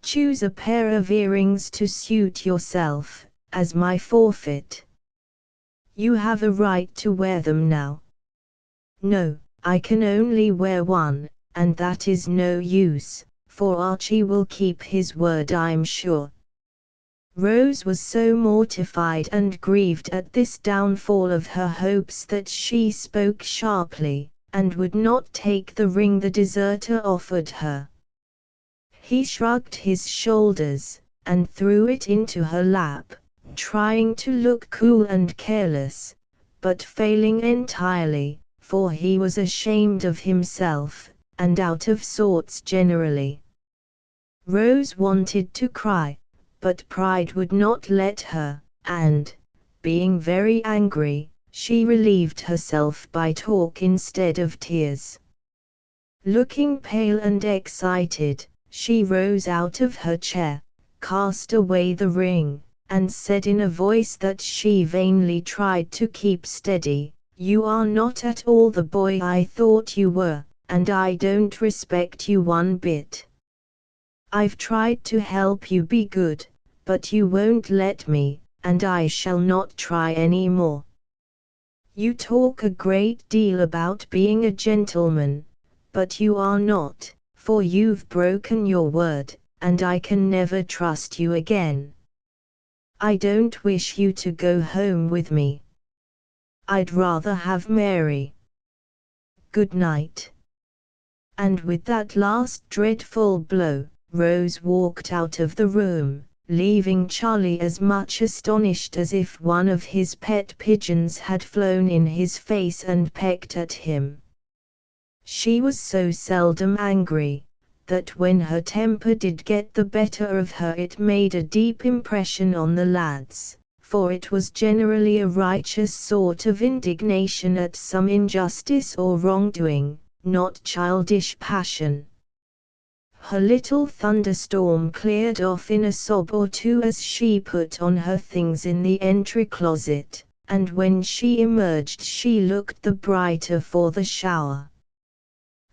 Choose a pair of earrings to suit yourself, as my forfeit. You have a right to wear them now." "No, I can only wear one, and that is no use, for Archie will keep his word, I'm sure." Rose was so mortified and grieved at this downfall of her hopes that she spoke sharply, and would not take the ring the deserter offered her. He shrugged his shoulders, and threw it into her lap, trying to look cool and careless, but failing entirely, for he was ashamed of himself, and out of sorts generally. Rose wanted to cry, but pride would not let her, and, being very angry, she relieved herself by talk instead of tears. Looking pale and excited, she rose out of her chair, cast away the ring, and said in a voice that she vainly tried to keep steady, "You are not at all the boy I thought you were, and I don't respect you one bit. I've tried to help you be good, but you won't let me, and I shall not try any more. You talk a great deal about being a gentleman, but you are not, for you've broken your word, and I can never trust you again. I don't wish you to go home with me. I'd rather have Mary. Good night." And with that last dreadful blow, Rose walked out of the room, leaving Charlie as much astonished as if one of his pet pigeons had flown in his face and pecked at him. She was so seldom angry, that when her temper did get the better of her it made a deep impression on the lads, for it was generally a righteous sort of indignation at some injustice or wrongdoing, not childish passion. Her little thunderstorm cleared off in a sob or two as she put on her things in the entry closet, and when she emerged she looked the brighter for the shower.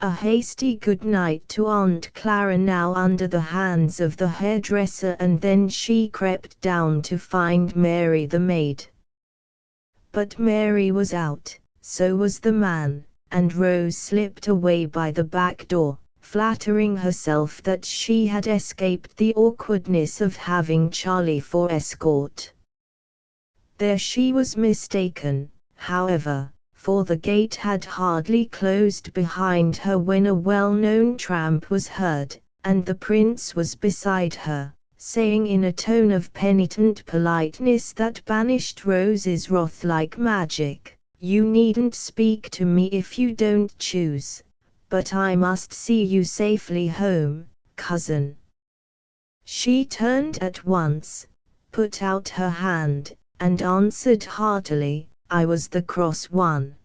A hasty good night to Aunt Clara now under the hands of the hairdresser, and then she crept down to find Mary the maid. But Mary was out, so was the man, and Rose slipped away by the back door, flattering herself that she had escaped the awkwardness of having Charlie for escort. There she was mistaken, however, for the gate had hardly closed behind her when a well-known tramp was heard, and the prince was beside her, saying in a tone of penitent politeness that banished Rose's wrath like magic, "You needn't speak to me if you don't choose, but I must see you safely home, cousin." She turned at once, put out her hand, and answered heartily, "I was the cross one.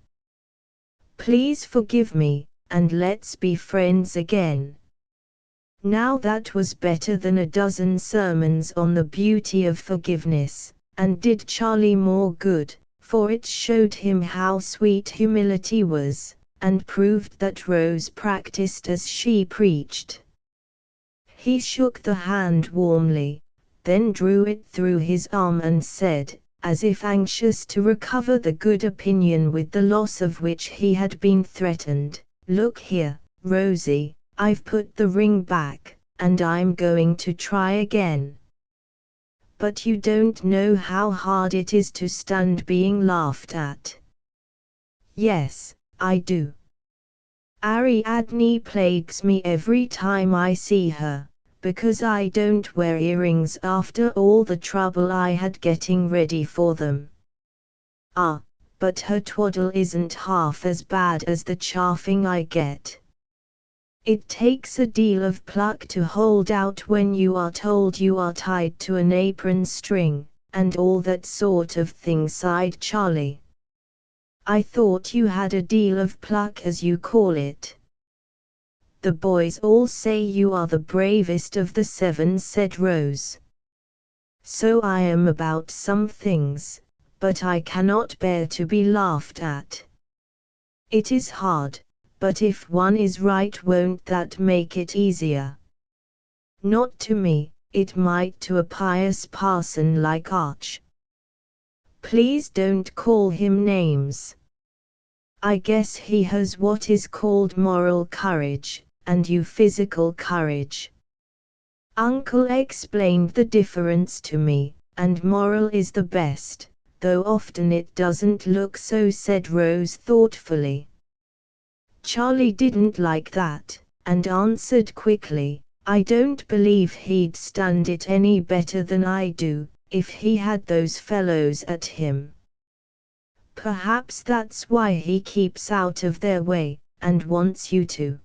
Please forgive me, and let's be friends again." Now that was better than a dozen sermons on the beauty of forgiveness, and did Charlie more good, for it showed him how sweet humility was, and proved that Rose practiced as she preached. He shook the hand warmly, then drew it through his arm and said, as if anxious to recover the good opinion with the loss of which he had been threatened, "Look here, Rosie, I've put the ring back, and I'm going to try again. But you don't know how hard it is to stand being laughed at." "Yes, I do. Ariadne plagues me every time I see her, because I don't wear earrings after all the trouble I had getting ready for them." "Ah, but her twaddle isn't half as bad as the chaffing I get. It takes a deal of pluck to hold out when you are told you are tied to an apron string, and all that sort of thing," sighed Charlie. "I thought you had a deal of pluck, as you call it." "The boys all say you are the bravest of the seven," said Rose. "So I am about some things, but I cannot bear to be laughed at. It is hard, but if one is right, won't that make it easier?" "Not to me, it might to a pious parson like Arch." "Please don't call him names. I guess he has what is called moral courage, and you physical courage. Uncle explained the difference to me, and moral is the best, though often it doesn't look so," said Rose thoughtfully. Charlie didn't like that, and answered quickly, "I don't believe he'd stand it any better than I do, if he had those fellows at him. Perhaps that's why he keeps out of their way, and wants you to."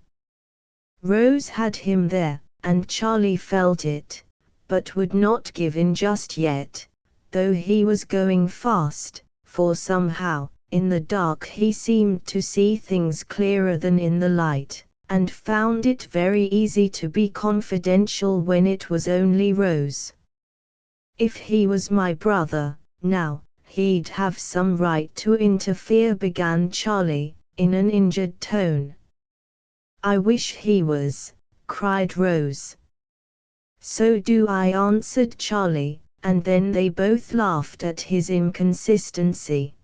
Rose had him there, and Charlie felt it, but would not give in just yet, though he was going fast, for somehow, in the dark he seemed to see things clearer than in the light, and found it very easy to be confidential when it was only Rose. "If he was my brother, now, he'd have some right to interfere," began Charlie, in an injured tone. "I wish he was," cried Rose. "So do I," answered Charlie, and then they both laughed at his inconsistency.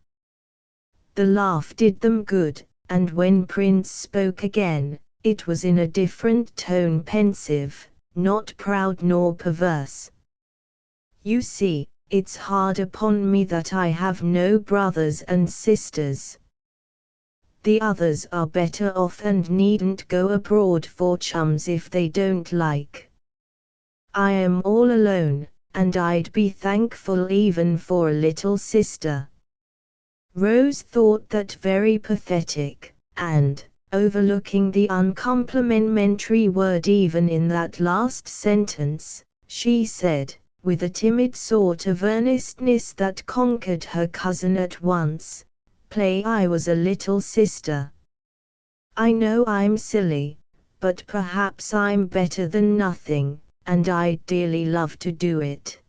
The laugh did them good, and when Prince spoke again, it was in a different tone, pensive, not proud nor perverse. "You see, it's hard upon me that I have no brothers and sisters. The others are better off and needn't go abroad for chums if they don't like. I am all alone, and I'd be thankful even for a little sister." Rose thought that very pathetic, and, overlooking the uncomplimentary word even in that last sentence, she said, with a timid sort of earnestness that conquered her cousin at once, "Play I was a little sister. I know I'm silly, but perhaps I'm better than nothing, and I'd dearly love to do it."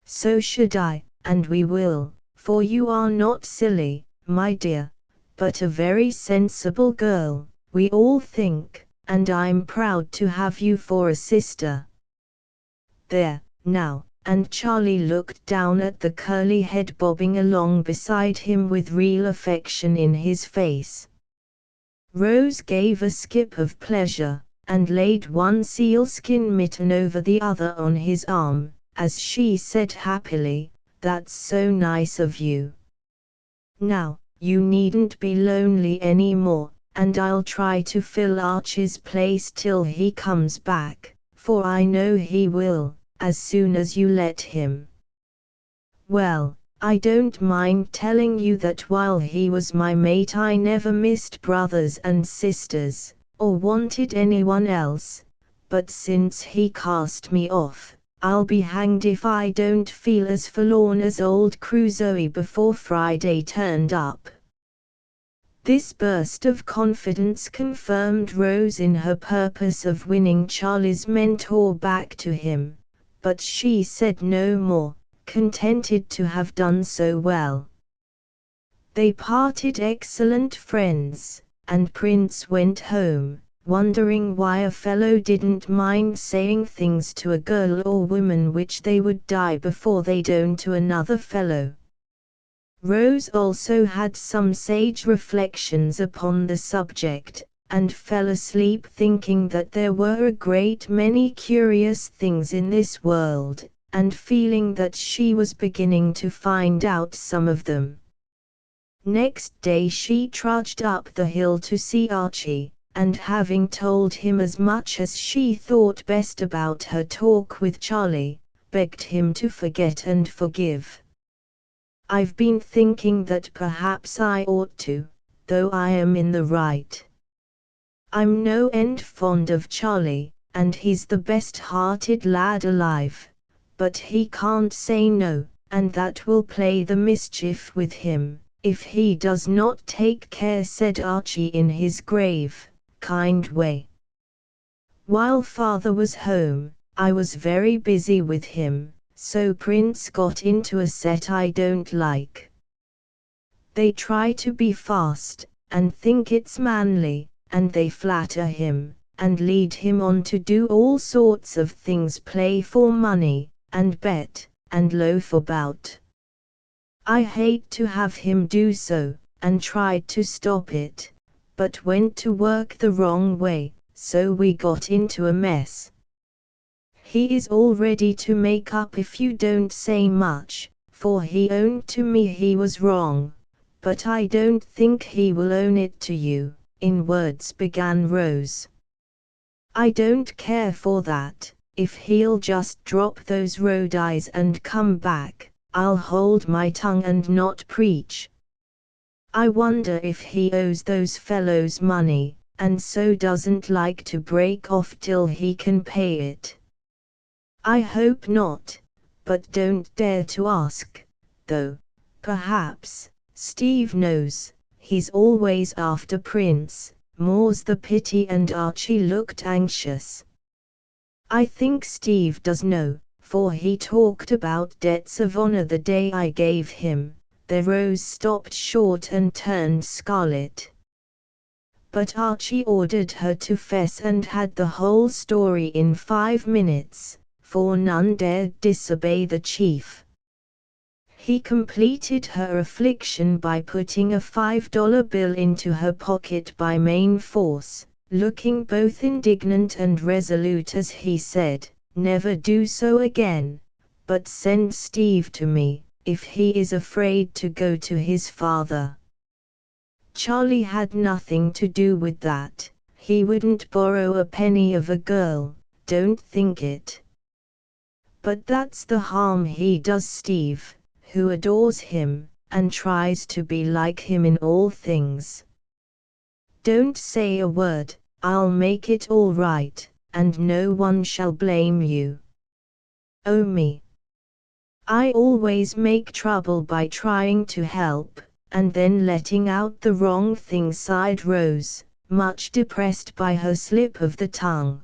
"So should I, and we will, for you are not silly, my dear, but a very sensible girl, we all think, and I'm proud to have you for a sister. There, now," and Charlie looked down at the curly head bobbing along beside him with real affection in his face. Rose gave a skip of pleasure, and laid one sealskin mitten over the other on his arm, as she said happily, "That's so nice of you. Now, you needn't be lonely any more, and I'll try to fill Archie's place till he comes back, for I know he will, as soon as you let him. Well, I don't mind telling you that while he was my mate I never missed brothers and sisters, or wanted anyone else, but since he cast me off, I'll be hanged if I don't feel as forlorn as old Crusoe before Friday turned up." This burst of confidence confirmed Rose in her purpose of winning Charlie's mentor back to him, but she said no more, contented to have done so well. They parted excellent friends, and Prince went home, wondering why a fellow didn't mind saying things to a girl or woman which they would die before they'd own to another fellow. Rose also had some sage reflections upon the subject, and fell asleep thinking that there were a great many curious things in this world, and feeling that she was beginning to find out some of them. Next day she trudged up the hill to see Archie, and having told him as much as she thought best about her talk with Charlie, begged him to forget and forgive. "I've been thinking that perhaps I ought to, though I am in the right. I'm no end fond of Charlie, and he's the best-hearted lad alive, but he can't say no, and that will play the mischief with him, if he does not take care," said Archie in his grave, kind way. "While father was home, I was very busy with him, so Prince got into a set I don't like. They try to be fast, and think it's manly, and they flatter him, and lead him on to do all sorts of things, play for money, and bet, and loaf about. I hate to have him do so, and tried to stop it, but went to work the wrong way, so we got into a mess. He is all ready to make up if you don't say much, for he owned to me he was wrong, but I don't think he will own it to you," in words began Rose. "I don't care for that. If he'll just drop those road eyes and come back, I'll hold my tongue and not preach. I wonder if he owes those fellows money, and so doesn't like to break off till he can pay it. I hope not, but don't dare to ask, though. Perhaps Steve knows. He's always after Prince, more's the pity," and Archie looked anxious. "I think Steve does know, for he talked about debts of honor the day I gave him." The Rose stopped short and turned scarlet. But Archie ordered her to fess and had the whole story in 5 minutes, for none dared disobey the chief. He completed her affliction by putting a $5 bill into her pocket by main force, looking both indignant and resolute as he said, "Never do so again, but send Steve to me, if he is afraid to go to his father. Charlie had nothing to do with that. He wouldn't borrow a penny of a girl, don't think it. But that's the harm he does Steve, who adores him, and tries to be like him in all things. Don't say a word, I'll make it all right, and no one shall blame you. Oh me! I always make trouble by trying to help, and then letting out the wrong thing," sighed Rose, much depressed by her slip of the tongue.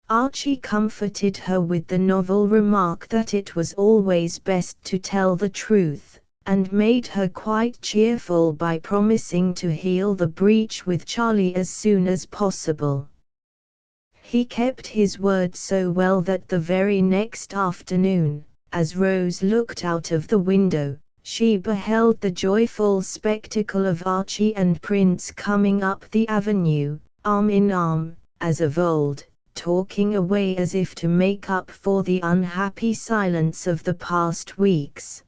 Archie comforted her with the novel remark that it was always best to tell the truth, and made her quite cheerful by promising to heal the breach with Charlie as soon as possible. He kept his word so well that the very next afternoon, as Rose looked out of the window, she beheld the joyful spectacle of Archie and Prince coming up the avenue, arm in arm, as of old, talking away as if to make up for the unhappy silence of the past weeks.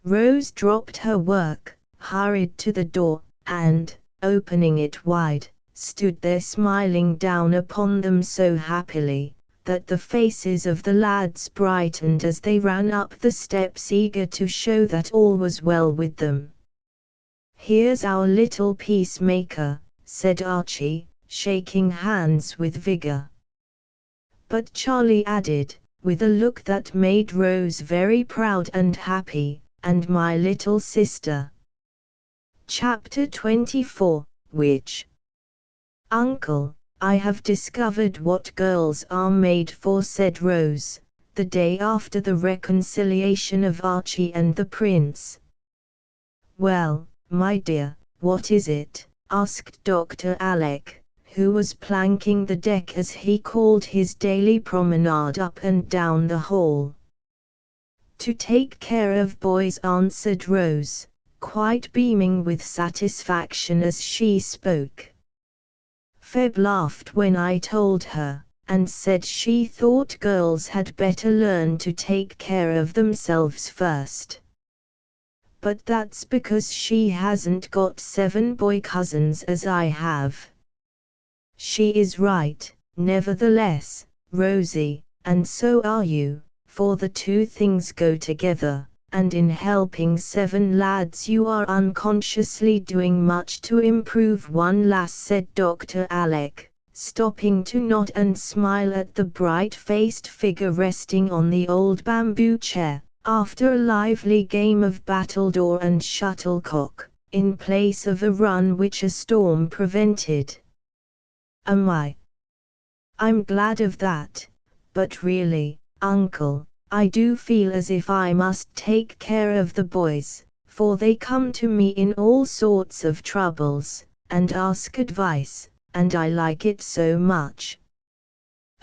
Rose dropped her work, hurried to the door, and, opening it wide, stood there smiling down upon them so happily, that the faces of the lads brightened as they ran up the steps eager to show that all was well with them. "Here's our little peacemaker," said Archie, shaking hands with vigor. But Charlie added, with a look that made Rose very proud and happy, "And my little sister. Chapter 24, which? Uncle, I have discovered what girls are made for, said Rose, the day after the reconciliation of Archie and the prince. Well, my dear, what is it? Asked Dr. Alec, who was planking the deck as he called his daily promenade up and down the hall. To take care of boys, answered Rose, quite beaming with satisfaction as she spoke. Feb laughed when I told her, and said she thought girls had better learn to take care of themselves first. But that's because she hasn't got 7 boy cousins as I have. She is right, nevertheless, Rosie, and so are you, for the two things go together, and in helping 7 lads you are unconsciously doing much to improve one lass, said Dr. Alec, stopping to nod and smile at the bright-faced figure resting on the old bamboo chair, after a lively game of battledore and shuttlecock, in place of a run which a storm prevented. Am I? I'm glad of that, but really, Uncle, I do feel as if I must take care of the boys, for they come to me in all sorts of troubles, and ask advice, and I like it so much.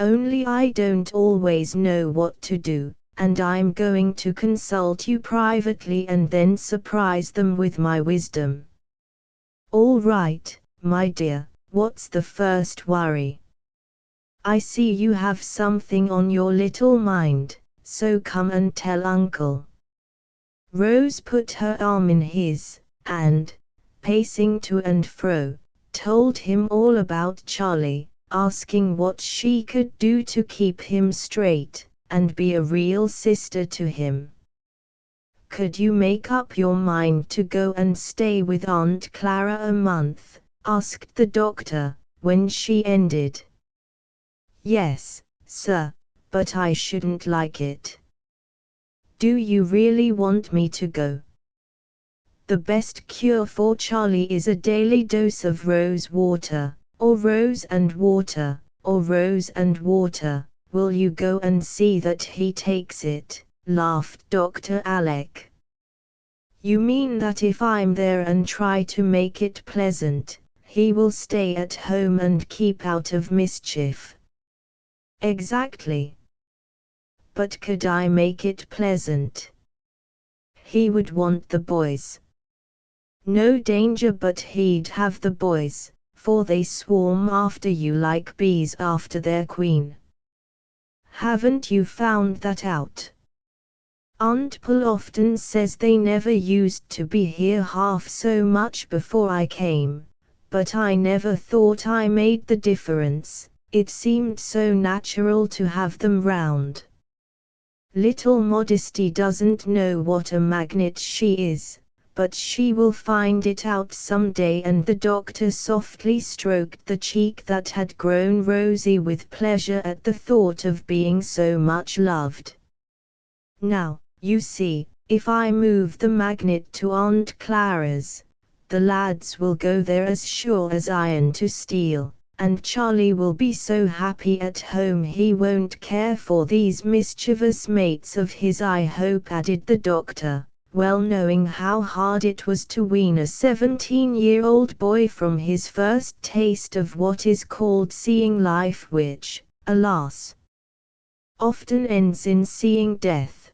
Only I don't always know what to do, and I'm going to consult you privately and then surprise them with my wisdom. All right, my dear, what's the first worry? I see you have something on your little mind, so come and tell Uncle. Rose put her arm in his, and, pacing to and fro, told him all about Charlie, asking what she could do to keep him straight, and be a real sister to him. Could you make up your mind to go and stay with Aunt Clara a month? Asked the doctor, when she ended. Yes, sir, but I shouldn't like it. Do you really want me to go? The best cure for Charlie is a daily dose of rose water, or rose and water, or rose and water. Will you go and see that he takes it? Laughed Dr. Alec. You mean that if I'm there and try to make it pleasant, he will stay at home and keep out of mischief? Exactly. But could I make it pleasant? He would want the boys. No danger but he'd have the boys, for they swarm after you like bees after their queen. Haven't you found that out? Aunt Poll often says they never used to be here half so much before I came, but I never thought I made the difference, it seemed so natural to have them round. Little Modesty doesn't know what a magnet she is, but she will find it out some day, and the doctor softly stroked the cheek that had grown rosy with pleasure at the thought of being so much loved. Now, you see, if I move the magnet to Aunt Clara's, the lads will go there as sure as iron to steel, and Charlie will be so happy at home he won't care for these mischievous mates of his, I hope, added the doctor, well knowing how hard it was to wean a 17-year-old boy from his first taste of what is called seeing life, which, alas, often ends in seeing death.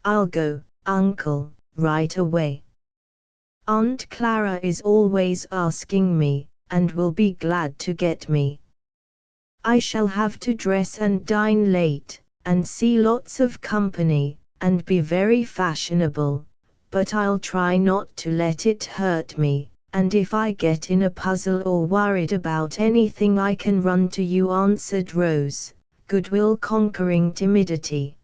I'll go, Uncle, right away. Aunt Clara is always asking me, and will be glad to get me. I shall have to dress and dine late, and see lots of company, and be very fashionable, but I'll try not to let it hurt me, and if I get in a puzzle or worried about anything I can run to you, answered Rose, goodwill conquering timidity.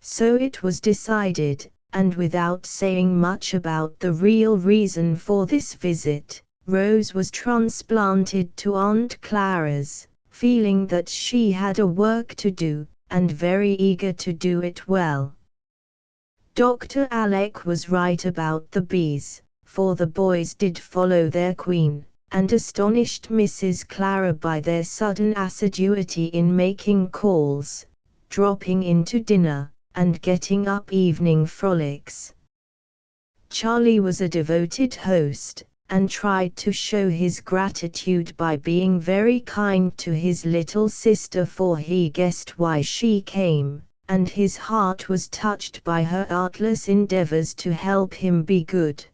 So it was decided, and without saying much about the real reason for this visit, Rose was transplanted to Aunt Clara's, feeling that she had a work to do, and very eager to do it well. Dr. Alec was right about the bees, for the boys did follow their queen, and astonished Mrs. Clara by their sudden assiduity in making calls, dropping in to dinner, and getting up evening frolics. Charlie was a devoted host, and tried to show his gratitude by being very kind to his little sister, for he guessed why she came, and his heart was touched by her artless endeavors to help him be good.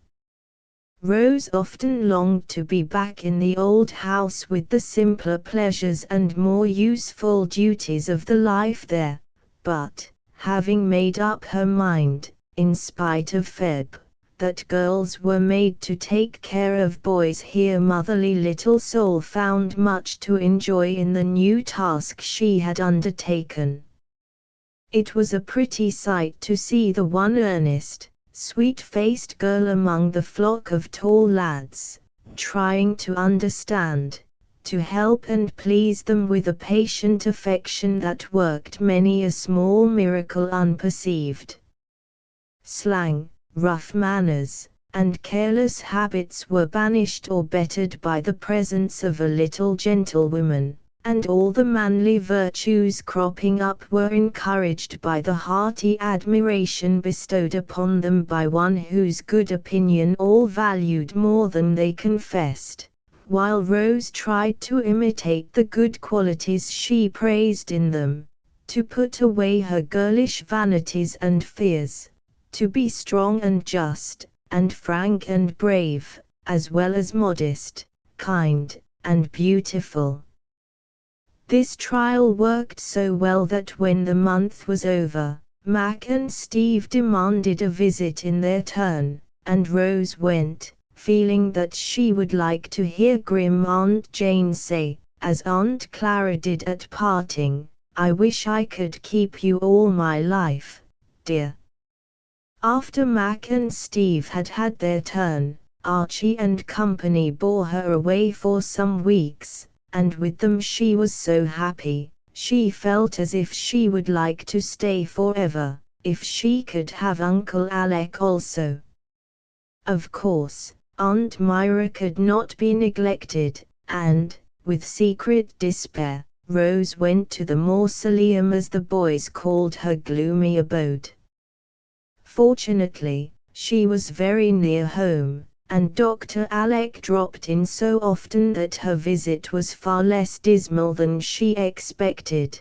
Rose often longed to be back in the old house with the simpler pleasures and more useful duties of the life there, but, having made up her mind, in spite of Feb, that girls were made to take care of boys here, motherly little soul found much to enjoy in the new task she had undertaken. It was a pretty sight to see the one earnest, sweet-faced girl among the flock of tall lads, trying to understand, to help and please them with a patient affection that worked many a small miracle unperceived. Slang, rough manners, and careless habits were banished or bettered by the presence of a little gentlewoman, and all the manly virtues cropping up were encouraged by the hearty admiration bestowed upon them by one whose good opinion all valued more than they confessed, while Rose tried to imitate the good qualities she praised in them, to put away her girlish vanities and fears, to be strong and just, and frank and brave, as well as modest, kind, and beautiful. This trial worked so well that when the month was over, Mac and Steve demanded a visit in their turn, and Rose went, feeling that she would like to hear grim Aunt Jane say, as Aunt Clara did at parting, "I wish I could keep you all my life, dear." After Mac and Steve had had their turn, Archie and company bore her away for some weeks, and with them she was so happy, she felt as if she would like to stay forever, if she could have Uncle Alec also. Of course, Aunt Myra could not be neglected, and, with secret despair, Rose went to the mausoleum, as the boys called her gloomy abode. Fortunately, she was very near home, and Dr. Alec dropped in so often that her visit was far less dismal than she expected.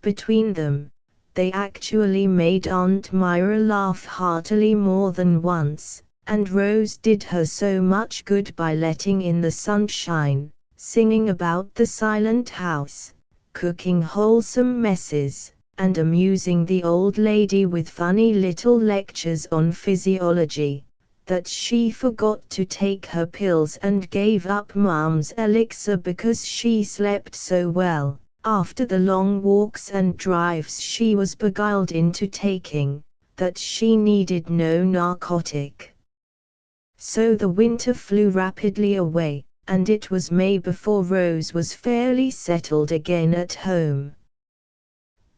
Between them, they actually made Aunt Myra laugh heartily more than once, and Rose did her so much good by letting in the sunshine, singing about the silent house, cooking wholesome messes, and amusing the old lady with funny little lectures on physiology, that she forgot to take her pills and gave up Mom's elixir because she slept so well, after the long walks and drives she was beguiled into taking, that she needed no narcotic. So the winter flew rapidly away, and it was May before Rose was fairly settled again at home.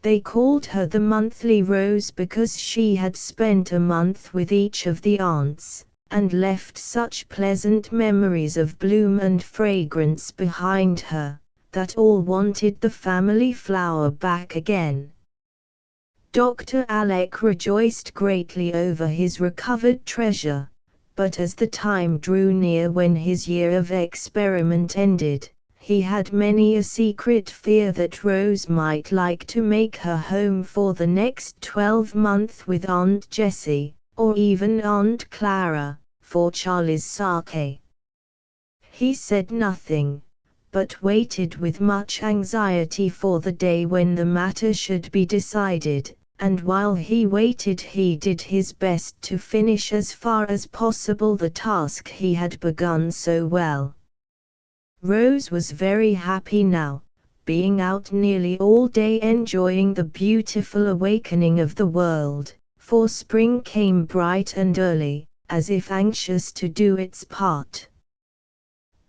They called her the monthly Rose because she had spent a month with each of the aunts, and left such pleasant memories of bloom and fragrance behind her, that all wanted the family flower back again. Dr. Alec rejoiced greatly over his recovered treasure, but as the time drew near when his year of experiment ended, he had many a secret fear that Rose might like to make her home for the next 12 months with Aunt Jessie, or even Aunt Clara, for Charlie's sake. He said nothing, but waited with much anxiety for the day when the matter should be decided, and while he waited he did his best to finish as far as possible the task he had begun so well. Rose was very happy now, being out nearly all day enjoying the beautiful awakening of the world, for spring came bright and early, as if anxious to do its part.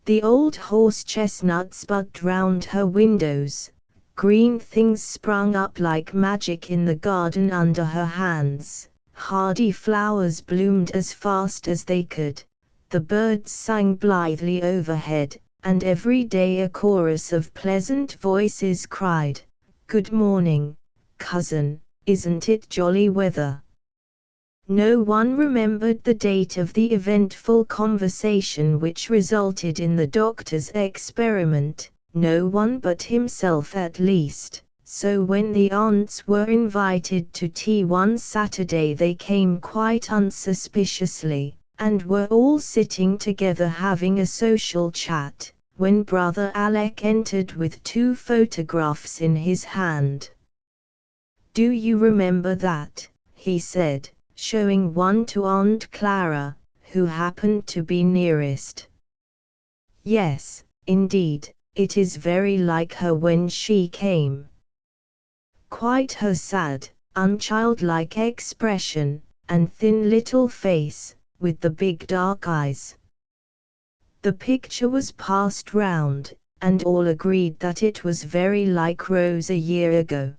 The old horse chestnuts budded round her windows, green things sprung up like magic in the garden under her hands, Hardy flowers bloomed as fast as they could, the birds sang blithely overhead, and every day a chorus of pleasant voices cried, "Good morning, cousin, isn't it jolly weather?" No one remembered the date of the eventful conversation which resulted in the doctor's experiment, no one but himself at least, so when the aunts were invited to tea one Saturday they came quite unsuspiciously, and were all sitting together having a social chat, when Brother Alec entered with 2 photographs in his hand. "Do you remember that?" he said, showing one to Aunt Clara, who happened to be nearest. "Yes, indeed, it is very like her when she came. Quite her sad, unchildlike expression, and thin little face, with the big dark eyes." The picture was passed round, and all agreed that it was very like Rose a year ago.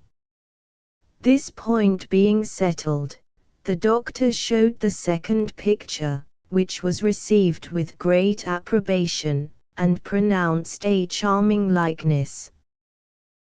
This point being settled, the doctor showed the second picture, which was received with great approbation, and pronounced a charming likeness.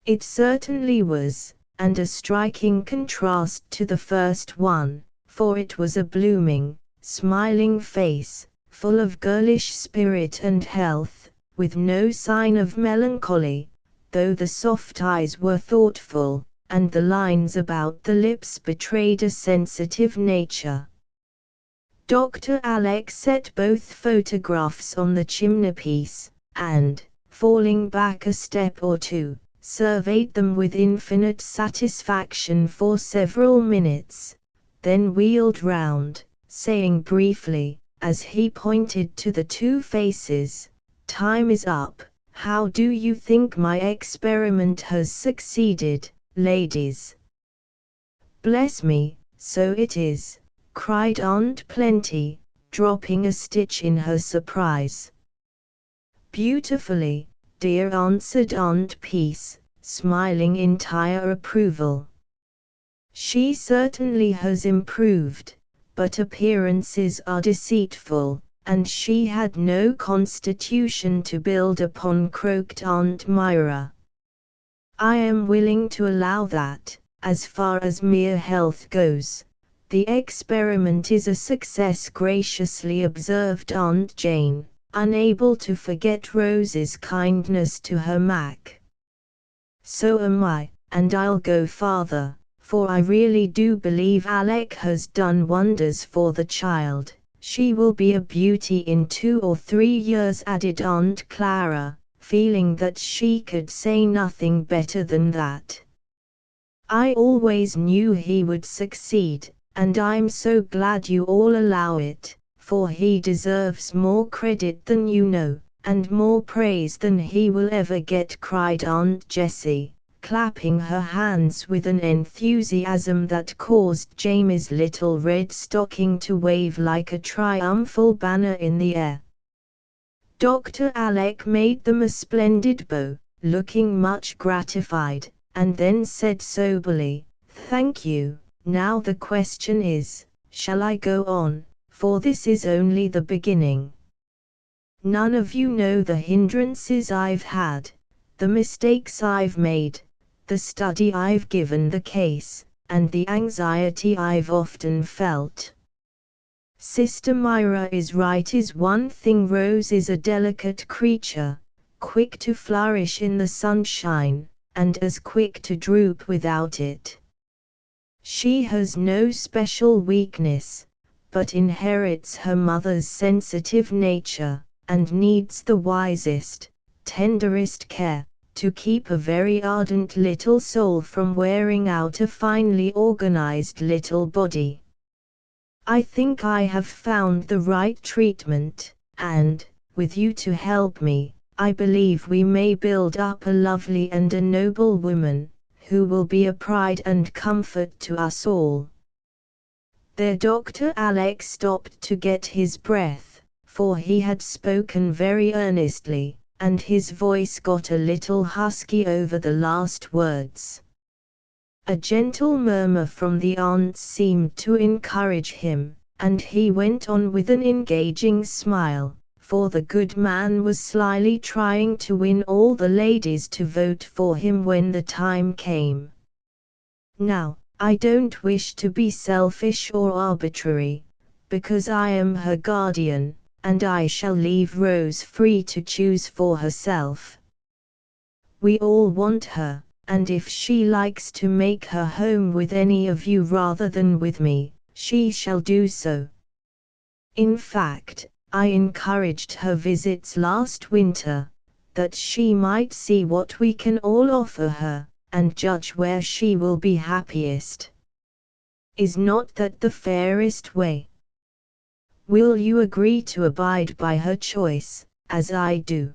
It certainly was, and a striking contrast to the first one, for it was a blooming, smiling face, full of girlish spirit and health, with no sign of melancholy, though the soft eyes were thoughtful, and the lines about the lips betrayed a sensitive nature. Dr. Alec set both photographs on the chimneypiece, and, falling back a step or two, surveyed them with infinite satisfaction for several minutes, then wheeled round, saying briefly, as he pointed to the 2 faces, "Time is up. How do you think my experiment has succeeded, ladies?" "Bless me, so it is," cried Aunt Plenty, dropping a stitch in her surprise. "Beautifully, dear," answered Aunt Peace, smiling entire approval. "She certainly has improved, but appearances are deceitful, and she had no constitution to build upon," croaked Aunt Myra. "I am willing to allow that, as far as mere health goes, the experiment is a success," graciously observed Aunt Jane, unable to forget Rose's kindness to her Mac. "So am I, and I'll go farther, for I really do believe Alec has done wonders for the child. She will be a beauty in 2 or 3 years," added Aunt Clara, feeling that she could say nothing better than that. "I always knew he would succeed, and I'm so glad you all allow it, for he deserves more credit than you know, and more praise than he will ever get," cried Aunt Jessie, clapping her hands with an enthusiasm that caused Jamie's little red stocking to wave like a triumphal banner in the air. Dr. Alec made them a splendid bow, looking much gratified, and then said soberly, "Thank you. Now the question is, shall I go on, for this is only the beginning? None of you know the hindrances I've had, the mistakes I've made, the study I've given the case, and the anxiety I've often felt. Sister Myra is right is one thing. Rose is a delicate creature, quick to flourish in the sunshine, and as quick to droop without it. She has no special weakness, but inherits her mother's sensitive nature, and needs the wisest, tenderest care, to keep a very ardent little soul from wearing out a finely organized little body. I think I have found the right treatment, and, with you to help me, I believe we may build up a lovely and a noble woman, who will be a pride and comfort to us all." There Dr. Alec stopped to get his breath, for he had spoken very earnestly, and his voice got a little husky over the last words. A gentle murmur from the aunts seemed to encourage him, and he went on with an engaging smile, for the good man was slyly trying to win all the ladies to vote for him when the time came. Now, I don't wish to be selfish or arbitrary, because I am her guardian, and I shall leave Rose free to choose for herself. We all want her, and if she likes to make her home with any of you rather than with me, she shall do so. In fact, I encouraged her visits last winter, that she might see what we can all offer her, and judge where she will be happiest. Is not that the fairest way? Will you agree to abide by her choice, as I do?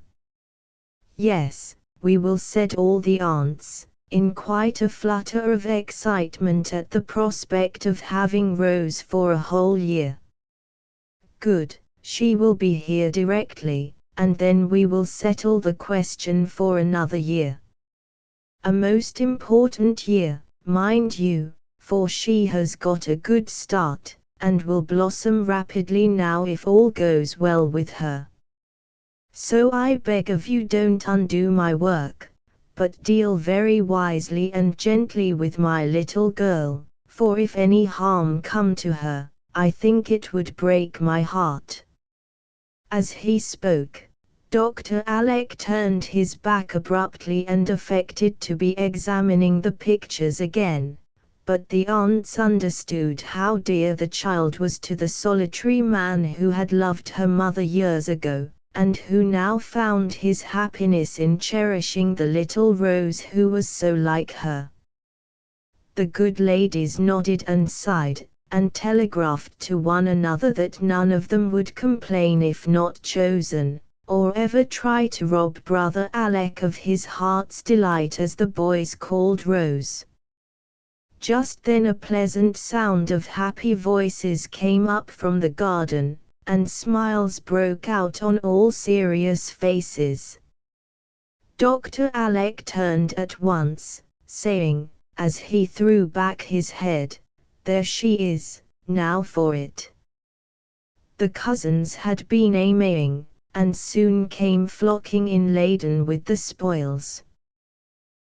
Yes, we will, said all the aunts, in quite a flutter of excitement at the prospect of having Rose for a whole year. Good, she will be here directly, and then we will settle the question for another year. A most important year, mind you, for she has got a good start, and will blossom rapidly now if all goes well with her. So I beg of you, don't undo my work, but deal very wisely and gently with my little girl, for if any harm come to her, I think it would break my heart. As he spoke, Dr. Alec turned his back abruptly and affected to be examining the pictures again, but the aunts understood how dear the child was to the solitary man who had loved her mother years ago, and who now found his happiness in cherishing the little Rose who was so like her. The good ladies nodded and sighed, and telegraphed to one another that none of them would complain if not chosen, or ever try to rob Brother Alec of his heart's delight, as the boys called Rose. Just then a pleasant sound of happy voices came up from the garden, and smiles broke out on all serious faces. Dr. Alec turned at once, saying, as he threw back his head, "There she is, now for it." The cousins had been a-maying, and soon came flocking in laden with the spoils.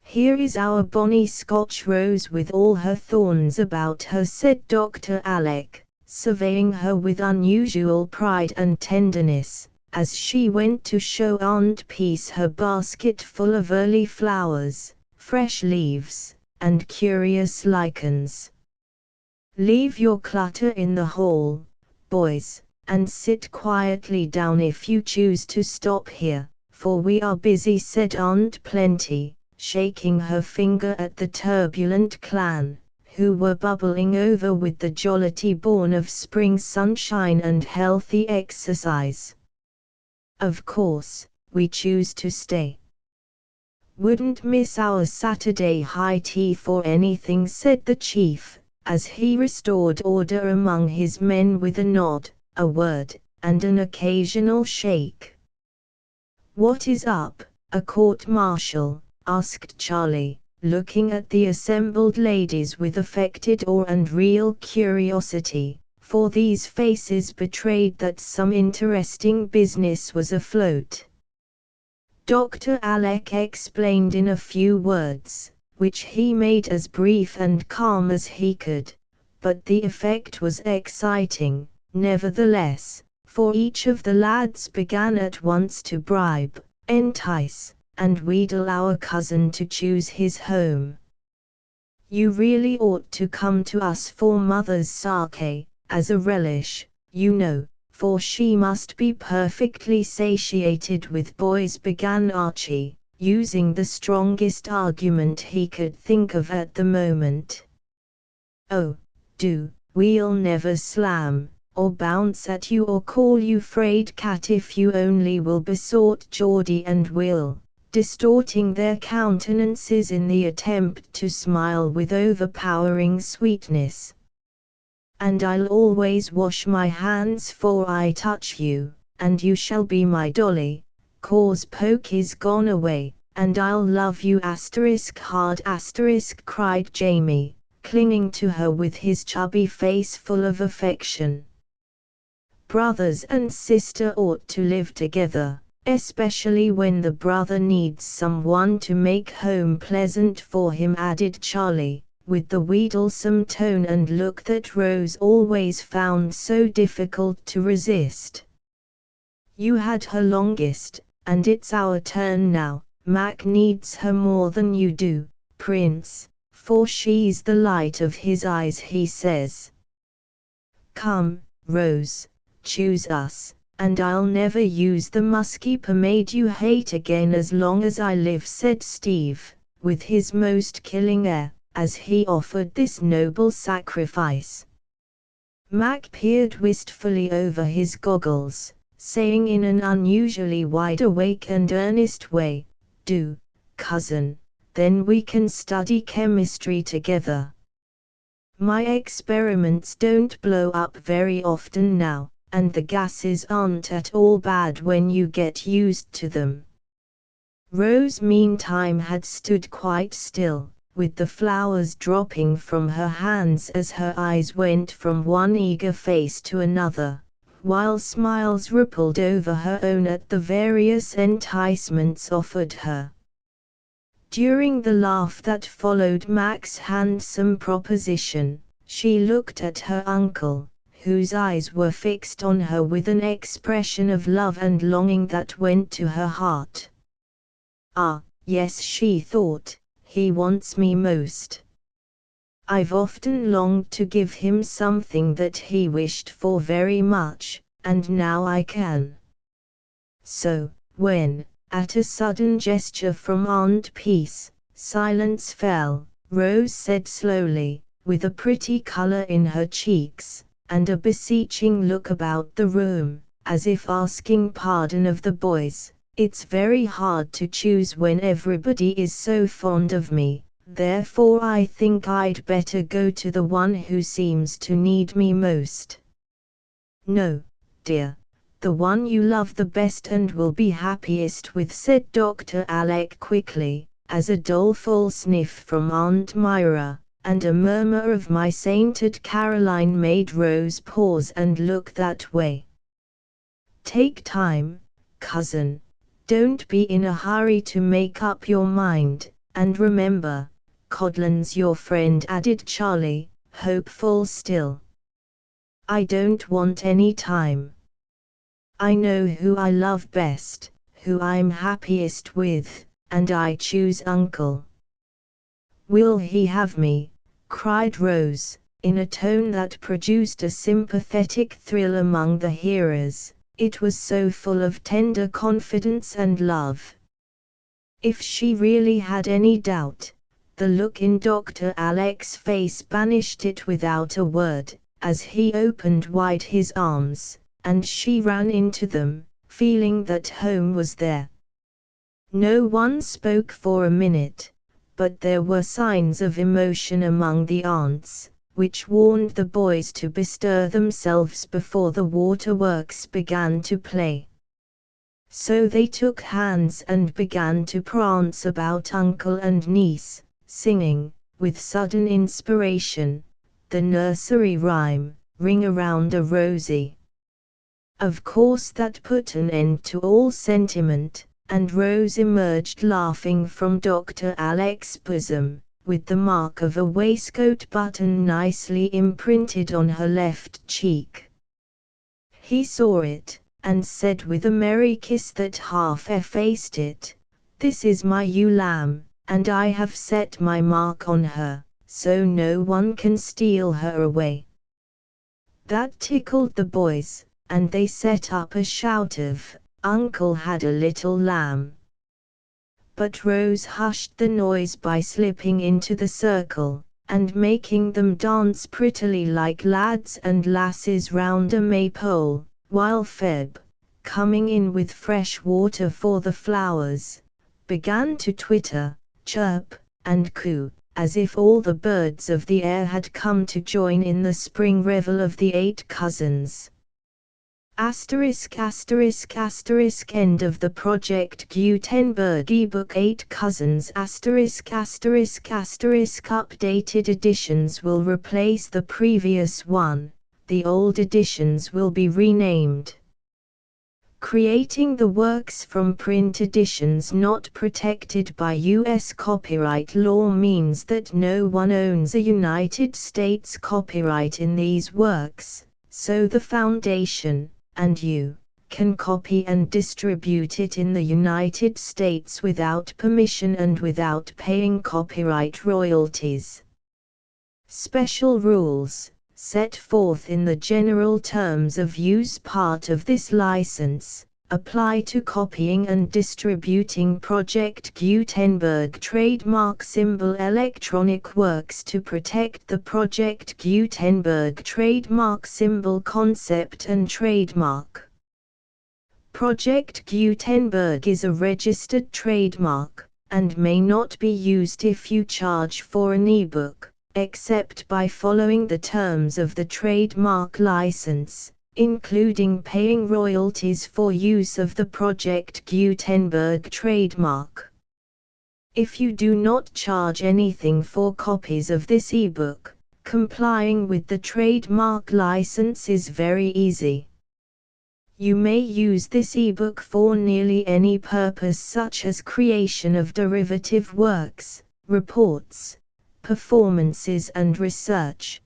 "Here is our bonny Scotch Rose with all her thorns about her," said Dr. Alec, surveying her with unusual pride and tenderness, as she went to show Aunt Peace her basket full of early flowers, fresh leaves, and curious lichens. "Leave your clutter in the hall, boys, and sit quietly down if you choose to stop here, for we are busy," said Aunt Plenty, shaking her finger at the turbulent clan, who were bubbling over with the jollity born of spring sunshine and healthy exercise. "Of course, we choose to stay. Wouldn't miss our Saturday high tea for anything," said the chief, as he restored order among his men with a nod, a word, and an occasional shake. "What is up, a court-martial?" asked Charlie, looking at the assembled ladies with affected awe and real curiosity, for these faces betrayed that some interesting business was afloat. Dr. Alec explained in a few words, which he made as brief and calm as he could, but the effect was exciting, nevertheless, for each of the lads began at once to bribe, entice, and wheedle our cousin to choose his home. "You really ought to come to us for mother's sake, as a relish, you know, for she must be perfectly satiated with boys," began Archie, using the strongest argument he could think of at the moment. "Oh, do, we'll never slam, or bounce at you or call you frayed cat if you only will," besought Geordie and Will, distorting their countenances in the attempt to smile with overpowering sweetness. "And I'll always wash my hands 'fore I touch you, and you shall be my dolly, 'cause Poke is gone away, and I'll love you hard cried Jamie, clinging to her with his chubby face full of affection. Brothers and sister ought to live together, especially when the brother needs someone to make home pleasant for him, added Charlie, with the wheedlesome tone and look that Rose always found so difficult to resist. You had her longest, and it's our turn now. Mac needs her more than you do, Prince, for she's the light of his eyes, he says. Come, Rose, choose us, and I'll never use the musky pomade you hate again as long as I live, said Steve, with his most killing air, as he offered this noble sacrifice. Mac peered wistfully over his goggles, saying in an unusually wide-awake and earnest way, Do, cousin, then we can study chemistry together. My experiments don't blow up very often now, and the gases aren't at all bad when you get used to them. Rose meantime had stood quite still, with the flowers dropping from her hands as her eyes went from one eager face to another, while smiles rippled over her own at the various enticements offered her. During the laugh that followed Mac's handsome proposition, she looked at her uncle, whose eyes were fixed on her with an expression of love and longing that went to her heart. Ah, yes, she thought, he wants me most. I've often longed to give him something that he wished for very much, and now I can. So, when, at a sudden gesture from Aunt Peace, silence fell, Rose said slowly, with a pretty color in her cheeks, and a beseeching look about the room, as if asking pardon of the boys, It's very hard to choose when everybody is so fond of me. Therefore I think I'd better go to the one who seems to need me most. No, dear, the one you love the best and will be happiest with, said Dr. Alec quickly, as a doleful sniff from Aunt Myra, and a murmur of my sainted Caroline made Rose pause and look that way. Take time, cousin, don't be in a hurry to make up your mind, and remember, Codlin's your friend, added Charlie, hopeful still. I don't want any time. I know who I love best, who I'm happiest with, and I choose Uncle. Will he have me? Cried Rose, in a tone that produced a sympathetic thrill among the hearers, it was so full of tender confidence and love. If she really had any doubt, the look in Dr. Alec's face banished it without a word, as he opened wide his arms, and she ran into them, feeling that home was there. No one spoke for a minute, but there were signs of emotion among the aunts, which warned the boys to bestir themselves before the waterworks began to play. So they took hands and began to prance about uncle and niece, singing, with sudden inspiration, the nursery rhyme, Ring Around a Rosie. Of course that put an end to all sentiment, and Rose emerged laughing from Dr. Alec's bosom, with the mark of a waistcoat button nicely imprinted on her left cheek. He saw it, and said with a merry kiss that half effaced it, This is my ewe lamb, and I have set my mark on her, so no one can steal her away. That tickled the boys, and they set up a shout of, Uncle had a little lamb. But Rose hushed the noise by slipping into the circle, and making them dance prettily like lads and lasses round a maypole, while Feb, coming in with fresh water for the flowers, began to twitter, chirp, and coo, as if all the birds of the air had come to join in the spring revel of the 8 cousins. End of the Project Gutenberg ebook 8 Cousins ******** Updated editions will replace the previous one, the old editions will be renamed. Creating the works from print editions not protected by U.S. copyright law means that no one owns a United States copyright in these works, so the Foundation, and you, can copy and distribute it in the United States without permission and without paying copyright royalties. Special rules, set forth in the general terms of use part of this license, apply to copying and distributing Project Gutenberg trademark symbol electronic works to protect the Project Gutenberg trademark symbol concept and trademark. Project Gutenberg is a registered trademark, and may not be used if you charge for an ebook, except by following the terms of the trademark license, including paying royalties for use of the Project Gutenberg trademark. If you do not charge anything for copies of this ebook, complying with the trademark license is very easy. You may use this ebook for nearly any purpose such as creation of derivative works, reports, performances and research.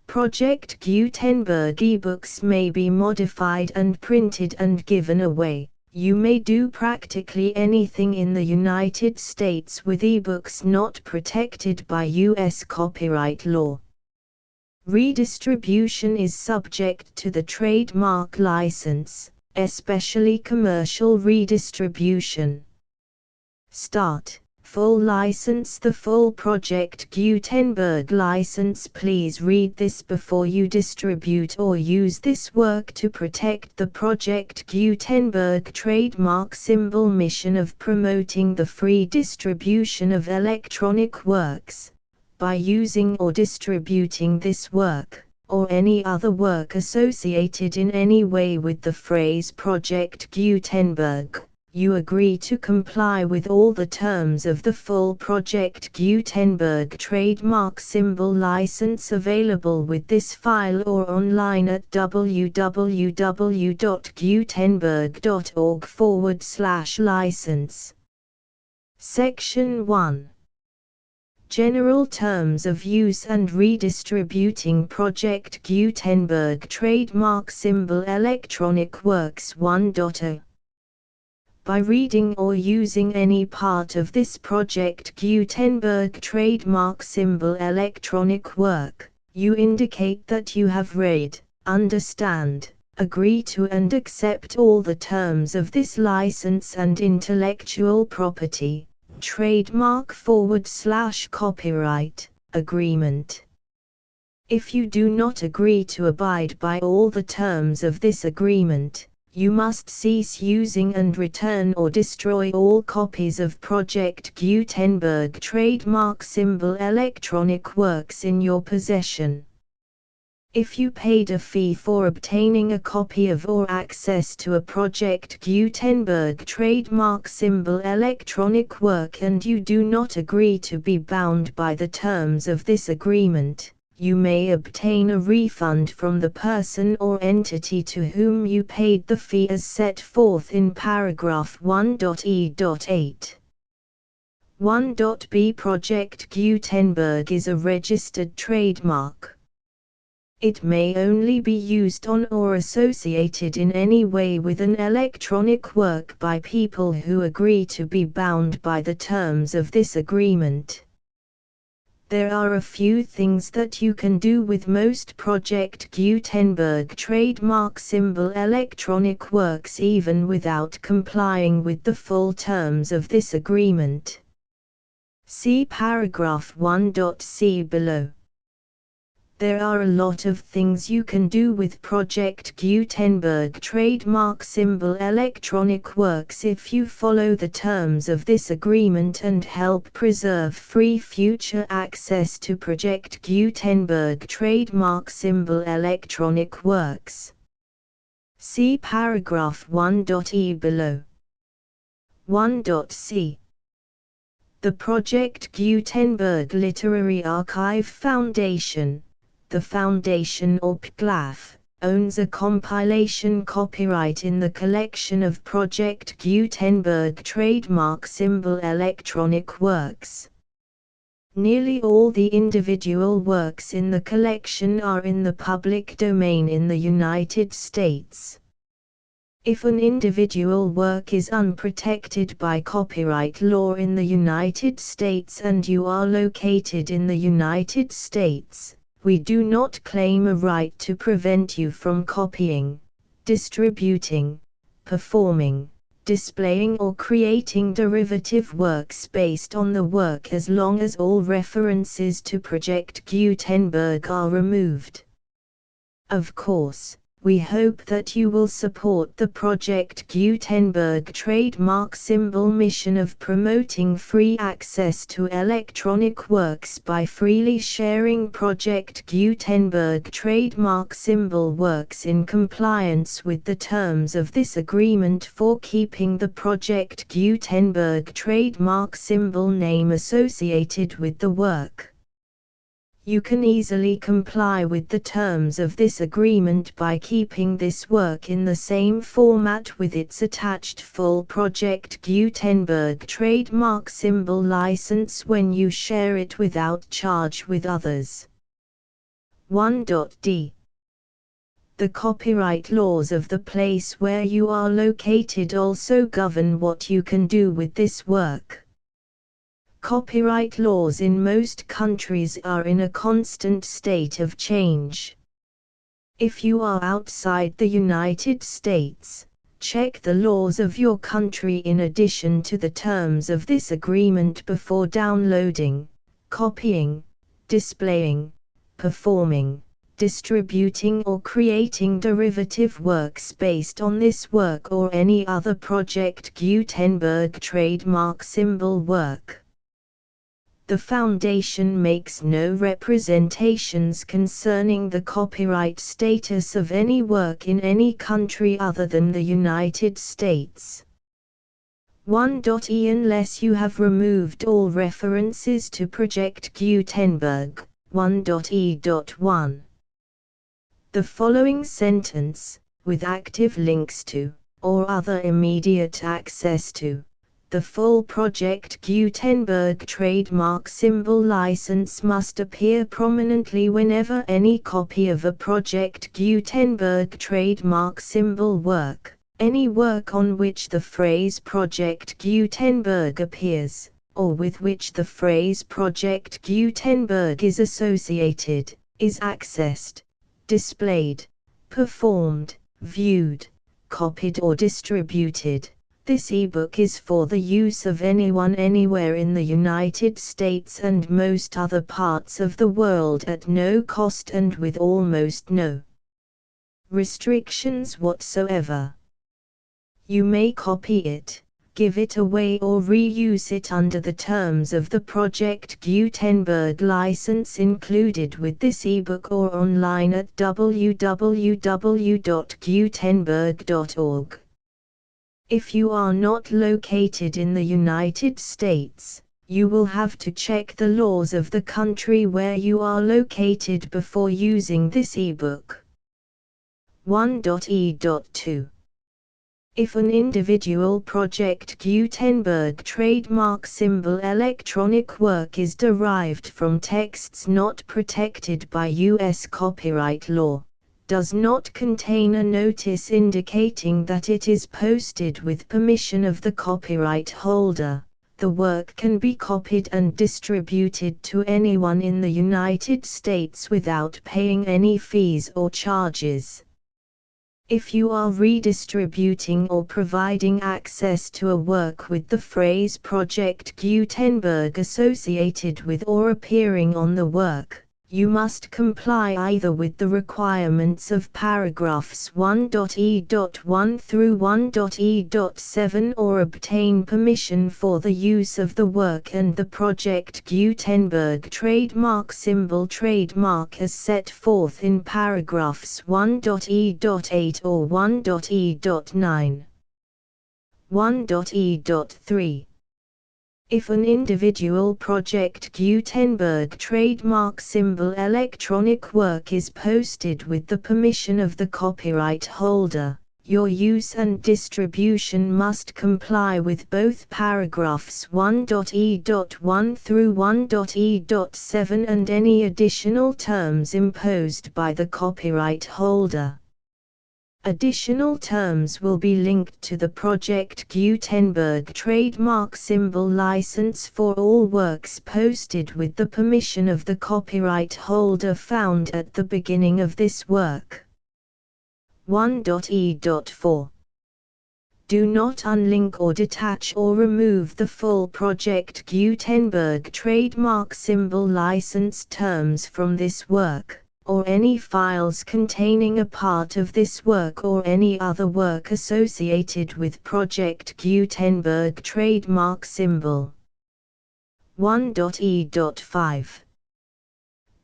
Project Gutenberg ebooks may be modified and printed and given away. You may do practically anything in the United States with ebooks not protected by U.S. copyright law. Redistribution is subject to the trademark license, especially commercial redistribution. Start. Full license. The full Project Gutenberg license. Please read this before you distribute or use this work to protect the Project Gutenberg trademark symbol mission of promoting the free distribution of electronic works. By using or distributing this work, or any other work associated in any way with the phrase Project Gutenberg, you agree to comply with all the terms of the full Project Gutenberg trademark symbol license available with this file or online at www.gutenberg.org/license. Section 1. General Terms of Use and Redistributing Project Gutenberg Trademark Symbol Electronic Works 1.0. By reading or using any part of this Project Gutenberg trademark symbol electronic work, you indicate that you have read, understand, agree to and accept all the terms of this license and intellectual property, trademark/copyright, agreement. If you do not agree to abide by all the terms of this agreement, you must cease using and return or destroy all copies of Project Gutenberg trademark symbol electronic works in your possession. If you paid a fee for obtaining a copy of or access to a Project Gutenberg trademark symbol electronic work and you do not agree to be bound by the terms of this agreement, you may obtain a refund from the person or entity to whom you paid the fee as set forth in paragraph 1.e.8. 1.b Project Gutenberg is a registered trademark. It may only be used on or associated in any way with an electronic work by people who agree to be bound by the terms of this agreement. There are a few things that you can do with most Project Gutenberg trademark symbol electronic works even without complying with the full terms of this agreement. See paragraph 1.c below. There are a lot of things you can do with Project Gutenberg trademark symbol electronic works if you follow the terms of this agreement and help preserve free future access to Project Gutenberg trademark symbol electronic works. See paragraph 1.e below. 1.c. The Project Gutenberg Literary Archive Foundation, the foundation or PGLAF, owns a compilation copyright in the collection of Project Gutenberg trademark symbol electronic works. Nearly all the individual works in the collection are in the public domain in the United States. If an individual work is unprotected by copyright law in the United States and you are located in the United States, we do not claim a right to prevent you from copying, distributing, performing, displaying or creating derivative works based on the work as long as all references to Project Gutenberg are removed. Of course, we hope that you will support the Project Gutenberg trademark symbol mission of promoting free access to electronic works by freely sharing Project Gutenberg trademark symbol works in compliance with the terms of this agreement for keeping the Project Gutenberg trademark symbol name associated with the work. You can easily comply with the terms of this agreement by keeping this work in the same format with its attached full Project Gutenberg trademark symbol license when you share it without charge with others. 1.d. The copyright laws of the place where you are located also govern what you can do with this work. Copyright laws in most countries are in a constant state of change. If you are outside the United States, check the laws of your country in addition to the terms of this agreement before downloading, copying, displaying, performing, distributing or creating derivative works based on this work or any other Project Gutenberg trademark symbol work. The Foundation makes no representations concerning the copyright status of any work in any country other than the United States. 1.e Unless you have removed all references to Project Gutenberg. 1.e.1. The following sentence, with active links to, or other immediate access to, the full Project Gutenberg trademark symbol license must appear prominently whenever any copy of a Project Gutenberg trademark symbol work, any work on which the phrase Project Gutenberg appears, or with which the phrase Project Gutenberg is associated, is accessed, displayed, performed, viewed, copied or distributed. This ebook is for the use of anyone anywhere in the United States and most other parts of the world at no cost and with almost no restrictions whatsoever. You may copy it, give it away or reuse it under the terms of the Project Gutenberg license included with this ebook or online at www.gutenberg.org. If you are not located in the United States, you will have to check the laws of the country where you are located before using this ebook. 1.e.2. If an individual Project Gutenberg trademark symbol electronic work is derived from texts not protected by U.S. copyright law, does not contain a notice indicating that it is posted with permission of the copyright holder, the work can be copied and distributed to anyone in the United States without paying any fees or charges. If you are redistributing or providing access to a work with the phrase Project Gutenberg associated with or appearing on the work, You must comply either with the requirements of paragraphs 1.e.1 through 1.e.7 or obtain permission for the use of the work and the Project Gutenberg trademark symbol trademark as set forth in paragraphs 1.e.8 or 1.e.9. 1.e.3. If an individual Project Gutenberg trademark symbol electronic work is posted with the permission of the copyright holder, your use and distribution must comply with both paragraphs 1.e.1 through 1.e.7 and any additional terms imposed by the copyright holder. Additional terms will be linked to the Project Gutenberg trademark symbol license for all works posted with the permission of the copyright holder found at the beginning of this work. 1.e.4. Do not unlink or detach or remove the full Project Gutenberg trademark symbol license terms from this work, or any files containing a part of this work or any other work associated with Project Gutenberg trademark symbol. 1.e.5.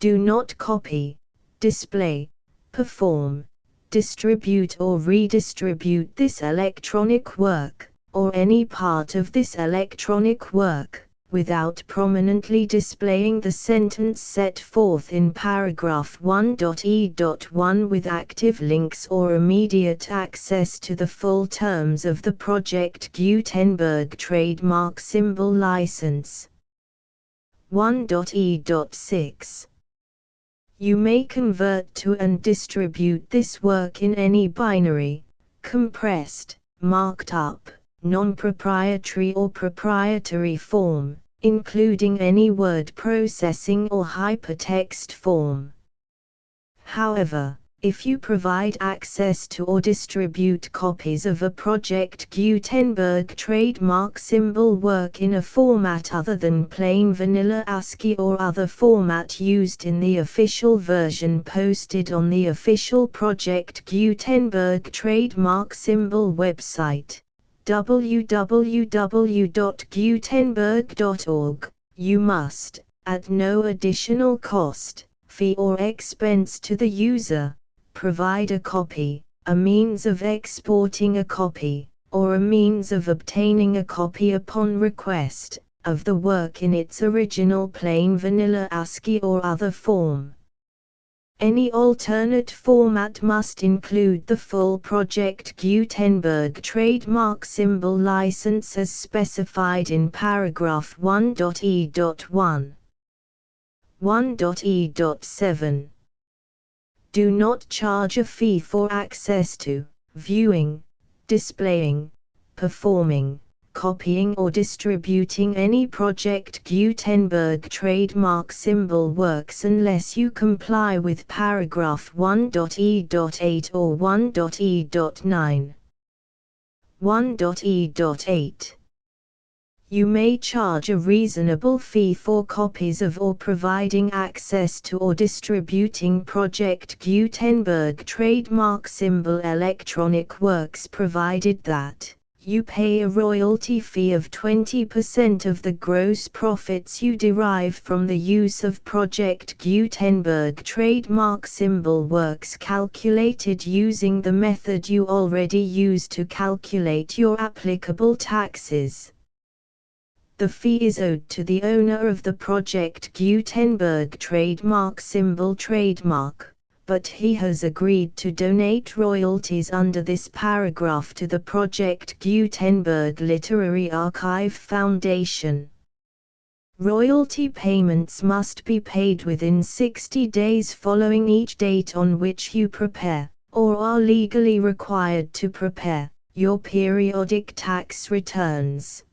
Do not copy, display, perform, distribute or redistribute this electronic work, or any part of this electronic work, without prominently displaying the sentence set forth in paragraph 1.e.1 with active links or immediate access to the full terms of the Project Gutenberg trademark symbol license. 1.e.6. You may convert to and distribute this work in any binary, compressed, marked up, non-proprietary or proprietary form, including any word processing or hypertext form. However, if you provide access to or distribute copies of a Project Gutenberg trademark symbol work in a format other than plain vanilla ASCII or other format used in the official version posted on the official Project Gutenberg trademark symbol website, www.gutenberg.org, you must, at no additional cost, fee or expense to the user, provide a copy, a means of exporting a copy, or a means of obtaining a copy upon request, of the work in its original plain vanilla ASCII or other form. Any alternate format must include the full Project Gutenberg trademark symbol license as specified in paragraph 1.e.1. 1.e.7. Do not charge a fee for access to, viewing, displaying, performing, copying or distributing any Project Gutenberg trademark symbol works unless you comply with paragraph 1.e.8 or 1.e.9. 1.e.8. You may charge a reasonable fee for copies of or providing access to or distributing Project Gutenberg trademark symbol electronic works provided that you pay a royalty fee of 20% of the gross profits you derive from the use of Project Gutenberg trademark symbol works calculated using the method you already use to calculate your applicable taxes. The fee is owed to the owner of the Project Gutenberg trademark symbol trademark, but he has agreed to donate royalties under this paragraph to the Project Gutenberg Literary Archive Foundation. Royalty payments must be paid within 60 days following each date on which you prepare, or are legally required to prepare, your periodic tax returns.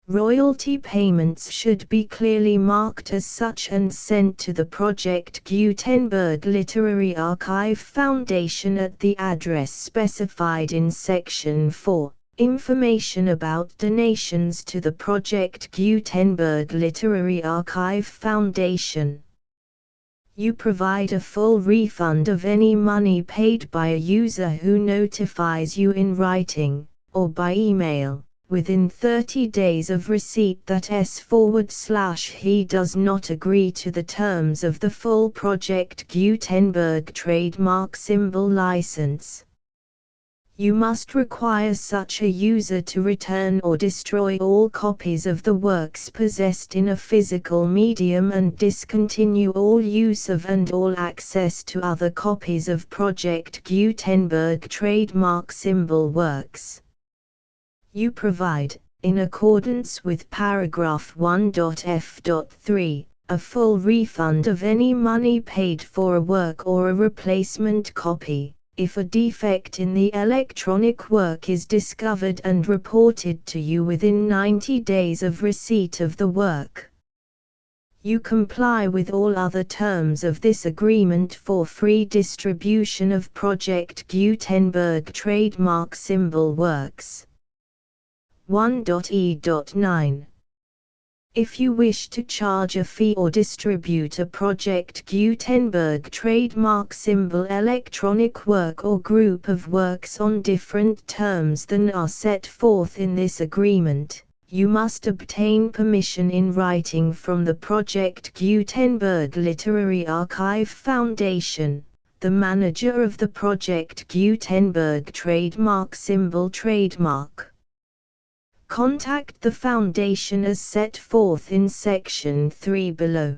Royalty payments should be clearly marked as such and sent to the Project Gutenberg Literary Archive Foundation at the address specified in Section 4, Information about donations to the Project Gutenberg Literary Archive Foundation. You provide a full refund of any money paid by a user who notifies you in writing, or by email, within 30 days of receipt that S/he does not agree to the terms of the full Project Gutenberg trademark symbol license. You must require such a user to return or destroy all copies of the works possessed in a physical medium and discontinue all use of and all access to other copies of Project Gutenberg trademark symbol works. You provide, in accordance with paragraph 1.f.3, a full refund of any money paid for a work or a replacement copy, if a defect in the electronic work is discovered and reported to you within 90 days of receipt of the work. You comply with all other terms of this agreement for free distribution of Project Gutenberg trademark symbol works. 1.e.9. If you wish to charge a fee or distribute a Project Gutenberg trademark symbol electronic work or group of works on different terms than are set forth in this agreement, you must obtain permission in writing from the Project Gutenberg Literary Archive Foundation, the manager of the Project Gutenberg trademark symbol trademark. Contact the Foundation as set forth in Section 3 below.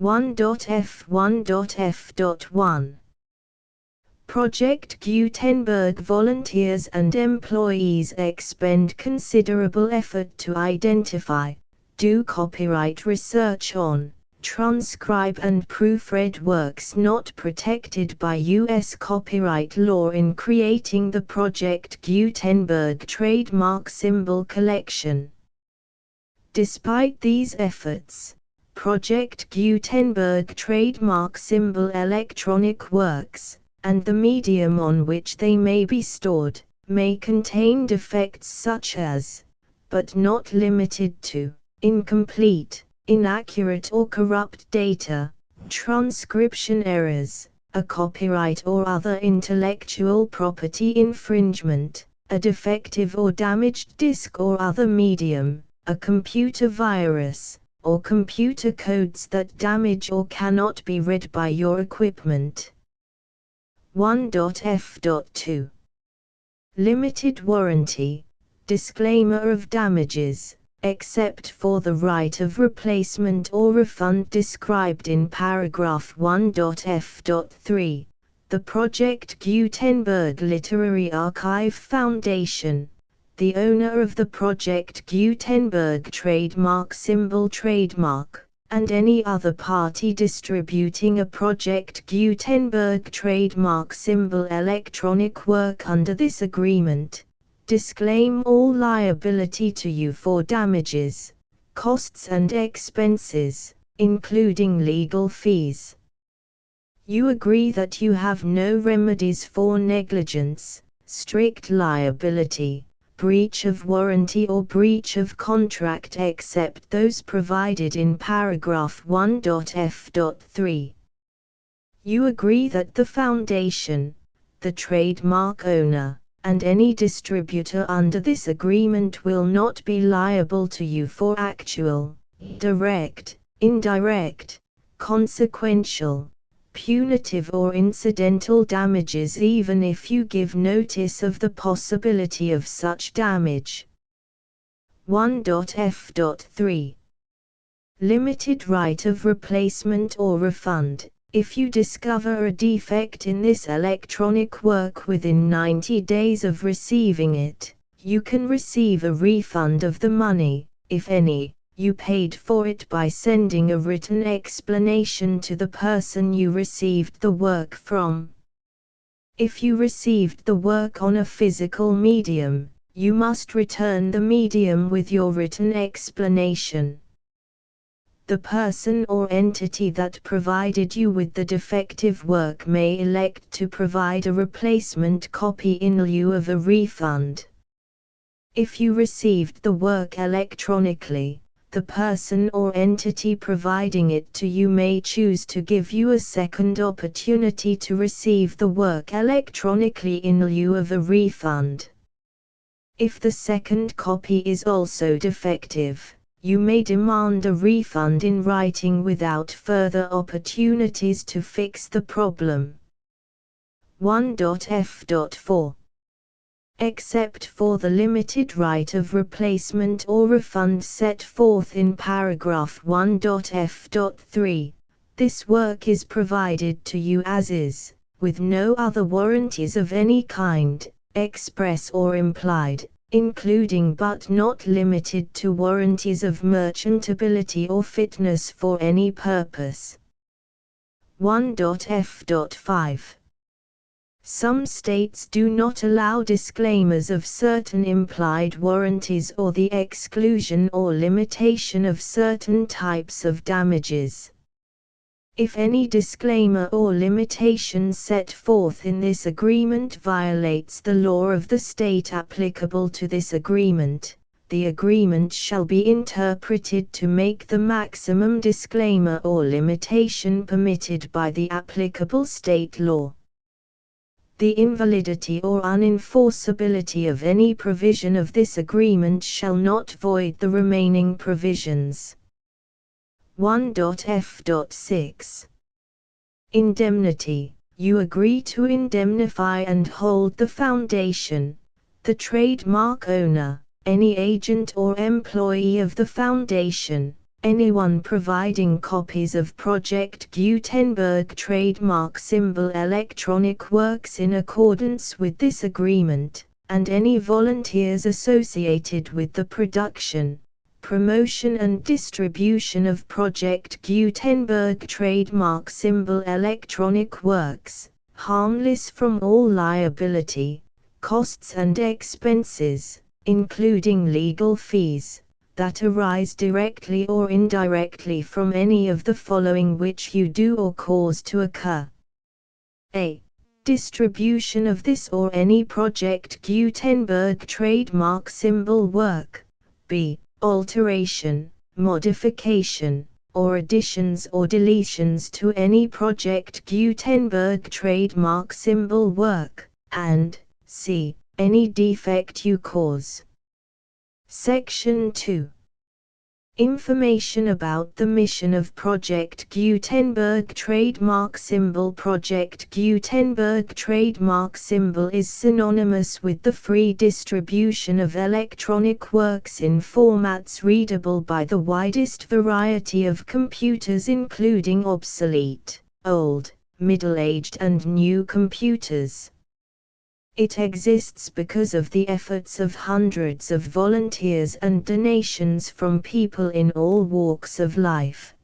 1.f1.f.1 Project Gutenberg volunteers and employees expend considerable effort to identify, do copyright research on, transcribe and proofread works not protected by U.S. copyright law in creating the Project Gutenberg trademark symbol collection. Despite these efforts, Project Gutenberg trademark symbol electronic works, and the medium on which they may be stored, may contain defects such as, but not limited to, incomplete, inaccurate or corrupt data, transcription errors, a copyright or other intellectual property infringement, a defective or damaged disk or other medium, a computer virus, or computer codes that damage or cannot be read by your equipment. 1.f.2 Limited warranty, disclaimer of damages, except for the right of replacement or refund described in paragraph 1.f.3, the Project Gutenberg Literary Archive Foundation, the owner of the Project Gutenberg trademark symbol trademark, and any other party distributing a Project Gutenberg trademark symbol electronic work under this agreement, disclaim all liability to you for damages, costs and expenses, including legal fees. You agree that you have no remedies for negligence, strict liability, breach of warranty or breach of contract except those provided in paragraph 1.f.3. You agree that the Foundation, the trademark owner, and any distributor under this agreement will not be liable to you for actual, direct, indirect, consequential, punitive or incidental damages even if you give notice of the possibility of such damage. 1.f.3 Limited right of replacement or refund. If you discover a defect in this electronic work within 90 days of receiving it, you can receive a refund of the money, if any, you paid for it by sending a written explanation to the person you received the work from. If you received the work on a physical medium, you must return the medium with your written explanation. The person or entity that provided you with the defective work may elect to provide a replacement copy in lieu of a refund. If you received the work electronically, the person or entity providing it to you may choose to give you a second opportunity to receive the work electronically in lieu of a refund. If the second copy is also defective, you may demand a refund in writing without further opportunities to fix the problem. 1.f.4 Except for the limited right of replacement or refund set forth in paragraph 1.f.3, this work is provided to you as is, with no other warranties of any kind, express or implied, including but not limited to warranties of merchantability or fitness for any purpose. 1.f.5 Some states do not allow disclaimers of certain implied warranties or the exclusion or limitation of certain types of damages. If any disclaimer or limitation set forth in this agreement violates the law of the state applicable to this agreement, the agreement shall be interpreted to make the maximum disclaimer or limitation permitted by the applicable state law. The invalidity or unenforceability of any provision of this agreement shall not void the remaining provisions. 1.f.6 Indemnity. You agree to indemnify and hold the foundation, the trademark owner, any agent or employee of the foundation, anyone providing copies of Project Gutenberg trademark symbol electronic works in accordance with this agreement, and any volunteers associated with the production, promotion and distribution of Project Gutenberg trademark symbol electronic works, harmless from all liability, costs and expenses, including legal fees, that arise directly or indirectly from any of the following which you do or cause to occur. A. Distribution of this or any Project Gutenberg trademark symbol work. B. Alteration, modification, or additions or deletions to any Project Gutenberg trademark symbol work, and C. Any defect you cause. Section 2. Information about the mission of Project Gutenberg trademark symbol. Project Gutenberg trademark symbol is synonymous with the free distribution of electronic works in formats readable by the widest variety of computers, including obsolete, old, middle-aged and new computers. It exists because of the efforts of hundreds of volunteers and donations from people in all walks of life.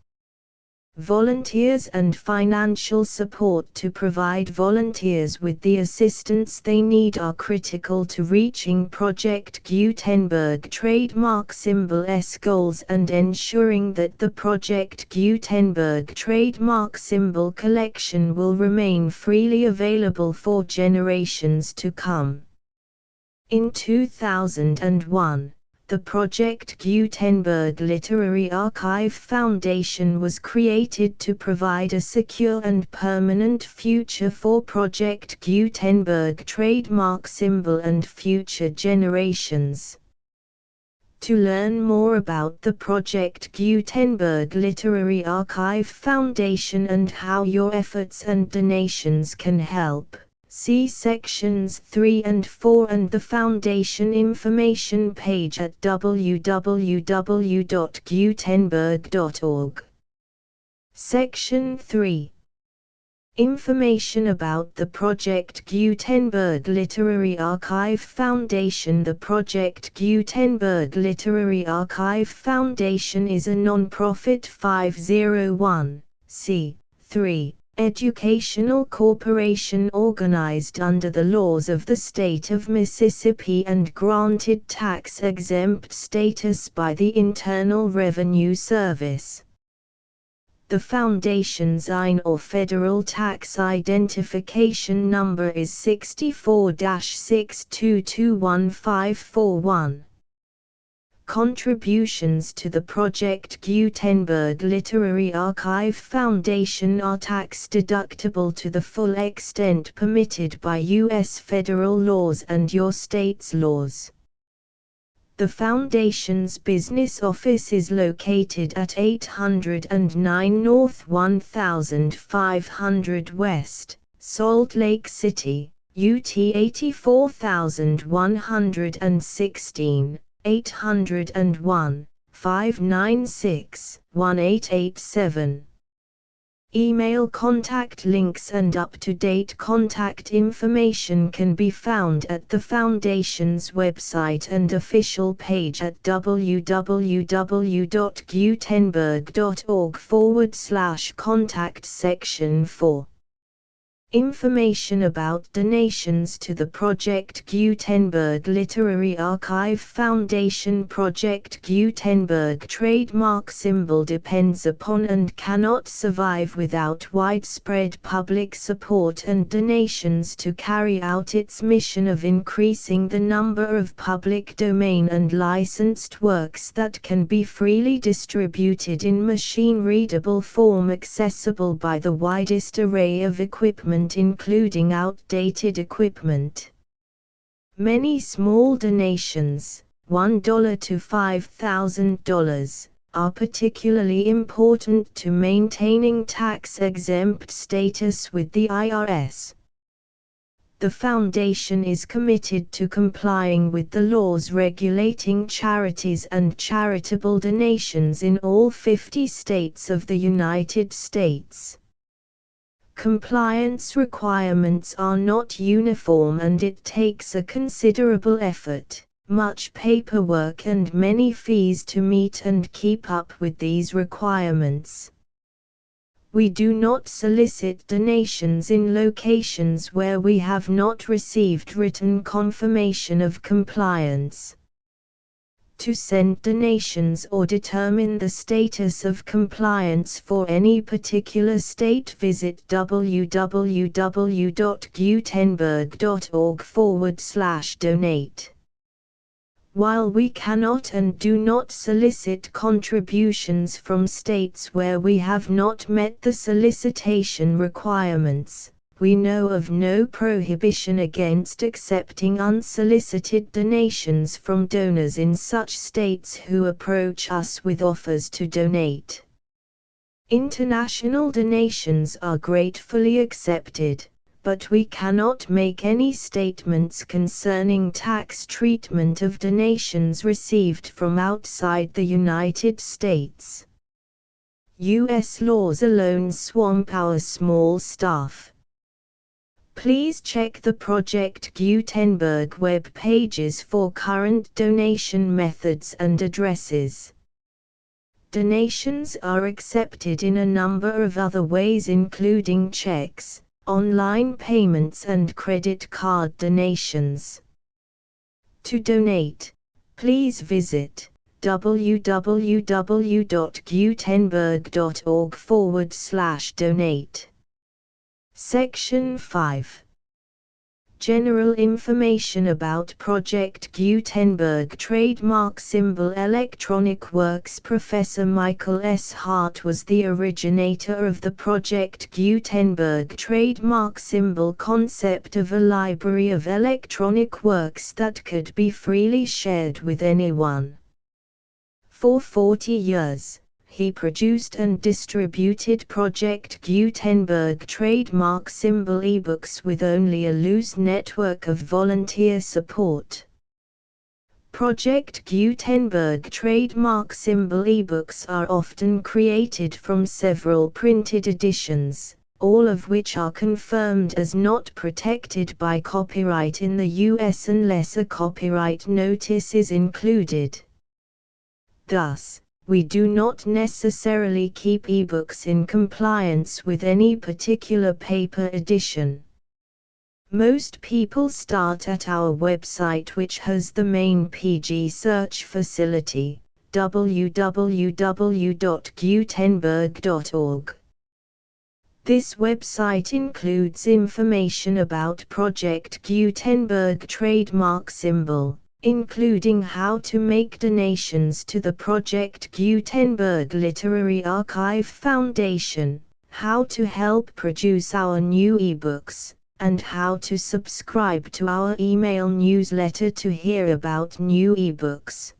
Volunteers and financial support to provide volunteers with the assistance they need are critical to reaching Project Gutenberg trademark symbol's goals and ensuring that the Project Gutenberg trademark symbol collection will remain freely available for generations to come. In 2001, the Project Gutenberg Literary Archive Foundation was created to provide a secure and permanent future for Project Gutenberg trademark symbol and future generations. To learn more about the Project Gutenberg Literary Archive Foundation and how your efforts and donations can help, see sections 3 and 4 and the Foundation information page at www.gutenberg.org. Section 3. Information about the Project Gutenberg Literary Archive Foundation. The Project Gutenberg Literary Archive Foundation is a non-profit 501(c)(3) educational corporation organized under the laws of the state of Mississippi and granted tax-exempt status by the Internal Revenue Service. The Foundation's IN or Federal Tax Identification Number is 64-6221541. Contributions to the Project Gutenberg Literary Archive Foundation are tax-deductible to the full extent permitted by U.S. federal laws and your state's laws. The Foundation's business office is located at 809 North 1500 West, Salt Lake City, UT 84116. 801-596-1887. Email contact links and up-to-date contact information can be found at the Foundation's website and official page at www.gutenberg.org/contact section 4. Information about donations to the Project Gutenberg Literary Archive Foundation. Project Gutenberg trademark symbol depends upon and cannot survive without widespread public support and donations to carry out its mission of increasing the number of public domain and licensed works that can be freely distributed in machine-readable form accessible by the widest array of equipment including outdated equipment. Many small donations, $1 to $5,000, are particularly important to maintaining tax-exempt status with the IRS. The Foundation is committed to complying with the laws regulating charities and charitable donations in all 50 states of the United States. Compliance requirements are not uniform and it takes a considerable effort, much paperwork and many fees to meet and keep up with these requirements. We do not solicit donations in locations where we have not received written confirmation of compliance. To send donations or determine the status of compliance for any particular state, visit www.gutenberg.org/donate. While we cannot and do not solicit contributions from states where we have not met the solicitation requirements, we know of no prohibition against accepting unsolicited donations from donors in such states who approach us with offers to donate. International donations are gratefully accepted, but we cannot make any statements concerning tax treatment of donations received from outside the United States. U.S. laws alone swamp our small staff. Please check the Project Gutenberg web pages for current donation methods and addresses. Donations are accepted in a number of other ways including checks, online payments and credit card donations. To donate, please visit www.gutenberg.org/donate. Section 5. General information about Project Gutenberg trademark symbol electronic works. Professor Michael S. Hart was the originator of the Project Gutenberg trademark symbol concept of a library of electronic works that could be freely shared with anyone. For 40 years, he produced and distributed Project Gutenberg trademark symbol ebooks with only a loose network of volunteer support. Project Gutenberg trademark symbol ebooks are often created from several printed editions, all of which are confirmed as not protected by copyright in the U.S. unless a copyright notice is included. Thus, we do not necessarily keep ebooks in compliance with any particular paper edition. Most people start at our website, which has the main PG search facility, www.gutenberg.org. This website includes information about Project Gutenberg trademark symbol, including how to make donations to the Project Gutenberg Literary Archive Foundation, how to help produce our new ebooks, and how to subscribe to our email newsletter to hear about new ebooks.